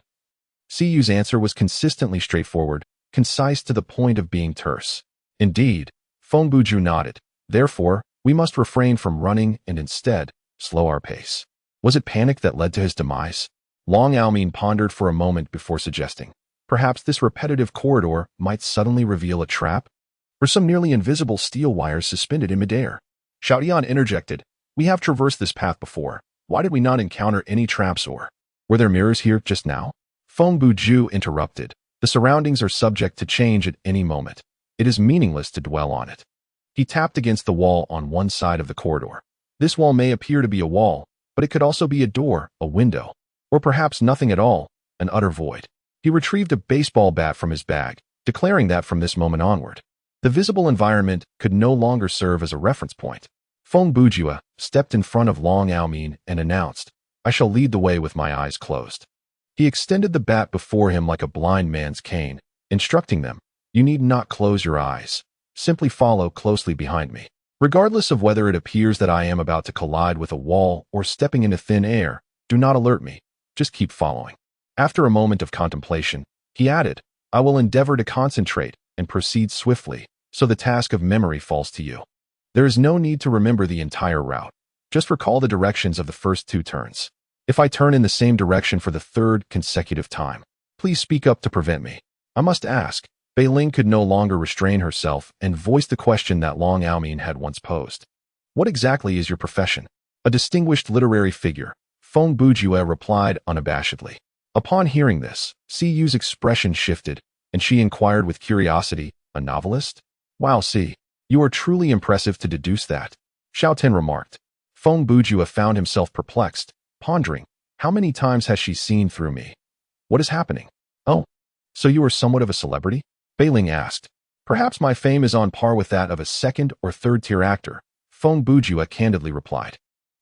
Siyu's answer was consistently straightforward, concise to the point of being terse. Indeed, Feng Bujue nodded. Therefore, we must refrain from running and instead, slow our pace. Was it panic that led to his demise? Long Aoming pondered for a moment before suggesting, perhaps this repetitive corridor might suddenly reveal a trap? Or some nearly invisible steel wires suspended in midair? Xiaotian interjected, we have traversed this path before. Why did we not encounter any traps or? Were there mirrors here just now? Feng Bujue interrupted. The surroundings are subject to change at any moment. It is meaningless to dwell on it. He tapped against the wall on one side of the corridor. This wall may appear to be a wall, but it could also be a door, a window, or perhaps nothing at all, an utter void. He retrieved a baseball bat from his bag, declaring that from this moment onward, the visible environment could no longer serve as a reference point. Feng Bujue stepped in front of Long Aoming and announced, I shall lead the way with my eyes closed. He extended the bat before him like a blind man's cane, instructing them, you need not close your eyes. Simply follow closely behind me. Regardless of whether it appears that I am about to collide with a wall or stepping into thin air, do not alert me. Just keep following. After a moment of contemplation, he added, I will endeavor to concentrate and proceed swiftly, so the task of memory falls to you. There is no need to remember the entire route. Just recall the directions of the first 2 turns. If I turn in the same direction for the 3rd consecutive time, please speak up to prevent me. I must ask. Bei Ling could no longer restrain herself and voiced the question that Long Aoming had once posed. What exactly is your profession? A distinguished literary figure, Feng Bujue replied unabashedly. Upon hearing this, Siyu's expression shifted, and she inquired with curiosity, a novelist? Wow, Si, you are truly impressive to deduce that. Xiaotan remarked. Feng Bujue found himself perplexed, pondering, how many times has she seen through me? What is happening? Oh, so you are somewhat of a celebrity? Bei Ling asked. Perhaps my fame is on par with that of a second or third-tier actor, Feng Bujue candidly replied.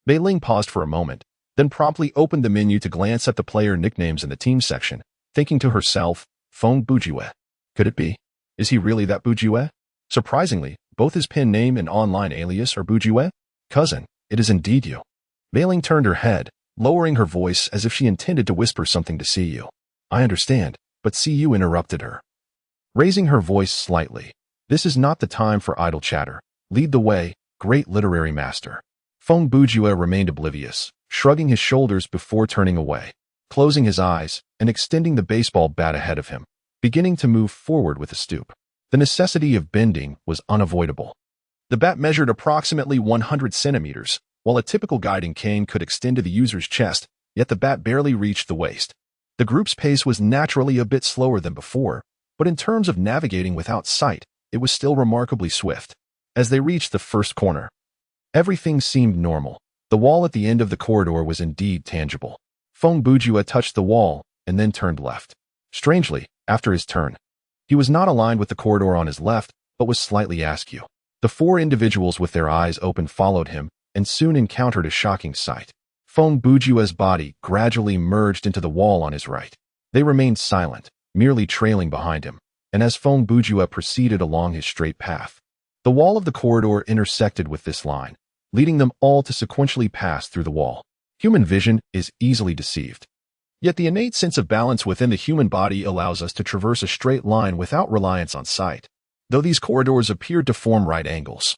Bei Ling paused for a moment, then promptly opened the menu to glance at the player nicknames in the team section, thinking to herself, Feng Bujue. Could it be? Is he really that Bujue? Surprisingly, both his pin name and online alias are Bujue. Cousin, it is indeed you. Bei Ling turned her head, lowering her voice as if she intended to whisper something to CU. I understand, but CU interrupted her. Raising her voice slightly, this is not the time for idle chatter. Lead the way, great literary master. Feng Bujue remained oblivious, shrugging his shoulders before turning away, closing his eyes, and extending the baseball bat ahead of him, beginning to move forward with a stoop. The necessity of bending was unavoidable. The bat measured approximately 100 centimeters, while a typical guiding cane could extend to the user's chest, yet the bat barely reached the waist. The group's pace was naturally a bit slower than before, but in terms of navigating without sight, it was still remarkably swift. As they reached the first corner, everything seemed normal. The wall at the end of the corridor was indeed tangible. Feng Bujue touched the wall and then turned left. Strangely, after his turn, he was not aligned with the corridor on his left, but was slightly askew. The four individuals with their eyes open followed him and soon encountered a shocking sight. Feng Bujue's body gradually merged into the wall on his right. They remained silent, merely trailing behind him, and as Feng Bujue proceeded along his straight path, the wall of the corridor intersected with this line, leading them all to sequentially pass through the wall. Human vision is easily deceived. Yet the innate sense of balance within the human body allows us to traverse a straight line without reliance on sight. Though these corridors appeared to form right angles,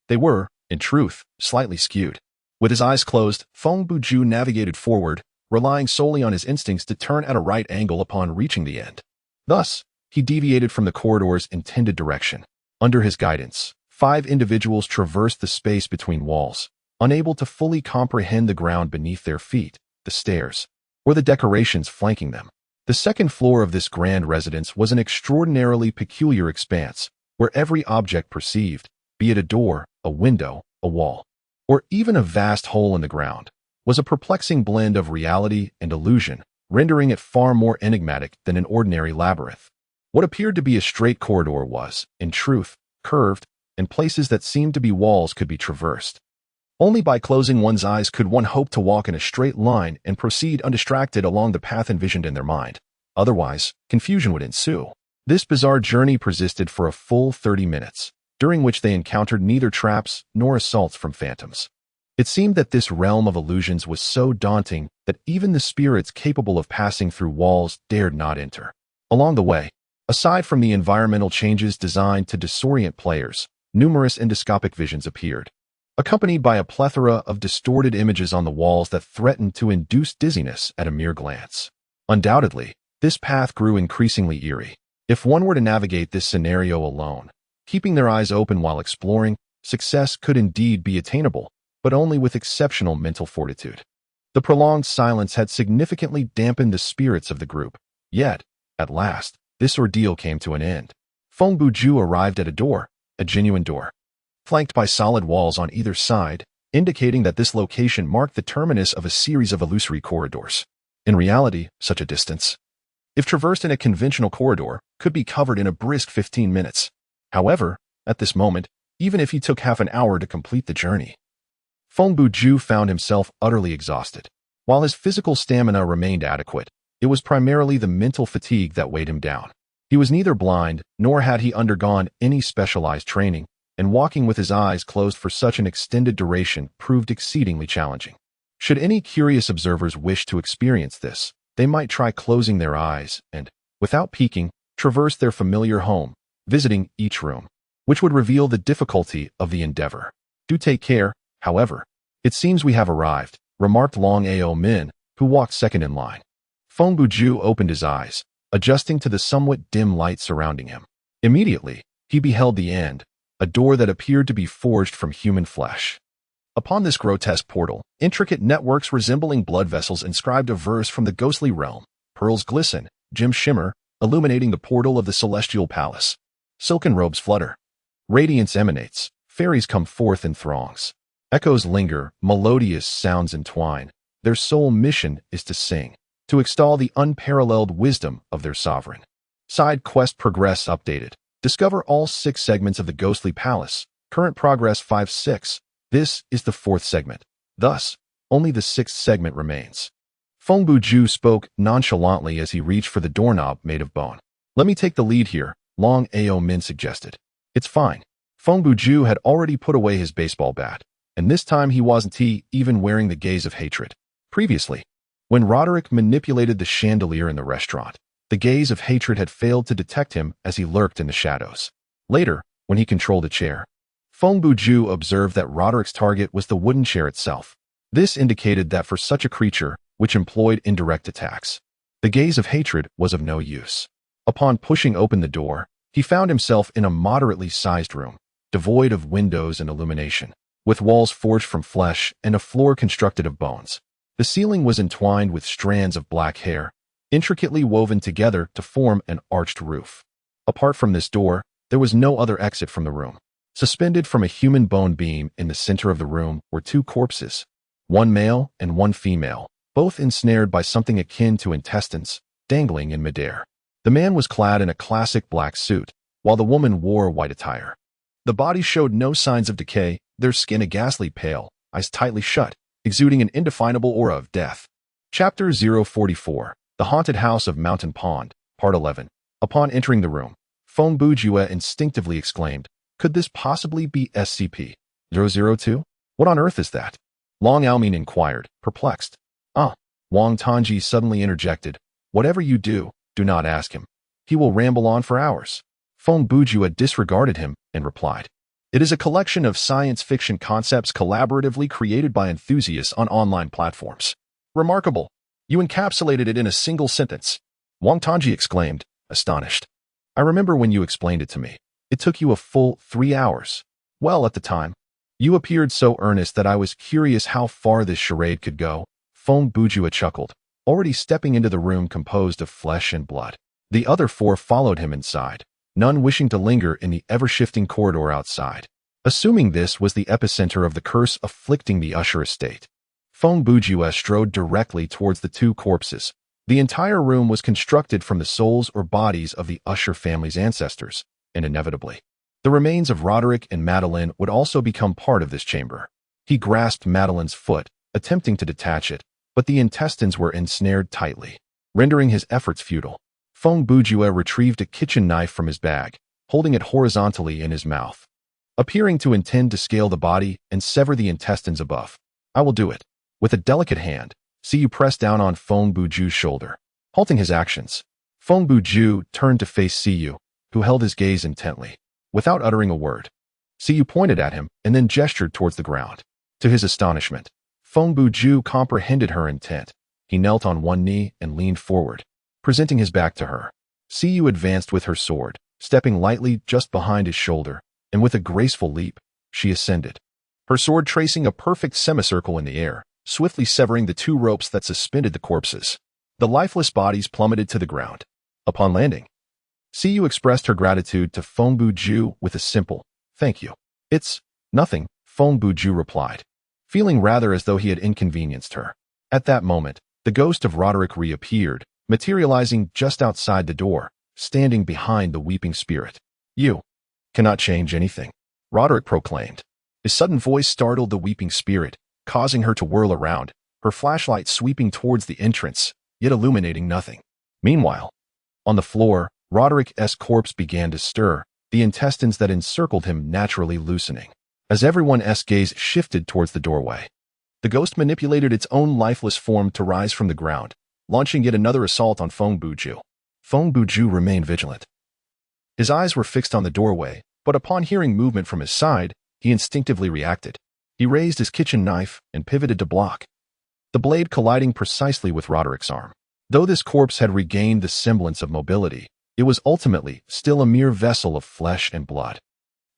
they were, in truth, slightly skewed. With his eyes closed, Feng Bujue navigated forward, relying solely on his instincts to turn at a right angle upon reaching the end. Thus, he deviated from the corridor's intended direction. Under his guidance, 5 individuals traversed the space between walls, unable to fully comprehend the ground beneath their feet, the stairs, or the decorations flanking them. The second floor of this grand residence was an extraordinarily peculiar expanse, where every object perceived, be it a door, a window, a wall, or even a vast hole in the ground, was a perplexing blend of reality and illusion, rendering it far more enigmatic than an ordinary labyrinth. What appeared to be a straight corridor was, in truth, curved, and places that seemed to be walls could be traversed. Only by closing one's eyes could one hope to walk in a straight line and proceed undistracted along the path envisioned in their mind. Otherwise, confusion would ensue. This bizarre journey persisted for a full 30 minutes, during which they encountered neither traps nor assaults from phantoms. It seemed that this realm of illusions was so daunting that even the spirits capable of passing through walls dared not enter. Along the way, aside from the environmental changes designed to disorient players, numerous endoscopic visions appeared, accompanied by a plethora of distorted images on the walls that threatened to induce dizziness at a mere glance. Undoubtedly, this path grew increasingly eerie. If one were to navigate this scenario alone, keeping their eyes open while exploring, success could indeed be attainable, but only with exceptional mental fortitude. The prolonged silence had significantly dampened the spirits of the group, yet, at last, this ordeal came to an end. Feng Bujue arrived at a door, a genuine door, flanked by solid walls on either side, indicating that this location marked the terminus of a series of illusory corridors. In reality, such a distance, if traversed in a conventional corridor, could be covered in a brisk 15 minutes. However, at this moment, even if he took half an hour to complete the journey, Feng Bujue found himself utterly exhausted. While his physical stamina remained adequate, it was primarily the mental fatigue that weighed him down. He was neither blind, nor had he undergone any specialized training, and walking with his eyes closed for such an extended duration proved exceedingly challenging. Should any curious observers wish to experience this, they might try closing their eyes and, without peeking, traverse their familiar home, visiting each room, which would reveal the difficulty of the endeavor. Do take care, however. It seems we have arrived, remarked Long Ao Min, who walked second in line. Feng Bujue opened his eyes, adjusting to the somewhat dim light surrounding him. Immediately, he beheld the end, a door that appeared to be forged from human flesh. Upon this grotesque portal, intricate networks resembling blood vessels inscribed a verse from the ghostly realm. Pearls glisten, gems shimmer, illuminating the portal of the celestial palace. Silken robes flutter. Radiance emanates. Fairies come forth in throngs. Echoes linger, melodious sounds entwine. Their sole mission is to sing, to extol the unparalleled wisdom of their sovereign. Side quest progress updated. Discover all 6 segments of the Ghostly Palace. Current progress 5-6. This is the 4th segment. Thus, only the 6th segment remains. Feng Bujue spoke nonchalantly as he reached for the doorknob made of bone. Let me take the lead here, Long Ao Min suggested. It's fine. Feng Bujue had already put away his baseball bat, and this time he wasn't even wearing the gaze of hatred. Previously, when Roderick manipulated the chandelier in the restaurant, the gaze of hatred had failed to detect him as he lurked in the shadows. Later, when he controlled a chair, Feng Bujue observed that Roderick's target was the wooden chair itself. This indicated that for such a creature, which employed indirect attacks, the gaze of hatred was of no use. Upon pushing open the door, he found himself in a moderately sized room, devoid of windows and illumination, with walls forged from flesh and a floor constructed of bones. The ceiling was entwined with strands of black hair, intricately woven together to form an arched roof. Apart from this door, there was no other exit from the room. Suspended from a human bone beam in the center of the room were 2 corpses, one male and one female, both ensnared by something akin to intestines, dangling in midair. The man was clad in a classic black suit, while the woman wore white attire. The bodies showed no signs of decay, their skin a ghastly pale, eyes tightly shut, exuding an indefinable aura of death. Chapter 044, The Haunted House of Mountain Pond, Part 11. Upon entering the room, Feng Bujue instinctively exclaimed, "Could this possibly be SCP-002? What on earth is that?" Long Ao Min inquired, perplexed. Wang Tongji suddenly interjected, "Whatever you do, do not ask him. He will ramble on for hours." Feng Bujue disregarded him and replied, "It is a collection of science fiction concepts collaboratively created by enthusiasts on online platforms." "Remarkable. You encapsulated it in a single sentence," Wang Tongji exclaimed, astonished. "I remember when you explained it to me. It took you a full 3 hours. Well, at the time, you appeared so earnest that I was curious how far this charade could go." Feng Bujue chuckled, already stepping into the room composed of flesh and blood. The other 4 followed him inside, none wishing to linger in the ever-shifting corridor outside. Assuming this was the epicenter of the curse afflicting the Usher estate, Feng Bujue strode directly towards the 2 corpses. The entire room was constructed from the souls or bodies of the Usher family's ancestors, and inevitably, the remains of Roderick and Madeline would also become part of this chamber. He grasped Madeline's foot, attempting to detach it, but the intestines were ensnared tightly, rendering his efforts futile. Feng Bujue retrieved a kitchen knife from his bag, holding it horizontally in his mouth, appearing to intend to scale the body and sever the intestines above. "I will do it." With a delicate hand, Siyu pressed down on Feng Bujue's shoulder, halting his actions. Feng Bujue turned to face Siyu, who held his gaze intently. Without uttering a word, Siyu pointed at him and then gestured towards the ground. To his astonishment, Feng Bujue comprehended her intent. He knelt on one knee and leaned forward, presenting his back to her. Siyu advanced with her sword, stepping lightly just behind his shoulder, and with a graceful leap, she ascended, her sword tracing a perfect semicircle in the air, swiftly severing the 2 ropes that suspended the corpses. The lifeless bodies plummeted to the ground. Upon landing, Siyu expressed her gratitude to Feng Bujue with a simple, "Thank you." "It's nothing," Feng Bujue replied, feeling rather as though he had inconvenienced her. At that moment, the ghost of Roderick reappeared, materializing just outside the door, standing behind the weeping spirit. "You cannot change anything," Roderick proclaimed. His sudden voice startled the weeping spirit, causing her to whirl around, her flashlight sweeping towards the entrance, yet illuminating nothing. Meanwhile, on the floor, Roderick's corpse began to stir, the intestines that encircled him naturally loosening. As everyone's gaze shifted towards the doorway, the ghost manipulated its own lifeless form to rise from the ground, launching yet another assault on Feng Bujue. Feng Bujue remained vigilant. His eyes were fixed on the doorway, but upon hearing movement from his side, he instinctively reacted. He raised his kitchen knife and pivoted to block, the blade colliding precisely with Roderick's arm. Though this corpse had regained the semblance of mobility, it was ultimately still a mere vessel of flesh and blood.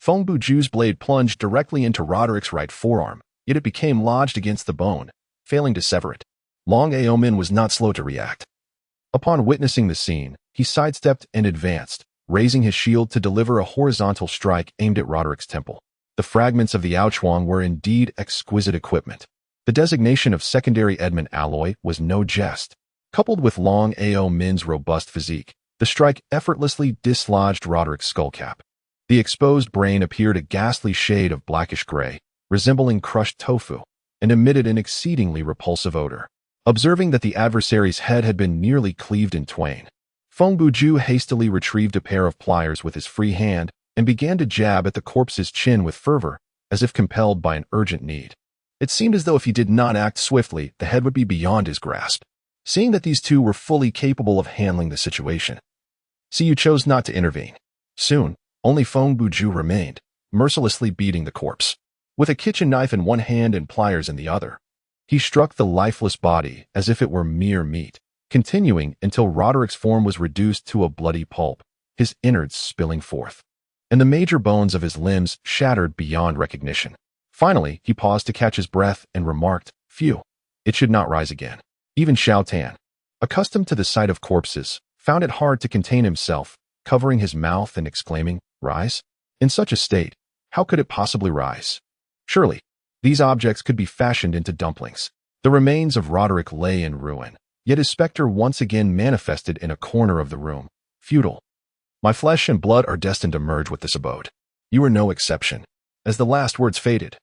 Feng Bujue's blade plunged directly into Roderick's right forearm, yet it became lodged against the bone, failing to sever it. Long Ao Min was not slow to react. Upon witnessing the scene, he sidestepped and advanced, raising his shield to deliver a horizontal strike aimed at Roderick's temple. The fragments of the Aochuang were indeed exquisite equipment. The designation of secondary Edmund alloy was no jest. Coupled with Long Ao Min's robust physique, The strike effortlessly dislodged Roderick's skullcap. The exposed brain appeared a ghastly shade of blackish gray, resembling crushed tofu, and emitted an exceedingly repulsive odor. Observing that the adversary's head had been nearly cleaved in twain, Feng Bujue hastily retrieved a pair of pliers with his free hand and began to jab at the corpse's chin with fervor, as if compelled by an urgent need. It seemed as though if he did not act swiftly, the head would be beyond his grasp. Seeing that these two were fully capable of handling the situation, Siyu chose not to intervene. Soon, only Feng Bujue remained, mercilessly beating the corpse. With a kitchen knife in one hand and pliers in the other, he struck the lifeless body as if it were mere meat, continuing until Roderick's form was reduced to a bloody pulp, his innards spilling forth, and the major bones of his limbs shattered beyond recognition. Finally, he paused to catch his breath and remarked, "Phew, it should not rise again." Even Xiao Tan, accustomed to the sight of corpses, found it hard to contain himself, covering his mouth and exclaiming, "Rise? In such a state, how could it possibly rise? Surely, these objects could be fashioned into dumplings." The remains of Roderick lay in ruin, yet his specter once again manifested in a corner of the room, futile. "My flesh and blood are destined to merge with this abode. You are no exception." As the last words faded,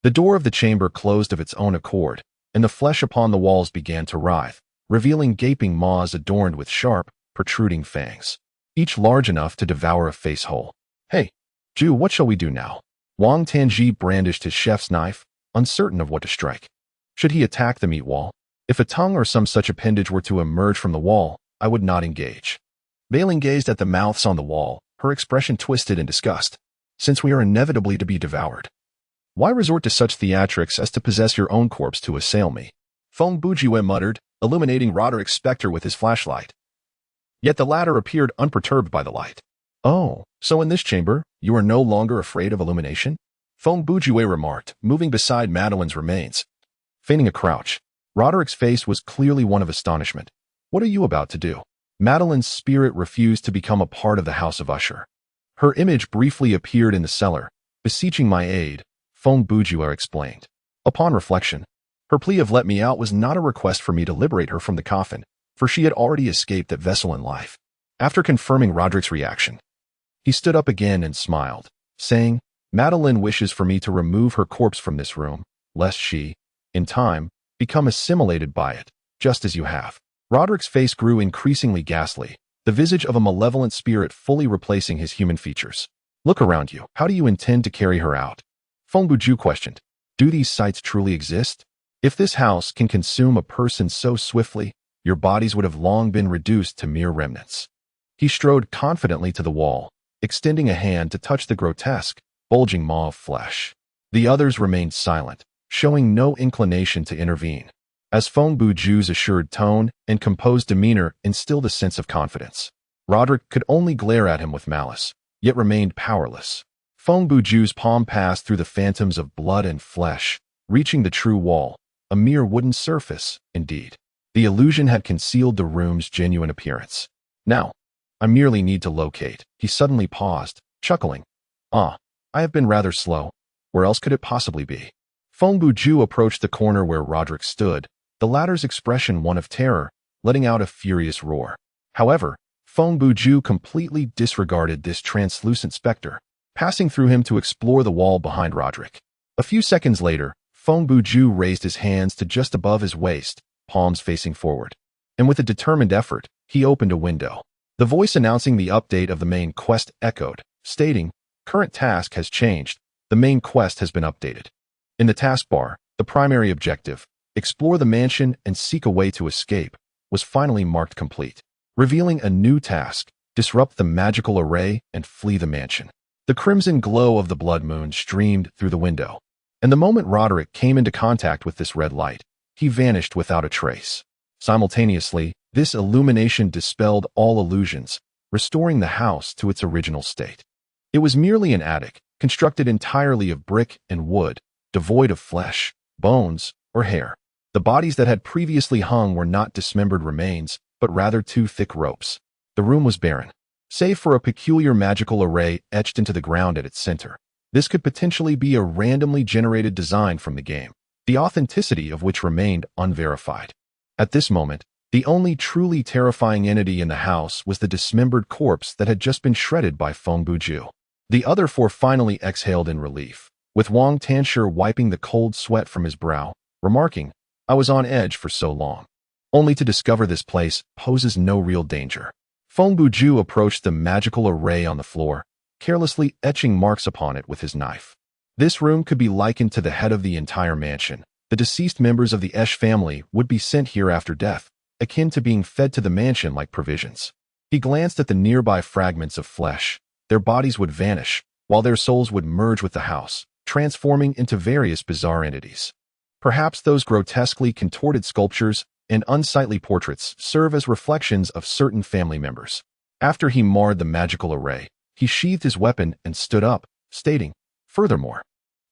the door of the chamber closed of its own accord, and the flesh upon the walls began to writhe, revealing gaping maws adorned with sharp, protruding fangs, each large enough to devour a face whole. "Hey, Ju, what shall we do now?" Wang Tanji brandished his chef's knife, uncertain of what to strike. Should he attack the meat wall? If a tongue or some such appendage were to emerge from the wall, I would not engage. Bailing gazed at the mouths on the wall, her expression twisted in disgust. "Since we are inevitably to be devoured, why resort to such theatrics as to possess your own corpse to assail me?" Feng Bujue muttered, illuminating Roderick's specter with his flashlight. Yet the latter appeared unperturbed by the light. "Oh, so in this chamber, you are no longer afraid of illumination?" Feng Bujue remarked, moving beside Madeline's remains. Feigning a crouch, Roderick's face was clearly one of astonishment. "What are you about to do?" Madeline's spirit refused to become a part of the House of Usher. Her image briefly appeared in the cellar, beseeching my aid, Feng Bujue explained. Upon reflection, her plea of "let me out" was not a request for me to liberate her from the coffin, for she had already escaped that vessel in life. After confirming Roderick's reaction, he stood up again and smiled, saying, "Madeline wishes for me to remove her corpse from this room, lest she, in time, become assimilated by it, just as you have." Roderick's face grew increasingly ghastly, the visage of a malevolent spirit fully replacing his human features. "Look around you. How do you intend to carry her out?" Feng Bujue questioned. "Do these sites truly exist? If this house can consume a person so swiftly, your bodies would have long been reduced to mere remnants." He strode confidently to the wall, extending a hand to touch the grotesque, bulging maw of flesh. The others remained silent, showing no inclination to intervene, as Feng Bujue's assured tone and composed demeanor instilled a sense of confidence. Roderick could only glare at him with malice, yet remained powerless. Feng Bujue's palm passed through the phantoms of blood and flesh, reaching the true wall, a mere wooden surface, indeed. The illusion had concealed the room's genuine appearance. "Now, I merely need to locate." He suddenly paused, chuckling. "Ah, I have been rather slow. Where else could it possibly be?" Feng Bujue approached the corner where Roderick stood, the latter's expression one of terror, letting out a furious roar. However, Feng Bujue completely disregarded this translucent specter, passing through him to explore the wall behind Roderick. A few seconds later, Feng Bujue raised his hands to just above his waist, palms facing forward, and with a determined effort, he opened a window. The voice announcing the update of the main quest echoed, stating, "Current task has changed. The main quest has been updated." In the taskbar, the primary objective, explore the mansion and seek a way to escape, was finally marked complete, revealing a new task, disrupt the magical array and flee the mansion. The crimson glow of the blood moon streamed through the window, and the moment Roderick came into contact with this red light, he vanished without a trace. Simultaneously, this illumination dispelled all illusions, restoring the house to its original state. It was merely an attic, constructed entirely of brick and wood, devoid of flesh, bones, or hair. The bodies that had previously hung were not dismembered remains, but rather two thick ropes. The room was barren, save for a peculiar magical array etched into the ground at its center. This could potentially be a randomly generated design from the game, the authenticity of which remained unverified. At this moment, The only truly terrifying entity in the house was the dismembered corpse that had just been shredded by Feng Bujue. The other four finally exhaled in relief, with Wang Tansher wiping the cold sweat from his brow, remarking, "I was on edge for so long, only to discover this place poses no real danger." Feng Bujue approached the magical array on the floor, carelessly etching marks upon it with his knife. This room could be likened to the head of the entire mansion. The deceased members of the Esh family would be sent here after death, akin to being fed to the mansion like provisions. He glanced at the nearby fragments of flesh. Their bodies would vanish, while their souls would merge with the house, transforming into various bizarre entities. Perhaps those grotesquely contorted sculptures and unsightly portraits serve as reflections of certain family members. After he marred the magical array, he sheathed his weapon and stood up, stating, "Furthermore,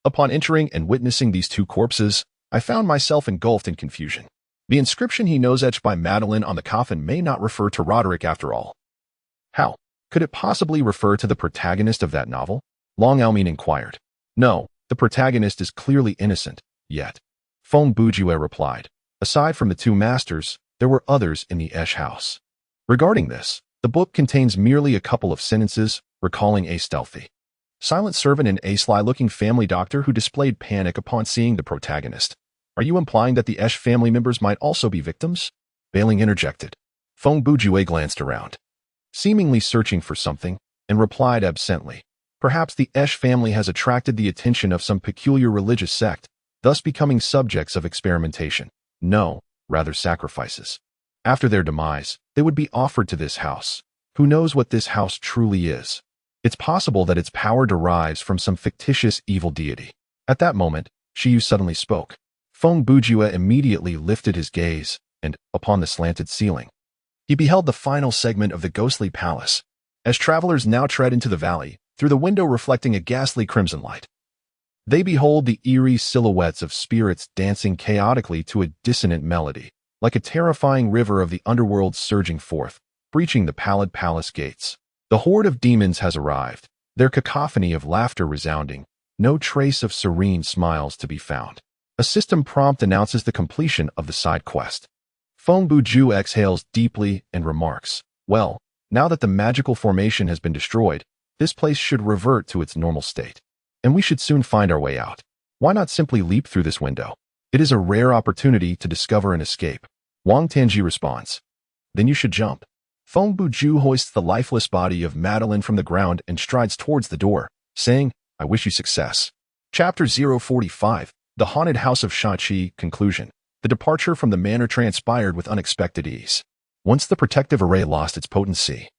upon entering and witnessing these two corpses, I found myself engulfed in confusion. The inscription he knows etched by Madeline on the coffin may not refer to Roderick after all. How? Could it possibly refer to the protagonist of that novel?" Long Almin inquired. "No, the protagonist is clearly innocent, yet," Feng Bujue replied. "Aside from the two masters, there were others in the Esh house." Regarding this, the book contains merely a couple of sentences, recalling a stealthy, silent servant and a sly-looking family doctor who displayed panic upon seeing the protagonist. "Are you implying that the Esh family members might also be victims?" Bailing interjected. Feng Bujue glanced around, seemingly searching for something, and replied absently, "Perhaps the Esh family has attracted the attention of some peculiar religious sect, thus becoming subjects of experimentation. No, rather sacrifices. After their demise, they would be offered to this house. Who knows what this house truly is? It's possible that its power derives from some fictitious evil deity." At that moment, Shiyu suddenly spoke. Feng Bujue immediately lifted his gaze, and, upon the slanted ceiling, he beheld the final segment of the ghostly palace. As travelers now tread into the valley, through the window reflecting a ghastly crimson light, they behold the eerie silhouettes of spirits dancing chaotically to a dissonant melody, like a terrifying river of the underworld surging forth, breaching the pallid palace gates. The horde of demons has arrived, their cacophony of laughter resounding, no trace of serene smiles to be found. A system prompt announces the completion of the side quest. Feng Bujue exhales deeply and remarks, "Well, now that the magical formation has been destroyed, this place should revert to its normal state, and we should soon find our way out. Why not simply leap through this window? It is a rare opportunity to discover an escape." Wang Tanji responds, "Then you should jump." Feng Bujue hoists the lifeless body of Madeline from the ground and strides towards the door, saying, "I wish you success." Chapter 045, The Haunted House of Shachi, Conclusion. The departure from the manor transpired with unexpected ease. Once the protective array lost its potency,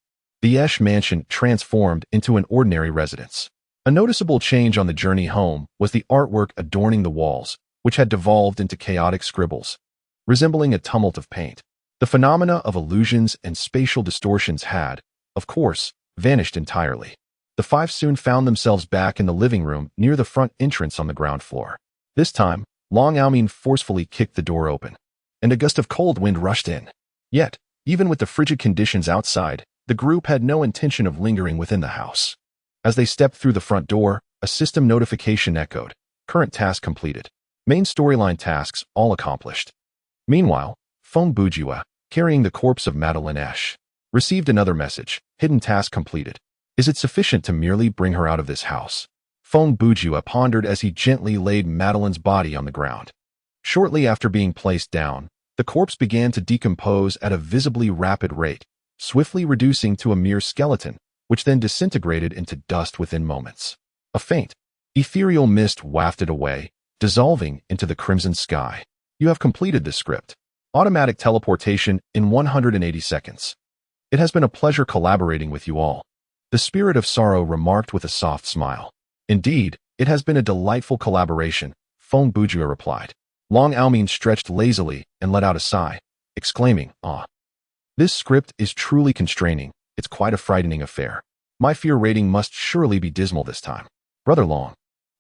the Esh mansion transformed into an ordinary residence. A noticeable change on the journey home was the artwork adorning the walls, which had devolved into chaotic scribbles, resembling a tumult of paint. The phenomena of illusions and spatial distortions had, of course, vanished entirely. The five soon found themselves back in the living room near the front entrance on the ground floor. This time, Long Almin forcefully kicked the door open, and a gust of cold wind rushed in. Yet, even with the frigid conditions outside, the group had no intention of lingering within the house. As they stepped through the front door, a system notification echoed. Current task completed. Main storyline tasks all accomplished. Meanwhile, Feng Bujue, carrying the corpse of Madeline Esh, received another message. Hidden task completed. Is it sufficient to merely bring her out of this house? Feng Bujue pondered as he gently laid Madeline's body on the ground. Shortly after being placed down, the corpse began to decompose at a visibly rapid rate, swiftly reducing to a mere skeleton, which then disintegrated into dust within moments. A faint, ethereal mist wafted away, dissolving into the crimson sky. You have completed this script. Automatic teleportation in 180 seconds. It has been a pleasure collaborating with you all. The Spirit of Sorrow remarked with a soft smile. Indeed, it has been a delightful collaboration, Feng Bujue replied. Long Almin stretched lazily and let out a sigh, exclaiming, "Ah. This script is truly constraining. It's quite a frightening affair. My fear rating must surely be dismal this time." Brother Long,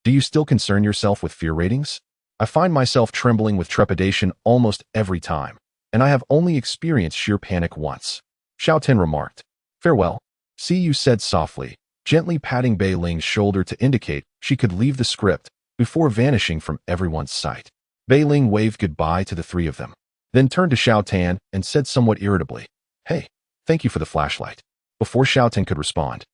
do you still concern yourself with fear ratings? I find myself trembling with trepidation almost every time, and I have only experienced sheer panic once. Xiao Tin remarked. Farewell. See you said softly, gently patting Bei Ling's shoulder to indicate she could leave the script before vanishing from everyone's sight. Bei Ling waved goodbye to the three of them. then turned to Xiao Tan and said somewhat irritably, "Hey, thank you for the flashlight." Before Xiao Tan could respond,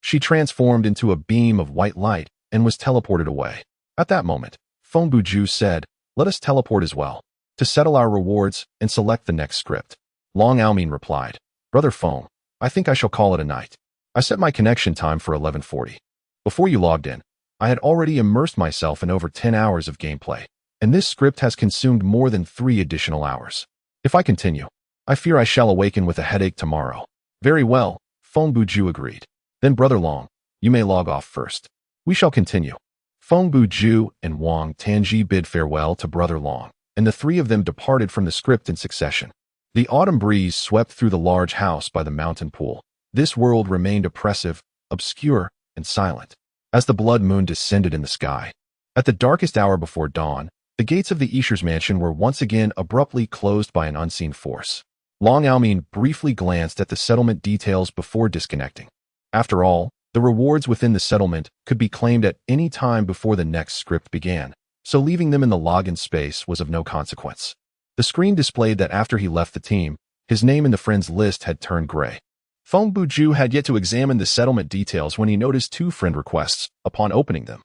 she transformed into a beam of white light and was teleported away. At that moment, Feng Bujue said, "Let us teleport as well, to settle our rewards and select the next script." Long Aomin replied, "Brother Feng, I think I shall call it a night. I set my connection time for 11:40. Before you logged in, I had already immersed myself in over 10 hours of gameplay, and this script has consumed more than 3 additional hours. If I continue, I fear I shall awaken with a headache tomorrow." "Very well," Feng Bujue agreed. "Then Brother Long, you may log off first. We shall continue." Feng Bujue and Wang Tanji bid farewell to Brother Long, and the 3 of them departed from the script in succession. The autumn breeze swept through the large house by the mountain pool. This world remained oppressive, obscure, and silent, as the blood moon descended in the sky. At the darkest hour before dawn, the gates of the Isher's mansion were once again abruptly closed by an unseen force. Long Aomin briefly glanced at the settlement details before disconnecting. After all, the rewards within the settlement could be claimed at any time before the next script began, so leaving them in the login space was of no consequence. The screen displayed that after he left the team, his name in the friends list had turned gray. Feng Bujue had yet to examine the settlement details when he noticed 2 friend requests upon opening them.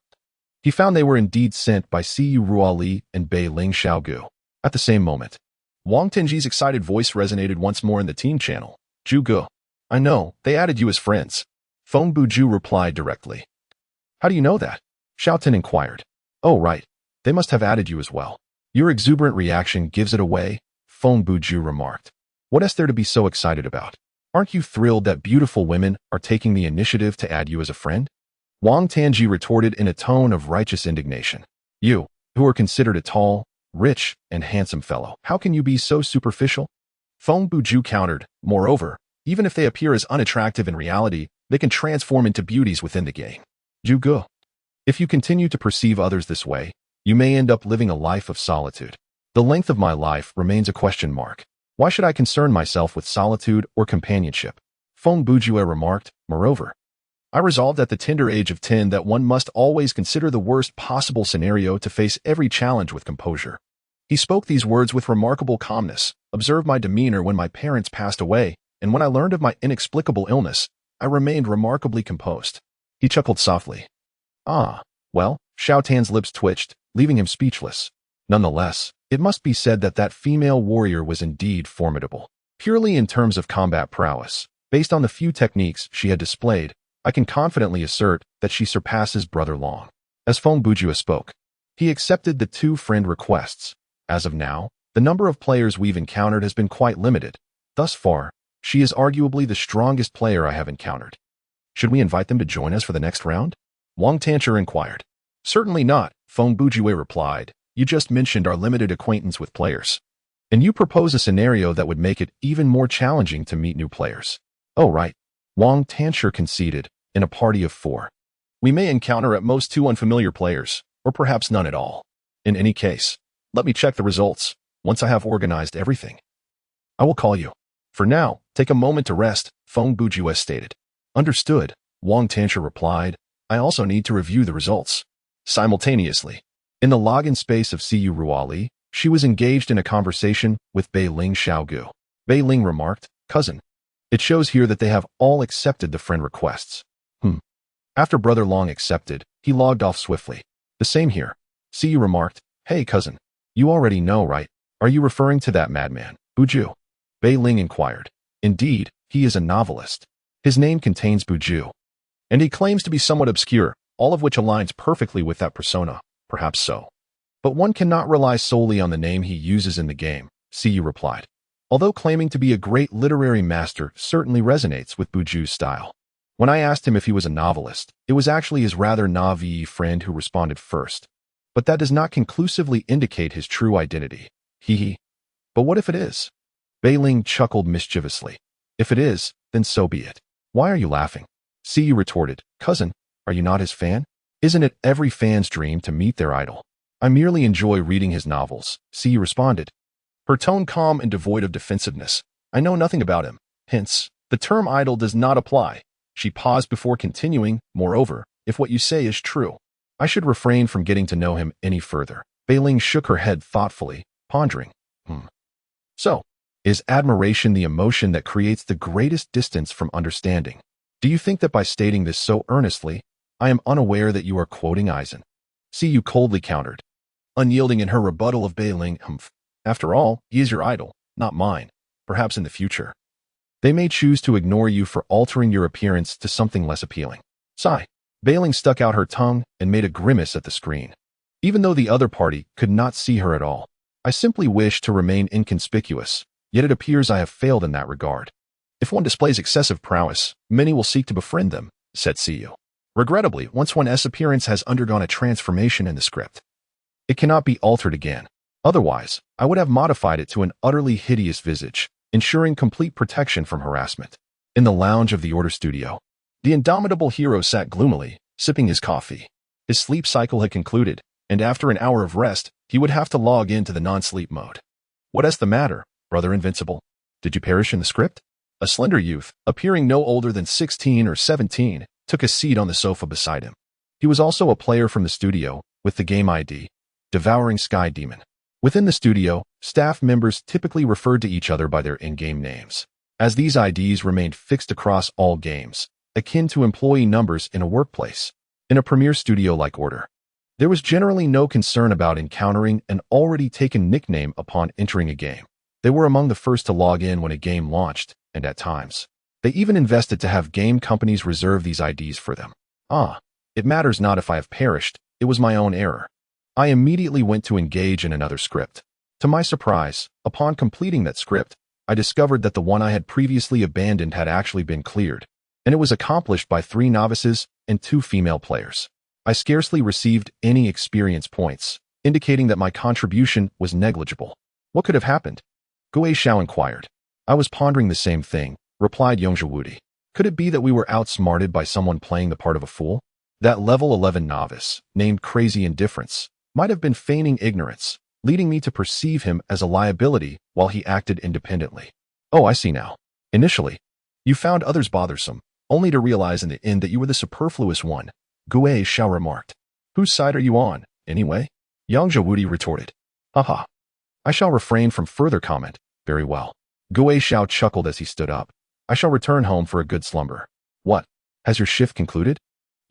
He found they were indeed sent by Siyu Ruali and Bei Ling Xiaogu. At the same moment, Wang Tenji's excited voice resonated once more in the team channel. "Zhuge, I know, they added you as friends." Feng Bujue replied directly. "How do you know that?" Xiao Tan inquired. "Oh right, they must have added you as well. Your exuberant reaction gives it away," Feng Bujue remarked. "What is there to be so excited about? Aren't you thrilled that beautiful women are taking the initiative to add you as a friend?" Wang Tanji retorted in a tone of righteous indignation. "You, who are considered a tall, rich, and handsome fellow, how can you be so superficial?" Feng Bujue countered, "Moreover, even if they appear as unattractive in reality, they can transform into beauties within the game. Zhuge, if you continue to perceive others this way, you may end up living a life of solitude. The length of my life remains a question mark. Why should I concern myself with solitude or companionship?" Feng Bujue remarked, "Moreover, I resolved at the tender age of 10 that one must always consider the worst possible scenario to face every challenge with composure." He spoke these words with remarkable calmness, observed my demeanor when my parents passed away, and when I learned of my inexplicable illness, I remained remarkably composed. He chuckled softly. "Ah, well," Xiao Tan's lips twitched, leaving him speechless. Nonetheless, it must be said that that female warrior was indeed formidable. Purely in terms of combat prowess, based on the few techniques she had displayed, I can confidently assert that she surpasses Brother Long. As Feng Bujue spoke, he accepted the 2 friend requests. As of now, the number of players we've encountered has been quite limited. Thus far, she is arguably the strongest player I have encountered. "Should we invite them to join us for the next round?" Wang Tanchi inquired. "Certainly not," Feng Bujue replied. "You just mentioned our limited acquaintance with players. And you propose a scenario that would make it even more challenging to meet new players." "Oh right," Wang Tanchi conceded. "In a party of 4, we may encounter at most 2 unfamiliar players, or perhaps none at all. In any case, let me check the results. Once I have organized everything, I will call you. For now, take a moment to rest," Feng Bujue stated. "Understood," Wang Tanchi replied. "I also need to review the results." Simultaneously, in the login space of Siyu Ruali, she was engaged in a conversation with Bei Ling Xiaogu. Bei Ling remarked, "Cousin, it shows here that they have all accepted the friend requests." After Brother Long accepted, he logged off swiftly. "The same here." Siyu remarked, "Hey cousin, you already know, right? Are you referring to that madman, Bujue?" Bei Ling inquired. "Indeed, he is a novelist. His name contains Bujue, and he claims to be somewhat obscure, all of which aligns perfectly with that persona. Perhaps so. But one cannot rely solely on the name he uses in the game," Siyu replied. Although claiming to be a great literary master certainly resonates with Bujue's style. When I asked him if he was a novelist, it was actually his rather naive friend who responded first. But that does not conclusively indicate his true identity. Hee. But what if it is? Bei Ling chuckled mischievously. "If it is, then so be it. Why are you laughing?" Siyu retorted. "Cousin, are you not his fan? Isn't it every fan's dream to meet their idol?" "I merely enjoy reading his novels," Siyu responded, her tone calm and devoid of defensiveness. "I know nothing about him. Hence, the term idol does not apply." She paused before continuing. "Moreover, if what you say is true, I should refrain from getting to know him any further." Bei Ling shook her head thoughtfully, pondering. So, is admiration the emotion that creates the greatest distance from understanding? Do you think that by stating this so earnestly, I am unaware that you are quoting Eisen? See, you coldly countered, unyielding in her rebuttal of bailing, humph. After all, he is your idol, not mine. Perhaps in the future they may choose to ignore you for altering your appearance to something less appealing. Sigh. Bailing stuck out her tongue and made a grimace at the screen. Even though the other party could not see her at all, I simply wish to remain inconspicuous, yet it appears I have failed in that regard. If one displays excessive prowess, many will seek to befriend them, said CEO. Regrettably, once one's appearance has undergone a transformation in the script, it cannot be altered again. Otherwise, I would have modified it to an utterly hideous visage, ensuring complete protection from harassment. In the lounge of the Order Studio, the indomitable hero sat gloomily, sipping his coffee. His sleep cycle had concluded, and after an hour of rest, he would have to log into the non-sleep mode. What's the matter, Brother Invincible? Did you perish in the script? A slender youth, appearing no older than 16 or 17, took a seat on the sofa beside him. He was also a player from the studio, with the game ID, Devouring Sky Demon. Within the studio, staff members typically referred to each other by their in-game names, as these IDs remained fixed across all games, akin to employee numbers in a workplace. In a premier studio like Order, there was generally no concern about encountering an already taken nickname upon entering a game. They were among the first to log in when a game launched, and at times, they even invested to have game companies reserve these IDs for them. It matters not if I have perished, it was my own error. I immediately went to engage in another script. To my surprise, upon completing that script, I discovered that the one I had previously abandoned had actually been cleared, and it was accomplished by 3 novices and 2 female players. I scarcely received any experience points, indicating that my contribution was negligible. What could have happened? Guo Xiao inquired. I was pondering the same thing, replied Yongzhawudi. Could it be that we were outsmarted by someone playing the part of a fool? That level 11 novice, named Crazy Indifference, might have been feigning ignorance, leading me to perceive him as a liability while he acted independently. Oh, I see now. Initially, you found others bothersome, only to realize in the end that you were the superfluous one, Guo Xiao remarked. Whose side are you on, anyway? Yongzhawudi retorted. Haha. I shall refrain from further comment. Very well. Guo Xiao chuckled as he stood up. I shall return home for a good slumber. What? Has your shift concluded?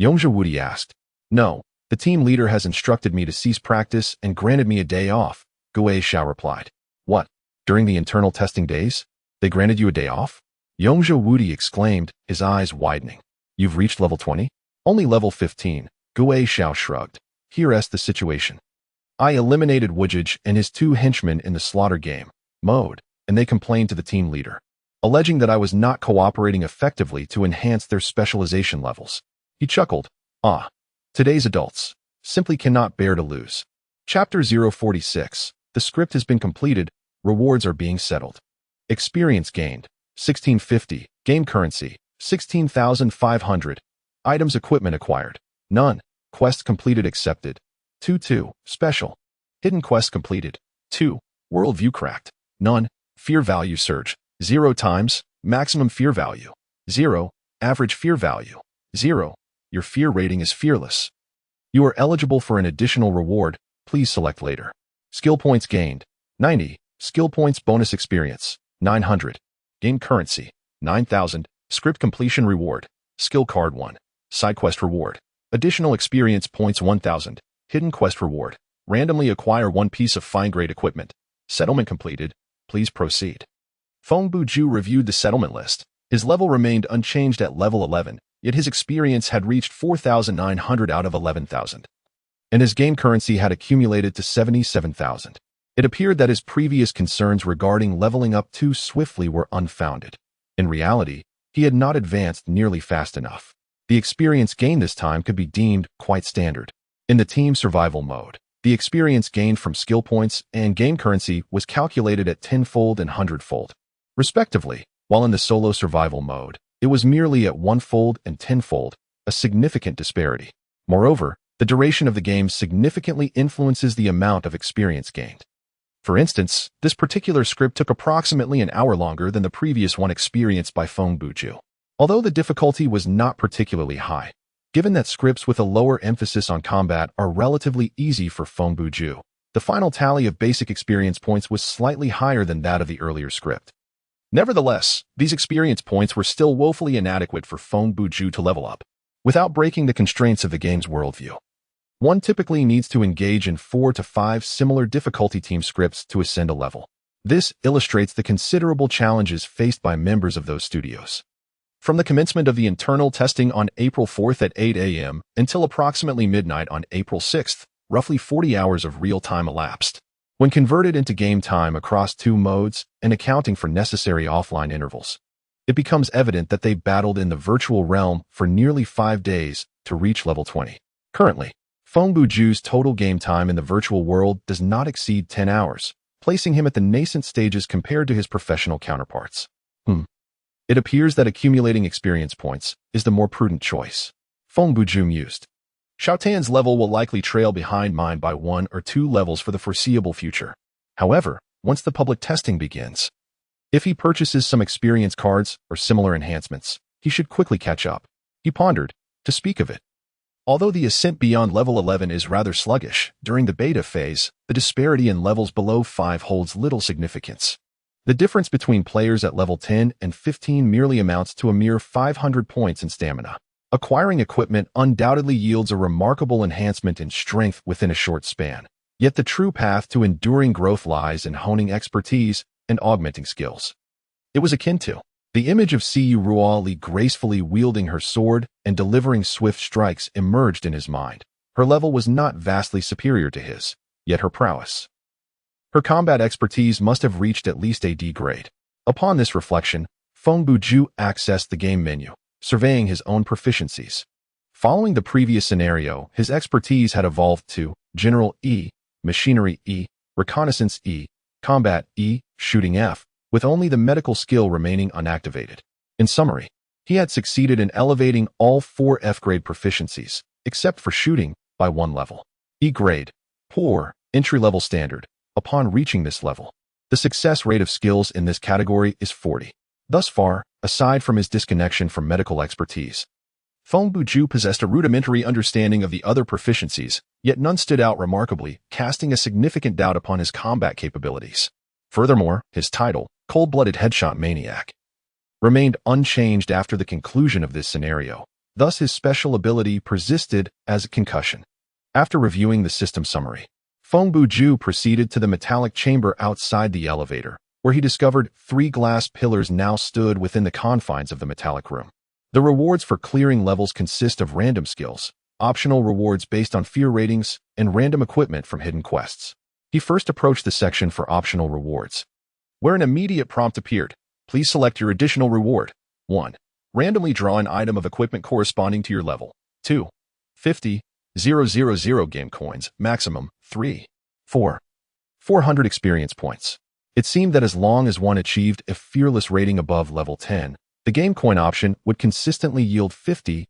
Yongzhawudi asked. No. The team leader has instructed me to cease practice and granted me a day off, Guo Xiao replied. What? During the internal testing days? They granted you a day off? Yongzhawudi exclaimed, his eyes widening. You've reached level 20? Only level 15, Guo Xiao shrugged. Here's the situation. I eliminated Wujage and his 2 henchmen in the slaughter game mode, and they complained to the team leader, alleging that I was not cooperating effectively to enhance their specialization levels. He chuckled. Today's adults simply cannot bear to lose. Chapter 046. The script has been completed. Rewards are being settled. Experience gained, 1650. Game currency, 16,500. Items equipment acquired, none. Quest completed accepted. 2-2. Special. Hidden quest completed. 2. Worldview cracked. None. Fear value surge, 0 times. Maximum fear value, 0. Average fear value, 0. Your fear rating is fearless. You are eligible for an additional reward. Please select later. Skill points gained, 90. Skill points bonus experience, 900. Game currency, 9,000. Script completion reward. Skill card 1. Side quest reward. Additional experience points 1,000. Hidden quest reward. Randomly acquire 1 piece of fine-grade equipment. Settlement completed. Please proceed. Feng Bujue reviewed the settlement list. His level remained unchanged at level 11, yet his experience had reached 4,900 out of 11,000. And his game currency had accumulated to 77,000. It appeared that his previous concerns regarding leveling up too swiftly were unfounded. In reality, he had not advanced nearly fast enough. The experience gained this time could be deemed quite standard. In the team survival mode, the experience gained from skill points and game currency was calculated at 10-fold and 100-fold, respectively, while in the solo survival mode, it was merely at 1-fold and 10-fold, a significant disparity. Moreover, the duration of the game significantly influences the amount of experience gained. For instance, this particular script took approximately an hour longer than the previous one experienced by Feng Bujue. Although the difficulty was not particularly high, given that scripts with a lower emphasis on combat are relatively easy for Feng Bujue, The final tally of basic experience points was slightly higher than that of the earlier script. Nevertheless, these experience points were still woefully inadequate for Feng Bujue to level up, without breaking the constraints of the game's worldview. One typically needs to engage in 4 to 5 similar difficulty team scripts to ascend a level. This illustrates the considerable challenges faced by members of those studios. From the commencement of the internal testing on April 4th at 8 a.m. until approximately midnight on April 6th, roughly 40 hours of real time elapsed. When converted into game time across 2 modes and accounting for necessary offline intervals, it becomes evident that they battled in the virtual realm for nearly 5 days to reach level 20. Currently, Feng Bujue's total game time in the virtual world does not exceed 10 hours, placing him at the nascent stages compared to his professional counterparts. It appears that accumulating experience points is the more prudent choice. Feng Bujue mused. Xiaotian's level will likely trail behind mine by 1 or 2 levels for the foreseeable future. However, once the public testing begins, if he purchases some experience cards or similar enhancements, he should quickly catch up. He pondered, to speak of it. Although the ascent beyond level 11 is rather sluggish, during the beta phase, the disparity in levels below 5 holds little significance. The difference between players at level 10 and 15 merely amounts to a mere 500 points in stamina. Acquiring equipment undoubtedly yields a remarkable enhancement in strength within a short span. Yet the true path to enduring growth lies in honing expertise and augmenting skills. It was akin to the image of Siyu Ruali gracefully wielding her sword and delivering swift strikes emerged in his mind. Her level was not vastly superior to his, yet her prowess. Her combat expertise must have reached at least a D grade. Upon this reflection, Feng Bujue accessed the game menu, surveying his own proficiencies. Following the previous scenario, his expertise had evolved to General E, Machinery E, Reconnaissance E, Combat E, Shooting F, with only the medical skill remaining unactivated. In summary, he had succeeded in elevating all 4 F-grade proficiencies, except for shooting, by 1 level. E-grade, poor, entry-level standard. Upon reaching this level, the success rate of skills in this category is 40. Thus far, aside from his disconnection from medical expertise, Feng Bujue possessed a rudimentary understanding of the other proficiencies, yet none stood out remarkably, casting a significant doubt upon his combat capabilities. Furthermore, his title, Cold-Blooded Headshot Maniac, remained unchanged after the conclusion of this scenario. Thus, his special ability persisted as a concussion. After reviewing the system summary, Feng Bujue proceeded to the metallic chamber outside the elevator, where he discovered 3 glass pillars now stood within the confines of the metallic room. The rewards for clearing levels consist of random skills, optional rewards based on fear ratings, and random equipment from hidden quests. He first approached the section for optional rewards, where an immediate prompt appeared. Please select your additional reward. 1. Randomly draw an item of equipment corresponding to your level. 2. 50,000 game coins, maximum 3. 4. 400 experience points. It seemed that as long as one achieved a fearless rating above level 10, the game coin option would consistently yield 50,000.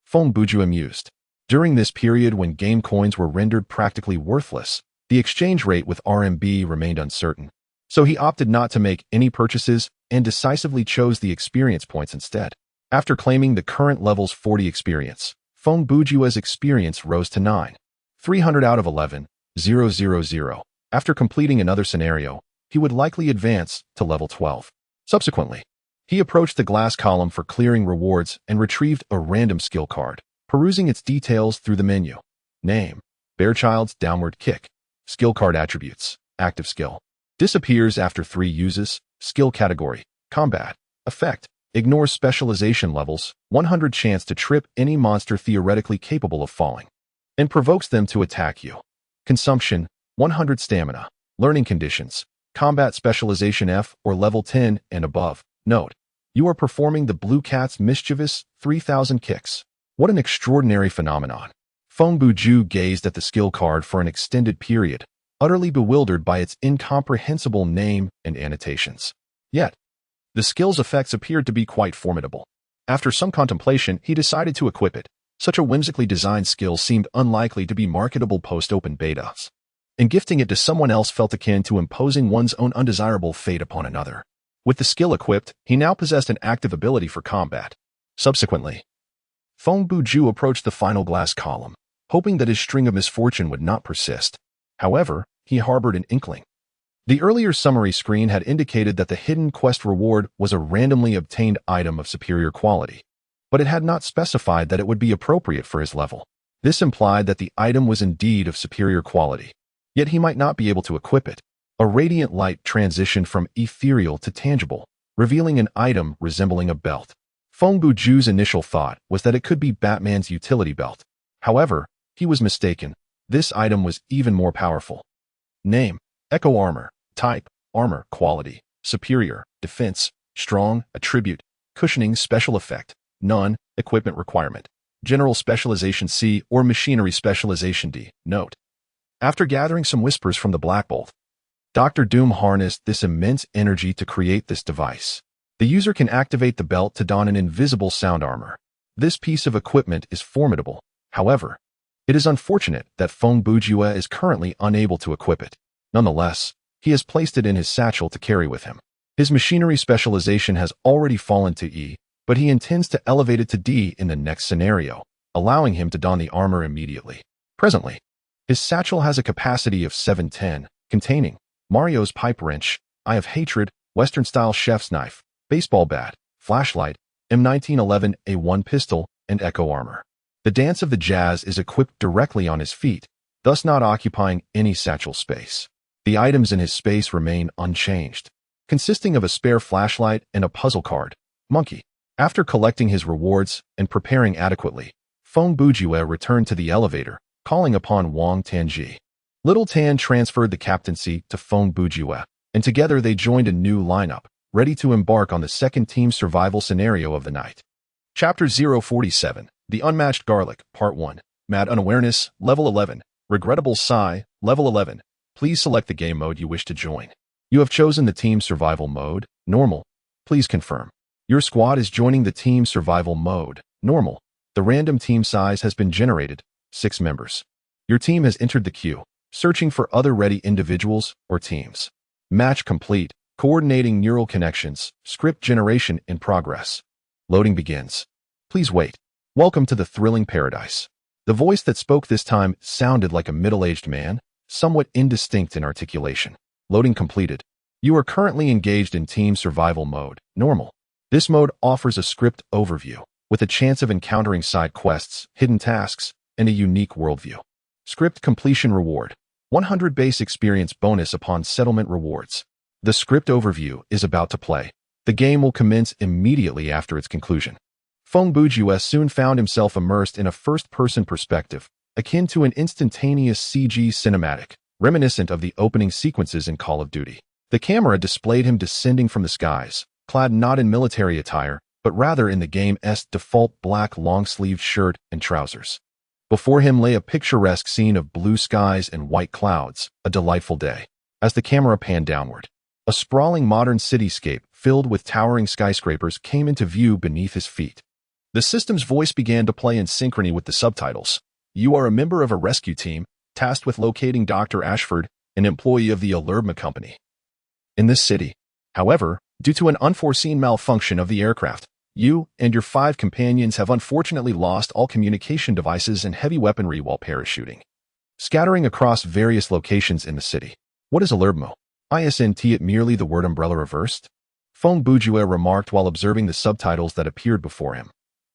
Feng Bujue mused. During this period when game coins were rendered practically worthless, the exchange rate with RMB remained uncertain, so he opted not to make any purchases and decisively chose the experience points instead. After claiming the current level's 40 experience, Feng Bujue's experience rose to 9,300 out of 11,000. After completing another scenario, he would likely advance to level 12. Subsequently, he approached the glass column for clearing rewards and retrieved a random skill card, perusing its details through the menu. Name: Bearchild's Downward Kick. Skill card attributes: active skill. Disappears after 3 uses. Skill category: combat. Effect: ignores specialization levels, 100 chance to trip any monster theoretically capable of falling, and provokes them to attack you. Consumption: 100 stamina. Learning conditions: combat specialization F or level 10 and above. Note: you are performing the Blue Cat's mischievous 3000 kicks. What an extraordinary phenomenon. Feng Bujue gazed at the skill card for an extended period, utterly bewildered by its incomprehensible name and annotations. Yet, the skill's effects appeared to be quite formidable. After some contemplation, he decided to equip it. Such a whimsically designed skill seemed unlikely to be marketable post-open betas, and gifting it to someone else felt akin to imposing one's own undesirable fate upon another. With the skill equipped, he now possessed an active ability for combat. Subsequently, Feng Bujue approached the final glass column, hoping that his string of misfortune would not persist. However, he harbored an inkling. The earlier summary screen had indicated that the hidden quest reward was a randomly obtained item of superior quality, but it had not specified that it would be appropriate for his level. This implied that the item was indeed of superior quality, yet he might not be able to equip it. A radiant light transitioned from ethereal to tangible, revealing an item resembling a belt. Feng Bujue's initial thought was that it could be Batman's utility belt. However, he was mistaken. This item was even more powerful. Name: Echo Armor. Type: Armor. Quality: Superior. Defense: Strong. Attribute: Cushioning. Special effect: None. Equipment requirement: General Specialization C or Machinery Specialization D. Note: after gathering some whispers from the Black Bolt, Dr. Doom harnessed this immense energy to create this device. The user can activate the belt to don an invisible sound armor. This piece of equipment is formidable. However, it is unfortunate that Feng Bujue is currently unable to equip it. Nonetheless, he has placed it in his satchel to carry with him. His machinery specialization has already fallen to E, but he intends to elevate it to D in the next scenario, allowing him to don the armor immediately. Presently, his satchel has a capacity of 710, containing Mario's pipe wrench, Eye of Hatred, Western-style chef's knife, baseball bat, flashlight, M1911A1 pistol, and echo armor. The Dance of the Jazz is equipped directly on his feet, thus not occupying any satchel space. The items in his space remain unchanged, consisting of a spare flashlight and a puzzle card, Monkey. After collecting his rewards and preparing adequately, Feng Bujue returned to the elevator, calling upon Wang Tanji. Little Tan transferred the captaincy to Feng Bujue, and together they joined a new lineup, ready to embark on the second team survival scenario of the night. Chapter 047, The Unmatched Garlic, Part 1. Mad Unawareness, Level 11. Regrettable Sigh, Level 11. Please select the game mode you wish to join. You have chosen the Team Survival mode, Normal. Please confirm. Your squad is joining the Team Survival mode, Normal. The random team size has been generated, 6 members. Your team has entered the queue, searching for other ready individuals or teams. Match complete. Coordinating neural connections. Script generation in progress. Loading begins. Please wait. Welcome to the thrilling paradise. The voice that spoke this time sounded like a middle-aged man, somewhat indistinct in articulation. Loading completed. You are currently engaged in Team Survival mode, Normal. This mode offers a script overview, with a chance of encountering side quests, hidden tasks, and a unique worldview. Script completion reward: 100 base experience bonus upon settlement rewards. The script overview is about to play. The game will commence immediately after its conclusion. Feng Bujue soon found himself immersed in a first-person perspective, akin to an instantaneous CG cinematic, reminiscent of the opening sequences in Call of Duty. The camera displayed him descending from the skies, clad not in military attire, but rather in the game's default black long-sleeved shirt and trousers. Before him lay a picturesque scene of blue skies and white clouds, a delightful day. As the camera panned downward, a sprawling modern cityscape filled with towering skyscrapers came into view beneath his feet. The system's voice began to play in synchrony with the subtitles. You are a member of a rescue team, tasked with locating Dr. Ashford, an employee of the Alerma Company. In this city, however, due to an unforeseen malfunction of the aircraft, you and your 5 companions have unfortunately lost all communication devices and heavy weaponry while parachuting, scattering across various locations in the city. What is Alerma? Isn't it merely the word umbrella reversed? Feng Bujue remarked while observing the subtitles that appeared before him.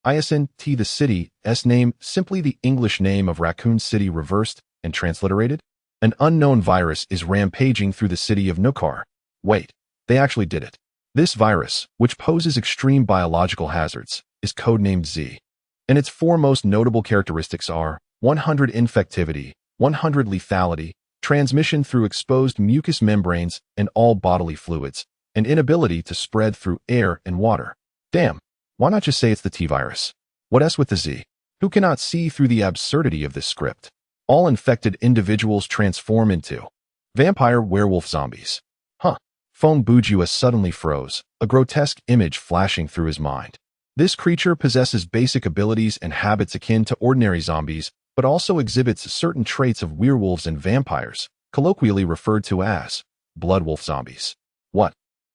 Isn't the city's name simply the English name of Raccoon City reversed and transliterated? An unknown virus is rampaging through the city of Nukar. Wait, they actually did it. This virus, which poses extreme biological hazards, is codenamed Z, and its 4 most notable characteristics are 100 infectivity, 100 lethality, transmission through exposed mucous membranes and all bodily fluids, and inability to spread through air and water. Damn, why not just say it's the T-virus? What else with the Z? Who cannot see through the absurdity of this script? All infected individuals transform into vampire werewolf zombies. Huh. Feng Bujue suddenly froze, a grotesque image flashing through his mind. This creature possesses basic abilities and habits akin to ordinary zombies, but also exhibits certain traits of werewolves and vampires, colloquially referred to as bloodwolf zombies. What?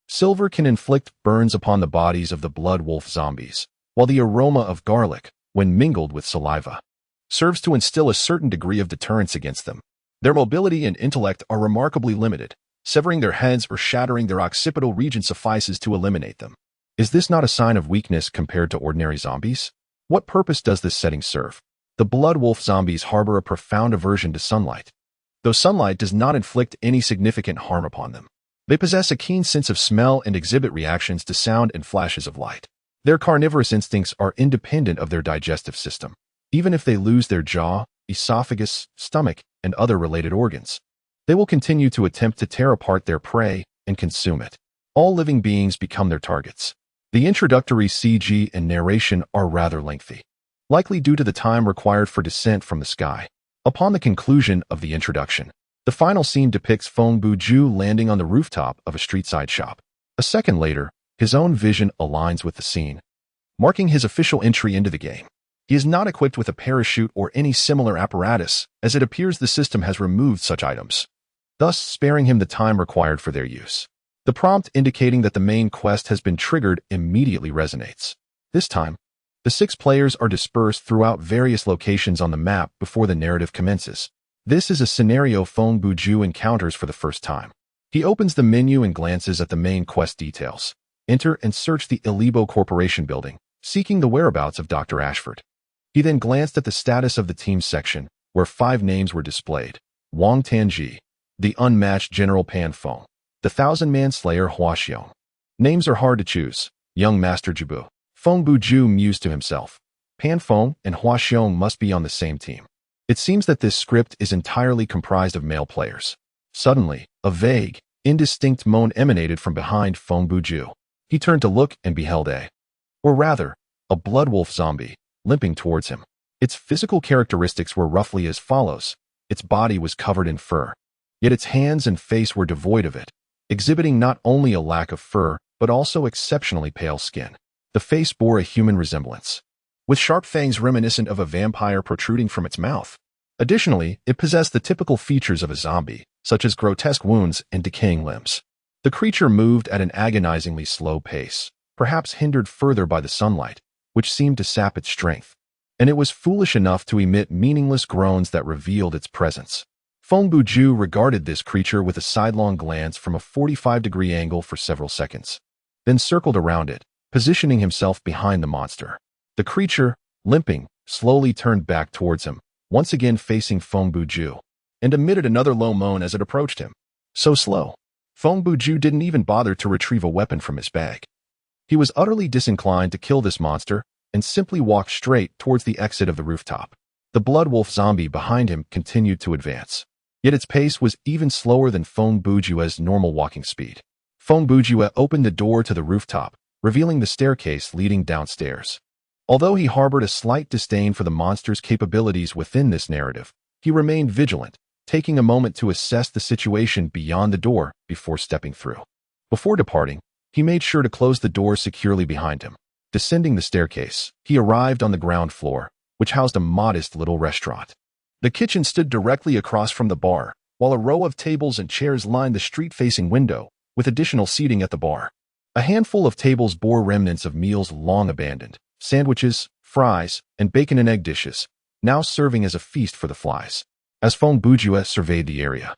Silver can inflict burns upon the bodies of the bloodwolf zombies, while the aroma of garlic, when mingled with saliva, serves to instill a certain degree of deterrence against them. Their mobility and intellect are remarkably limited. Severing their heads or shattering their occipital region suffices to eliminate them. Is this not a sign of weakness compared to ordinary zombies? What purpose does this setting serve? The blood wolf zombies harbor a profound aversion to sunlight. Though sunlight does not inflict any significant harm upon them, they possess a keen sense of smell and exhibit reactions to sound and flashes of light. Their carnivorous instincts are independent of their digestive system, even if they lose their jaw, esophagus, stomach, and other related organs. They will continue to attempt to tear apart their prey and consume it. All living beings become their targets. The introductory CG and narration are rather lengthy, likely due to the time required for descent from the sky. Upon the conclusion of the introduction, the final scene depicts Feng Bujue landing on the rooftop of a street-side shop. A second later, his own vision aligns with the scene, marking his official entry into the game. He is not equipped with a parachute or any similar apparatus, as it appears the system has removed such items, thus sparing him the time required for their use. The prompt indicating that the main quest has been triggered immediately resonates. This time, the 6 players are dispersed throughout various locations on the map before the narrative commences. This is a scenario Feng Bujue encounters for the first time. He opens the menu and glances at the main quest details. Enter and search the Ilibo Corporation building, seeking the whereabouts of Dr. Ashford. He then glanced at the status of the team section, where 5 names were displayed: Wang Tanji, the unmatched General Pan Feng, the Thousand-Man Slayer Hua Xiong. Names are hard to choose. Young Master Jibu. Feng Bujue mused to himself. Pan Feng and Hua Xiong must be on the same team. It seems that this script is entirely comprised of male players. Suddenly, a vague, indistinct moan emanated from behind Feng Bujue. He turned to look and beheld a bloodwolf zombie, limping towards him. Its physical characteristics were roughly as follows. Its body was covered in fur, yet its hands and face were devoid of it, exhibiting not only a lack of fur, but also exceptionally pale skin. The face bore a human resemblance, with sharp fangs reminiscent of a vampire protruding from its mouth. Additionally, it possessed the typical features of a zombie, such as grotesque wounds and decaying limbs. The creature moved at an agonizingly slow pace, perhaps hindered further by the sunlight, which seemed to sap its strength, and it was foolish enough to emit meaningless groans that revealed its presence. Feng Bujue regarded this creature with a sidelong glance from a 45-degree angle for several seconds, then circled around it, positioning himself behind the monster. The creature, limping, slowly turned back towards him, once again facing Feng Bujue, and emitted another low moan as it approached him. So slow, Feng Bujue didn't even bother to retrieve a weapon from his bag. He was utterly disinclined to kill this monster and simply walked straight towards the exit of the rooftop. The bloodwolf zombie behind him continued to advance, yet its pace was even slower than Feng Bujue's normal walking speed. Feng Bujue opened the door to the rooftop, revealing the staircase leading downstairs. Although he harbored a slight disdain for the monster's capabilities within this narrative, he remained vigilant, taking a moment to assess the situation beyond the door before stepping through. Before departing, he made sure to close the door securely behind him. Descending the staircase, he arrived on the ground floor, which housed a modest little restaurant. The kitchen stood directly across from the bar, while a row of tables and chairs lined the street-facing window, with additional seating at the bar. A handful of tables bore remnants of meals long abandoned: sandwiches, fries, and bacon and egg dishes, now serving as a feast for the flies. As Feng Bujue surveyed the area,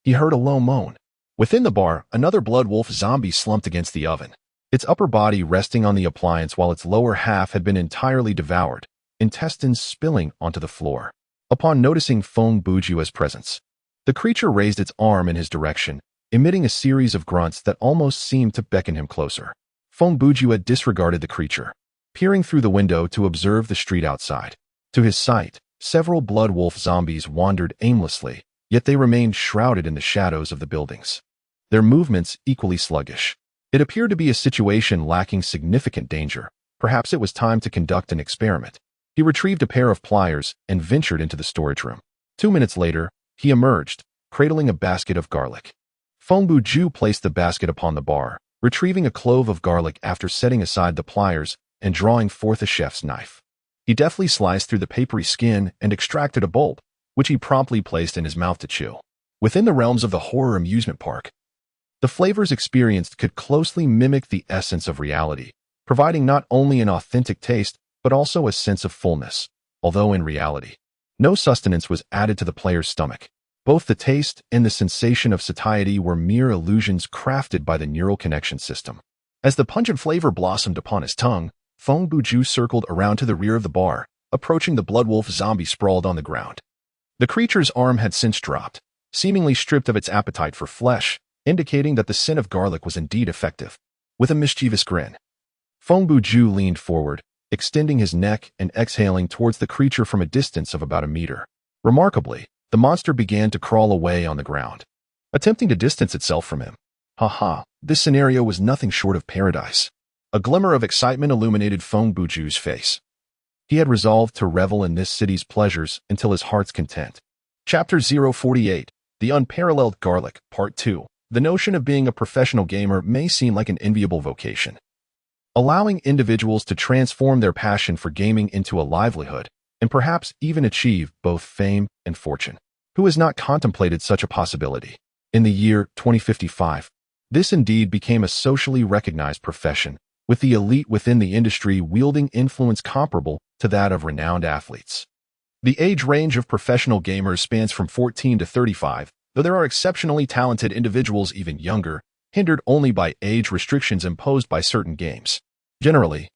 he heard a low moan. Within the bar, another bloodwolf zombie slumped against the oven, its upper body resting on the appliance while its lower half had been entirely devoured, intestines spilling onto the floor. Upon noticing Feng Bujue's presence, the creature raised its arm in his direction, emitting a series of grunts that almost seemed to beckon him closer. Feng Bujue disregarded the creature, peering through the window to observe the street outside. To his sight, several bloodwolf zombies wandered aimlessly, yet they remained shrouded in the shadows of the buildings, their movements equally sluggish. It appeared to be a situation lacking significant danger. Perhaps it was time to conduct an experiment. He retrieved a pair of pliers and ventured into the storage room. 2 minutes later, he emerged, cradling a basket of garlic. Feng Bujue placed the basket upon the bar, retrieving a clove of garlic after setting aside the pliers and drawing forth a chef's knife. He deftly sliced through the papery skin and extracted a bulb, which he promptly placed in his mouth to chew. Within the realms of the horror amusement park, the flavors experienced could closely mimic the essence of reality, providing not only an authentic taste, but also a sense of fullness. Although in reality, No sustenance was added to the player's stomach. Both the taste and the sensation of satiety were mere illusions crafted by the neural connection system. As the pungent flavor blossomed upon his tongue, Feng Bujue circled around to the rear of the bar, approaching the bloodwolf zombie sprawled on the ground. The creature's arm had since dropped, seemingly stripped of its appetite for flesh, indicating that the sin of garlic was indeed effective. With a mischievous grin, Feng Bujue leaned forward, extending his neck and exhaling towards the creature from a distance of about a meter. Remarkably, the monster began to crawl away on the ground, attempting to distance itself from him. This scenario was nothing short of paradise. A glimmer of excitement illuminated Feng Bujue's face. He had resolved to revel in this city's pleasures until his heart's content. Chapter 048, The Unparalleled Garlic, Part 2. The notion of being a professional gamer may seem like an enviable vocation. Allowing individuals to transform their passion for gaming into a livelihood, and perhaps even achieve both fame and fortune. Who has not contemplated such a possibility? In the year 2055, this indeed became a socially recognized profession, with the elite within the industry wielding influence comparable to that of renowned athletes. The age range of professional gamers spans from 14 to 35, though there are exceptionally talented individuals even younger, hindered only by age restrictions imposed by certain games. Generally,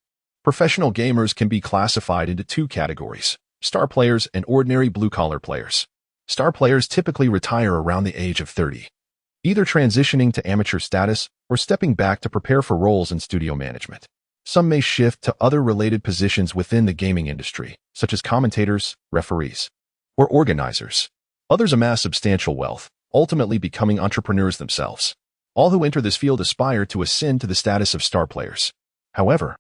professional gamers can be classified into two categories: star players and ordinary blue-collar players. Star players typically retire around the age of 30, either transitioning to amateur status or stepping back to prepare for roles in studio management. Some may shift to other related positions within the gaming industry, such as commentators, referees, or organizers. Others amass substantial wealth, ultimately becoming entrepreneurs themselves. All who enter this field aspire to ascend to the status of star players. However,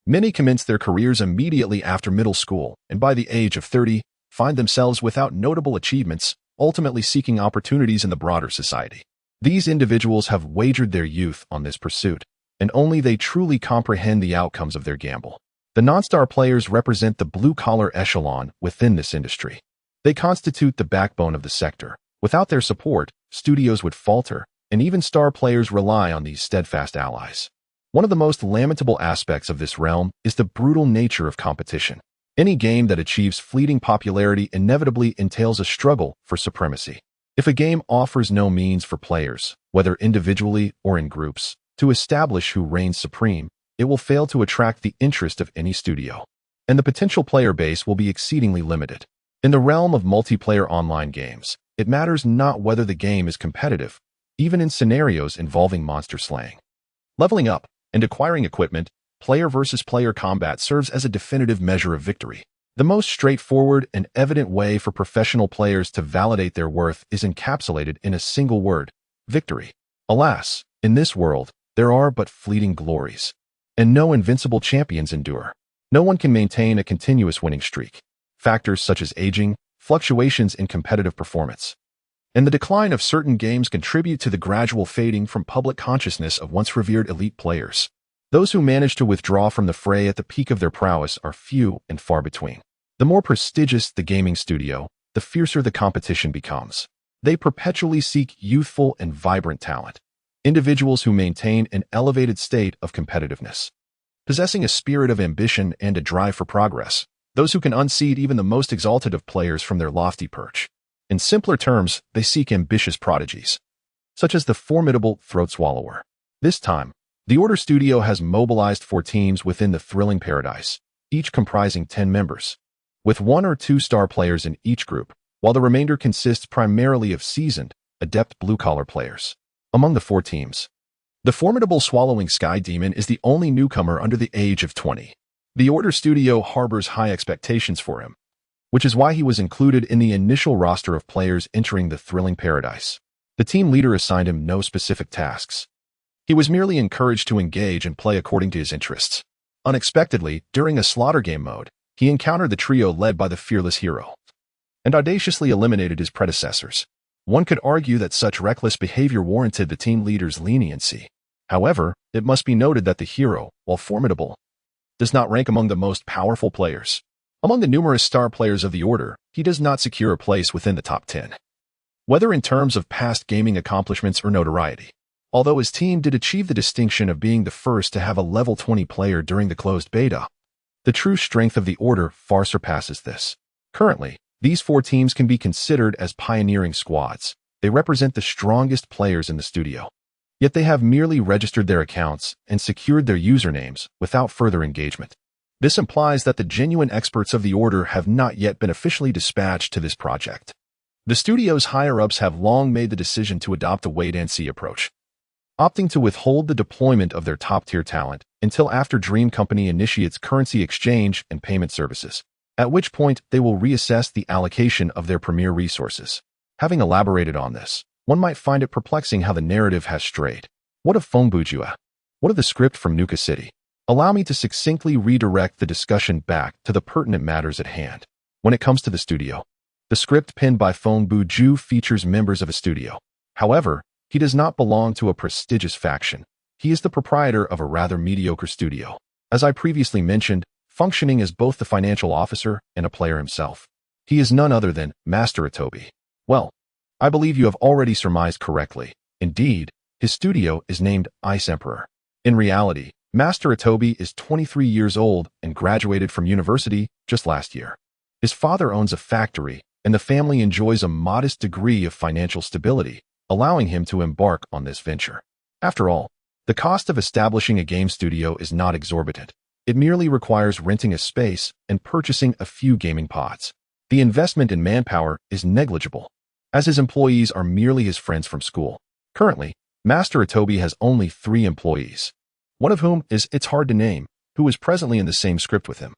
many commence their careers immediately after middle school and by the age of 30 find themselves without notable achievements, ultimately seeking opportunities in the broader society. These individuals have wagered their youth on this pursuit, and only they truly comprehend the outcomes of their gamble. The non-star players represent the blue-collar echelon within this industry. They constitute the backbone of the sector. Without their support, studios would falter, and even star players rely on these steadfast allies. One of the most lamentable aspects of this realm is the brutal nature of competition. Any game that achieves fleeting popularity inevitably entails a struggle for supremacy. If a game offers no means for players, whether individually or in groups, to establish who reigns supreme, it will fail to attract the interest of any studio, and the potential player base will be exceedingly limited. In the realm of multiplayer online games, it matters not whether the game is competitive, even in scenarios involving monster slaying. Leveling up and acquiring equipment, player versus player combat serves as a definitive measure of victory. The most straightforward and evident way for professional players to validate their worth is encapsulated in a single word: victory. Alas, in this world, there are but fleeting glories, and no invincible champions endure. No one can maintain a continuous winning streak. Factors such as aging, fluctuations in competitive performance, and the decline of certain games contribute to the gradual fading from public consciousness of once revered elite players. Those who manage to withdraw from the fray at the peak of their prowess are few and far between. The more prestigious the gaming studio, the fiercer the competition becomes. They perpetually seek youthful and vibrant talent, individuals who maintain an elevated state of competitiveness, possessing a spirit of ambition and a drive for progress, those who can unseat even the most exalted of players from their lofty perch. In simpler terms, they seek ambitious prodigies, such as the formidable Throat Swallower. This time, the Order Studio has mobilized 4 teams within the thrilling paradise, each comprising 10 members, with 1 or 2 star players in each group, while the remainder consists primarily of seasoned, adept blue-collar players. Among the 4 teams, the formidable Swallowing Sky Demon is the only newcomer under the age of 20. The Order Studio harbors high expectations for him, which is why he was included in the initial roster of players entering the thrilling paradise. The team leader assigned him no specific tasks. He was merely encouraged to engage and play according to his interests. Unexpectedly, during a slaughter game mode, he encountered the trio led by the fearless hero, and audaciously eliminated his predecessors. One could argue that such reckless behavior warranted the team leader's leniency. However, it must be noted that the hero, while formidable, does not rank among the most powerful players. Among the numerous star players of the Order, he does not secure a place within the top 10, whether in terms of past gaming accomplishments or notoriety. Although his team did achieve the distinction of being the first to have a level 20 player during the closed beta, the true strength of the Order far surpasses this. Currently, These 4 teams can be considered as pioneering squads. They represent the strongest players in the studio. Yet they have merely registered their accounts and secured their usernames without further engagement. This implies that the genuine experts of the Order have not yet been officially dispatched to this project. The studio's higher-ups have long made the decision to adopt a wait-and-see approach, opting to withhold the deployment of their top-tier talent until after Dream Company initiates currency exchange and payment services, at which point they will reassess the allocation of their premier resources. Having elaborated on this, one might find it perplexing how the narrative has strayed. What of Feng Bujue? What of the script from Nuka City? Allow me to succinctly redirect the discussion back to the pertinent matters at hand. When it comes to the studio, the script penned by Feng Bujue features members of a studio. However, he does not belong to a prestigious faction. He is the proprietor of a rather mediocre studio. As I previously mentioned, functioning as both the financial officer and a player himself. He is none other than Master Atobi. Well, I believe you have already surmised correctly. Indeed, his studio is named Ice Emperor. In reality, Master Atobi is 23 years old and graduated from university just last year. His father owns a factory, and the family enjoys a modest degree of financial stability, allowing him to embark on this venture. After all, the cost of establishing a game studio is not exorbitant. It merely requires renting a space and purchasing a few gaming pods. The investment in manpower is negligible, as his employees are merely his friends from school. Currently, Master Atobi has only 3 employees, one of whom is It's Hard to Name, who is presently in the same script with him.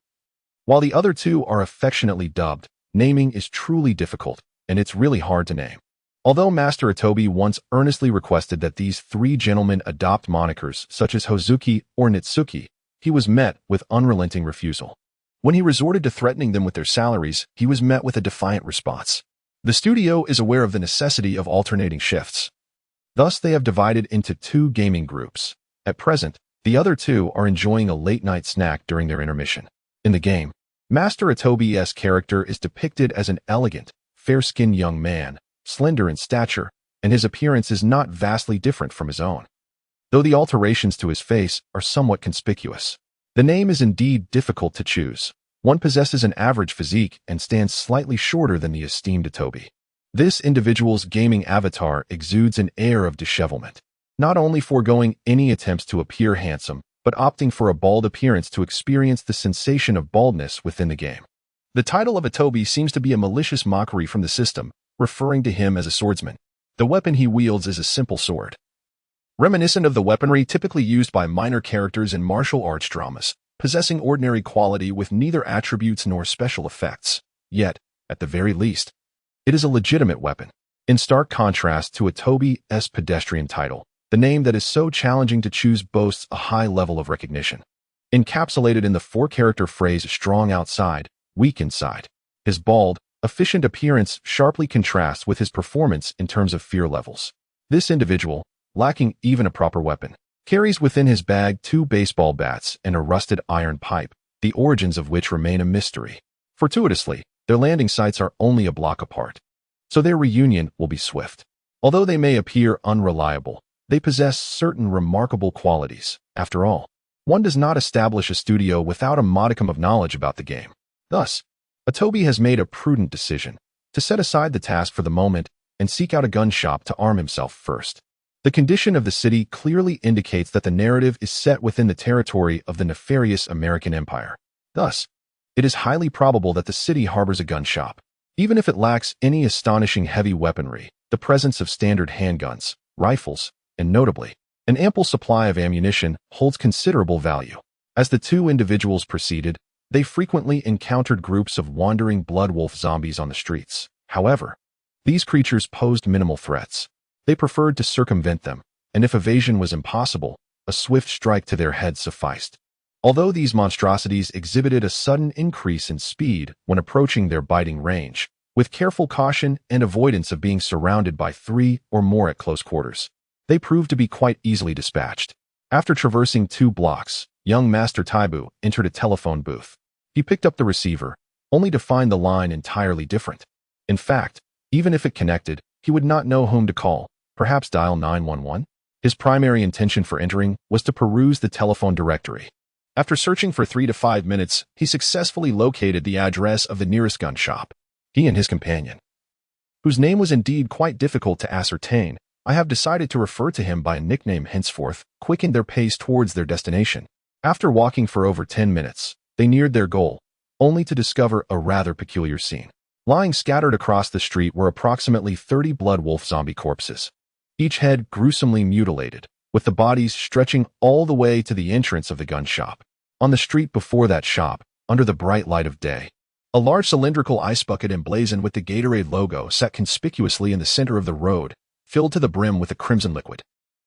While the other 2 are affectionately dubbed, naming is truly difficult, and it's really hard to name. Although Master Atobi once earnestly requested that these 3 gentlemen adopt monikers such as Hozuki or Nitsuki, he was met with unrelenting refusal. When he resorted to threatening them with their salaries, he was met with a defiant response. The studio is aware of the necessity of alternating shifts. Thus, they have divided into 2 gaming groups. At present, the other 2 are enjoying a late-night snack during their intermission. In the game, Master Atobi's character is depicted as an elegant, fair-skinned young man, slender in stature, and his appearance is not vastly different from his own, though the alterations to his face are somewhat conspicuous. The name is indeed difficult to choose. One possesses an average physique and stands slightly shorter than the esteemed Atobi. This individual's gaming avatar exudes an air of dishevelment, not only foregoing any attempts to appear handsome, but opting for a bald appearance to experience the sensation of baldness within the game. The title of Atobi seems to be a malicious mockery from the system, referring to him as a swordsman. The weapon he wields is a simple sword, reminiscent of the weaponry typically used by minor characters in martial arts dramas, possessing ordinary quality with neither attributes nor special effects. Yet, at the very least, it is a legitimate weapon. In stark contrast to Atobi's pedestrian title, the name that is so challenging to choose boasts a high level of recognition. Encapsulated in the 4-character phrase strong outside, weak inside, his bald, efficient appearance sharply contrasts with his performance in terms of fear levels. This individual, lacking even a proper weapon, carries within his bag 2 baseball bats and a rusted iron pipe, the origins of which remain a mystery. Fortuitously, their landing sites are only a block apart, so their reunion will be swift. Although they may appear unreliable, they possess certain remarkable qualities. After all, one does not establish a studio without a modicum of knowledge about the game. Thus, Atobi has made a prudent decision to set aside the task for the moment and seek out a gun shop to arm himself first. The condition of the city clearly indicates that the narrative is set within the territory of the nefarious American Empire. Thus, it is highly probable that the city harbors a gun shop. Even if it lacks any astonishing heavy weaponry, the presence of standard handguns, rifles, and notably, an ample supply of ammunition holds considerable value. As the 2 individuals proceeded, they frequently encountered groups of wandering bloodwolf zombies on the streets. However, these creatures posed minimal threats. They preferred to circumvent them, and if evasion was impossible, a swift strike to their heads sufficed. Although these monstrosities exhibited a sudden increase in speed when approaching their biting range, with careful caution and avoidance of being surrounded by 3 or more at close quarters, they proved to be quite easily dispatched. After traversing 2 blocks, young Master Taibu entered a telephone booth. He picked up the receiver, only to find the line entirely different. In fact, even if it connected, he would not know whom to call, perhaps dial 911? His primary intention for entering was to peruse the telephone directory. After searching for 3 to 5 minutes, he successfully located the address of the nearest gun shop. He and his companion, whose name was indeed quite difficult to ascertain, I have decided to refer to him by a nickname henceforth, quickened their pace towards their destination. After walking for over 10 minutes, they neared their goal, only to discover a rather peculiar scene. Lying scattered across the street were approximately 30 blood wolf zombie corpses, each head gruesomely mutilated, with the bodies stretching all the way to the entrance of the gun shop. On the street before that shop, under the bright light of day, a large cylindrical ice bucket emblazoned with the Gatorade logo sat conspicuously in the center of the road, filled to the brim with a crimson liquid.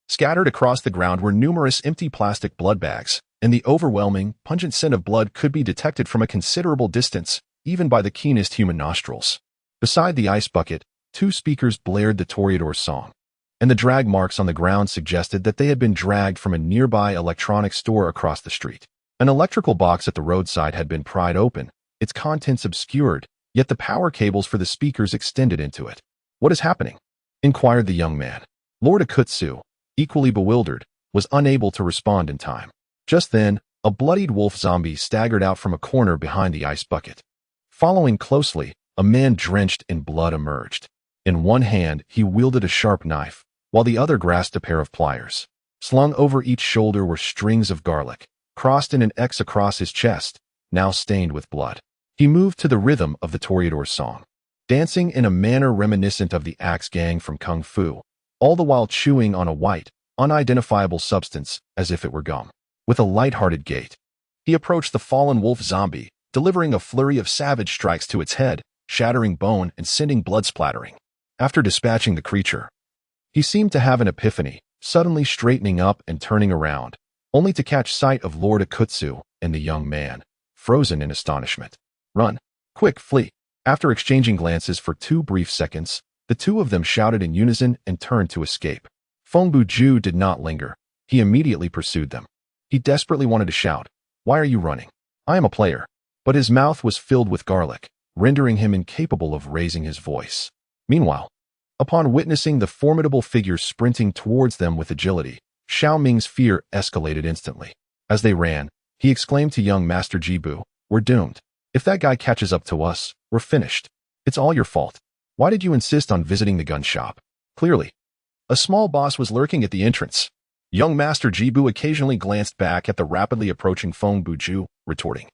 Scattered across the ground were numerous empty plastic blood bags, and the overwhelming, pungent scent of blood could be detected from a considerable distance, even by the keenest human nostrils. Beside the ice bucket, two speakers blared the Toreador song, and the drag marks on the ground suggested that they had been dragged from a nearby electronics store across the street. An electrical box at the roadside had been pried open, its contents obscured, yet the power cables for the speakers extended into it. "What is happening?" inquired the young man. Lord Akutsu, equally bewildered, was unable to respond in time. Just then, a bloodied wolf zombie staggered out from a corner behind the ice bucket. Following closely, a man drenched in blood emerged. In one hand, he wielded a sharp knife, while the other grasped a pair of pliers. Slung over each shoulder were strings of garlic, crossed in an X across his chest, now stained with blood. He moved to the rhythm of the Toreador song, dancing in a manner reminiscent of the Axe Gang from Kung Fu, all the while chewing on a white, unidentifiable substance as if it were gum. With a light-hearted gait, he approached the fallen wolf zombie, delivering a flurry of savage strikes to its head, shattering bone and sending blood splattering. After dispatching the creature, he seemed to have an epiphany, suddenly straightening up and turning around, only to catch sight of Lord Akutsu and the young man, frozen in astonishment. "Run! Quick, flee!" After exchanging glances for 2 brief seconds, the two of them shouted in unison and turned to escape. Feng Bujue did not linger. He immediately pursued them. He desperately wanted to shout, "Why are you running? I am a player." But his mouth was filled with garlic, rendering him incapable of raising his voice. Meanwhile, upon witnessing the formidable figure sprinting towards them with agility, Xiao Ming's fear escalated instantly. As they ran, he exclaimed to young Master Jibu, "We're doomed. If that guy catches up to us, we're finished. It's all your fault. Why did you insist on visiting the gun shop?" Clearly, a small boss was lurking at the entrance. Young Master Jibu occasionally glanced back at the rapidly approaching Feng Bujue, retorting,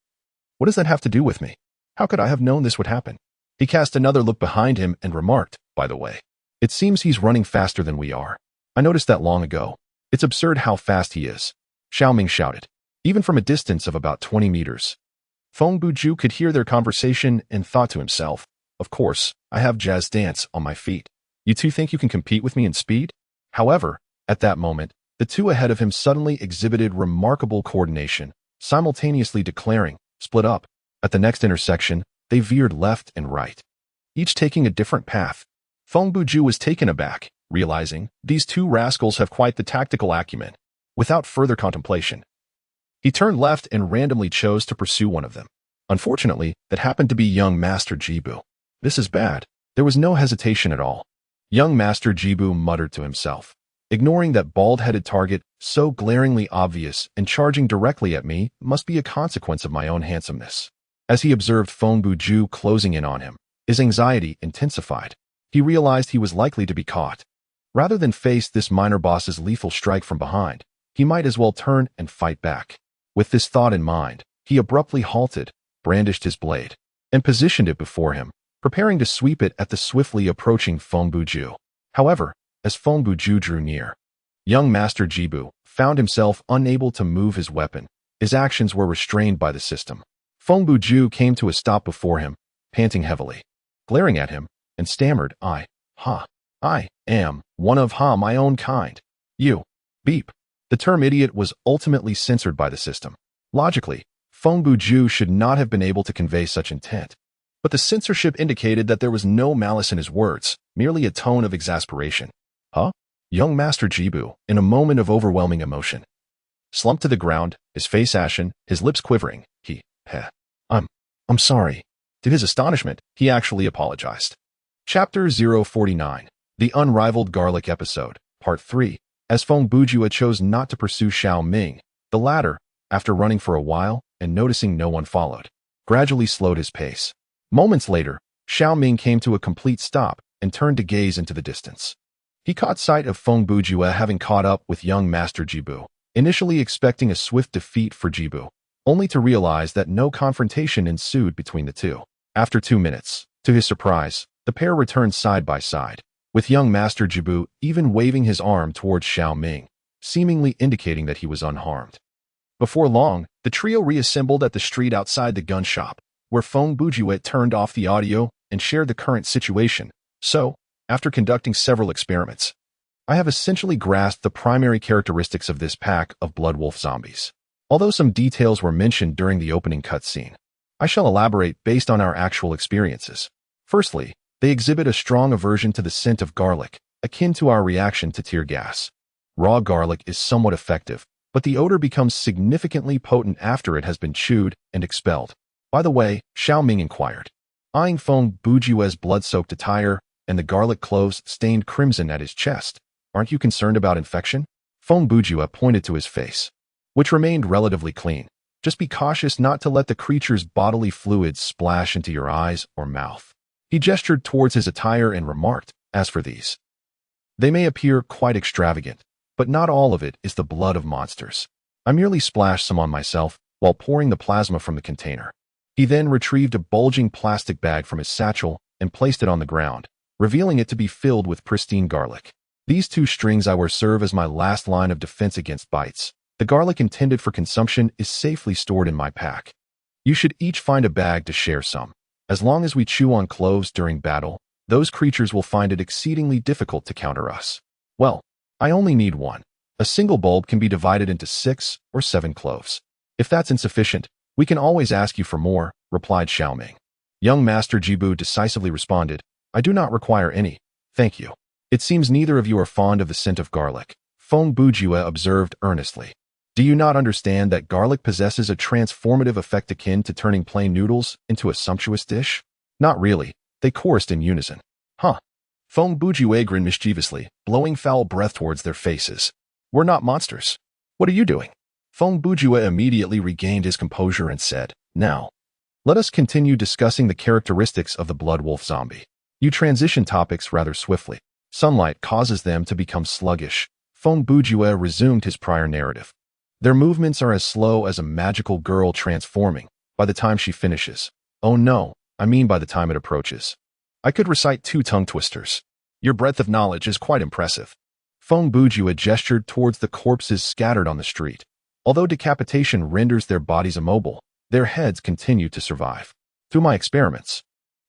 "What does that have to do with me? How could I have known this would happen?" He cast another look behind him and remarked, "By the way, it seems he's running faster than we are. I noticed that long ago. It's absurd how fast he is." Xiao Ming shouted, even from a distance of about 20 meters. Feng Bujue could hear their conversation and thought to himself, "Of course, I have jazz dance on my feet. You two think you can compete with me in speed?" However, at that moment, the two ahead of him suddenly exhibited remarkable coordination, simultaneously declaring, "Split up." At the next intersection, they veered left and right, each taking a different path. Feng Bujue was taken aback, realizing these two rascals have quite the tactical acumen. Without further contemplation, he turned left and randomly chose to pursue one of them. Unfortunately, that happened to be young Master Jibu. "This is bad." There was no hesitation at all. Young Master Jibu muttered to himself, "Ignoring that bald-headed target, so glaringly obvious and charging directly at me, must be a consequence of my own handsomeness." As he observed Feng Bujue closing in on him, his anxiety intensified. He realized he was likely to be caught. Rather than face this minor boss's lethal strike from behind, he might as well turn and fight back. With this thought in mind, he abruptly halted, brandished his blade, and positioned it before him, preparing to sweep it at the swiftly approaching Feng Bujue. However, as Feng Bujue drew near, young Master Jibu found himself unable to move his weapon. His actions were restrained by the system. Feng Bujue came to a stop before him, panting heavily, glaring at him, and stammered, I am one of my own kind. You, beep." The term idiot was ultimately censored by the system. Logically, Feng Bujue should not have been able to convey such intent. But the censorship indicated that there was no malice in his words, merely a tone of exasperation. "Huh?" Young Master Jibu, in a moment of overwhelming emotion, slumped to the ground, his face ashen, his lips quivering. I'm sorry." To his astonishment, he actually apologized. Chapter 049, The Unrivaled Garlic Episode, Part 3. As Feng Bujue chose not to pursue Xiao Ming, the latter, after running for a while and noticing no one followed, gradually slowed his pace. Moments later, Xiao Ming came to a complete stop and turned to gaze into the distance. He caught sight of Feng Bujue having caught up with young Master Jibu, initially expecting a swift defeat for Jibu, only to realize that no confrontation ensued between the two. After 2 minutes, to his surprise, the pair returned side by side, with young Master Jibu even waving his arm towards Xiao Ming, seemingly indicating that he was unharmed. Before long, the trio reassembled at the street outside the gun shop, where Feng Bujue turned off the audio and shared the current situation. So, after conducting several experiments, I have essentially grasped the primary characteristics of this pack of blood wolf zombies. Although some details were mentioned during the opening cutscene, I shall elaborate based on our actual experiences. Firstly, they exhibit a strong aversion to the scent of garlic, akin to our reaction to tear gas. Raw garlic is somewhat effective, but the odor becomes significantly potent after it has been chewed and expelled. By the way, Xiao Ming inquired, eyeing Feng Bujue's blood-soaked attire and the garlic cloves stained crimson at his chest. Aren't you concerned about infection? Feng Bujue pointed to his face, which remained relatively clean. Just be cautious not to let the creature's bodily fluids splash into your eyes or mouth. He gestured towards his attire and remarked, as for these, they may appear quite extravagant, but not all of it is the blood of monsters. I merely splashed some on myself while pouring the plasma from the container. He then retrieved a bulging plastic bag from his satchel and placed it on the ground, revealing it to be filled with pristine garlic. These 2 strings I wear serve as my last line of defense against bites. The garlic intended for consumption is safely stored in my pack. You should each find a bag to share some. As long as we chew on cloves during battle, those creatures will find it exceedingly difficult to counter us. Well, I only need 1. A single bulb can be divided into 6 or 7 cloves. If that's insufficient, we can always ask you for more, replied Xiao Ming. Young Master Jibu decisively responded, I do not require any, thank you. It seems neither of you are fond of the scent of garlic, Feng Bujue observed earnestly. Do you not understand that garlic possesses a transformative effect akin to turning plain noodles into a sumptuous dish? Not really, they chorused in unison. Huh. Feng Bujue grinned mischievously, blowing foul breath towards their faces. We're not monsters. What are you doing? Feng Bujue immediately regained his composure and said, Now, let us continue discussing the characteristics of the blood wolf zombie. You transition topics rather swiftly. Sunlight causes them to become sluggish. Feng Bujue resumed his prior narrative. Their movements are as slow as a magical girl transforming by the time she finishes. Oh no, I mean by the time it approaches. I could recite 2 tongue twisters. Your breadth of knowledge is quite impressive. Feng Bujue gestured towards the corpses scattered on the street. Although decapitation renders their bodies immobile, their heads continue to survive. Through my experiments,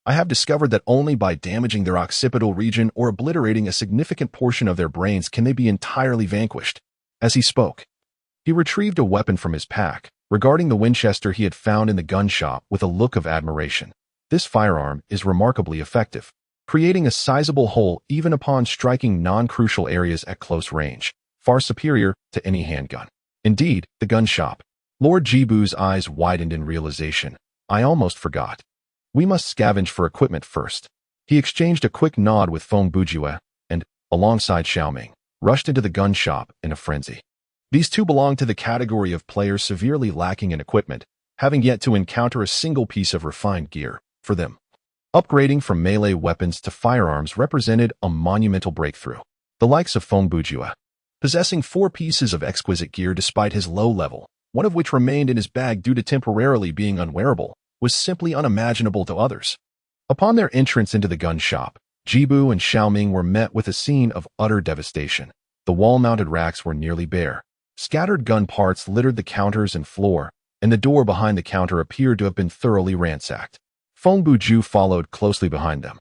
I have discovered that only by damaging their occipital region or obliterating a significant portion of their brains can they be entirely vanquished. As he spoke, he retrieved a weapon from his pack, regarding the Winchester he had found in the gun shop with a look of admiration. This firearm is remarkably effective, creating a sizable hole even upon striking non-crucial areas at close range, far superior to any handgun. Indeed, the gun shop. Lord Jibu's eyes widened in realization. I almost forgot. We must scavenge for equipment first. He exchanged a quick nod with Feng Bujue and, alongside Xiao Ming, rushed into the gun shop in a frenzy. These 2 belong to the category of players severely lacking in equipment, having yet to encounter a single piece of refined gear. For them, upgrading from melee weapons to firearms represented a monumental breakthrough. The likes of Feng Bujue, possessing 4 pieces of exquisite gear despite his low level, one of which remained in his bag due to temporarily being unwearable, was simply unimaginable to others. Upon their entrance into the gun shop, Jibu and Xiao Ming were met with a scene of utter devastation. The wall-mounted racks were nearly bare. Scattered gun parts littered the counters and floor, and the door behind the counter appeared to have been thoroughly ransacked. Feng Bujue followed closely behind them,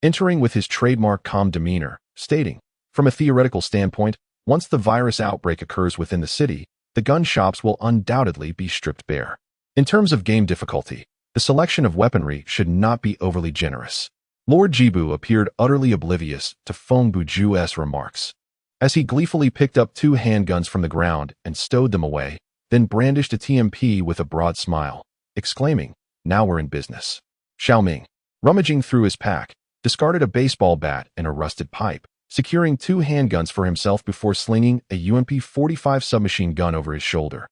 entering with his trademark calm demeanor, stating, from a theoretical standpoint, once the virus outbreak occurs within the city, the gun shops will undoubtedly be stripped bare. In terms of game difficulty, the selection of weaponry should not be overly generous. Lord Jibu appeared utterly oblivious to Feng Bujue's remarks, as he gleefully picked up 2 handguns from the ground and stowed them away, then brandished a TMP with a broad smile, exclaiming, Now we're in business. Xiao Ming, rummaging through his pack, discarded a baseball bat and a rusted pipe, securing 2 handguns for himself before slinging a UMP-45 submachine gun over his shoulder,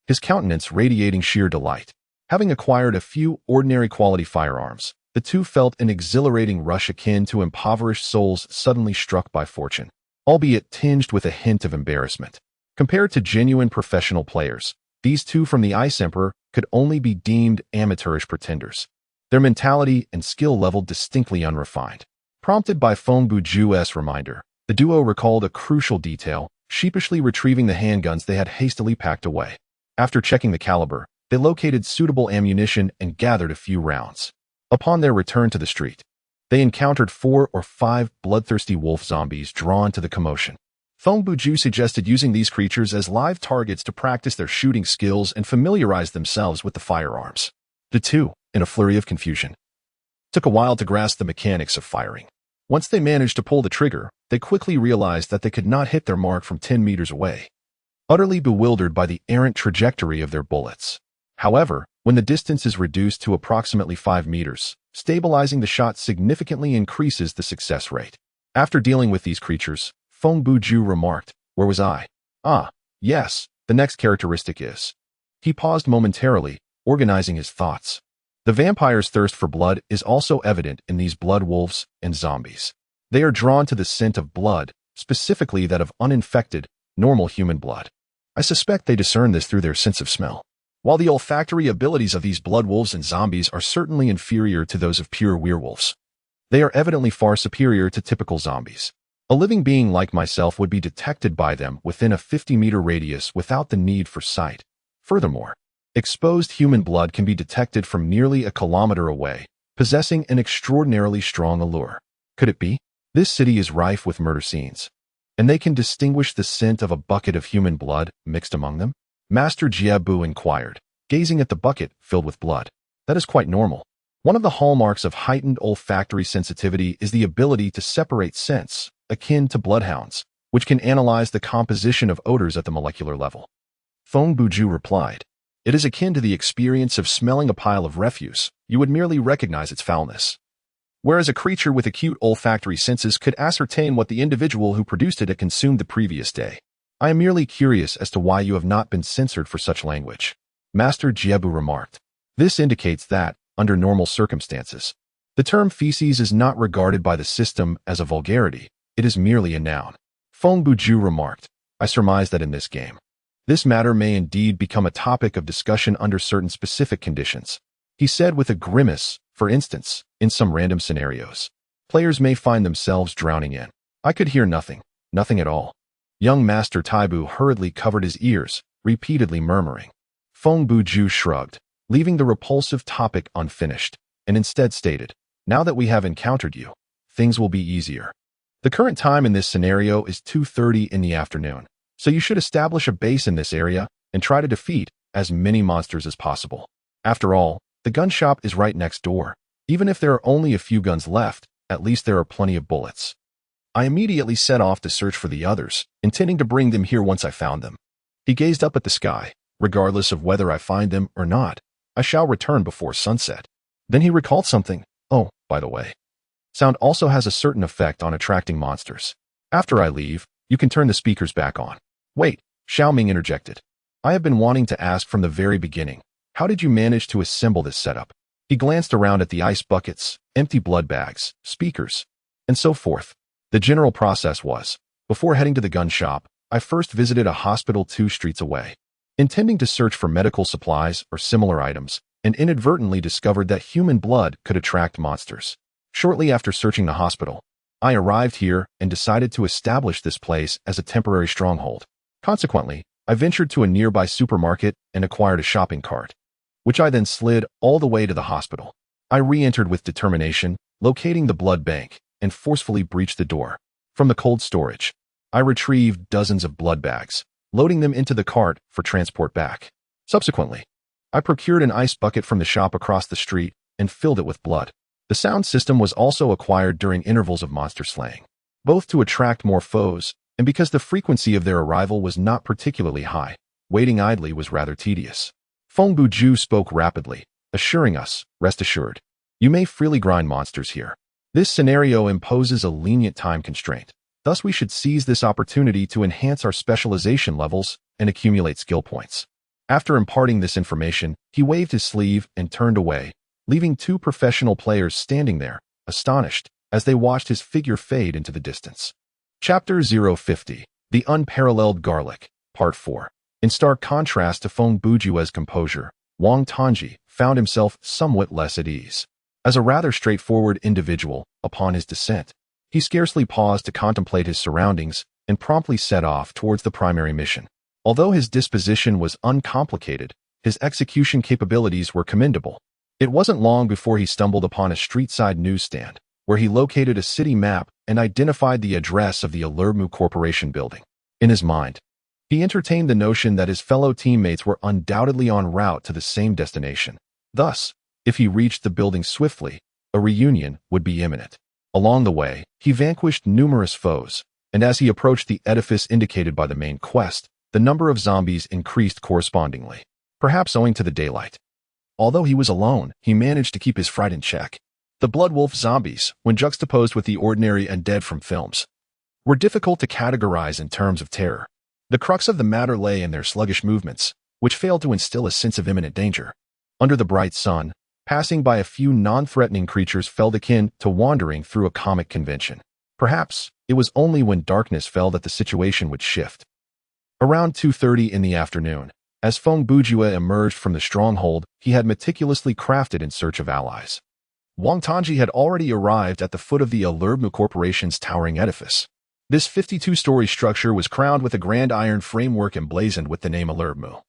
his countenance radiating sheer delight. Having acquired a few ordinary quality firearms, The two felt an exhilarating rush akin to impoverished souls suddenly struck by fortune, albeit tinged with a hint of embarrassment. Compared to genuine professional players, these two from the Ice Emperor could only be deemed amateurish pretenders. Their mentality and skill level distinctly unrefined. Prompted by Feng Bujue's reminder, the duo recalled a crucial detail, sheepishly retrieving the handguns they had hastily packed away. After checking the caliber, they located suitable ammunition and gathered a few rounds. Upon their return to the street, they encountered 4 or 5 bloodthirsty wolf zombies drawn to the commotion. Feng Bujue suggested using these creatures as live targets to practice their shooting skills and familiarize themselves with the firearms. The two, in a flurry of confusion, took a while to grasp the mechanics of firing. Once they managed to pull the trigger, they quickly realized that they could not hit their mark from 10 meters away, utterly bewildered by the errant trajectory of their bullets. However, when the distance is reduced to approximately 5 meters, stabilizing the shot significantly increases the success rate. After dealing with these creatures, Feng Bujue remarked, "Where was I? Ah, yes, the next characteristic is." He paused momentarily, organizing his thoughts. The vampire's thirst for blood is also evident in these blood wolves and zombies. They are drawn to the scent of blood, specifically that of uninfected, normal human blood. I suspect they discern this through their sense of smell. While the olfactory abilities of these blood wolves and zombies are certainly inferior to those of pure werewolves, they are evidently far superior to typical zombies. A living being like myself would be detected by them within a 50-meter radius without the need for sight. Furthermore, exposed human blood can be detected from nearly a kilometer away, possessing an extraordinarily strong allure. Could it be? This city is rife with murder scenes, and they can distinguish the scent of a bucket of human blood mixed among them? Master Jiebu inquired, gazing at the bucket filled with blood. That is quite normal. One of the hallmarks of heightened olfactory sensitivity is the ability to separate scents, akin to bloodhounds, which can analyze the composition of odors at the molecular level. Feng Bujue replied, "It is akin to the experience of smelling a pile of refuse. You would merely recognize its foulness, whereas a creature with acute olfactory senses could ascertain what the individual who produced it had consumed the previous day. I am merely curious as to why you have not been censored for such language." Master Jiebu remarked. This indicates that, under normal circumstances, the term feces is not regarded by the system as a vulgarity, it is merely a noun. Feng Bujue remarked, "I surmise that in this game, this matter may indeed become a topic of discussion under certain specific conditions." He said with a grimace. For instance, in some random scenarios, players may find themselves drowning in. I could hear nothing at all. Young Master Taibu hurriedly covered his ears, repeatedly murmuring. Feng Bujue shrugged, leaving the repulsive topic unfinished, and instead stated, "Now that we have encountered you, things will be easier. The current time in this scenario is 2:30 in the afternoon, so you should establish a base in this area and try to defeat as many monsters as possible. After all, the gun shop is right next door. Even if there are only a few guns left, at least there are plenty of bullets." I immediately set off to search for the others, intending to bring them here once I found them. He gazed up at the sky. "Regardless of whether I find them or not, I shall return before sunset." Then he recalled something. "Oh, by the way, sound also has a certain effect on attracting monsters. After I leave, you can turn the speakers back on." "Wait," Xiaoming interjected. "I have been wanting to ask from the very beginning. How did you manage to assemble this setup?" He glanced around at the ice buckets, empty blood bags, speakers, and so forth. The general process was, before heading to the gun shop, I first visited a hospital 2 streets away, intending to search for medical supplies or similar items, and inadvertently discovered that human blood could attract monsters. Shortly after searching the hospital, I arrived here and decided to establish this place as a temporary stronghold. Consequently, I ventured to a nearby supermarket and acquired a shopping cart, which I then slid all the way to the hospital. I re-entered with determination, locating the blood bank, and forcefully breached the door. From the cold storage, I retrieved dozens of blood bags, loading them into the cart for transport back. Subsequently, I procured an ice bucket from the shop across the street and filled it with blood. The sound system was also acquired during intervals of monster slaying, both to attract more foes and because the frequency of their arrival was not particularly high. Waiting idly was rather tedious. Feng Bujue spoke rapidly, assuring us, "Rest assured, you may freely grind monsters here. This scenario imposes a lenient time constraint. Thus we should seize this opportunity to enhance our specialization levels and accumulate skill points." After imparting this information, he waved his sleeve and turned away, leaving two professional players standing there, astonished, as they watched his figure fade into the distance. Chapter 050, The Unparalleled Garlic, Part 4. In stark contrast to Feng Bujue's composure, Wang Tongji found himself somewhat less at ease. As a rather straightforward individual, upon his descent, he scarcely paused to contemplate his surroundings and promptly set off towards the primary mission. Although his disposition was uncomplicated, his execution capabilities were commendable. It wasn't long before he stumbled upon a street-side newsstand, where he located a city map and identified the address of the Alermu Corporation building. In his mind, he entertained the notion that his fellow teammates were undoubtedly en route to the same destination. Thus, if he reached the building swiftly, a reunion would be imminent. Along the way, he vanquished numerous foes, and as he approached the edifice indicated by the main quest, the number of zombies increased correspondingly, perhaps owing to the daylight. Although he was alone, he managed to keep his fright in check. The Bloodwolf zombies, when juxtaposed with the ordinary undead from films, were difficult to categorize in terms of terror. The crux of the matter lay in their sluggish movements, which failed to instill a sense of imminent danger. Under the bright sun, passing by a few non-threatening creatures felt akin to wandering through a comic convention. Perhaps it was only when darkness fell that the situation would shift. Around 2:30 in the afternoon, as Feng Bujue emerged from the stronghold he had meticulously crafted in search of allies, Wang Tongji had already arrived at the foot of the Alermu Corporation's towering edifice. This 52-story structure was crowned with a grand iron framework emblazoned with the name Alermu,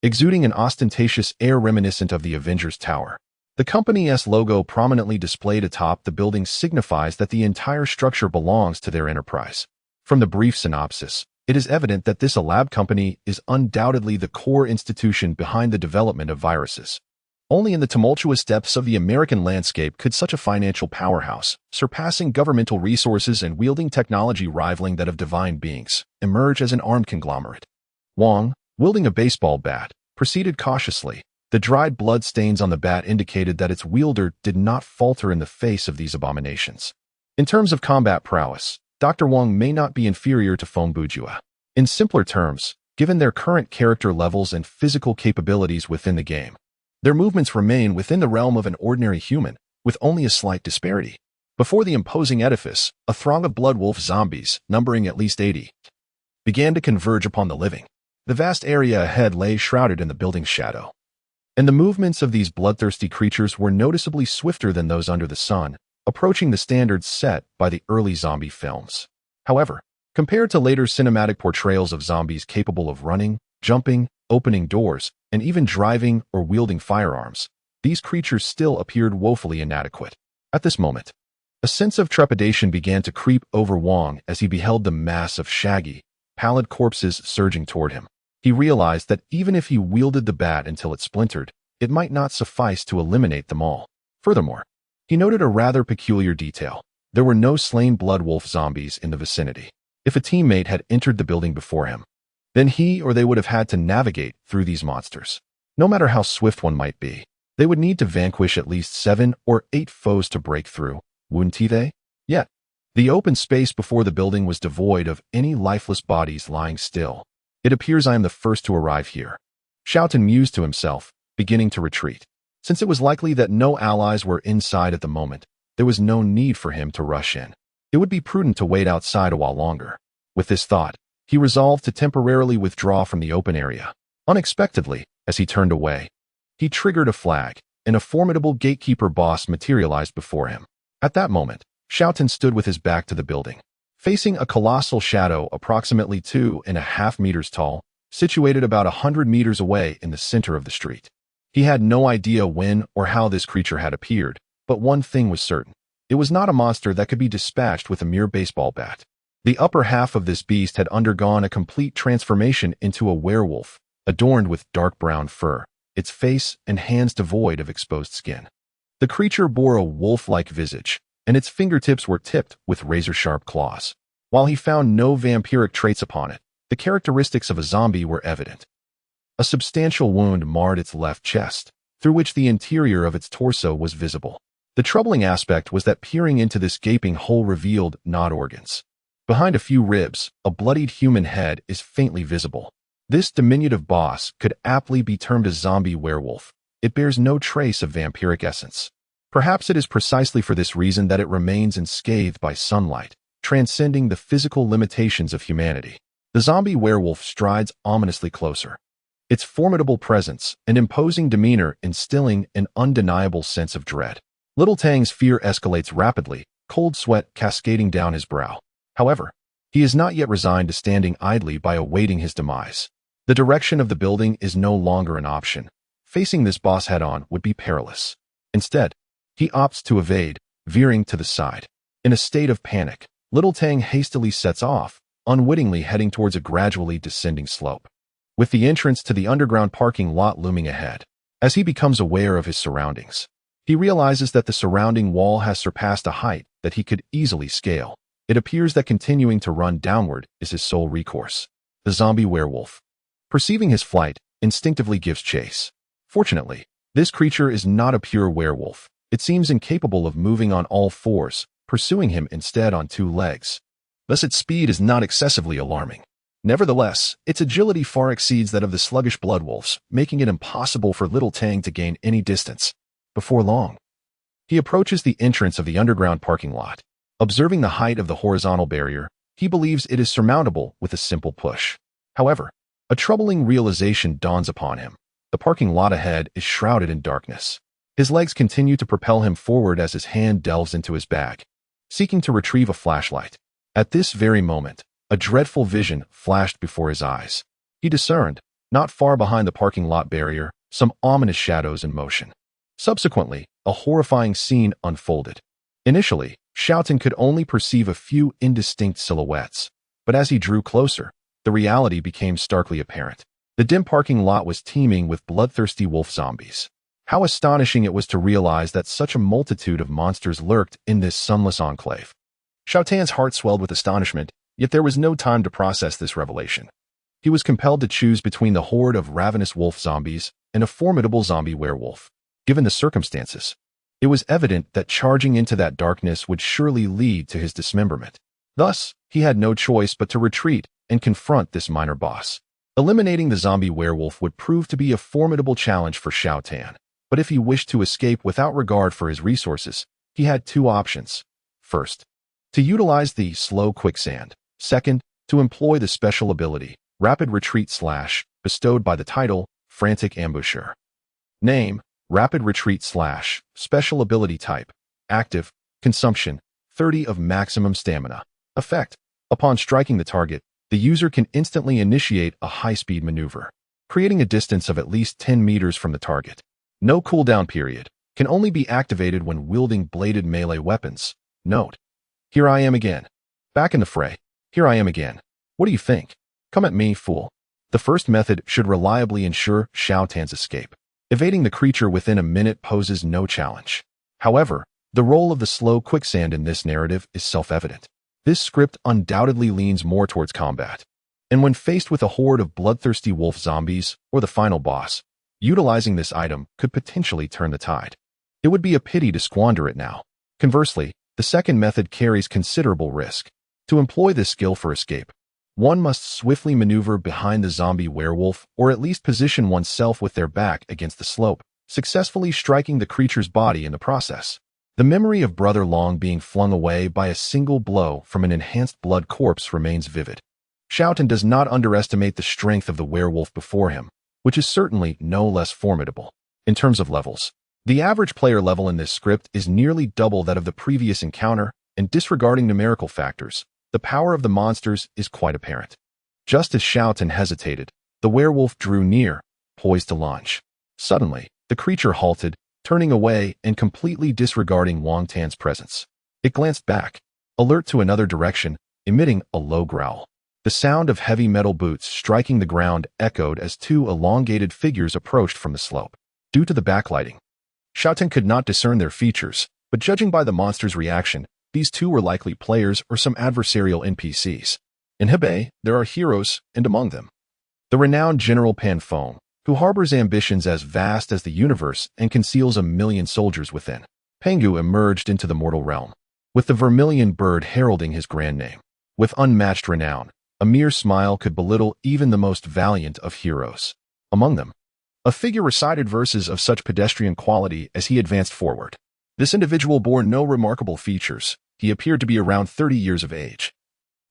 exuding an ostentatious air reminiscent of the Avengers Tower. The company's logo prominently displayed atop the building signifies that the entire structure belongs to their enterprise. From the brief synopsis, it is evident that this lab company is undoubtedly the core institution behind the development of viruses. Only in the tumultuous depths of the American landscape could such a financial powerhouse, surpassing governmental resources and wielding technology rivaling that of divine beings, emerge as an armed conglomerate. Wang, wielding a baseball bat, proceeded cautiously. The dried blood stains on the bat indicated that its wielder did not falter in the face of these abominations. In terms of combat prowess, Dr. Wang may not be inferior to Feng Bujue. In simpler terms, given their current character levels and physical capabilities within the game, their movements remain within the realm of an ordinary human, with only a slight disparity. Before the imposing edifice, a throng of Bloodwolf zombies, numbering at least 80, began to converge upon the living. The vast area ahead lay shrouded in the building's shadow, and the movements of these bloodthirsty creatures were noticeably swifter than those under the sun, approaching the standards set by the early zombie films. However, compared to later cinematic portrayals of zombies capable of running, jumping, opening doors, and even driving or wielding firearms, these creatures still appeared woefully inadequate. At this moment, a sense of trepidation began to creep over Wang as he beheld the mass of shaggy, pallid corpses surging toward him. He realized that even if he wielded the bat until it splintered, it might not suffice to eliminate them all. Furthermore, he noted a rather peculiar detail. There were no slain Bloodwolf zombies in the vicinity. If a teammate had entered the building before him, then he or they would have had to navigate through these monsters. No matter how swift one might be, they would need to vanquish at least 7 or 8 foes to break through, wouldn't they? Yet, the open space before the building was devoid of any lifeless bodies lying still. It appears I am the first to arrive here, Xiaotan mused to himself, beginning to retreat. Since it was likely that no allies were inside at the moment, there was no need for him to rush in. It would be prudent to wait outside a while longer. With this thought, he resolved to temporarily withdraw from the open area. Unexpectedly, as he turned away, he triggered a flag, and a formidable gatekeeper boss materialized before him. At that moment, Xiaotan stood with his back to the building, facing a colossal shadow approximately 2.5 meters tall, situated about 100 meters away in the center of the street. He had no idea when or how this creature had appeared, but one thing was certain. It was not a monster that could be dispatched with a mere baseball bat. The upper half of this beast had undergone a complete transformation into a werewolf, adorned with dark brown fur, its face and hands devoid of exposed skin. The creature bore a wolf-like visage, and its fingertips were tipped with razor-sharp claws. While he found no vampiric traits upon it, the characteristics of a zombie were evident. A substantial wound marred its left chest, through which the interior of its torso was visible. The troubling aspect was that peering into this gaping hole revealed not organs. Behind a few ribs, a bloodied human head is faintly visible. This diminutive boss could aptly be termed a zombie werewolf, it bears no trace of vampiric essence. Perhaps it is precisely for this reason that it remains unscathed by sunlight, transcending the physical limitations of humanity. The zombie werewolf strides ominously closer, its formidable presence and imposing demeanor instilling an undeniable sense of dread. Little Tang's fear escalates rapidly, cold sweat cascading down his brow. However, he is not yet resigned to standing idly by awaiting his demise. The direction of the building is no longer an option. Facing this boss head-on would be perilous. Instead, he opts to evade, veering to the side. In a state of panic, Little Tang hastily sets off, unwittingly heading towards a gradually descending slope, with the entrance to the underground parking lot looming ahead. As he becomes aware of his surroundings, he realizes that the surrounding wall has surpassed a height that he could easily scale. It appears that continuing to run downward is his sole recourse. The zombie werewolf, perceiving his flight, instinctively gives chase. Fortunately, this creature is not a pure werewolf. It seems incapable of moving on all fours, pursuing him instead on two legs. Thus its speed is not excessively alarming. Nevertheless, its agility far exceeds that of the sluggish bloodwolves, making it impossible for Little Tang to gain any distance. Before long, he approaches the entrance of the underground parking lot. Observing the height of the horizontal barrier, he believes it is surmountable with a simple push. However, a troubling realization dawns upon him. The parking lot ahead is shrouded in darkness. His legs continue to propel him forward as his hand delves into his bag, seeking to retrieve a flashlight. At this very moment, a dreadful vision flashed before his eyes. He discerned, not far behind the parking lot barrier, some ominous shadows in motion. Subsequently, a horrifying scene unfolded. Initially, Xiaotan could only perceive a few indistinct silhouettes, but as he drew closer, the reality became starkly apparent. The dim parking lot was teeming with bloodthirsty wolf zombies. How astonishing it was to realize that such a multitude of monsters lurked in this sunless enclave. Xiaotan's heart swelled with astonishment, yet there was no time to process this revelation. He was compelled to choose between the horde of ravenous wolf zombies and a formidable zombie werewolf. Given the circumstances, it was evident that charging into that darkness would surely lead to his dismemberment. Thus, he had no choice but to retreat and confront this minor boss. Eliminating the zombie werewolf would prove to be a formidable challenge for Xiaotan, but if he wished to escape without regard for his resources, he had two options. First, to utilize the slow quicksand. Second, to employ the special ability, Rapid Retreat / bestowed by the title, Frantic Ambusher. Name, Rapid Retreat / special ability type, active, consumption, 30 of maximum stamina. Effect, upon striking the target, the user can instantly initiate a high-speed maneuver, creating a distance of at least 10 meters from the target. No cooldown period, can only be activated when wielding bladed melee weapons. Note, here I am again. Back in the fray. Here I am again. What do you think? Come at me, fool. The first method should reliably ensure Xiaotan's escape. Evading the creature within a minute poses no challenge. However, the role of the slow quicksand in this narrative is self-evident. This script undoubtedly leans more towards combat. And when faced with a horde of bloodthirsty wolf zombies or the final boss, utilizing this item could potentially turn the tide. It would be a pity to squander it now. Conversely, the second method carries considerable risk. To employ this skill for escape, one must swiftly maneuver behind the zombie werewolf or at least position oneself with their back against the slope, successfully striking the creature's body in the process. The memory of Brother Long being flung away by a single blow from an enhanced blood corpse remains vivid. Xiaotan does not underestimate the strength of the werewolf before him, which is certainly no less formidable. In terms of levels, the average player level in this script is nearly double that of the previous encounter, and disregarding numerical factors, the power of the monsters is quite apparent. Just as Xiaotan hesitated, the werewolf drew near, poised to launch. Suddenly, the creature halted, turning away and completely disregarding Wang Tan's presence. It glanced back, alert to another direction, emitting a low growl. The sound of heavy metal boots striking the ground echoed as two elongated figures approached from the slope. Due to the backlighting, Xiaotan could not discern their features, but judging by the monster's reaction, these two were likely players or some adversarial NPCs. In Hebei, there are heroes, and among them, the renowned General Pan Feng, who harbors ambitions as vast as the universe and conceals 1,000,000 soldiers within. Pengu emerged into the mortal realm, with the vermilion bird heralding his grand name. With unmatched renown, a mere smile could belittle even the most valiant of heroes. Among them, A figure recited verses of such pedestrian quality as he advanced forward. This individual bore no remarkable features. He appeared to be around 30 years of age.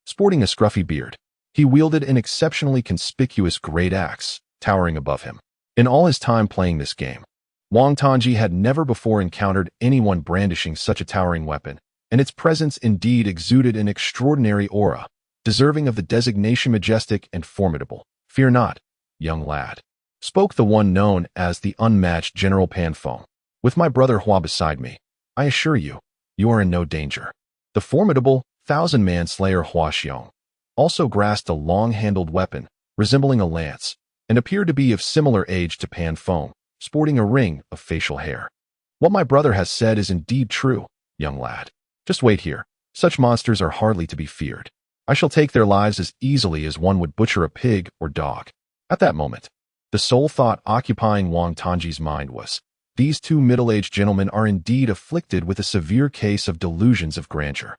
Sporting a scruffy beard, he wielded an exceptionally conspicuous great axe, towering above him. In all his time playing this game, Wang Tongji had never before encountered anyone brandishing such a towering weapon, and its presence indeed exuded an extraordinary aura, deserving of the designation majestic and formidable. "Fear not, young lad," spoke the one known as the unmatched General Pan Feng. "With my brother Hua beside me, I assure you, you are in no danger." The formidable, thousand-man slayer Hua Xiong also grasped a long-handled weapon, resembling a lance, and appeared to be of similar age to Pan Feng, sporting a ring of facial hair. "What my brother has said is indeed true, young lad. Just wait here. Such monsters are hardly to be feared. I shall take their lives as easily as one would butcher a pig or dog." At that moment, the sole thought occupying Wang Tongji's mind was, these two middle-aged gentlemen are indeed afflicted with a severe case of delusions of grandeur.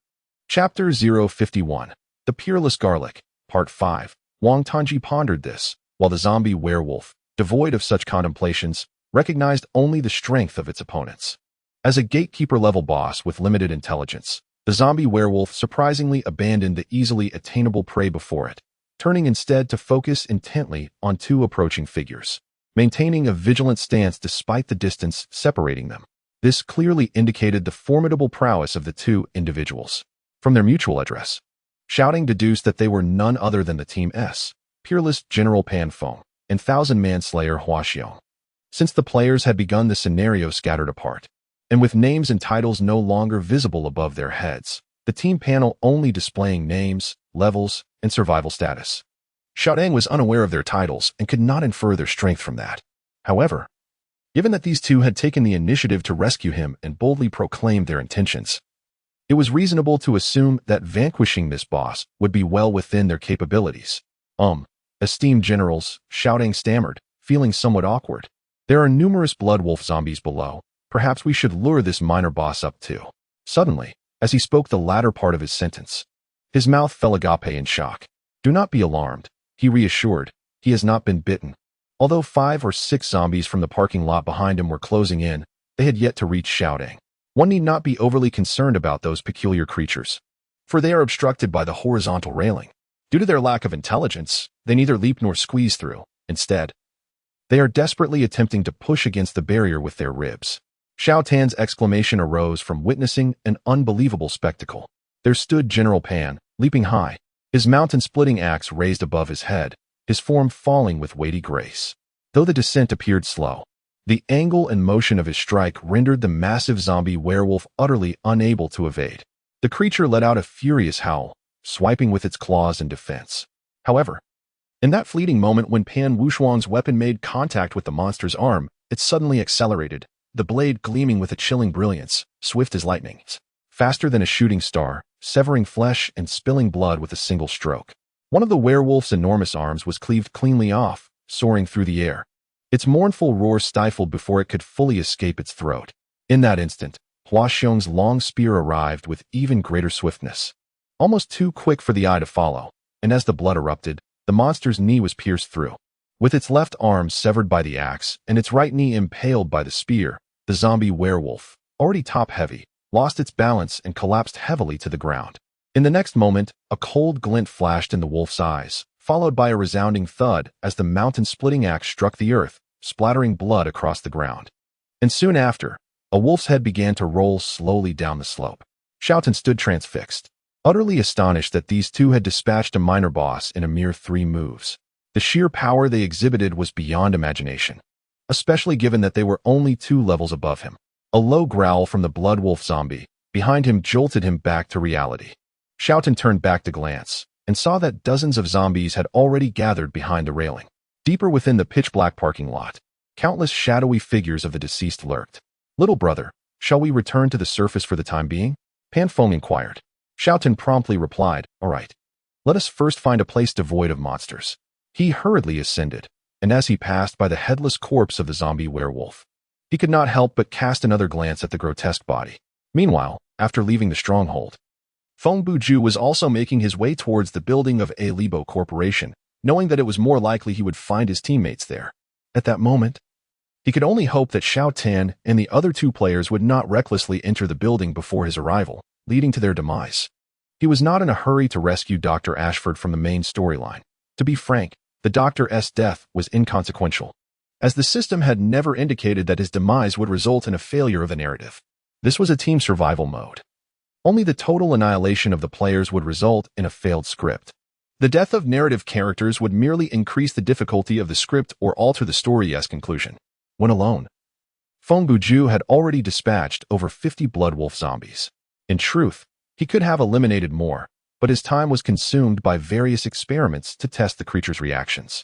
Chapter 051. The Peerless Garlic, Part 5. Wang Tongji pondered this, while the zombie werewolf, devoid of such contemplations, recognized only the strength of its opponents. As a gatekeeper-level boss with limited intelligence, the zombie werewolf surprisingly abandoned the easily attainable prey before it, turning instead to focus intently on two approaching figures, maintaining a vigilant stance despite the distance separating them. This clearly indicated the formidable prowess of the two individuals. From their mutual address, Shouting deduced that they were none other than the Team S, Peerless General Pan Feng, and Thousand-Man Slayer Hua Xiong. Since the players had begun the scenario scattered apart, and with names and titles no longer visible above their heads, the team panel only displaying names, levels, and survival status. Xiaodang was unaware of their titles and could not infer their strength from that. However, given that these two had taken the initiative to rescue him and boldly proclaimed their intentions, it was reasonable to assume that vanquishing this boss would be well within their capabilities. Esteemed generals, Xiaodang stammered, feeling somewhat awkward. There are numerous blood wolf zombies below. Perhaps we should lure this minor boss up too. Suddenly, as he spoke the latter part of his sentence, his mouth fell agape in shock. Do not be alarmed, he reassured. He has not been bitten. Although 5 or 6 zombies from the parking lot behind him were closing in, they had yet to reach Xiaodang. One need not be overly concerned about those peculiar creatures, for they are obstructed by the horizontal railing. Due to their lack of intelligence, they neither leap nor squeeze through. Instead, they are desperately attempting to push against the barrier with their ribs. Xiao Tan's exclamation arose from witnessing an unbelievable spectacle. There stood General Pan, leaping high, his mountain-splitting axe raised above his head, his form falling with weighty grace. Though the descent appeared slow, the angle and motion of his strike rendered the massive zombie werewolf utterly unable to evade. The creature let out a furious howl, swiping with its claws in defense. However, in that fleeting moment when Pan Wushuang's weapon made contact with the monster's arm, it suddenly accelerated, the blade gleaming with a chilling brilliance, swift as lightning, faster than a shooting star, severing flesh and spilling blood with a single stroke. One of the werewolf's enormous arms was cleaved cleanly off, soaring through the air. Its mournful roar stifled before it could fully escape its throat. In that instant, Hua Xiong's long spear arrived with even greater swiftness, almost too quick for the eye to follow, and as the blood erupted, the monster's knee was pierced through. With its left arm severed by the axe and its right knee impaled by the spear, the zombie werewolf, already top-heavy, lost its balance and collapsed heavily to the ground. In the next moment, a cold glint flashed in the wolf's eyes, followed by a resounding thud as the mountain-splitting axe struck the earth, splattering blood across the ground. And soon after, a wolf's head began to roll slowly down the slope. Xiaotan stood transfixed, utterly astonished that these two had dispatched a minor boss in a mere 3 moves. The sheer power they exhibited was beyond imagination, especially given that they were only 2 levels above him. A low growl from the blood wolf zombie behind him jolted him back to reality. Xiaotan turned back to glance and saw that dozens of zombies had already gathered behind the railing. Deeper within the pitch-black parking lot, countless shadowy figures of the deceased lurked. "Little brother, shall we return to the surface for the time being?" Pan Feng inquired. Xiaotan promptly replied, "All right. Let us first find a place devoid of monsters." He hurriedly ascended, and as he passed by the headless corpse of the zombie werewolf, he could not help but cast another glance at the grotesque body. Meanwhile, after leaving the stronghold, Feng Bujue was also making his way towards the building of A Libo Corporation, knowing that it was more likely he would find his teammates there. At that moment, he could only hope that Xiao Tan and the other two players would not recklessly enter the building before his arrival, leading to their demise. He was not in a hurry to rescue Dr. Ashford from the main storyline. To be frank, the Doctor's death was inconsequential, as the system had never indicated that his demise would result in a failure of the narrative. This was a team survival mode. Only the total annihilation of the players would result in a failed script. The death of narrative characters would merely increase the difficulty of the script or alter the story's conclusion. When alone, Feng Bujue had already dispatched over 50 Bloodwolf zombies. In truth, he could have eliminated more, but his time was consumed by various experiments to test the creature's reactions.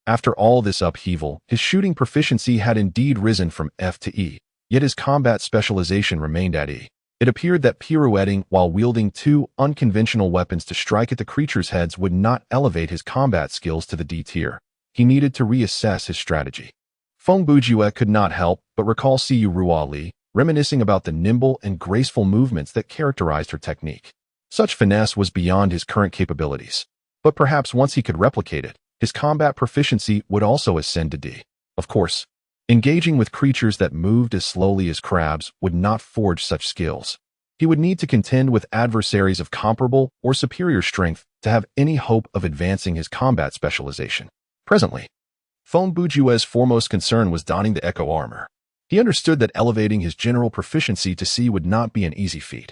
After all this upheaval, his shooting proficiency had indeed risen from F to E, yet his combat specialization remained at E. It appeared that pirouetting while wielding two unconventional weapons to strike at the creature's heads would not elevate his combat skills to the D tier. He needed to reassess his strategy. Feng Bujue could not help but recall Siyu Ruo Li, reminiscing about the nimble and graceful movements that characterized her technique. Such finesse was beyond his current capabilities, but perhaps once he could replicate it, his combat proficiency would also ascend to D. Of course, engaging with creatures that moved as slowly as crabs would not forge such skills. He would need to contend with adversaries of comparable or superior strength to have any hope of advancing his combat specialization. Presently, Feng Bujue's foremost concern was donning the Echo armor. He understood that elevating his general proficiency to C would not be an easy feat.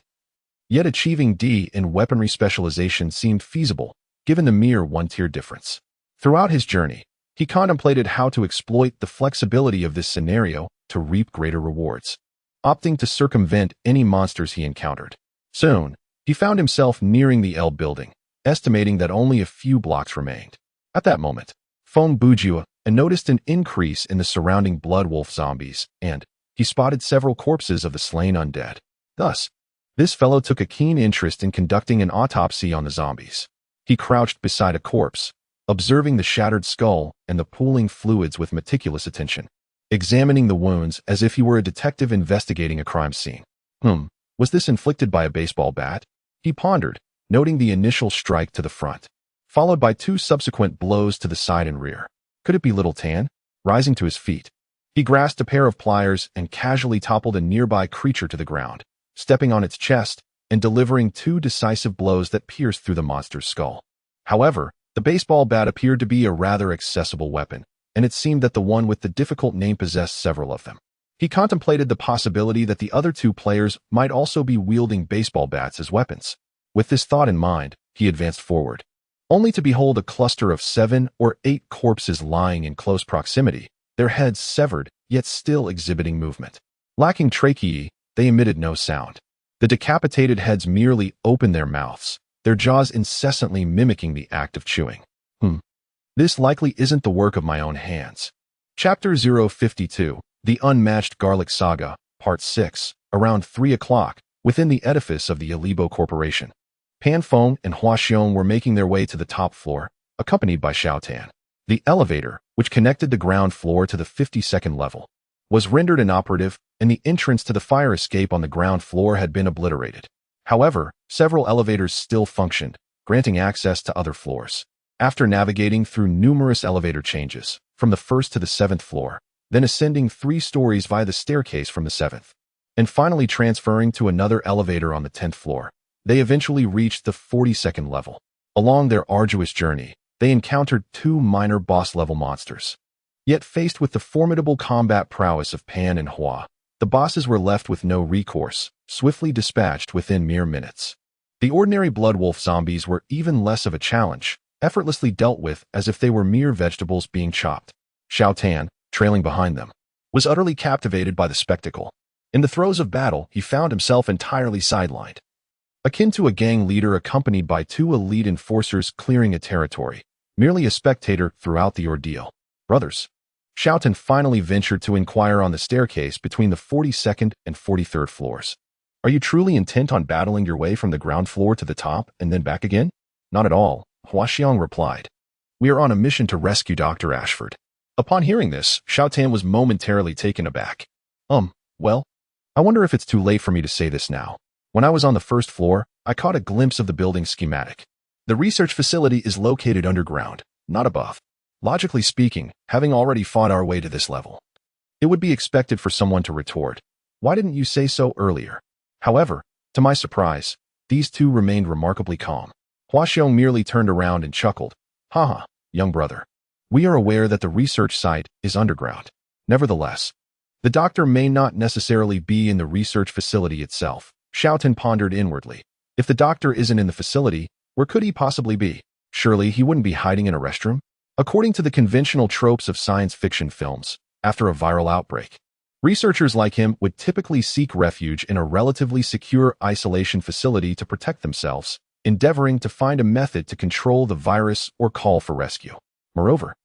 Yet achieving D in weaponry specialization seemed feasible, given the mere one-tier difference. Throughout his journey, he contemplated how to exploit the flexibility of this scenario to reap greater rewards, opting to circumvent any monsters he encountered. Soon, he found himself nearing the L building, estimating that only a few blocks remained. At that moment, Feng Bujue noticed an increase in the surrounding Bloodwolf zombies, and he spotted several corpses of the slain undead. Thus, this fellow took a keen interest in conducting an autopsy on the zombies. He crouched beside a corpse, observing the shattered skull and the pooling fluids with meticulous attention, examining the wounds as if he were a detective investigating a crime scene. Was this inflicted by a baseball bat? He pondered, noting the initial strike to the front, followed by two subsequent blows to the side and rear. Could it be Little Tan? Rising to his feet, he grasped a pair of pliers and casually toppled a nearby creature to the ground, stepping on its chest and delivering two decisive blows that pierced through the monster's skull. However, the baseball bat appeared to be a rather accessible weapon, and it seemed that the one with the difficult name possessed several of them. He contemplated the possibility that the other two players might also be wielding baseball bats as weapons. With this thought in mind, he advanced forward, only to behold a cluster of 7 or 8 corpses lying in close proximity, their heads severed, yet still exhibiting movement. Lacking tracheae, they emitted no sound. The decapitated heads merely opened their mouths, their jaws incessantly mimicking the act of chewing. This likely isn't the work of my own hands. Chapter 052, The Unmatched Garlic Saga, Part 6, around 3 o'clock, within the edifice of the Alibo Corporation. Pan Feng and Hua Xiong were making their way to the top floor, accompanied by Xiao Tan. The elevator, which connected the ground floor to the 52nd level, was rendered inoperative, and the entrance to the fire escape on the ground floor had been obliterated. However, several elevators still functioned, granting access to other floors. After navigating through numerous elevator changes, from the 1st to the 7th floor, then ascending 3 stories via the staircase from the 7th, and finally transferring to another elevator on the 10th floor, they eventually reached the 42nd level. Along their arduous journey, they encountered 2 minor boss-level monsters. Yet faced with the formidable combat prowess of Pan and Hua, the bosses were left with no recourse, swiftly dispatched within mere minutes. The ordinary Bloodwolf zombies were even less of a challenge, effortlessly dealt with as if they were mere vegetables being chopped. Xiao Tan, trailing behind them, was utterly captivated by the spectacle. In the throes of battle, he found himself entirely sidelined, akin to a gang leader accompanied by 2 elite enforcers clearing a territory, merely a spectator throughout the ordeal. Brothers, Xiao Tan finally ventured to inquire on the staircase between the 42nd and 43rd floors. Are you truly intent on battling your way from the ground floor to the top and then back again? Not at all, Hua Xiong replied. We are on a mission to rescue Dr. Ashford. Upon hearing this, Xiao Tan was momentarily taken aback. Well, I wonder if it's too late for me to say this now. When I was on the 1st floor, I caught a glimpse of the building schematic. The research facility is located underground, not above. Logically speaking, having already fought our way to this level, it would be expected for someone to retort, "Why didn't you say so earlier?" However, to my surprise, these two remained remarkably calm. Huaxiong merely turned around and chuckled. "Haha, young brother. We are aware that the research site is underground. Nevertheless, the doctor may not necessarily be in the research facility itself." Xiaotan pondered inwardly. If the doctor isn't in the facility, where could he possibly be? Surely he wouldn't be hiding in a restroom? According to the conventional tropes of science fiction films, after a viral outbreak, researchers like him would typically seek refuge in a relatively secure isolation facility to protect themselves, endeavoring to find a method to control the virus or call for rescue. Moreover,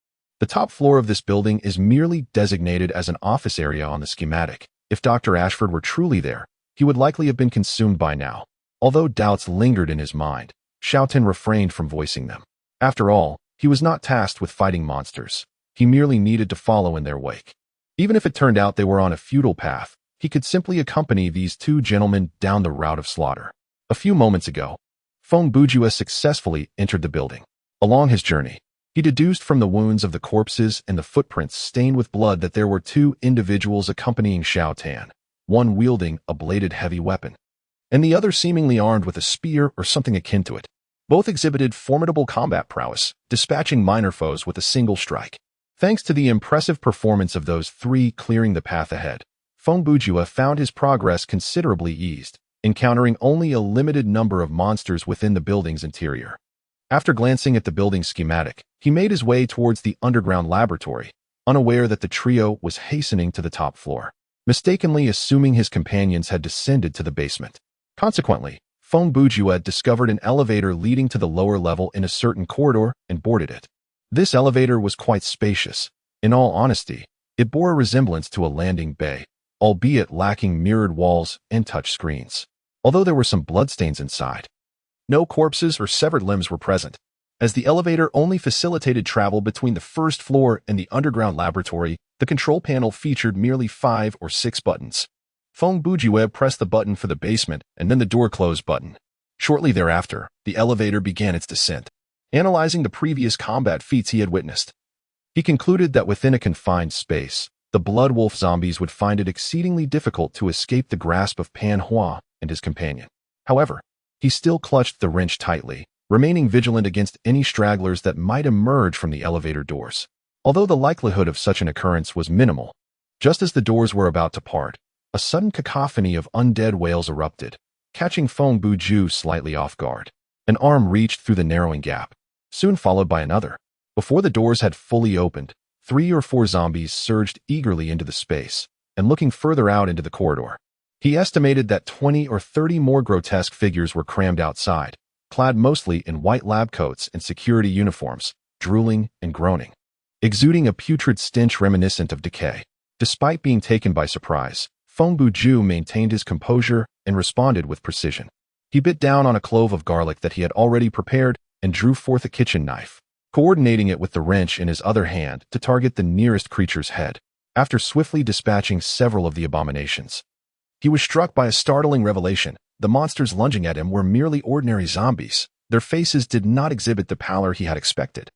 the top floor of this building is merely designated as an office area on the schematic. If Dr. Ashford were truly there, he would likely have been consumed by now. Although doubts lingered in his mind, Xiaotan refrained from voicing them. After all, he was not tasked with fighting monsters. He merely needed to follow in their wake. Even if it turned out they were on a futile path, he could simply accompany these two gentlemen down the route of slaughter. A few moments ago, Feng Bujue successfully entered the building. Along his journey, he deduced from the wounds of the corpses and the footprints stained with blood that there were two individuals accompanying Xiaotan, one wielding a bladed heavy weapon, and the other seemingly armed with a spear or something akin to it. Both exhibited formidable combat prowess, dispatching minor foes with a single strike. Thanks to the impressive performance of those three clearing the path ahead, Feng Bujue found his progress considerably eased, encountering only a limited number of monsters within the building's interior. After glancing at the building schematic, he made his way towards the underground laboratory, unaware that the trio was hastening to the top floor, mistakenly assuming his companions had descended to the basement. Consequently, Feng Bujue discovered an elevator leading to the lower level in a certain corridor and boarded it. This elevator was quite spacious. In all honesty, it bore a resemblance to a landing bay, albeit lacking mirrored walls and touch screens. Although there were some bloodstains inside, no corpses or severed limbs were present. As the elevator only facilitated travel between the first floor and the underground laboratory, the control panel featured merely 5 or 6 buttons. Feng Bujue pressed the button for the basement and then the door close button. Shortly thereafter, the elevator began its descent. Analyzing the previous combat feats he had witnessed, he concluded that within a confined space, the Blood Wolf zombies would find it exceedingly difficult to escape the grasp of Pan Hua and his companion. However, he still clutched the wrench tightly, remaining vigilant against any stragglers that might emerge from the elevator doors. Although the likelihood of such an occurrence was minimal, just as the doors were about to part, a sudden cacophony of undead wails erupted, catching Feng Bujue slightly off guard. An arm reached through the narrowing gap, soon followed by another. Before the doors had fully opened, 3 or 4 zombies surged eagerly into the space, and looking further out into the corridor, he estimated that 20 or 30 more grotesque figures were crammed outside, clad mostly in white lab coats and security uniforms, drooling and groaning, exuding a putrid stench reminiscent of decay. Despite being taken by surprise, Feng Bujue maintained his composure and responded with precision. He bit down on a clove of garlic that he had already prepared and drew forth a kitchen knife, coordinating it with the wrench in his other hand to target the nearest creature's head. After swiftly dispatching several of the abominations, he was struck by a startling revelation. The monsters lunging at him were merely ordinary zombies. Their faces did not exhibit the pallor he had expected,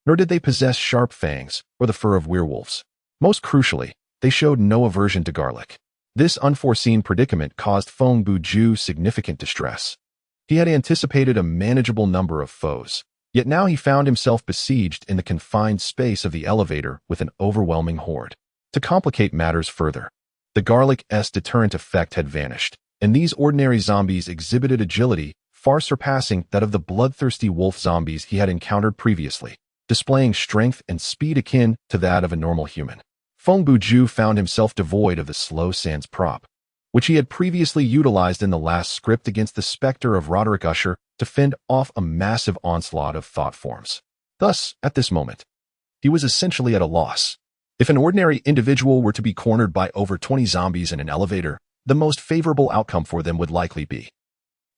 nor did they possess sharp fangs or the fur of werewolves. Most crucially, they showed no aversion to garlic. This unforeseen predicament caused Feng Bujue significant distress. He had anticipated a manageable number of foes, yet now he found himself besieged in the confined space of the elevator with an overwhelming horde. To complicate matters further, the garlic's deterrent effect had vanished, and these ordinary zombies exhibited agility far surpassing that of the bloodthirsty wolf zombies he had encountered previously, displaying strength and speed akin to that of a normal human. Feng Bujue found himself devoid of the slow sands prop, which he had previously utilized in the last script against the specter of Roderick Usher to fend off a massive onslaught of thought forms. Thus, at this moment, he was essentially at a loss. If an ordinary individual were to be cornered by over 20 zombies in an elevator, the most favorable outcome for them would likely be,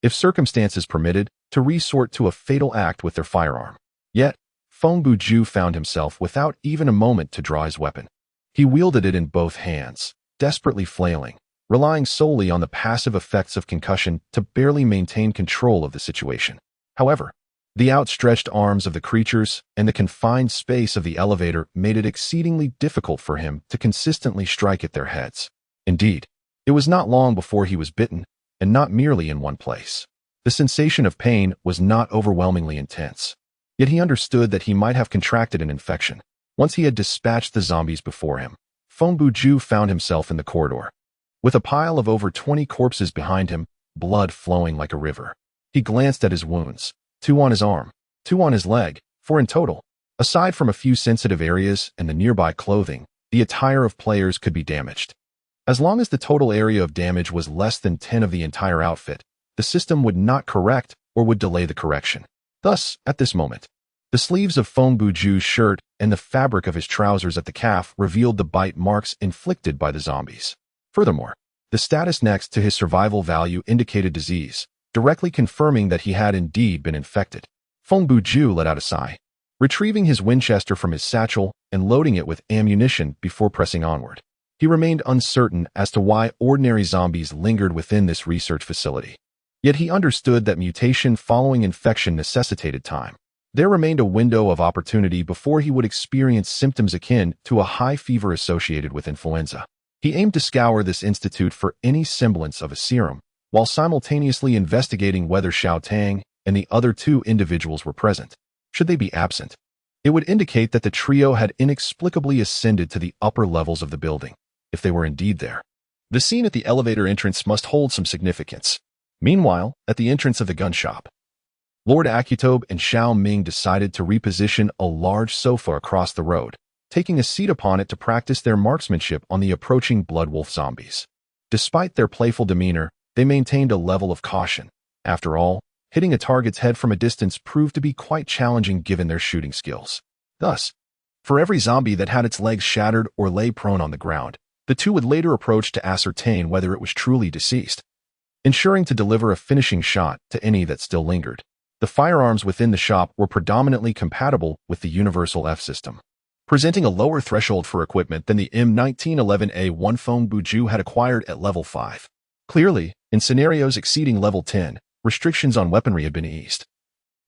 if circumstances permitted, to resort to a fatal act with their firearm. Yet, Feng Bujue found himself without even a moment to draw his weapon. He wielded it in both hands, desperately flailing, relying solely on the passive effects of concussion to barely maintain control of the situation. However, The outstretched arms of the creatures and the confined space of the elevator made it exceedingly difficult for him to consistently strike at their heads. Indeed, it was not long before he was bitten, and not merely in one place. The sensation of pain was not overwhelmingly intense. Yet he understood that he might have contracted an infection. Once he had dispatched the zombies before him, Feng Bujue found himself in the corridor. With a pile of over 20 corpses behind him, blood flowing like a river. He glanced at his wounds, 2 on his arm, 2 on his leg, 4 in total. Aside from a few sensitive areas and the nearby clothing, the attire of players could be damaged. As long as the total area of damage was less than 10 of the entire outfit, the system would not correct or would delay the correction. Thus, at this moment, the sleeves of Feng Bujue's shirt and the fabric of his trousers at the calf revealed the bite marks inflicted by the zombies. Furthermore, the status next to his survival value indicated disease, directly confirming that he had indeed been infected. Feng Bujue let out a sigh, retrieving his Winchester from his satchel and loading it with ammunition before pressing onward. He remained uncertain as to why ordinary zombies lingered within this research facility. Yet he understood that mutation following infection necessitated time. There remained a window of opportunity before he would experience symptoms akin to a high fever associated with influenza. He aimed to scour this institute for any semblance of a serum, while simultaneously investigating whether Xiao Tang and the other 2 individuals were present. Should they be absent, it would indicate that the trio had inexplicably ascended to the upper levels of the building, if they were indeed there. The scene at the elevator entrance must hold some significance. Meanwhile, at the entrance of the gun shop, Lord Akutobe and Xiao Ming decided to reposition a large sofa across the road, taking a seat upon it to practice their marksmanship on the approaching Bloodwolf zombies. Despite their playful demeanor, they maintained a level of caution. After all, hitting a target's head from a distance proved to be quite challenging given their shooting skills. Thus, for every zombie that had its legs shattered or lay prone on the ground, the 2 would later approach to ascertain whether it was truly deceased, ensuring to deliver a finishing shot to any that still lingered. The firearms within the shop were predominantly compatible with the Universal F system, presenting a lower threshold for equipment than the M1911A1 Feng Bujue had acquired at level 5. Clearly, in scenarios exceeding level 10, restrictions on weaponry had been eased,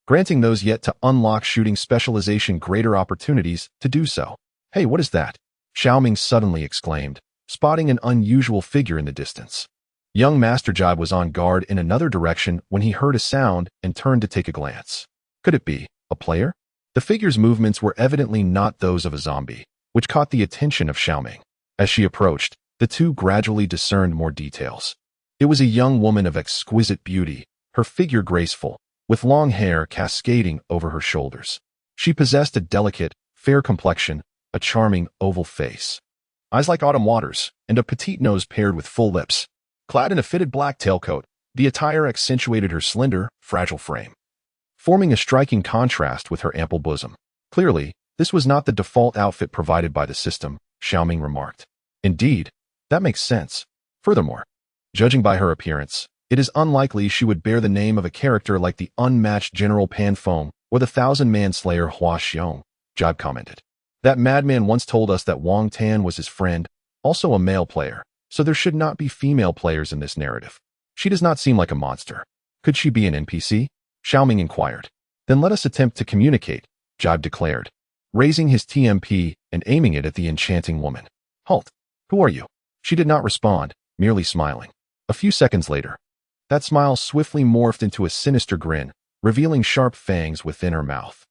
granting those yet to unlock shooting specialization greater opportunities to do so. "Hey, what is that?" Xiao Ming suddenly exclaimed, spotting an unusual figure in the distance. Young Master Jibe was on guard in another direction when he heard a sound and turned to take a glance. Could it be a player? The figure's movements were evidently not those of a zombie, which caught the attention of Xiao Ming. As she approached, the 2 gradually discerned more details. It was a young woman of exquisite beauty, her figure graceful, with long hair cascading over her shoulders. She possessed a delicate, fair complexion, a charming oval face, eyes like autumn waters, and a petite nose paired with full lips. Clad in a fitted black tailcoat, the attire accentuated her slender, fragile frame, forming a striking contrast with her ample bosom. Clearly, this was not the default outfit provided by the system, Xiao Ming remarked. Indeed, that makes sense. Furthermore, judging by her appearance, it is unlikely she would bear the name of a character like the unmatched General Pan Feng or the thousand-man slayer Hua Xiong, Jibe commented. That madman once told us that Wang Tan was his friend, also a male player, so there should not be female players in this narrative. She does not seem like a monster. Could she be an NPC? Xiao Ming inquired. Then let us attempt to communicate, Jibe declared, raising his TMP and aiming it at the enchanting woman. Halt! Who are you? She did not respond, merely smiling. A few seconds later, that smile swiftly morphed into a sinister grin, revealing sharp fangs within her mouth.